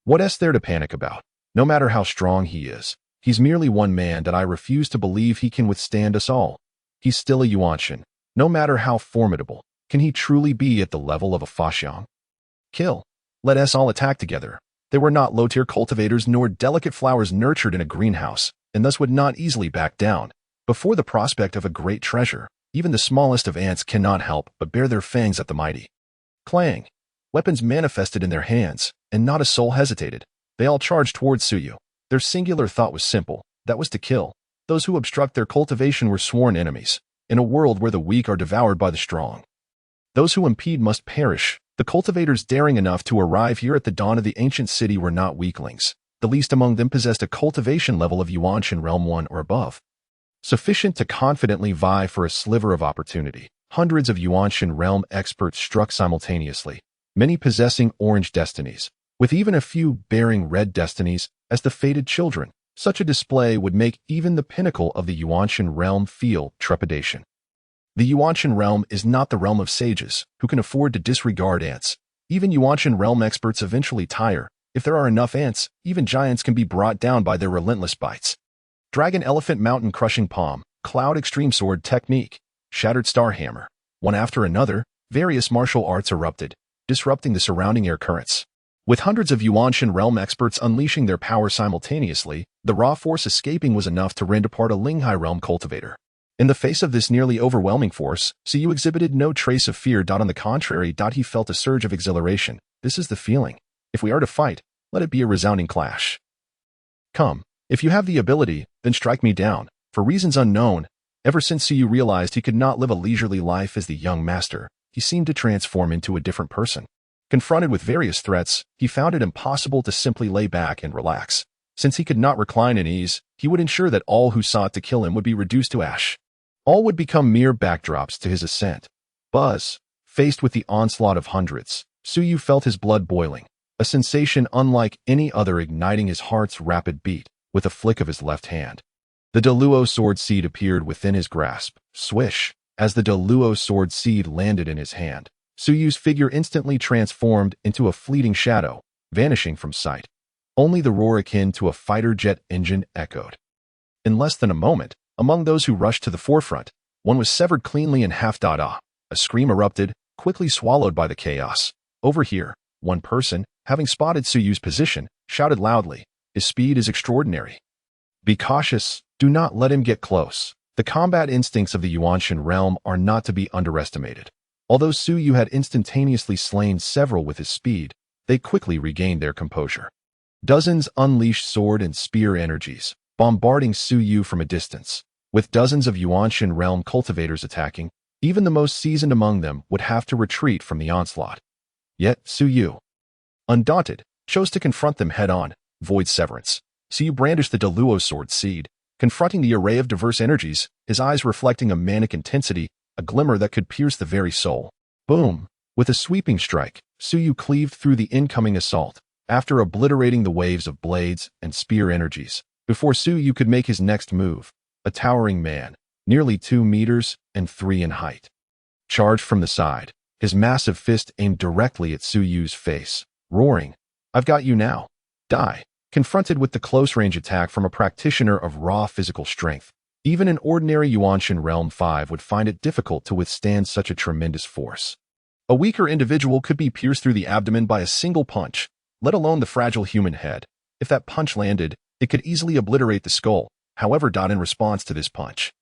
What is there to panic about? No matter how strong he is, he's merely one man that I refuse to believe he can withstand us all. He's still a Yuanshan. No matter how formidable, can he truly be at the level of a Fashang? Kill. Let us all attack together. They were not low-tier cultivators nor delicate flowers nurtured in a greenhouse, and thus would not easily back down. Before the prospect of a great treasure, even the smallest of ants cannot help but bare their fangs at the mighty. Clang. Weapons manifested in their hands, and not a soul hesitated. They all charged towards Su Yu. Their singular thought was simple, that was to kill. Those who obstruct their cultivation were sworn enemies, in a world where the weak are devoured by the strong. Those who impede must perish. The cultivators daring enough to arrive here at the dawn of the ancient city were not weaklings. The least among them possessed a cultivation level of Yuanshan Realm 1 or above, sufficient to confidently vie for a sliver of opportunity. Hundreds of Yuanshan Realm experts struck simultaneously, many possessing orange destinies, with even a few bearing red destinies as the fated children. Such a display would make even the pinnacle of the Yuanshan Realm feel trepidation. The Yuanshan Realm is not the realm of sages, who can afford to disregard ants. Even Yuanshan Realm experts eventually tire. If there are enough ants, even giants can be brought down by their relentless bites. Dragon Elephant Mountain Crushing Palm, Cloud Extreme Sword Technique, Shattered Star Hammer. One after another, various martial arts erupted, disrupting the surrounding air currents. With hundreds of Yuanshan Realm experts unleashing their power simultaneously, the raw force escaping was enough to rend apart a Linghai Realm cultivator. In the face of this nearly overwhelming force, Su Yu exhibited no trace of fear. On the contrary, he felt a surge of exhilaration. This is the feeling. If we are to fight, let it be a resounding clash. Come, if you have the ability, then strike me down. For reasons unknown, ever since Su Yu realized he could not live a leisurely life as the young master, he seemed to transform into a different person. Confronted with various threats, he found it impossible to simply lay back and relax. Since he could not recline in ease, he would ensure that all who sought to kill him would be reduced to ash. All would become mere backdrops to his ascent. Buzz. Faced with the onslaught of hundreds, Su Yu felt his blood boiling, a sensation unlike any other igniting his heart's rapid beat. With a flick of his left hand, the Deluo sword seed appeared within his grasp. Swish! As the Deluo sword seed landed in his hand, Su Yu's figure instantly transformed into a fleeting shadow, vanishing from sight. Only the roar akin to a fighter jet engine echoed. In less than a moment, among those who rushed to the forefront, One was severed cleanly in half. A scream erupted, quickly swallowed by the chaos. Over here, one person, having spotted Su Yu's position, shouted loudly, "His speed is extraordinary. Be cautious, do not let him get close." The combat instincts of the Yuanshan realm are not to be underestimated. Although Su Yu had instantaneously slain several with his speed, they quickly regained their composure. Dozens unleashed sword and spear energies, bombarding Su Yu from a distance. With dozens of Yuanshan realm cultivators attacking, even the most seasoned among them would have to retreat from the onslaught. Yet Su Yu, undaunted, chose to confront them head-on, void severance. Su Yu brandished the Deluo sword seed, confronting the array of diverse energies, his eyes reflecting a manic intensity, a glimmer that could pierce the very soul. Boom! With a sweeping strike, Su Yu cleaved through the incoming assault, after obliterating the waves of blades and spear energies. Before Su Yu could make his next move, a towering man, nearly 2 meters and 3 in height, charged from the side, his massive fist aimed directly at Su Yu's face, roaring, "I've got you now. Die." Confronted with the close-range attack from a practitioner of raw physical strength, even an ordinary Yuanshan Realm 5 would find it difficult to withstand such a tremendous force. A weaker individual could be pierced through the abdomen by a single punch, let alone the fragile human head. If that punch landed, it could easily obliterate the skull. However, in response to this punch,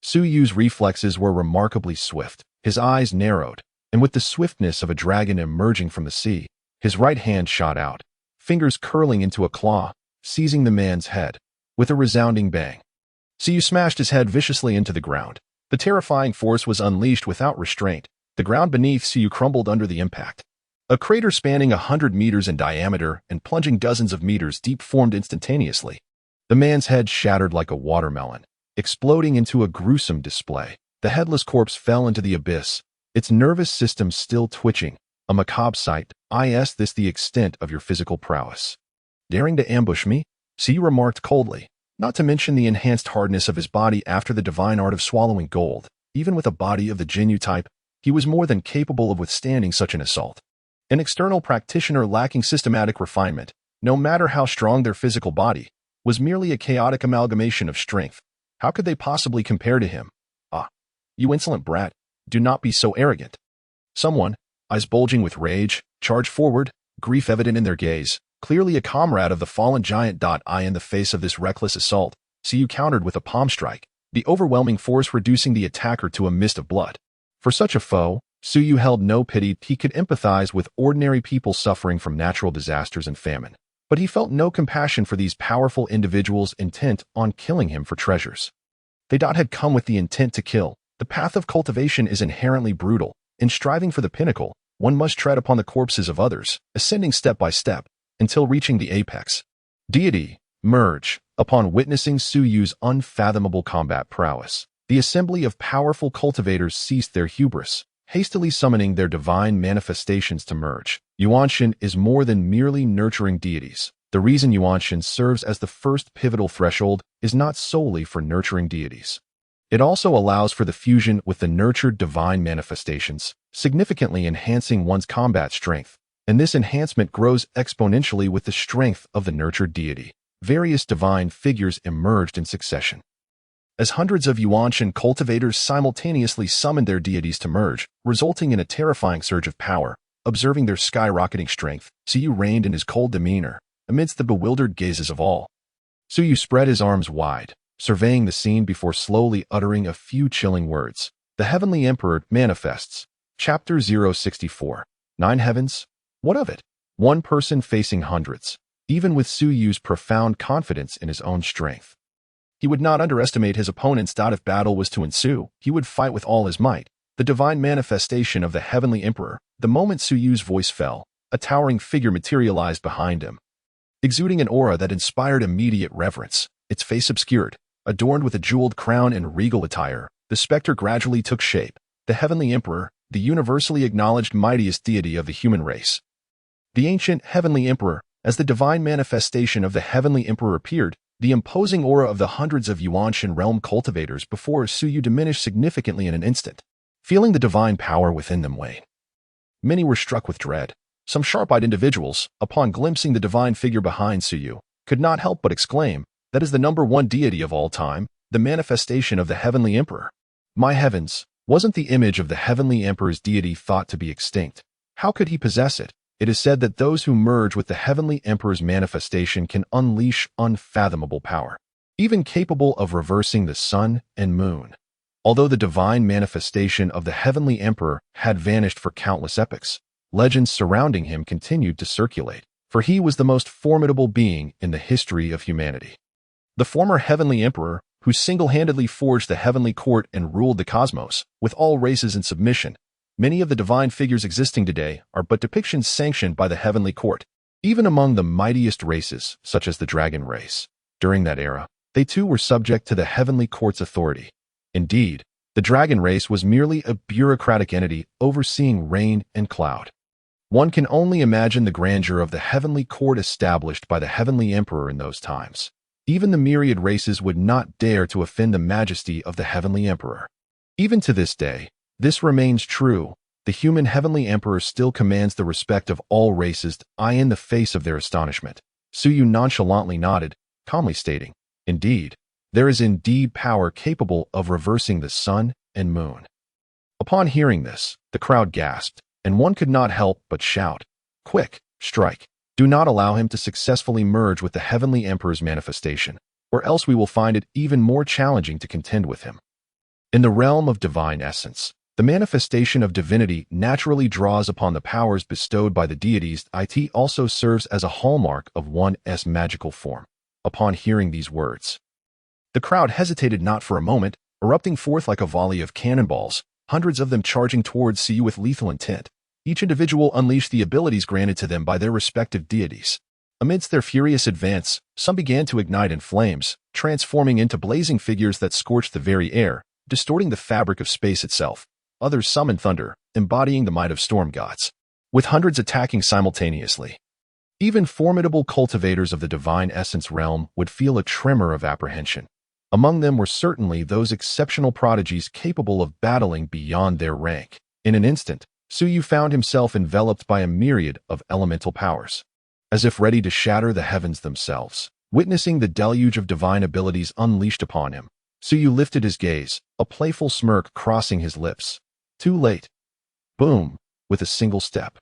Su Yu's reflexes were remarkably swift. His eyes narrowed, and with the swiftness of a dragon emerging from the sea, his right hand shot out, fingers curling into a claw, seizing the man's head. With a resounding bang, Su Yu smashed his head viciously into the ground. The terrifying force was unleashed without restraint. The ground beneath Su Yu crumbled under the impact. A crater spanning 100 meters in diameter and plunging dozens of meters deep formed instantaneously. The man's head shattered like a watermelon, exploding into a gruesome display. The headless corpse fell into the abyss, its nervous system still twitching. A macabre sight. Is this the extent of your physical prowess? Daring to ambush me? Su Yu remarked coldly, not to mention the enhanced hardness of his body after the divine art of swallowing gold. Even with a body of the Jinyu type, he was more than capable of withstanding such an assault. An external practitioner lacking systematic refinement, no matter how strong their physical body, was merely a chaotic amalgamation of strength. How could they possibly compare to him? Ah, you insolent brat, do not be so arrogant. Someone, eyes bulging with rage, charged forward, grief evident in their gaze, clearly a comrade of the fallen giant. In the face of this reckless assault, Su Yu countered with a palm strike, the overwhelming force reducing the attacker to a mist of blood. For such a foe, Su Yu held no pity. He could empathize with ordinary people suffering from natural disasters and famine, but he felt no compassion for these powerful individuals intent on killing him for treasures. They had come with the intent to kill. The path of cultivation is inherently brutal. In striving for the pinnacle, one must tread upon the corpses of others, ascending step by step, until reaching the apex. Deity, merge. Upon witnessing Su Yu's unfathomable combat prowess, the assembly of powerful cultivators ceased their hubris, hastily summoning their divine manifestations to merge. Yuanshan is more than merely nurturing deities. The reason Yuanshan serves as the first pivotal threshold is not solely for nurturing deities. It also allows for the fusion with the nurtured divine manifestations, significantly enhancing one's combat strength, and this enhancement grows exponentially with the strength of the nurtured deity. Various divine figures emerged in succession. As hundreds of Yuanshan cultivators simultaneously summoned their deities to merge, resulting in a terrifying surge of power. Observing their skyrocketing strength, Su Yu reigned in his cold demeanor, amidst the bewildered gazes of all. Su Yu spread his arms wide, surveying the scene before slowly uttering a few chilling words. The Heavenly Emperor manifests. Chapter 064. 9 Heavens? What of it? One person facing hundreds. Even with Su Yu's profound confidence in his own strength, he would not underestimate his opponents. If battle was to ensue, he would fight with all his might. The divine manifestation of the Heavenly Emperor. The moment Su Yu's voice fell, a towering figure materialized behind him, exuding an aura that inspired immediate reverence. Its face obscured, adorned with a jeweled crown and regal attire, the specter gradually took shape. The Heavenly Emperor, the universally acknowledged mightiest deity of the human race. The ancient Heavenly Emperor. As the divine manifestation of the Heavenly Emperor appeared, the imposing aura of the hundreds of Yuanshan realm cultivators before Su Yu diminished significantly in an instant. Feeling the divine power within them wane, many were struck with dread. Some sharp-eyed individuals, upon glimpsing the divine figure behind Su Yu, could not help but exclaim, "That is the #1 deity of all time, the manifestation of the Heavenly Emperor." My heavens, wasn't the image of the heavenly emperor's deity thought to be extinct? How could he possess it? It is said that those who merge with the heavenly emperor's manifestation can unleash unfathomable power, even capable of reversing the sun and moon. Although the divine manifestation of the heavenly emperor had vanished for countless epochs, legends surrounding him continued to circulate, for he was the most formidable being in the history of humanity. The former heavenly emperor, who single-handedly forged the heavenly court and ruled the cosmos, with all races in submission. Many of the divine figures existing today are but depictions sanctioned by the heavenly court, even among the mightiest races, such as the dragon race. During that era, they too were subject to the heavenly court's authority. Indeed, the dragon race was merely a bureaucratic entity overseeing rain and cloud. One can only imagine the grandeur of the heavenly court established by the heavenly emperor in those times. Even the myriad races would not dare to offend the majesty of the heavenly emperor. Even to this day, this remains true. The human heavenly emperor still commands the respect of all races, in the face of their astonishment. Suyu nonchalantly nodded, calmly stating, "Indeed, there is indeed power capable of reversing the sun and moon." Upon hearing this, the crowd gasped, and one could not help but shout, "Quick, strike! Do not allow him to successfully merge with the heavenly emperor's manifestation, or else we will find it even more challenging to contend with him." In the realm of divine essence, the manifestation of divinity naturally draws upon the powers bestowed by the deities. It also serves as a hallmark of one's magical form. Upon hearing these words, the crowd hesitated not for a moment, erupting forth like a volley of cannonballs, hundreds of them charging towards Suyu with lethal intent. Each individual unleashed the abilities granted to them by their respective deities. Amidst their furious advance, some began to ignite in flames, transforming into blazing figures that scorched the very air, distorting the fabric of space itself. Others summoned thunder, embodying the might of storm gods, with hundreds attacking simultaneously. Even formidable cultivators of the divine essence realm would feel a tremor of apprehension. Among them were certainly those exceptional prodigies capable of battling beyond their rank. In an instant, Suyu found himself enveloped by a myriad of elemental powers, as if ready to shatter the heavens themselves. Witnessing the deluge of divine abilities unleashed upon him, Suyu lifted his gaze, a playful smirk crossing his lips. Too late. Boom! With a single step,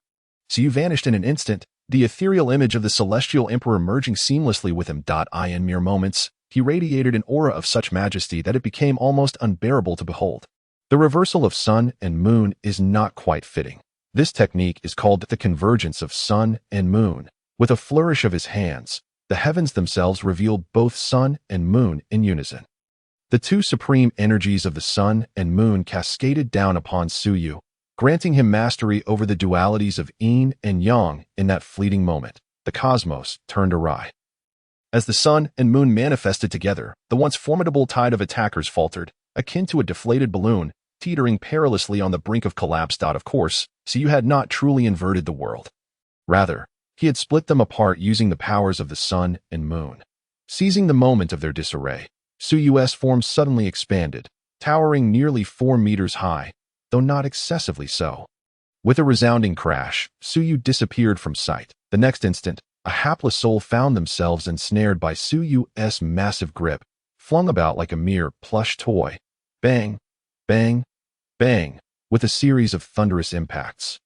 Suyu vanished in an instant, the ethereal image of the celestial emperor merging seamlessly with him. In mere moments, he radiated an aura of such majesty that it became almost unbearable to behold. The reversal of sun and moon is not quite fitting. This technique is called the convergence of sun and moon. With a flourish of his hands, the heavens themselves revealed both sun and moon in unison. The two supreme energies of the sun and moon cascaded down upon Suyu, granting him mastery over the dualities of yin and yang. In that fleeting moment, the cosmos turned awry. As the sun and moon manifested together, the once formidable tide of attackers faltered, akin to a deflated balloon, teetering perilously on the brink of collapse. Of course, Suyu had not truly inverted the world. Rather, he had split them apart using the powers of the sun and moon. Seizing the moment of their disarray, Suyu's form suddenly expanded, towering nearly 4 meters high, though not excessively so. With a resounding crash, Suyu disappeared from sight. The next instant, a hapless soul found themselves ensnared by Suyu's massive grip, flung about like a mere plush toy. Bang, bang, bang, with a series of thunderous impacts.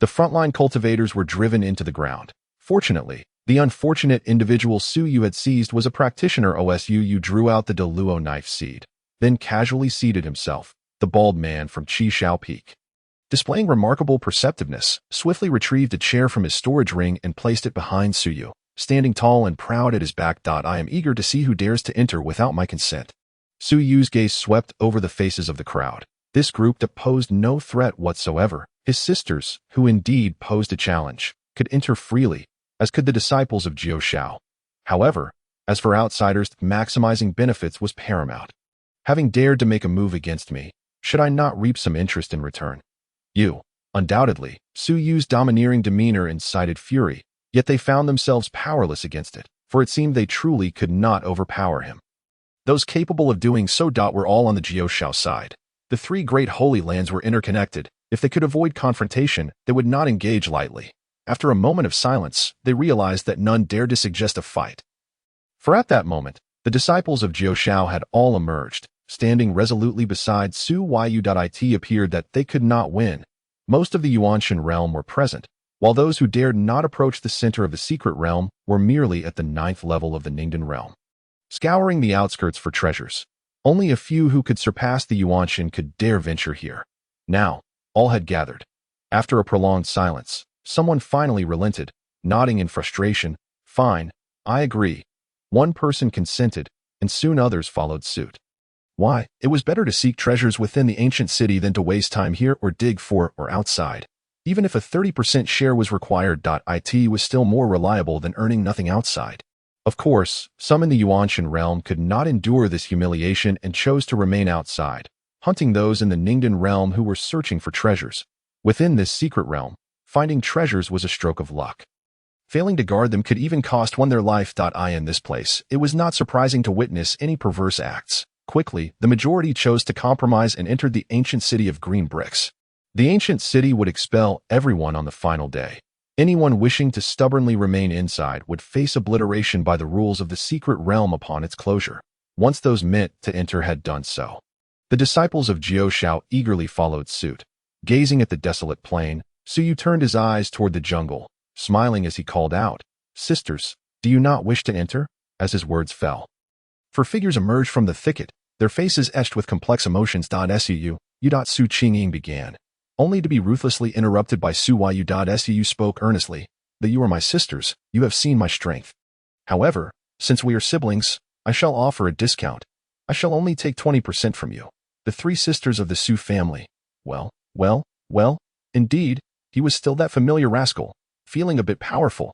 The frontline cultivators were driven into the ground. Fortunately, the unfortunate individual Suyu had seized was a practitioner. Suyu drew out the Deluo knife seed, then casually seated himself, the bald man from Qishao Peak. Displaying remarkable perceptiveness, swiftly retrieved a chair from his storage ring and placed it behind Suyu, standing tall and proud at his back. I am eager to see who dares to enter without my consent. Suyu's gaze swept over the faces of the crowd. This group that posed no threat whatsoever. His sisters, who indeed posed a challenge, could enter freely, as could the disciples of Jiao Shao. However, as for outsiders, maximizing benefits was paramount. Having dared to make a move against me, should I not reap some interest in return? You. Undoubtedly, Suyu's domineering demeanor incited fury, yet they found themselves powerless against it, for it seemed they truly could not overpower him. Those capable of doing so were all on the Jiao Shao side. The 3 great holy lands were interconnected. If they could avoid confrontation, they would not engage lightly. After a moment of silence, they realized that none dared to suggest a fight. For at that moment, the disciples of Jiao Shao had all emerged, standing resolutely beside Su Yu. It appeared that they could not win. Most of the Yuanshan realm were present, while those who dared not approach the center of the secret realm were merely at the 9th level of the Ningdan realm, scouring the outskirts for treasures. Only a few who could surpass the Yuanshan could dare venture here. Now, all had gathered. After a prolonged silence, someone finally relented, nodding in frustration. Fine, I agree. One person consented, and soon others followed suit. Why? It was better to seek treasures within the ancient city than to waste time here or dig for or outside. Even if a 30% share was required, it was still more reliable than earning nothing outside. Of course, some in the Yuanshan realm could not endure this humiliation and chose to remain outside, hunting those in the Ningdan realm who were searching for treasures. Within this secret realm, finding treasures was a stroke of luck. Failing to guard them could even cost one their life. In this place, it was not surprising to witness any perverse acts. Quickly, the majority chose to compromise and entered the ancient city of green bricks. The ancient city would expel everyone on the final day. Anyone wishing to stubbornly remain inside would face obliteration by the rules of the secret realm upon its closure, once those meant to enter had done so. The disciples of Jiao Shao eagerly followed suit. Gazing at the desolate plain, Su Yu turned his eyes toward the jungle, smiling as he called out, "Sisters, do you not wish to enter?" As his words fell, 4 figures emerged from the thicket, their faces etched with complex emotions. Su Qingying began, only to be ruthlessly interrupted by Su Yu. Su spoke earnestly, "That you are my sisters, you have seen my strength. However, since we are siblings, I shall offer a discount. I shall only take 20% from you." The 3 sisters of the Su family. Well, indeed, he was still that familiar rascal, feeling a bit powerful.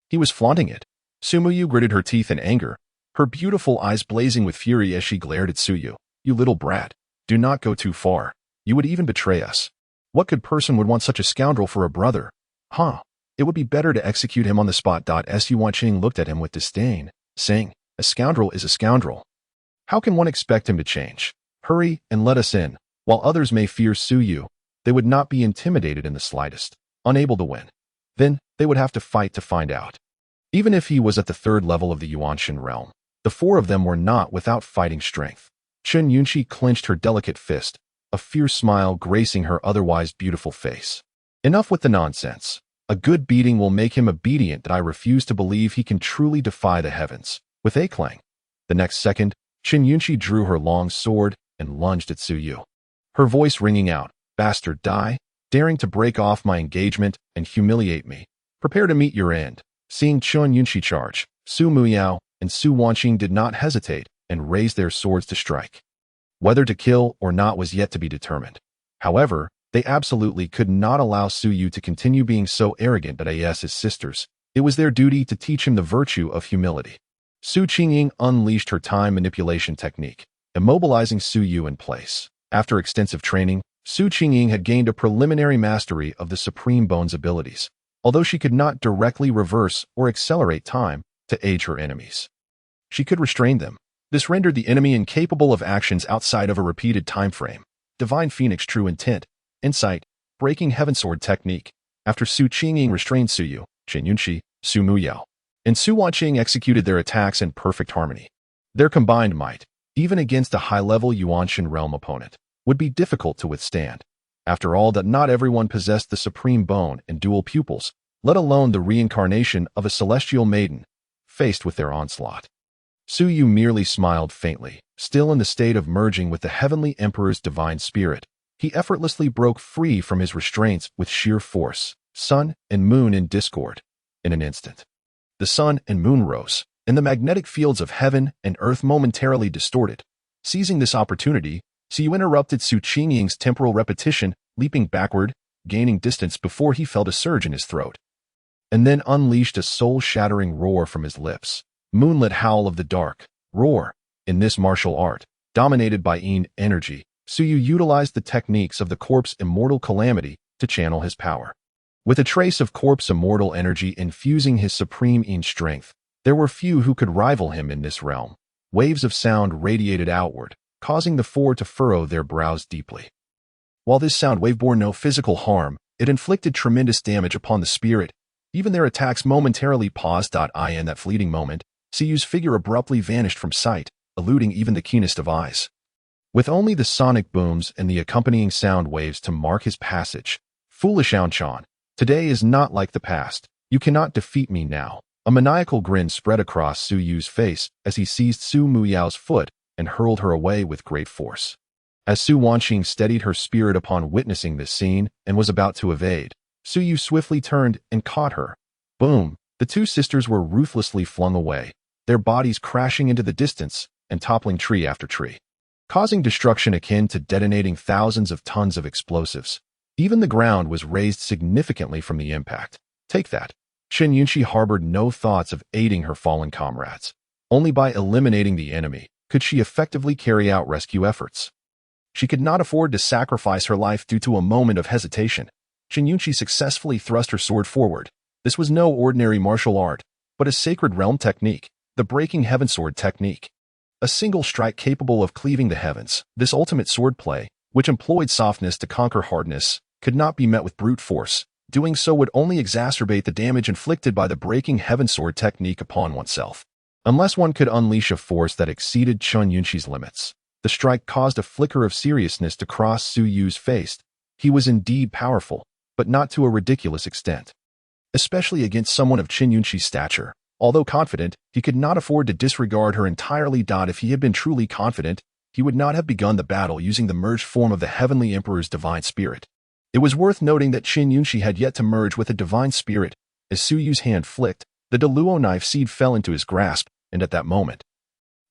He was flaunting it. Su Yu gritted her teeth in anger, her beautiful eyes blazing with fury as she glared at Su Yu. "You little brat, do not go too far. You would even betray us. What good person would want such a scoundrel for a brother? It would be better to execute him on the spot." Su Wanqing looked at him with disdain, saying, "A scoundrel is a scoundrel. How can one expect him to change? Hurry and let us in." While others may fear Su Yu, they would not be intimidated in the slightest. Unable to win, then they would have to fight to find out. Even if he was at the 3rd level of the Yuanshan realm, the 4 of them were not without fighting strength. Chen Yunqi clenched her delicate fist, a fierce smile gracing her otherwise beautiful face. "Enough with the nonsense. A good beating will make him obedient. I refuse to believe he can truly defy the heavens." With a clang, the next second, Chen Yunqi drew her long sword and lunged at Su Yu, her voice ringing out, "Bastard, die, daring to break off my engagement and humiliate me. Prepare to meet your end." Seeing Chen Yunqi charge, Su Muyao and Su Wanqing did not hesitate and raised their swords to strike. Whether to kill or not was yet to be determined. However, they absolutely could not allow Su Yu to continue being so arrogant. As his sisters, it was their duty to teach him the virtue of humility. Su Qingying unleashed her time manipulation technique, immobilizing Su Yu in place. After extensive training, Su Qingying had gained a preliminary mastery of the Supreme Bone's abilities, although she could not directly reverse or accelerate time to age her enemies. She could restrain them. This rendered the enemy incapable of actions outside of a repeated time frame. Divine Phoenix True Intent, Insight, Breaking Heaven Sword Technique. After Su Qingying restrained Su Yu, Chen Yunqi, Su Muyao, and Su Wanqing executed their attacks in perfect harmony. Their combined might, even against a high-level Yuanshan realm opponent, would be difficult to withstand. After all, that not everyone possessed the Supreme Bone and dual pupils, let alone the reincarnation of a celestial maiden, faced with their onslaught. Su Yu merely smiled faintly, still in the state of merging with the Heavenly Emperor's divine spirit. He effortlessly broke free from his restraints with sheer force, sun and moon in discord. In an instant, the sun and moon rose, and the magnetic fields of heaven and earth momentarily distorted. Seizing this opportunity, Su Yu interrupted Su Qingying's temporal repetition, leaping backward, gaining distance before he felt a surge in his throat, and then unleashed a soul-shattering roar from his lips. Moonlit howl of the dark, roar. In this martial art, dominated by Yin energy, Su Yu utilized the techniques of the corpse immortal calamity to channel his power. With a trace of corpse immortal energy infusing his supreme Yin strength, there were few who could rival him in this realm. Waves of sound radiated outward, causing the 4 to furrow their brows deeply. While this sound wave bore no physical harm, it inflicted tremendous damage upon the spirit. Even their attacks momentarily paused. In that fleeting moment, Su Yu's figure abruptly vanished from sight, eluding even the keenest of eyes. with only the sonic booms and the accompanying sound waves to mark his passage. Foolish Anchan, today is not like the past. You cannot defeat me now. A maniacal grin spread across Su Yu's face as he seized Su Muyao's foot and hurled her away with great force. As Su Wanqing steadied her spirit upon witnessing this scene and was about to evade, Su Yu swiftly turned and caught her. Boom! The two sisters were ruthlessly flung away, their bodies crashing into the distance and toppling tree after tree, causing destruction akin to detonating thousands of tons of explosives. Even the ground was raised significantly from the impact. Take that. Chen Yunqi harbored no thoughts of aiding her fallen comrades. Only by eliminating the enemy could she effectively carry out rescue efforts. She could not afford to sacrifice her life due to a moment of hesitation. Chen Yunqi successfully thrust her sword forward. This was no ordinary martial art, but a sacred realm technique, the breaking heaven sword technique. A single strike capable of cleaving the heavens, this ultimate swordplay, which employed softness to conquer hardness, could not be met with brute force. Doing so would only exacerbate the damage inflicted by the breaking heaven sword technique upon oneself. Unless one could unleash a force that exceeded Chen Yunqi's limits. The strike caused a flicker of seriousness to cross Su Yu's face. He was indeed powerful, but not to a ridiculous extent. Especially against someone of Chen Yunqi's stature. Although confident, he could not afford to disregard her entirely. If he had been truly confident, he would not have begun the battle using the merged form of the Heavenly Emperor's divine spirit. It was worth noting that Chen Yunqi had yet to merge with a divine spirit. As Su Yu's hand flicked, the Deluo knife seed fell into his grasp, and at that moment,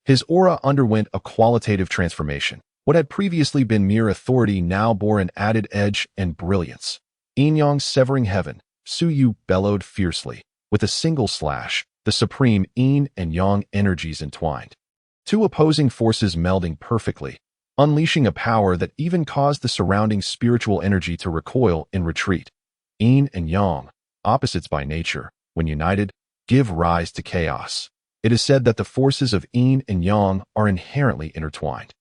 his aura underwent a qualitative transformation. What had previously been mere authority now bore an added edge and brilliance. Yin-yang severing heaven, Su Yu bellowed fiercely. With a single slash, the supreme yin and yang energies entwined. Two opposing forces melding perfectly, unleashing a power that even caused the surrounding spiritual energy to recoil in retreat. Yin and yang, opposites by nature, when united, give rise to chaos. It is said that the forces of yin and yang are inherently intertwined.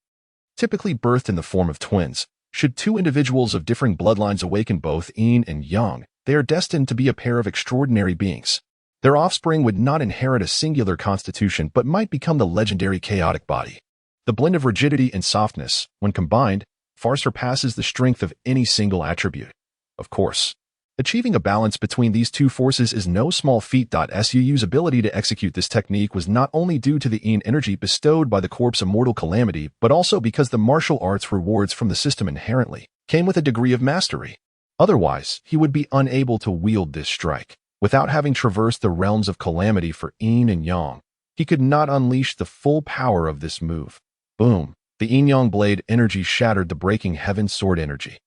Typically birthed in the form of twins, should two individuals of differing bloodlines awaken both yin and yang, they are destined to be a pair of extraordinary beings. Their offspring would not inherit a singular constitution but might become the legendary chaotic body. The blend of rigidity and softness, when combined, far surpasses the strength of any single attribute. Of course, achieving a balance between these two forces is no small feat. Su's ability to execute this technique was not only due to the yin energy bestowed by the corpse immortal calamity, but also because the martial arts rewards from the system inherently came with a degree of mastery. Otherwise, he would be unable to wield this strike. Without having traversed the realms of calamity for yin and yang, he could not unleash the full power of this move. Boom! The yin-yang blade energy shattered the breaking heaven sword energy.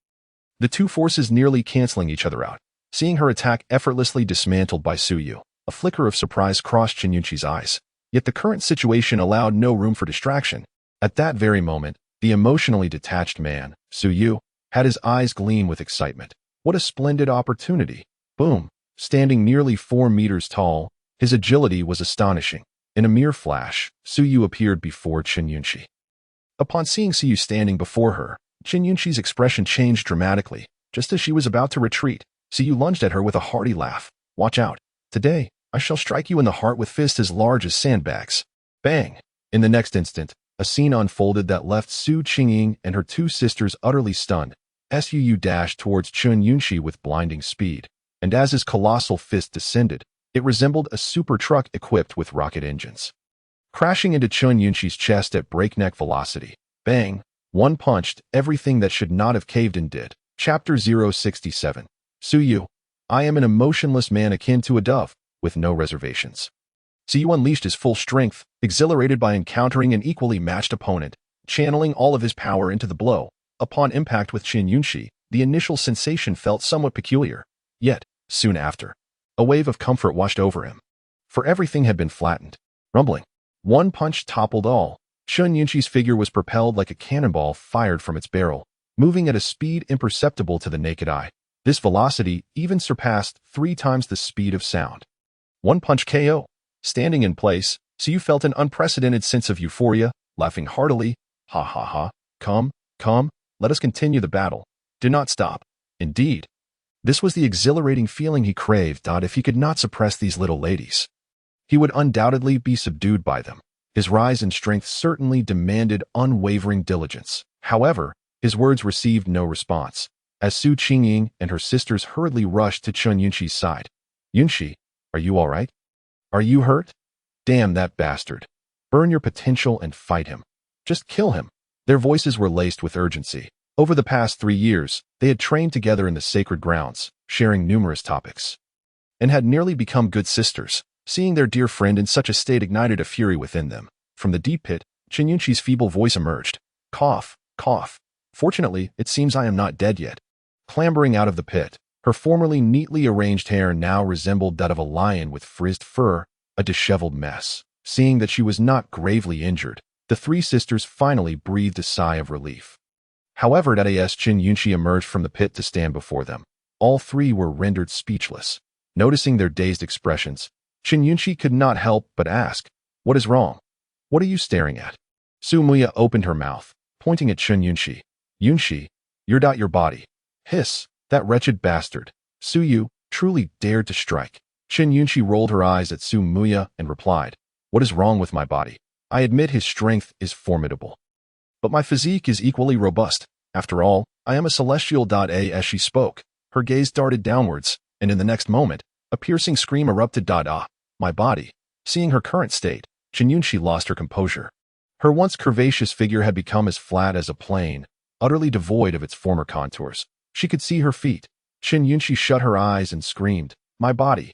The two forces nearly canceling each other out. Seeing her attack effortlessly dismantled by Su Yu, a flicker of surprise crossed Chen Yunqi's eyes. Yet the current situation allowed no room for distraction. At that very moment, the emotionally detached man, Su Yu, had his eyes gleam with excitement. What a splendid opportunity! Boom! Standing nearly 4 meters tall, his agility was astonishing. In a mere flash, Su Yu appeared before Chen Yunqi. Upon seeing Su Yu standing before her, Chen Yunqi's expression changed dramatically. Just as she was about to retreat, Su Yu lunged at her with a hearty laugh. Watch out. Today, I shall strike you in the heart with fists as large as sandbags. Bang! In the next instant, a scene unfolded that left Su Qingying and her two sisters utterly stunned. Su Yu dashed towards Chen Yunqi with blinding speed, and as his colossal fist descended, it resembled a super truck equipped with rocket engines. Crashing into Chen Yunqi's chest at breakneck velocity. Bang! One punched everything that should not have caved in did. Chapter 067. Su Yu. I am an emotionless man akin to a dove, with no reservations. Su Yu unleashed his full strength, exhilarated by encountering an equally matched opponent, channeling all of his power into the blow. Upon impact with Chen Yunqi, the initial sensation felt somewhat peculiar. Yet, soon after, a wave of comfort washed over him. For everything had been flattened. Rumbling. One punch toppled all. Chen Yunqi's figure was propelled like a cannonball fired from its barrel, moving at a speed imperceptible to the naked eye. This velocity even surpassed 3 times the speed of sound. One punch KO. Standing in place, Su Yu felt an unprecedented sense of euphoria, laughing heartily. Ha ha ha. Come, let us continue the battle. Do not stop. Indeed. This was the exhilarating feeling he craved. If he could not suppress these little ladies, he would undoubtedly be subdued by them. His rise in strength certainly demanded unwavering diligence. However, his words received no response, as Su Qingying and her sisters hurriedly rushed to Chen Yunxi's side. "Yunxi, are you all right? Are you hurt? Damn that bastard. Burn your potential and fight him. Just kill him." Their voices were laced with urgency. Over the past 3 years, they had trained together in the sacred grounds, sharing numerous topics, and had nearly become good sisters. Seeing their dear friend in such a state ignited a fury within them. From the deep pit, Chen Yunxi's feeble voice emerged. "Cough, cough. Fortunately, it seems I am not dead yet." Clambering out of the pit, her formerly neatly arranged hair now resembled that of a lion with frizzed fur, a disheveled mess. Seeing that she was not gravely injured, the 3 sisters finally breathed a sigh of relief. However, as Chen Yunxi emerged from the pit to stand before them, all 3 were rendered speechless. Noticing their dazed expressions, Chen Yunxi could not help but ask, "What is wrong? What are you staring at?" Su Muya opened her mouth, pointing at Chen Yunxi. "Yunxi, you're your body." Hiss, that wretched bastard. Su Yu truly dared to strike. Chen Yunxi rolled her eyes at Su Muya and replied, "What is wrong with my body? I admit his strength is formidable, but my physique is equally robust. After all, I am a celestial. As she spoke, her gaze darted downwards, and in the next moment, a piercing scream erupted. My body. Seeing her current state, Chen Yunxi lost her composure. Her once curvaceous figure had become as flat as a plane, utterly devoid of its former contours. She could see her feet. Chen Yunxi shut her eyes and screamed, "My body.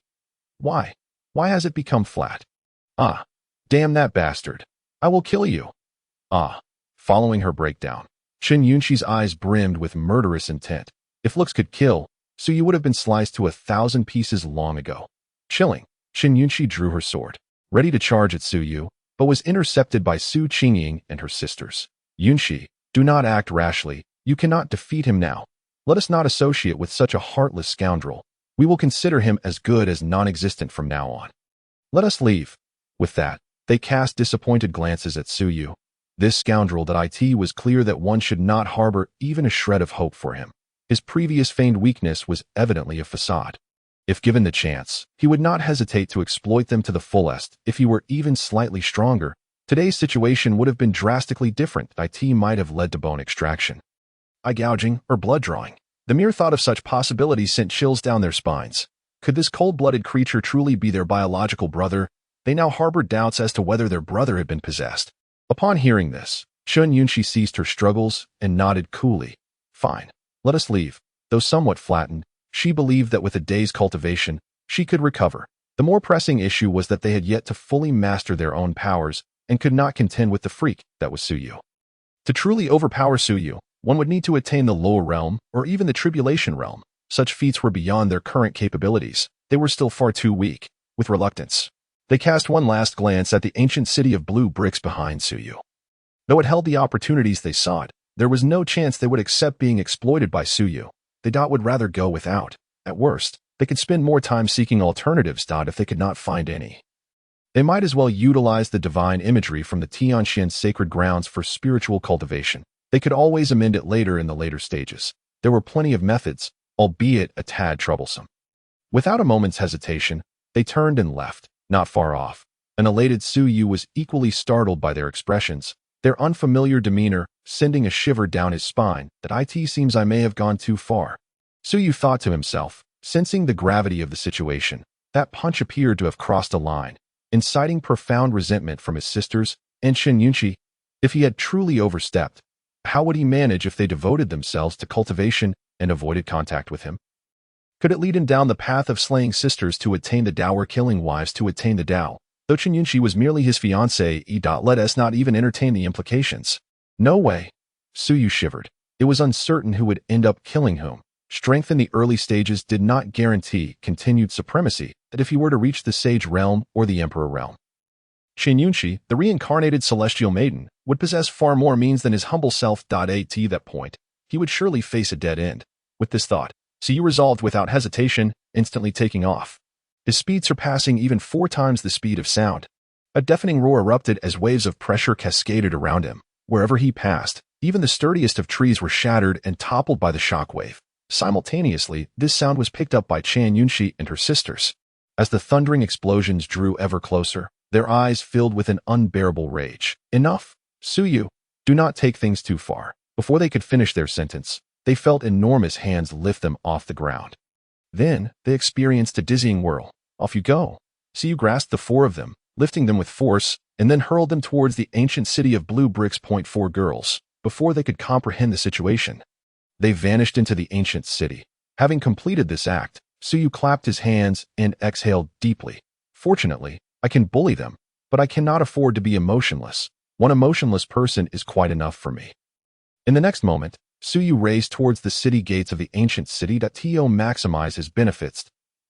Why? Why has it become flat? Ah, damn that bastard. I will kill you." Ah. Following her breakdown, Chen Yunxi's eyes brimmed with murderous intent. If looks could kill, Su Yu would have been sliced to 1,000 pieces long ago. Chilling, Chen Yunxi drew her sword, ready to charge at Su Yu, but was intercepted by Su Qingying and her sisters. "Yunxi, do not act rashly. You cannot defeat him now. Let us not associate with such a heartless scoundrel. We will consider him as good as non-existent from now on. Let us leave." With that, they cast disappointed glances at Su Yu. This scoundrel was clear that one should not harbor even a shred of hope for him. His previous feigned weakness was evidently a facade. If given the chance, he would not hesitate to exploit them to the fullest. If he were even slightly stronger, today's situation would have been drastically different. It might have led to bone extraction, eye gouging, or blood drawing. The mere thought of such possibilities sent chills down their spines. Could this cold-blooded creature truly be their biological brother? They now harbored doubts as to whether their brother had been possessed. Upon hearing this, Chen Yunxi ceased her struggles and nodded coolly. "Fine, let us leave." Though somewhat flattened, she believed that with a day's cultivation, she could recover. The more pressing issue was that they had yet to fully master their own powers and could not contend with the freak that was Su Yu. To truly overpower Su Yu, one would need to attain the lower realm or even the tribulation realm. Such feats were beyond their current capabilities. They were still far too weak. With reluctance, they cast one last glance at the ancient city of blue bricks behind Su Yu. Though it held the opportunities they sought, there was no chance they would accept being exploited by Su Yu. They would rather go without. At worst, they could spend more time seeking alternatives. If they could not find any, they might as well utilize the divine imagery from the Tianxian sacred grounds for spiritual cultivation. They could always amend it later in the later stages. There were plenty of methods, albeit a tad troublesome. Without a moment's hesitation, they turned and left. Not far off, an elated Su Yu was equally startled by their expressions, their unfamiliar demeanor sending a shiver down his spine. It seems I may have gone too far. Su Yu thought to himself, sensing the gravity of the situation. That punch appeared to have crossed a line, inciting profound resentment from his sisters and Chen Yunxi. If he had truly overstepped, how would he manage if they devoted themselves to cultivation and avoided contact with him? Could it lead him down the path of slaying sisters to attain the Tao or killing wives to attain the Tao? Though Chen Yunxi was merely his fiancée, let us not even entertain the implications. No way. Su Yu shivered. It was uncertain who would end up killing whom. Strength in the early stages did not guarantee continued supremacy, that if he were to reach the Sage realm or the Emperor realm. Chen Yunxi, the reincarnated celestial maiden, would possess far more means than his humble self. At that point, he would surely face a dead end. With this thought, Su Yu resolved without hesitation, instantly taking off. His speed surpassing even 4 times the speed of sound. A deafening roar erupted as waves of pressure cascaded around him. Wherever he passed, even the sturdiest of trees were shattered and toppled by the shockwave. Simultaneously, this sound was picked up by Chen Yunxi and her sisters. As the thundering explosions drew ever closer, their eyes filled with an unbearable rage. "Enough, Suyu. Do not take things too far." Before they could finish their sentence, they felt enormous hands lift them off the ground. Then, they experienced a dizzying whirl. "Off you go." Suyu grasped the four of them, lifting them with force, and then hurled them towards the ancient city of blue bricks. Four girls, before they could comprehend the situation, they vanished into the ancient city. Having completed this act, Suyu clapped his hands and exhaled deeply. "Fortunately, I can bully them, but I cannot afford to be emotionless. One emotionless person is quite enough for me." In the next moment, Suyu raced towards the city gates of the ancient city to maximize his benefits.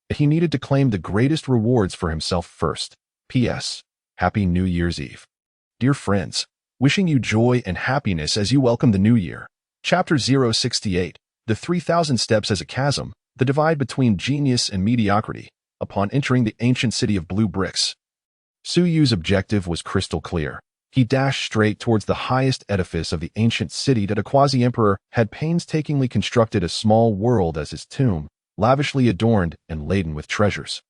He needed to claim the greatest rewards for himself first. P.S. Happy New Year's Eve. Dear friends, wishing you joy and happiness as you welcome the new year. Chapter 068, The 3,000 Steps as a Chasm, the divide between genius and mediocrity. Upon entering the ancient city of blue bricks, Suyu's objective was crystal clear. He dashed straight towards the highest edifice of the ancient city that a quasi-emperor had painstakingly constructed a small world as his tomb, lavishly adorned and laden with treasures.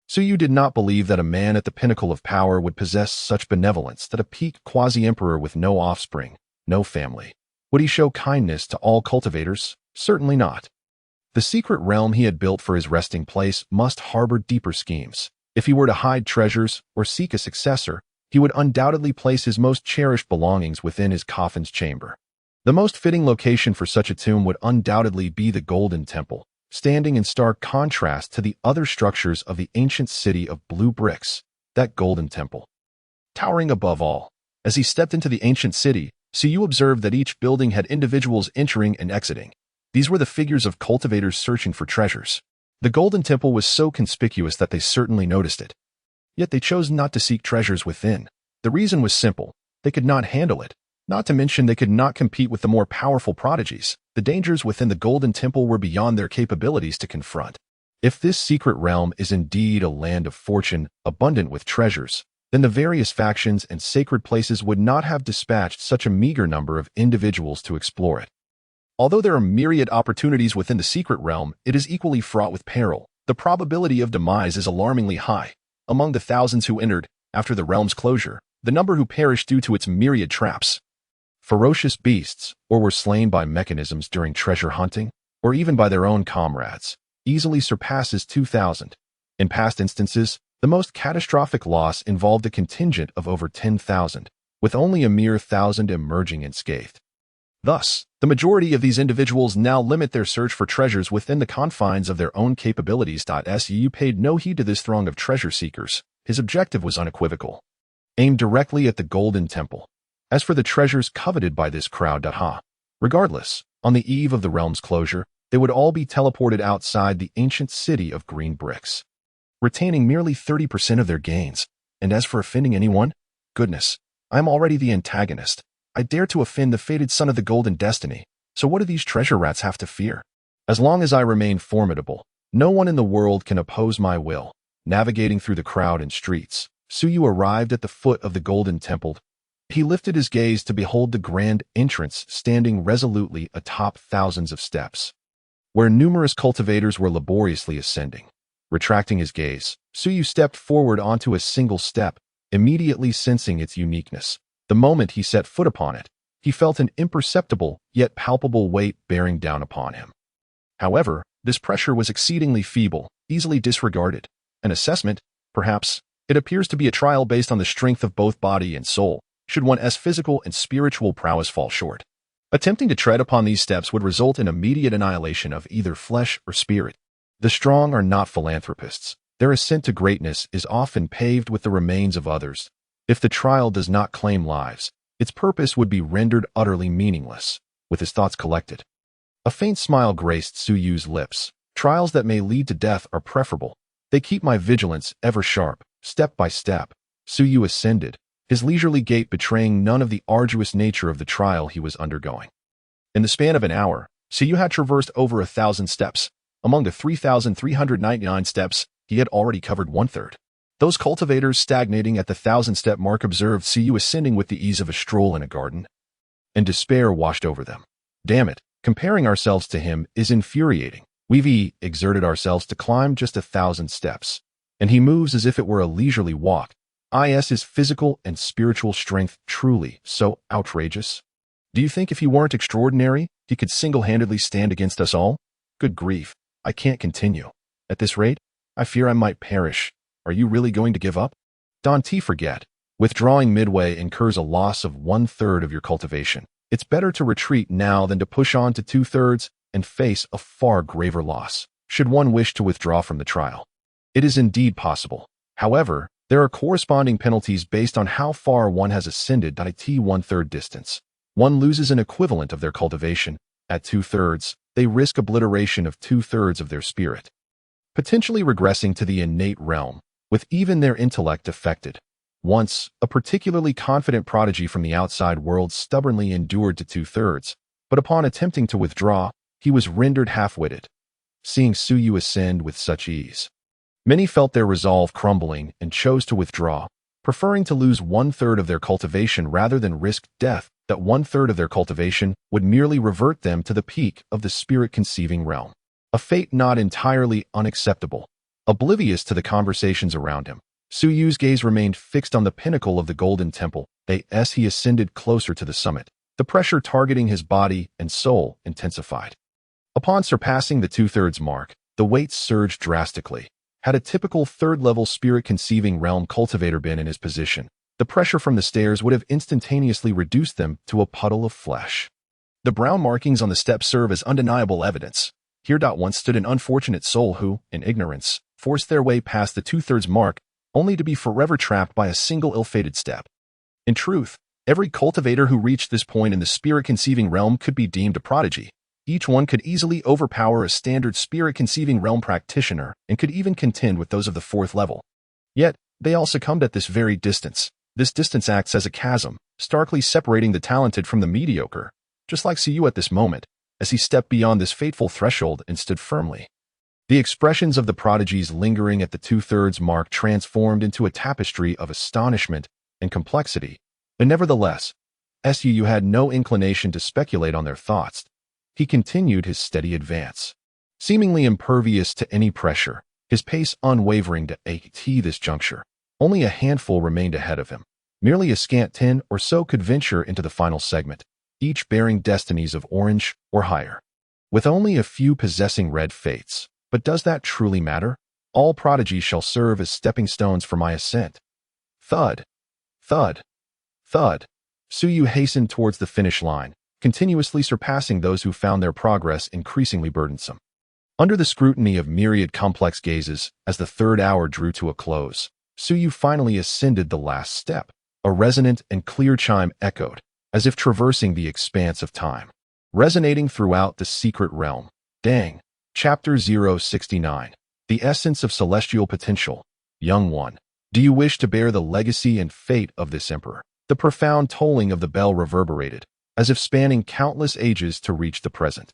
Suyu did not believe that a man at the pinnacle of power would possess such benevolence that a peak quasi-emperor with no offspring, no family. Would he show kindness to all cultivators? Certainly not. The secret realm he had built for his resting place must harbor deeper schemes. If he were to hide treasures or seek a successor, he would undoubtedly place his most cherished belongings within his coffin's chamber. The most fitting location for such a tomb would undoubtedly be the Golden Temple, standing in stark contrast to the other structures of the ancient city of blue bricks. That Golden Temple, towering above all. As he stepped into the ancient city, Suyu observed that each building had individuals entering and exiting. These were the figures of cultivators searching for treasures. The Golden Temple was so conspicuous that they certainly noticed it. Yet they chose not to seek treasures within. The reason was simple. They could not handle it. Not to mention they could not compete with the more powerful prodigies. The dangers within the Golden Temple were beyond their capabilities to confront. If this secret realm is indeed a land of fortune, abundant with treasures, then the various factions and sacred places would not have dispatched such a meager number of individuals to explore it. Although there are myriad opportunities within the secret realm, it is equally fraught with peril. The probability of demise is alarmingly high. Among the thousands who entered, after the realm's closure, the number who perished due to its myriad traps, ferocious beasts, or were slain by mechanisms during treasure hunting, or even by their own comrades, easily surpasses 2,000. In past instances, the most catastrophic loss involved a contingent of over 10,000, with only a mere 1,000 emerging unscathed. Thus, the majority of these individuals now limit their search for treasures within the confines of their own capabilities. Suyu paid no heed to this throng of treasure seekers. His objective was unequivocal. Aimed directly at the Golden Temple. As for the treasures coveted by this crowd, regardless, on the eve of the realm's closure, they would all be teleported outside the ancient city of green bricks, retaining merely 30% of their gains. And as for offending anyone, goodness, I am already the antagonist. I dare to offend the fated son of the Golden Destiny, so what do these treasure rats have to fear? As long as I remain formidable, no one in the world can oppose my will. Navigating through the crowd and streets, Suyu arrived at the foot of the Golden Temple. He lifted his gaze to behold the grand entrance standing resolutely atop thousands of steps, where numerous cultivators were laboriously ascending. Retracting his gaze, Suyu stepped forward onto a single step, immediately sensing its uniqueness. The moment he set foot upon it, he felt an imperceptible yet palpable weight bearing down upon him. However, this pressure was exceedingly feeble, easily disregarded. An assessment, perhaps. It appears to be a trial based on the strength of both body and soul, should one's physical and spiritual prowess fall short. Attempting to tread upon these steps would result in immediate annihilation of either flesh or spirit. The strong are not philanthropists. Their ascent to greatness is often paved with the remains of others. If the trial does not claim lives, its purpose would be rendered utterly meaningless. With his thoughts collected, a faint smile graced Suyu's lips. Trials that may lead to death are preferable. They keep my vigilance ever sharp. Step by step, Suyu ascended, his leisurely gait betraying none of the arduous nature of the trial he was undergoing. In the span of an hour, Suyu had traversed over 1,000 steps. Among the 3,399 steps, he had already covered one-third. Those cultivators stagnating at the 1,000-step mark observed Suyu ascending with the ease of a stroll in a garden, and despair washed over them. Damn it, comparing ourselves to him is infuriating. We've exerted ourselves to climb just 1,000 steps, and he moves as if it were a leisurely walk. Is his physical and spiritual strength truly so outrageous? Do you think if he weren't extraordinary, he could single-handedly stand against us all? Good grief, I can't continue. At this rate, I fear I might perish. Are you really going to give up? Don't forget, withdrawing midway incurs a loss of 1/3 of your cultivation. It's better to retreat now than to push on to 2/3 and face a far graver loss, should one wish to withdraw from the trial. It is indeed possible. However, there are corresponding penalties based on how far one has ascended at 1/3 distance. One loses an equivalent of their cultivation. At 2/3, they risk obliteration of 2/3 of their spirit, potentially regressing to the innate realm, with even their intellect affected. Once, a particularly confident prodigy from the outside world stubbornly endured to 2/3, but upon attempting to withdraw, he was rendered half-witted. Seeing Suyu ascend with such ease, many felt their resolve crumbling and chose to withdraw, preferring to lose 1/3 of their cultivation rather than risk death. That 1/3 of their cultivation would merely revert them to the peak of the spirit-conceiving realm. A fate not entirely unacceptable. Oblivious to the conversations around him, Suyu's gaze remained fixed on the pinnacle of the Golden Temple. As he ascended closer to the summit, the pressure targeting his body and soul intensified. Upon surpassing the 2/3 mark, the weight surged drastically. Had a typical third-level spirit-conceiving realm cultivator been in his position, the pressure from the stairs would have instantaneously reduced them to a puddle of flesh. The brown markings on the steps serve as undeniable evidence. Here once stood an unfortunate soul who, in ignorance, forced their way past the 2/3 mark, only to be forever trapped by a single ill-fated step. In truth, every cultivator who reached this point in the spirit-conceiving realm could be deemed a prodigy. Each one could easily overpower a standard spirit-conceiving realm practitioner and could even contend with those of the 4th level. Yet, they all succumbed at this very distance. This distance acts as a chasm, starkly separating the talented from the mediocre, just like Suyu at this moment, as he stepped beyond this fateful threshold and stood firmly. The expressions of the prodigies lingering at the 2/3 mark transformed into a tapestry of astonishment and complexity, but nevertheless, Suyu had no inclination to speculate on their thoughts. He continued his steady advance, seemingly impervious to any pressure, his pace unwavering to this juncture. Only a handful remained ahead of him. Merely a scant 10 or so could venture into the final segment, each bearing destinies of orange or higher, with only a few possessing red fates. But does that truly matter? All prodigies shall serve as stepping stones for my ascent. Thud, thud, thud. Suyu hastened towards the finish line, continuously surpassing those who found their progress increasingly burdensome. Under the scrutiny of myriad complex gazes, as the 3rd hour drew to a close, Suyu finally ascended the last step. A resonant and clear chime echoed, as if traversing the expanse of time, resonating throughout the secret realm. Dang. Chapter 069. The Essence of Celestial Potential. Young one, do you wish to bear the legacy and fate of this emperor? The profound tolling of the bell reverberated, as if spanning countless ages to reach the present.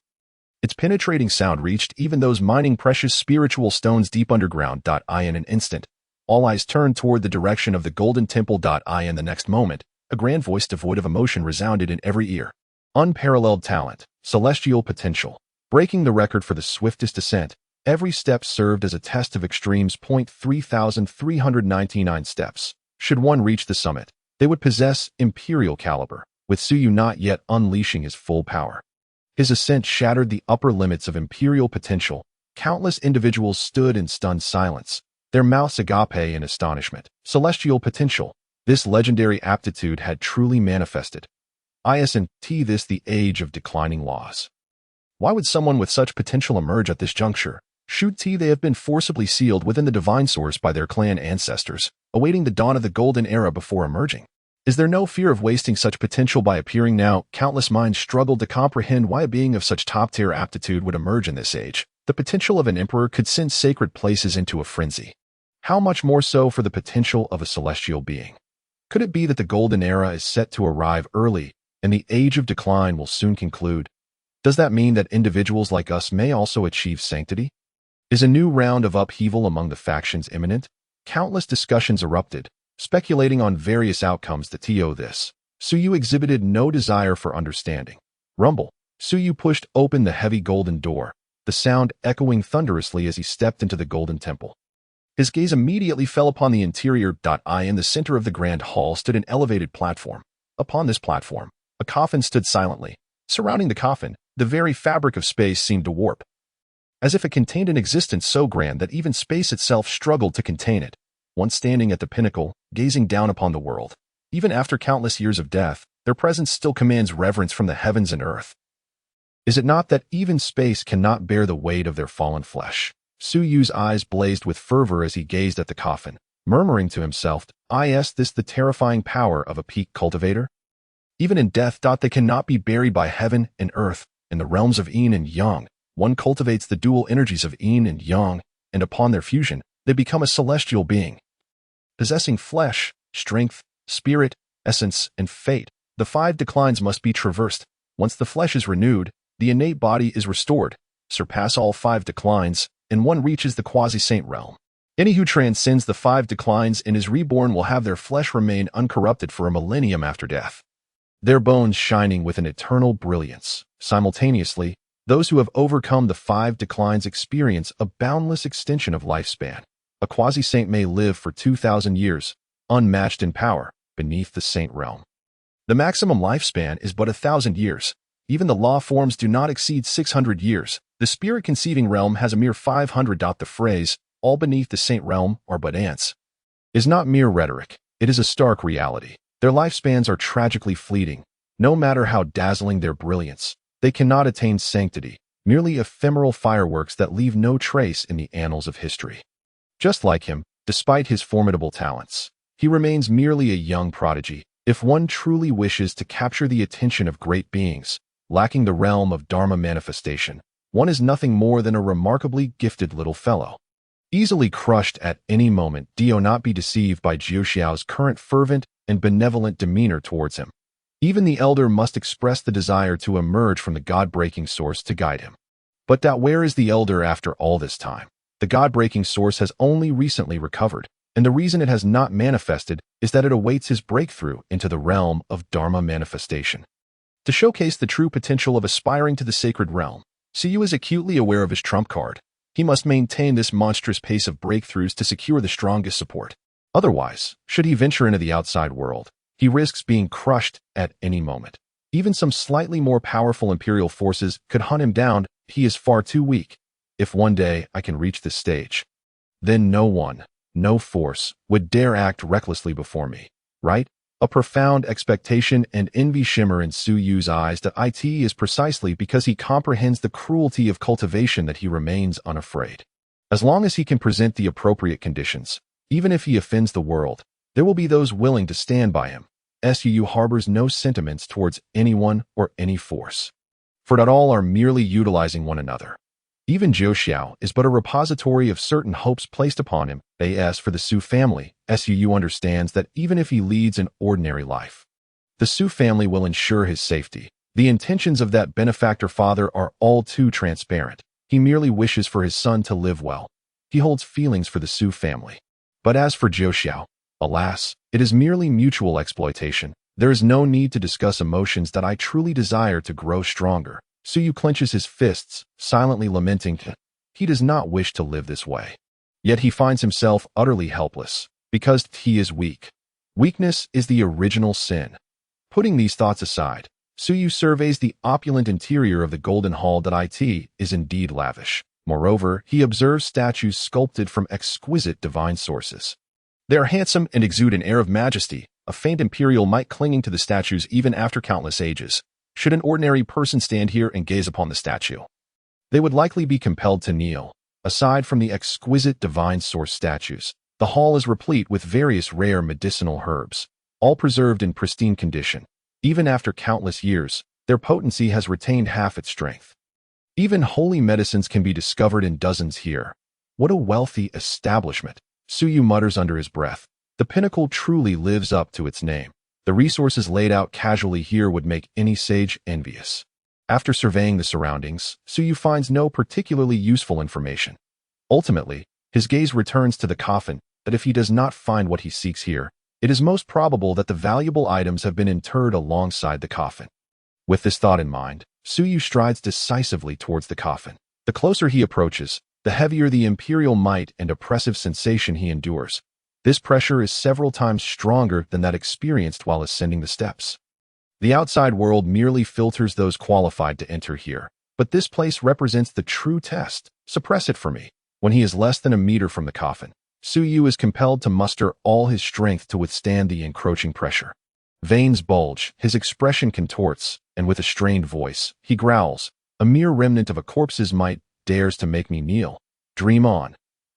Its penetrating sound reached even those mining precious spiritual stones deep underground. In an instant, all eyes turned toward the direction of the Golden Temple. In the next moment, a grand voice devoid of emotion resounded in every ear. Unparalleled talent, celestial potential, breaking the record for the swiftest ascent. Every step served as a test of extremes. 3,399 steps. Should one reach the summit, they would possess imperial caliber, with Suyu not yet unleashing his full power. His ascent shattered the upper limits of imperial potential. Countless individuals stood in stunned silence, their mouths agape in astonishment. Celestial potential. This legendary aptitude had truly manifested. Isn't this the age of declining laws? Why would someone with such potential emerge at this juncture? Should they have been forcibly sealed within the divine source by their clan ancestors, awaiting the dawn of the golden era before emerging? Is there no fear of wasting such potential by appearing now? Countless minds struggled to comprehend why a being of such top-tier aptitude would emerge in this age. The potential of an emperor could send sacred places into a frenzy. How much more so for the potential of a celestial being? Could it be that the golden era is set to arrive early, and the age of decline will soon conclude? Does that mean that individuals like us may also achieve sanctity? Is a new round of upheaval among the factions imminent? Countless discussions erupted, speculating on various outcomes that this. Suyu exhibited no desire for understanding. Rumble. Suyu pushed open the heavy golden door, the sound echoing thunderously as he stepped into the Golden Temple. His gaze immediately fell upon the interior. In the center of the grand hall stood an elevated platform. Upon this platform, a coffin stood silently. Surrounding the coffin, the very fabric of space seemed to warp, as if it contained an existence so grand that even space itself struggled to contain it. Once standing at the pinnacle, gazing down upon the world, even after countless years of death, their presence still commands reverence from the heavens and earth. Is it not that even space cannot bear the weight of their fallen flesh? Su Yu's eyes blazed with fervor as he gazed at the coffin, murmuring to himself, "Is this the terrifying power of a peak cultivator? Even in death, they cannot be buried by heaven and earth. In the realms of yin and yang, one cultivates the dual energies of yin and yang, and upon their fusion, they become a celestial being, possessing flesh, strength, spirit, essence, and fate. The 5 declines must be traversed. Once the flesh is renewed, the innate body is restored. Surpass all 5 declines, and one reaches the quasi-saint realm. Any who transcends the 5 declines and is reborn will have their flesh remain uncorrupted for a millennium after death, their bones shining with an eternal brilliance. Simultaneously, those who have overcome the 5 declines experience a boundless extension of lifespan. A quasi-saint may live for 2,000 years, unmatched in power, beneath the saint realm. The maximum lifespan is but 1,000 years. Even the law forms do not exceed 600 years. The spirit-conceiving realm has a mere 500. The phrase, "all beneath the saint realm are but ants," is not mere rhetoric. It is a stark reality. Their lifespans are tragically fleeting. No matter how dazzling their brilliance, they cannot attain sanctity, merely ephemeral fireworks that leave no trace in the annals of history. Just like him, despite his formidable talents, he remains merely a young prodigy. If one truly wishes to capture the attention of great beings, lacking the realm of Dharma manifestation, one is nothing more than a remarkably gifted little fellow, easily crushed at any moment. Do not be deceived by Jiuxiao's current fervent and benevolent demeanor towards him. Even the elder must express the desire to emerge from the God-breaking source to guide him. But where is the elder after all this time? The God-breaking source has only recently recovered, and the reason it has not manifested is that it awaits his breakthrough into the realm of Dharma manifestation. To showcase the true potential of aspiring to the sacred realm, Su is acutely aware of his trump card. He must maintain this monstrous pace of breakthroughs to secure the strongest support. Otherwise, should he venture into the outside world, he risks being crushed at any moment. Even some slightly more powerful imperial forces could hunt him down. He is far too weak. If one day I can reach this stage, then no one, no force, would dare act recklessly before me, right? A profound expectation and envy shimmer in Su Yu's eyes. It is precisely because he comprehends the cruelty of cultivation that he remains unafraid. As long as he can present the appropriate conditions, even if he offends the world, there will be those willing to stand by him. Su harbors no sentiments towards anyone or any force, for all are merely utilizing one another. Even Jiuxiao is but a repository of certain hopes placed upon him. As for the Su family, Su understands that even if he leads an ordinary life, the Su family will ensure his safety. The intentions of that benefactor father are all too transparent. He merely wishes for his son to live well. He holds feelings for the Su family. But as for Jiuxiao, alas, it is merely mutual exploitation. There is no need to discuss emotions. I truly desire to grow stronger. Su Yu clenches his fists, silently lamenting. He does not wish to live this way. Yet he finds himself utterly helpless, because he is weak. Weakness is the original sin. Putting these thoughts aside, Su Yu surveys the opulent interior of the Golden Hall. It is indeed lavish. Moreover, he observes statues sculpted from exquisite divine sources. They are handsome and exude an air of majesty, a faint imperial might clinging to the statues even after countless ages. Should an ordinary person stand here and gaze upon the statue, they would likely be compelled to kneel. Aside from the exquisite divine source statues, the hall is replete with various rare medicinal herbs, all preserved in pristine condition. Even after countless years, their potency has retained half its strength. Even holy medicines can be discovered in dozens here. What a wealthy establishment, Su Yu mutters under his breath. The pinnacle truly lives up to its name. The resources laid out casually here would make any sage envious. After surveying the surroundings, Su Yu finds no particularly useful information. Ultimately, his gaze returns to the coffin. That if he does not find what he seeks here, it is most probable that the valuable items have been interred alongside the coffin. With this thought in mind, Su Yu strides decisively towards the coffin. The closer he approaches, the heavier the imperial might and oppressive sensation he endures. This pressure is several times stronger than that experienced while ascending the steps. The outside world merely filters those qualified to enter here, but this place represents the true test. Suppress it for me. When he is less than a meter from the coffin, Su Yu is compelled to muster all his strength to withstand the encroaching pressure. Veins bulge, his expression contorts, and with a strained voice, he growls, "A mere remnant of a corpse's might dares to make me kneel. Dream on."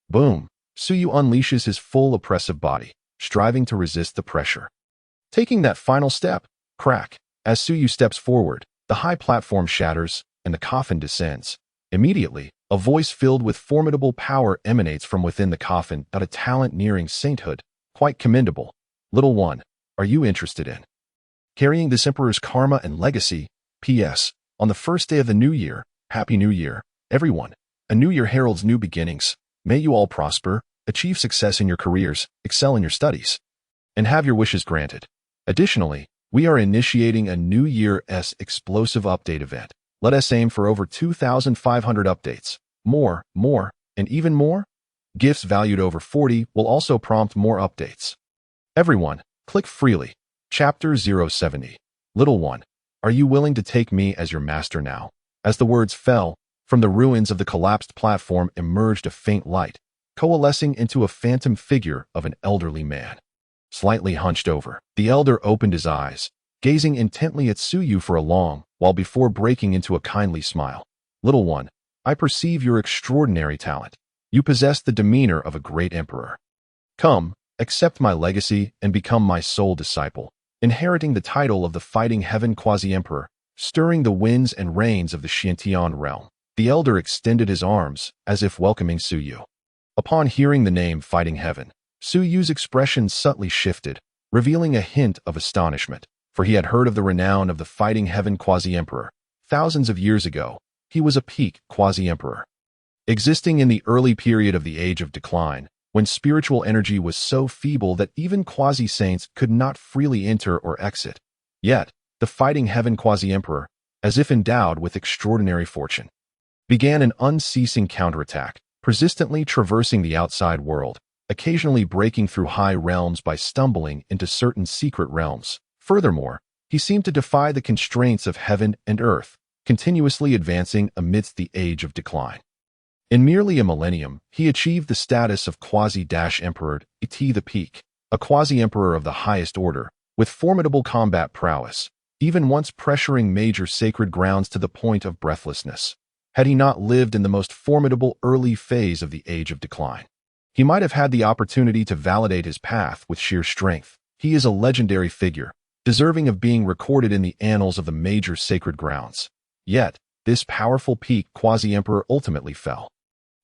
Boom! Su Yu unleashes his full oppressive body, striving to resist the pressure. Taking that final step, crack! As Su Yu steps forward, the high platform shatters, and the coffin descends. Immediately, a voice filled with formidable power emanates from within the coffin, a talent nearing sainthood. Quite commendable. Little one, are you interested in carrying this emperor's karma and legacy? P.S. On the first day of the new year, Happy New Year, everyone. A new year heralds new beginnings. May you all prosper, achieve success in your careers, excel in your studies, and have your wishes granted. Additionally, we are initiating a New Year's explosive update event. Let us aim for over 2,500 updates. More, and even more? Gifts valued over 40 will also prompt more updates. Everyone, click freely. Chapter 070. Little one, are you willing to take me as your master now? As the words fell, from the ruins of the collapsed platform emerged a faint light, coalescing into a phantom figure of an elderly man. Slightly hunched over, the elder opened his eyes, gazing intently at Su Yu for a long while before breaking into a kindly smile. Little one, I perceive your extraordinary talent. You possess the demeanor of a great emperor. Come, accept my legacy and become my sole disciple, inheriting the title of the Fighting Heaven Quasi-Emperor, stirring the winds and rains of the Xiantian realm. The elder extended his arms, as if welcoming Su Yu. Upon hearing the name Fighting Heaven, Su Yu's expression subtly shifted, revealing a hint of astonishment, for he had heard of the renown of the Fighting Heaven Quasi-Emperor. Thousands of years ago, he was a peak quasi-emperor, existing in the early period of the Age of Decline, when spiritual energy was so feeble that even quasi-saints could not freely enter or exit. Yet, the Fighting Heaven Quasi-Emperor, as if endowed with extraordinary fortune, began an unceasing counterattack, persistently traversing the outside world, occasionally breaking through high realms by stumbling into certain secret realms. Furthermore, he seemed to defy the constraints of heaven and earth, continuously advancing amidst the Age of Decline. In merely a millennium, he achieved the status of quasi-emperor, the peak, a quasi-emperor of the highest order, with formidable combat prowess, even once pressuring major sacred grounds to the point of breathlessness. Had he not lived in the most formidable early phase of the Age of Decline, he might have had the opportunity to validate his path with sheer strength. He is a legendary figure, deserving of being recorded in the annals of the major sacred grounds. Yet, this powerful peak quasi-emperor ultimately fell.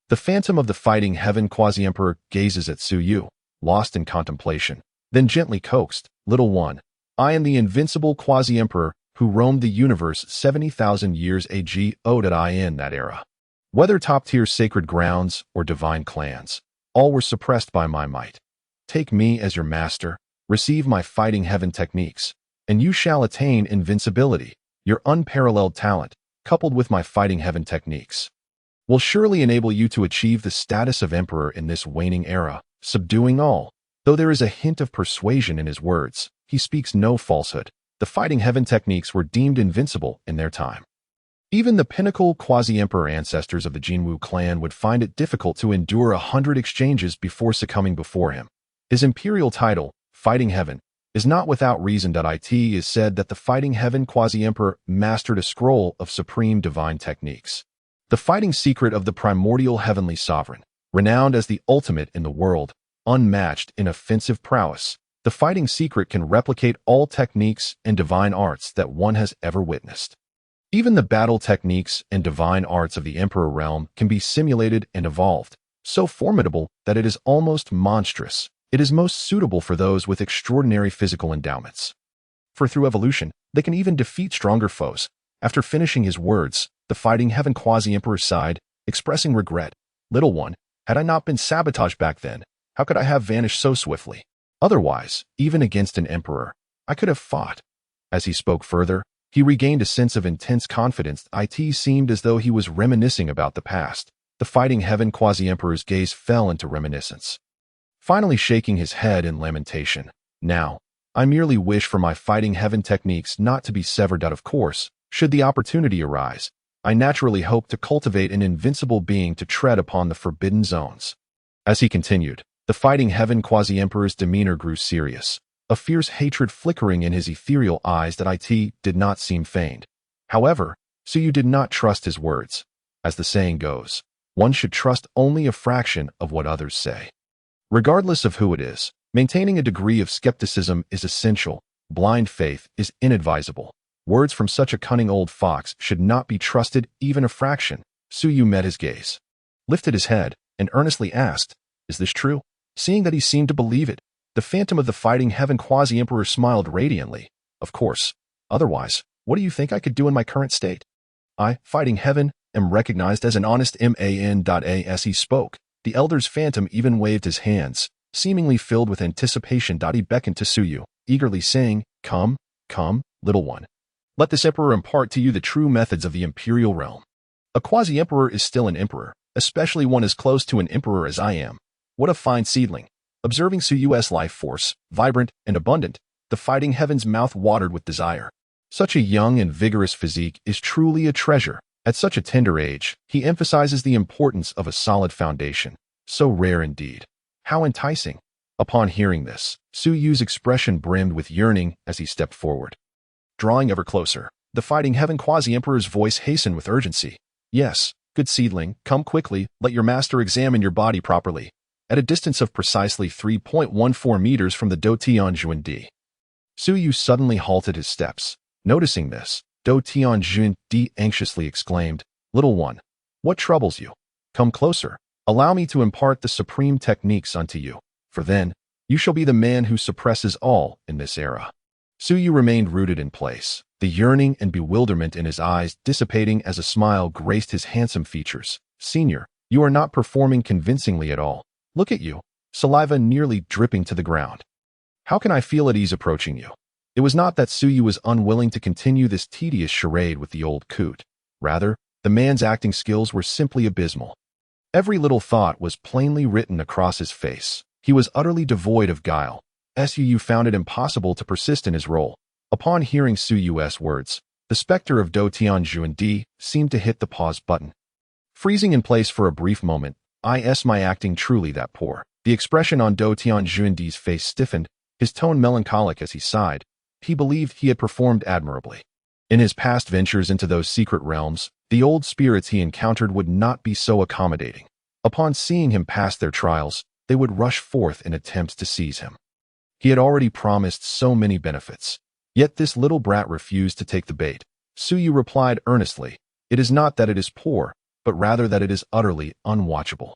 The phantom of the Fighting Heaven Quasi-Emperor gazes at Su Yu, lost in contemplation, then gently coaxed, Little one, I am the invincible quasi-emperor who roamed the universe 70,000 years ago. In that era, whether top-tier sacred grounds or divine clans, all were suppressed by my might. Take me as your master, receive my Fighting Heaven techniques, and you shall attain invincibility. Your unparalleled talent, coupled with my Fighting Heaven techniques, will surely enable you to achieve the status of emperor in this waning era, subduing all. Though there is a hint of persuasion in his words, he speaks no falsehood. The Fighting Heaven techniques were deemed invincible in their time. Even the pinnacle quasi-emperor ancestors of the Jinwu clan would find it difficult to endure 100 exchanges before succumbing before him. His imperial title, Fighting Heaven, is not without reason. It is said that the Fighting Heaven Quasi-Emperor mastered a scroll of supreme divine techniques, the fighting secret of the primordial heavenly sovereign, renowned as the ultimate in the world, unmatched in offensive prowess. The fighting secret can replicate all techniques and divine arts that one has ever witnessed. Even the battle techniques and divine arts of the Emperor realm can be simulated and evolved, so formidable that it is almost monstrous. It is most suitable for those with extraordinary physical endowments, for through evolution, they can even defeat stronger foes. After finishing his words, the Fighting Heaven Quasi-Emperor sighed, expressing regret. Little one, had I not been sabotaged back then, how could I have vanished so swiftly? Otherwise, even against an emperor, I could have fought. As he spoke further, he regained a sense of intense confidence. It seemed as though he was reminiscing about the past, The fighting heaven quasi-emperor's gaze fell into reminiscence, finally shaking his head in lamentation. Now, I merely wish for my fighting heaven techniques not to be severed out of course, should the opportunity arise. I naturally hope to cultivate an invincible being to tread upon the forbidden zones. As he continued, the fighting heaven quasi-emperor's demeanor grew serious, a fierce hatred flickering in his ethereal eyes that did not seem feigned. However, Suyu did not trust his words. As the saying goes, one should trust only a fraction of what others say. Regardless of who it is, maintaining a degree of skepticism is essential. Blind faith is inadvisable. Words from such a cunning old fox should not be trusted even a fraction. Suyu met his gaze, lifted his head, and earnestly asked, "Is this true?" Seeing that he seemed to believe it, the phantom of the fighting heaven quasi-emperor smiled radiantly. "Of course. Otherwise, what do you think I could do in my current state? I, fighting heaven, am recognized as an honest man. As he spoke, the elder's phantom even waved his hands, seemingly filled with anticipation. He beckoned to Suyu, eagerly saying, "Come, come, little one. Let this emperor impart to you the true methods of the imperial realm." A quasi-emperor is still an emperor, especially one as close to an emperor as I am. What a fine seedling. Observing Suyu's life force, vibrant and abundant, the fighting heaven's mouth watered with desire. Such a young and vigorous physique is truly a treasure. At such a tender age, he emphasizes the importance of a solid foundation. So rare indeed. How enticing. Upon hearing this, Suyu's expression brimmed with yearning as he stepped forward. Drawing ever closer, the fighting heaven quasi-emperor's voice hastened with urgency. "Yes, good seedling, come quickly, let your master examine your body properly." At a distance of precisely 3.14 meters from the Do Tianjuandi, Suyu suddenly halted his steps. Noticing this, Do Tianjuandi anxiously exclaimed, "Little one, what troubles you? Come closer. Allow me to impart the supreme techniques unto you, for then, you shall be the man who suppresses all in this era." Suyu remained rooted in place, the yearning and bewilderment in his eyes dissipating as a smile graced his handsome features. "Senior, you are not performing convincingly at all. Look at you, saliva nearly dripping to the ground. How can I feel at ease approaching you?" It was not that Suyu was unwilling to continue this tedious charade with the old coot. Rather, the man's acting skills were simply abysmal. Every little thought was plainly written across his face. He was utterly devoid of guile. Suyu found it impossible to persist in his role. Upon hearing Suyu's words, the specter of Do Tianjuandi seemed to hit the pause button. Freezing in place for a brief moment, "Is my acting truly that poor?" The expression on Do Tianjuandi's face stiffened, his tone melancholic as he sighed. He believed he had performed admirably. In his past ventures into those secret realms, the old spirits he encountered would not be so accommodating. Upon seeing him pass their trials, they would rush forth in attempts to seize him. He had already promised so many benefits. Yet this little brat refused to take the bait. Suyu replied earnestly, "It is not that it is poor, but rather that it is utterly unwatchable.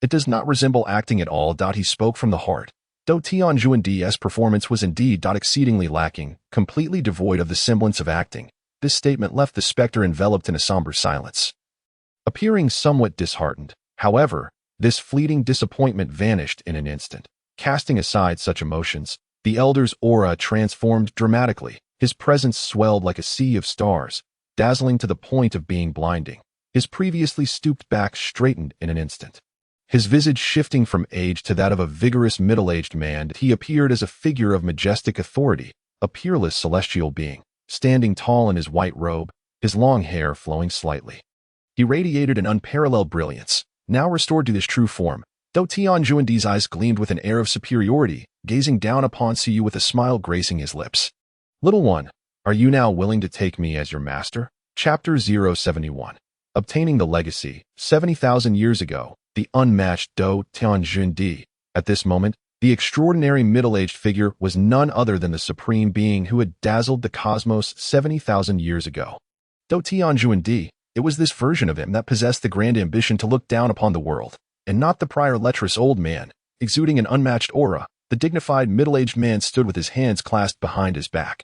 It does not resemble acting at all." He spoke from the heart. Do Tianjuandi's performance was indeed exceedingly lacking, completely devoid of the semblance of acting. This statement left the specter enveloped in a somber silence. Appearing somewhat disheartened, however, this fleeting disappointment vanished in an instant. Casting aside such emotions, the elder's aura transformed dramatically. His presence swelled like a sea of stars, dazzling to the point of being blinding. His previously stooped back straightened in an instant. His visage shifting from age to that of a vigorous middle-aged man, he appeared as a figure of majestic authority, a peerless celestial being, standing tall in his white robe, his long hair flowing slightly. He radiated an unparalleled brilliance. Now restored to his true form, Do Tianjuandi's eyes gleamed with an air of superiority, gazing down upon Suyu with a smile gracing his lips. "Little one, are you now willing to take me as your master?" Chapter 071. Obtaining the legacy. 70,000 years ago, the unmatched Do Tianjuandi. At this moment, the extraordinary middle-aged figure was none other than the supreme being who had dazzled the cosmos 70,000 years ago. Do Tianjuandi, it was this version of him that possessed the grand ambition to look down upon the world, and not the prior lecherous old man. Exuding an unmatched aura, the dignified middle-aged man stood with his hands clasped behind his back.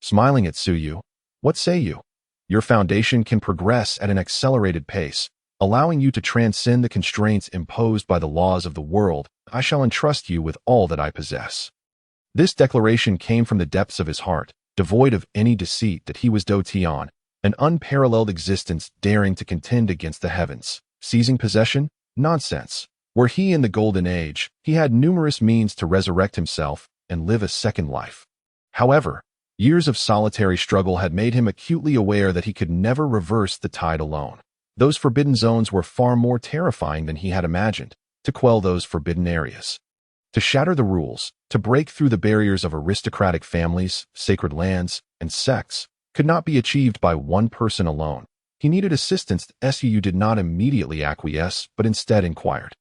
Smiling at Suyu, "What say you? Your foundation can progress at an accelerated pace, allowing you to transcend the constraints imposed by the laws of the world. I shall entrust you with all that I possess." This declaration came from the depths of his heart, devoid of any deceit that he was Do Tian, an unparalleled existence daring to contend against the heavens. Seizing possession? Nonsense. Were he in the Golden Age, he had numerous means to resurrect himself and live a second life. However, years of solitary struggle had made him acutely aware that he could never reverse the tide alone. Those forbidden zones were far more terrifying than he had imagined. To quell those forbidden areas, to shatter the rules, to break through the barriers of aristocratic families, sacred lands, and sects, could not be achieved by one person alone. He needed assistance. Su did not immediately acquiesce, but instead inquired,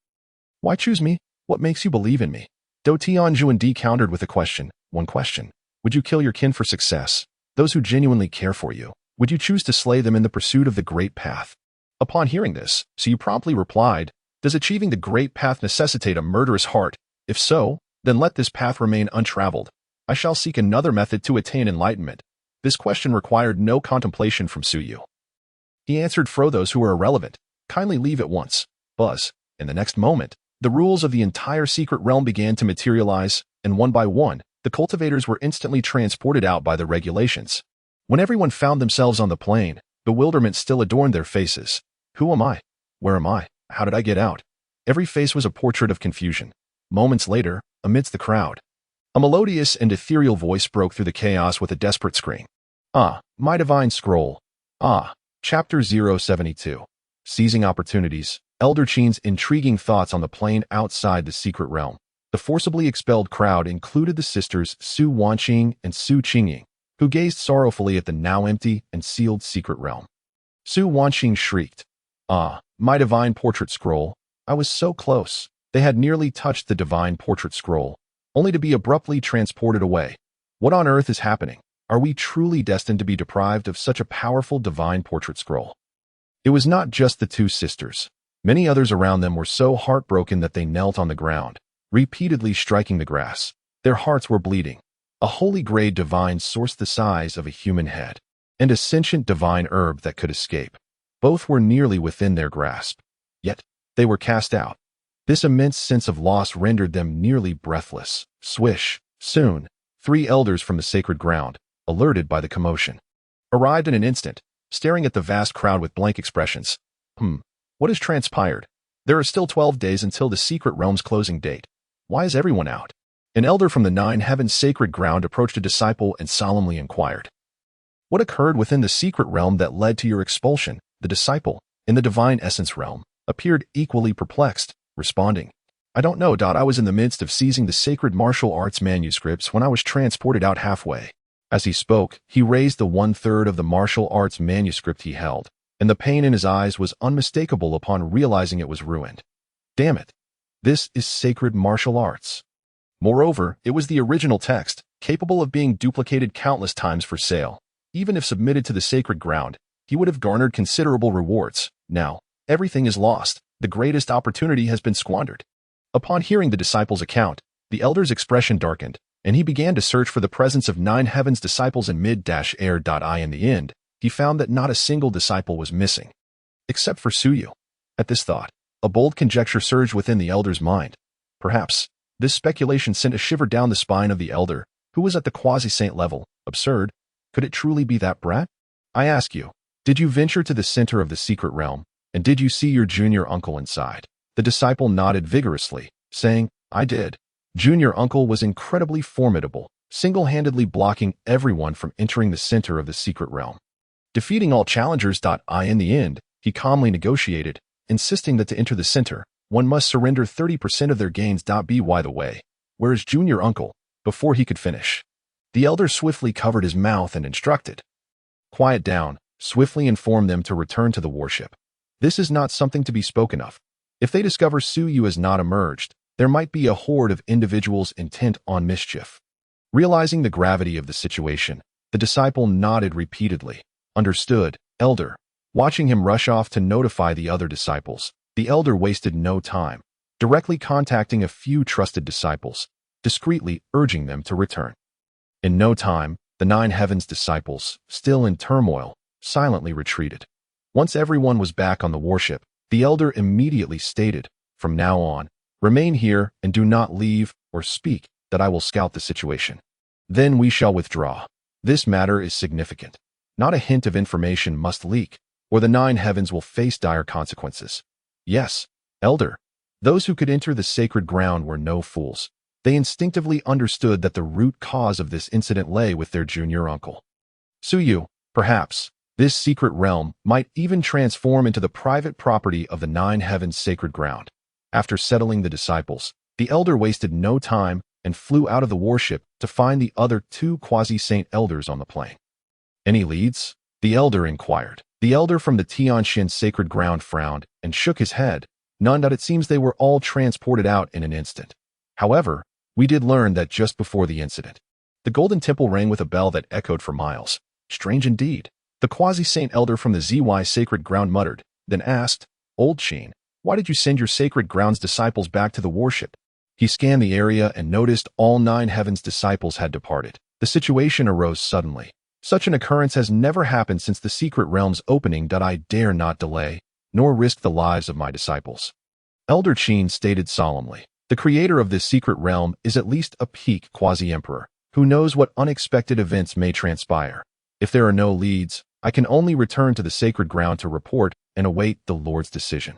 "Why choose me? What makes you believe in me?" Do Tianjuan countered with a question. One question. Would you kill your kin for success? Those who genuinely care for you? Would you choose to slay them in the pursuit of the Great Path? Upon hearing this, Su promptly replied, "Does achieving the Great Path necessitate a murderous heart? If so, then let this path remain untraveled. I shall seek another method to attain enlightenment." This question required no contemplation from Suyu. He answered, "For those who are irrelevant, kindly leave at once." Buzz. In the next moment, the rules of the entire secret realm began to materialize, and one by one, the cultivators were instantly transported out by the regulations. When everyone found themselves on the plain, bewilderment still adorned their faces. Who am I? Where am I? How did I get out? Every face was a portrait of confusion. Moments later, amidst the crowd, a melodious and ethereal voice broke through the chaos with a desperate scream. "Ah, my divine scroll. Ah." Chapter 072. Seizing Opportunities. Elder Qin's intriguing thoughts on the plain outside the secret realm. The forcibly expelled crowd included the sisters Su Wanqing and Su Qingying, who gazed sorrowfully at the now empty and sealed secret realm. Su Wanqing shrieked, "Ah, my divine portrait scroll. I was so close." They had nearly touched the divine portrait scroll, only to be abruptly transported away. What on earth is happening? Are we truly destined to be deprived of such a powerful divine portrait scroll? It was not just the two sisters. Many others around them were so heartbroken that they knelt on the ground, repeatedly striking the grass. Their hearts were bleeding. A holy grade divine source the size of a human head, and a sentient divine herb that could escape. Both were nearly within their grasp. Yet, they were cast out. This immense sense of loss rendered them nearly breathless. Swish. Soon, 3 elders from the sacred ground, alerted by the commotion, arrived in an instant, staring at the vast crowd with blank expressions. What has transpired? There are still 12 days until the secret realm's closing date. Why is everyone out? An elder from the 9 heavens sacred ground approached a disciple and solemnly inquired, "What occurred within the secret realm that led to your expulsion?" The disciple, in the divine essence realm, appeared equally perplexed, responding, "I don't know. I was in the midst of seizing the sacred martial arts manuscripts when I was transported out halfway." As he spoke, he raised the 1/3 of the martial arts manuscript he held, and the pain in his eyes was unmistakable upon realizing it was ruined. Damn it. This is sacred martial arts. Moreover, it was the original text, capable of being duplicated countless times for sale. Even if submitted to the sacred ground, he would have garnered considerable rewards. Now, everything is lost. The greatest opportunity has been squandered. Upon hearing the disciple's account, the elder's expression darkened, and he began to search for the presence of 9 heavens disciples in mid-air.I. In the end, he found that not a single disciple was missing, except for Suyu. At this thought, a bold conjecture surged within the elder's mind. Perhaps, this speculation sent a shiver down the spine of the elder, who was at the quasi-saint level. Absurd. Could it truly be that brat? I ask you, did you venture to the center of the secret realm, and did you see your junior uncle inside? The disciple nodded vigorously, saying, "I did." Junior uncle was incredibly formidable, single-handedly blocking everyone from entering the center of the secret realm. Defeating all challengers. In the end, he calmly negotiated, insisting that to enter the center, one must surrender 30% of their gains. By the way, where is junior uncle? Before he could finish, the elder swiftly covered his mouth and instructed, "Quiet down," swiftly informed them to return to the warship. This is not something to be spoken of. If they discover Suyu has not emerged, there might be a horde of individuals intent on mischief. Realizing the gravity of the situation, the disciple nodded repeatedly. "Understood, elder." Watching him rush off to notify the other disciples, the elder wasted no time, directly contacting a few trusted disciples, discreetly urging them to return. In no time, the 9 heavens disciples, still in turmoil, silently retreated. Once everyone was back on the warship, the elder immediately stated, "From now on, remain here and do not leave or speak, that I will scout the situation. Then we shall withdraw. This matter is significant. Not a hint of information must leak, or the 9 heavens will face dire consequences." Yes, elder. Those who could enter the sacred ground were no fools. They instinctively understood that the root cause of this incident lay with their junior uncle. Suyu, perhaps, this secret realm might even transform into the private property of the Nine Heavens sacred ground. After settling the disciples, the elder wasted no time and flew out of the warship to find the other two quasi-saint elders on the plain. Any leads? The elder inquired. The elder from the Tianxin sacred ground frowned and shook his head. None. It seems they were all transported out in an instant. However, we did learn that just before the incident, the golden temple rang with a bell that echoed for miles. Strange indeed. The quasi-saint elder from the ZY sacred ground muttered, then asked, Old Sheen, why did you send your sacred ground's disciples back to the warship? He scanned the area and noticed all 9 heavens disciples had departed. The situation arose suddenly. Such an occurrence has never happened since the secret realm's opening. I dare not delay, nor risk the lives of my disciples. Elder Sheen stated solemnly. The creator of this secret realm is at least a peak quasi-emperor, who knows what unexpected events may transpire. If there are no leads, I can only return to the sacred ground to report and await the Lord's decision.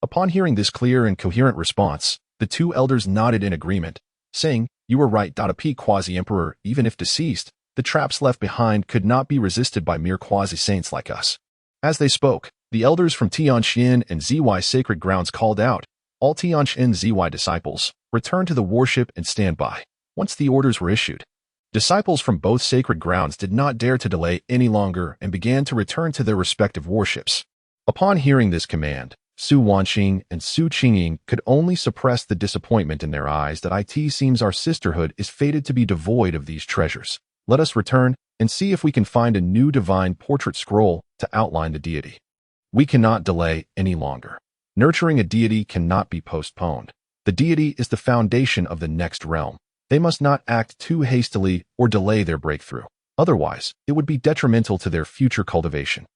Upon hearing this clear and coherent response, the 2 elders nodded in agreement, saying, You were right. A peak quasi-emperor, even if deceased, the traps left behind could not be resisted by mere quasi-saints like us. As they spoke, the elders from Tianxin and ZY sacred grounds called out, All Tianxin ZY disciples, return to the warship and stand by. Once the orders were issued, disciples from both sacred grounds did not dare to delay any longer and began to return to their respective warships. Upon hearing this command, Su Wanxing and Su Qingying could only suppress the disappointment in their eyes that it seems our sisterhood is fated to be devoid of these treasures. Let us return and see if we can find a new divine portrait scroll to outline the deity. We cannot delay any longer. Nurturing a deity cannot be postponed. The deity is the foundation of the next realm. They must not act too hastily or delay their breakthrough. Otherwise, it would be detrimental to their future cultivation.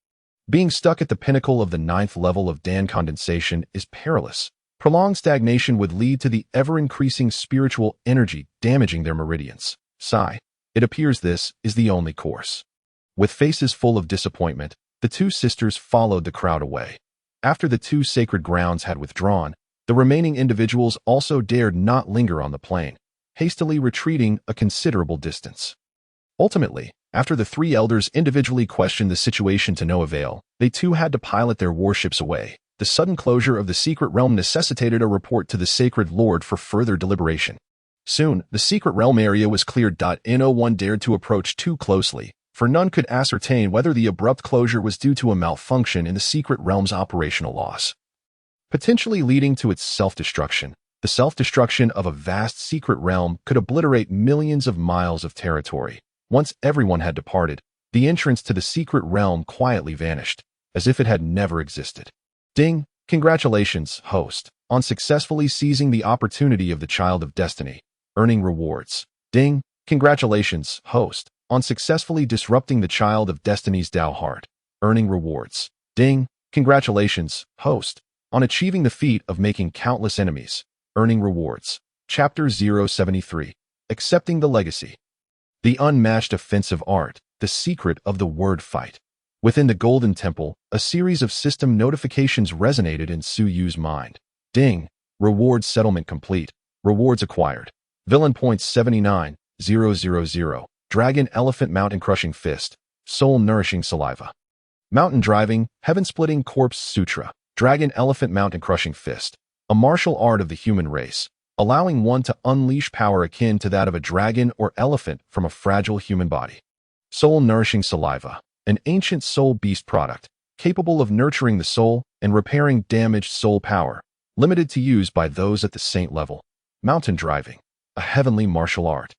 Being stuck at the pinnacle of the 9th level of Dan condensation is perilous. Prolonged stagnation would lead to the ever-increasing spiritual energy damaging their meridians. Sigh. It appears this is the only course. With faces full of disappointment, the 2 sisters followed the crowd away. After the 2 sacred grounds had withdrawn, the remaining individuals also dared not linger on the plain, hastily retreating a considerable distance. Ultimately, after the 3 elders individually questioned the situation to no avail, they too had to pilot their warships away. The sudden closure of the secret realm necessitated a report to the sacred lord for further deliberation. Soon, the secret realm area was cleared. No one dared to approach too closely, for none could ascertain whether the abrupt closure was due to a malfunction in the secret realm's operational laws, potentially leading to its self-destruction. The self-destruction of a vast secret realm could obliterate millions of miles of territory. Once everyone had departed, the entrance to the secret realm quietly vanished, as if it had never existed. Ding! Congratulations, host, on successfully seizing the opportunity of the Child of Destiny, earning rewards. Ding! Congratulations, host, on successfully disrupting the Child of Destiny's Tao heart, earning rewards. Ding! Congratulations, host, on achieving the feat of making countless enemies, earning rewards. Chapter 073. Accepting the Legacy. The unmatched offensive art, the secret of the word fight. Within the Golden Temple, a series of system notifications resonated in Su Yu's mind. Ding! Rewards settlement complete. Rewards acquired. Villain points 79,000. Dragon Elephant Mountain Crushing Fist. Soul Nourishing Saliva. Mountain Driving, Heaven Splitting Corpse Sutra. Dragon Elephant Mountain Crushing Fist. A martial art of the human race, allowing one to unleash power akin to that of a dragon or elephant from a fragile human body. Soul Nourishing Saliva. An ancient soul beast product, capable of nurturing the soul and repairing damaged soul power, limited to use by those at the saint level. Mountain Driving. A heavenly martial art.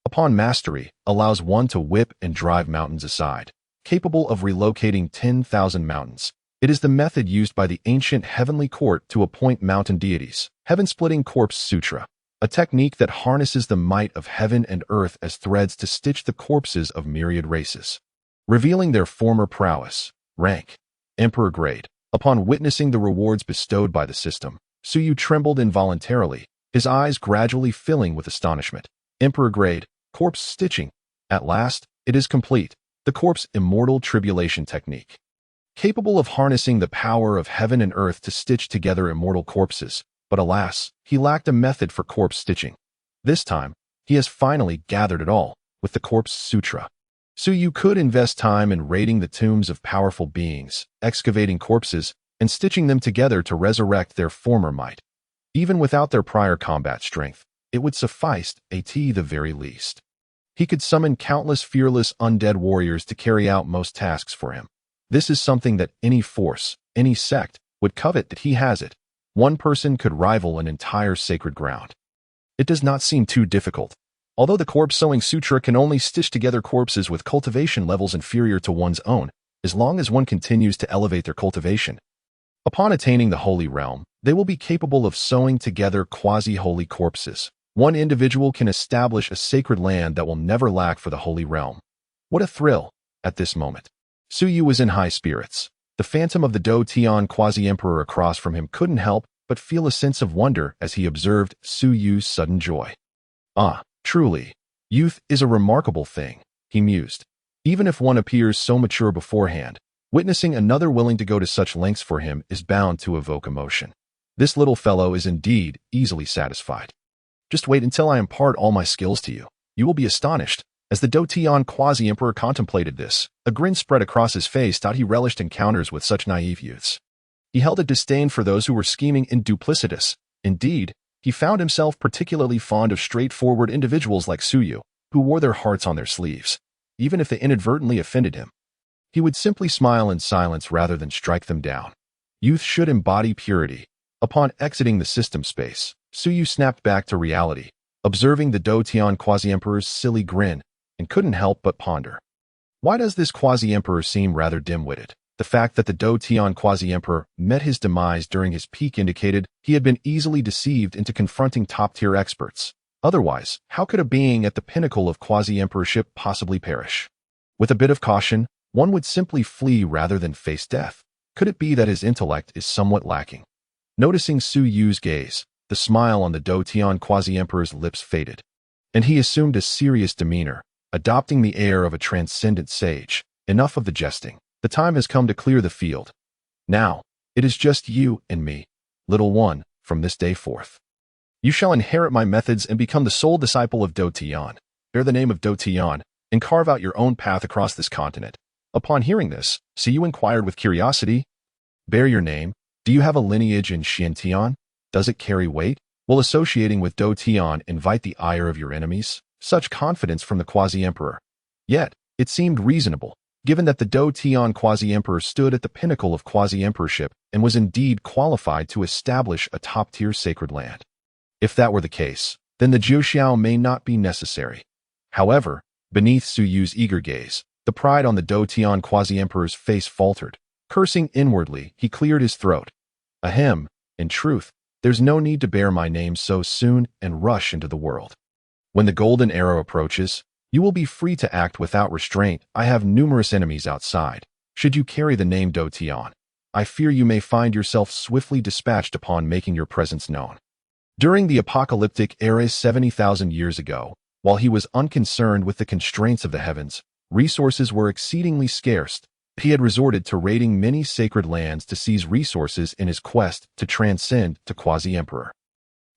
Upon mastery, allows one to whip and drive mountains aside, capable of relocating 10,000 mountains. It is the method used by the ancient heavenly court to appoint mountain deities. Heaven-Splitting Corpse Sutra. A technique that harnesses the might of heaven and earth as threads to stitch the corpses of myriad races, revealing their former prowess. Rank. Emperor Grade. Upon witnessing the rewards bestowed by the system, Su Yu trembled involuntarily, his eyes gradually filling with astonishment. Emperor Grade. Corpse Stitching. At last, it is complete. The Corpse Immortal Tribulation Technique. capable of harnessing the power of heaven and earth to stitch together immortal corpses. But alas, he lacked a method for corpse stitching. This time, he has finally gathered it all with the Corpse Sutra. So you could invest time in raiding the tombs of powerful beings, excavating corpses, and stitching them together to resurrect their former might. Even without their prior combat strength, it would suffice, at the very least. He could summon countless fearless undead warriors to carry out most tasks for him. This is something that any force, any sect, would covet that he has it. One person could rival an entire sacred ground. It does not seem too difficult. Although the Corpse Sewing Sutra can only stitch together corpses with cultivation levels inferior to one's own, as long as one continues to elevate their cultivation. Upon attaining the Holy Realm, they will be capable of sewing together quasi-holy corpses. One individual can establish a sacred land that will never lack for the Holy Realm. What a thrill, at this moment. Su Yu was in high spirits. The phantom of the Do Tian quasi-emperor across from him couldn't help but feel a sense of wonder as he observed Su Yu's sudden joy. Ah, truly, youth is a remarkable thing, he mused. Even if one appears so mature beforehand, witnessing another willing to go to such lengths for him is bound to evoke emotion. This little fellow is indeed easily satisfied. Just wait until I impart all my skills to you. You will be astonished. As the Do Tian quasi-emperor contemplated this, a grin spread across his face. Thought he relished encounters with such naive youths. He held a disdain for those who were scheming and duplicitous. Indeed, he found himself particularly fond of straightforward individuals like Su Yu, who wore their hearts on their sleeves. Even if they inadvertently offended him, he would simply smile in silence rather than strike them down. Youth should embody purity. Upon exiting the system space, Su Yu snapped back to reality, observing the Do Tian quasi-emperor's silly grin, and couldn't help but ponder. Why does this quasi-emperor seem rather dim-witted? The fact that the Do Tian quasi-emperor met his demise during his peak indicated he had been easily deceived into confronting top-tier experts. Otherwise, how could a being at the pinnacle of quasi-emperorship possibly perish? With a bit of caution, one would simply flee rather than face death. Could it be that his intellect is somewhat lacking? Noticing Su Yu's gaze, the smile on the Do Tian quasi-emperor's lips faded, and he assumed a serious demeanor, adopting the air of a transcendent sage. Enough of the jesting. The time has come to clear the field. Now, it is just you and me, little one, from this day forth. You shall inherit my methods and become the sole disciple of Do Tian. Bear the name of Do Tian, and carve out your own path across this continent. Upon hearing this, Su Yu inquired with curiosity, bear your name? Do you have a lineage in Xiantian? Does it carry weight? Will associating with Do Tian invite the ire of your enemies? Such confidence from the quasi-emperor. Yet, it seemed reasonable, given that the Do Tian quasi-emperor stood at the pinnacle of quasi-emperorship and was indeed qualified to establish a top-tier sacred land. If that were the case, then the Jiuxiao may not be necessary. However, beneath Su Yu's eager gaze, the pride on the Do Tian quasi-emperor's face faltered. Cursing inwardly, he cleared his throat. Ahem, in truth, there's no need to bear my name so soon and rush into the world. When the golden arrow approaches, you will be free to act without restraint. I have numerous enemies outside. Should you carry the name Do Tian, I fear you may find yourself swiftly dispatched upon making your presence known. During the apocalyptic era 70,000 years ago, while he was unconcerned with the constraints of the heavens, resources were exceedingly scarce. He had resorted to raiding many sacred lands to seize resources in his quest to transcend to quasi-emperor.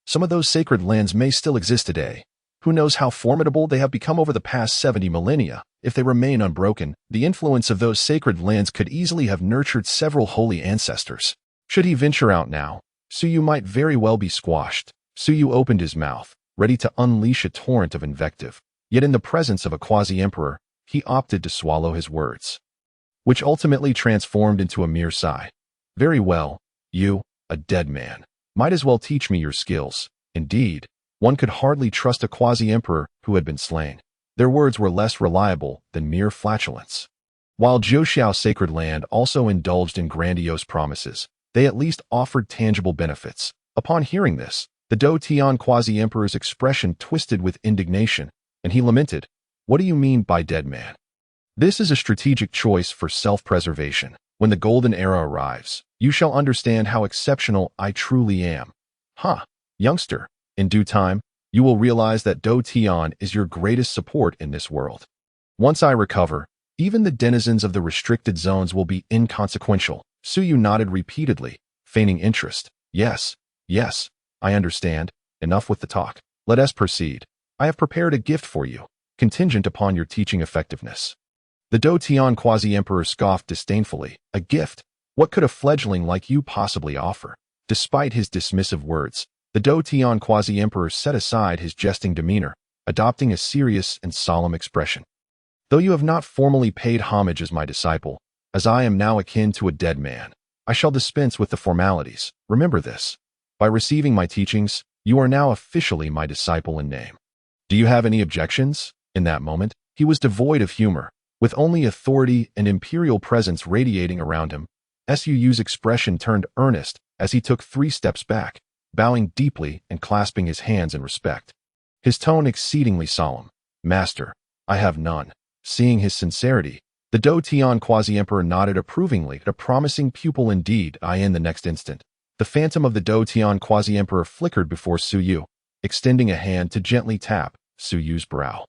Some of those sacred lands may still exist today. Who knows how formidable they have become over the past 70 millennia? If they remain unbroken, the influence of those sacred lands could easily have nurtured several holy ancestors. Should he venture out now, Su Yu might very well be squashed. Su Yu opened his mouth, ready to unleash a torrent of invective. Yet in the presence of a quasi-emperor, he opted to swallow his words, which ultimately transformed into a mere sigh. Very well, you, a dead man, might as well teach me your skills. Indeed, one could hardly trust a quasi-emperor who had been slain. Their words were less reliable than mere flatulence. While Jiuxiao's sacred land also indulged in grandiose promises, they at least offered tangible benefits. Upon hearing this, the Do Tian quasi-emperor's expression twisted with indignation, and he lamented, "What do you mean by dead man?" This is a strategic choice for self-preservation. When the golden era arrives, you shall understand how exceptional I truly am. Youngster, in due time, you will realize that Do Tian is your greatest support in this world. Once I recover, Even the denizens of the restricted zones will be inconsequential. Suyu nodded repeatedly, feigning interest. Yes, yes, I understand. Enough with the talk. Let us proceed. I have prepared a gift for you, contingent upon your teaching effectiveness. The Do Tian Quasi-Emperor scoffed disdainfully. A gift? What could a fledgling like you possibly offer? Despite his dismissive words, the Do Tian Quasi-Emperor set aside his jesting demeanor, adopting a serious and solemn expression. Though you have not formally paid homage as my disciple, as I am now akin to a dead man, I shall dispense with the formalities. Remember this. By receiving my teachings, you are now officially my disciple in name. Do you have any objections? In that moment, he was devoid of humor, with only authority and imperial presence radiating around him. Suyu's expression turned earnest as he took 3 steps back, bowing deeply and clasping his hands in respect. His tone exceedingly solemn. Master, I have none. Seeing his sincerity, the Do Tian Quasi-Emperor nodded approvingly at a promising pupil indeed. In the next instant, the phantom of the Do Tian Quasi-Emperor flickered before Suyu, extending a hand to gently tap Suyu's brow.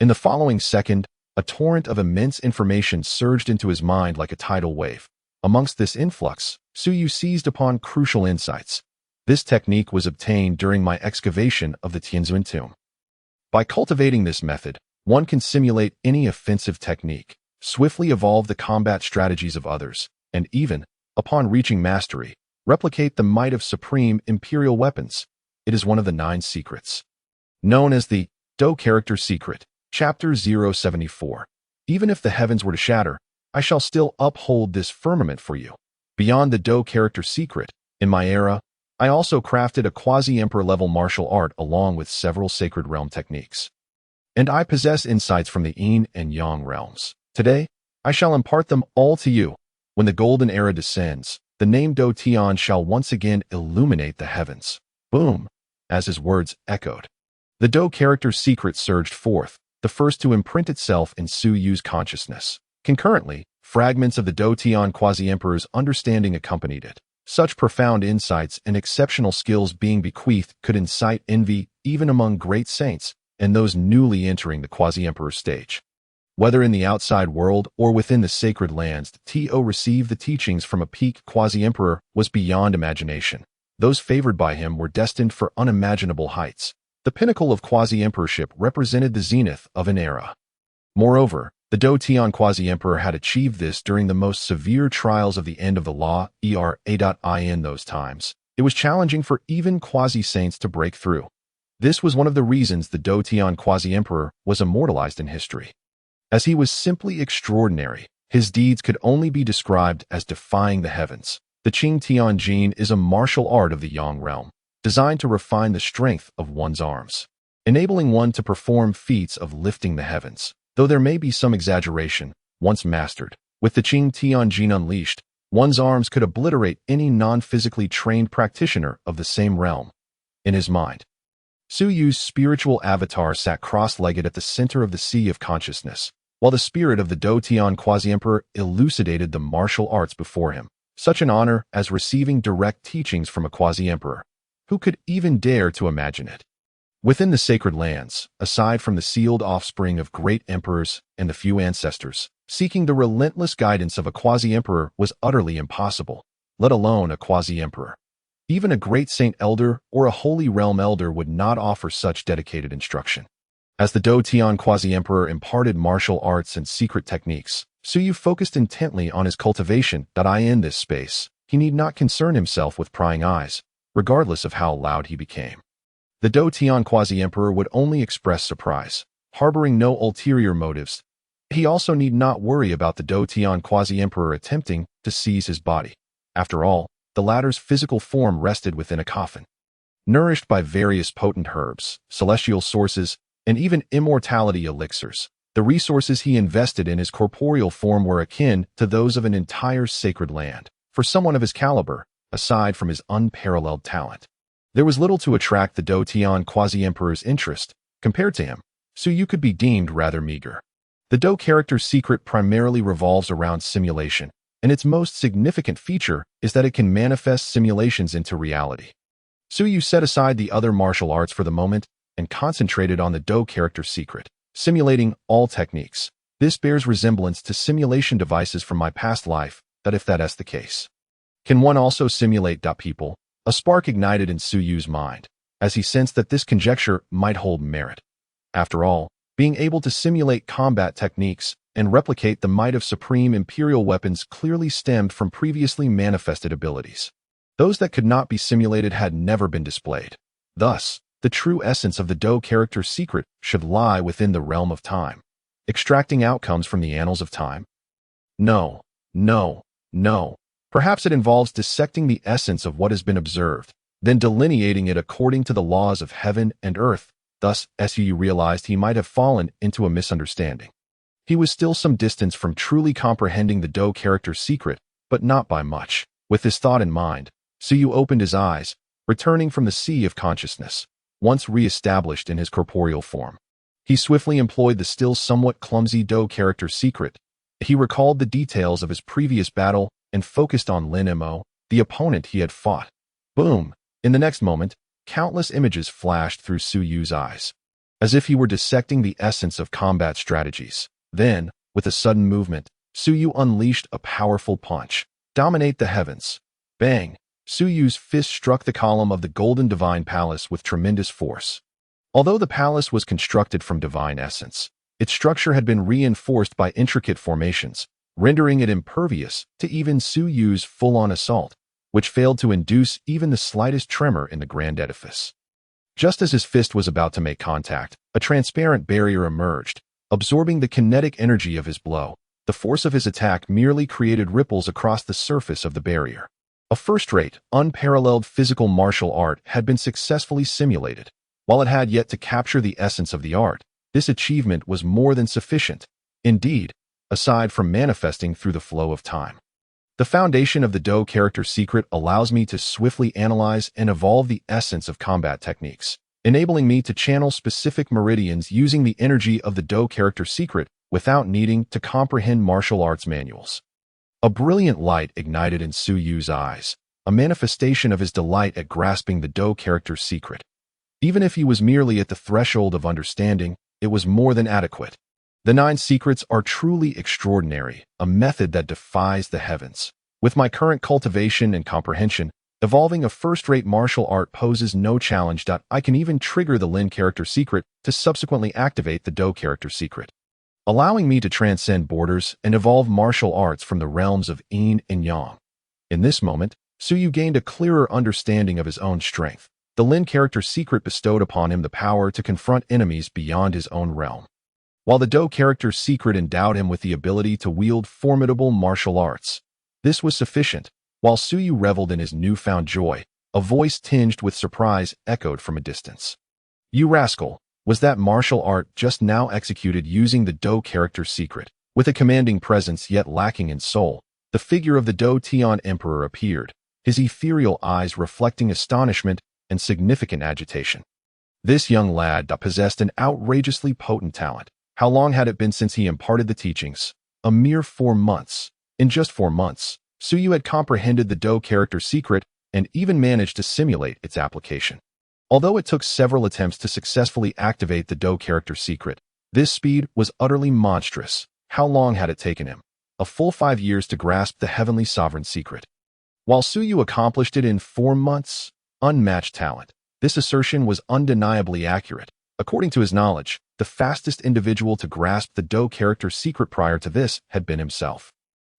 In the following second, a torrent of immense information surged into his mind like a tidal wave. Amongst this influx, Suyu seized upon crucial insights. This technique was obtained during my excavation of the Tianzun tomb. By cultivating this method, one can simulate any offensive technique, swiftly evolve the combat strategies of others, and even, upon reaching mastery, replicate the might of supreme imperial weapons. It is one of the 9 secrets. Known as the Do Character Secret, Chapter 074. Even if the heavens were to shatter, I shall still uphold this firmament for you. Beyond the Do Character Secret, in my era, I also crafted a quasi-emperor level martial art along with several sacred realm techniques. And I possess insights from the Yin and Yang realms. Today, I shall impart them all to you. When the golden era descends, the name Do Tian shall once again illuminate the heavens. Boom! As his words echoed. The Do Character Secret surged forth, the first to imprint itself in Suyu's consciousness. Concurrently, fragments of the Do Tian Quasi-Emperor's understanding accompanied it. Such profound insights and exceptional skills being bequeathed could incite envy even among great saints and those newly entering the Quasi-Emperor stage. Whether in the outside world or within the sacred lands, To received the teachings from a peak Quasi-Emperor was beyond imagination. Those favored by him were destined for unimaginable heights. The pinnacle of Quasi-Emperorship represented the zenith of an era. Moreover, the Do Tian Quasi-Emperor had achieved this during the most severe trials of the end of the law, in those times. It was challenging for even quasi-saints to break through. This was one of the reasons the Do Tian Quasi-Emperor was immortalized in history. As he was simply extraordinary, his deeds could only be described as defying the heavens. The Qing Tianjin is a martial art of the Yang realm, designed to refine the strength of one's arms, enabling one to perform feats of lifting the heavens. Though there may be some exaggeration, once mastered, with the Qing Tianjin unleashed, one's arms could obliterate any non-physically trained practitioner of the same realm. In his mind, Suyu's spiritual avatar sat cross-legged at the center of the sea of consciousness, while the spirit of the Do Tian Quasi-Emperor elucidated the martial arts before him. Such an honor as receiving direct teachings from a Quasi-Emperor. Who could even dare to imagine it? Within the sacred lands, aside from the sealed offspring of great emperors and the few ancestors, seeking the relentless guidance of a Quasi-Emperor was utterly impossible, let alone a Quasi-Emperor. Even a great saint elder or a holy realm elder would not offer such dedicated instruction. As the Do Tian Quasi-Emperor imparted martial arts and secret techniques, Suyu focused intently on his cultivation. In this space, he need not concern himself with prying eyes, regardless of how loud he became. The Do Tian Quasi-Emperor would only express surprise, harboring no ulterior motives. He also need not worry about the Do Tian Quasi-Emperor attempting to seize his body. After all, the latter's physical form rested within a coffin. Nourished by various potent herbs, celestial sources, and even immortality elixirs, the resources he invested in his corporeal form were akin to those of an entire sacred land. For someone of his caliber, aside from his unparalleled talent, there was little to attract the Do Tian Quasi-Emperor's interest. Compared to him, Suyu could be deemed rather meager. The Do Character Secret primarily revolves around simulation, and its most significant feature is that it can manifest simulations into reality. Suyu set aside the other martial arts for the moment and concentrated on the Do Character Secret, simulating all techniques. This bears resemblance to simulation devices from my past life, if that's the case. Can one also simulate people? A spark ignited in Su Yu's mind, as he sensed that this conjecture might hold merit. After all, being able to simulate combat techniques and replicate the might of supreme imperial weapons clearly stemmed from previously manifested abilities. Those that could not be simulated had never been displayed. Thus, the true essence of the Do character's secret should lie within the realm of time. Extracting outcomes from the annals of time? No. Perhaps it involves dissecting the essence of what has been observed, then delineating it according to the laws of heaven and earth. Thus, Su realized he might have fallen into a misunderstanding. He was still some distance from truly comprehending the Do character's secret, but not by much. With this thought in mind, Su Yu opened his eyes, returning from the sea of consciousness, once re-established in his corporeal form. He swiftly employed the still somewhat clumsy Do character's secret. He recalled the details of his previous battle and focused on Lin Mo, the opponent he had fought. Boom! In the next moment, countless images flashed through Su Yu's eyes, as if he were dissecting the essence of combat strategies. Then, with a sudden movement, Su Yu unleashed a powerful punch. Dominate the heavens. Bang! Su Yu's fist struck the column of the Golden Divine Palace with tremendous force. Although the palace was constructed from divine essence, its structure had been reinforced by intricate formations, rendering it impervious to even Su Yu's full-on assault, which failed to induce even the slightest tremor in the grand edifice. Just as his fist was about to make contact, a transparent barrier emerged, absorbing the kinetic energy of his blow. The force of his attack merely created ripples across the surface of the barrier. A first-rate, unparalleled physical martial art had been successfully simulated. While it had yet to capture the essence of the art, this achievement was more than sufficient. Indeed, aside from manifesting through the flow of time. The foundation of the Do character secret allows me to swiftly analyze and evolve the essence of combat techniques, enabling me to channel specific meridians using the energy of the Do character secret without needing to comprehend martial arts manuals. A brilliant light ignited in Su Yu's eyes, a manifestation of his delight at grasping the Do character's secret. Even if he was merely at the threshold of understanding, it was more than adequate. The 9 secrets are truly extraordinary, a method that defies the heavens. With my current cultivation and comprehension, evolving a first-rate martial art poses no challenge. I can even trigger the Lin character secret to subsequently activate the Do character secret, allowing me to transcend borders and evolve martial arts from the realms of yin and yang. In this moment, Su Yu gained a clearer understanding of his own strength. The Lin character secret bestowed upon him the power to confront enemies beyond his own realm, while the Do character's secret endowed him with the ability to wield formidable martial arts. This was sufficient. While Su Yu reveled in his newfound joy, a voice tinged with surprise echoed from a distance. "You rascal, was that martial art just now executed using the Do character's secret?" With a commanding presence yet lacking in soul, the figure of the Do Tian Emperor appeared, his ethereal eyes reflecting astonishment and significant agitation. This young lad possessed an outrageously potent talent. How long had it been since he imparted the teachings? A mere 4 months. In just 4 months, Su Yu had comprehended the Do character's secret and even managed to simulate its application. Although it took several attempts to successfully activate the Do character's secret, this speed was utterly monstrous. How long had it taken him? A full 5 years to grasp the heavenly sovereign secret. While Su Yu accomplished it in 4 months, unmatched talent. This assertion was undeniably accurate. According to his knowledge, the fastest individual to grasp the Do character's secret prior to this had been himself.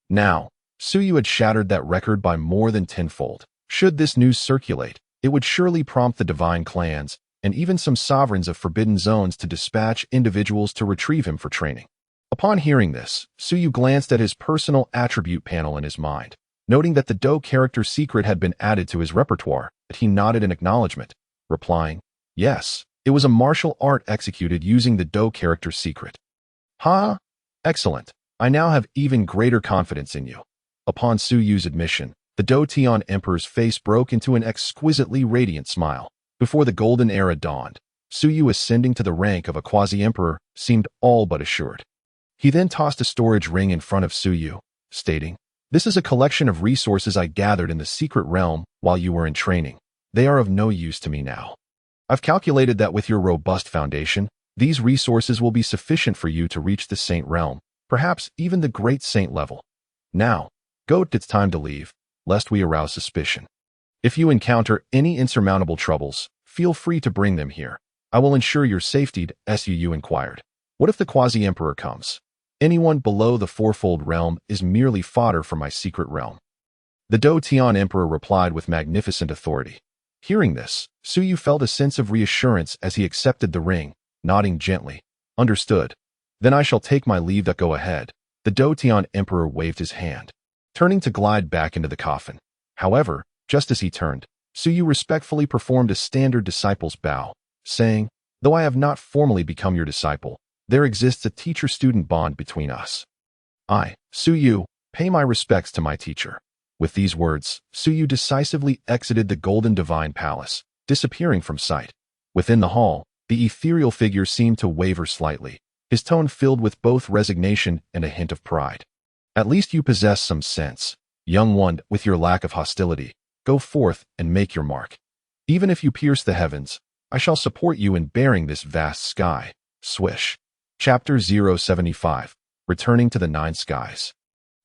Now, Su Yu had shattered that record by more than tenfold. Should this news circulate, it would surely prompt the divine clans and even some sovereigns of forbidden zones to dispatch individuals to retrieve him for training. Upon hearing this, Su Yu glanced at his personal attribute panel in his mind. Noting that the Do character's secret had been added to his repertoire, he nodded in acknowledgement, replying, "Yes, it was a martial art executed using the Do character's secret." "Ha! Excellent. I now have even greater confidence in you." Upon Su Yu's admission, the Do Tian Emperor's face broke into an exquisitely radiant smile. Before the golden era dawned, Su Yu ascending to the rank of a quasi-emperor seemed all but assured. He then tossed a storage ring in front of Su Yu, stating, "This is a collection of resources I gathered in the secret realm while you were in training. They are of no use to me now. I've calculated that with your robust foundation, these resources will be sufficient for you to reach the Saint Realm. perhaps even the great saint level. Now, go, it's time to leave, lest we arouse suspicion. If you encounter any insurmountable troubles, feel free to bring them here. I will ensure your safety, Suu inquired. What if the quasi-emperor comes? Anyone below the fourfold realm is merely fodder for my secret realm. The Do Tian emperor replied with magnificent authority. Hearing this, Suu felt a sense of reassurance as he accepted the ring, nodding gently. Understood. Then I shall take my leave. Go ahead. The Do Tian emperor waved his hand, turning to glide back into the coffin. However, just as he turned, Suu respectfully performed a standard disciple's bow, saying, though I have not formally become your disciple, there exists a teacher-student bond between us. I, Suu, pay my respects to my teacher. With these words, Suu decisively exited the golden divine palace, disappearing from sight. Within the hall, the ethereal figure seemed to waver slightly, his tone filled with both resignation and a hint of pride. At least you possess some sense, young one. With your lack of hostility, go forth and make your mark. Even if you pierce the heavens, I shall support you in bearing this vast sky. Swish. Chapter 075. Returning to the Nine Skies.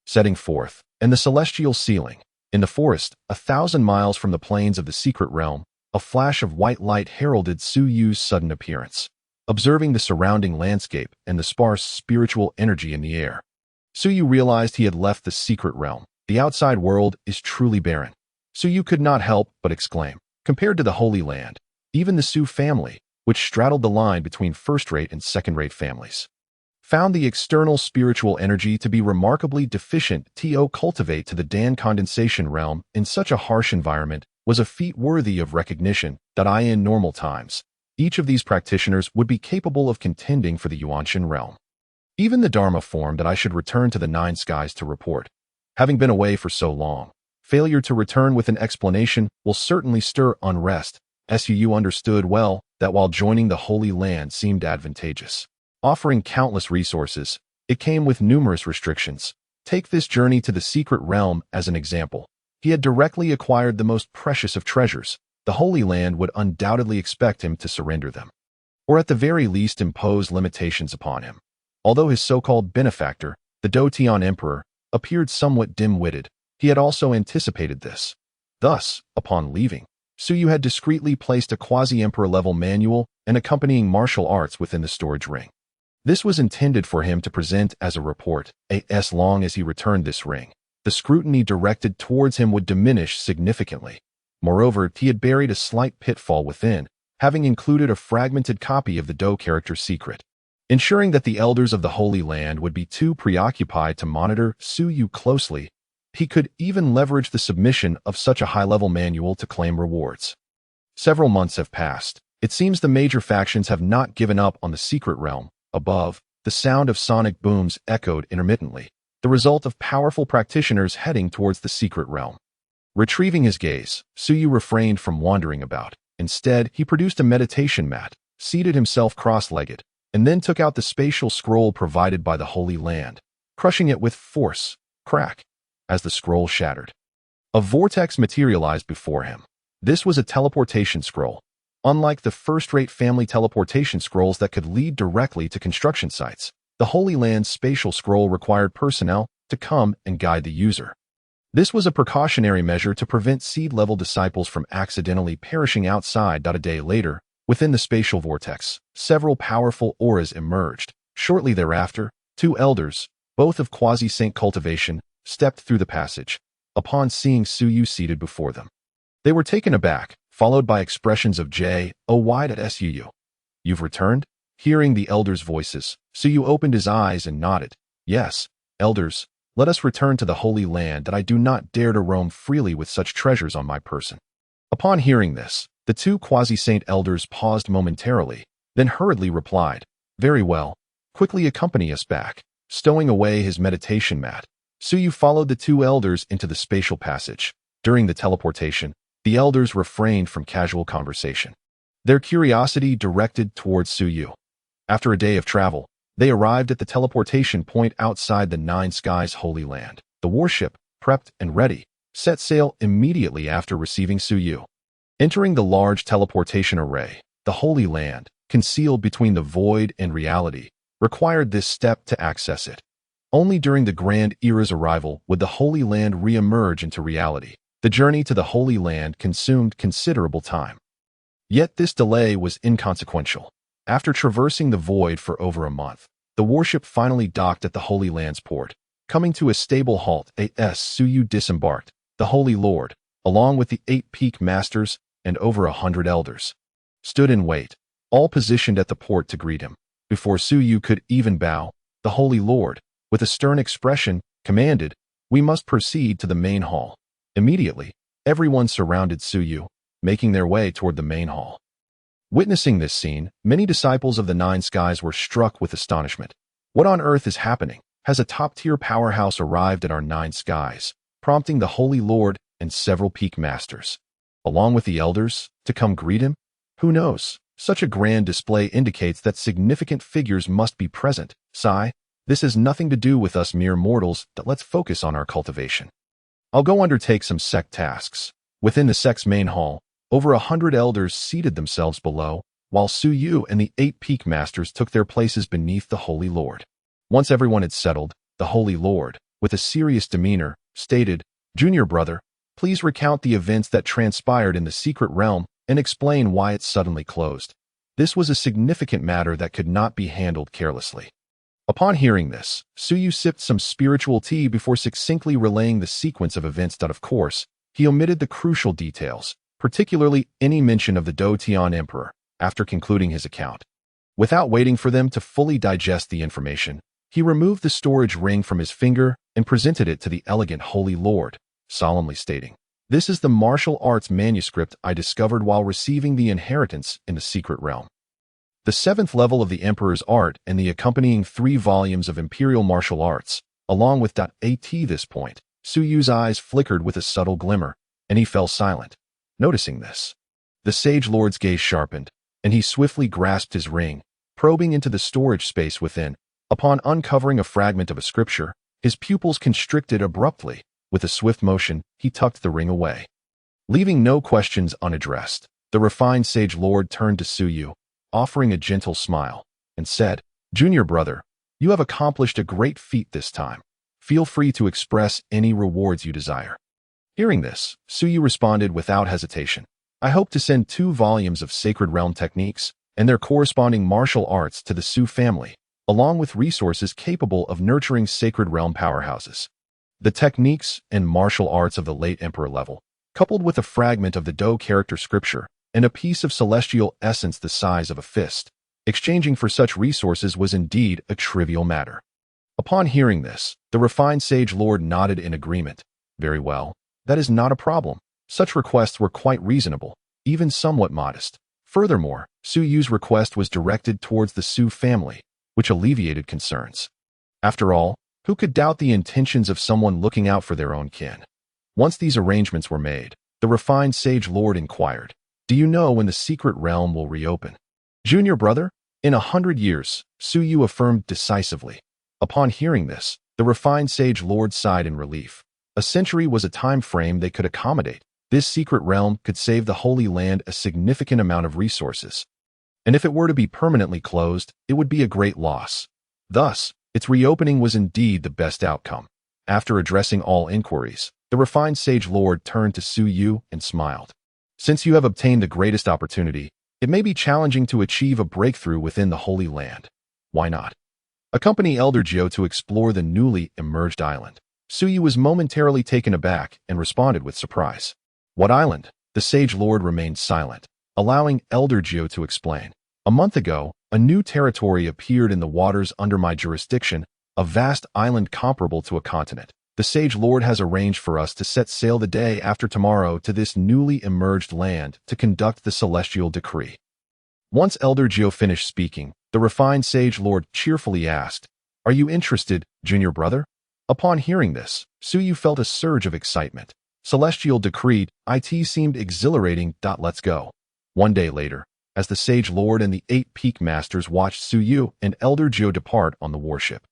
Setting forth, and the celestial ceiling. In the forest, 1,000 miles from the plains of the secret realm, a flash of white light heralded Suu's sudden appearance. Observing the surrounding landscape and the sparse spiritual energy in the air, Suu realized he had left the secret realm. The outside world is truly barren. Suu could not help but exclaim. Compared to the Holy Land, even the Su family, which straddled the line between first-rate and second-rate families, found the external spiritual energy to be remarkably deficient. To cultivate to the Dan condensation realm in such a harsh environment was a feat worthy of recognition. In normal times, each of these practitioners would be capable of contending for the Yuanshan realm. Even the Dharma form that I should return to the Nine Skies to report. Having been away for so long, failure to return with an explanation will certainly stir unrest. Suu understood well that while joining the Holy Land seemed advantageous, offering countless resources, it came with numerous restrictions. Take this journey to the secret realm as an example. He had directly acquired the most precious of treasures. The Holy Land would undoubtedly expect him to surrender them, or at the very least impose limitations upon him. Although his so-called benefactor, the Do Tian emperor, appeared somewhat dim-witted, he had also anticipated this. Thus, upon leaving, Suu had discreetly placed a quasi-emperor-level manual and accompanying martial arts within the storage ring. This was intended for him to present as a report. As long as he returned this ring, the scrutiny directed towards him would diminish significantly. Moreover, he had buried a slight pitfall within, having included a fragmented copy of the Do character secret, ensuring that the elders of the Holy Land would be too preoccupied to monitor Suu closely. He could even leverage the submission of such a high-level manual to claim rewards. Several months have passed. It seems the major factions have not given up on the secret realm. Above, the sound of sonic booms echoed intermittently, the result of powerful practitioners heading towards the secret realm. Retrieving his gaze, Suu refrained from wandering about. Instead, he produced a meditation mat, seated himself cross-legged, and then took out the spatial scroll provided by the Holy Land, crushing it with force. Crack. As the scroll shattered, a vortex materialized before him. This was a teleportation scroll, unlike the first-rate family teleportation scrolls that could lead directly to construction sites. The Holy Land's spatial scroll required personnel to come and guide the user. This was a precautionary measure to prevent seed-level disciples from accidentally perishing outside. A day later, within the spatial vortex, several powerful auras emerged. Shortly thereafter, two elders, both of quasi-saint cultivation, stepped through the passage. Upon seeing Suu seated before them, they were taken aback, followed by expressions of joy at Suu. You've returned? Hearing the elders' voices, Suu opened his eyes and nodded. Yes, elders, let us return to the Holy Land. That I do not dare to roam freely with such treasures on my person. Upon hearing this, the two quasi-saint elders paused momentarily, then hurriedly replied, very well, quickly accompany us back. Stowing away his meditation mat, Suu followed the two elders into the spatial passage. During the teleportation, the elders refrained from casual conversation, their curiosity directed towards Suu. After a day of travel, they arrived at the teleportation point outside the Nine Skies Holy Land. The warship, prepped and ready, set sail immediately after receiving Suu. Entering the large teleportation array, the Holy Land, concealed between the void and reality, required this step to access it. Only during the Grand Era's arrival would the Holy Land re-emerge into reality. The journey to the Holy Land consumed considerable time. Yet this delay was inconsequential. After traversing the void for over a month, the warship finally docked at the Holy Land's port. Coming to a stable halt, as Suyu disembarked, the Holy Lord, along with the 8 peak masters and over 100 elders, stood in wait, all positioned at the port to greet him. Before Suyu could even bow, the Holy Lord, with a stern expression, commanded, "We must proceed to the main hall." Immediately, everyone surrounded Suyu, making their way toward the main hall. Witnessing this scene, many disciples of the Nine Skies were struck with astonishment. What on earth is happening? Has a top-tier powerhouse arrived at our Nine Skies, prompting the Holy Lord and several peak masters, along with the elders, to come greet him? Who knows? Such a grand display indicates that significant figures must be present. Sigh, this has nothing to do with us mere mortals, that let's focus on our cultivation. I'll go undertake some sect tasks. Within the sect's main hall, over 100 elders seated themselves below, while Suyu and the 8 peak masters took their places beneath the Holy Lord. Once everyone had settled, the Holy Lord, with a serious demeanor, stated, "Junior brother, please recount the events that transpired in the secret realm and explain why it suddenly closed." This was a significant matter that could not be handled carelessly. Upon hearing this, Suyu sipped some spiritual tea before succinctly relaying the sequence of events. Of course, he omitted the crucial details, particularly any mention of the Do-Tian Emperor, after concluding his account. Without waiting for them to fully digest the information, he removed the storage ring from his finger and presented it to the elegant Holy Lord, solemnly stating, "This is the martial arts manuscript I discovered while receiving the inheritance in the secret realm. The 7th level of the Emperor's art and the accompanying 3 volumes of Imperial Martial Arts, along with .at this point, Suyu's eyes flickered with a subtle glimmer, and he fell silent. Noticing this, the Sage Lord's gaze sharpened, and he swiftly grasped his ring, probing into the storage space within. Upon uncovering a fragment of a scripture, his pupils constricted abruptly. With a swift motion, he tucked the ring away. Leaving no questions unaddressed, the refined Sage Lord turned to Suyu, offering a gentle smile, and said, "Junior brother, you have accomplished a great feat this time. Feel free to express any rewards you desire." Hearing this, Suyu responded without hesitation, "I hope to send 2 volumes of Sacred Realm techniques and their corresponding martial arts to the Su family, along with resources capable of nurturing Sacred Realm powerhouses. The techniques and martial arts of the late Emperor level, coupled with a fragment of the Do character scripture and a piece of celestial essence the size of a fist, exchanging for such resources was indeed a trivial matter." Upon hearing this, the refined Sage Lord nodded in agreement. "Very well, that is not a problem. Such requests were quite reasonable, even somewhat modest. Furthermore, Suyu's request was directed towards the Su family, which alleviated concerns. After all, who could doubt the intentions of someone looking out for their own kin? Once these arrangements were made, the refined Sage Lord inquired, "Do you know when the secret realm will reopen?" "Junior brother, in 100 years, Suyu affirmed decisively. Upon hearing this, the refined Sage Lord sighed in relief. A century was a time frame they could accommodate. This secret realm could save the Holy Land a significant amount of resources. And if it were to be permanently closed, it would be a great loss. Thus, its reopening was indeed the best outcome. After addressing all inquiries, the refined Sage Lord turned to Suyu and smiled. "Since you have obtained the greatest opportunity, it may be challenging to achieve a breakthrough within the Holy Land. Why not? Accompany Elder Gyo to explore the newly emerged island." Suyu was momentarily taken aback and responded with surprise. "What island?" The Sage Lord remained silent, allowing Elder Gyo to explain. "A month ago, a new territory appeared in the waters under my jurisdiction, a vast island comparable to a continent. The Sage Lord has arranged for us to set sail the day after tomorrow to this newly emerged land to conduct the celestial decree." Once Elder Gyo finished speaking, the refined Sage Lord cheerfully asked, "Are you interested, junior brother?" Upon hearing this, Suyu felt a surge of excitement. Celestial decree, it seemed exhilarating. Let's go. One day later, as the Sage Lord and the 8 peak masters watched Suyu and Elder Gyo depart on the warship,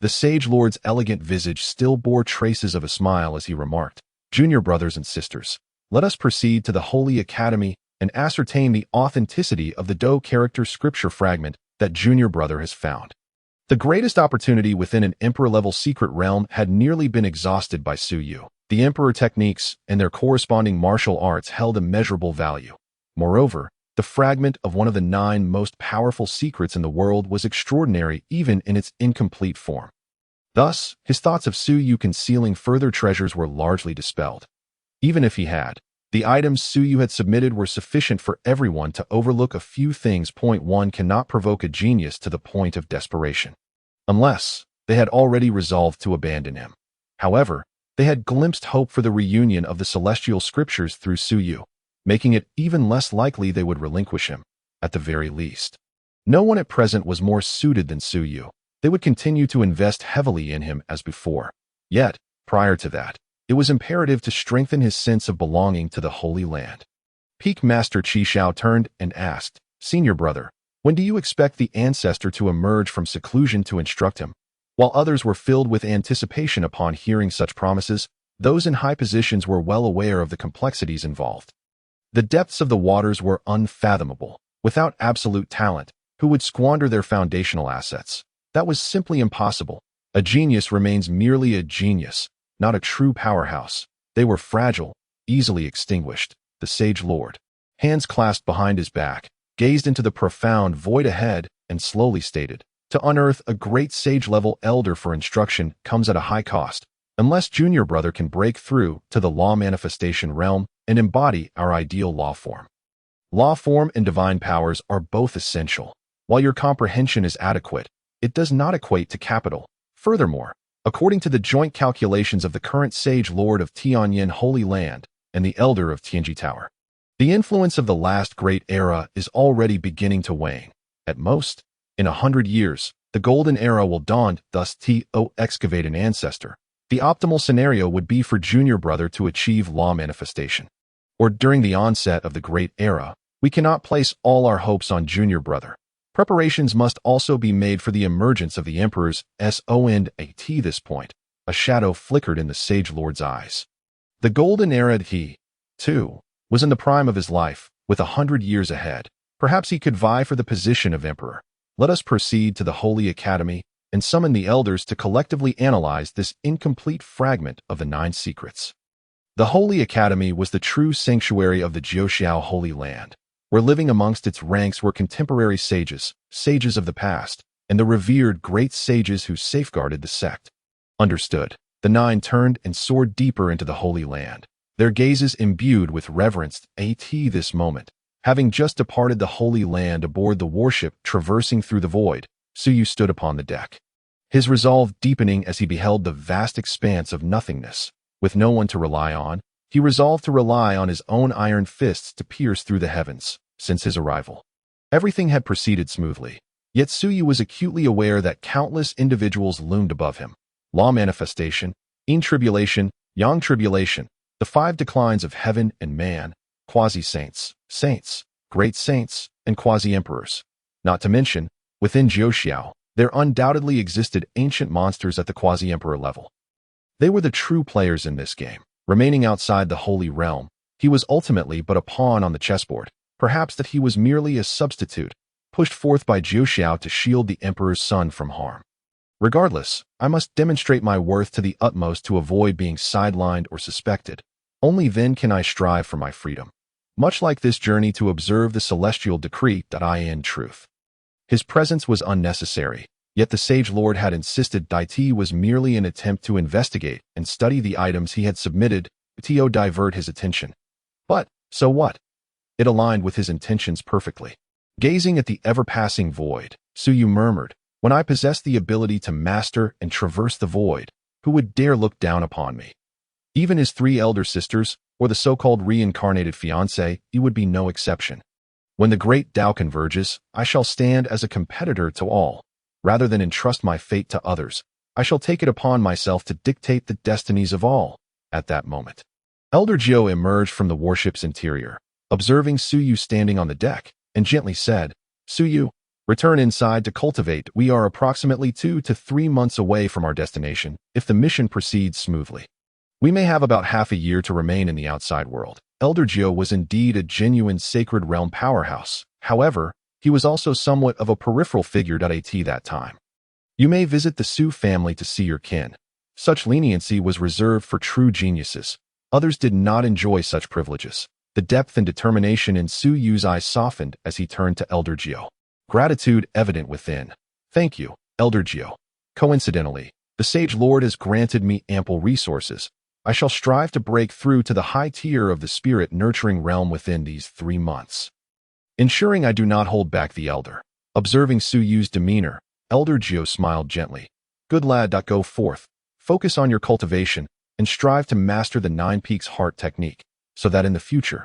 the Sage Lord's elegant visage still bore traces of a smile as he remarked, "Junior brothers and sisters, let us proceed to the Holy Academy and ascertain the authenticity of the Do character scripture fragment that Junior brother has found." The greatest opportunity within an emperor-level secret realm had nearly been exhausted by Su Yu. The emperor techniques and their corresponding martial arts held immeasurable value. Moreover, the fragment of one of the 9 most powerful secrets in the world was extraordinary even in its incomplete form. Thus, his thoughts of Su Yu concealing further treasures were largely dispelled. Even if he had, the items Su Yu had submitted were sufficient for everyone to overlook a few things. Point 1 cannot provoke a genius to the point of desperation, unless they had already resolved to abandon him. However, they had glimpsed hope for the reunion of the celestial scriptures through Su Yu, making it even less likely they would relinquish him, at the very least. No one at present was more suited than Su Yu. They would continue to invest heavily in him as before. Yet, prior to that, it was imperative to strengthen his sense of belonging to the Holy Land. Peak Master Qi Shao turned and asked, "Senior brother, when do you expect the ancestor to emerge from seclusion to instruct him?" While others were filled with anticipation upon hearing such promises, those in high positions were well aware of the complexities involved. The depths of the waters were unfathomable. Without absolute talent, who would squander their foundational assets? That was simply impossible. A genius remains merely a genius, not a true powerhouse. They were fragile, easily extinguished. The sage lord, hands clasped behind his back, gazed into the profound void ahead and slowly stated, "To unearth a great sage-level elder for instruction comes at a high cost. Unless junior brother can break through to the law manifestation realm and embody our ideal law form. Law form and divine powers are both essential. While your comprehension is adequate, it does not equate to capital. Furthermore, according to the joint calculations of the current Sage Lord of Tianyin Holy Land and the Elder of Tianji Tower, the influence of the last great era is already beginning to wane. At most, in 100 years, the golden era will dawn. Thus, to excavate an ancestor. The optimal scenario would be for junior brother to achieve law manifestation. Or during the onset of the great era, we cannot place all our hopes on junior brother. Preparations must also be made for the emergence of the emperor's son. At this point, a shadow flickered in the sage lord's eyes. The golden era, he, too, was in the prime of his life, with 100 years ahead. Perhaps he could vie for the position of emperor. Let us proceed to the Holy Academy and summon the elders to collectively analyze this incomplete fragment of the 9 secrets. The Holy Academy was the true sanctuary of the Jiuxiao Holy Land, where living amongst its ranks were contemporary sages, sages of the past, and the revered great sages who safeguarded the sect. Understood. The 9 turned and soared deeper into the Holy Land, their gazes imbued with reverence. At this moment, having just departed the Holy Land aboard the warship traversing through the void, Su Yu stood upon the deck, his resolve deepening as he beheld the vast expanse of nothingness. With no one to rely on, he resolved to rely on his own iron fists to pierce through the heavens. Since his arrival, everything had proceeded smoothly, yet Su Yu was acutely aware that countless individuals loomed above him. Law manifestation, yin tribulation, yang tribulation, the 5 declines of heaven and man, quasi-saints, saints, great saints, and quasi-emperors. Not to mention, within Jiuxiao, there undoubtedly existed ancient monsters at the quasi-emperor level. They were the true players in this game. Remaining outside the holy realm, he was ultimately but a pawn on the chessboard. Perhaps that he was merely a substitute, pushed forth by Jiuxiao to shield the emperor's son from harm. Regardless, I must demonstrate my worth to the utmost to avoid being sidelined or suspected. Only then can I strive for my freedom. Much like this journey to observe the celestial decree. In truth, his presence was unnecessary, yet the sage lord had insisted it was merely an attempt to investigate and study the items he had submitted to divert his attention. But, so what? It aligned with his intentions perfectly. Gazing at the ever-passing void, Su Yu murmured, "When I possess the ability to master and traverse the void, who would dare look down upon me?" Even his 3 elder sisters, or the so-called reincarnated fiancée, he would be no exception. When the great Tao converges, I shall stand as a competitor to all. Rather than entrust my fate to others, I shall take it upon myself to dictate the destinies of all. At that moment, Elder Jiu emerged from the warship's interior, observing Su Yu standing on the deck, and gently said, "Su Yu, return inside to cultivate. We are approximately 2 to 3 months away from our destination, if the mission proceeds smoothly. We may have about half a year to remain in the outside world." Elder Jiu was indeed a genuine sacred realm powerhouse. However, he was also somewhat of a peripheral figure at that time. You may visit the Su family to see your kin. Such leniency was reserved for true geniuses. Others did not enjoy such privileges. The depth and determination in Su Yu's eyes softened as he turned to Elder Gio. Gratitude evident within. Thank you, Elder Gio. Coincidentally, the Sage Lord has granted me ample resources. I shall strive to break through to the high tier of the spirit-nurturing realm within these 3 months. Ensuring I do not hold back the Elder. Observing Su Yu's demeanor, Elder Gio smiled gently. Good lad, go forth. Focus on your cultivation and strive to master the 9 Peaks Heart technique, so that in the future,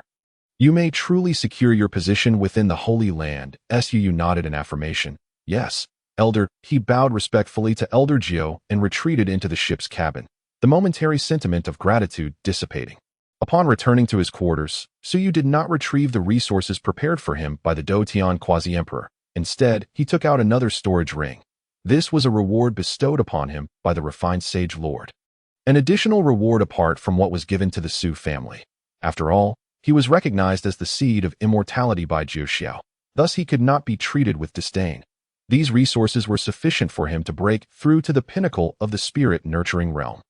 you may truly secure your position within the Holy Land. Su nodded in affirmation. Yes, Elder. He bowed respectfully to Elder Gio and retreated into the ship's cabin, the momentary sentiment of gratitude dissipating. Upon returning to his quarters, Su Yu did not retrieve the resources prepared for him by the Dotian Quasi-Emperor. Instead, he took out another storage ring. This was a reward bestowed upon him by the refined Sage Lord. An additional reward apart from what was given to the Su family. After all, he was recognized as the seed of immortality by Jiu Xiao. Thus he could not be treated with disdain. These resources were sufficient for him to break through to the pinnacle of the spirit-nurturing realm.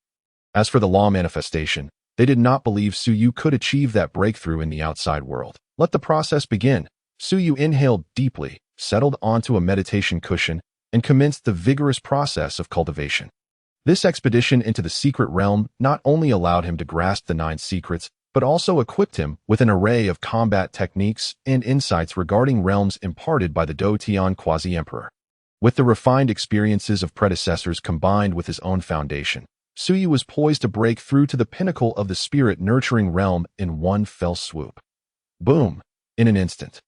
As for the law manifestation, they did not believe Su Yu could achieve that breakthrough in the outside world. Let the process begin. Su Yu inhaled deeply, settled onto a meditation cushion, and commenced the vigorous process of cultivation. This expedition into the secret realm not only allowed him to grasp the 9 secrets, but also equipped him with an array of combat techniques and insights regarding realms imparted by the Dotian Quasi-Emperor. With the refined experiences of predecessors combined with his own foundation, Su Yu was poised to break through to the pinnacle of the spirit-nurturing realm in one fell swoop. Boom! In an instant.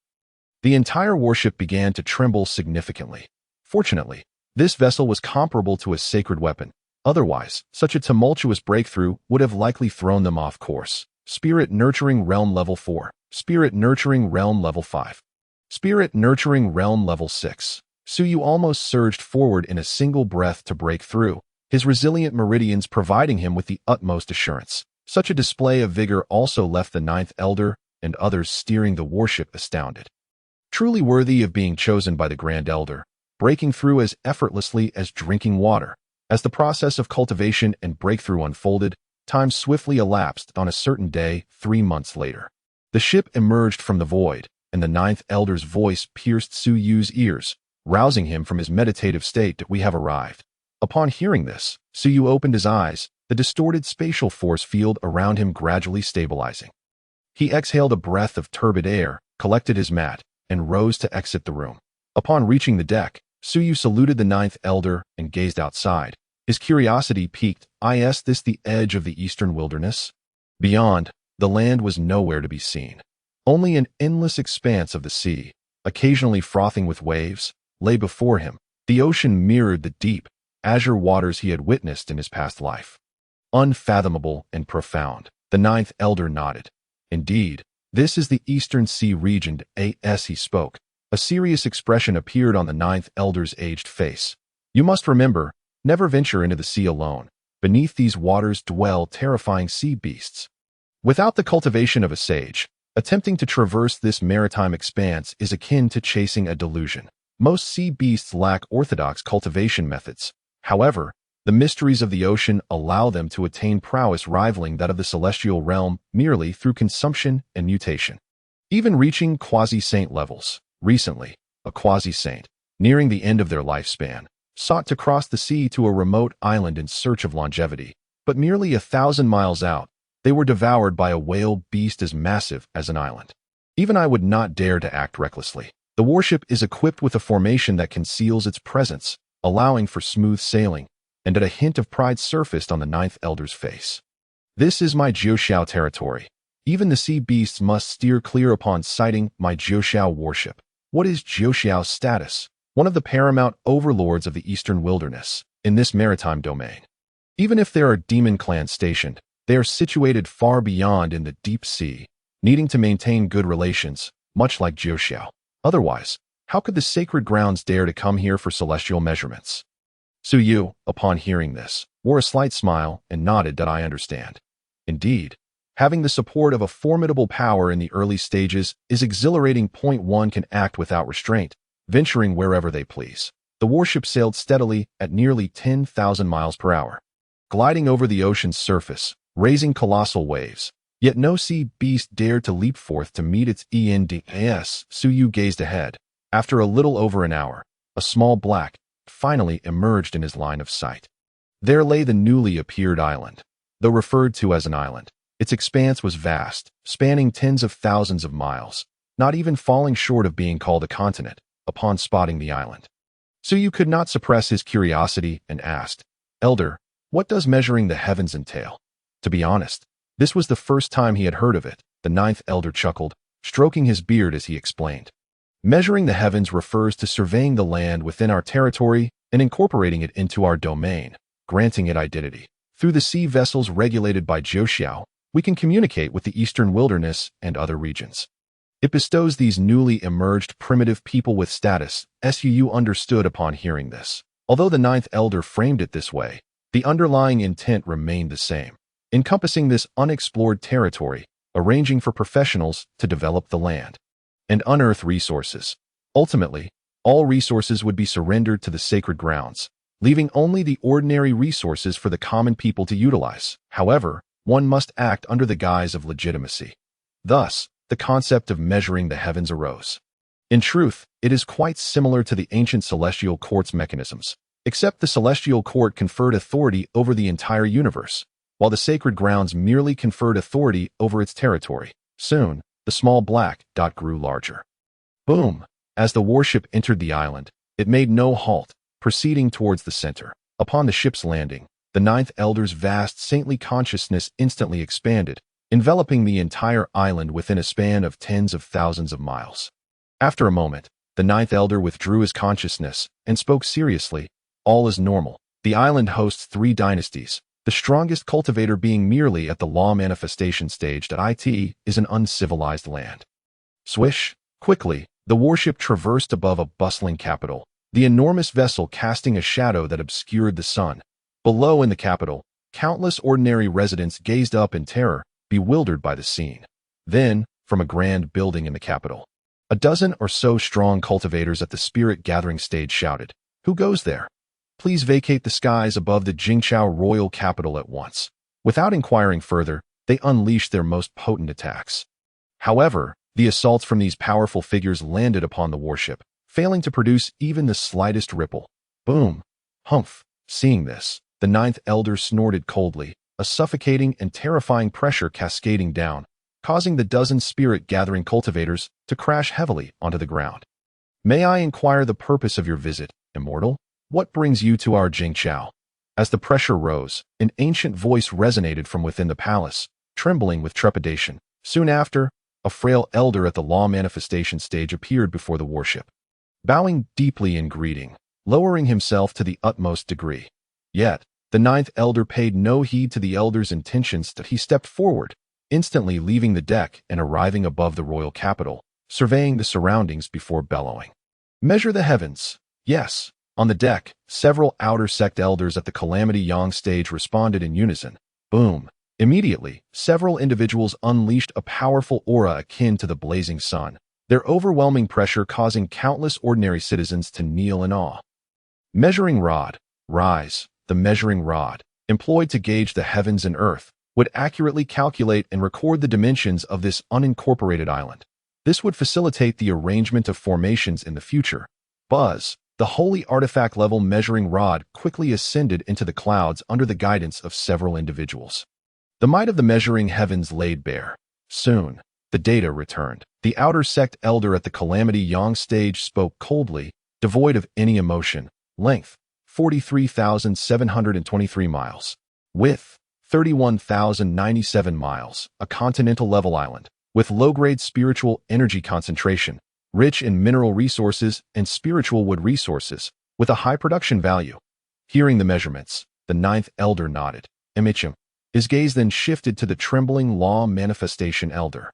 The entire warship began to tremble significantly. Fortunately, this vessel was comparable to a sacred weapon. Otherwise, such a tumultuous breakthrough would have likely thrown them off course. Spirit Nurturing Realm Level 4. Spirit Nurturing Realm Level 5. Spirit Nurturing Realm Level 6. Su Yu almost surged forward in a single breath to break through, his resilient meridians providing him with the utmost assurance. Such a display of vigor also left the 9th Elder and others steering the warship astounded. Truly worthy of being chosen by the Grand Elder, breaking through as effortlessly as drinking water. As the process of cultivation and breakthrough unfolded, time swiftly elapsed. On a certain day, 3 months later. The ship emerged from the void, and the 9th Elder's voice pierced Su Yu's ears, rousing him from his meditative state. We have arrived. Upon hearing this, Su Yu opened his eyes, the distorted spatial force field around him gradually stabilizing. He exhaled a breath of turbid air, collected his mat, and rose to exit the room. Upon reaching the deck, Su Yu saluted the 9th Elder and gazed outside. His curiosity piqued. Is this the edge of the eastern wilderness? Beyond, the land was nowhere to be seen. Only an endless expanse of the sea, occasionally frothing with waves, lay before him. The ocean mirrored the deep, azure waters he had witnessed in his past life. Unfathomable and profound. The 9th Elder nodded. Indeed, this is the Eastern Sea region. As he spoke, a serious expression appeared on the 9th Elder's aged face. You must remember, never venture into the sea alone. Beneath these waters dwell terrifying sea beasts. Without the cultivation of a sage, attempting to traverse this maritime expanse is akin to chasing a delusion. Most sea beasts lack orthodox cultivation methods. However, the mysteries of the ocean allow them to attain prowess rivaling that of the celestial realm merely through consumption and mutation. Even reaching quasi-saint levels. Recently, a quasi-saint, nearing the end of their lifespan, sought to cross the sea to a remote island in search of longevity, but merely 1,000 miles out, they were devoured by a whale beast as massive as an island. Even I would not dare to act recklessly. The warship is equipped with a formation that conceals its presence, allowing for smooth sailing, and a hint of pride surfaced on the 9th Elder's face. This is my Jiuxiao territory. Even the sea beasts must steer clear upon sighting my Jiuxiao warship. What is Jiuxiao's status? One of the paramount overlords of the eastern wilderness, in this maritime domain. Even if there are demon clans stationed, they are situated far beyond in the deep sea, needing to maintain good relations, much like Jiuxiao. Otherwise, how could the sacred grounds dare to come here for celestial measurements? Su Yu, upon hearing this, wore a slight smile and nodded that I understand. Indeed, having the support of a formidable power in the early stages is exhilarating. One can act without restraint, venturing wherever they please. The warship sailed steadily at nearly 10,000 miles per hour, gliding over the ocean's surface, raising colossal waves. Yet no sea beast dared to leap forth to meet its ends. Suyu gazed ahead. After a little over an hour, a small black finally emerged in his line of sight. There lay the newly appeared island. Though referred to as an island, its expanse was vast, spanning tens of thousands of miles, not even falling short of being called a continent upon spotting the island. Suyu could not suppress his curiosity and asked, "Elder, what does measuring the heavens entail?" To be honest, this was the first time he had heard of it. The ninth elder chuckled, stroking his beard as he explained. Measuring the heavens refers to surveying the land within our territory and incorporating it into our domain, granting it identity. Through the sea vessels regulated by Jiuxiao, we can communicate with the eastern wilderness and other regions. It bestows these newly emerged primitive people with status. Suyu understood upon hearing this. Although the ninth elder framed it this way, the underlying intent remained the same, encompassing this unexplored territory, arranging for professionals to develop the land and unearth resources. Ultimately, all resources would be surrendered to the sacred grounds, leaving only the ordinary resources for the common people to utilize. However, one must act under the guise of legitimacy. Thus, the concept of measuring the heavens arose. In truth, it is quite similar to the ancient celestial court's mechanisms, except the celestial court conferred authority over the entire universe, while the sacred grounds merely conferred authority over its territory. Soon, the small black dot grew larger. Boom! As the warship entered the island, it made no halt, proceeding towards the center. Upon the ship's landing, the ninth elder's vast saintly consciousness instantly expanded, enveloping the entire island within a span of tens of thousands of miles. After a moment, the ninth elder withdrew his consciousness and spoke seriously. All is normal. The island hosts 3 dynasties, the strongest cultivator being merely at the law manifestation stage. It is an uncivilized land. Swish! Quickly, the warship traversed above a bustling capital, the enormous vessel casting a shadow that obscured the sun. Below in the capital, countless ordinary residents gazed up in terror, bewildered by the scene. Then, from a grand building in the capital, a dozen or so strong cultivators at the spirit gathering stage shouted, "Who goes there? Please vacate the skies above the Jingqiao royal capital at once." Without inquiring further, they unleashed their most potent attacks. However, the assaults from these powerful figures landed upon the warship, failing to produce even the slightest ripple. Boom! Humph! Seeing this, the ninth elder snorted coldly, a suffocating and terrifying pressure cascading down, causing the dozen spirit-gathering cultivators to crash heavily onto the ground. "May I inquire the purpose of your visit, immortal? What brings you to our Jingqiao?" As the pressure rose, an ancient voice resonated from within the palace, trembling with trepidation. Soon after, a frail elder at the law manifestation stage appeared before the warship, bowing deeply in greeting, lowering himself to the utmost degree. Yet, the ninth elder paid no heed to the elder's intentions. That he stepped forward, instantly leaving the deck and arriving above the royal capital, surveying the surroundings before bellowing, "Measure the heavens!" Yes. On the deck, several outer sect elders at the Calamity Yang stage responded in unison. Boom! Immediately, several individuals unleashed a powerful aura akin to the blazing sun, their overwhelming pressure causing countless ordinary citizens to kneel in awe. Measuring rod. Rise. The measuring rod, employed to gauge the heavens and earth, would accurately calculate and record the dimensions of this unincorporated island. This would facilitate the arrangement of formations in the future. Buzz! The holy artifact-level measuring rod quickly ascended into the clouds under the guidance of several individuals. The might of the measuring heavens laid bare. Soon, the data returned. The outer sect elder at the Calamity Yang stage spoke coldly, devoid of any emotion. Length, 43,723 miles. Width, 31,097 miles. A continental-level island, with low-grade spiritual energy concentration, rich in mineral resources and spiritual wood resources, with a high production value. Hearing the measurements, the ninth elder nodded. His gaze then shifted to the trembling law manifestation elder,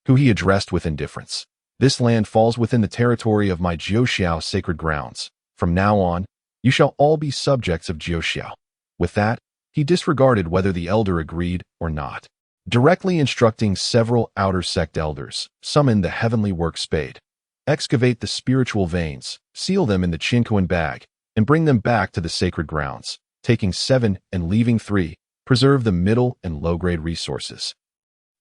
who he addressed with indifference. "This land falls within the territory of my Jiuxiao sacred grounds. From now on, you shall all be subjects of Jiuxiao." With that, he disregarded whether the elder agreed or not, directly instructing several outer sect elders, "Summon the heavenly work spade. Excavate the spiritual veins, seal them in the Chincoan bag, and bring them back to the sacred grounds, taking 7 and leaving 3. Preserve the middle and low-grade resources,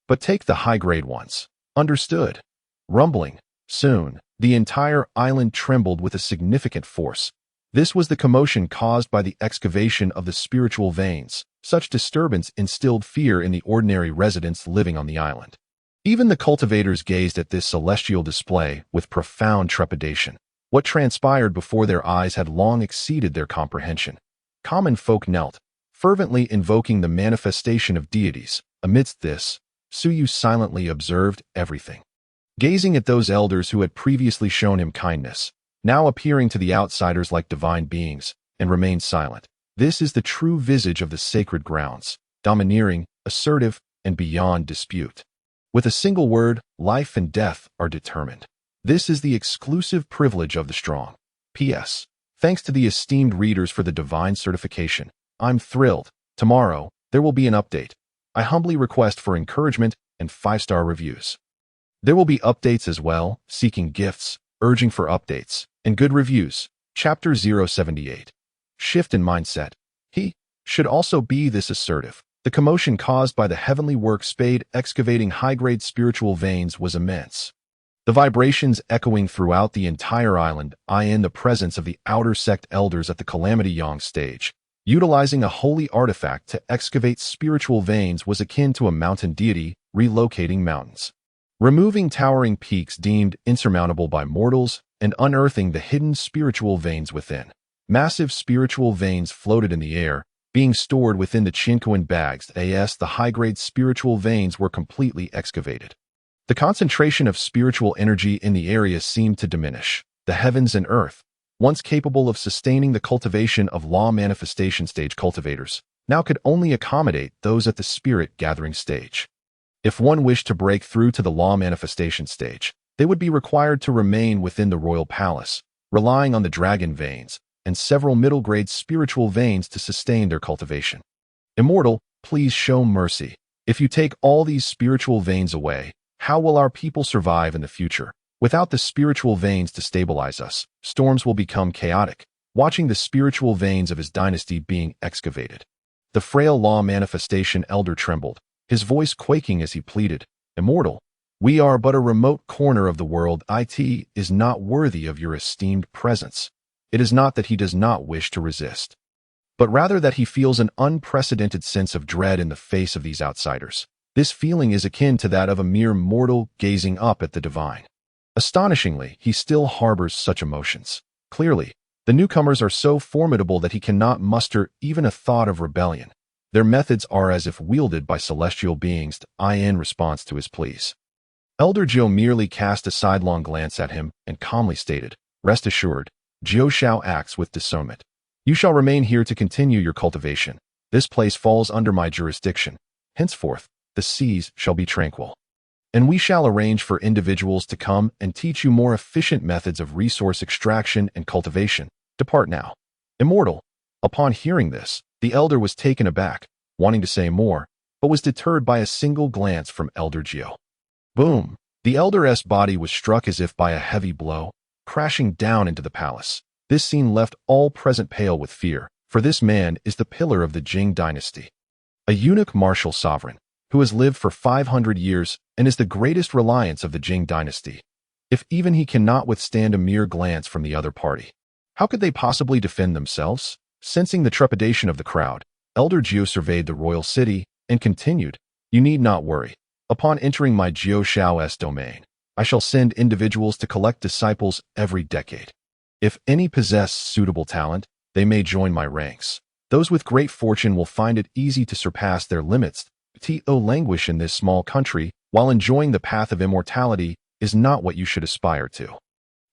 but take the high-grade ones. Understood? Rumbling. Soon, the entire island trembled with a significant force. This was the commotion caused by the excavation of the spiritual veins. Such disturbance instilled fear in the ordinary residents living on the island. Even the cultivators gazed at this celestial display with profound trepidation. What transpired before their eyes had long exceeded their comprehension. Common folk knelt, fervently invoking the manifestation of deities. Amidst this, Suyu silently observed everything. Gazing at those elders who had previously shown him kindness, now appearing to the outsiders like divine beings, and remained silent. This is the true visage of the sacred grounds, domineering, assertive, and beyond dispute. With a single word, life and death are determined. This is the exclusive privilege of the strong. P.S. Thanks to the esteemed readers for the divine certification. I'm thrilled. Tomorrow, there will be an update. I humbly request for encouragement and 5-star reviews. There will be updates as well, seeking gifts, urging for updates, and good reviews. Chapter 078. Shift in mindset. He should also be this assertive. The commotion caused by the heavenly work spade excavating high-grade spiritual veins was immense. The vibrations echoing throughout the entire island, in the presence of the outer sect elders at the Calamity Yang stage. Utilizing a holy artifact to excavate spiritual veins was akin to a mountain deity relocating mountains. Removing towering peaks deemed insurmountable by mortals and unearthing the hidden spiritual veins within. Massive spiritual veins floated in the air, being stored within the Chincoan bags. The high-grade spiritual veins were completely excavated. The concentration of spiritual energy in the area seemed to diminish. The heavens and earth, once capable of sustaining the cultivation of law manifestation stage cultivators, now could only accommodate those at the spirit gathering stage. If one wished to break through to the law manifestation stage, they would be required to remain within the royal palace, relying on the dragon veins and several middle-grade spiritual veins to sustain their cultivation. Immortal, please show mercy. If you take all these spiritual veins away, how will our people survive in the future? Without the spiritual veins to stabilize us, storms will become chaotic, watching the spiritual veins of his dynasty being excavated. The frail law manifestation elder trembled, his voice quaking as he pleaded, Immortal, we are but a remote corner of the world. It is not worthy of your esteemed presence. It is not that he does not wish to resist, but rather that he feels an unprecedented sense of dread in the face of these outsiders. This feeling is akin to that of a mere mortal gazing up at the divine. Astonishingly, he still harbors such emotions. Clearly, the newcomers are so formidable that he cannot muster even a thought of rebellion. Their methods are as if wielded by celestial beings. In response to his pleas, Elder Jiu merely cast a sidelong glance at him and calmly stated, Rest assured, Jiu Shao acts with discernment. You shall remain here to continue your cultivation. This place falls under my jurisdiction. Henceforth, the seas shall be tranquil. And we shall arrange for individuals to come and teach you more efficient methods of resource extraction and cultivation. Depart now. Immortal. Upon hearing this, the elder was taken aback, wanting to say more, but was deterred by a single glance from Elder Jiu. Boom! The elder's body was struck as if by a heavy blow, crashing down into the palace. This scene left all present pale with fear, for this man is the pillar of the Jing dynasty. A eunuch martial sovereign, who has lived for 500 years and is the greatest reliance of the Jing dynasty. If even he cannot withstand a mere glance from the other party, how could they possibly defend themselves? Sensing the trepidation of the crowd, Elder Jiu surveyed the royal city and continued, You need not worry. Upon entering my Jiu Shao's domain, I shall send individuals to collect disciples every decade. If any possess suitable talent, they may join my ranks. Those with great fortune will find it easy to surpass their limits. To languish in this small country while enjoying the path of immortality is not what you should aspire to.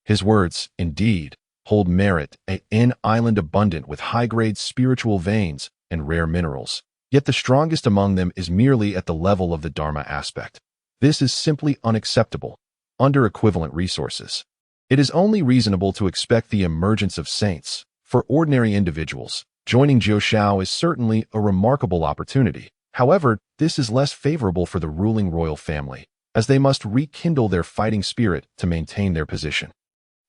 His words, indeed, hold merit. An island abundant with high-grade spiritual veins and rare minerals, yet the strongest among them is merely at the level of the Dharma aspect. This is simply unacceptable, under equivalent resources. It is only reasonable to expect the emergence of saints. For ordinary individuals, joining Jiu Shao is certainly a remarkable opportunity. However, this is less favorable for the ruling royal family, as they must rekindle their fighting spirit to maintain their position.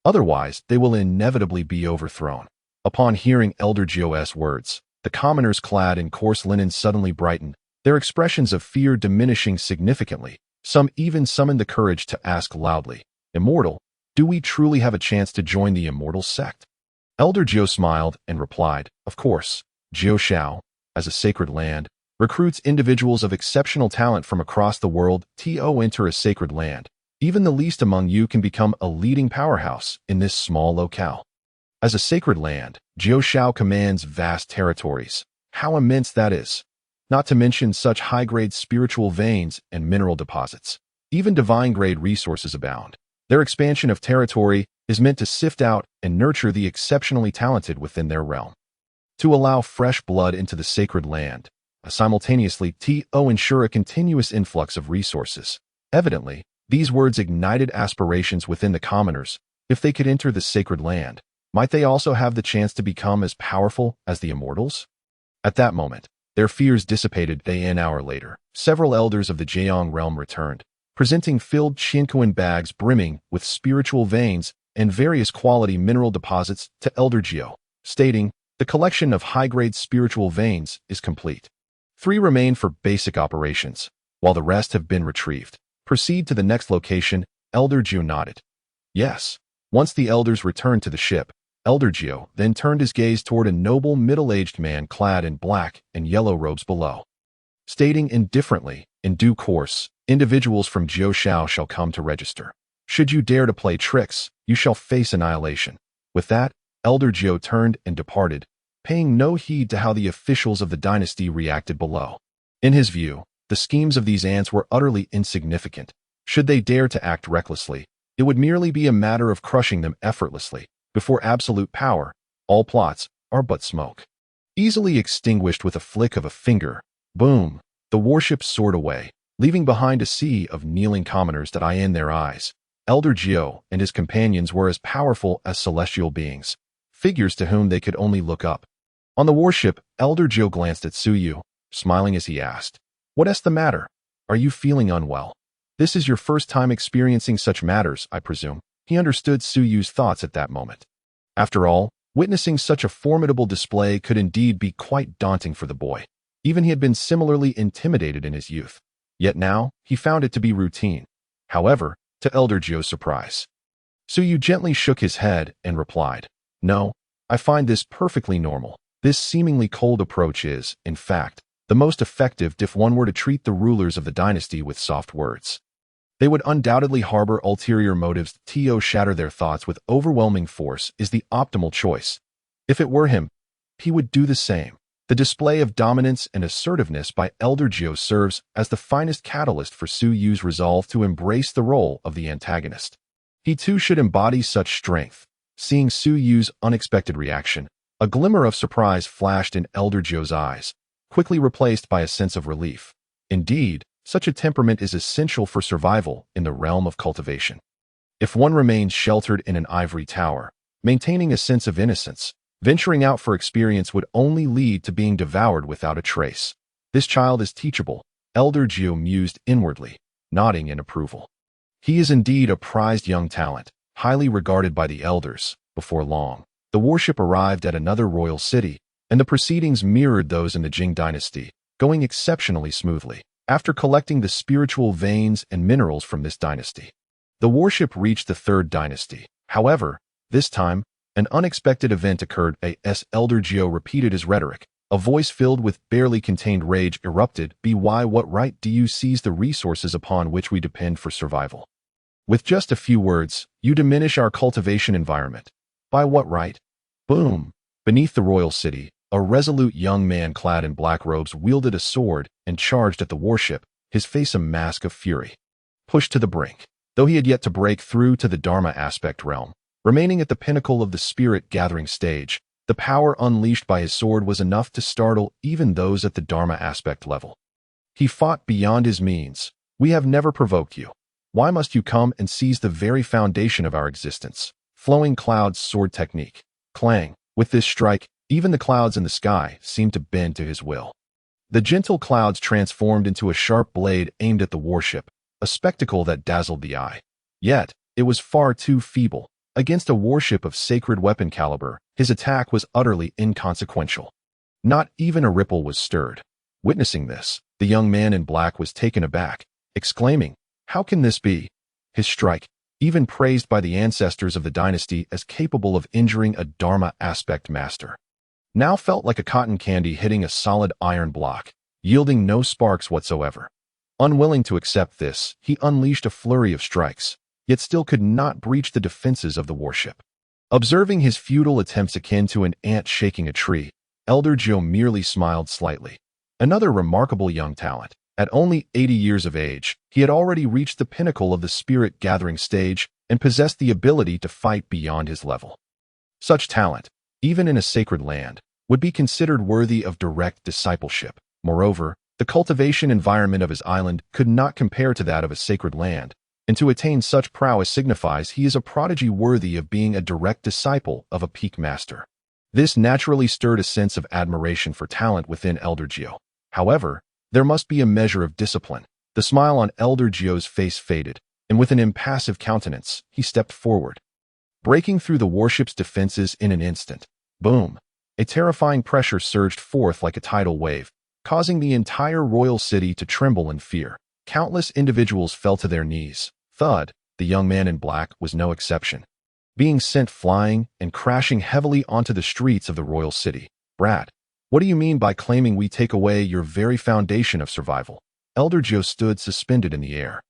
Otherwise, they will inevitably be overthrown. Upon hearing Elder Gio's words, the commoners clad in coarse linen suddenly brightened, their expressions of fear diminishing significantly. Some even summoned the courage to ask loudly, "Immortal, do we truly have a chance to join the immortal sect?" Elder Gio smiled and replied, "Of course. Jiao Shao, as a sacred land, recruits individuals of exceptional talent from across the world to enter a sacred land. Even the least among you can become a leading powerhouse in this small locale. As a sacred land, Jiao Shao commands vast territories. How immense that is! Not to mention such high-grade spiritual veins and mineral deposits. Even divine-grade resources abound. Their expansion of territory is meant to sift out and nurture the exceptionally talented within their realm. To allow fresh blood into the sacred land, simultaneously to ensure a continuous influx of resources. Evidently, these words ignited aspirations within the commoners. If they could enter the sacred land, might they also have the chance to become as powerful as the immortals? At that moment, their fears dissipated. An hour later, several elders of the Jiang realm returned, presenting filled Qinkuan bags brimming with spiritual veins and various quality mineral deposits to Elder Gio, stating, "The collection of high-grade spiritual veins is complete. 3 remain for basic operations, while the rest have been retrieved. Proceed to the next location." Elder Gio nodded. Yes. Once the elders returned to the ship, Elder Gio then turned his gaze toward a noble middle-aged man clad in black and yellow robes below, stating indifferently, "In due course, individuals from Jiao Shao shall come to register. Should you dare to play tricks, you shall face annihilation." With that, Elder Gio turned and departed, paying no heed to how the officials of the dynasty reacted below. In his view, the schemes of these ants were utterly insignificant. Should they dare to act recklessly, it would merely be a matter of crushing them effortlessly. Before absolute power, all plots are but smoke, easily extinguished with a flick of a finger. Boom! The warship soared away, leaving behind a sea of kneeling commoners that in their eyes, Elder Gio and his companions were as powerful as celestial beings, figures to whom they could only look up. On the warship, Elder Gio glanced at Suyu, smiling as he asked, "What's the matter? Are you feeling unwell? This is your first time experiencing such matters, I presume." He understood Suyu's thoughts at that moment. After all, witnessing such a formidable display could indeed be quite daunting for the boy. Even he had been similarly intimidated in his youth. Yet now, he found it to be routine. However, to Elder Gio's surprise, Suyu gently shook his head and replied, "No, I find this perfectly normal. This seemingly cold approach is, in fact, the most effective if one were to treat the rulers of the dynasty with soft words. They would undoubtedly harbor ulterior motives. To shatter their thoughts with overwhelming force is the optimal choice. If it were him, he would do the same." The display of dominance and assertiveness by Elder Gio serves as the finest catalyst for Suyu's resolve to embrace the role of the antagonist. He too should embody such strength. Seeing Suyu's unexpected reaction, a glimmer of surprise flashed in Elder Gio's eyes, quickly replaced by a sense of relief. Indeed, such a temperament is essential for survival in the realm of cultivation. If one remains sheltered in an ivory tower, maintaining a sense of innocence, venturing out for experience would only lead to being devoured without a trace. This child is teachable, Elder Gio mused inwardly, nodding in approval. He is indeed a prized young talent, highly regarded by the elders. Before long, the warship arrived at another royal city, and the proceedings mirrored those in the Jing dynasty, going exceptionally smoothly. After collecting the spiritual veins and minerals from this dynasty, the warship reached the third dynasty. However, this time, an unexpected event occurred. As Elder Gio repeated his rhetoric, a voice filled with barely contained rage erupted. "By what right do you seize the resources upon which we depend for survival? With just a few words, you diminish our cultivation environment. By what right?" Boom! Beneath the royal city, a resolute young man clad in black robes wielded a sword and charged at the warship, his face a mask of fury. Pushed to the brink, though he had yet to break through to the Dharma aspect realm, remaining at the pinnacle of the spirit-gathering stage, the power unleashed by his sword was enough to startle even those at the Dharma aspect level. He fought beyond his means. "We have never provoked you. Why must you come and seize the very foundation of our existence?" Flowing Cloud's sword technique. Clang. With this strike, even the clouds in the sky seemed to bend to his will. The gentle clouds transformed into a sharp blade aimed at the warship, a spectacle that dazzled the eye. Yet, it was far too feeble. Against a warship of sacred weapon caliber, his attack was utterly inconsequential. Not even a ripple was stirred. Witnessing this, the young man in black was taken aback, exclaiming, "How can this be?" His strike, even praised by the ancestors of the dynasty as capable of injuring a Dharma aspect master, now felt like a cotton candy hitting a solid iron block, yielding no sparks whatsoever. Unwilling to accept this, he unleashed a flurry of strikes, yet still could not breach the defenses of the warship. Observing his futile attempts akin to an ant shaking a tree, Elder Joe merely smiled slightly. Another remarkable young talent. At only 80 years of age, he had already reached the pinnacle of the spirit-gathering stage and possessed the ability to fight beyond his level. Such talent, even in a sacred land, would be considered worthy of direct discipleship. Moreover, the cultivation environment of his island could not compare to that of a sacred land, and to attain such prowess signifies he is a prodigy worthy of being a direct disciple of a peak master. This naturally stirred a sense of admiration for talent within Elder Gio. However, there must be a measure of discipline. The smile on Elder Gio's face faded, and with an impassive countenance, he stepped forward. Breaking through the warship's defenses in an instant, boom! A terrifying pressure surged forth like a tidal wave, causing the entire royal city to tremble in fear. Countless individuals fell to their knees. Thud, the young man in black, was no exception, being sent flying and crashing heavily onto the streets of the royal city. "Brat, what do you mean by claiming we take away your very foundation of survival?" Elder Joe stood suspended in the air,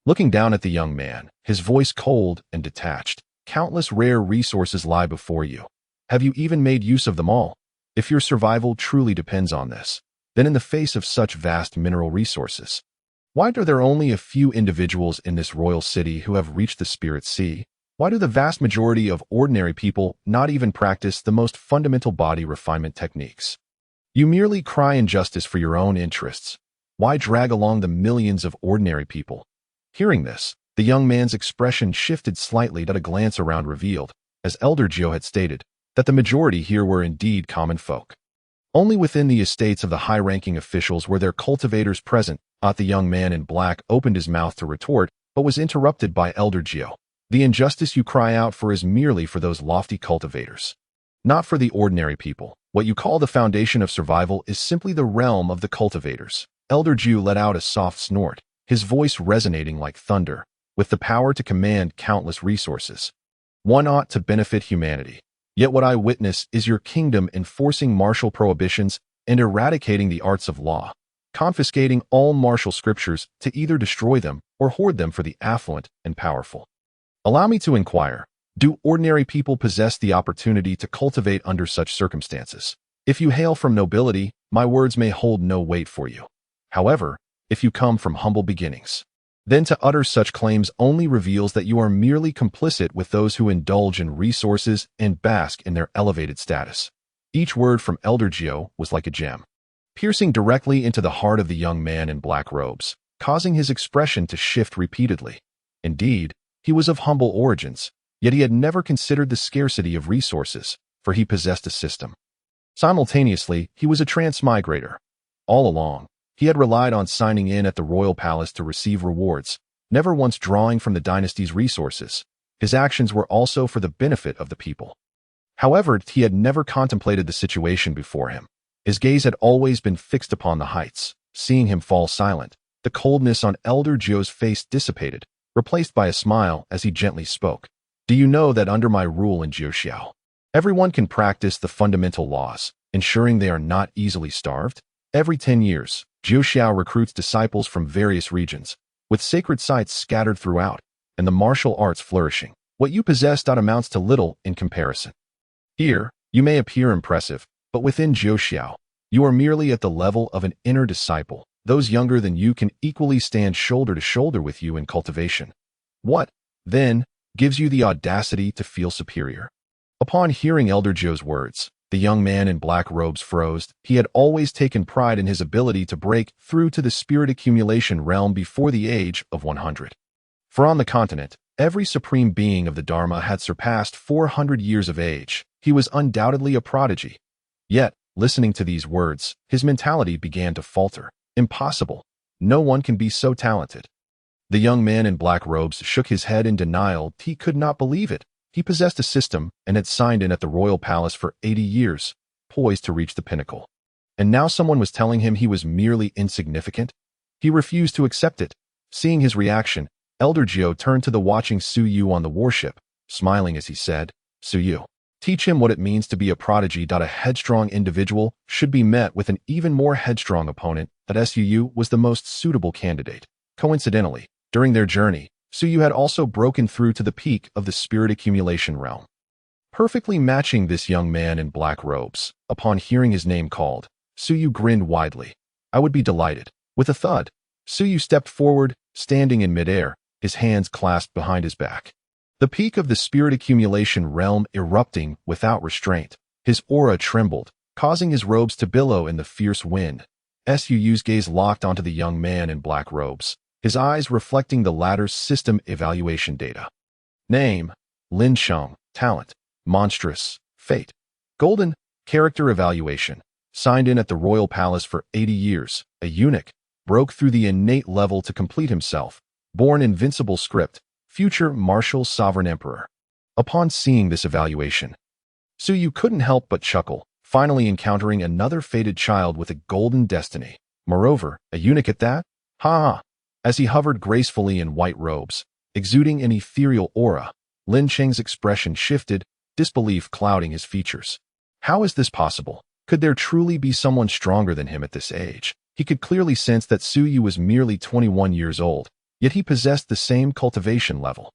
looking down at the young man, his voice cold and detached. "Countless rare resources lie before you. Have you even made use of them all? If your survival truly depends on this, then in the face of such vast mineral resources, why are there only a few individuals in this royal city who have reached the spirit sea? Why do the vast majority of ordinary people not even practice the most fundamental body refinement techniques? You merely cry injustice for your own interests. Why drag along the millions of ordinary people?" Hearing this, the young man's expression shifted slightly, that a glance around revealed, as Elder Gio had stated, that the majority here were indeed common folk. Only within the estates of the high-ranking officials were there cultivators present. The young man in black opened his mouth to retort, but was interrupted by Elder Gio. "The injustice you cry out for is merely for those lofty cultivators, not for the ordinary people. What you call the foundation of survival is simply the realm of the cultivators." Elder Gio let out a soft snort, his voice resonating like thunder. "With the power to command countless resources, one ought to benefit humanity. Yet what I witness is your kingdom enforcing martial prohibitions and eradicating the arts of law, confiscating all martial scriptures to either destroy them or hoard them for the affluent and powerful. Allow me to inquire, do ordinary people possess the opportunity to cultivate under such circumstances? If you hail from nobility, my words may hold no weight for you. However, if you come from humble beginnings, then to utter such claims only reveals that you are merely complicit with those who indulge in resources and bask in their elevated status." Each word from Elder Gio was like a gem, piercing directly into the heart of the young man in black robes, causing his expression to shift repeatedly. Indeed, he was of humble origins, yet he had never considered the scarcity of resources, for he possessed a system. Simultaneously, he was a transmigrator. All along, he had relied on signing in at the royal palace to receive rewards, never once drawing from the dynasty's resources. His actions were also for the benefit of the people. However, he had never contemplated the situation before him. His gaze had always been fixed upon the heights. Seeing him fall silent, the coldness on Elder Gio's face dissipated, replaced by a smile as he gently spoke. "Do you know that under my rule in Jiuxiao, everyone can practice the fundamental laws, ensuring they are not easily starved? Every 10 years, Jiuxiao recruits disciples from various regions, with sacred sites scattered throughout, and the martial arts flourishing. What you possess amounts to little in comparison. Here, you may appear impressive, but within Jiuxiao, you are merely at the level of an inner disciple. Those younger than you can equally stand shoulder to shoulder with you in cultivation. What, then, gives you the audacity to feel superior?" Upon hearing Elder Gio's words, the young man in black robes froze. He had always taken pride in his ability to break through to the spirit accumulation realm before the age of 100. For on the continent, every supreme being of the Dharma had surpassed 400 years of age. He was undoubtedly a prodigy. Yet, listening to these words, his mentality began to falter. Impossible. No one can be so talented. The young man in black robes shook his head in denial. He could not believe it. He possessed a system and had signed in at the royal palace for 80 years, poised to reach the pinnacle. And now someone was telling him he was merely insignificant? He refused to accept it. Seeing his reaction, Elder Geo turned to the watching Su Yu on the warship, smiling as he said, Su Yu, teach him what it means to be a prodigy. A headstrong individual should be met with an even more headstrong opponent. That Su Yu was the most suitable candidate. Coincidentally, during their journey, Su Yu had also broken through to the peak of the spirit accumulation realm. Perfectly matching this young man in black robes, upon hearing his name called, Su Yu grinned widely. I would be delighted. With a thud, Su Yu stepped forward, standing in midair, his hands clasped behind his back. The peak of the spirit accumulation realm erupting without restraint. His aura trembled, causing his robes to billow in the fierce wind. Su Yu's gaze locked onto the young man in black robes, his eyes reflecting the latter's system evaluation data. Name: Lin Sheng. Talent: monstrous. Fate: golden. Character evaluation: signed in at the royal palace for 80 years, a eunuch, broke through the innate level to complete himself, born invincible. Script: future martial sovereign emperor. Upon seeing this evaluation, Su Yu couldn't help but chuckle, finally encountering another fated child with a golden destiny. Moreover, a eunuch at that? Ha ha! As he hovered gracefully in white robes, exuding an ethereal aura, Lin Sheng's expression shifted, disbelief clouding his features. How is this possible? Could there truly be someone stronger than him at this age? He could clearly sense that Su Yu was merely 21 years old, yet he possessed the same cultivation level.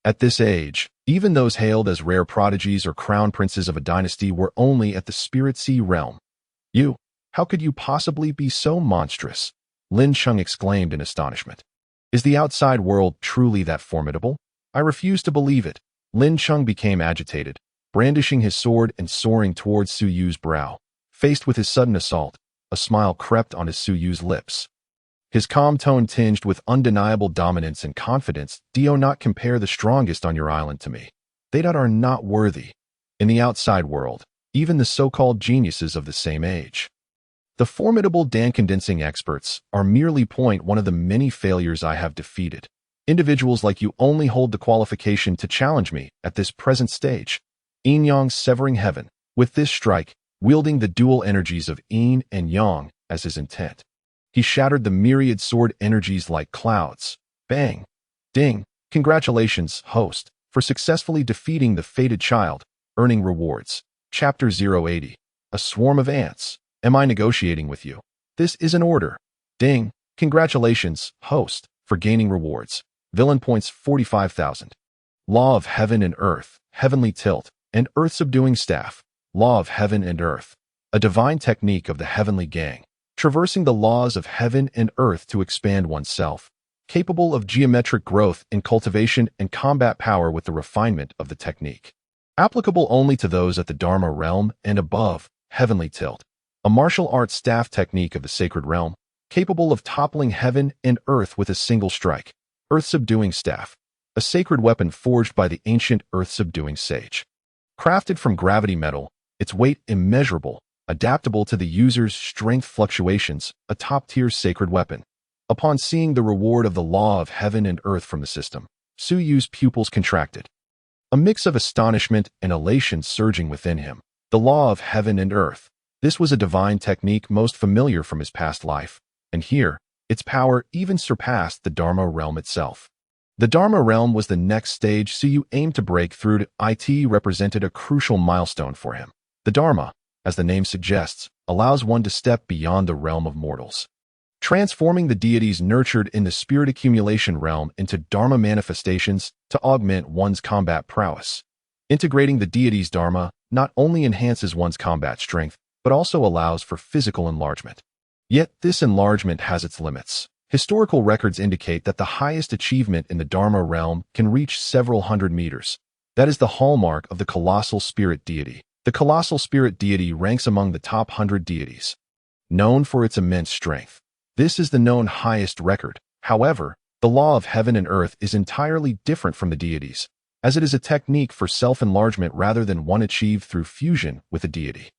At this age, even those hailed as rare prodigies or crown princes of a dynasty were only at the spirit sea realm. You, how could you possibly be so monstrous? Lin Sheng exclaimed in astonishment. Is the outside world truly that formidable? I refuse to believe it. Lin Sheng became agitated, brandishing his sword and soaring towards Su Yu's brow. Faced with his sudden assault, a smile crept on his Su Yu's lips. His calm tone tinged with undeniable dominance and confidence. Do not compare the strongest on your island to me. They that are not worthy. In the outside world, even the so-called geniuses of the same age. The formidable Dan-condensing experts are merely one of the many failures I have defeated. Individuals like you only hold the qualification to challenge me at this present stage. Yin Yang severing heaven, with this strike, wielding the dual energies of Yin and Yang as his intent. He shattered the myriad sword energies like clouds. Bang! Ding! Congratulations, host, for successfully defeating the fated child, earning rewards. Chapter 080. A swarm of ants. Am I negotiating with you? This is an order. Ding! Congratulations, host, for gaining rewards. Villain points 45,000. Law of heaven and earth, heavenly tilt, and earth subduing staff. Law of heaven and earth. A divine technique of the heavenly gang. Traversing the laws of heaven and earth to expand oneself, capable of geometric growth in cultivation and combat power with the refinement of the technique. Applicable only to those at the Dharma realm and above, heavenly tilt. A martial arts staff technique of the sacred realm, capable of toppling heaven and earth with a single strike. Earth-subduing staff. A sacred weapon forged by the ancient earth-subduing sage. Crafted from gravity metal, its weight immeasurable, adaptable to the user's strength fluctuations, a top-tier sacred weapon. Upon seeing the reward of the law of heaven and earth from the system, Su Yu's pupils contracted. A mix of astonishment and elation surging within him. The law of heaven and earth. This was a divine technique most familiar from his past life, and here, its power even surpassed the Dharma realm itself. The Dharma realm was the next stage Su Yu aimed to break through to. It represented a crucial milestone for him. The Dharma, as the name suggests, allows one to step beyond the realm of mortals, transforming the deities nurtured in the spirit accumulation realm into Dharma manifestations to augment one's combat prowess. Integrating the deity's Dharma not only enhances one's combat strength, but also allows for physical enlargement. Yet this enlargement has its limits. Historical records indicate that the highest achievement in the Dharma realm can reach several hundred meters. That is the hallmark of the colossal spirit deity. The colossal spirit deity ranks among the top 100 deities, known for its immense strength. This is the known highest record. However, the law of heaven and earth is entirely different from the deities, as it is a technique for self-enlargement rather than one achieved through fusion with a deity.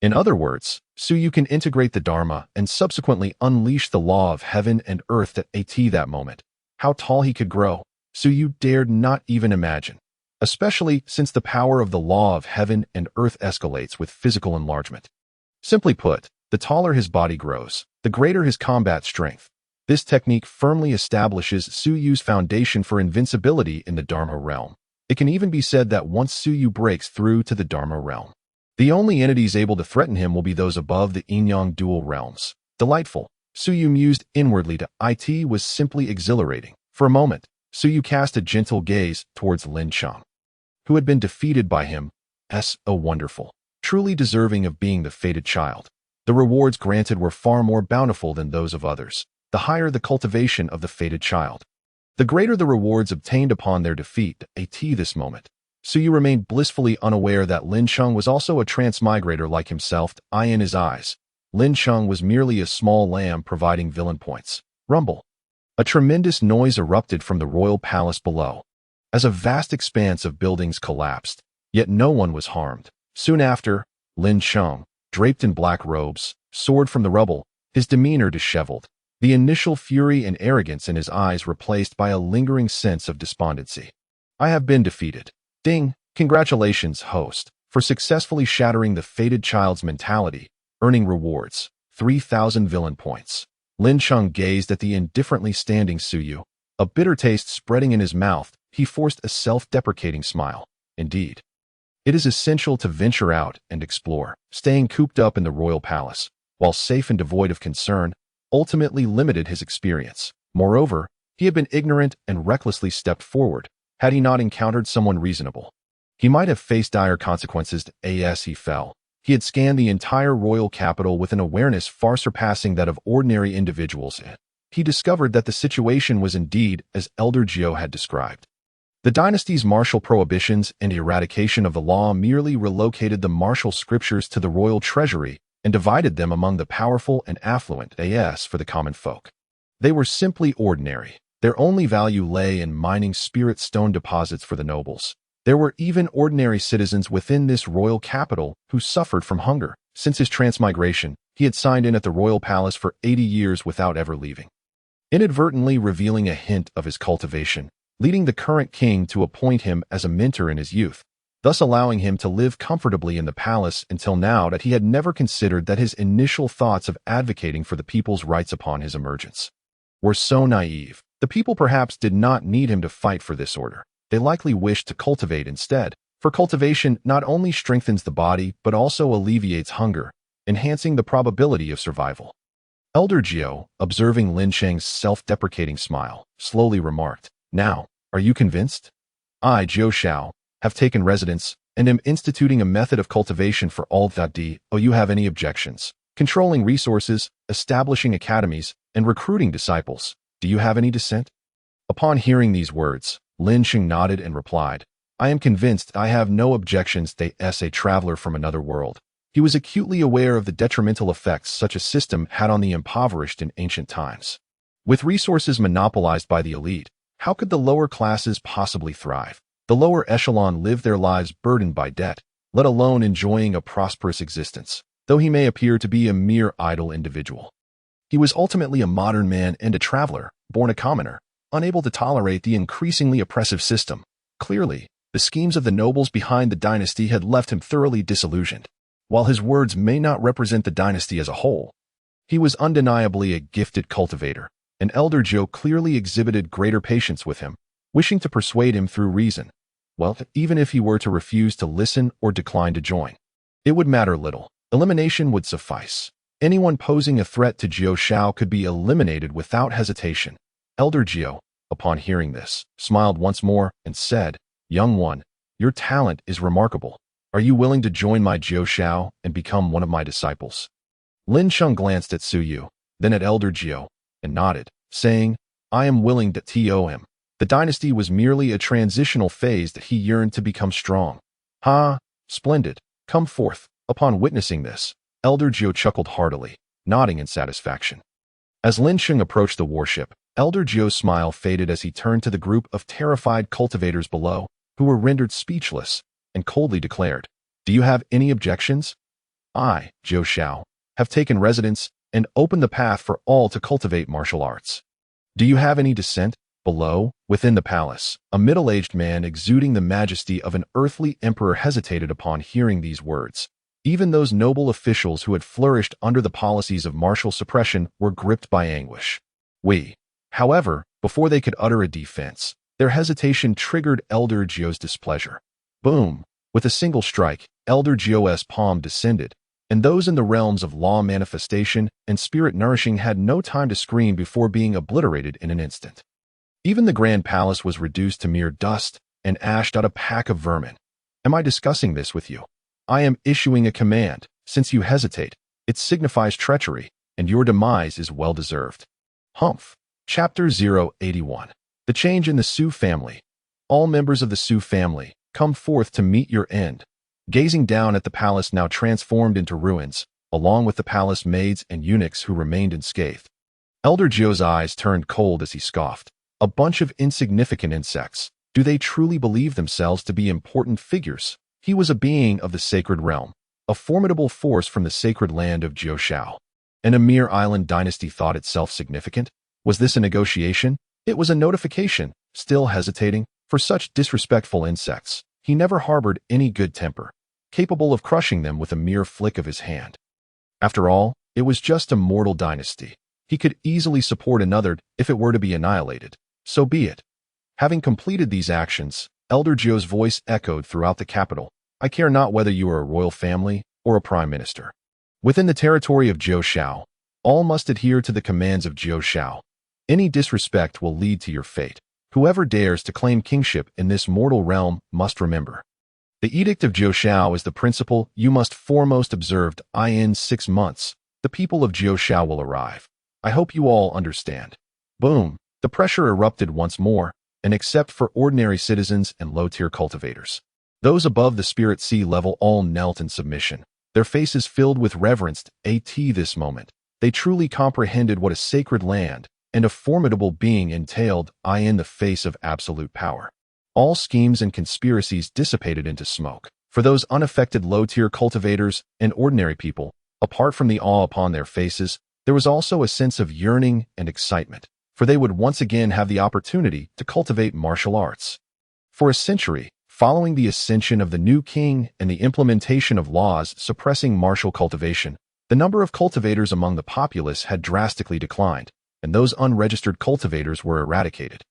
In other words, Su Yu can integrate the Dharma and subsequently unleash the law of heaven and earth at that moment. How tall he could grow, Su Yu dared not even imagine. especially since the power of the law of heaven and earth escalates with physical enlargement. Simply put, the taller his body grows, the greater his combat strength. This technique firmly establishes Suyu's foundation for invincibility in the Dharma realm. It can even be said that once Suyu breaks through to the Dharma realm, the only entities able to threaten him will be those above the yin-yang dual realms. Delightful. Suyu mused inwardly. It was simply exhilarating. For a moment, Suyu cast a gentle gaze towards Lin Cheng, who had been defeated by him. Wonderful. Truly deserving of being the fated child. The rewards granted were far more bountiful than those of others. The higher the cultivation of the fated child, the greater the rewards obtained upon their defeat. This moment, Suyu remained blissfully unaware that Lin Cheng was also a transmigrator like himself. In his eyes, Lin Cheng was merely a small lamb providing villain points. Rumble. A tremendous noise erupted from the royal palace below, as a vast expanse of buildings collapsed, yet no one was harmed. Soon after, Lin Cheng, draped in black robes, soared from the rubble, his demeanor disheveled, the initial fury and arrogance in his eyes replaced by a lingering sense of despondency. I have been defeated. Ding! Congratulations, host, for successfully shattering the fated child's mentality, earning rewards, 3,000 villain points. Lin Cheng gazed at the indifferently standing Suyu, a bitter taste spreading in his mouth. He forced a self-deprecating smile. Indeed, it is essential to venture out and explore. Staying cooped up in the royal palace, while safe and devoid of concern, ultimately limited his experience. Moreover, he had been ignorant and recklessly stepped forward. Had he not encountered someone reasonable, he might have faced dire consequences. As he fell, he had scanned the entire royal capital with an awareness far surpassing that of ordinary individuals. He discovered that the situation was indeed as Elder Jiao had described. The dynasty's martial prohibitions and eradication of the law merely relocated the martial scriptures to the royal treasury and divided them among the powerful and affluent. As for the common folk, they were simply ordinary. Their only value lay in mining spirit stone deposits for the nobles. There were even ordinary citizens within this royal capital who suffered from hunger. Since his transmigration, he had signed in at the royal palace for 80 years without ever leaving, inadvertently revealing a hint of his cultivation, leading the current king to appoint him as a mentor in his youth, thus allowing him to live comfortably in the palace until now. That he had never considered that his initial thoughts of advocating for the people's rights upon his emergence were so naive. The people perhaps did not need him to fight for this order. They likely wished to cultivate instead, for cultivation not only strengthens the body but also alleviates hunger, enhancing the probability of survival. Elder Jiao, observing Lin Cheng's self-deprecating smile, slowly remarked, "Now, are you convinced? I, Jiao Shao, have taken residence and am instituting a method of cultivation for all that. Do you have any objections? Controlling resources, establishing academies, and recruiting disciples. Do you have any dissent?" Upon hearing these words, Lin Cheng nodded and replied, "I am convinced. I have no objections." As a traveler from another world, he was acutely aware of the detrimental effects such a system had on the impoverished in ancient times. With resources monopolized by the elite, how could the lower classes possibly thrive? The lower echelon live their lives burdened by debt, let alone enjoying a prosperous existence, though he may appear to be a mere idle individual. He was ultimately a modern man and a traveler, born a commoner, unable to tolerate the increasingly oppressive system. Clearly, the schemes of the nobles behind the dynasty had left him thoroughly disillusioned. While his words may not represent the dynasty as a whole, he was undeniably a gifted cultivator, and Elder Jiao clearly exhibited greater patience with him, wishing to persuade him through reason. Well, even if he were to refuse to listen or decline to join, it would matter little. Elimination would suffice. Anyone posing a threat to Jiao Shao could be eliminated without hesitation. Elder Jiao, upon hearing this, smiled once more and said, "Young one, your talent is remarkable. Are you willing to join my Jiao Shao and become one of my disciples?" Lin Cheng glanced at Suyu, then at Elder Jiao, and nodded, saying, "I am willing to to him." The dynasty was merely a transitional phase that he yearned to become strong. "Ha! Splendid. Come forth." Upon witnessing this, Elder Jiao chuckled heartily, nodding in satisfaction. As Lin Cheng approached the warship, Elder Jiao's smile faded as he turned to the group of terrified cultivators below, who were rendered speechless, and coldly declared, "Do you have any objections? I, Jiao Shao, have taken residence and opened the path for all to cultivate martial arts. Do you have any dissent?" Below, within the palace, a middle-aged man exuding the majesty of an earthly emperor hesitated upon hearing these words. Even those noble officials who had flourished under the policies of martial suppression were gripped by anguish. However, before they could utter a defense, their hesitation triggered Elder Gio's displeasure. Boom! With a single strike, Elder Gio's palm descended, and those in the realms of law manifestation and spirit nourishing had no time to scream before being obliterated in an instant. Even the grand palace was reduced to mere dust and ashed out a pack of vermin. Am I discussing this with you? I am issuing a command. Since you hesitate, it signifies treachery, and your demise is well-deserved. Humph. Chapter 081. The change in the Sioux family. All members of the Sioux family, come forth to meet your end. Gazing down at the palace now transformed into ruins, along with the palace maids and eunuchs who remained unscathed. Elder Gio's eyes turned cold as he scoffed. A bunch of insignificant insects. Do they truly believe themselves to be important figures? He was a being of the sacred realm, a formidable force from the sacred land of Jiushao. And a mere island dynasty thought itself significant? Was this a negotiation? It was a notification. Still hesitating? For such disrespectful insects, he never harbored any good temper, capable of crushing them with a mere flick of his hand. After all, it was just a mortal dynasty. He could easily support another if it were to be annihilated. So be it. Having completed these actions, Elder Gio's voice echoed throughout the capital. I care not whether you are a royal family or a prime minister. Within the territory of Jiushao, all must adhere to the commands of Jiushao. Any disrespect will lead to your fate. Whoever dares to claim kingship in this mortal realm must remember. The Edict of Jiushao is the principle you must foremost observe. In 6 months, the people of Jiushao will arrive. I hope you all understand. Boom! The pressure erupted once more, and except for ordinary citizens and low-tier cultivators, those above the spirit sea level all knelt in submission, their faces filled with reverence. This moment, they truly comprehended what a sacred land and a formidable being entailed. In the face of absolute power, all schemes and conspiracies dissipated into smoke. For those unaffected low-tier cultivators and ordinary people, apart from the awe upon their faces, there was also a sense of yearning and excitement, for they would once again have the opportunity to cultivate martial arts. For a century, following the ascension of the new king and the implementation of laws suppressing martial cultivation, the number of cultivators among the populace had drastically declined, and those unregistered cultivators were eradicated.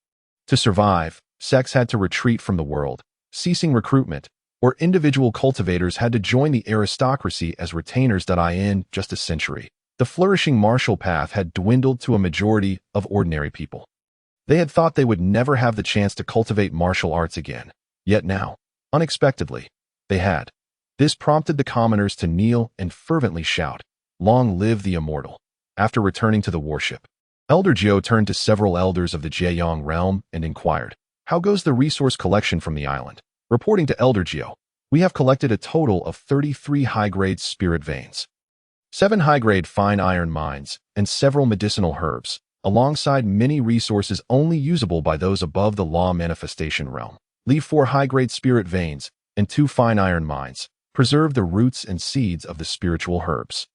To survive, sects had to retreat from the world, ceasing recruitment, or individual cultivators had to join the aristocracy as retainers. In just a century, the flourishing martial path had dwindled to a majority of ordinary people. They had thought they would never have the chance to cultivate martial arts again, yet now, unexpectedly, they had. This prompted the commoners to kneel and fervently shout, "Long live the immortal!" After returning to the warship, Elder Gio turned to several elders of the Jieyang realm and inquired, "How goes the resource collection from the island?" Reporting to Elder Gio, "We have collected a total of 33 high-grade spirit veins, 7 high-grade fine iron mines, and several medicinal herbs, alongside many resources only usable by those above the law manifestation realm. Leave 4 high-grade spirit veins and 2 fine iron mines. Preserve the roots and seeds of the spiritual herbs,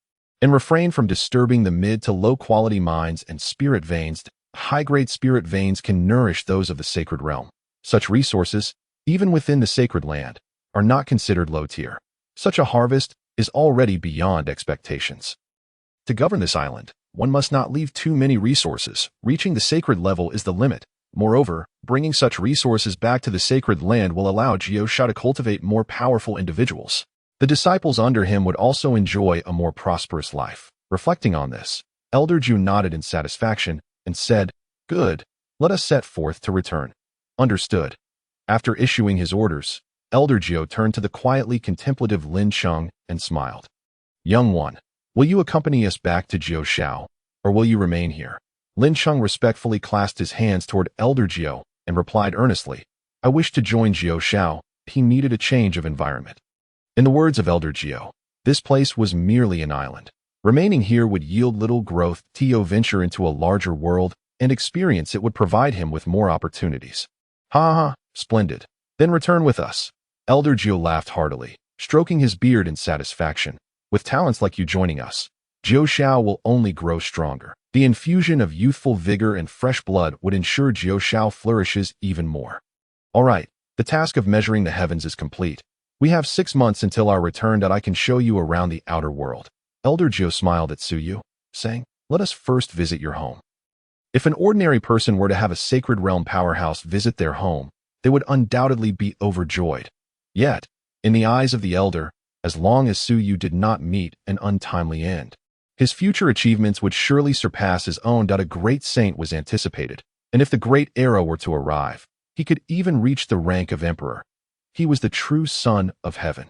and refrain from disturbing the mid to low-quality mines and spirit veins. High-grade spirit veins can nourish those of the sacred realm. Such resources, even within the sacred land, are not considered low-tier. Such a harvest is already beyond expectations. To govern this island, one must not leave too many resources. Reaching the sacred level is the limit. Moreover, bringing such resources back to the sacred land will allow Jiushao to cultivate more powerful individuals. The disciples under him would also enjoy a more prosperous life." Reflecting on this, Elder Jiu nodded in satisfaction and said, "Good, let us set forth to return." Understood. After issuing his orders, Elder Jiu turned to the quietly contemplative Lin Cheng and smiled. "Young one, will you accompany us back to Jiushao, or will you remain here?" Lin Cheng respectfully clasped his hands toward Elder Jiu and replied earnestly, "I wish to join Jiushao." He needed a change of environment. In the words of Elder Jiu, this place was merely an island. Remaining here would yield little growth. To venture into a larger world and experience it would provide him with more opportunities. "Ha ha, splendid. Then return with us." Elder Jiu laughed heartily, stroking his beard in satisfaction. "With talents like you joining us, Jiu Shao will only grow stronger. The infusion of youthful vigor and fresh blood would ensure Jiu Shao flourishes even more. All right, the task of measuring the heavens is complete. We have 6 months until our return that I can show you around the outer world. Elder Jiu smiled at Su Yu, saying, let us first visit your home. If an ordinary person were to have a sacred realm powerhouse visit their home, they would undoubtedly be overjoyed. Yet, in the eyes of the elder, as long as Su Yu did not meet an untimely end, his future achievements would surely surpass his own. A great saint was anticipated, and if the great era were to arrive, he could even reach the rank of emperor. He was the true son of heaven.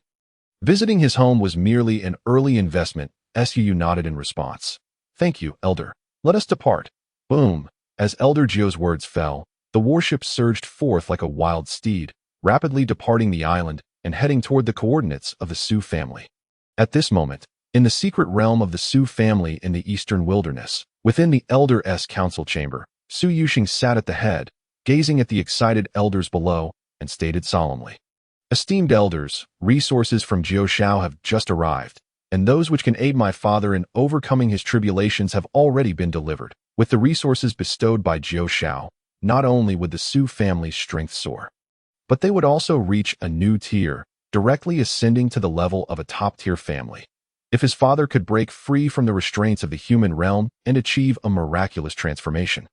Visiting his home was merely an early investment. Su Yu nodded in response. Thank you, elder. Let us depart. Boom! As Elder Jiu's words fell, the warship surged forth like a wild steed, rapidly departing the island and heading toward the coordinates of the Su family. At this moment, in the secret realm of the Su family in the eastern wilderness, within the Elder's council chamber, Su Yuxing sat at the head, gazing at the excited elders below, and stated solemnly, esteemed elders, resources from Jiu Shao have just arrived, and those which can aid my father in overcoming his tribulations have already been delivered. With the resources bestowed by Jiu Shao, not only would the Su family's strength soar, but they would also reach a new tier, directly ascending to the level of a top-tier family. If his father could break free from the restraints of the human realm and achieve a miraculous transformation,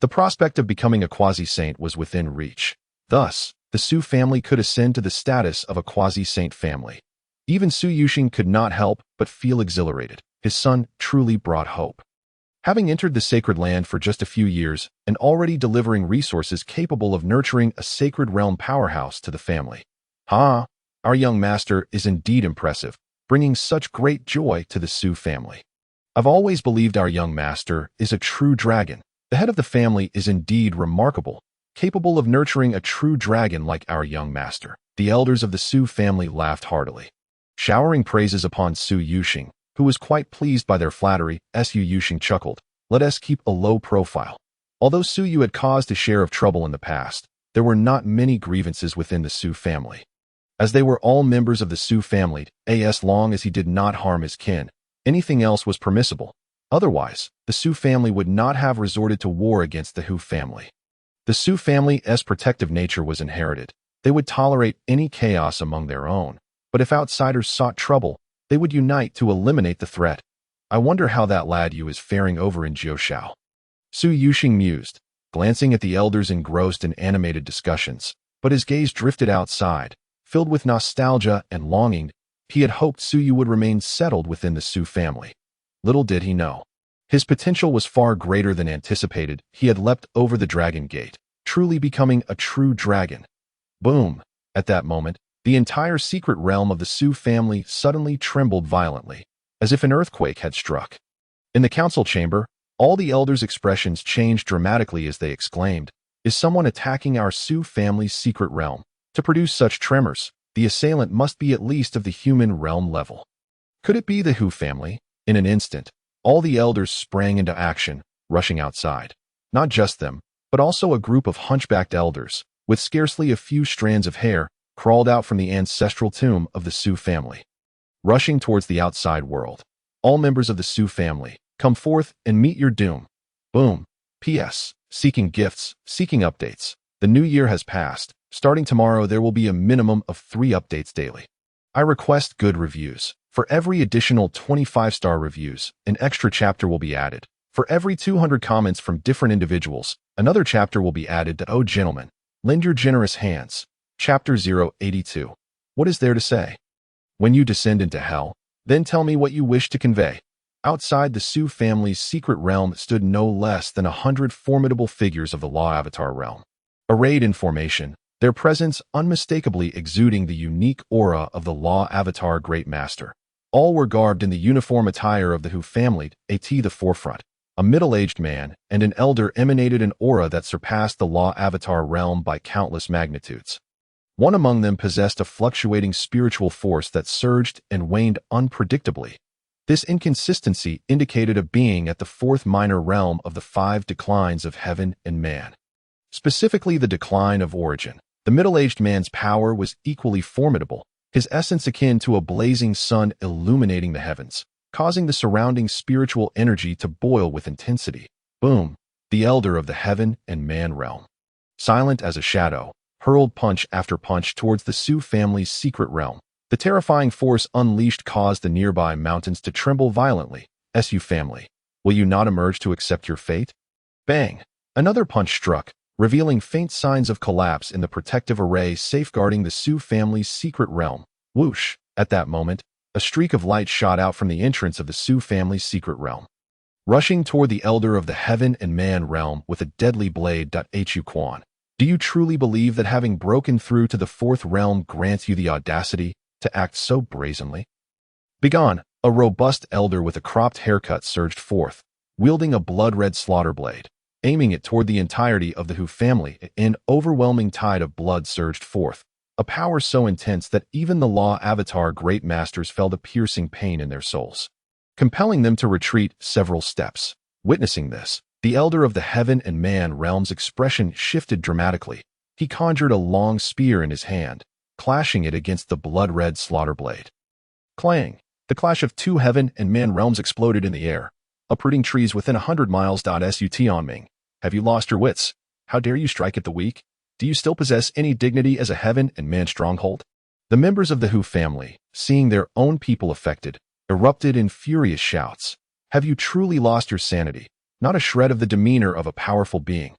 the prospect of becoming a quasi-saint was within reach. Thus, the Su family could ascend to the status of a quasi-saint family. Even Su Yuxing could not help but feel exhilarated. His son truly brought hope. Having entered the sacred land for just a few years and already delivering resources capable of nurturing a sacred realm powerhouse to the family. Our young master is indeed impressive, bringing such great joy to the Su family. I've always believed our young master is a true dragon. The head of the family is indeed remarkable, capable of nurturing a true dragon like our young master. The elders of the Su family laughed heartily, showering praises upon Su Yuxing, who was quite pleased by their flattery. Su Yuxing chuckled, let us keep a low profile. Although Su Yu had caused a share of trouble in the past, there were not many grievances within the Su family. As they were all members of the Su family, as long as he did not harm his kin, anything else was permissible. Otherwise, the Su family would not have resorted to war against the Hu family. The Su family's protective nature was inherited. They would tolerate any chaos among their own, but if outsiders sought trouble, they would unite to eliminate the threat. I wonder how that lad Yu is faring over in Jiu Shao. Su Yuxing mused, glancing at the elders engrossed in animated discussions, but his gaze drifted outside, filled with nostalgia and longing. He had hoped Su Yu would remain settled within the Su family. Little did he know, his potential was far greater than anticipated. He had leapt over the dragon gate, truly becoming a true dragon. Boom! At that moment, the entire secret realm of the Su family suddenly trembled violently, as if an earthquake had struck. In the council chamber, all the elders' expressions changed dramatically as they exclaimed, is someone attacking our Su family's secret realm? To produce such tremors, the assailant must be at least of the human realm level. Could it be the Hu family? In an instant, all the elders sprang into action, rushing outside. Not just them, but also a group of hunchbacked elders, with scarcely a few strands of hair, crawled out from the ancestral tomb of the Su family. Rushing towards the outside world, all members of the Su family, come forth and meet your doom. Boom. P.S. Seeking gifts, seeking updates. The new year has passed. Starting tomorrow, there will be a minimum of 3 updates daily. I request good reviews. For every additional 25-star reviews, an extra chapter will be added. For every 200 comments from different individuals, another chapter will be added to Oh Gentlemen, lend your generous hands. Chapter 082. What is there to say? When you descend into hell, then tell me what you wish to convey. Outside the Su family's secret realm stood no less than 100 formidable figures of the Law Avatar realm. Arrayed in formation, their presence unmistakably exuding the unique aura of the Law Avatar Great Master. All were garbed in the uniform attire of the Hu family. At the forefront, a middle-aged man and an elder emanated an aura that surpassed the Law Avatar realm by countless magnitudes. One among them possessed a fluctuating spiritual force that surged and waned unpredictably. This inconsistency indicated a being at the 4th minor realm of the 5 declines of heaven and man. Specifically the decline of origin. The middle-aged man's power was equally formidable, his essence akin to a blazing sun illuminating the heavens. causing the surrounding spiritual energy to boil with intensity. Boom! The elder of the heaven and man realm, silent as a shadow, hurled punch after punch towards the Sioux family's secret realm. The terrifying force unleashed caused the nearby mountains to tremble violently. Sioux family, will you not emerge to accept your fate? Bang! Another punch struck, revealing faint signs of collapse in the protective array safeguarding the Sioux family's secret realm. Whoosh! At that moment, a streak of light shot out from the entrance of the Sioux family's secret realm, rushing toward the elder of the heaven and man realm with a deadly blade. Hu Quan, do you truly believe that having broken through to the fourth realm grants you the audacity to act so brazenly? Begone! A robust elder with a cropped haircut surged forth, wielding a blood-red slaughter blade, aiming it toward the entirety of the Hu family. An overwhelming tide of blood surged forth, a power so intense that even the law avatar great masters felt a piercing pain in their souls, compelling them to retreat several steps. Witnessing this, the elder of the heaven and man realm's expression shifted dramatically. He conjured a long spear in his hand, clashing it against the blood-red slaughter blade. Clang! The clash of two heaven and man realms exploded in the air, uprooting trees within 100 miles. Sut Tianming, have you lost your wits? How dare you strike at the weak? Do you still possess any dignity as a heaven and man stronghold? The members of the Hu family, seeing their own people affected, erupted in furious shouts. Have you truly lost your sanity? Not a shred of the demeanor of a powerful being.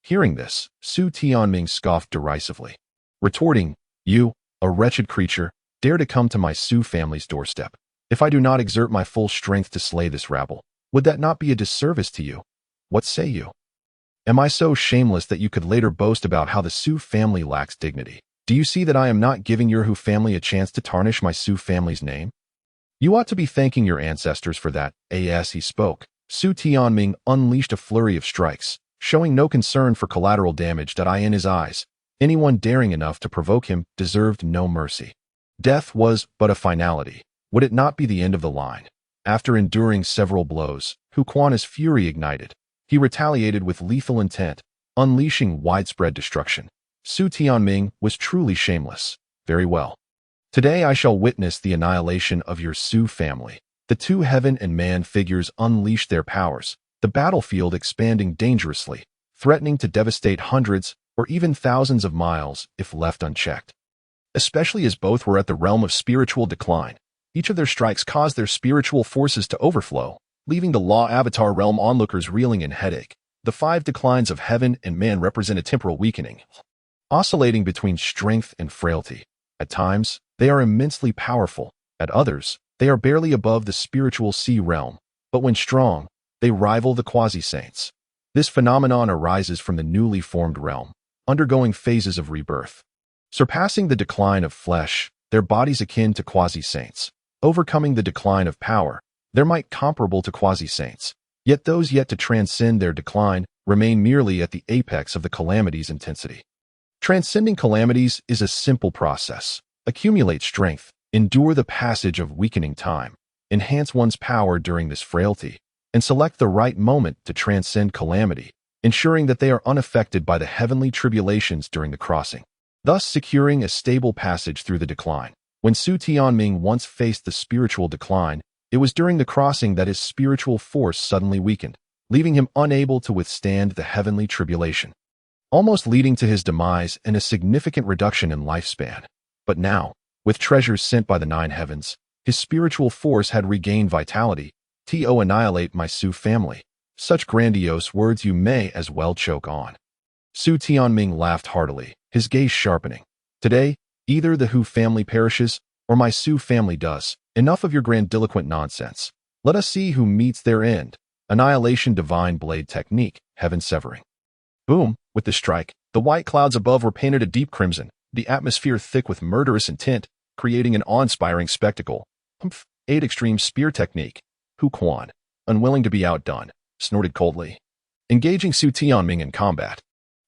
Hearing this, Su Tianming scoffed derisively, retorting, you, a wretched creature, dare to come to my Sioux family's doorstep. If I do not exert my full strength to slay this rabble, would that not be a disservice to you? What say you? Am I so shameless that you could later boast about how the Sioux family lacks dignity? Do you see that I am not giving your Hu family a chance to tarnish my Sioux family's name? You ought to be thanking your ancestors for that. As he spoke, Su Tianming unleashed a flurry of strikes, showing no concern for collateral damage. In his eyes, anyone daring enough to provoke him deserved no mercy. Death was but a finality. Would it not be the end of the line? After enduring several blows, Hu Quan's fury ignited. He retaliated with lethal intent, unleashing widespread destruction. Su Tianming was truly shameless. Very well. Today I shall witness the annihilation of your Sioux family. The two heaven and man figures unleashed their powers, the battlefield expanding dangerously, threatening to devastate hundreds or even thousands of miles if left unchecked. Especially as both were at the realm of spiritual decline. Each of their strikes caused their spiritual forces to overflow, leaving the law avatar realm onlookers reeling in headache. The five declines of heaven and man represent a temporal weakening, oscillating between strength and frailty. At times, they are immensely powerful. At others, they are barely above the spiritual sea realm. But when strong, they rival the quasi-saints. This phenomenon arises from the newly formed realm, undergoing phases of rebirth, surpassing the decline of flesh, their bodies akin to quasi-saints, overcoming the decline of power, their might comparable to quasi-saints. Yet those yet to transcend their decline remain merely at the apex of the calamity's intensity. Transcending calamities is a simple process. Accumulate strength, endure the passage of weakening time, enhance one's power during this frailty, and select the right moment to transcend calamity, ensuring that they are unaffected by the heavenly tribulations during the crossing, thus securing a stable passage through the decline. When Su Tianming once faced the spiritual decline, it was during the crossing that his spiritual force suddenly weakened, leaving him unable to withstand the heavenly tribulation, almost leading to his demise and a significant reduction in lifespan. But now, with treasures sent by the nine heavens, his spiritual force had regained vitality. To annihilate my Sioux family. Such grandiose words you may as well choke on. Su Tianming laughed heartily, his gaze sharpening. Today, either the Hu family perishes, or my Sioux family does. Enough of your grandiloquent nonsense. Let us see who meets their end. Annihilation divine blade technique, heaven severing. Boom! With the strike, the white clouds above were painted a deep crimson, the atmosphere thick with murderous intent, creating an awe-inspiring spectacle. Eight extreme spear technique. Hu Quan, unwilling to be outdone, snorted coldly, engaging Su Tianming in combat.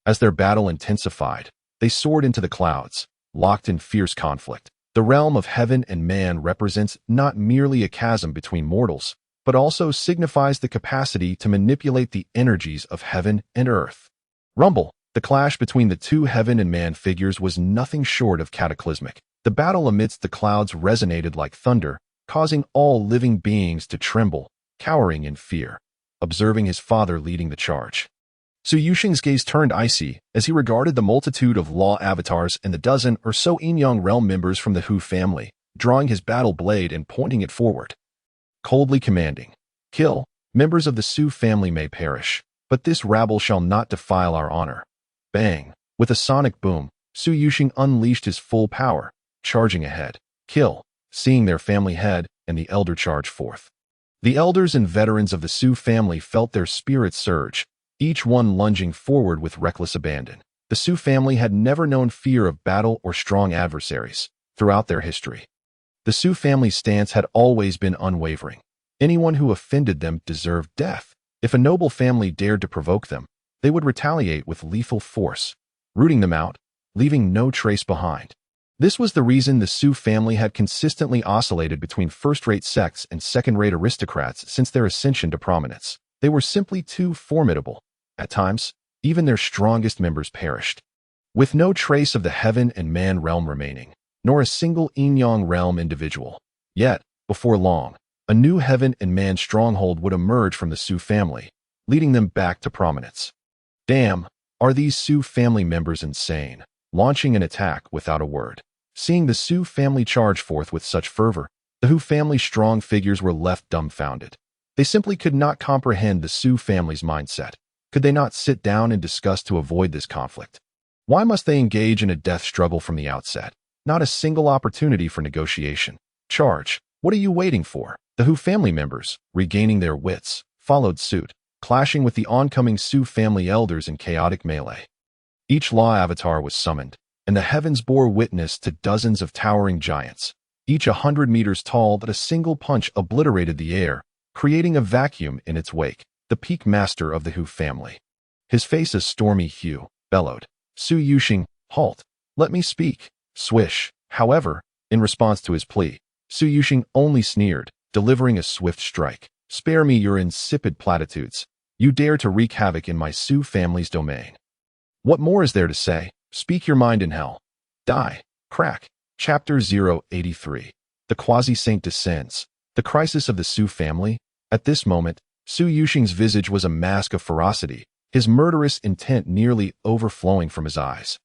As their battle intensified, they soared into the clouds, locked in fierce conflict. The realm of heaven and man represents not merely a chasm between mortals, but also signifies the capacity to manipulate the energies of heaven and earth. Rumble! The clash between the two heaven and man figures was nothing short of cataclysmic. The battle amidst the clouds resonated like thunder, causing all living beings to tremble, cowering in fear, observing his father leading the charge. Su Yuxing's gaze turned icy as he regarded the multitude of law avatars and the dozen or so Yin-Yang realm members from the Hu family, drawing his battle blade and pointing it forward. Coldly commanding, "Kill, members of the Su family may perish, but this rabble shall not defile our honor." Bang! With a sonic boom, Su Yuxing unleashed his full power, charging ahead. "Kill!" Seeing their family head and the elder charge forth. The elders and veterans of the Su family felt their spirits surge, each one lunging forward with reckless abandon. The Su family had never known fear of battle or strong adversaries throughout their history. The Su family's stance had always been unwavering. Anyone who offended them deserved death. If a noble family dared to provoke them, they would retaliate with lethal force, rooting them out, leaving no trace behind. This was the reason the Su family had consistently oscillated between first-rate sects and second-rate aristocrats since their ascension to prominence. They were simply too formidable. At times, even their strongest members perished. With no trace of the heaven and man realm remaining, nor a single Yin-Yang realm individual. Yet, before long, a new heaven and man stronghold would emerge from the Su family, leading them back to prominence. Damn, are these Su family members insane? Launching an attack without a word. Seeing the Su family charge forth with such fervor, the Hu family's strong figures were left dumbfounded. They simply could not comprehend the Su family's mindset. Could they not sit down and discuss to avoid this conflict? Why must they engage in a death struggle from the outset? Not a single opportunity for negotiation. Charge. What are you waiting for? The Hu family members, regaining their wits, followed suit, clashing with the oncoming Su family elders in chaotic melee. Each law avatar was summoned, and the heavens bore witness to dozens of towering giants, each 100 meters tall, that a single punch obliterated the air, creating a vacuum in its wake. The peak master of the Hu family, his face a stormy hue, bellowed, "Su Yuxing, halt! Let me speak!" Swish. However, in response to his plea, Su Yuxing only sneered, delivering a swift strike. "Spare me your insipid platitudes. You dare to wreak havoc in my Su family's domain. What more is there to say? Speak your mind in hell. Die." Crack. Chapter 083. The Quasi-Saint descends. The crisis of the Su family. At this moment, Su Yuxing's visage was a mask of ferocity, his murderous intent nearly overflowing from his eyes.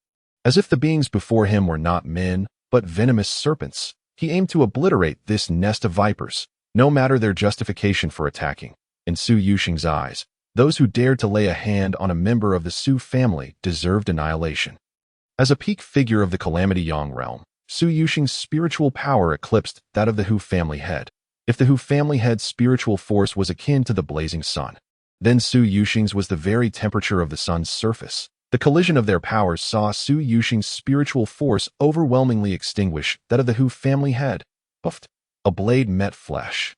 As if the beings before him were not men, but venomous serpents, he aimed to obliterate this nest of vipers, no matter their justification for attacking. In Su Yuxing's eyes, those who dared to lay a hand on a member of the Su family deserved annihilation. As a peak figure of the Calamity Yang realm, Su Yuxing's spiritual power eclipsed that of the Hu family head. If the Hu family head's spiritual force was akin to the blazing sun, then Su Yuxing's was the very temperature of the sun's surface. The collision of their powers saw Su Yuxing's spiritual force overwhelmingly extinguish that of the Hu family head. Puffed. A blade met flesh.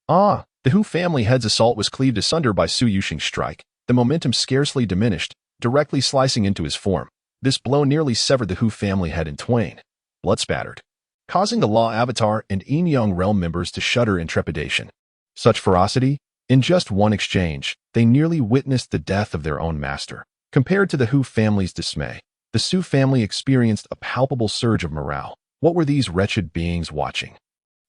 The Hu family head's assault was cleaved asunder by Su Yuxing's strike, the momentum scarcely diminished, directly slicing into his form. This blow nearly severed the Hu family head in twain, blood-spattered, causing the Law Avatar and Yin-Yang realm members to shudder in trepidation. Such ferocity? In just one exchange, they nearly witnessed the death of their own master. Compared to the Hu family's dismay, the Su family experienced a palpable surge of morale. What were these wretched beings watching?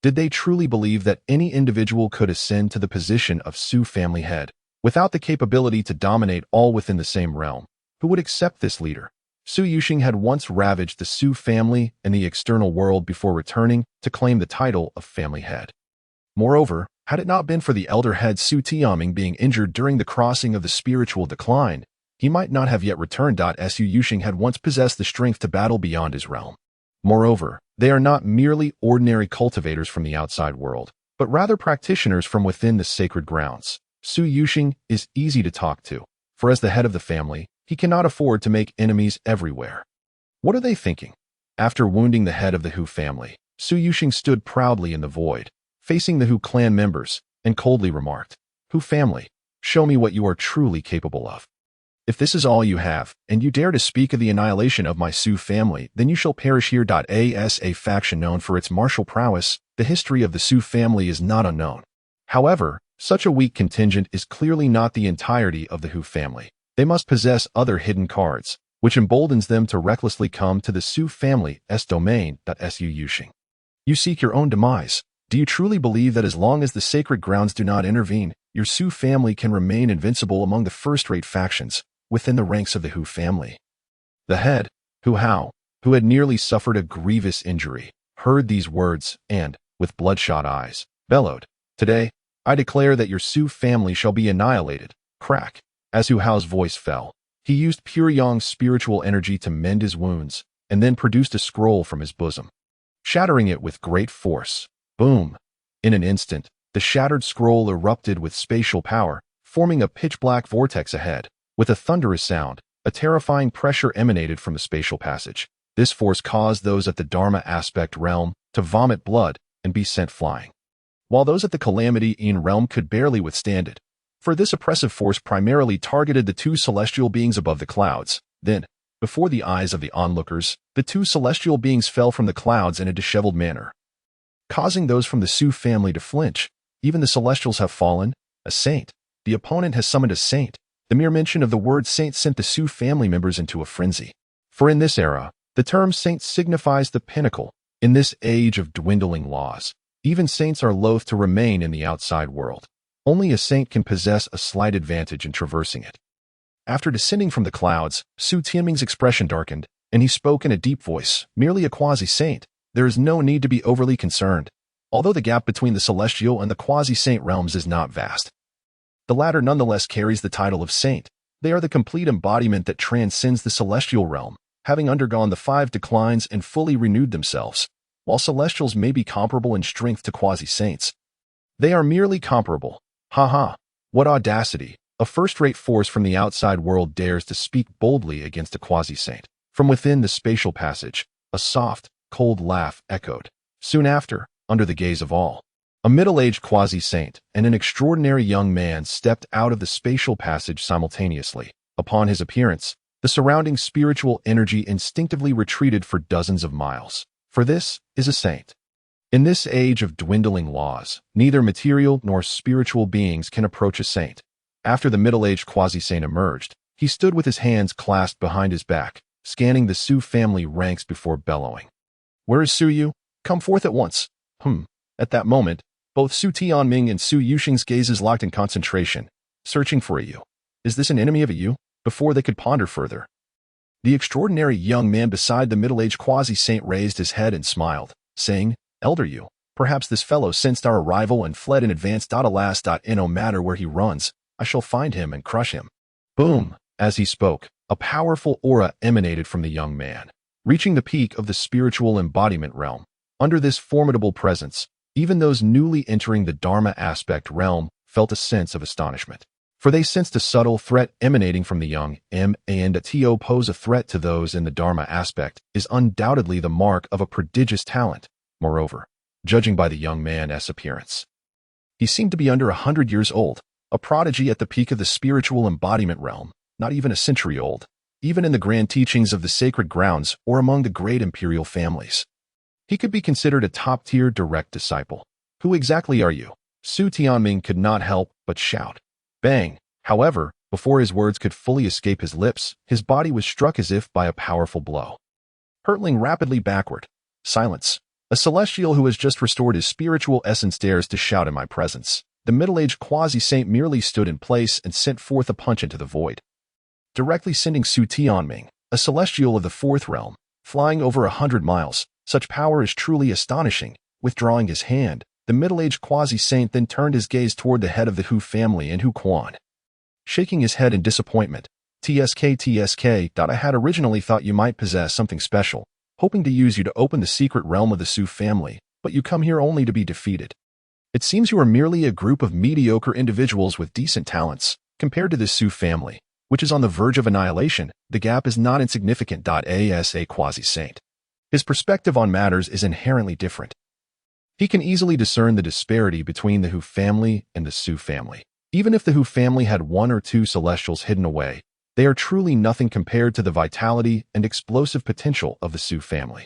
Did they truly believe that any individual could ascend to the position of Su family head, without the capability to dominate all within the same realm? Who would accept this leader? Su Yuxing had once ravaged the Su family and the external world before returning to claim the title of family head. Moreover, had it not been for the elder head Su Tianming being injured during the crossing of the spiritual decline, he might not have yet returned. Su Yuxing had once possessed the strength to battle beyond his realm. Moreover, they are not merely ordinary cultivators from the outside world, but rather practitioners from within the sacred grounds. Su Yuxing is easy to talk to, for as the head of the family, he cannot afford to make enemies everywhere. What are they thinking? After wounding the head of the Hu family, Su Yuxing stood proudly in the void, facing the Hu clan members, and coldly remarked, "Hu family, show me what you are truly capable of. If this is all you have, and you dare to speak of the annihilation of my Su family, then you shall perish here." As a faction known for its martial prowess, the history of the Su family is not unknown. However, such a weak contingent is clearly not the entirety of the Hu family. They must possess other hidden cards, which emboldens them to recklessly come to the Su family's domain. Su Yuxing, you seek your own demise. Do you truly believe that as long as the sacred grounds do not intervene, your Su family can remain invincible among the first-rate factions within the ranks of the Hu family? The head, Hu Hao, who had nearly suffered a grievous injury, heard these words and, with bloodshot eyes, bellowed, "Today, I declare that your Su family shall be annihilated." Crack. As Hu Hao's voice fell, he used pure Yang's spiritual energy to mend his wounds, and then produced a scroll from his bosom, shattering it with great force. Boom! In an instant, the shattered scroll erupted with spatial power, forming a pitch-black vortex ahead. With a thunderous sound, a terrifying pressure emanated from the spatial passage. This force caused those at the Dharma aspect realm to vomit blood and be sent flying, while those at the Calamity-in realm could barely withstand it. For this oppressive force primarily targeted the two celestial beings above the clouds. Then, before the eyes of the onlookers, the two celestial beings fell from the clouds in a disheveled manner, causing those from the Su family to flinch. Even the celestials have fallen. A saint. The opponent has summoned a saint. The mere mention of the word saint sent the Su family members into a frenzy. For in this era, the term saint signifies the pinnacle. In this age of dwindling laws, even saints are loath to remain in the outside world. Only a saint can possess a slight advantage in traversing it. After descending from the clouds, Su Tianming's expression darkened, and he spoke in a deep voice, "Merely a quasi-saint. There is no need to be overly concerned. Although the gap between the celestial and the quasi-saint realms is not vast, the latter nonetheless carries the title of saint. They are the complete embodiment that transcends the celestial realm, having undergone the 5 declines and fully renewed themselves. While celestials may be comparable in strength to quasi-saints, they are merely comparable." Ha! What audacity! A first-rate force from the outside world dares to speak boldly against a quasi-saint. From within the spatial passage, a soft, cold laugh echoed. Soon after, under the gaze of all, a middle-aged quasi-saint and an extraordinary young man stepped out of the spatial passage simultaneously. Upon his appearance, the surrounding spiritual energy instinctively retreated for dozens of miles. For this is a saint. In this age of dwindling laws, neither material nor spiritual beings can approach a saint. After the middle-aged quasi-saint emerged, he stood with his hands clasped behind his back, scanning the Su family ranks before bellowing, "Where is Su Yu? Come forth at once." At that moment, both Su Tianming and Su Yuxing's gazes locked in concentration, searching for a Yu. Is this an enemy of a Yu? Before they could ponder further, the extraordinary young man beside the middle-aged quasi-saint raised his head and smiled, saying, "Elder Yu, perhaps this fellow sensed our arrival and fled in advance. Alas, no matter where he runs, I shall find him and crush him." Boom! As he spoke, a powerful aura emanated from the young man, reaching the peak of the spiritual embodiment realm. Under this formidable presence, even those newly entering the Dharma aspect realm felt a sense of astonishment, for they sensed a subtle threat emanating from the young M, and to pose a threat to those in the Dharma aspect is undoubtedly the mark of a prodigious talent. Moreover, judging by the young man's appearance, he seemed to be under 100 years old, a prodigy at the peak of the spiritual embodiment realm, not even a century old, even in the grand teachings of the sacred grounds or among the great imperial families. He could be considered a top-tier direct disciple. "Who exactly are you?" Su Tianming could not help but shout. Bang! However, before his words could fully escape his lips, his body was struck as if by a powerful blow, hurtling rapidly backward. Silence! A celestial who has just restored his spiritual essence dares to shout in my presence. The middle-aged quasi-saint merely stood in place and sent forth a punch into the void, directly sending Su Tianming, a celestial of the 4th realm, flying over 100 miles. Such power is truly astonishing. Withdrawing his hand, the middle-aged quasi-saint then turned his gaze toward the head of the Hu family and Hu Quan, shaking his head in disappointment. TSK. I had originally thought you might possess something special, hoping to use you to open the secret realm of the Su family, but you come here only to be defeated. It seems you are merely a group of mediocre individuals with decent talents. Compared to the Su family, which is on the verge of annihilation, the gap is not insignificant. As a quasi-saint, his perspective on matters is inherently different. He can easily discern the disparity between the Hu family and the Su family. Even if the Hu family had 1 or 2 celestials hidden away, they are truly nothing compared to the vitality and explosive potential of the Su family.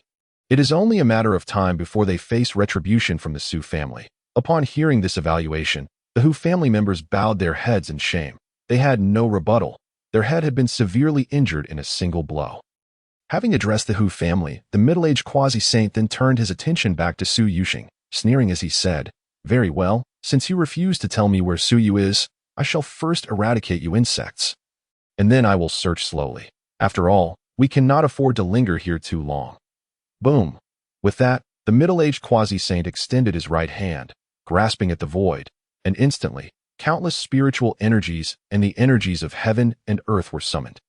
It is only a matter of time before they face retribution from the Su family. Upon hearing this evaluation, the Hu family members bowed their heads in shame. They had no rebuttal. Their head had been severely injured in a single blow. Having addressed the Hu family, the middle-aged quasi-saint then turned his attention back to Su Yuxing. sneering as he said, "Very well, since you refuse to tell me where Suyu is, I shall first eradicate you insects. And then I will search slowly. After all, we cannot afford to linger here too long." Boom! With that, the middle-aged quasi-saint extended his right hand, grasping at the void, and instantly, countless spiritual energies and the energies of heaven and earth were summoned,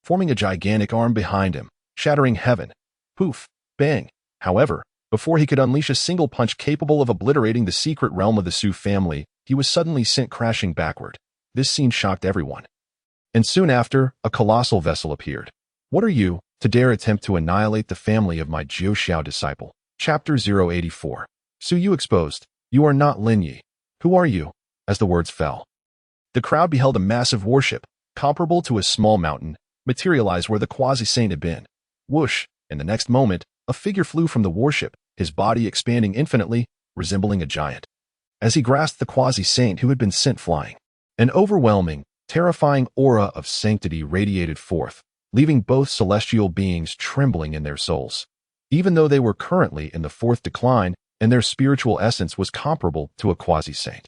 forming a gigantic arm behind him, shattering heaven. Poof! Bang! However, before he could unleash a single punch capable of obliterating the secret realm of the Su family, he was suddenly sent crashing backward. This scene shocked everyone. And soon after, a colossal vessel appeared. "What are you, to dare attempt to annihilate the family of my Jiu Xiao disciple?" Chapter 084. "Su Yu exposed. You are not Lin Yi. Who are you?" As the words fell, the crowd beheld a massive warship, comparable to a small mountain, materialize where the quasi-saint had been. Whoosh! In the next moment, a figure flew from the warship, his body expanding infinitely, resembling a giant. As he grasped the quasi-saint who had been sent flying, an overwhelming, terrifying aura of sanctity radiated forth, leaving both celestial beings trembling in their souls. Even though they were currently in the fourth decline, and their spiritual essence was comparable to a quasi-saint.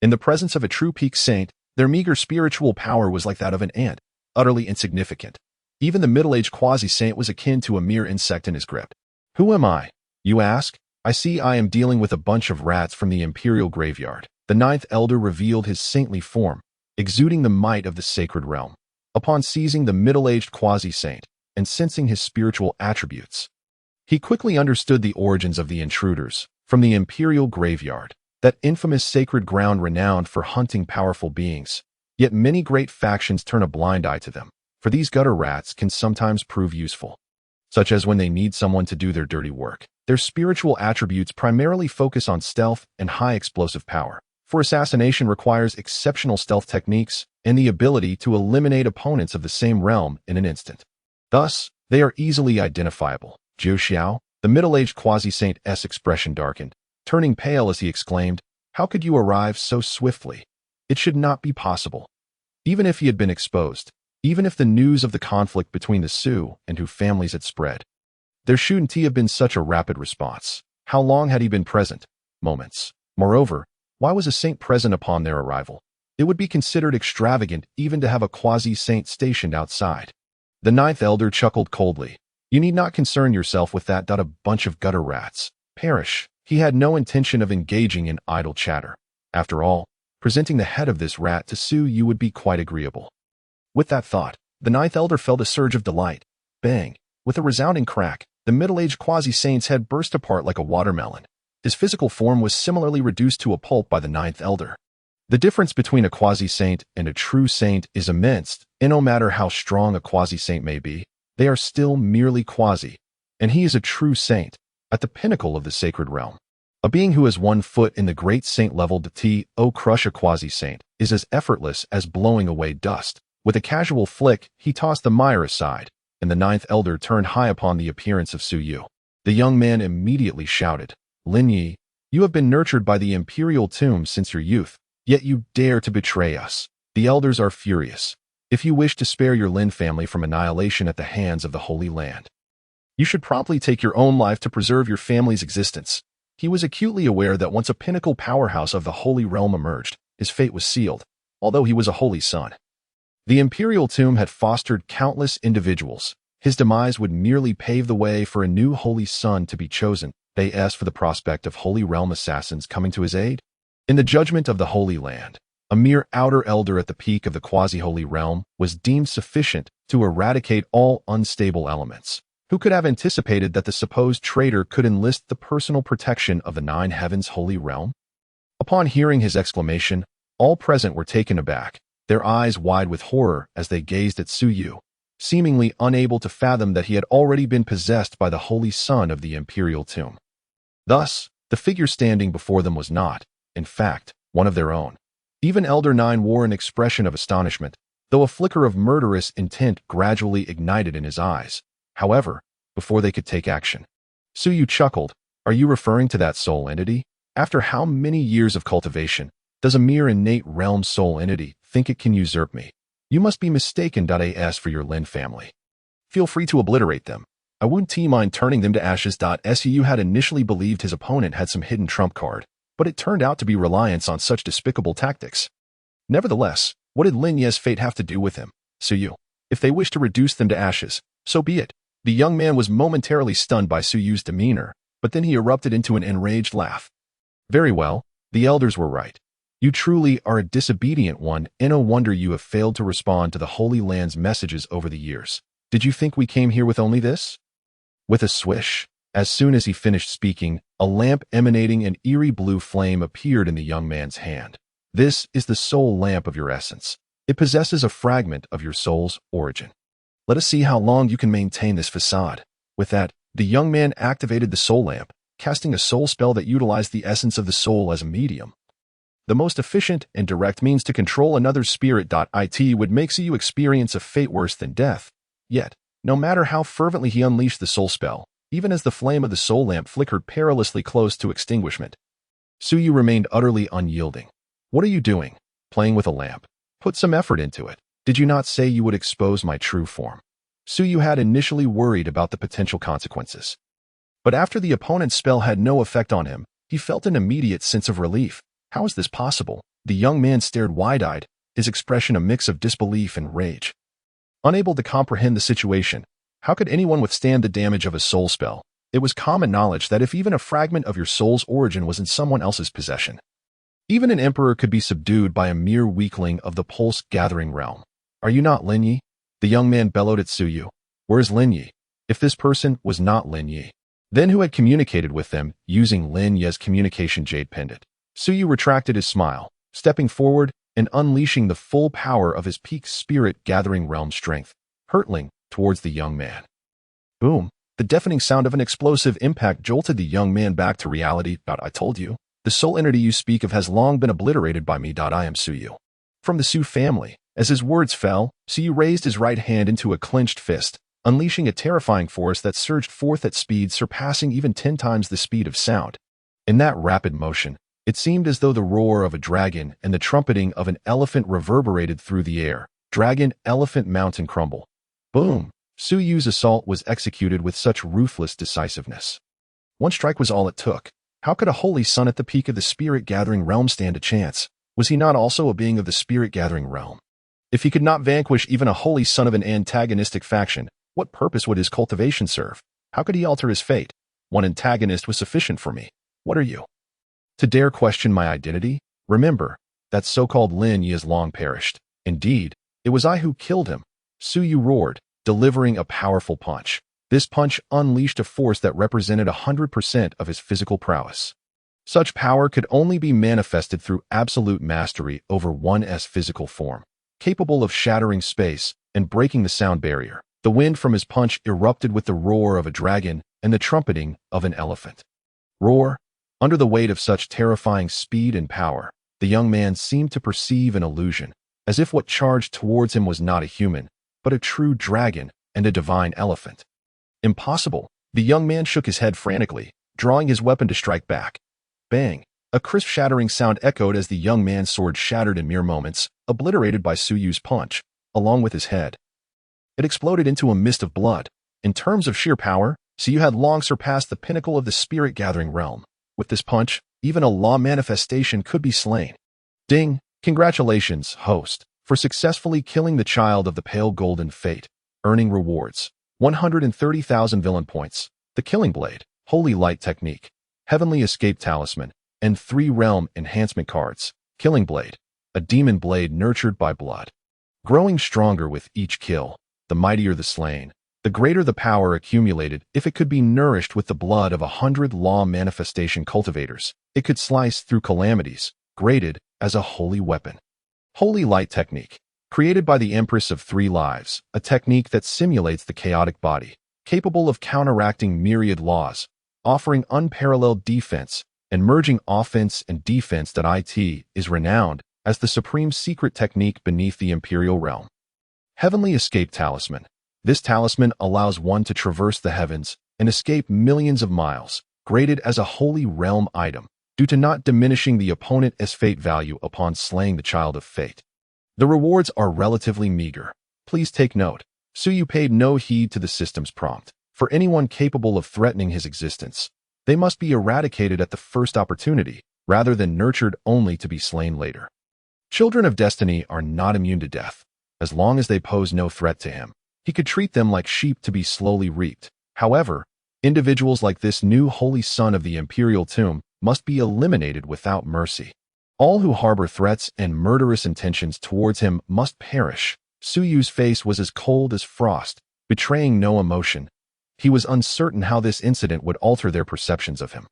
In the presence of a true peak saint, their meager spiritual power was like that of an ant, utterly insignificant. Even the middle-aged quasi-saint was akin to a mere insect in his grip. "Who am I?" you ask. "I see I am dealing with a bunch of rats from the imperial graveyard." The ninth elder revealed his saintly form, exuding the might of the sacred realm. Upon seizing the middle-aged quasi-saint and sensing his spiritual attributes, he quickly understood the origins of the intruders from the imperial graveyard, that infamous sacred ground renowned for hunting powerful beings. Yet many great factions turn a blind eye to them, for these gutter rats can sometimes prove useful, such as when they need someone to do their dirty work. Their spiritual attributes primarily focus on stealth and high explosive power, for assassination requires exceptional stealth techniques and the ability to eliminate opponents of the same realm in an instant. Thus, they are easily identifiable. Jiu Xiao, the middle-aged quasi-saint's expression darkened, turning pale as he exclaimed, "How could you arrive so swiftly? It should not be possible." Even if he had been exposed, even if the news of the conflict between the Su and Hu families had spread, there shouldn't have been such a rapid response. How long had he been present? Moments. Moreover, why was a saint present upon their arrival? It would be considered extravagant even to have a quasi-saint stationed outside. The ninth elder chuckled coldly. "You need not concern yourself with that. A bunch of gutter rats. Perish." He had no intention of engaging in idle chatter. After all, presenting the head of this rat to Su Yu would be quite agreeable. With that thought, the ninth elder felt a surge of delight. Bang! With a resounding crack, the middle-aged quasi-saint's head burst apart like a watermelon. His physical form was similarly reduced to a pulp by the ninth elder. The difference between a quasi-saint and a true saint is immense, and no matter how strong a quasi-saint may be, they are still merely quasi, and he is a true saint, at the pinnacle of the sacred realm. A being who has 1 foot in the great saint-level to crush a quasi-saint is as effortless as blowing away dust. With a casual flick, he tossed the mire aside, and the ninth elder turned high upon the appearance of Su Yu. The young man immediately shouted, "Lin Yi, you have been nurtured by the imperial tomb since your youth, yet you dare to betray us. The elders are furious. If you wish to spare your Lin family from annihilation at the hands of the Holy Land, you should promptly take your own life to preserve your family's existence." He was acutely aware that once a pinnacle powerhouse of the Holy Realm emerged, his fate was sealed, although he was a holy son. The imperial tomb had fostered countless individuals. His demise would merely pave the way for a new holy son to be chosen. They asked for the prospect of Holy Realm assassins coming to his aid. In the judgment of the Holy Land, a mere outer elder at the peak of the quasi-holy realm was deemed sufficient to eradicate all unstable elements. Who could have anticipated that the supposed traitor could enlist the personal protection of the Nine Heavens Holy Realm? Upon hearing his exclamation, all present were taken aback, their eyes wide with horror as they gazed at Su Yu, seemingly unable to fathom that he had already been possessed by the holy son of the imperial tomb. Thus, the figure standing before them was not, in fact, one of their own. Even Elder Nine wore an expression of astonishment, though a flicker of murderous intent gradually ignited in his eyes. However, before they could take action, Su Yu chuckled. "Are you referring to that soul entity? After how many years of cultivation, does a mere innate realm soul entity think it can usurp me? You must be mistaken. As for your Lin family, feel free to obliterate them. I wouldn't mind turning them to ashes. Su had initially believed his opponent had some hidden trump card, but it turned out to be reliance on such despicable tactics. Nevertheless, what did Lin Ye's fate have to do with him? Su. If they wish to reduce them to ashes, so be it. The young man was momentarily stunned by Su Yu's demeanor, but then he erupted into an enraged laugh. Very well, the elders were right. You truly are a disobedient one, and no wonder you have failed to respond to the Holy Land's messages over the years. Did you think we came here with only this? With a swish, as soon as he finished speaking, a lamp emanating an eerie blue flame appeared in the young man's hand. This is the soul lamp of your essence. It possesses a fragment of your soul's origin. Let us see how long you can maintain this facade. With that, the young man activated the soul lamp, casting a soul spell that utilized the essence of the soul as a medium. The most efficient and direct means to control another's spirit. It would make you experience a fate worse than death. Yet, no matter how fervently he unleashed the soul spell, even as the flame of the soul lamp flickered perilously close to extinguishment, Su Yu remained utterly unyielding. What are you doing? Playing with a lamp? Put some effort into it. Did you not say you would expose my true form? Su Yu had initially worried about the potential consequences. But after the opponent's spell had no effect on him, he felt an immediate sense of relief. How is this possible? The young man stared wide-eyed, his expression a mix of disbelief and rage. Unable to comprehend the situation, how could anyone withstand the damage of a soul spell? It was common knowledge that if even a fragment of your soul's origin was in someone else's possession, even an emperor could be subdued by a mere weakling of the pulse-gathering realm. Are you not Lin Yi? The young man bellowed at Su Yu. Where's Lin Yi? If this person was not Lin Yi, then who had communicated with them using Lin Ye's communication jade pendant? Su Yu retracted his smile, stepping forward and unleashing the full power of his peak spirit-gathering realm strength, hurtling towards the young man. Boom! The deafening sound of an explosive impact jolted the young man back to reality. I told you. The soul entity you speak of has long been obliterated by me. I am Su Yu. From the Su family. As his words fell, Su Yu raised his right hand into a clenched fist, unleashing a terrifying force that surged forth at speed surpassing even 10 times the speed of sound. In that rapid motion, it seemed as though the roar of a dragon and the trumpeting of an elephant reverberated through the air. Dragon, elephant, mountain crumble. Boom! Su Yu's assault was executed with such ruthless decisiveness. One strike was all it took. How could a holy son at the peak of the spirit-gathering realm stand a chance? Was he not also a being of the spirit-gathering realm? If he could not vanquish even a holy son of an antagonistic faction, what purpose would his cultivation serve? How could he alter his fate? One antagonist was sufficient for me. What are you? To dare question my identity? Remember, that so-called Lin Yi has long perished. Indeed, it was I who killed him. Su Yu roared, delivering a powerful punch. This punch unleashed a force that represented 100% of his physical prowess. Such power could only be manifested through absolute mastery over one's physical form, capable of shattering space and breaking the sound barrier. The wind from his punch erupted with the roar of a dragon and the trumpeting of an elephant. Roar! Under the weight of such terrifying speed and power, the young man seemed to perceive an illusion, as if what charged towards him was not a human, but a true dragon and a divine elephant. Impossible! The young man shook his head frantically, drawing his weapon to strike back. Bang! A crisp shattering sound echoed as the young man's sword shattered in mere moments, obliterated by Su Yu's punch, along with his head. It exploded into a mist of blood. In terms of sheer power, Su Yu had long surpassed the pinnacle of the spirit-gathering realm. With this punch, even a law manifestation could be slain. Ding! Congratulations, host, for successfully killing the child of the pale golden fate, earning rewards. 130,000 villain points, the Killing Blade, Holy Light Technique, Heavenly Escape Talisman, and 3 Realm Enhancement Cards. Killing Blade, a demon blade nurtured by blood. Growing stronger with each kill, the mightier the slain, the greater the power accumulated. If it could be nourished with the blood of 100 law manifestation cultivators, it could slice through calamities, graded as a holy weapon. Holy Light Technique. Created by the Empress of 3 Lives, a technique that simulates the chaotic body, capable of counteracting myriad laws, offering unparalleled defense, and merging offense and defense. It is renowned as the supreme secret technique beneath the Imperial realm. Heavenly Escape Talisman. This talisman allows one to traverse the heavens and escape millions of miles, graded as a holy realm item, due to not diminishing the opponent's fate value upon slaying the child of fate. The rewards are relatively meager. Please take note. Su Yu paid no heed to the system's prompt. For anyone capable of threatening his existence, they must be eradicated at the first opportunity, rather than nurtured only to be slain later. Children of destiny are not immune to death. As long as they pose no threat to him, he could treat them like sheep to be slowly reaped. However, individuals like this new holy son of the imperial tomb must be eliminated without mercy. All who harbor threats and murderous intentions towards him must perish. Su Yu's face was as cold as frost, betraying no emotion. He was uncertain how this incident would alter their perceptions of him.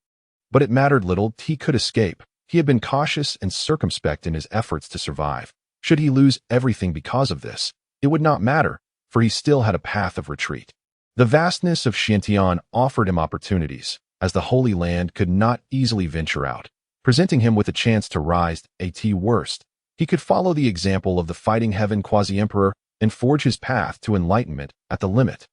But it mattered little. He could escape. He had been cautious and circumspect in his efforts to survive. Should he lose everything because of this, it would not matter, for he still had a path of retreat. The vastness of Xiantian offered him opportunities, as the Holy Land could not easily venture out, presenting him with a chance to rise. At worst, he could follow the example of the fighting heaven quasi-emperor and forge his path to enlightenment at the limit.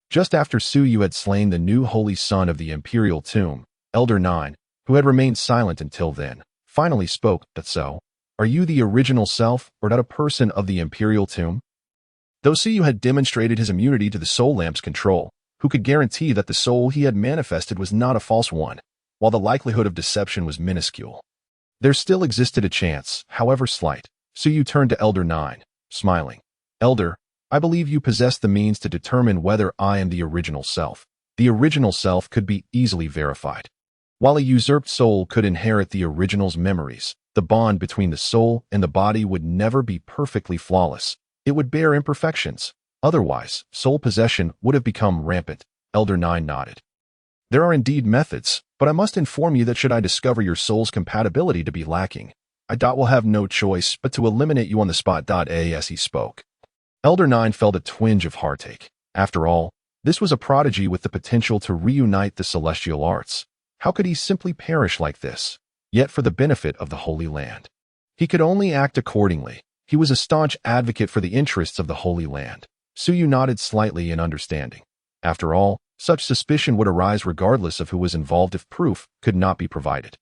Just after Su Yu had slain the new holy son of the imperial tomb, Elder 9, who had remained silent until then, finally spoke. "That so? Are you the original self, or not a person of the imperial tomb?" Though Su Yu had demonstrated his immunity to the soul lamp's control, who could guarantee that the soul he had manifested was not a false one, while the likelihood of deception was minuscule? There still existed a chance, however slight. Su Yu turned to Elder 9, smiling. "Elder, I believe you possess the means to determine whether I am the original self. The original self could be easily verified. While a usurped soul could inherit the original's memories, the bond between the soul and the body would never be perfectly flawless. It would bear imperfections. Otherwise, soul possession would have become rampant." Elder 9 nodded. "There are indeed methods, but I must inform you that should I discover your soul's compatibility to be lacking, I will have no choice but to eliminate you on the spot." As he spoke, Elder 9 felt a twinge of heartache. After all, this was a prodigy with the potential to reunite the celestial arts. How could he simply perish like this? Yet for the benefit of the Holy Land, he could only act accordingly. He was a staunch advocate for the interests of the Holy Land. Su Yu nodded slightly in understanding. After all, such suspicion would arise regardless of who was involved if proof could not be provided.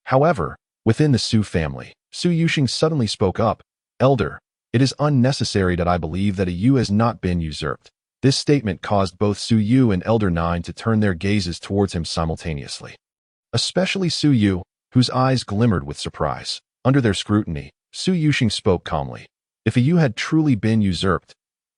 However, within the Su family, Su Yuxing suddenly spoke up. "Elder, it is unnecessary that I believe that a Yu has not been usurped." This statement caused both Su Yu and Elder 9 to turn their gazes towards him simultaneously. Especially Su Yu, whose eyes glimmered with surprise. Under their scrutiny, Su Yuxing spoke calmly. If a Yu had truly been usurped,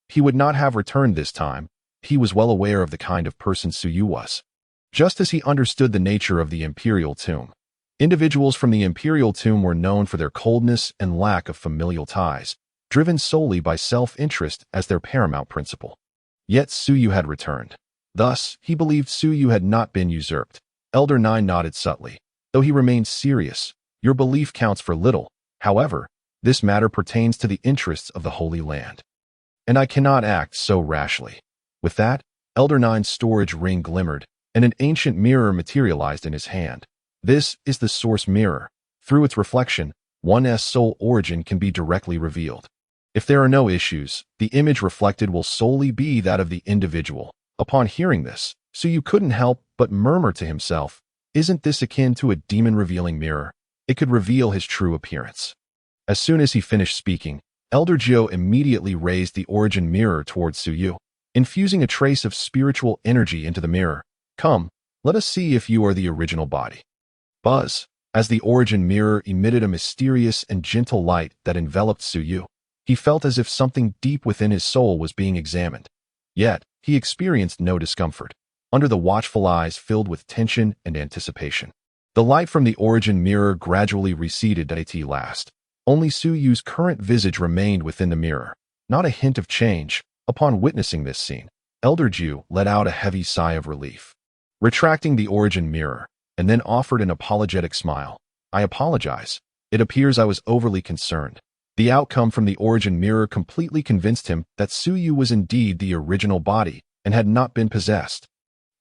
he would not have returned this time. He was well aware of the kind of person Su Yu was. Just as he understood the nature of the imperial tomb. Individuals from the imperial tomb were known for their coldness and lack of familial ties, driven solely by self-interest as their paramount principle. Yet Su Yu had returned. Thus, he believed Su Yu had not been usurped. Elder 9 nodded subtly, though he remained serious. "Your belief counts for little. However, this matter pertains to the interests of the Holy Land, and I cannot act so rashly." With that, Elder 9's storage ring glimmered, and an ancient mirror materialized in his hand. This is the source mirror. Through its reflection, one's soul origin can be directly revealed. If there are no issues, the image reflected will solely be that of the individual. Upon hearing this, Su Yu couldn't help but murmur to himself, "Isn't this akin to a demon-revealing mirror? It could reveal his true appearance." As soon as he finished speaking, Elder Jiu immediately raised the origin mirror towards Su Yu, infusing a trace of spiritual energy into the mirror. "Come, let us see if you are the original body." Buzz, as the origin mirror emitted a mysterious and gentle light that enveloped Su Yu. He felt as if something deep within his soul was being examined. Yet, he experienced no discomfort, under the watchful eyes filled with tension and anticipation. The light from the origin mirror gradually receded at last. Only Su Yu's current visage remained within the mirror. Not a hint of change. Upon witnessing this scene, Elder Jiu let out a heavy sigh of relief, retracting the origin mirror, and then offered an apologetic smile. "I apologize. It appears I was overly concerned." The outcome from the origin mirror completely convinced him that Su Yu was indeed the original body and had not been possessed.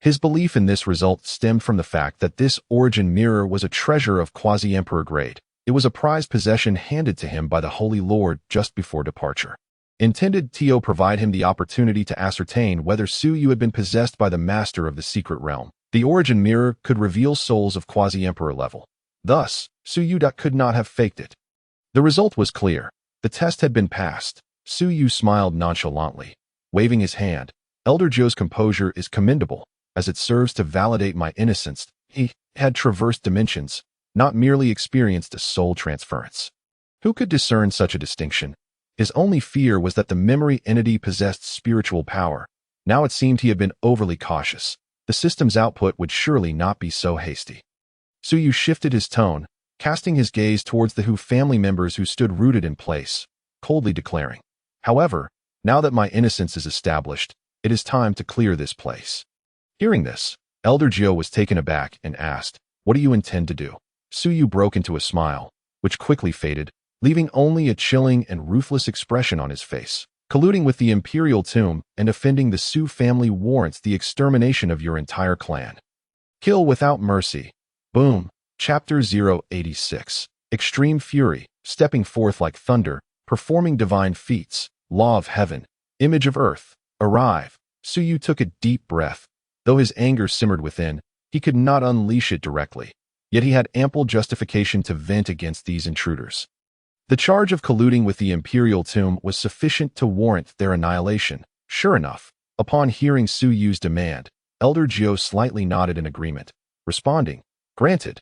His belief in this result stemmed from the fact that this origin mirror was a treasure of quasi-emperor grade. It was a prized possession handed to him by the Holy Lord just before departure, intended to provide him the opportunity to ascertain whether Su Yu had been possessed by the master of the secret realm. The origin mirror could reveal souls of quasi-emperor level. Thus, Su Yu could not have faked it. The result was clear. The test had been passed. Su Yu smiled nonchalantly, waving his hand. Elder Joe's composure is commendable, as it serves to validate my innocence. He had traversed dimensions, not merely experienced a soul transference. Who could discern such a distinction? His only fear was that the memory entity possessed spiritual power. Now it seemed he had been overly cautious. The system's output would surely not be so hasty. Suyu shifted his tone, casting his gaze towards the Hu family members who stood rooted in place, coldly declaring, "However, now that my innocence is established, it is time to clear this place." Hearing this, Elder Gio was taken aback and asked, "What do you intend to do?" Suyu broke into a smile, which quickly faded, leaving only a chilling and ruthless expression on his face. Colluding with the imperial tomb and offending the Su family warrants the extermination of your entire clan. Kill without mercy. Boom. Chapter 086. Extreme Fury, stepping forth like thunder, performing divine feats, law of heaven, image of earth, arrive. Suyu took a deep breath. Though his anger simmered within, he could not unleash it directly. Yet he had ample justification to vent against these intruders. The charge of colluding with the imperial tomb was sufficient to warrant their annihilation. Sure enough, upon hearing Suyu's demand, Elder Gio slightly nodded in agreement, responding, "Granted."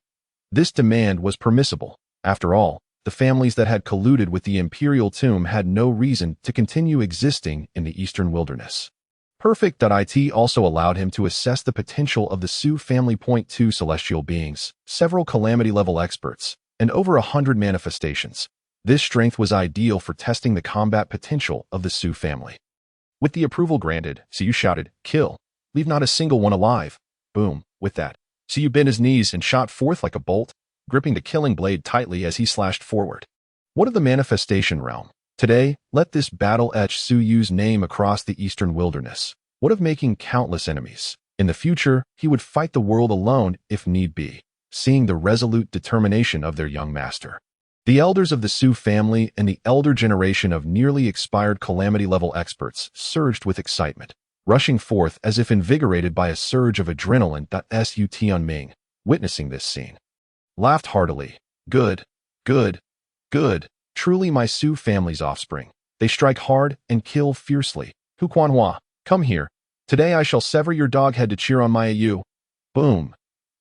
This demand was permissible. After all, the families that had colluded with the imperial tomb had no reason to continue existing in the eastern wilderness. Perfect.it also allowed him to assess the potential of the Su family. 2 celestial beings, several calamity-level experts, and over 100 manifestations. This strength was ideal for testing the combat potential of the Su family. With the approval granted, Suyu shouted, "Kill! Leave not a single one alive!" Boom. With that, Suyu bent his knees and shot forth like a bolt, gripping the killing blade tightly as he slashed forward. What of the manifestation realm? Today, let this battle etch Suyu's name across the eastern wilderness. What of making countless enemies? In the future, he would fight the world alone if need be, seeing the resolute determination of their young master. The elders of the Su family and the elder generation of nearly expired calamity-level experts surged with excitement, rushing forth as if invigorated by a surge of adrenaline. Su Tianming, witnessing this scene, laughed heartily. Good, good, good. Truly my Su family's offspring. They strike hard and kill fiercely. Hu Quanhua, come here. Today I shall sever your dog head to cheer on my Yu. Boom.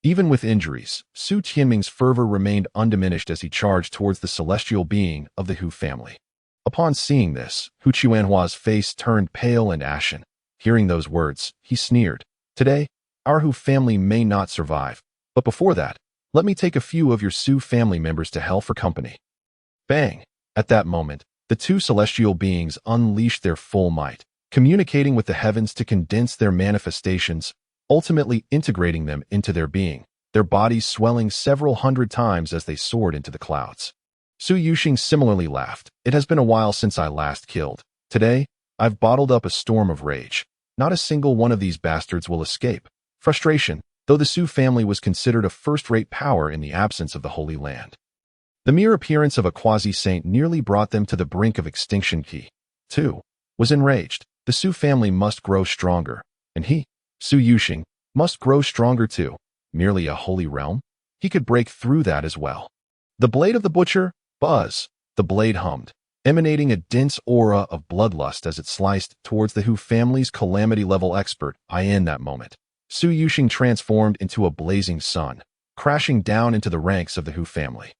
Even with injuries, Su Tianming's fervor remained undiminished as he charged towards the celestial being of the Hu family. Upon seeing this, Hu Chuanhua's face turned pale and ashen. Hearing those words, he sneered. Today, our Hu family may not survive, but before that, let me take a few of your Su family members to hell for company. Bang! At that moment, the two celestial beings unleashed their full might, communicating with the heavens to condense their manifestations, ultimately integrating them into their being, their bodies swelling several hundred times as they soared into the clouds. Su Yuxing similarly laughed. It has been a while since I last killed. Today, I've bottled up a storm of rage. Not a single one of these bastards will escape. Frustration, though the Su family was considered a first-rate power in the absence of the Holy Land. The mere appearance of a quasi-saint nearly brought them to the brink of extinction. He, too, was enraged. The Su family must grow stronger, and he, Su Yuxing, must grow stronger too. Merely a holy realm? He could break through that as well. The blade of the butcher? Buzz. The blade hummed, emanating a dense aura of bloodlust as it sliced towards the Hu family's calamity-level expert. In that moment, Su Yuxing transformed into a blazing sun, crashing down into the ranks of the Hu family.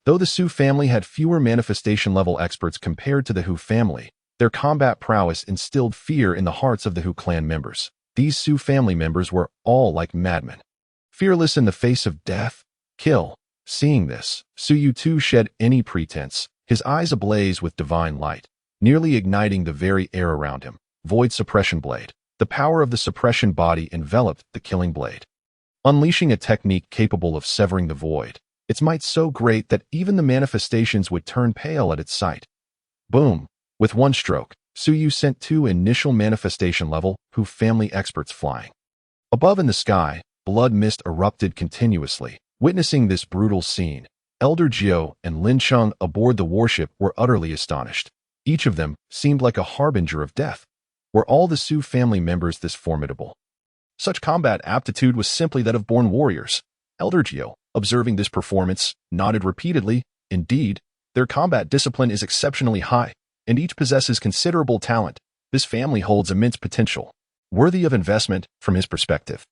Though the Su family had fewer manifestation-level experts compared to the Hu family, their combat prowess instilled fear in the hearts of the Hu clan members. These Su family members were all like madmen, fearless in the face of death. Kill. Seeing this, Suyu too shed any pretense, his eyes ablaze with divine light, nearly igniting the very air around him. Void suppression blade. The power of the suppression body enveloped the killing blade, unleashing a technique capable of severing the void, its might so great that even the manifestations would turn pale at its sight. Boom. With one stroke, Suyu sent two initial manifestation-level Hu family experts flying. Above in the sky, blood mist erupted continuously. Witnessing this brutal scene, Elder Jiao and Lin Cheng aboard the warship were utterly astonished. Each of them seemed like a harbinger of death. Were all the Su family members this formidable? Such combat aptitude was simply that of born warriors. Elder Jiao, observing this performance, nodded repeatedly. Indeed, their combat discipline is exceptionally high, and each possesses considerable talent. This family holds immense potential. worthy of investment from his perspective.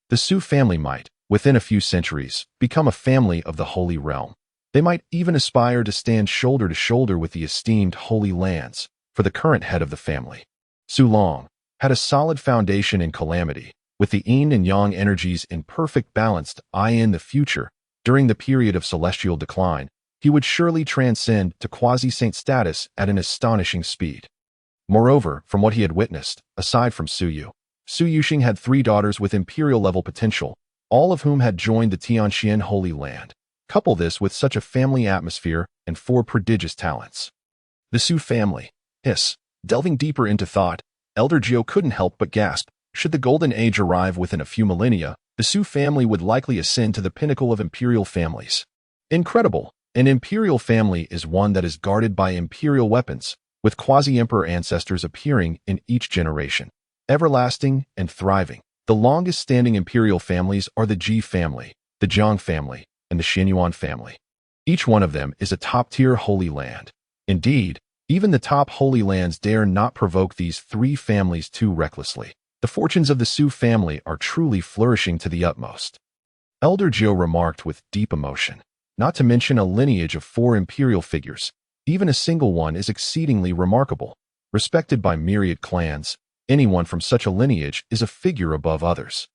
The Su family might, within a few centuries, become a family of the Holy Realm. They might even aspire to stand shoulder to shoulder with the esteemed Holy Lands for the current head of the family. Su Long had a solid foundation in calamity, with the yin and yang energies in perfect balance. In the future, during the period of celestial decline, he would surely transcend to quasi-saint status at an astonishing speed. Moreover, from what he had witnessed, aside from Su Yuxing had 3 daughters with imperial-level potential, all of whom had joined the Tianxian Holy Land. Couple this with such a family atmosphere and 4 prodigious talents. The Su family. Delving deeper into thought, Elder Jiao couldn't help but gasp. Should the Golden Age arrive within a few millennia, the Su family would likely ascend to the pinnacle of imperial families. Incredible! An imperial family is one that is guarded by imperial weapons, with quasi-emperor ancestors appearing in each generation. Everlasting and thriving. The longest-standing imperial families are the Ji family, the Jiang family, and the Xinyuan family. Each one of them is a top-tier holy land. Indeed, even the top holy lands dare not provoke these 3 families too recklessly. The fortunes of the Su family are truly flourishing to the utmost. Elder Jiao remarked with deep emotion. Not to mention a lineage of 4 imperial figures. Even a single one is exceedingly remarkable. Respected by myriad clans, anyone from such a lineage is a figure above others.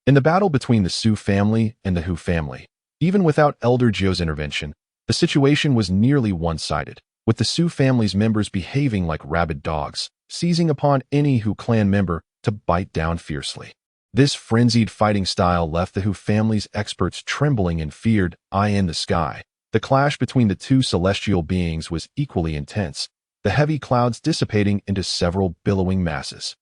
In the battle between the Su family and the Hu family, even without Elder Jiao's intervention, the situation was nearly one-sided, with the Su family's members behaving like rabid dogs, seizing upon any Hu clan member to bite down fiercely. This frenzied fighting style left the Hu family's experts trembling and feared. In the sky, the clash between the 2 celestial beings was equally intense, the heavy clouds dissipating into several billowing masses.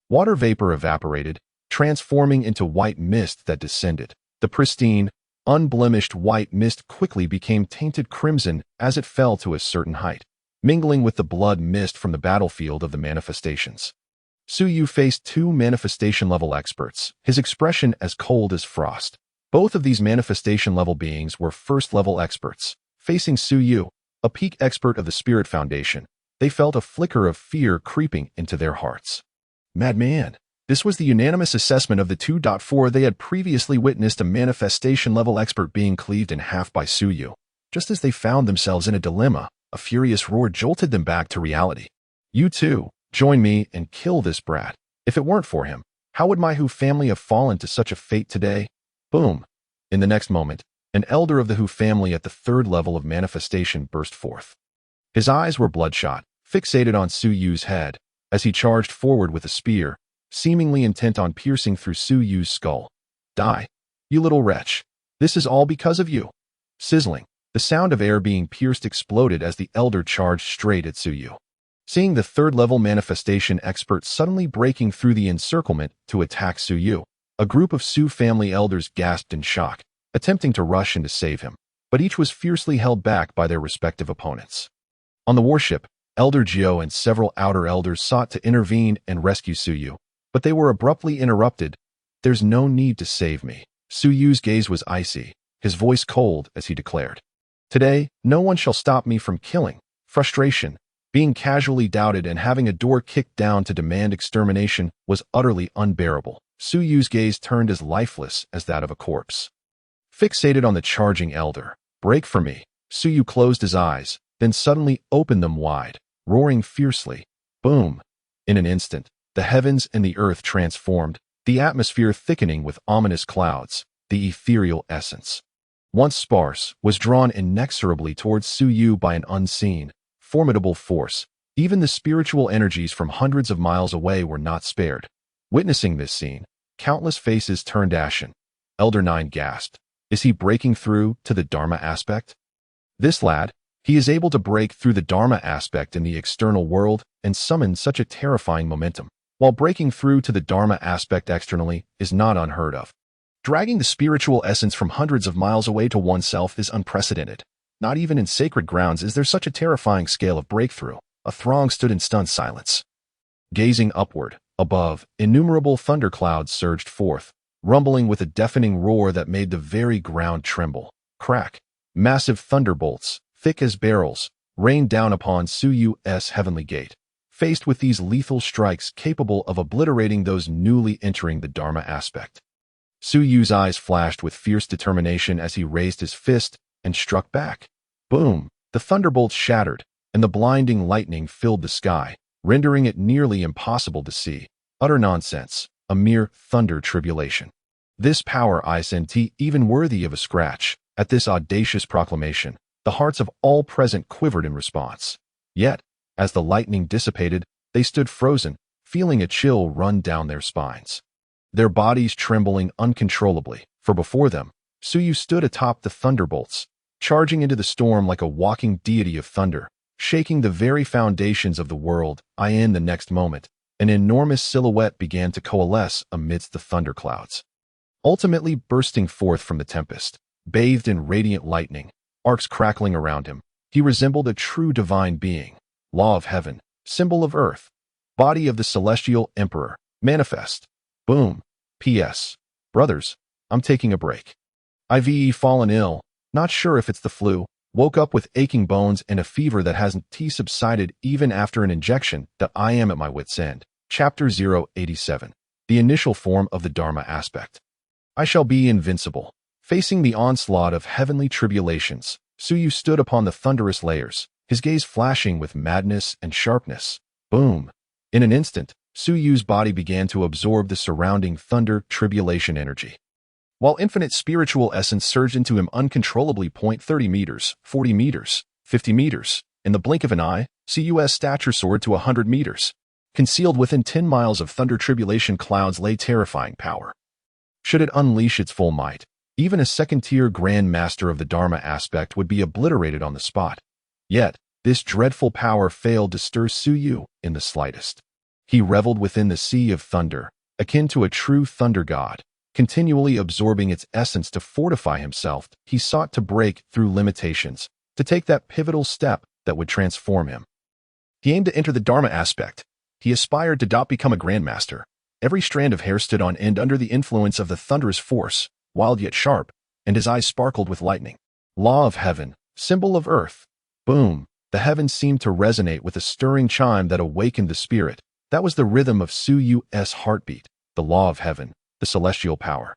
Water vapor evaporated, transforming into white mist that descended. The pristine, unblemished white mist quickly became tainted crimson as it fell to a certain height, mingling with the blood mist from the battlefield of the manifestations. Su Yu faced 2 manifestation-level experts, his expression as cold as frost. Both of these manifestation-level beings were first-level experts. Facing Su Yu, a peak expert of the Spirit Foundation, they felt a flicker of fear creeping into their hearts. Madman! This was the unanimous assessment of the 2.4. They had previously witnessed a manifestation-level expert being cleaved in half by Su Yu. Just as they found themselves in a dilemma, a furious roar jolted them back to reality. You too, join me and kill this brat. If it weren't for him, how would my Hu family have fallen to such a fate today? Boom! In the next moment, an elder of the Hu family at the 3rd level of manifestation burst forth. His eyes were bloodshot, fixated on Su Yu's head, as he charged forward with a spear, seemingly intent on piercing through Su Yu's skull. Die, you little wretch. This is all because of you. Sizzling, the sound of air being pierced exploded as the elder charged straight at Su Yu. Seeing the 3rd-level manifestation expert suddenly breaking through the encirclement to attack Su Yu, a group of Su family elders gasped in shock, attempting to rush in to save him, but each was fiercely held back by their respective opponents. On the warship, Elder Jiao and several outer elders sought to intervene and rescue Su Yu, but they were abruptly interrupted. There's no need to save me. Su Yu's gaze was icy, his voice cold as he declared. Today, no one shall stop me from killing. Frustration, being casually doubted and having a door kicked down to demand extermination was utterly unbearable. Su Yu's gaze turned as lifeless as that of a corpse. Fixated on the charging elder, break for me. Su Yu closed his eyes, then suddenly opened them wide, roaring fiercely. Boom! In an instant, the heavens and the earth transformed, the atmosphere thickening with ominous clouds. The ethereal essence, once sparse, was drawn inexorably towards Su Yu by an unseen, formidable force. Even the spiritual energies from hundreds of miles away were not spared. Witnessing this scene, countless faces turned ashen. Elder Nine gasped. Is he breaking through to the Dharma aspect? This lad, he is able to break through the Dharma aspect in the external world and summon such a terrifying momentum, while breaking through to the Dharma aspect externally is not unheard of. Dragging the spiritual essence from hundreds of miles away to oneself is unprecedented. Not even in sacred grounds is there such a terrifying scale of breakthrough. A throng stood in stunned silence. Gazing upward, above, innumerable thunderclouds surged forth, rumbling with a deafening roar that made the very ground tremble. Crack! Massive thunderbolts, thick as barrels, rained down upon Su Yu's heavenly gate. faced with these lethal strikes capable of obliterating those newly entering the Dharma aspect. Su Yu's eyes flashed with fierce determination as he raised his fist and struck back. Boom! The thunderbolts shattered, and the blinding lightning filled the sky, rendering it nearly impossible to see. Utter nonsense, a mere thunder tribulation. This power isn't even worthy of a scratch. At this audacious proclamation, the hearts of all present quivered in response. Yet, as the lightning dissipated, they stood frozen, feeling a chill run down their spines. Their bodies trembling uncontrollably, for before them, Su Yu stood atop the thunderbolts, charging into the storm like a walking deity of thunder, shaking the very foundations of the world. In the next moment, an enormous silhouette began to coalesce amidst the thunderclouds, ultimately bursting forth from the tempest. Bathed in radiant lightning, arcs crackling around him, he resembled a true divine being. Law of heaven, symbol of earth, body of the celestial emperor, manifest. Boom. P.S. Brothers, I'm taking a break. I've fallen ill, not sure if it's the flu, woke up with aching bones and a fever that hasn't subsided even after an injection. That I am at my wit's end. Chapter 087. The initial form of the Dharma aspect. I shall be invincible. Facing the onslaught of heavenly tribulations, Su Yu stood upon the thunderous layers, his gaze flashing with madness and sharpness. Boom! In an instant, Su Yu's body began to absorb the surrounding thunder tribulation energy, while infinite spiritual essence surged into him uncontrollably. 30 meters, 40 meters, 50 meters. In the blink of an eye, Su Yu's stature soared to 100 meters. Concealed within 10 miles of thunder tribulation clouds lay terrifying power. Should it unleash its full might, even a second-tier Grand Master of the Dharma aspect would be obliterated on the spot. Yet, this dreadful power failed to stir Su Yu in the slightest. He reveled within the sea of thunder, akin to a true thunder god, continually absorbing its essence to fortify himself. He sought to break through limitations, to take that pivotal step that would transform him. He aimed to enter the Dharma aspect. He aspired to become a Grandmaster. Every strand of hair stood on end under the influence of the thunderous force, wild yet sharp, and his eyes sparkled with lightning. Law of heaven, symbol of earth. Boom! The heavens seemed to resonate with a stirring chime that awakened the spirit. That was the rhythm of Su Yu's heartbeat. The law of heaven, the celestial power,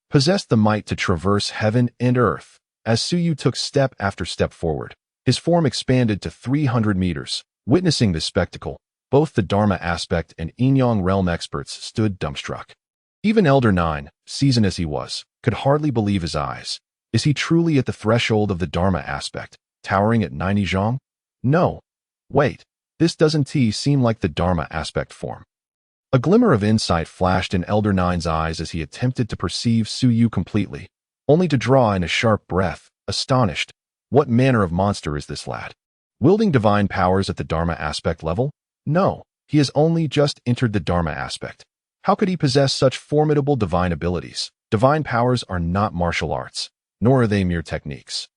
possessed the might to traverse heaven and earth. As Su Yu took step after step forward, his form expanded to 300 meters. Witnessing this spectacle, both the Dharma aspect and Yin-Yang realm experts stood dumbstruck. Even Elder Nine, seasoned as he was, could hardly believe his eyes. Is he truly at the threshold of the Dharma aspect, towering at 90 zhang? No. Wait, this doesn't seem like the Dharma aspect form. A glimmer of insight flashed in Elder Nine's eyes as he attempted to perceive Su Yu completely, only to draw in a sharp breath, astonished. What manner of monster is this lad? Wielding divine powers at the Dharma aspect level? No, he has only just entered the Dharma aspect. How could he possess such formidable divine abilities? Divine powers are not martial arts, nor are they mere techniques.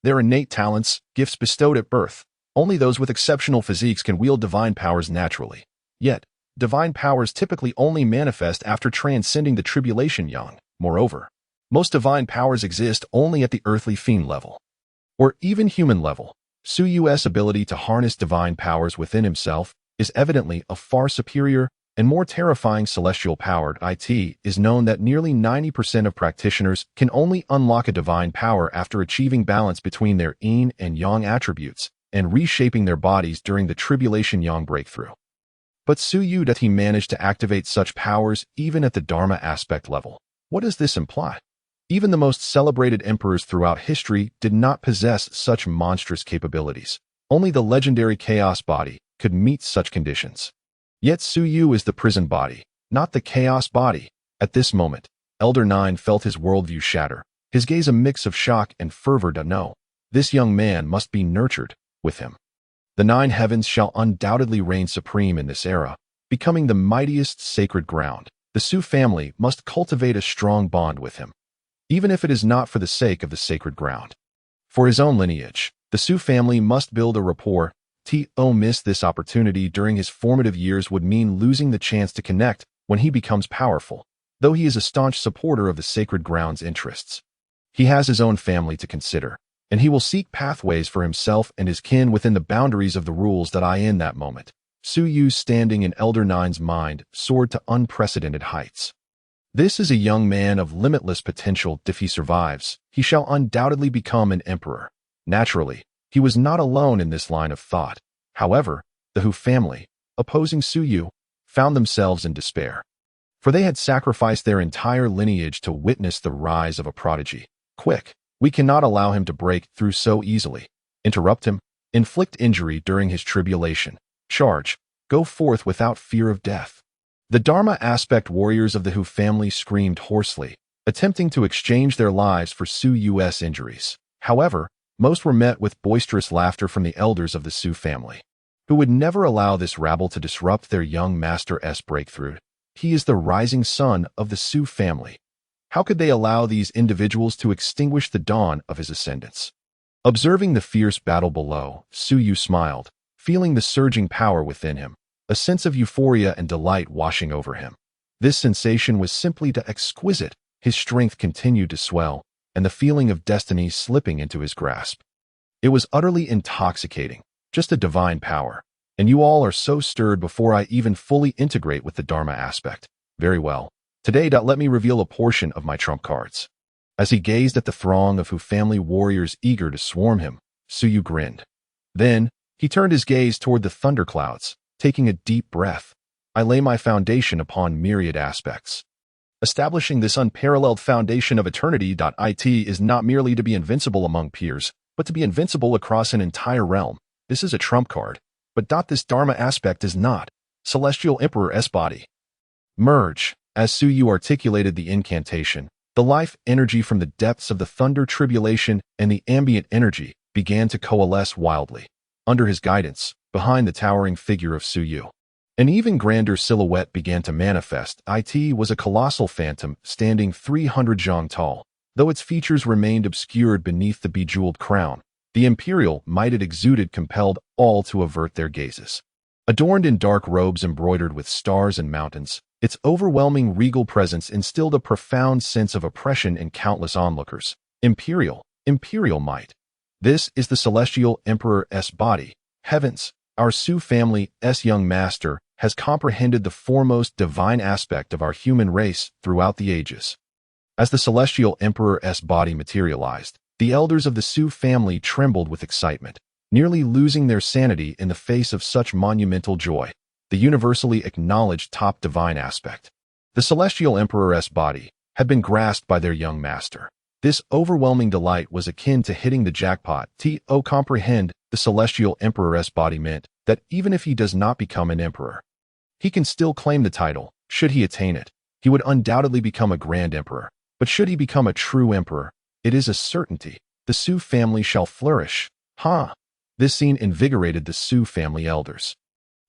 They're innate talents, gifts bestowed at birth. Only those with exceptional physiques can wield divine powers naturally. Yet, divine powers typically only manifest after transcending the tribulation yang. Moreover, most divine powers exist only at the earthly fiend level, or even human level. Su Yu's ability to harness divine powers within himself is evidently a far superior and more terrifying celestial powered. It is known that nearly 90% of practitioners can only unlock a divine power after achieving balance between their yin and yang attributes and reshaping their bodies during the tribulation yang breakthrough. But Su Yu, that he managed to activate such powers even at the Dharma aspect level. What does this imply? Even the most celebrated emperors throughout history did not possess such monstrous capabilities. Only the legendary Chaos Body could meet such conditions. Yet Su Yu is the prison body, not the Chaos Body. At this moment, Elder Nine felt his worldview shatter, his gaze a mix of shock and fervor. No, this young man must be nurtured with him. The 9 heavens shall undoubtedly reign supreme in this era, becoming the mightiest sacred ground. The Su family must cultivate a strong bond with him, even if it is not for the sake of the sacred ground. For his own lineage, the Su family must build a rapport. To miss this opportunity during his formative years would mean losing the chance to connect when he becomes powerful. Though he is a staunch supporter of the sacred ground's interests, he has his own family to consider, and he will seek pathways for himself and his kin within the boundaries of the rules that in that moment. Su Yu's standing in Elder Nine's mind soared to unprecedented heights. This is a young man of limitless potential. If he survives, he shall undoubtedly become an emperor. Naturally, he was not alone in this line of thought. However, the Hu family, opposing Su Yu, found themselves in despair. For they had sacrificed their entire lineage to witness the rise of a prodigy. Quick, we cannot allow him to break through so easily. Interrupt him, inflict injury during his tribulation. Charge, go forth without fear of death. The Dharma aspect warriors of the Hu family screamed hoarsely, attempting to exchange their lives for Su Yu's injuries. However, most were met with boisterous laughter from the elders of the Su family, who would never allow this rabble to disrupt their young master's breakthrough. He is the rising son of the Su family. How could they allow these individuals to extinguish the dawn of his ascendance? Observing the fierce battle below, Su Yu smiled, feeling the surging power within him, a sense of euphoria and delight washing over him. This sensation was simply exquisite. His strength continued to swell, and the feeling of destiny slipping into his grasp. It was utterly intoxicating, just a divine power. And you all are so stirred before I even fully integrate with the Dharma aspect. Very well. Today, let me reveal a portion of my trump cards. As he gazed at the throng of Hu family warriors eager to swarm him, Su Yu grinned. Then, he turned his gaze toward the thunderclouds, taking a deep breath. I lay my foundation upon myriad aspects. Establishing this unparalleled foundation of eternity.it is not merely to be invincible among peers, but to be invincible across an entire realm. This is a trump card. But this Dharma aspect is not. Celestial Emperor's body. Merge. As Su Yu articulated the incantation, the life energy from the depths of the thunder tribulation and the ambient energy began to coalesce wildly. Under his guidance, behind the towering figure of Su Yu, an even grander silhouette began to manifest. It was a colossal phantom standing 300 zhang tall. Though its features remained obscured beneath the bejeweled crown, the imperial might it exuded compelled all to avert their gazes. Adorned in dark robes embroidered with stars and mountains, its overwhelming regal presence instilled a profound sense of oppression in countless onlookers. Imperial might. This is the celestial emperor's body. Heavens, our Su family's young master has comprehended the foremost divine aspect of our human race throughout the ages. As the celestial emperor's body materialized, the elders of the Su family trembled with excitement, nearly losing their sanity in the face of such monumental joy. The universally acknowledged top divine aspect. The celestial emperor's body had been grasped by their young master. This overwhelming delight was akin to hitting the jackpot. To comprehend the celestial emperor's body meant that even if he does not become an emperor, he can still claim the title. Should he attain it, he would undoubtedly become a grand emperor. But should he become a true emperor, it is a certainty. The Su family shall flourish. This scene invigorated the Su family elders,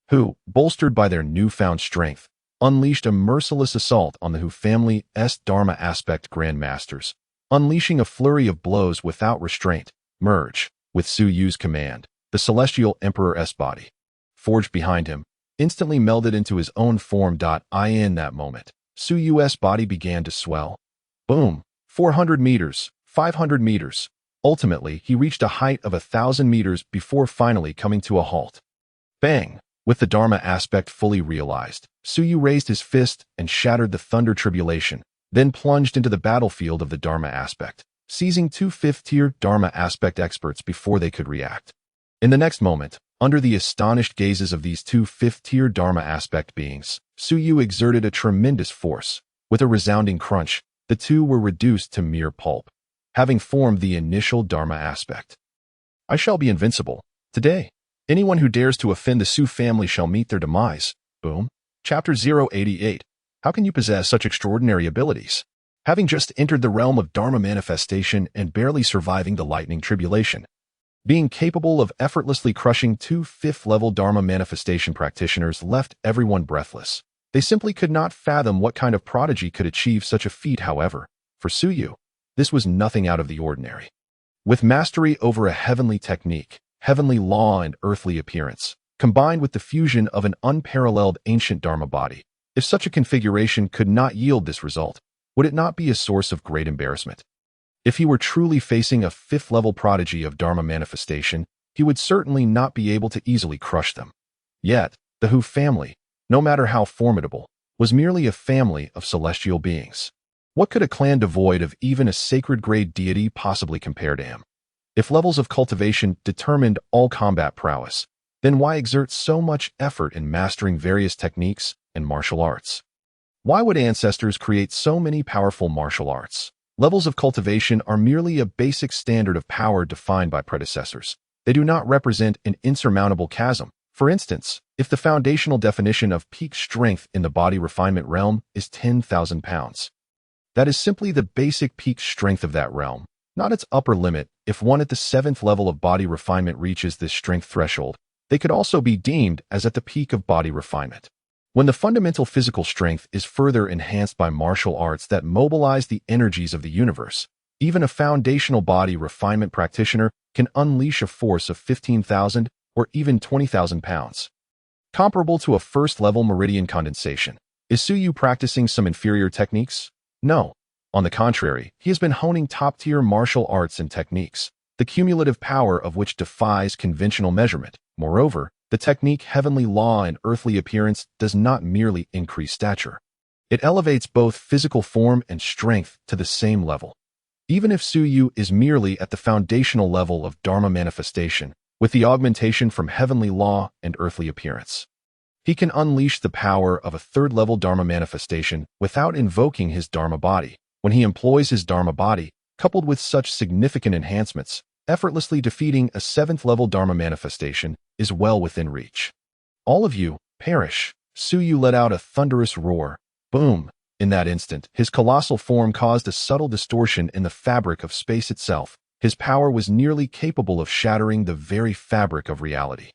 who, bolstered by their newfound strength, unleashed a merciless assault on the Hu family's Dharma aspect grandmasters, unleashing a flurry of blows without restraint. Merge. With Su Yu's command, the celestial emperor's body, forged behind him, instantly melded into his own form. In that moment, Su Yu's body began to swell. Boom! 400 meters, 500 meters. Ultimately, he reached a height of 1,000 meters before finally coming to a halt. Bang! With the Dharma aspect fully realized, Su Yu raised his fist and shattered the thunder tribulation, then plunged into the battlefield of the Dharma aspect, seizing two fifth-tier Dharma aspect experts before they could react. In the next moment, under the astonished gazes of these two fifth-tier Dharma aspect beings, Su Yu exerted a tremendous force. With a resounding crunch, the two were reduced to mere pulp, having formed the initial Dharma aspect. I shall be invincible. Today, anyone who dares to offend the Su family shall meet their demise. Boom. Chapter 088. How can you possess such extraordinary abilities? Having just entered the realm of Dharma manifestation and barely surviving the lightning tribulation, being capable of effortlessly crushing two fifth-level Dharma manifestation practitioners left everyone breathless. They simply could not fathom what kind of prodigy could achieve such a feat. However, for Su Yu, this was nothing out of the ordinary. With mastery over a heavenly technique, heavenly law and earthly appearance, combined with the fusion of an unparalleled ancient Dharma body, if such a configuration could not yield this result, would it not be a source of great embarrassment? If he were truly facing a fifth-level prodigy of Dharma manifestation, he would certainly not be able to easily crush them. Yet, The Hu family, no matter how formidable, was merely a family of celestial beings. What could a clan devoid of even a sacred-grade deity possibly compare to him? If levels of cultivation determined all combat prowess, then why exert so much effort in mastering various techniques and martial arts? Why would ancestors create so many powerful martial arts? Levels of cultivation are merely a basic standard of power defined by predecessors. They do not represent an insurmountable chasm. For instance, if the foundational definition of peak strength in the body refinement realm is 10,000 pounds, that is simply the basic peak strength of that realm, not its upper limit. If one at the 7th level of body refinement reaches this strength threshold, they could also be deemed as at the peak of body refinement. When the fundamental physical strength is further enhanced by martial arts that mobilize the energies of the universe, even a foundational body refinement practitioner can unleash a force of 15,000 or even 20,000 pounds. Comparable to a first-level meridian condensation. Is Suyu practicing some inferior techniques? No. On the contrary, he has been honing top-tier martial arts and techniques, the cumulative power of which defies conventional measurement. Moreover, the technique heavenly law and earthly appearance does not merely increase stature. It elevates both physical form and strength to the same level. Even if Suyu is merely at the foundational level of Dharma manifestation, with the augmentation from heavenly law and earthly appearance, he can unleash the power of a third-level Dharma manifestation without invoking his Dharma body. When he employs his Dharma body, coupled with such significant enhancements, effortlessly defeating a 7th-level Dharma manifestation is well within reach. All of you, perish! Suyu let out a thunderous roar. Boom! In that instant, his colossal form caused a subtle distortion in the fabric of space itself. His power was nearly capable of shattering the very fabric of reality.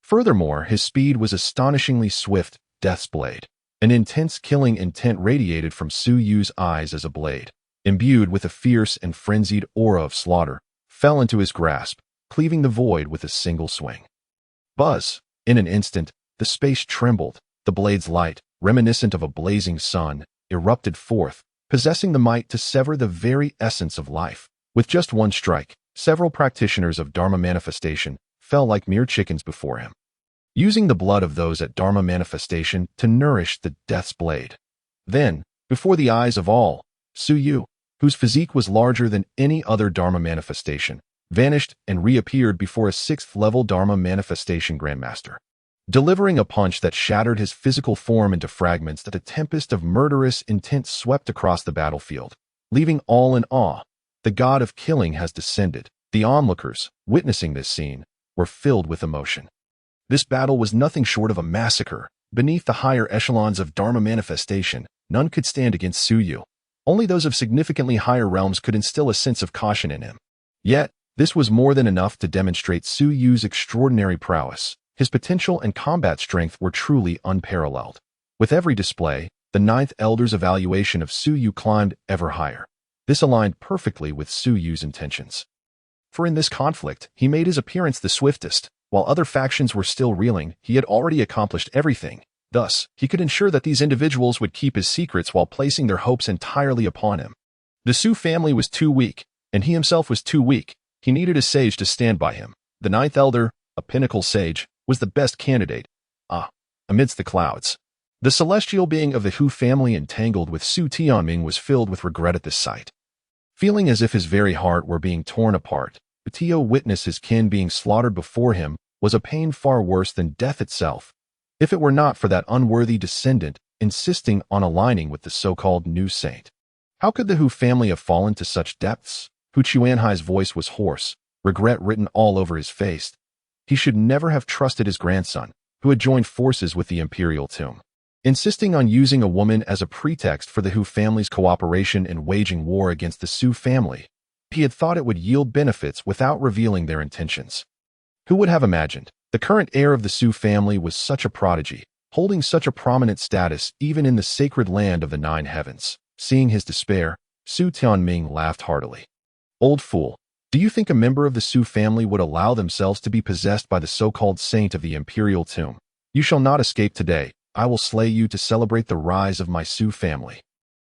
Furthermore, his speed was astonishingly swift. Death's blade. An intense killing intent radiated from Suyu's eyes as a blade, imbued with a fierce and frenzied aura of slaughter, fell into his grasp, cleaving the void with a single swing. Buzz! In an instant, the space trembled. The blade's light, reminiscent of a blazing sun, erupted forth, possessing the might to sever the very essence of life. With just one strike, several practitioners of Dharma manifestation fell like mere chickens before him, using the blood of those at Dharma manifestation to nourish the Death's blade. Then, before the eyes of all, Suyu, whose physique was larger than any other Dharma manifestation, vanished and reappeared before a 6th-level Dharma manifestation grandmaster, delivering a punch that shattered his physical form into fragments that a tempest of murderous intent swept across the battlefield, leaving all in awe. The god of killing has descended. The onlookers, witnessing this scene, were filled with emotion. This battle was nothing short of a massacre. Beneath the higher echelons of Dharma manifestation, none could stand against Suyu. Only those of significantly higher realms could instill a sense of caution in him. Yet, this was more than enough to demonstrate Suyu's extraordinary prowess. His potential and combat strength were truly unparalleled. With every display, the 9th Elder's evaluation of Suyu climbed ever higher. This aligned perfectly with Suyu's intentions. For in this conflict, he made his appearance the swiftest. While other factions were still reeling, he had already accomplished everything. Thus, he could ensure that these individuals would keep his secrets while placing their hopes entirely upon him. The Su family was too weak, and he himself was too weak. He needed a sage to stand by him. The 9th Elder, a pinnacle sage, was the best candidate. Amidst the clouds, the celestial being of the Hu family entangled with Su Tianming was filled with regret at this sight. Feeling as if his very heart were being torn apart, Tio witnessed his kin being slaughtered before him was a pain far worse than death itself, if it were not for that unworthy descendant insisting on aligning with the so-called new saint. How could the Hu family have fallen to such depths? Hu Chuanhai's voice was hoarse, regret written all over his face. He should never have trusted his grandson, who had joined forces with the imperial tomb. Insisting on using a woman as a pretext for the Hu family's cooperation in waging war against the Su family, he had thought it would yield benefits without revealing their intentions. Who would have imagined? The current heir of the Su family was such a prodigy, holding such a prominent status even in the sacred land of the 9 heavens. Seeing his despair, Su Tianming laughed heartily. Old fool, do you think a member of the Su family would allow themselves to be possessed by the so-called saint of the imperial tomb? You shall not escape today. I will slay you to celebrate the rise of my Su family.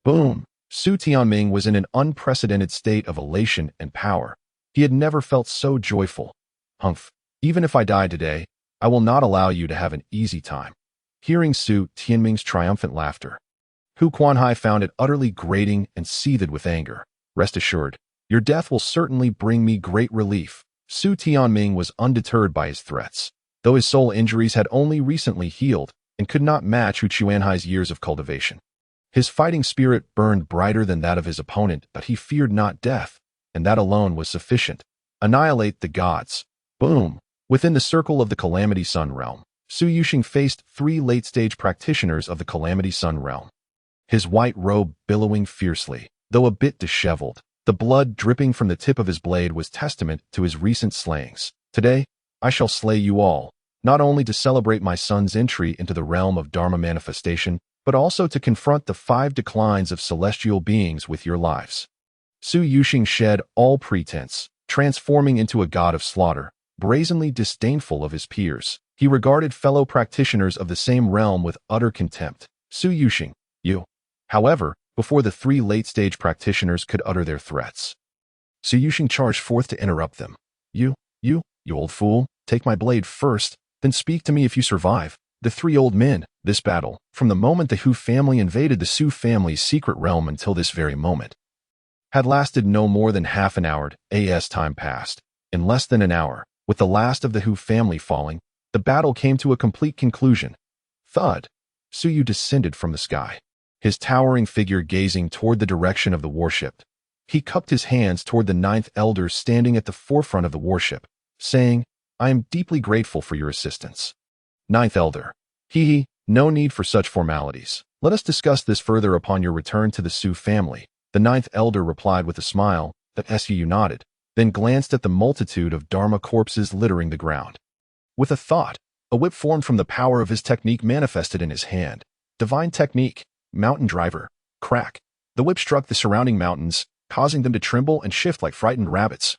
Boom! Su Tianming was in an unprecedented state of elation and power. He had never felt so joyful. Humph! Even if I die today, I will not allow you to have an easy time. Hearing Su Tianming's triumphant laughter, Hu Quanhai found it utterly grating and seethed with anger. Rest assured, your death will certainly bring me great relief. Su Tianming was undeterred by his threats, though his soul injuries had only recently healed and could not match Hu Quanhai's years of cultivation. His fighting spirit burned brighter than that of his opponent, but he feared not death, and that alone was sufficient. Annihilate the gods. Boom! Within the circle of the Calamity Sun realm, Su Yuxing faced 3 late-stage practitioners of the Calamity Sun realm. His white robe billowing fiercely, though a bit disheveled. The blood dripping from the tip of his blade was testament to his recent slayings. Today, I shall slay you all, not only to celebrate my son's entry into the realm of Dharma manifestation, but also to confront the 5 declines of celestial beings with your lives. Su Yuxing shed all pretense, transforming into a god of slaughter, brazenly disdainful of his peers. He regarded fellow practitioners of the same realm with utter contempt. Su Yuxing, you. However, before the 3 late-stage practitioners could utter their threats, Su Yuxing charged forth to interrupt them. You old fool, take my blade first, then speak to me if you survive. The 3 old men, this battle, from the moment the Hu family invaded the Su family's secret realm until this very moment, had lasted no more than half an hour. As time passed, in less than an hour, with the last of the Hu family falling, the battle came to a complete conclusion. Thud! Su Yu descended from the sky, his towering figure gazing toward the direction of the warship. He cupped his hands toward the 9th elder standing at the forefront of the warship, saying, I am deeply grateful for your assistance. 9th elder. No need for such formalities. Let us discuss this further upon your return to the Su family. The 9th elder replied with a smile that Su nodded, then glanced at the multitude of Dharma corpses littering the ground. With a thought, a whip formed from the power of his technique manifested in his hand. Divine technique, mountain driver, crack. The whip struck the surrounding mountains, causing them to tremble and shift like frightened rabbits,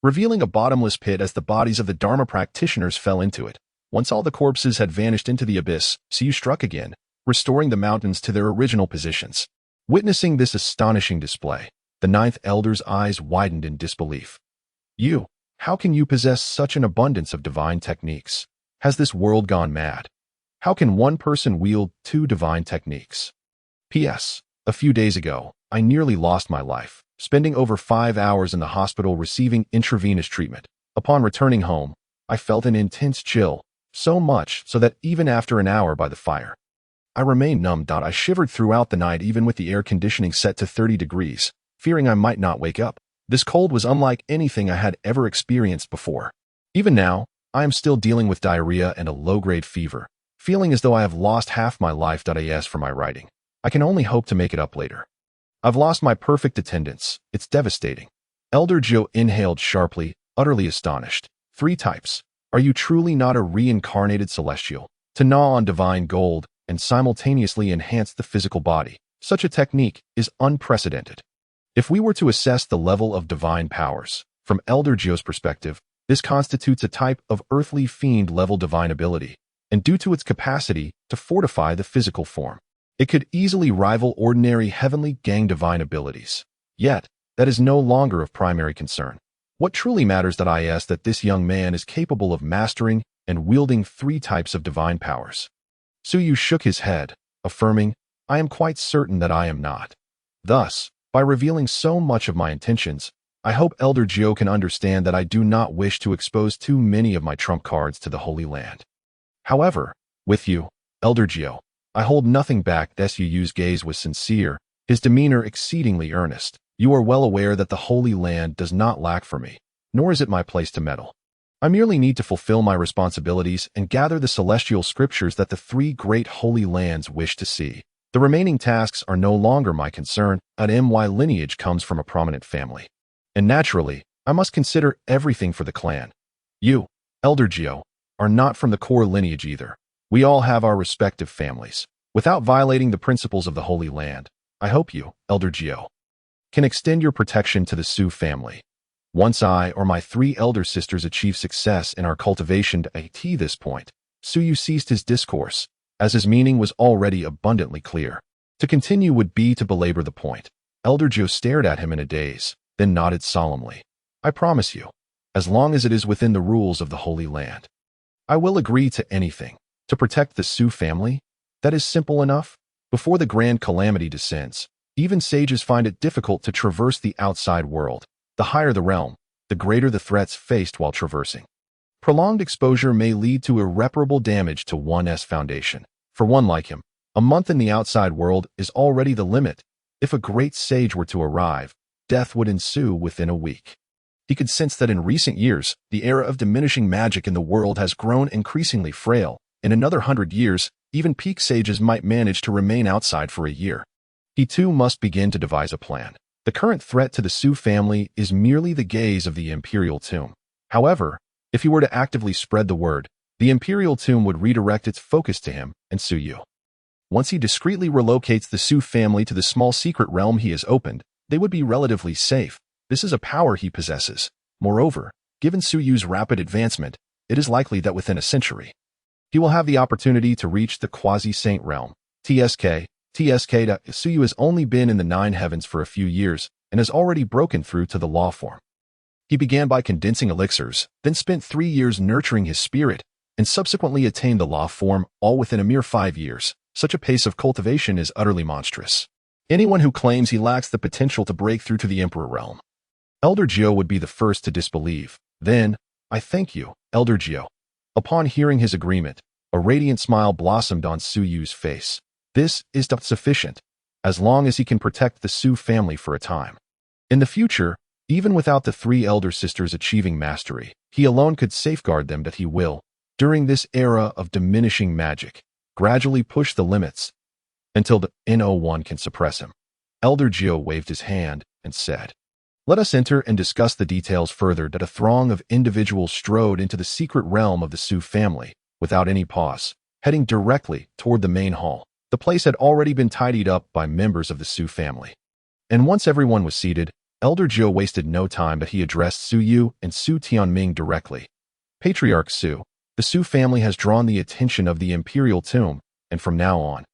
revealing a bottomless pit as the bodies of the Dharma practitioners fell into it. Once all the corpses had vanished into the abyss, Su struck again, restoring the mountains to their original positions. Witnessing this astonishing display, the 9th elder's eyes widened in disbelief. How can you possess such an abundance of divine techniques? Has this world gone mad? How can one person wield 2 divine techniques? P.S. A few days ago, I nearly lost my life, spending over 5 hours in the hospital receiving intravenous treatment. Upon returning home, I felt an intense chill, so much so that even after an hour by the fire, I remained numb. I shivered throughout the night even with the air conditioning set to 30 degrees, fearing I might not wake up. This cold was unlike anything I had ever experienced before. Even now, I am still dealing with diarrhea and a low-grade fever, feeling as though I have lost half my life. As for my writing, I can only hope to make it up later. I've lost my perfect attendance. It's devastating. Elder Joe inhaled sharply, utterly astonished. 3 types. Are you truly not a reincarnated celestial? To gnaw on divine gold and simultaneously enhance the physical body. Such a technique is unprecedented. If we were to assess the level of divine powers, from Elder Joe's perspective, this constitutes a type of earthly fiend-level divine ability, and due to its capacity to fortify the physical form, it could easily rival ordinary heavenly gang divine abilities. Yet, that is no longer of primary concern. What truly matters is that this young man is capable of mastering and wielding 3 types of divine powers. Su Yu shook his head, affirming, I am quite certain that I am not. Thus, by revealing so much of my intentions, I hope Elder Joe can understand that I do not wish to expose too many of my trump cards to the Holy Land. However, with you, Elder Joe, I hold nothing back. Su's gaze was sincere, his demeanor exceedingly earnest. You are well aware that the Holy Land does not lack for me, nor is it my place to meddle. I merely need to fulfill my responsibilities and gather the celestial scriptures that the 3 great holy lands wish to see. The remaining tasks are no longer my concern. My lineage comes from a prominent family, and naturally, I must consider everything for the clan. You, Elder Joe, are not from the core lineage either. We all have our respective families. Without violating the principles of the Holy Land, I hope you, Elder Joe, can extend your protection to the Su family. Once I or my 3 elder sisters achieve success in our cultivation at this point, Su Yu ceased his discourse, as his meaning was already abundantly clear. To continue would be to belabor the point. Elder Joe stared at him in a daze, then nodded solemnly. I promise you, as long as it is within the rules of the Holy Land, I will agree to anything. To protect the Su family? That is simple enough. Before the grand calamity descends, even sages find it difficult to traverse the outside world. The higher the realm, the greater the threats faced while traversing. Prolonged exposure may lead to irreparable damage to one's foundation. For one like him, a month in the outside world is already the limit. If a great sage were to arrive, death would ensue within a week. He could sense that in recent years, the era of diminishing magic in the world has grown increasingly frail. In another 100 years, even peak sages might manage to remain outside for a year. He too must begin to devise a plan. The current threat to the Su family is merely the gaze of the imperial tomb. However, if he were to actively spread the word, the imperial tomb would redirect its focus to him and Su Yu. Once he discreetly relocates the Su family to the small secret realm he has opened, they would be relatively safe. This is a power he possesses. Moreover, given Su Yu's rapid advancement, it is likely that within a century, he will have the opportunity to reach the quasi-saint realm. TSK. Su Yu has only been in the 9 heavens for a few years and has already broken through to the law form. He began by condensing elixirs, then spent 3 years nurturing his spirit, and subsequently attained the law form, all within a mere 5 years. Such a pace of cultivation is utterly monstrous. Anyone who claims he lacks the potential to break through to the Emperor realm, Elder Gio would be the first to disbelieve. Then, I thank you, Elder Gio. Upon hearing his agreement, a radiant smile blossomed on Su Yu's face. This is sufficient, as long as he can protect the Su family for a time. In the future, even without the 3 elder sisters achieving mastery, he alone could safeguard them. That he will, during this era of diminishing magic, gradually push the limits until the N01 can suppress him. Elder Gio waved his hand and said, "Let us enter and discuss the details further." That a throng of individuals strode into the secret realm of the Su family, without any pause, heading directly toward the main hall. The place had already been tidied up by members of the Su family. And once everyone was seated, Elder Gio wasted no time, but he addressed Su Yu and Su Tianming directly. "Patriarch Su, the Su family has drawn the attention of the imperial tomb, and from now on,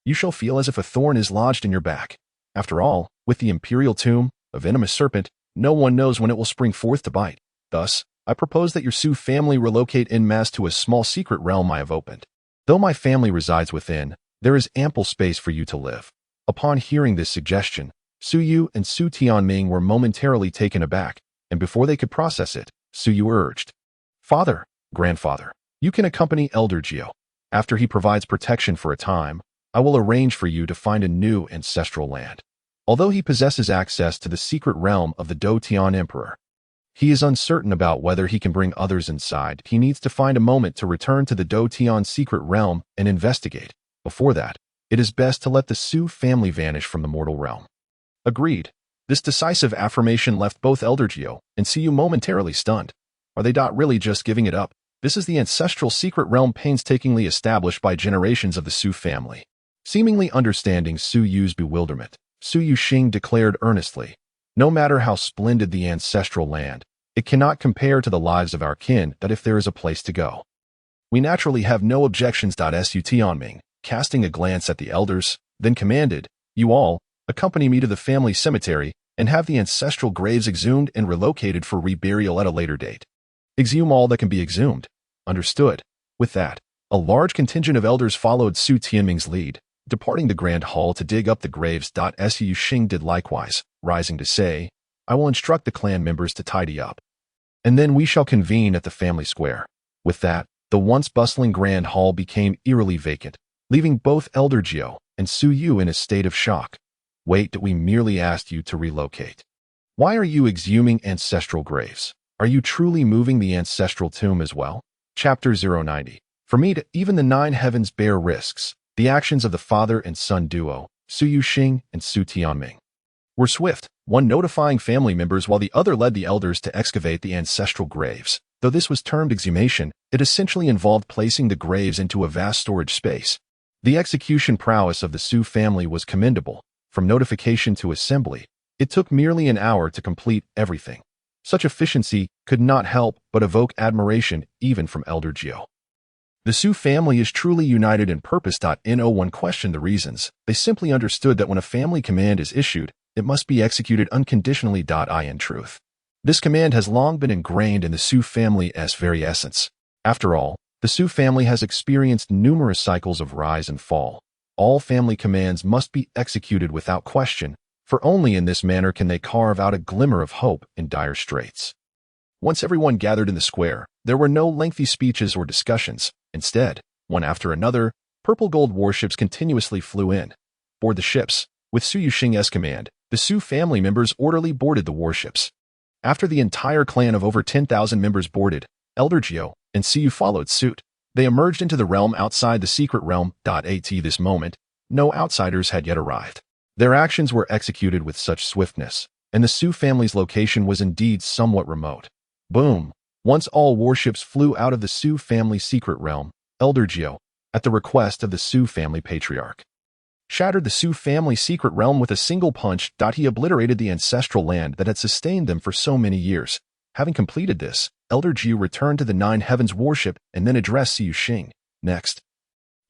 you shall feel as if a thorn is lodged in your back. After all, with the imperial tomb, a venomous serpent, no one knows when it will spring forth to bite. Thus, I propose that your Su family relocate en masse to a small secret realm I have opened. Though my family resides within, there is ample space for you to live." Upon hearing this suggestion, Su Yu and Su Tianming were momentarily taken aback, and before they could process it, Su Yu urged, "Father, grandfather, you can accompany Elder Gio. After he provides protection for a time, I will arrange for you to find a new ancestral land." Although he possesses access to the secret realm of the Do Tian Emperor, he is uncertain about whether he can bring others inside. He needs to find a moment to return to the Do Tian secret realm and investigate. Before that, it is best to let the Su family vanish from the mortal realm. Agreed. This decisive affirmation left both Elder Gio and Su Yu momentarily stunned. Are they not really just giving it up? This is the ancestral secret realm painstakingly established by generations of the Su family. Seemingly understanding Su Yu's bewilderment, Su Yuxing declared earnestly, "No matter how splendid the ancestral land, it cannot compare to the lives of our kin. That if there is a place to go, we naturally have no objections." Su Tianming, casting a glance at the elders, then commanded, "You all, accompany me to the family cemetery and have the ancestral graves exhumed and relocated for reburial at a later date. Exhume all that can be exhumed." Understood. With that, a large contingent of elders followed Su Tianming's lead, departing the grand hall to dig up the graves. Su Yuxing did likewise, rising to say, "I will instruct the clan members to tidy up, and then we shall convene at the family square." With that, the once bustling grand hall became eerily vacant, leaving both Elder Gio and Su Yu in a state of shock. "Wait, we merely asked you to relocate. Why are you exhuming ancestral graves? Are you truly moving the ancestral tomb as well?" Chapter 090. For me to even the 9 heavens bear risks. The actions of the father and son duo, Su Yuxing and Su Tianming, were swift, one notifying family members while the other led the elders to excavate the ancestral graves. Though this was termed exhumation, it essentially involved placing the graves into a vast storage space. The execution prowess of the Su family was commendable. From notification to assembly, it took merely an hour to complete everything. Such efficiency could not help but evoke admiration even from Elder Gio. The Su family is truly united in purpose. No one questioned the reasons. They simply understood that when a family command is issued, it must be executed unconditionally. In truth, this command has long been ingrained in the Su family's very essence. After all, The Sioux family has experienced numerous cycles of rise and fall. All family commands must be executed without question, for only in this manner can they carve out a glimmer of hope in dire straits. Once everyone gathered in the square, there were no lengthy speeches or discussions. Instead, one after another, purple gold warships continuously flew in. Board the ships. With Su Yuxing's command, the Sioux family members orderly boarded the warships. After the entire clan of over 10,000 members boarded, Elder Geo and Siu followed suit. They emerged into the realm outside the secret realm. At this moment, no outsiders had yet arrived. Their actions were executed with such swiftness, and the Sioux family's location was indeed somewhat remote. Boom! Once all warships flew out of the Sioux family secret realm, Elder Geo, at the request of the Sioux family patriarch, shattered the Sioux family secret realm with a single punch. He obliterated the ancestral land that had sustained them for so many years. Having completed this, Elder Jiu returned to the Nine Heavens warship and then addressed Siu Xing. Next,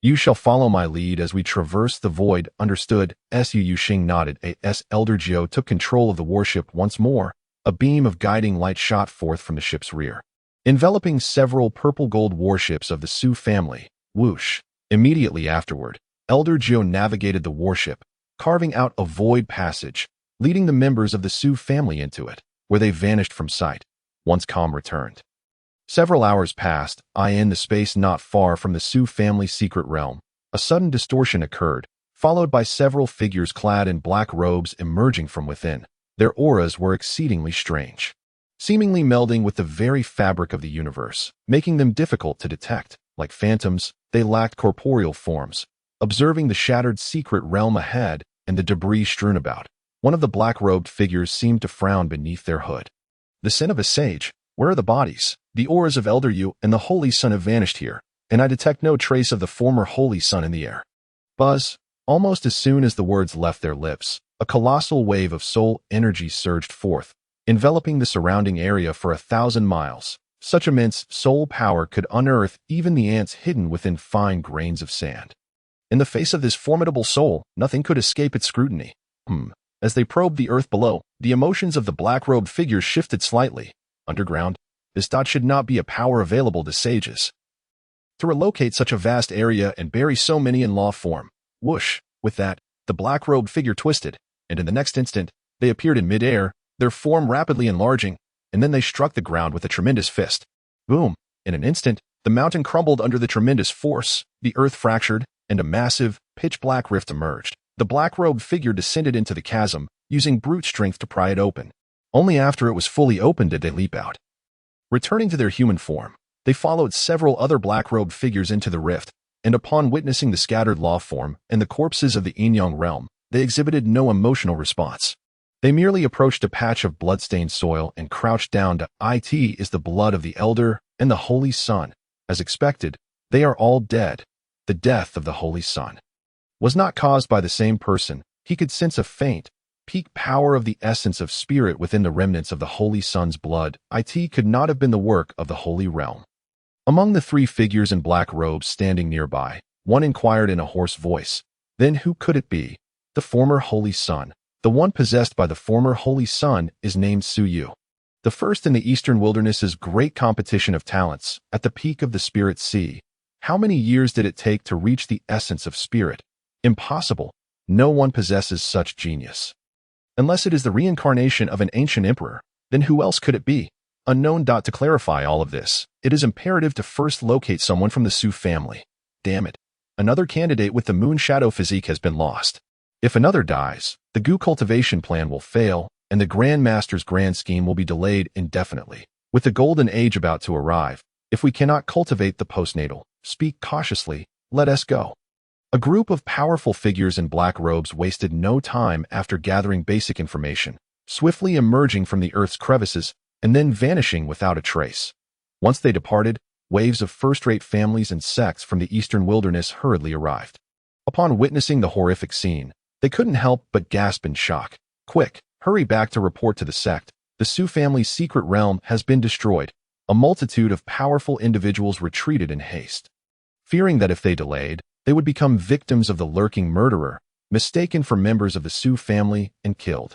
you shall follow my lead as we traverse the void. Understood. Siu Xing nodded. As Elder Jiu took control of the warship once more, a beam of guiding light shot forth from the ship's rear, enveloping several purple gold warships of the Sioux family. Whoosh! Immediately afterward, Elder Jiu navigated the warship, carving out a void passage, leading the members of the Sioux family into it, where they vanished from sight. Once calm returned. Several hours passed. In the space not far from the Sioux family secret realm, a sudden distortion occurred, followed by several figures clad in black robes emerging from within. Their auras were exceedingly strange, seemingly melding with the very fabric of the universe, making them difficult to detect. Like phantoms, they lacked corporeal forms. Observing the shattered secret realm ahead and the debris strewn about, one of the black-robed figures seemed to frown beneath their hood. The sin of a sage. Where are the bodies? The auras of Elder Yu and the Holy Sun have vanished here, and I detect no trace of the former Holy Sun in the air. Buzz. Almost as soon as the words left their lips, a colossal wave of soul energy surged forth, enveloping the surrounding area for 1,000 miles. Such immense soul power could unearth even the ants hidden within fine grains of sand. In the face of this formidable soul, nothing could escape its scrutiny. As they probed the earth below, the emotions of the black-robed figures shifted slightly. Underground, this should not be a power available to sages. To relocate such a vast area and bury so many in law form. Whoosh! With that, the black-robed figure twisted, and in the next instant, they appeared in mid-air, their form rapidly enlarging, and then they struck the ground with a tremendous fist. Boom! In an instant, the mountain crumbled under the tremendous force, the earth fractured, and a massive, pitch-black rift emerged. The black-robed figure descended into the chasm, using brute strength to pry it open. Only after it was fully opened did they leap out. Returning to their human form, they followed several other black-robed figures into the rift, and upon witnessing the scattered law form and the corpses of the Yin-Yang realm, they exhibited no emotional response. They merely approached a patch of blood-stained soil and crouched down to "It is the blood of the Elder and the Holy Sun." As expected, they are all dead. The death of the Holy Sun was not caused by the same person. He could sense a faint, peak power of the essence of spirit within the remnants of the Holy Sun's blood. It could not have been the work of the Holy Realm. Among the three figures in black robes standing nearby, one inquired in a hoarse voice, "Then who could it be?" "The former Holy Sun. The one possessed by the former Holy Sun is named Su Yu. The first in the Eastern Wilderness's great competition of talents, at the peak of the Spirit Sea. How many years did it take to reach the essence of spirit? Impossible. No one possesses such genius. Unless it is the reincarnation of an ancient emperor, then who else could it be? Unknown. To clarify all of this, it is imperative to first locate someone from the Sioux family. Damn it. Another candidate with the moon shadow physique has been lost. If another dies, the goo cultivation plan will fail, and the Grand Master's grand scheme will be delayed indefinitely. With the golden age about to arrive, if we cannot cultivate the postnatal, speak cautiously, let us go. A group of powerful figures in black robes wasted no time after gathering basic information, swiftly emerging from the earth's crevices and then vanishing without a trace. Once they departed, waves of first-rate families and sects from the eastern wilderness hurriedly arrived. Upon witnessing the horrific scene, they couldn't help but gasp in shock. "Quick, hurry back to report to the sect. The Sioux family's secret realm has been destroyed." A multitude of powerful individuals retreated in haste, fearing that if they delayed, they would become victims of the lurking murderer, mistaken for members of the Sioux family and killed.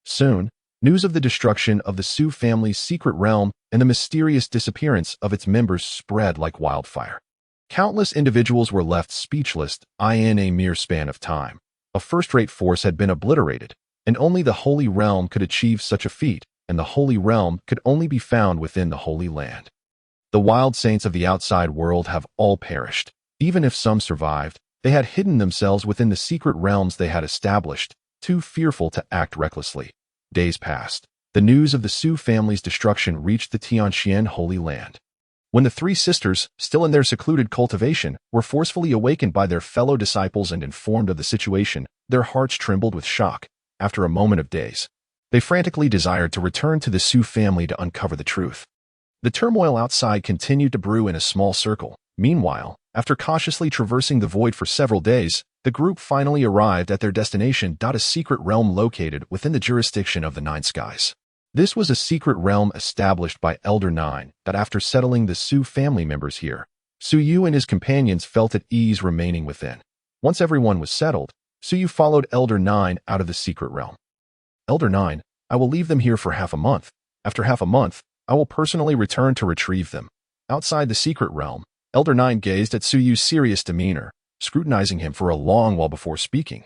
Soon, News of the destruction of the Su family's secret realm and the mysterious disappearance of its members spread like wildfire. Countless individuals were left speechless in a mere span of time. A first-rate force had been obliterated, and only the Holy Realm could achieve such a feat, and the Holy Realm could only be found within the Holy Land. The wild saints of the outside world have all perished. Even if some survived, they had hidden themselves within the secret realms they had established, too fearful to act recklessly. Days passed. The news of the Su family's destruction reached the Tianxian Holy Land. When the three sisters, still in their secluded cultivation, were forcefully awakened by their fellow disciples and informed of the situation, their hearts trembled with shock. After a moment of daze, they frantically desired to return to the Su family to uncover the truth. The turmoil outside continued to brew in a small circle. Meanwhile, after cautiously traversing the void for several days, the group finally arrived at their destination, a secret realm located within the jurisdiction of the Nine Skies. This was a secret realm established by Elder Nine, that after settling the Su family members here, Su Yu and his companions felt at ease remaining within. Once everyone was settled, Su Yu followed Elder Nine out of the secret realm. Elder Nine, I will leave them here for half a month. After half a month, I will personally return to retrieve them. Outside the secret realm, Elder Nine gazed at Su Yu's serious demeanor, scrutinizing him for a long while before speaking.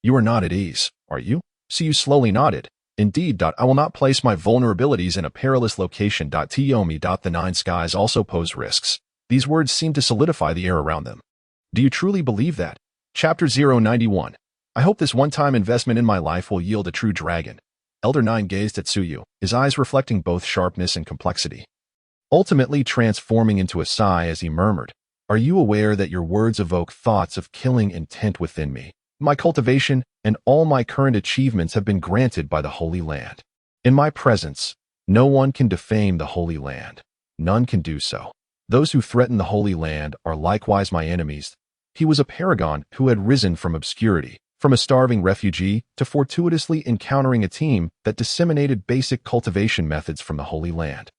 You are not at ease, are you? Su Yu slowly nodded. Indeed, I will not place my vulnerabilities in a perilous location. Tomi. The Nine Skies also pose risks. These words seemed to solidify the air around them. Do you truly believe that? Chapter 091. I hope this one-time investment in my life will yield a true dragon. Elder Nine gazed at Su Yu, his eyes reflecting both sharpness and complexity, ultimately transforming into a sigh as he murmured, Are you aware that your words evoke thoughts of killing intent within me? My cultivation and all my current achievements have been granted by the Holy Land. In my presence, no one can defame the Holy Land. None can do so. Those who threaten the Holy Land are likewise my enemies. He was a paragon who had risen from obscurity, from a starving refugee to fortuitously encountering a team that disseminated basic cultivation methods from the Holy Land.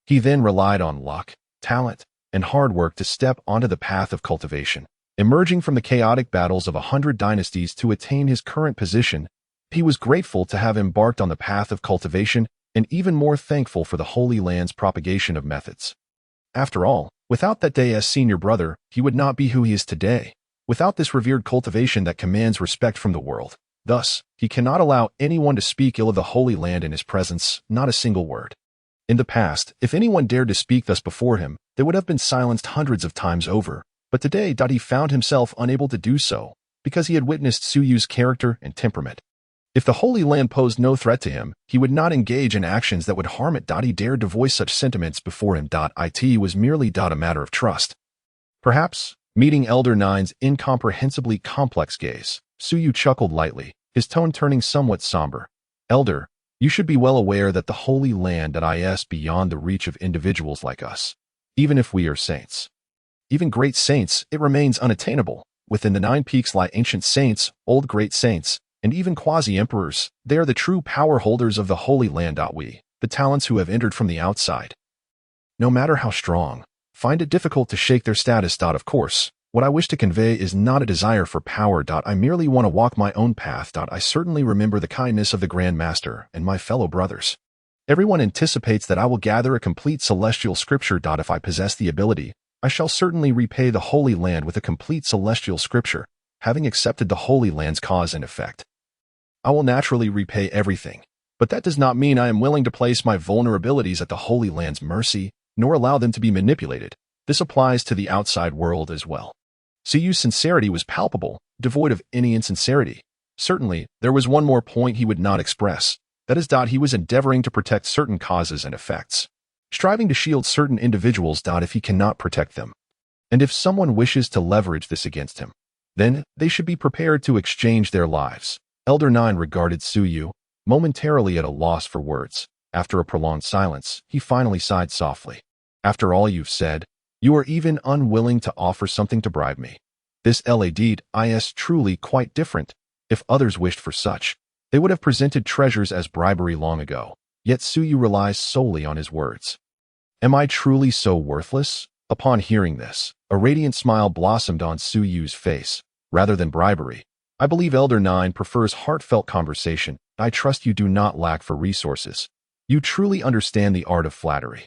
He then relied on luck, talent, and hard work to step onto the path of cultivation. Emerging from the chaotic battles of 100 dynasties to attain his current position, he was grateful to have embarked on the path of cultivation and even more thankful for the Holy Land's propagation of methods. After all, without that day as senior brother, he would not be who he is today. Without this revered cultivation that commands respect from the world, thus, he cannot allow anyone to speak ill of the Holy Land in his presence, not a single word. In the past, if anyone dared to speak thus before him, they would have been silenced hundreds of times over. But today, he found himself unable to do so, because he had witnessed Su Yu's character and temperament. If the Holy Land posed no threat to him, he would not engage in actions that would harm it. He dared to voice such sentiments before him. It was merely a matter of trust. Perhaps, meeting Elder Nine's incomprehensibly complex gaze, Su Yu chuckled lightly, his tone turning somewhat somber. Elder, you should be well aware that the Holy Land is beyond the reach of individuals like us, even if we are saints. Even great saints, it remains unattainable. Within the 9 peaks lie ancient saints, old great saints, and even quasi-emperors. They are the true power holders of the Holy Land. We, the talents who have entered from the outside, no matter how strong, find it difficult to shake their status. Of course, what I wish to convey is not a desire for power. I merely want to walk my own path. I certainly remember the kindness of the Grand Master and my fellow brothers. Everyone anticipates that I will gather a complete celestial scripture. If I possess the ability, I shall certainly repay the Holy Land with a complete celestial scripture, having accepted the Holy Land's cause and effect. I will naturally repay everything, but that does not mean I am willing to place my vulnerabilities at the Holy Land's mercy, nor allow them to be manipulated. This applies to the outside world as well. Su Yu's sincerity was palpable, devoid of any insincerity. Certainly, there was one more point he would not express. That is, he was endeavoring to protect certain causes and effects, striving to shield certain individuals. If he cannot protect them, and if someone wishes to leverage this against him, then they should be prepared to exchange their lives. Elder Nine regarded Su Yu, momentarily at a loss for words. After a prolonged silence, he finally sighed softly. After all you've said, you are even unwilling to offer something to bribe me. This deed is truly quite different. If others wished for such, they would have presented treasures as bribery long ago. Yet Su Yu relies solely on his words. Am I truly so worthless? Upon hearing this, a radiant smile blossomed on Su Yu's face. Rather than bribery, I believe Elder Nine prefers heartfelt conversation. I trust you do not lack for resources. You truly understand the art of flattery."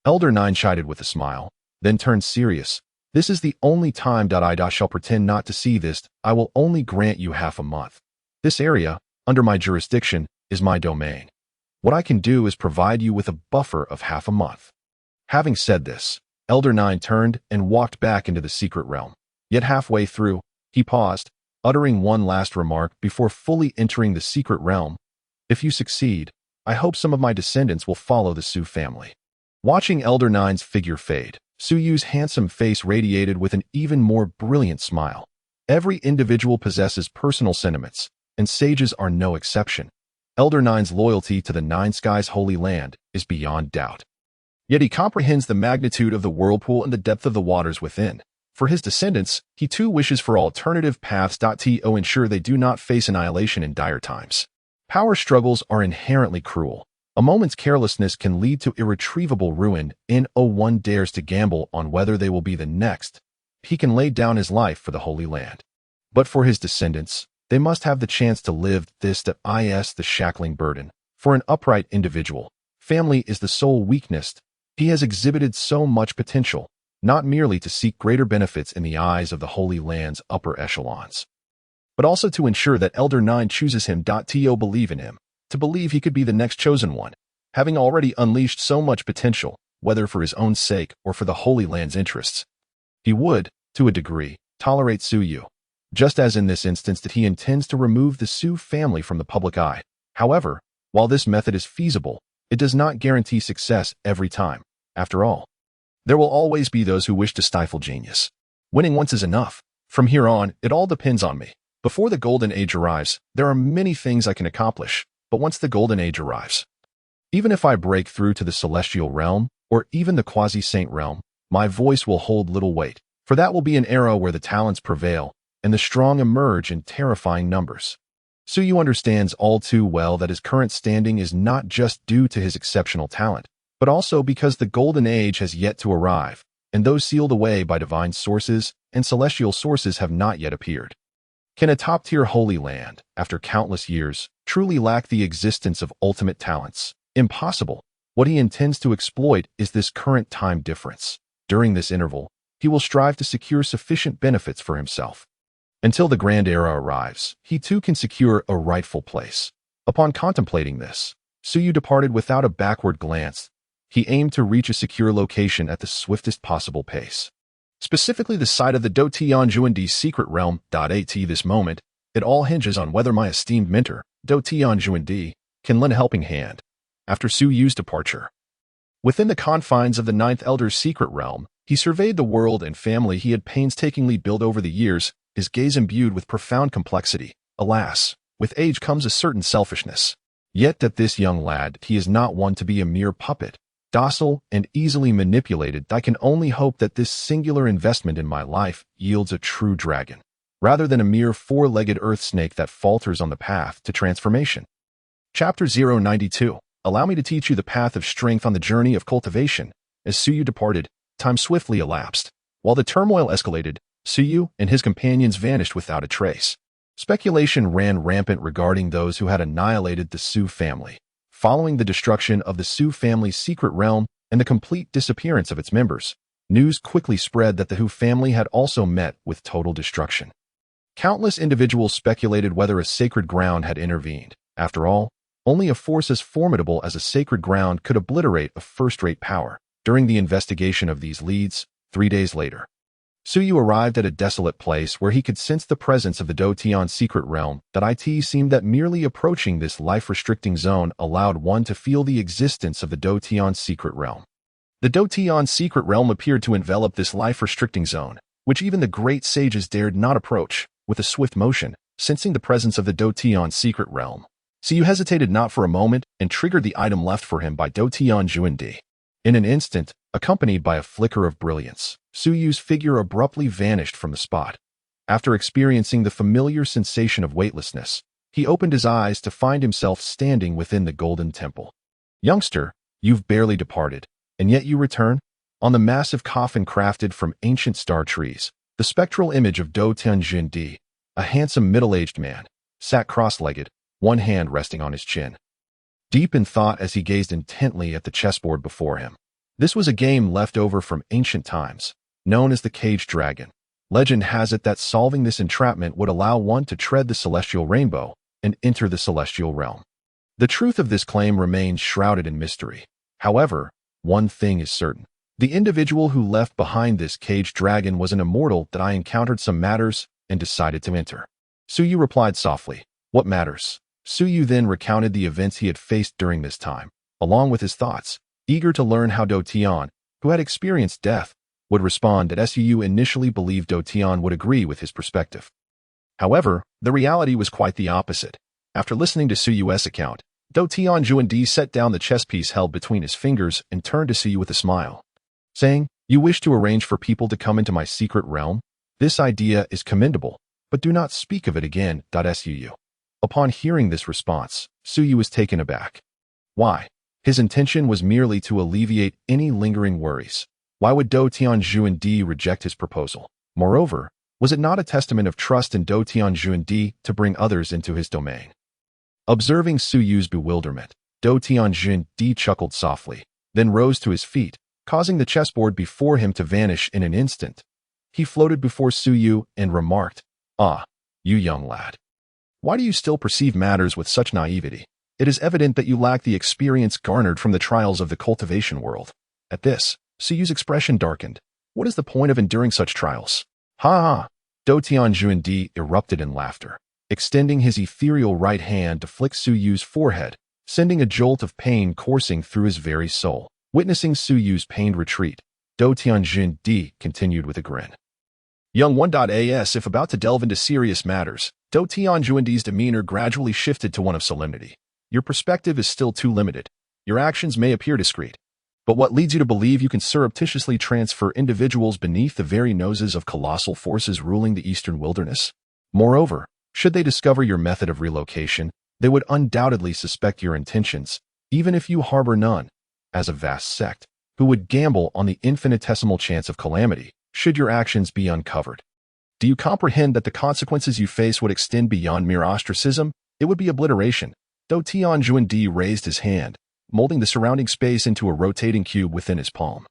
Elder Nine chided with a smile, then turned serious. "This is the only time I shall pretend not to see this. I will only grant you half a month. This area, under my jurisdiction, is my domain. What I can do is provide you with a buffer of half a month." Having said this, Elder Nine turned and walked back into the secret realm. Yet halfway through, he paused, uttering one last remark before fully entering the secret realm. "If you succeed, I hope some of my descendants will follow the Su family." Watching Elder Nine's figure fade, Su Yu's handsome face radiated with an even more brilliant smile. Every individual possesses personal sentiments, and sages are no exception. Elder Nine's loyalty to the Nine Skies' holy land is beyond doubt. Yet he comprehends the magnitude of the whirlpool and the depth of the waters within. For his descendants, he too wishes for alternative paths to ensure they do not face annihilation in dire times. Power struggles are inherently cruel. A moment's carelessness can lead to irretrievable ruin. No one dares to gamble on whether they will be the next. He can lay down his life for the Holy Land. But for his descendants, they must have the chance to live this that is the shackling burden. For an upright individual, family is the sole weakness. He has exhibited so much potential, not merely to seek greater benefits in the eyes of the Holy Land's upper echelons, but also to ensure that Elder Nine chooses him. To believe in him, to believe he could be the next chosen one, having already unleashed so much potential, whether for his own sake or for the Holy Land's interests. He would, to a degree, tolerate Su Yu, just as in this instance that he intends to remove the Su family from the public eye. However, while this method is feasible, it does not guarantee success every time. After all, there will always be those who wish to stifle genius. Winning once is enough. From here on, it all depends on me. Before the Golden Age arrives, there are many things I can accomplish, but once the Golden Age arrives, even if I break through to the Celestial Realm, or even the Quasi-Saint Realm, my voice will hold little weight, for that will be an era where the talents prevail, and the strong emerge in terrifying numbers. Su Yu understands all too well that his current standing is not just due to his exceptional talent, but also because the Golden Age has yet to arrive, and those sealed away by divine sources and celestial sources have not yet appeared. Can a top-tier Holy Land, after countless years, truly lack the existence of ultimate talents? Impossible. What he intends to exploit is this current time difference. During this interval, he will strive to secure sufficient benefits for himself. Until the Grand Era arrives, he too can secure a rightful place. Upon contemplating this, Su Yu departed without a backward glance. He aimed to reach a secure location at the swiftest possible pace. Specifically the site of the Dotianjuandi's secret realm. At this moment, it all hinges on whether my esteemed mentor, Dotianjuandi, can lend a helping hand. After Su Yu's departure, within the confines of the Ninth Elder's secret realm, he surveyed the world and family he had painstakingly built over the years, his gaze imbued with profound complexity. Alas, with age comes a certain selfishness. Yet that this young lad, he is not one to be a mere puppet, docile and easily manipulated. I can only hope that this singular investment in my life yields a true dragon, rather than a mere four-legged earth snake that falters on the path to transformation. Chapter 092. Allow me to teach you the path of strength on the journey of cultivation. As Su Yu departed, time swiftly elapsed. While the turmoil escalated, Su Yu and his companions vanished without a trace. Speculation ran rampant regarding those who had annihilated the Su family. Following the destruction of the Su family's secret realm and the complete disappearance of its members, news quickly spread that the Hu family had also met with total destruction. Countless individuals speculated whether a sacred ground had intervened. After all, only a force as formidable as a sacred ground could obliterate a first-rate power. During the investigation of these leads, 3 days later, Su Yu arrived at a desolate place where he could sense the presence of the Dotian secret realm. It seemed that merely approaching this life-restricting zone allowed one to feel the existence of the Dotian secret realm. The Dotian secret realm appeared to envelop this life-restricting zone, which even the great sages dared not approach. With a swift motion, sensing the presence of the Dotian secret realm, Su Yu hesitated not for a moment and triggered the item left for him by Dotianjuandi. In an instant, accompanied by a flicker of brilliance, Su Yu's figure abruptly vanished from the spot. After experiencing the familiar sensation of weightlessness, he opened his eyes to find himself standing within the Golden Temple. "Youngster, you've barely departed, and yet you return?" On the massive coffin crafted from ancient star trees, the spectral image of Do Tianjin, a handsome middle-aged man, sat cross-legged, one hand resting on his chin. Deep in thought as he gazed intently at the chessboard before him. This was a game left over from ancient times, known as the caged dragon. Legend has it that solving this entrapment would allow one to tread the celestial rainbow and enter the celestial realm. The truth of this claim remains shrouded in mystery. However, one thing is certain. The individual who left behind this caged dragon was an immortal that I encountered some matters and decided to enter. Suyu replied softly, "What matters?" Suyu then recounted the events he had faced during this time, along with his thoughts, eager to learn how Do Tian, who had experienced death, would respond. That Suyu initially believed Do Tian would agree with his perspective. However, the reality was quite the opposite. After listening to Suyu's account, Do Tian Juandi set down the chess piece held between his fingers and turned to Suyu with a smile, saying, "You wish to arrange for people to come into my secret realm? This idea is commendable, but do not speak of it again." Suyu. Upon hearing this response, Suyu was taken aback. Why? His intention was merely to alleviate any lingering worries. Why would Do Tian Juandi reject his proposal? Moreover, was it not a testament of trust in Do Tian Juandi to bring others into his domain? Observing Suyu's bewilderment, Do Tian Juandi chuckled softly, then rose to his feet, causing the chessboard before him to vanish in an instant. He floated before Suyu and remarked, "Ah, you young lad. Why do you still perceive matters with such naivety? It is evident that you lack the experience garnered from the trials of the cultivation world." At this, Suyu's expression darkened. What is the point of enduring such trials? Ha ha! Do Tian Juandi erupted in laughter, extending his ethereal right hand to flick Suyu's forehead, sending a jolt of pain coursing through his very soul. Witnessing Suyu's pained retreat, Do Tian Juandi continued with a grin. Young 1.as if about to delve into serious matters, Do Tian Juandi's demeanor gradually shifted to one of solemnity. Your perspective is still too limited. Your actions may appear discreet, but what leads you to believe you can surreptitiously transfer individuals beneath the very noses of colossal forces ruling the eastern wilderness? Moreover, should they discover your method of relocation, they would undoubtedly suspect your intentions, even if you harbor none. As a vast sect, who would gamble on the infinitesimal chance of calamity, should your actions be uncovered. Do you comprehend that the consequences you face would extend beyond mere ostracism? It would be obliteration. Do Tian Juandi raised his hand, molding the surrounding space into a rotating cube within his palm.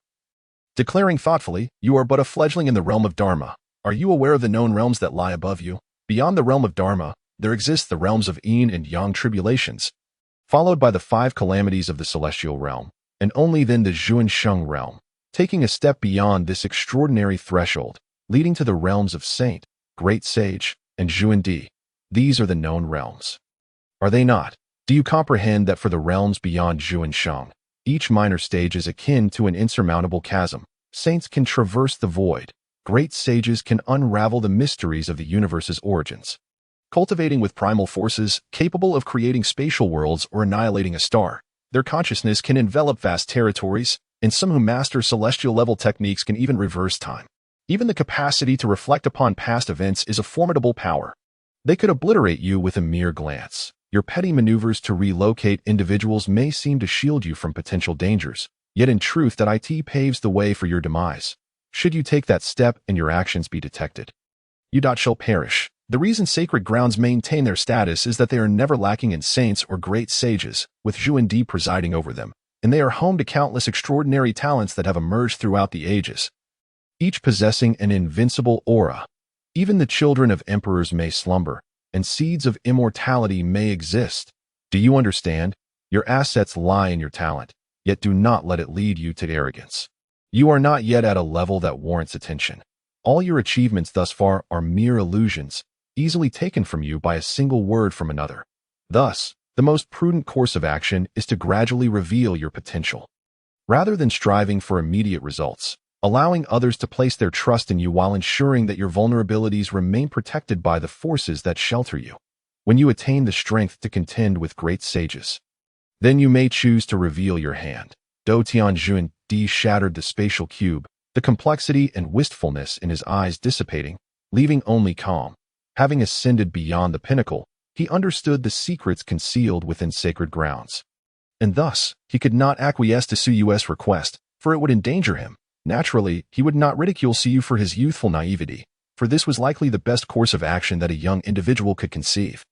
Declaring thoughtfully, "You are but a fledgling in the realm of Dharma. Are you aware of the known realms that lie above you? Beyond the realm of Dharma, there exist the realms of Yin and Yang tribulations, followed by the 5 calamities of the celestial realm, and only then the Zhuan Sheng realm. Taking a step beyond this extraordinary threshold, leading to the realms of Saint, Great Sage, and Juandi. These are the known realms. Are they not? Do you comprehend that for the realms beyond Zhuan Sheng, each minor stage is akin to an insurmountable chasm? Saints can traverse the void. Great sages can unravel the mysteries of the universe's origins. Cultivating with primal forces, capable of creating spatial worlds or annihilating a star, their consciousness can envelop vast territories, and some who master celestial-level techniques can even reverse time. Even the capacity to reflect upon past events is a formidable power. They could obliterate you with a mere glance. Your petty maneuvers to relocate individuals may seem to shield you from potential dangers, yet in truth that it paves the way for your demise. Should you take that step and your actions be detected, you shall perish. The reason sacred grounds maintain their status is that they are never lacking in saints or great sages, with Juandi presiding over them, and they are home to countless extraordinary talents that have emerged throughout the ages, each possessing an invincible aura. Even the children of emperors may slumber, and seeds of immortality may exist. Do you understand? Your assets lie in your talent, yet do not let it lead you to arrogance. You are not yet at a level that warrants attention. All your achievements thus far are mere illusions, easily taken from you by a single word from another. Thus, the most prudent course of action is to gradually reveal your potential. Rather than striving for immediate results, allowing others to place their trust in you while ensuring that your vulnerabilities remain protected by the forces that shelter you. When you attain the strength to contend with great sages, then you may choose to reveal your hand. Do Tian Juandi shattered the spatial cube, the complexity and wistfulness in his eyes dissipating, leaving only calm. Having ascended beyond the pinnacle, he understood the secrets concealed within sacred grounds. And thus, he could not acquiesce to Suyu's request, for it would endanger him. Naturally, he would not ridicule Suyu for his youthful naivety, for this was likely the best course of action that a young individual could conceive.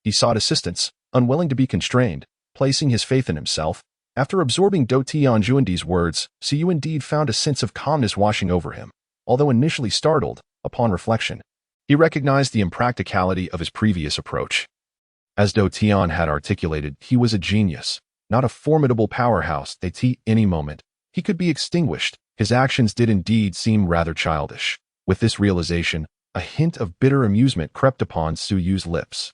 He sought assistance, unwilling to be constrained, placing his faith in himself. After absorbing Do Tianjuandi's words, Suyu indeed found a sense of calmness washing over him. Although initially startled, upon reflection, he recognized the impracticality of his previous approach. As Do Tian had articulated, he was a genius, not a formidable powerhouse. At any moment, he could be extinguished. His actions did indeed seem rather childish. With this realization, a hint of bitter amusement crept upon Suyu's lips.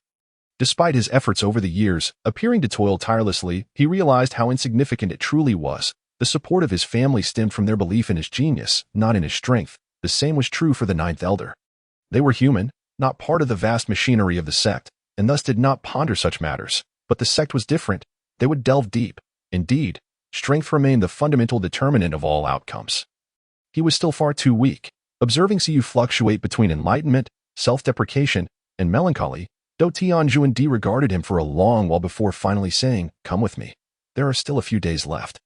Despite his efforts over the years, appearing to toil tirelessly, he realized how insignificant it truly was. The support of his family stemmed from their belief in his genius, not in his strength. The same was true for the ninth elder. They were human, not part of the vast machinery of the sect, and thus did not ponder such matters. But the sect was different. They would delve deep. Indeed, strength remained the fundamental determinant of all outcomes. He was still far too weak. Observing Suyu fluctuate between enlightenment, self-deprecation, and melancholy, Do Tianjuan regarded him for a long while before finally saying, "Come with me. There are still a few days left.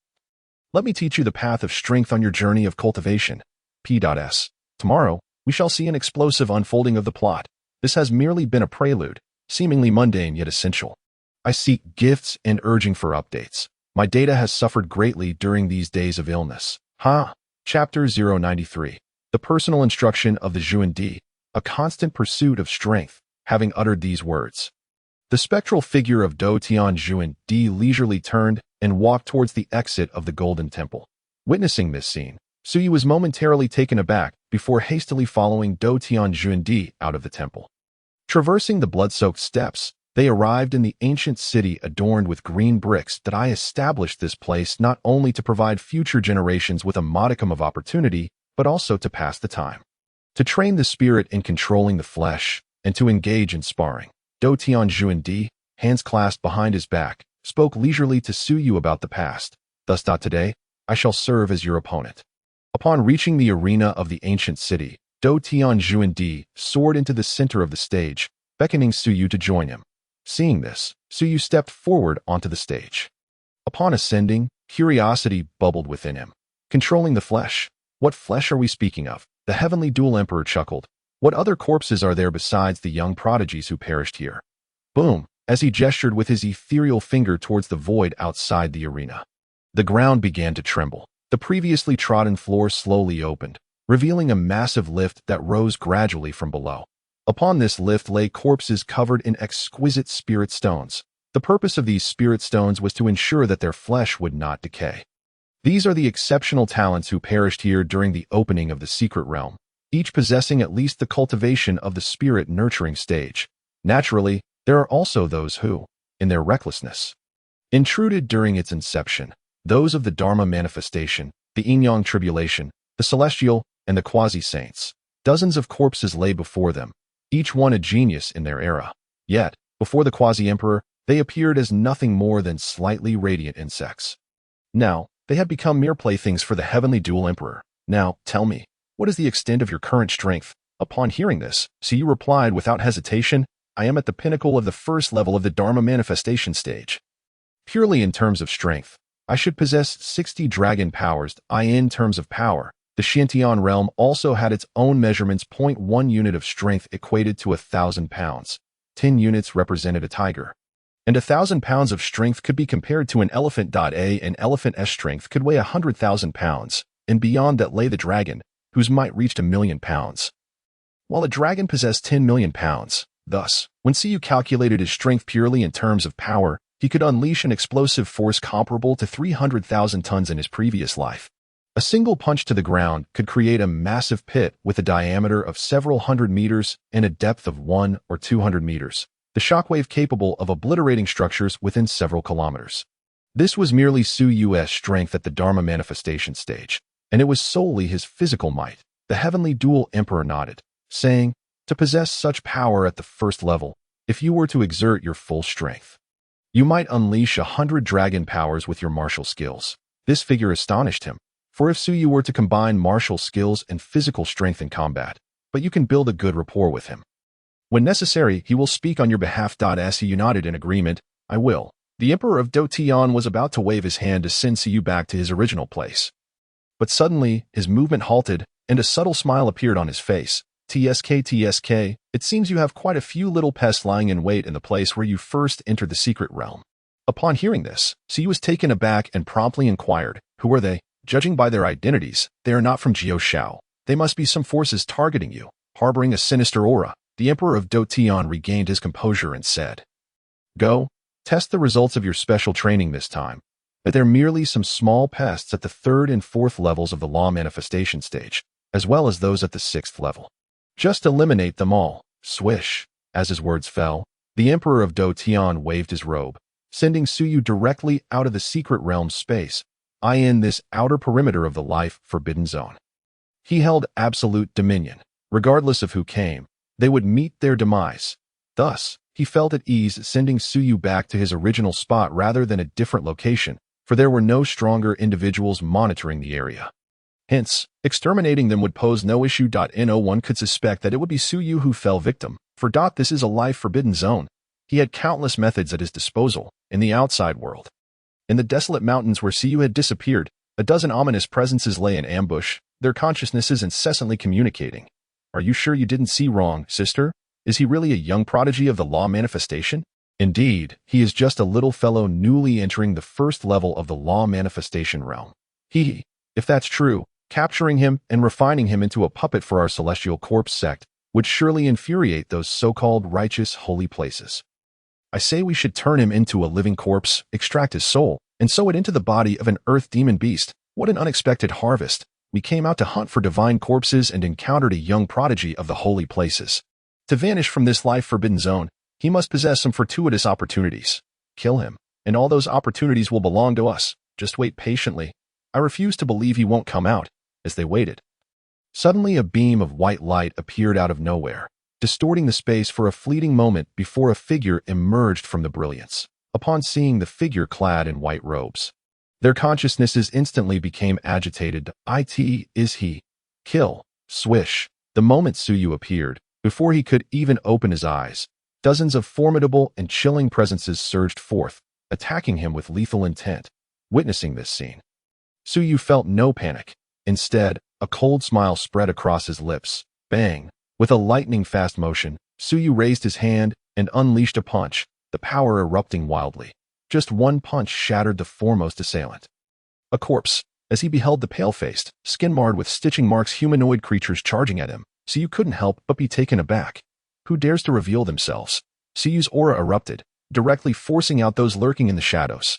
Let me teach you the path of strength on your journey of cultivation. P.S. Tomorrow, we shall see an explosive unfolding of the plot. This has merely been a prelude, seemingly mundane yet essential. I seek gifts and urging for updates. My data has suffered greatly during these days of illness." Chapter 093. The Personal Instruction of the Zhuandi, a Constant Pursuit of Strength. Having uttered these words, the spectral figure of Do Tianjuan leisurely turned and walked towards the exit of the Golden Temple. Witnessing this scene, Suyu was momentarily taken aback before hastily following Do Tianjuan out of the temple. Traversing the blood-soaked steps, they arrived in the ancient city adorned with green bricks. That I established this place not only to provide future generations with a modicum of opportunity, but also to pass the time, to train the spirit in controlling the flesh, and to engage in sparring. Do Tianjuan, hands clasped behind his back, spoke leisurely to Suyu about the past. Thus, today, I shall serve as your opponent. Upon reaching the arena of the ancient city, Do Tianjuan soared into the center of the stage, beckoning Suyu to join him. Seeing this, Suyu stepped forward onto the stage. Upon ascending, curiosity bubbled within him. Controlling the flesh? What flesh are we speaking of? The heavenly dual emperor chuckled. What other corpses are there besides the young prodigies who perished here? Boom, as he gestured with his ethereal finger towards the void outside the arena. The ground began to tremble. The previously trodden floor slowly opened, revealing a massive lift that rose gradually from below. Upon this lift lay corpses covered in exquisite spirit stones. The purpose of these spirit stones was to ensure that their flesh would not decay. These are the exceptional talents who perished here during the opening of the secret realm, each possessing at least the cultivation of the spirit nurturing stage. Naturally, there are also those who, in their recklessness, intruded during its inception, those of the Dharma manifestation, the yin-yang tribulation, the celestial, and the quasi-saints. Dozens of corpses lay before them, each one a genius in their era. Yet, before the quasi-emperor, they appeared as nothing more than slightly radiant insects. Now, they had become mere playthings for the heavenly dual emperor. Now, tell me, what is the extent of your current strength? Upon hearing this, Suyu replied without hesitation, I am at the pinnacle of the first level of the Dharma manifestation stage. Purely in terms of strength, I should possess 60 dragon powers. In terms of power, the Xiantian realm also had its own measurements. 1 unit of strength equated to 1,000 pounds. 10 units represented a tiger. And 1,000 pounds of strength could be compared to an elephant. An elephant's strength could weigh 100,000 pounds, and beyond that lay the dragon, whose might reached 1,000,000 pounds. While a dragon possessed 10 million pounds, thus, when Suyu calculated his strength purely in terms of power, he could unleash an explosive force comparable to 300,000 tons in his previous life. A single punch to the ground could create a massive pit with a diameter of several hundred meters and a depth of 100 or 200 meters, the shockwave capable of obliterating structures within several kilometers. This was merely Suyu's strength at the Dharma manifestation stage, and it was solely his physical might. The heavenly dual emperor nodded, saying, to possess such power at the first level, if you were to exert your full strength, you might unleash 100 dragon powers with your martial skills. This figure astonished him, for if Suyu were to combine martial skills and physical strength in combat, but you can build a good rapport with him. When necessary, he will speak on your behalf. As he nodded in agreement, I will. The Emperor of Do Tian was about to wave his hand to send Suyu back to his original place. But suddenly, his movement halted, and a subtle smile appeared on his face. TSK, it seems you have quite a few little pests lying in wait in the place where you first entered the secret realm. Upon hearing this, Siyu was taken aback and promptly inquired, who are they? Judging by their identities, they are not from Jiuxiao. They must be some forces targeting you, harboring a sinister aura. The Emperor of Dotian regained his composure and said, "Go, test the results of your special training this time. But they're merely some small pests at the 3rd and 4th levels of the law manifestation stage, as well as those at the 6th level. Just eliminate them all." Swish. As his words fell, the Emperor of Dotian waved his robe, sending Suyu directly out of the secret realm space, in this outer perimeter of the life forbidden zone. He held absolute dominion. Regardless of who came, they would meet their demise. Thus, he felt at ease sending Suyu back to his original spot rather than a different location, for there were no stronger individuals monitoring the area. Hence, exterminating them would pose no issue. No one could suspect that it would be Suyu who fell victim, for this is a life forbidden zone. He had countless methods at his disposal in the outside world. In the desolate mountains where Suyu had disappeared, a dozen ominous presences lay in ambush, their consciousnesses incessantly communicating. "Are you sure you didn't see wrong, sister? Is he really a young prodigy of the law manifestation? Indeed, he is just a little fellow newly entering the 1st level of the law manifestation realm. If that's true, capturing him and refining him into a puppet for our celestial corpse sect would surely infuriate those so-called righteous holy places. I say we should turn him into a living corpse, extract his soul, and sow it into the body of an earth demon beast. What an unexpected harvest. We came out to hunt for divine corpses and encountered a young prodigy of the holy places. To vanish from this life forbidden zone, he must possess some fortuitous opportunities. Kill him, and all those opportunities will belong to us. Just wait patiently. I refuse to believe he won't come out." As they waited, suddenly a beam of white light appeared out of nowhere, distorting the space for a fleeting moment before a figure emerged from the brilliance. Upon seeing the figure clad in white robes, their consciousnesses instantly became agitated. Is he? Kill. Swish. The moment Suyu appeared, before he could even open his eyes, dozens of formidable and chilling presences surged forth, attacking him with lethal intent. Witnessing this scene, Suyu felt no panic. Instead, a cold smile spread across his lips. Bang! With a lightning-fast motion, Suyu raised his hand and unleashed a punch, the power erupting wildly. Just one punch shattered the foremost assailant. A corpse. As he beheld the pale-faced, skin-marred with stitching marks humanoid creatures charging at him, Suyu couldn't help but be taken aback. Who dares to reveal themselves? Suyu's aura erupted, directly forcing out those lurking in the shadows.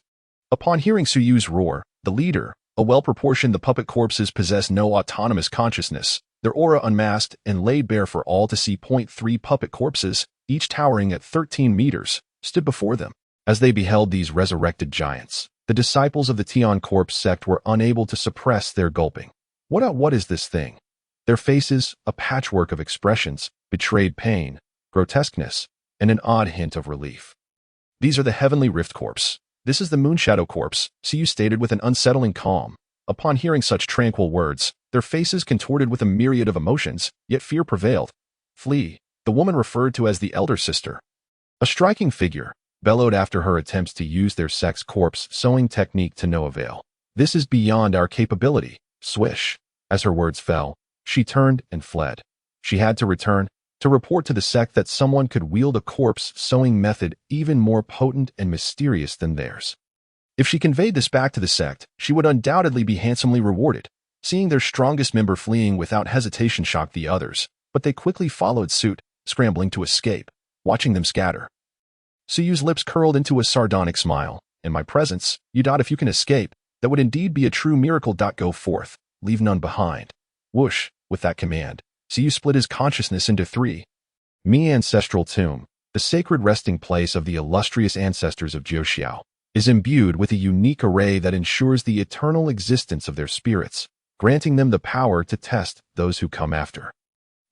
Upon hearing Suyu's roar, the leader, a well-proportioned, the puppet corpses possess no autonomous consciousness, their aura unmasked and laid bare for all to see. 3 puppet corpses, each towering at 13 meters, stood before them. As they beheld these resurrected giants, the disciples of the Tian corpse sect were unable to suppress their gulping. What is this thing? Their faces, a patchwork of expressions, betrayed pain, grotesqueness, and an odd hint of relief. "These are the Heavenly Rift Corpse. This is the Moonshadow Corpse," Siyu stated with an unsettling calm. Upon hearing such tranquil words, their faces contorted with a myriad of emotions, yet fear prevailed. "Flee," the woman referred to as the elder sister. A striking figure, bellowed after her attempts to use their sex corpse sewing technique to no avail. "This is beyond our capability." Swish. As her words fell, she turned and fled. She had to return, to report to the sect that someone could wield a corpse sewing method even more potent and mysterious than theirs. If she conveyed this back to the sect, she would undoubtedly be handsomely rewarded. Seeing their strongest member fleeing without hesitation shocked the others, but they quickly followed suit, scrambling to escape, watching them scatter. Suyu's lips curled into a sardonic smile. "In my presence, if you can escape, that would indeed be a true miracle. Go forth, leave none behind." Whoosh. With that command, Suyu split his consciousness into 3. Mi Ancestral Tomb, the sacred resting place of the illustrious ancestors of Jiuxiao, is imbued with a unique array that ensures the eternal existence of their spirits, granting them the power to test those who come after.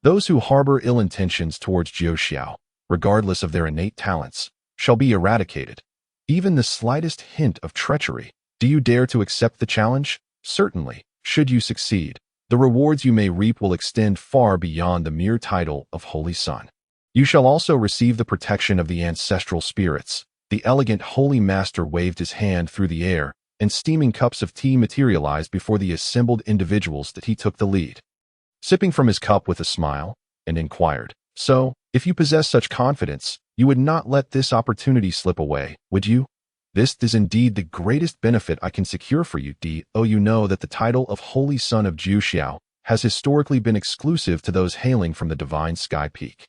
Those who harbor ill intentions towards Jiuxiao, regardless of their innate talents, shall be eradicated. Even the slightest hint of treachery. Do you dare to accept the challenge? Certainly, should you succeed, the rewards you may reap will extend far beyond the mere title of Holy Son. You shall also receive the protection of the ancestral spirits. The elegant Holy Master waved his hand through the air, and steaming cups of tea materialized before the assembled individuals that he took the lead. Sipping from his cup with a smile, and inquired, "So, if you possess such confidence, you would not let this opportunity slip away, would you? This is indeed the greatest benefit I can secure for you, do you know that the title of Holy Son of Jiuxiao has historically been exclusive to those hailing from the divine sky peak.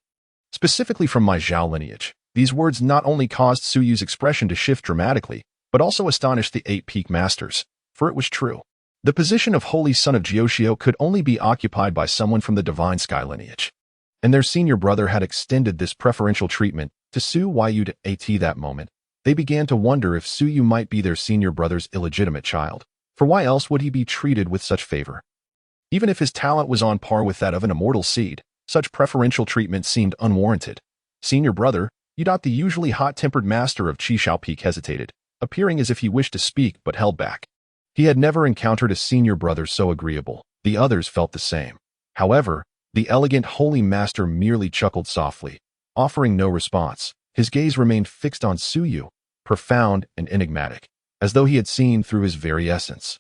Specifically from my Zhao lineage." These words not only caused Suyu's expression to shift dramatically, but also astonished the 8 peak masters, for it was true. The position of Holy Son of Jiuxiao could only be occupied by someone from the divine sky lineage, and their senior brother had extended this preferential treatment to Su Yu at that moment. They began to wonder if Suyu might be their senior brother's illegitimate child, for why else would he be treated with such favor? Even if his talent was on par with that of an immortal seed, such preferential treatment seemed unwarranted. Senior brother, Yudot, the usually hot-tempered master of Qishao Peak, hesitated, appearing as if he wished to speak but held back. He had never encountered a senior brother so agreeable. The others felt the same. However, the elegant holy master merely chuckled softly, offering no response. His gaze remained fixed on Suyu, profound and enigmatic, as though he had seen through his very essence.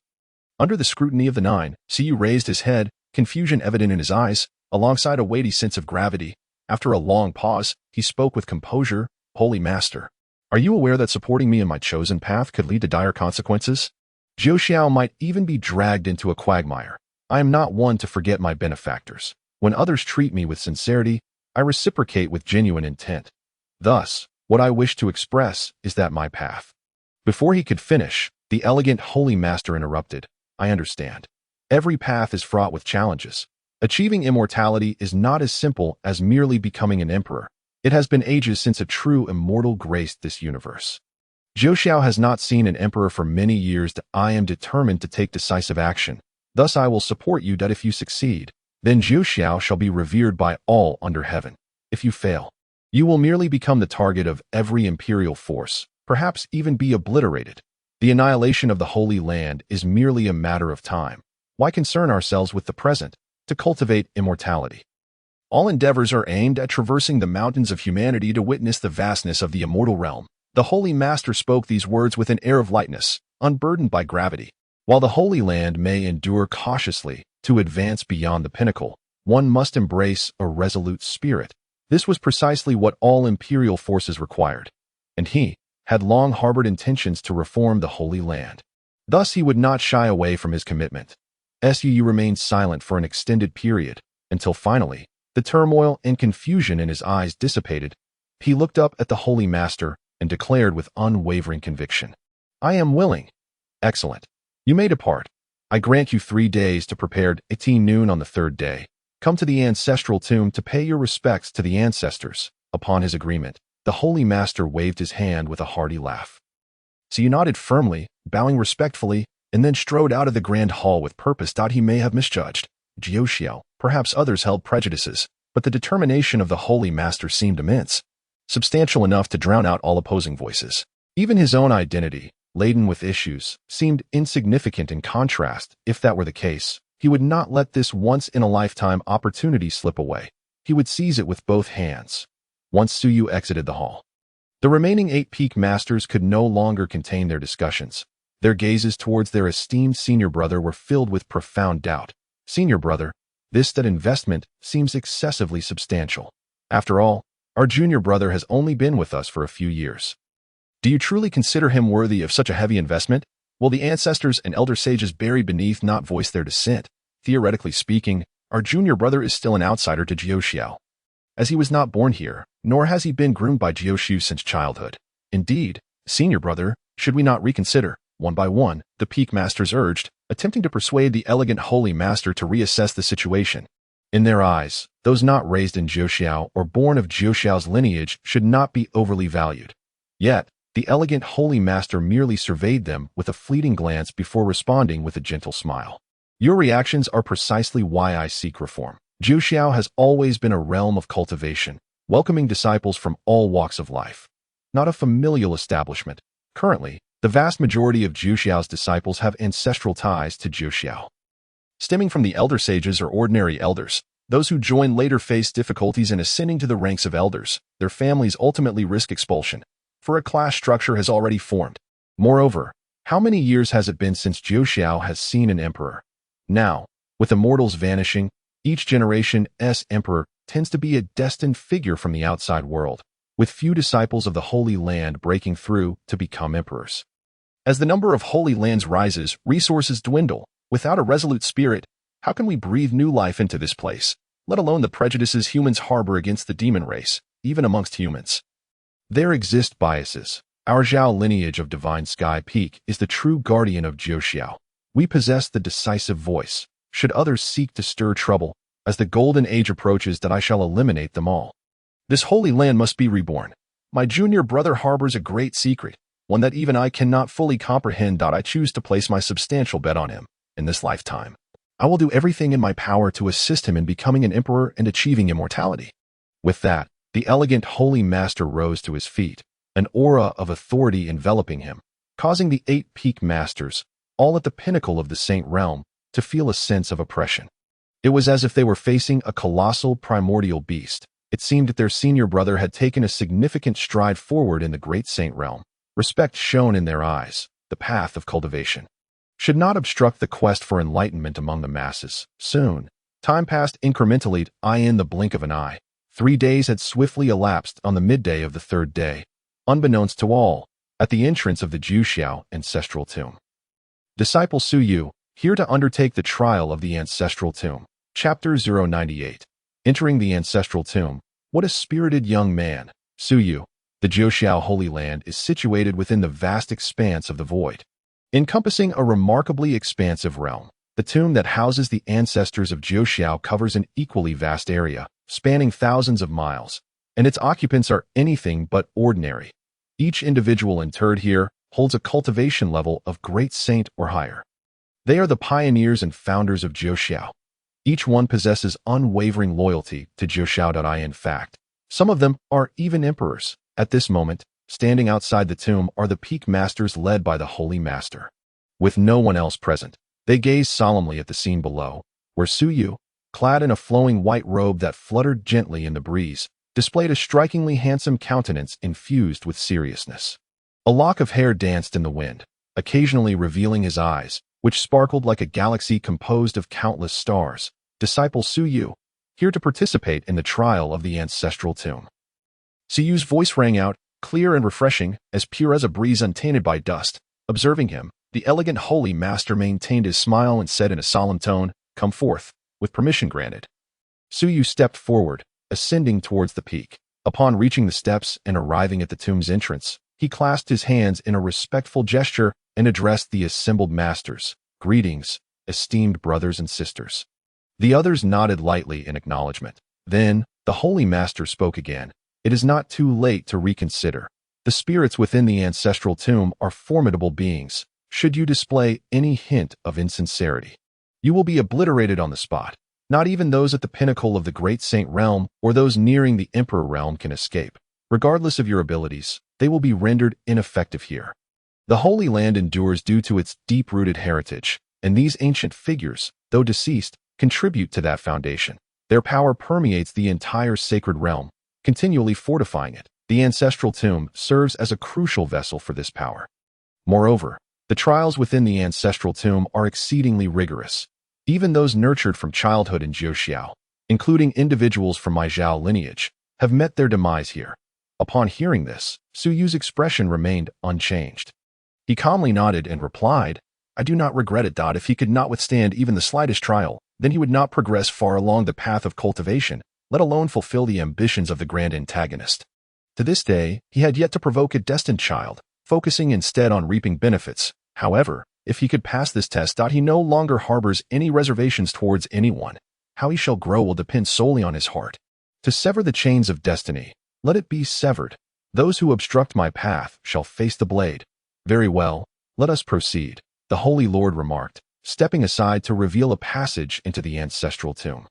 Under the scrutiny of the 9, Suyu raised his head, confusion evident in his eyes, alongside a weighty sense of gravity. After a long pause, he spoke with composure, "Holy Master, are you aware that supporting me in my chosen path could lead to dire consequences? Jiuxiao might even be dragged into a quagmire. I am not one to forget my benefactors. When others treat me with sincerity, I reciprocate with genuine intent. Thus, what I wish to express is that my path." Before he could finish, the elegant holy master interrupted, "I understand. Every path is fraught with challenges. Achieving immortality is not as simple as merely becoming an emperor. It has been ages since a true immortal graced this universe. Jiuxiao has not seen an emperor for many years. I am determined to take decisive action. Thus I will support you that if you succeed, then Jiuxiao shall be revered by all under heaven. If you fail, you will merely become the target of every imperial force, perhaps even be obliterated. The annihilation of the Holy Land is merely a matter of time. Why concern ourselves with the present? To cultivate immortality. All endeavors are aimed at traversing the mountains of humanity to witness the vastness of the immortal realm." The Holy Master spoke these words with an air of lightness, unburdened by gravity. While the Holy Land may endure cautiously, to advance beyond the pinnacle, one must embrace a resolute spirit. This was precisely what all imperial forces required, and he had long harbored intentions to reform the Holy Land. Thus he would not shy away from his commitment. Suu remained silent for an extended period, until finally, the turmoil and confusion in his eyes dissipated. He looked up at the Holy Master and declared with unwavering conviction, "I am willing." "Excellent. You may depart. I grant you 3 days to prepare. At noon on the 3rd day, come to the ancestral tomb to pay your respects to the ancestors." Upon his agreement, the Holy Master waved his hand with a hearty laugh. Suu nodded firmly, bowing respectfully, and then strode out of the grand hall with purpose. He may have misjudged Jiuxiao, perhaps others held prejudices, but the determination of the Holy Master seemed immense, substantial enough to drown out all opposing voices. Even his own identity, laden with issues, seemed insignificant in contrast. If that were the case, he would not let this once-in-a-lifetime opportunity slip away. He would seize it with both hands. Once Suyu exited the hall, the remaining 8 peak masters could no longer contain their discussions. Their gazes towards their esteemed senior brother were filled with profound doubt. "Senior brother, that investment seems excessively substantial. After all, our junior brother has only been with us for a few years. Do you truly consider him worthy of such a heavy investment? Will the ancestors and elder sages buried beneath not voice their dissent? Theoretically speaking, our junior brother is still an outsider to Jiuxiao, as he was not born here, nor has he been groomed by Jiuxiu since childhood. Indeed, senior brother, should we not reconsider?" One by one, the peak masters urged, attempting to persuade the elegant holy master to reassess the situation. In their eyes, those not raised in Jiuxiao or born of Jiuxiao's lineage should not be overly valued. Yet, the elegant holy master merely surveyed them with a fleeting glance before responding with a gentle smile. "Your reactions are precisely why I seek reform. Jiuxiao has always been a realm of cultivation, welcoming disciples from all walks of life, not a familial establishment. Currently, the vast majority of Jiuxiao's disciples have ancestral ties to Jiuxiao, stemming from the elder sages or ordinary elders. Those who join later face difficulties in ascending to the ranks of elders. Their families ultimately risk expulsion, for a class structure has already formed. Moreover, how many years has it been since Jiuxiao has seen an emperor? Now, with immortals vanishing, each generation's emperor tends to be a destined figure from the outside world, with few disciples of the Holy Land breaking through to become emperors. As the number of Holy Lands rises, resources dwindle. Without a resolute spirit, how can we breathe new life into this place, let alone the prejudices humans harbor against the demon race, even amongst humans? There exist biases. Our Zhao lineage of Divine Sky Peak is the true guardian of Jiuxiao. We possess the decisive voice. Should others seek to stir trouble, as the golden age approaches, that I shall eliminate them all. This holy land must be reborn. My junior brother harbors a great secret, one that even I cannot fully comprehend. I choose to place my substantial bet on him in this lifetime. I will do everything in my power to assist him in becoming an emperor and achieving immortality. With that, the elegant holy master rose to his feet, an aura of authority enveloping him, causing the 8 peak masters, all at the pinnacle of the saint realm, to feel a sense of oppression. It was as if they were facing a colossal primordial beast. It seemed that their senior brother had taken a significant stride forward in the great saint realm. Respect shone in their eyes. The path of cultivation should not obstruct the quest for enlightenment among the masses. Soon, time passed incrementally, in the blink of an eye. 3 days had swiftly elapsed on the midday of the 3rd day, unbeknownst to all, at the entrance of the Jiuxiao ancestral tomb. Disciple Su Yu, here to undertake the trial of the ancestral tomb. Chapter 098. Entering the ancestral tomb. What a spirited young man. Su Yu. The Jiuxiao Holy Land is situated within the vast expanse of the void, encompassing a remarkably expansive realm. The tomb that houses the ancestors of Jiuxiao covers an equally vast area, spanning thousands of miles, and its occupants are anything but ordinary. Each individual interred here holds a cultivation level of great saint or higher. They are the pioneers and founders of Jiuxiao. Each one possesses unwavering loyalty to Jiuxiao. In fact, some of them are even emperors. At this moment, standing outside the tomb are the peak masters led by the Holy Master. With no one else present, they gaze solemnly at the scene below, where Su Yu, clad in a flowing white robe that fluttered gently in the breeze, displayed a strikingly handsome countenance infused with seriousness. A lock of hair danced in the wind, occasionally revealing his eyes, which sparkled like a galaxy composed of countless stars. Disciple Su Yu, here to participate in the trial of the ancestral tomb. Su Yu's voice rang out, clear and refreshing, as pure as a breeze untainted by dust. Observing him, the elegant holy master maintained his smile and said in a solemn tone, "Come forth, with permission granted." Su Yu stepped forward, ascending towards the peak. Upon reaching the steps and arriving at the tomb's entrance, he clasped his hands in a respectful gesture and addressed the assembled masters. "Greetings, esteemed brothers and sisters." The others nodded lightly in acknowledgement. Then, the holy master spoke again. "It is not too late to reconsider. The spirits within the ancestral tomb are formidable beings. Should you display any hint of insincerity, you will be obliterated on the spot. Not even those at the pinnacle of the great saint realm or those nearing the emperor realm can escape. Regardless of your abilities, they will be rendered ineffective here. The Holy Land endures due to its deep-rooted heritage, and these ancient figures, though deceased, contribute to that foundation. Their power permeates the entire sacred realm, continually fortifying it. The ancestral tomb serves as a crucial vessel for this power. Moreover, the trials within the ancestral tomb are exceedingly rigorous. Even those nurtured from childhood in Jiuxiao, including individuals from my Zhao lineage, have met their demise here. Upon hearing this, Su Yu's expression remained unchanged. He calmly nodded and replied, "I do not regret it. If he could not withstand even the slightest trial, then he would not progress far along the path of cultivation, let alone fulfill the ambitions of the grand antagonist. To this day, he had yet to provoke a destined child, focusing instead on reaping benefits. However, if he could pass this test, he no longer harbors any reservations towards anyone. How he shall grow will depend solely on his heart. To sever the chains of destiny, let it be severed. Those who obstruct my path shall face the blade." "Very well, let us proceed," the Holy Lord remarked, stepping aside to reveal a passage into the ancestral tomb.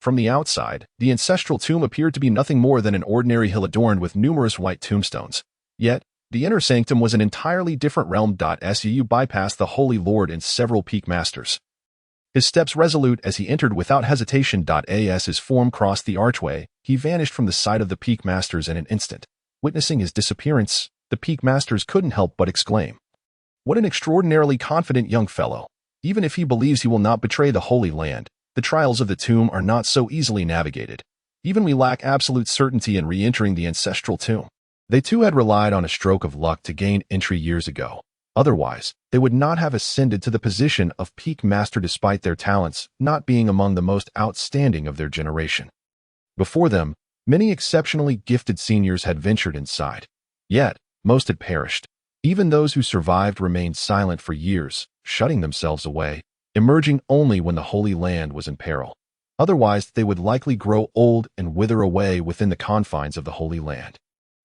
From the outside, the ancestral tomb appeared to be nothing more than an ordinary hill adorned with numerous white tombstones. Yet, the inner sanctum was an entirely different realm. Su bypassed the Holy Lord and several peak masters. His steps resolute as he entered without hesitation. As his form crossed the archway, he vanished from the sight of the peak masters in an instant. Witnessing his disappearance, the peak masters couldn't help but exclaim, "What an extraordinarily confident young fellow! Even if he believes he will not betray the Holy Land, the trials of the tomb are not so easily navigated." Even we lack absolute certainty in re-entering the ancestral tomb. They too had relied on a stroke of luck to gain entry years ago. Otherwise, they would not have ascended to the position of peak master despite their talents not being among the most outstanding of their generation. Before them, many exceptionally gifted seniors had ventured inside. Yet, most had perished. Even those who survived remained silent for years, shutting themselves away, emerging only when the Holy Land was in peril. Otherwise, they would likely grow old and wither away within the confines of the Holy Land.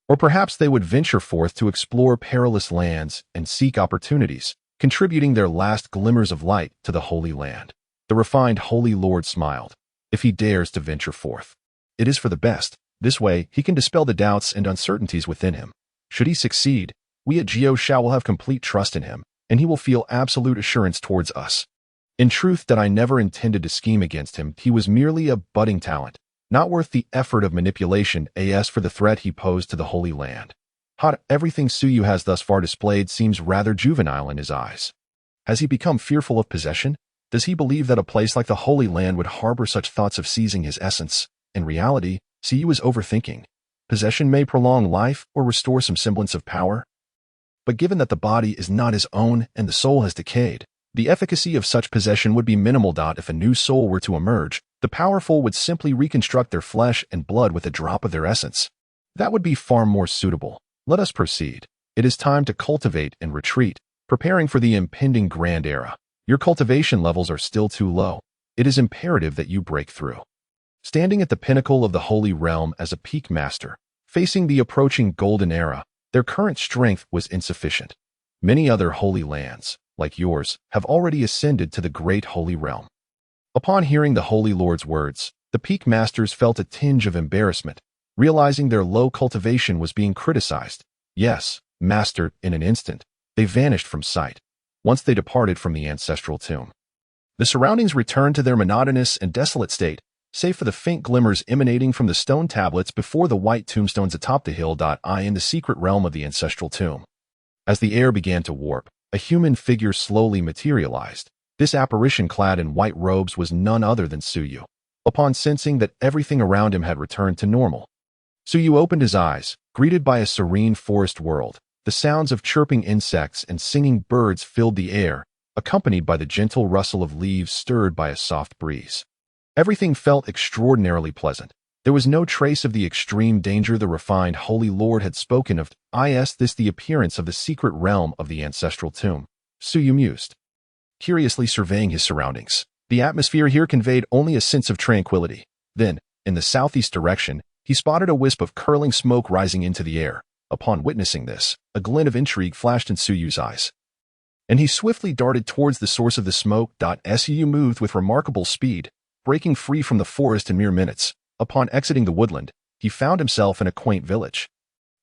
Or perhaps they would venture forth to explore perilous lands and seek opportunities, contributing their last glimmers of light to the Holy Land. The refined Holy Lord smiled. If he dares to venture forth, it is for the best. This way, he can dispel the doubts and uncertainties within him. Should he succeed, we at Jiao Shao will have complete trust in him, and he will feel absolute assurance towards us. In truth, that I never intended to scheme against him. He was merely a budding talent, not worth the effort of manipulation as for the threat he posed to the Holy Land. Everything Suyu has thus far displayed seems rather juvenile in his eyes. Has he become fearful of possession? Does he believe that a place like the Holy Land would harbor such thoughts of seizing his essence? In reality, Suyu is overthinking. Possession may prolong life or restore some semblance of power. But given that the body is not his own and the soul has decayed, the efficacy of such possession would be minimal. If a new soul were to emerge, the powerful would simply reconstruct their flesh and blood with a drop of their essence. That would be far more suitable. Let us proceed. It is time to cultivate and retreat, preparing for the impending grand era. Your cultivation levels are still too low. It is imperative that you break through. Standing at the pinnacle of the Holy Realm as a peak master, facing the approaching golden era, their current strength was insufficient. Many other holy lands, like yours, have already ascended to the great holy realm. Upon hearing the Holy Lord's words, the peak masters felt a tinge of embarrassment, realizing their low cultivation was being criticized. Yes, master, in an instant, they vanished from sight, once they departed from the ancestral tomb. The surroundings returned to their monotonous and desolate state, save for the faint glimmers emanating from the stone tablets before the white tombstones atop the hill. In the secret realm of the ancestral tomb. As the air began to warp, a human figure slowly materialized. This apparition clad in white robes was none other than Suyu. Upon sensing that everything around him had returned to normal, Suyu opened his eyes, greeted by a serene forest world. The sounds of chirping insects and singing birds filled the air, accompanied by the gentle rustle of leaves stirred by a soft breeze. Everything felt extraordinarily pleasant. There was no trace of the extreme danger the refined Holy Lord had spoken of. Is this the appearance of the secret realm of the ancestral tomb? Suyu mused, curiously surveying his surroundings. The atmosphere here conveyed only a sense of tranquility. Then, in the southeast direction, he spotted a wisp of curling smoke rising into the air. Upon witnessing this, a glint of intrigue flashed in Suyu's eyes, and he swiftly darted towards the source of the smoke. Suyu moved with remarkable speed, breaking free from the forest in mere minutes. Upon exiting the woodland, he found himself in a quaint village,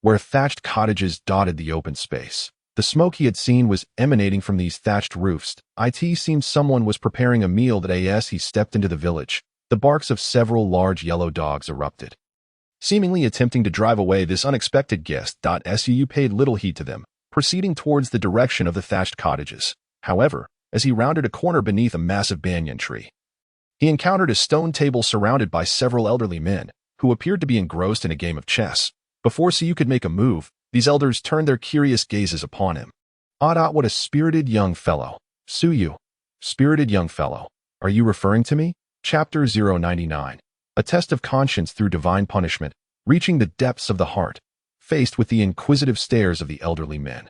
where thatched cottages dotted the open space. The smoke he had seen was emanating from these thatched roofs. It seemed someone was preparing a meal. As he stepped into the village, the barks of several large yellow dogs erupted, seemingly attempting to drive away this unexpected guest. Suyu paid little heed to them, proceeding towards the direction of the thatched cottages. However, as he rounded a corner beneath a massive banyan tree, he encountered a stone table surrounded by several elderly men, who appeared to be engrossed in a game of chess. Before Suyu could make a move, these elders turned their curious gazes upon him. What a spirited young fellow. Suyu. Spirited young fellow. Are you referring to me? Chapter 099. A test of conscience through divine punishment, reaching the depths of the heart, faced with the inquisitive stares of the elderly men.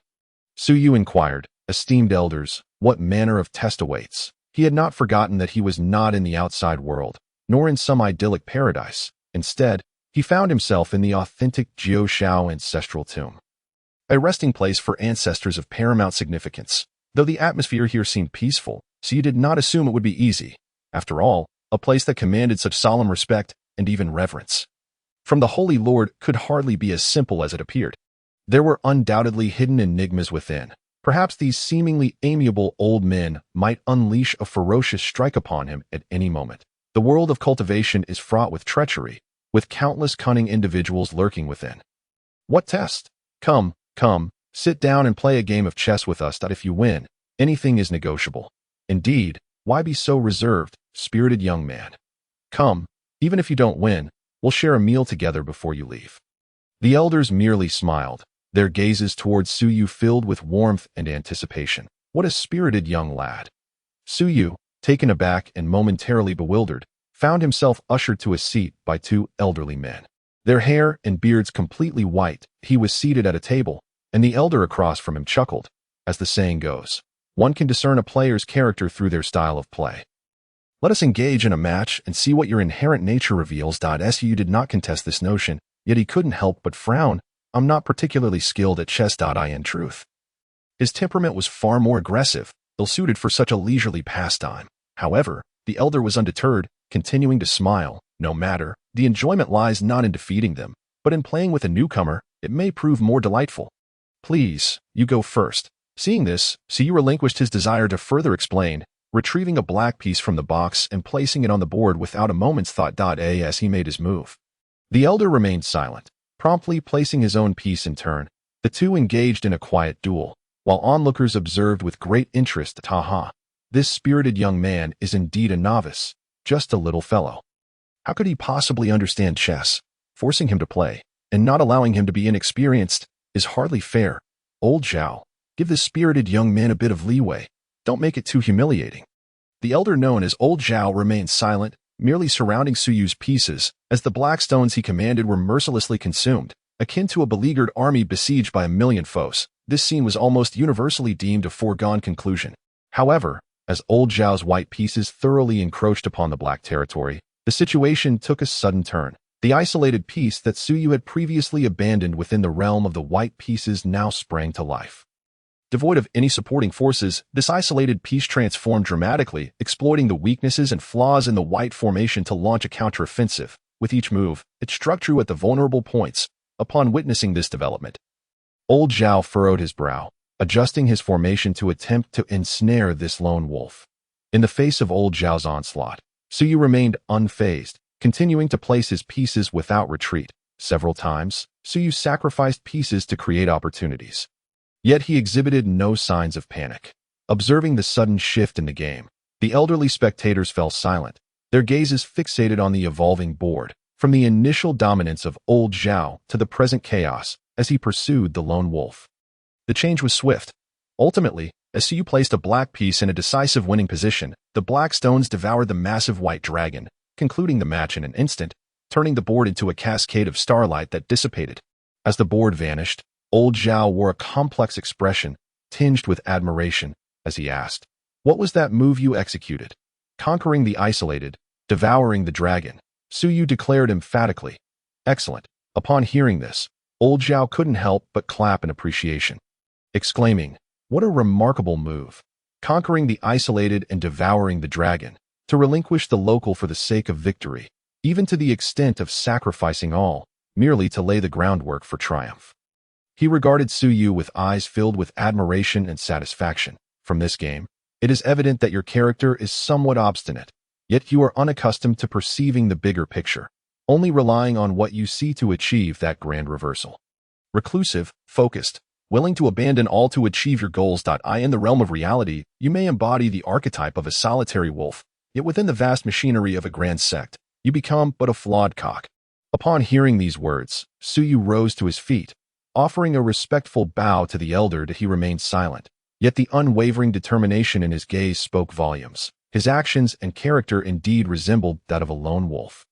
Suyu inquired, esteemed elders, what manner of test awaits? He had not forgotten that he was not in the outside world, nor in some idyllic paradise. Instead, he found himself in the authentic Jiao Shao ancestral tomb, a resting place for ancestors of paramount significance. Though the atmosphere here seemed peaceful, Suyu did not assume it would be easy. After all, a place that commanded such solemn respect and even reverence from the Holy Lord could hardly be as simple as it appeared. There were undoubtedly hidden enigmas within. Perhaps these seemingly amiable old men might unleash a ferocious strike upon him at any moment. The world of cultivation is fraught with treachery, with countless cunning individuals lurking within. What test? Come, sit down and play a game of chess with us. If you win, anything is negotiable. Indeed, why be so reserved, spirited young man? Come, even if you don't win, We'll share a meal together before you leave." The elders merely smiled, their gazes towards Suyu filled with warmth and anticipation. What a spirited young lad. Suyu, taken aback and momentarily bewildered, found himself ushered to a seat by two elderly men. Their hair and beards completely white, he was seated at a table, and the elder across from him chuckled. As the saying goes, one can discern a player's character through their style of play. "Let us engage in a match and see what your inherent nature reveals." Suyu did not contest this notion, yet he couldn't help but frown. "I'm not particularly skilled at chess. In truth." His temperament was far more aggressive, ill-suited for such a leisurely pastime. However, the elder was undeterred, continuing to smile. "No matter, the enjoyment lies not in defeating them, but in playing with a newcomer. It may prove more delightful. Please, you go first." Seeing this, Suyu relinquished his desire to further explain, retrieving a black piece from the box and placing it on the board without a moment's thought. As he made his move, the elder remained silent, promptly placing his own piece in turn. The two engaged in a quiet duel, while onlookers observed with great interest. This spirited young man is indeed a novice, just a little fellow. How could he possibly understand chess? Forcing him to play, and not allowing him to be inexperienced, is hardly fair. Old Zhao, give this spirited young man a bit of leeway. Don't make it too humiliating. The elder known as Old Zhao remained silent, merely surrounding Suyu's pieces, as the black stones he commanded were mercilessly consumed, akin to a beleaguered army besieged by a million foes. This scene was almost universally deemed a foregone conclusion. However, as Old Zhao's white pieces thoroughly encroached upon the black territory, the situation took a sudden turn. The isolated piece that Suyu had previously abandoned within the realm of the white pieces now sprang to life. Devoid of any supporting forces, this isolated piece transformed dramatically, exploiting the weaknesses and flaws in the white formation to launch a counteroffensive. With each move, it struck true at the vulnerable points. Upon witnessing this development, Old Zhao furrowed his brow, adjusting his formation to attempt to ensnare this lone wolf. In the face of Old Zhao's onslaught, Suyu remained unfazed, continuing to place his pieces without retreat. Several times, Suyu sacrificed pieces to create opportunities. Yet he exhibited no signs of panic. Observing the sudden shift in the game, the elderly spectators fell silent, their gazes fixated on the evolving board, from the initial dominance of Old Zhao to the present chaos as he pursued the lone wolf. The change was swift. Ultimately, as Suyu placed a black piece in a decisive winning position, the black stones devoured the massive white dragon, concluding the match in an instant, turning the board into a cascade of starlight that dissipated. As the board vanished, Old Zhao wore a complex expression, tinged with admiration, as he asked, "What was that move you executed?" "Conquering the isolated, devouring the dragon," Suyu declared emphatically. "Excellent." Upon hearing this, Old Zhao couldn't help but clap in appreciation, exclaiming, "What a remarkable move! Conquering the isolated and devouring the dragon, to relinquish the local for the sake of victory, even to the extent of sacrificing all, merely to lay the groundwork for triumph." He regarded Suyu with eyes filled with admiration and satisfaction. "From this game, it is evident that your character is somewhat obstinate, yet you are unaccustomed to perceiving the bigger picture, only relying on what you see to achieve that grand reversal. Reclusive, focused, willing to abandon all to achieve your goals. In the realm of reality, you may embody the archetype of a solitary wolf, yet within the vast machinery of a grand sect, you become but a flawed cock." Upon hearing these words, Suyu rose to his feet, offering a respectful bow to the elder. He remained silent, yet the unwavering determination in his gaze spoke volumes. His actions and character indeed resembled that of a lone wolf.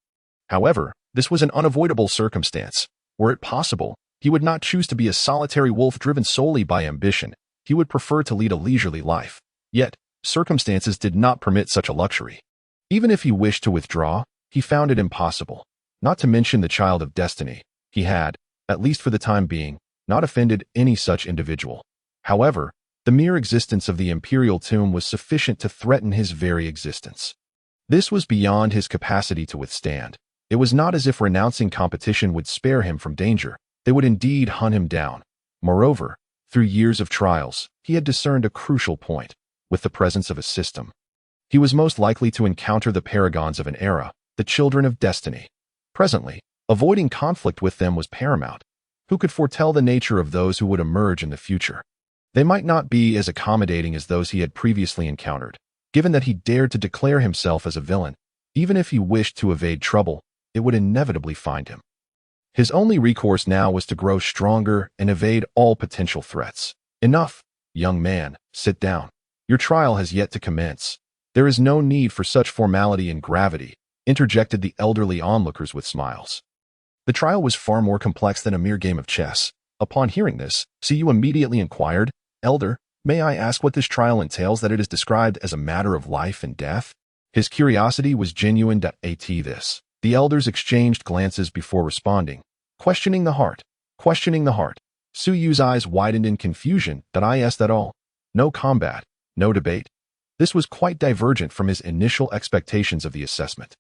However, this was an unavoidable circumstance. Were it possible, he would not choose to be a solitary wolf driven solely by ambition. He would prefer to lead a leisurely life. Yet, circumstances did not permit such a luxury. Even if he wished to withdraw, he found it impossible. Not to mention the child of destiny, he had, at least for the time being, not offended any such individual. However, the mere existence of the imperial tomb was sufficient to threaten his very existence. This was beyond his capacity to withstand. It was not as if renouncing competition would spare him from danger. They would indeed hunt him down. Moreover, through years of trials, he had discerned a crucial point. With the presence of a system, he was most likely to encounter the paragons of an era, the children of destiny. Presently, avoiding conflict with them was paramount. Who could foretell the nature of those who would emerge in the future? They might not be as accommodating as those he had previously encountered, given that he dared to declare himself as a villain. Even if he wished to evade trouble, it would inevitably find him. His only recourse now was to grow stronger and evade all potential threats. Enough, young man, sit down. Your trial has yet to commence. There is no need for such formality and gravity, interjected the elderly onlookers with smiles. The trial was far more complex than a mere game of chess. Upon hearing this, Suyu immediately inquired, Elder, may I ask what this trial entails that it is described as a matter of life and death? His curiosity was genuine. The elders exchanged glances before responding. Questioning the heart. Questioning the heart. Suyu's eyes widened in confusion. That all. No combat. No debate. This was quite divergent from his initial expectations of the assessment.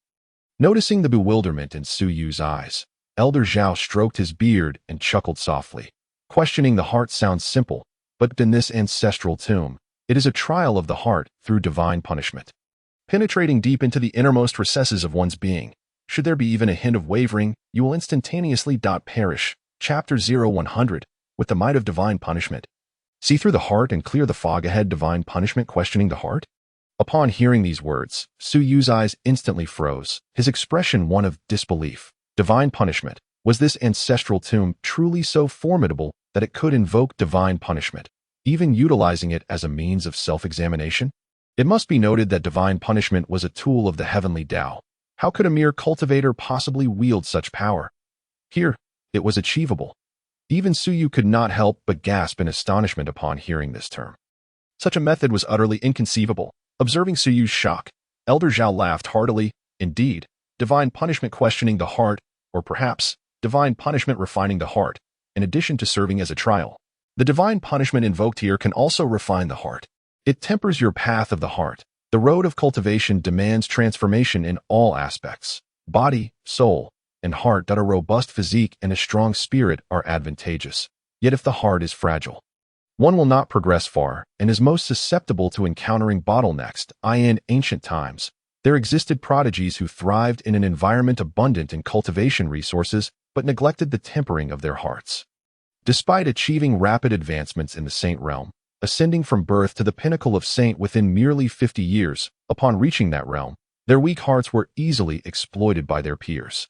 Noticing the bewilderment in Suyu's eyes, Elder Zhao stroked his beard and chuckled softly. Questioning the heart sounds simple, but in this ancestral tomb, it is a trial of the heart through divine punishment. Penetrating deep into the innermost recesses of one's being, should there be even a hint of wavering, you will instantaneously perish. Chapter 0100, with the might of divine punishment. See through the heart and clear the fog ahead. Divine punishment. Questioning the heart? Upon hearing these words, Suyu's eyes instantly froze, his expression one of disbelief. Divine punishment. Was this ancestral tomb truly so formidable that it could invoke divine punishment, even utilizing it as a means of self-examination? It must be noted that divine punishment was a tool of the heavenly Tao. How could a mere cultivator possibly wield such power? Here, it was achievable. Even Suyu could not help but gasp in astonishment upon hearing this term. Such a method was utterly inconceivable. Observing Suyu's shock, Elder Zhao laughed heartily. Indeed, divine punishment questioning the heart, or perhaps, divine punishment refining the heart, in addition to serving as a trial. The divine punishment invoked here can also refine the heart. It tempers your path of the heart. The road of cultivation demands transformation in all aspects. Body, soul, and heart. A robust physique and a strong spirit are advantageous. Yet if the heart is fragile, one will not progress far and is most susceptible to encountering bottlenecks. In ancient times, there existed prodigies who thrived in an environment abundant in cultivation resources but neglected the tempering of their hearts. Despite achieving rapid advancements in the saint realm, ascending from birth to the pinnacle of saint within merely 50 years, upon reaching that realm, their weak hearts were easily exploited by their peers,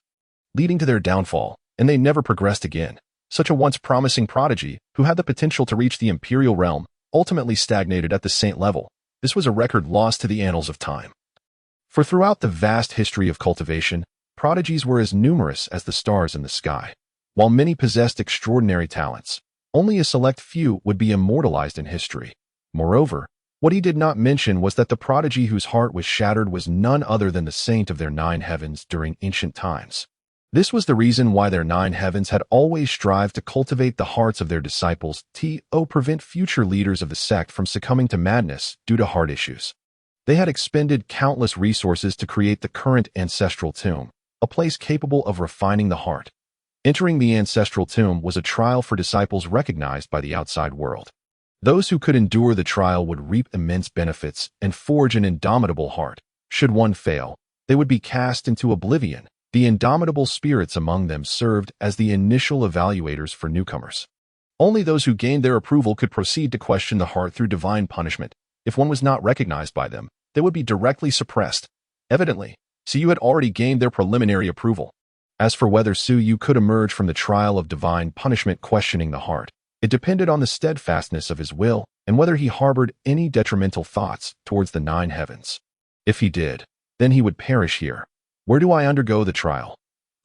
leading to their downfall, and they never progressed again. Such a once promising prodigy, who had the potential to reach the imperial realm, ultimately stagnated at the saint level. This was a record lost to the annals of time. For throughout the vast history of cultivation, prodigies were as numerous as the stars in the sky. While many possessed extraordinary talents, only a select few would be immortalized in history. Moreover, what he did not mention was that the prodigy whose heart was shattered was none other than the saint of their 9 heavens during ancient times. This was the reason why their 9 heavens had always strived to cultivate the hearts of their disciples to prevent future leaders of the sect from succumbing to madness due to heart issues. They had expended countless resources to create the current ancestral tomb, a place capable of refining the heart. Entering the ancestral tomb was a trial for disciples recognized by the outside world. Those who could endure the trial would reap immense benefits and forge an indomitable heart. Should one fail, they would be cast into oblivion. The indomitable spirits among them served as the initial evaluators for newcomers. Only those who gained their approval could proceed to question the heart through divine punishment. If one was not recognized by them, they would be directly suppressed. Evidently, Suyu had already gained their preliminary approval. As for whether Suyu could emerge from the trial of divine punishment questioning the heart, it depended on the steadfastness of his will and whether he harbored any detrimental thoughts towards the 9 heavens. If he did, then he would perish here. Where do I undergo the trial?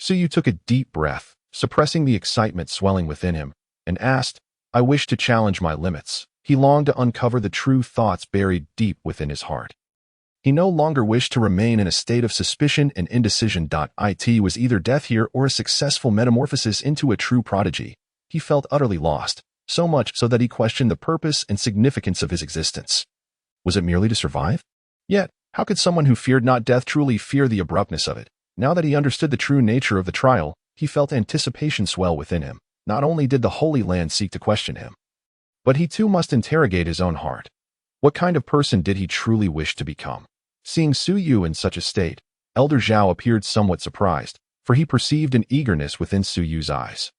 Suyu took a deep breath, suppressing the excitement swelling within him, and asked, I wish to challenge my limits. He longed to uncover the true thoughts buried deep within his heart. He no longer wished to remain in a state of suspicion and indecision. It was either death here or a successful metamorphosis into a true prodigy. He felt utterly lost, so much so that he questioned the purpose and significance of his existence. Was it merely to survive? Yet, how could someone who feared not death truly fear the abruptness of it? Now that he understood the true nature of the trial, he felt anticipation swell within him. Not only did the Holy Land seek to question him, but he too must interrogate his own heart. What kind of person did he truly wish to become? Seeing Suyu in such a state, Elder Zhao appeared somewhat surprised, for he perceived an eagerness within Suyu's eyes.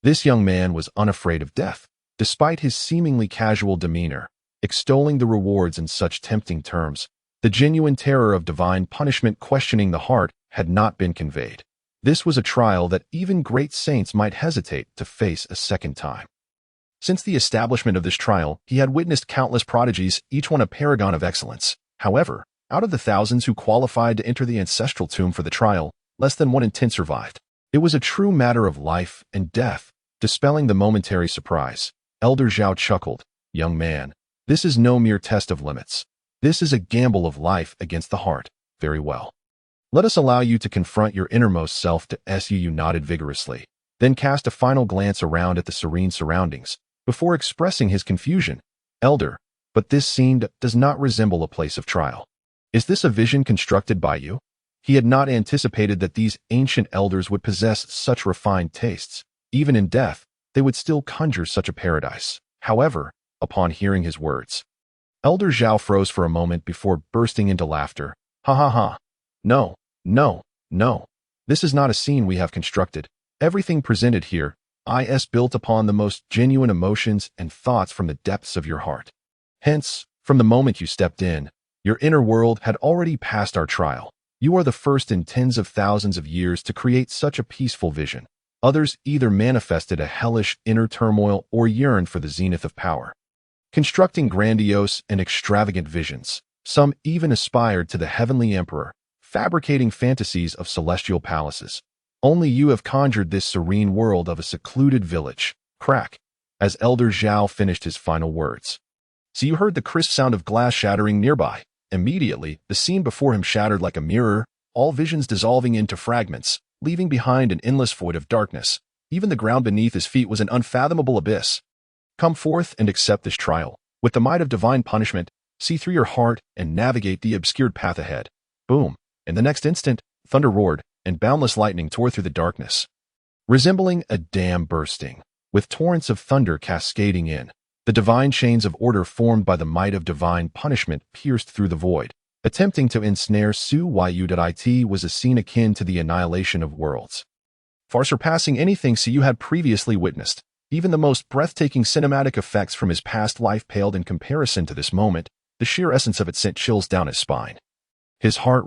This young man was unafraid of death, despite his seemingly casual demeanor, extolling the rewards in such tempting terms. The genuine terror of divine punishment questioning the heart had not been conveyed. This was a trial that even great saints might hesitate to face a second time. Since the establishment of this trial, he had witnessed countless prodigies, each one a paragon of excellence. However, out of the thousands who qualified to enter the ancestral tomb for the trial, less than 1 in 10 survived. It was a true matter of life and death, dispelling the momentary surprise. Elder Zhao chuckled. Young man, this is no mere test of limits. This is a gamble of life against the heart. Very well. Let us allow you to confront your innermost self to SU nodded vigorously, then cast a final glance around at the serene surroundings, before expressing his confusion. Elder, but this scene does not resemble a place of trial. Is this a vision constructed by you? He had not anticipated that these ancient elders would possess such refined tastes. Even in death, they would still conjure such a paradise. However, upon hearing his words, Elder Zhao froze for a moment before bursting into laughter. Ha ha ha. No, no, no. This is not a scene we have constructed. Everything presented here is built upon the most genuine emotions and thoughts from the depths of your heart. Hence, from the moment you stepped in, your inner world had already passed our trial. You are the first in tens of thousands of years to create such a peaceful vision. Others either manifested a hellish inner turmoil or yearned for the zenith of power, constructing grandiose and extravagant visions. Some even aspired to the heavenly emperor, fabricating fantasies of celestial palaces. Only you have conjured this serene world of a secluded village. Crack, as Elder Zhao finished his final words. So you heard the crisp sound of glass shattering nearby. Immediately, the scene before him shattered like a mirror, all visions dissolving into fragments, leaving behind an endless void of darkness. Even the ground beneath his feet was an unfathomable abyss. Come forth and accept this trial. With the might of divine punishment, see through your heart and navigate the obscured path ahead. Boom. In the next instant, thunder roared, and boundless lightning tore through the darkness, resembling a dam bursting, with torrents of thunder cascading in. The divine chains of order formed by the might of divine punishment pierced through the void. Attempting to ensnare Su Yu.it was a scene akin to the annihilation of worlds, far surpassing anything Su had previously witnessed. Even the most breathtaking cinematic effects from his past life paled in comparison to this moment. The sheer essence of it sent chills down his spine. His heart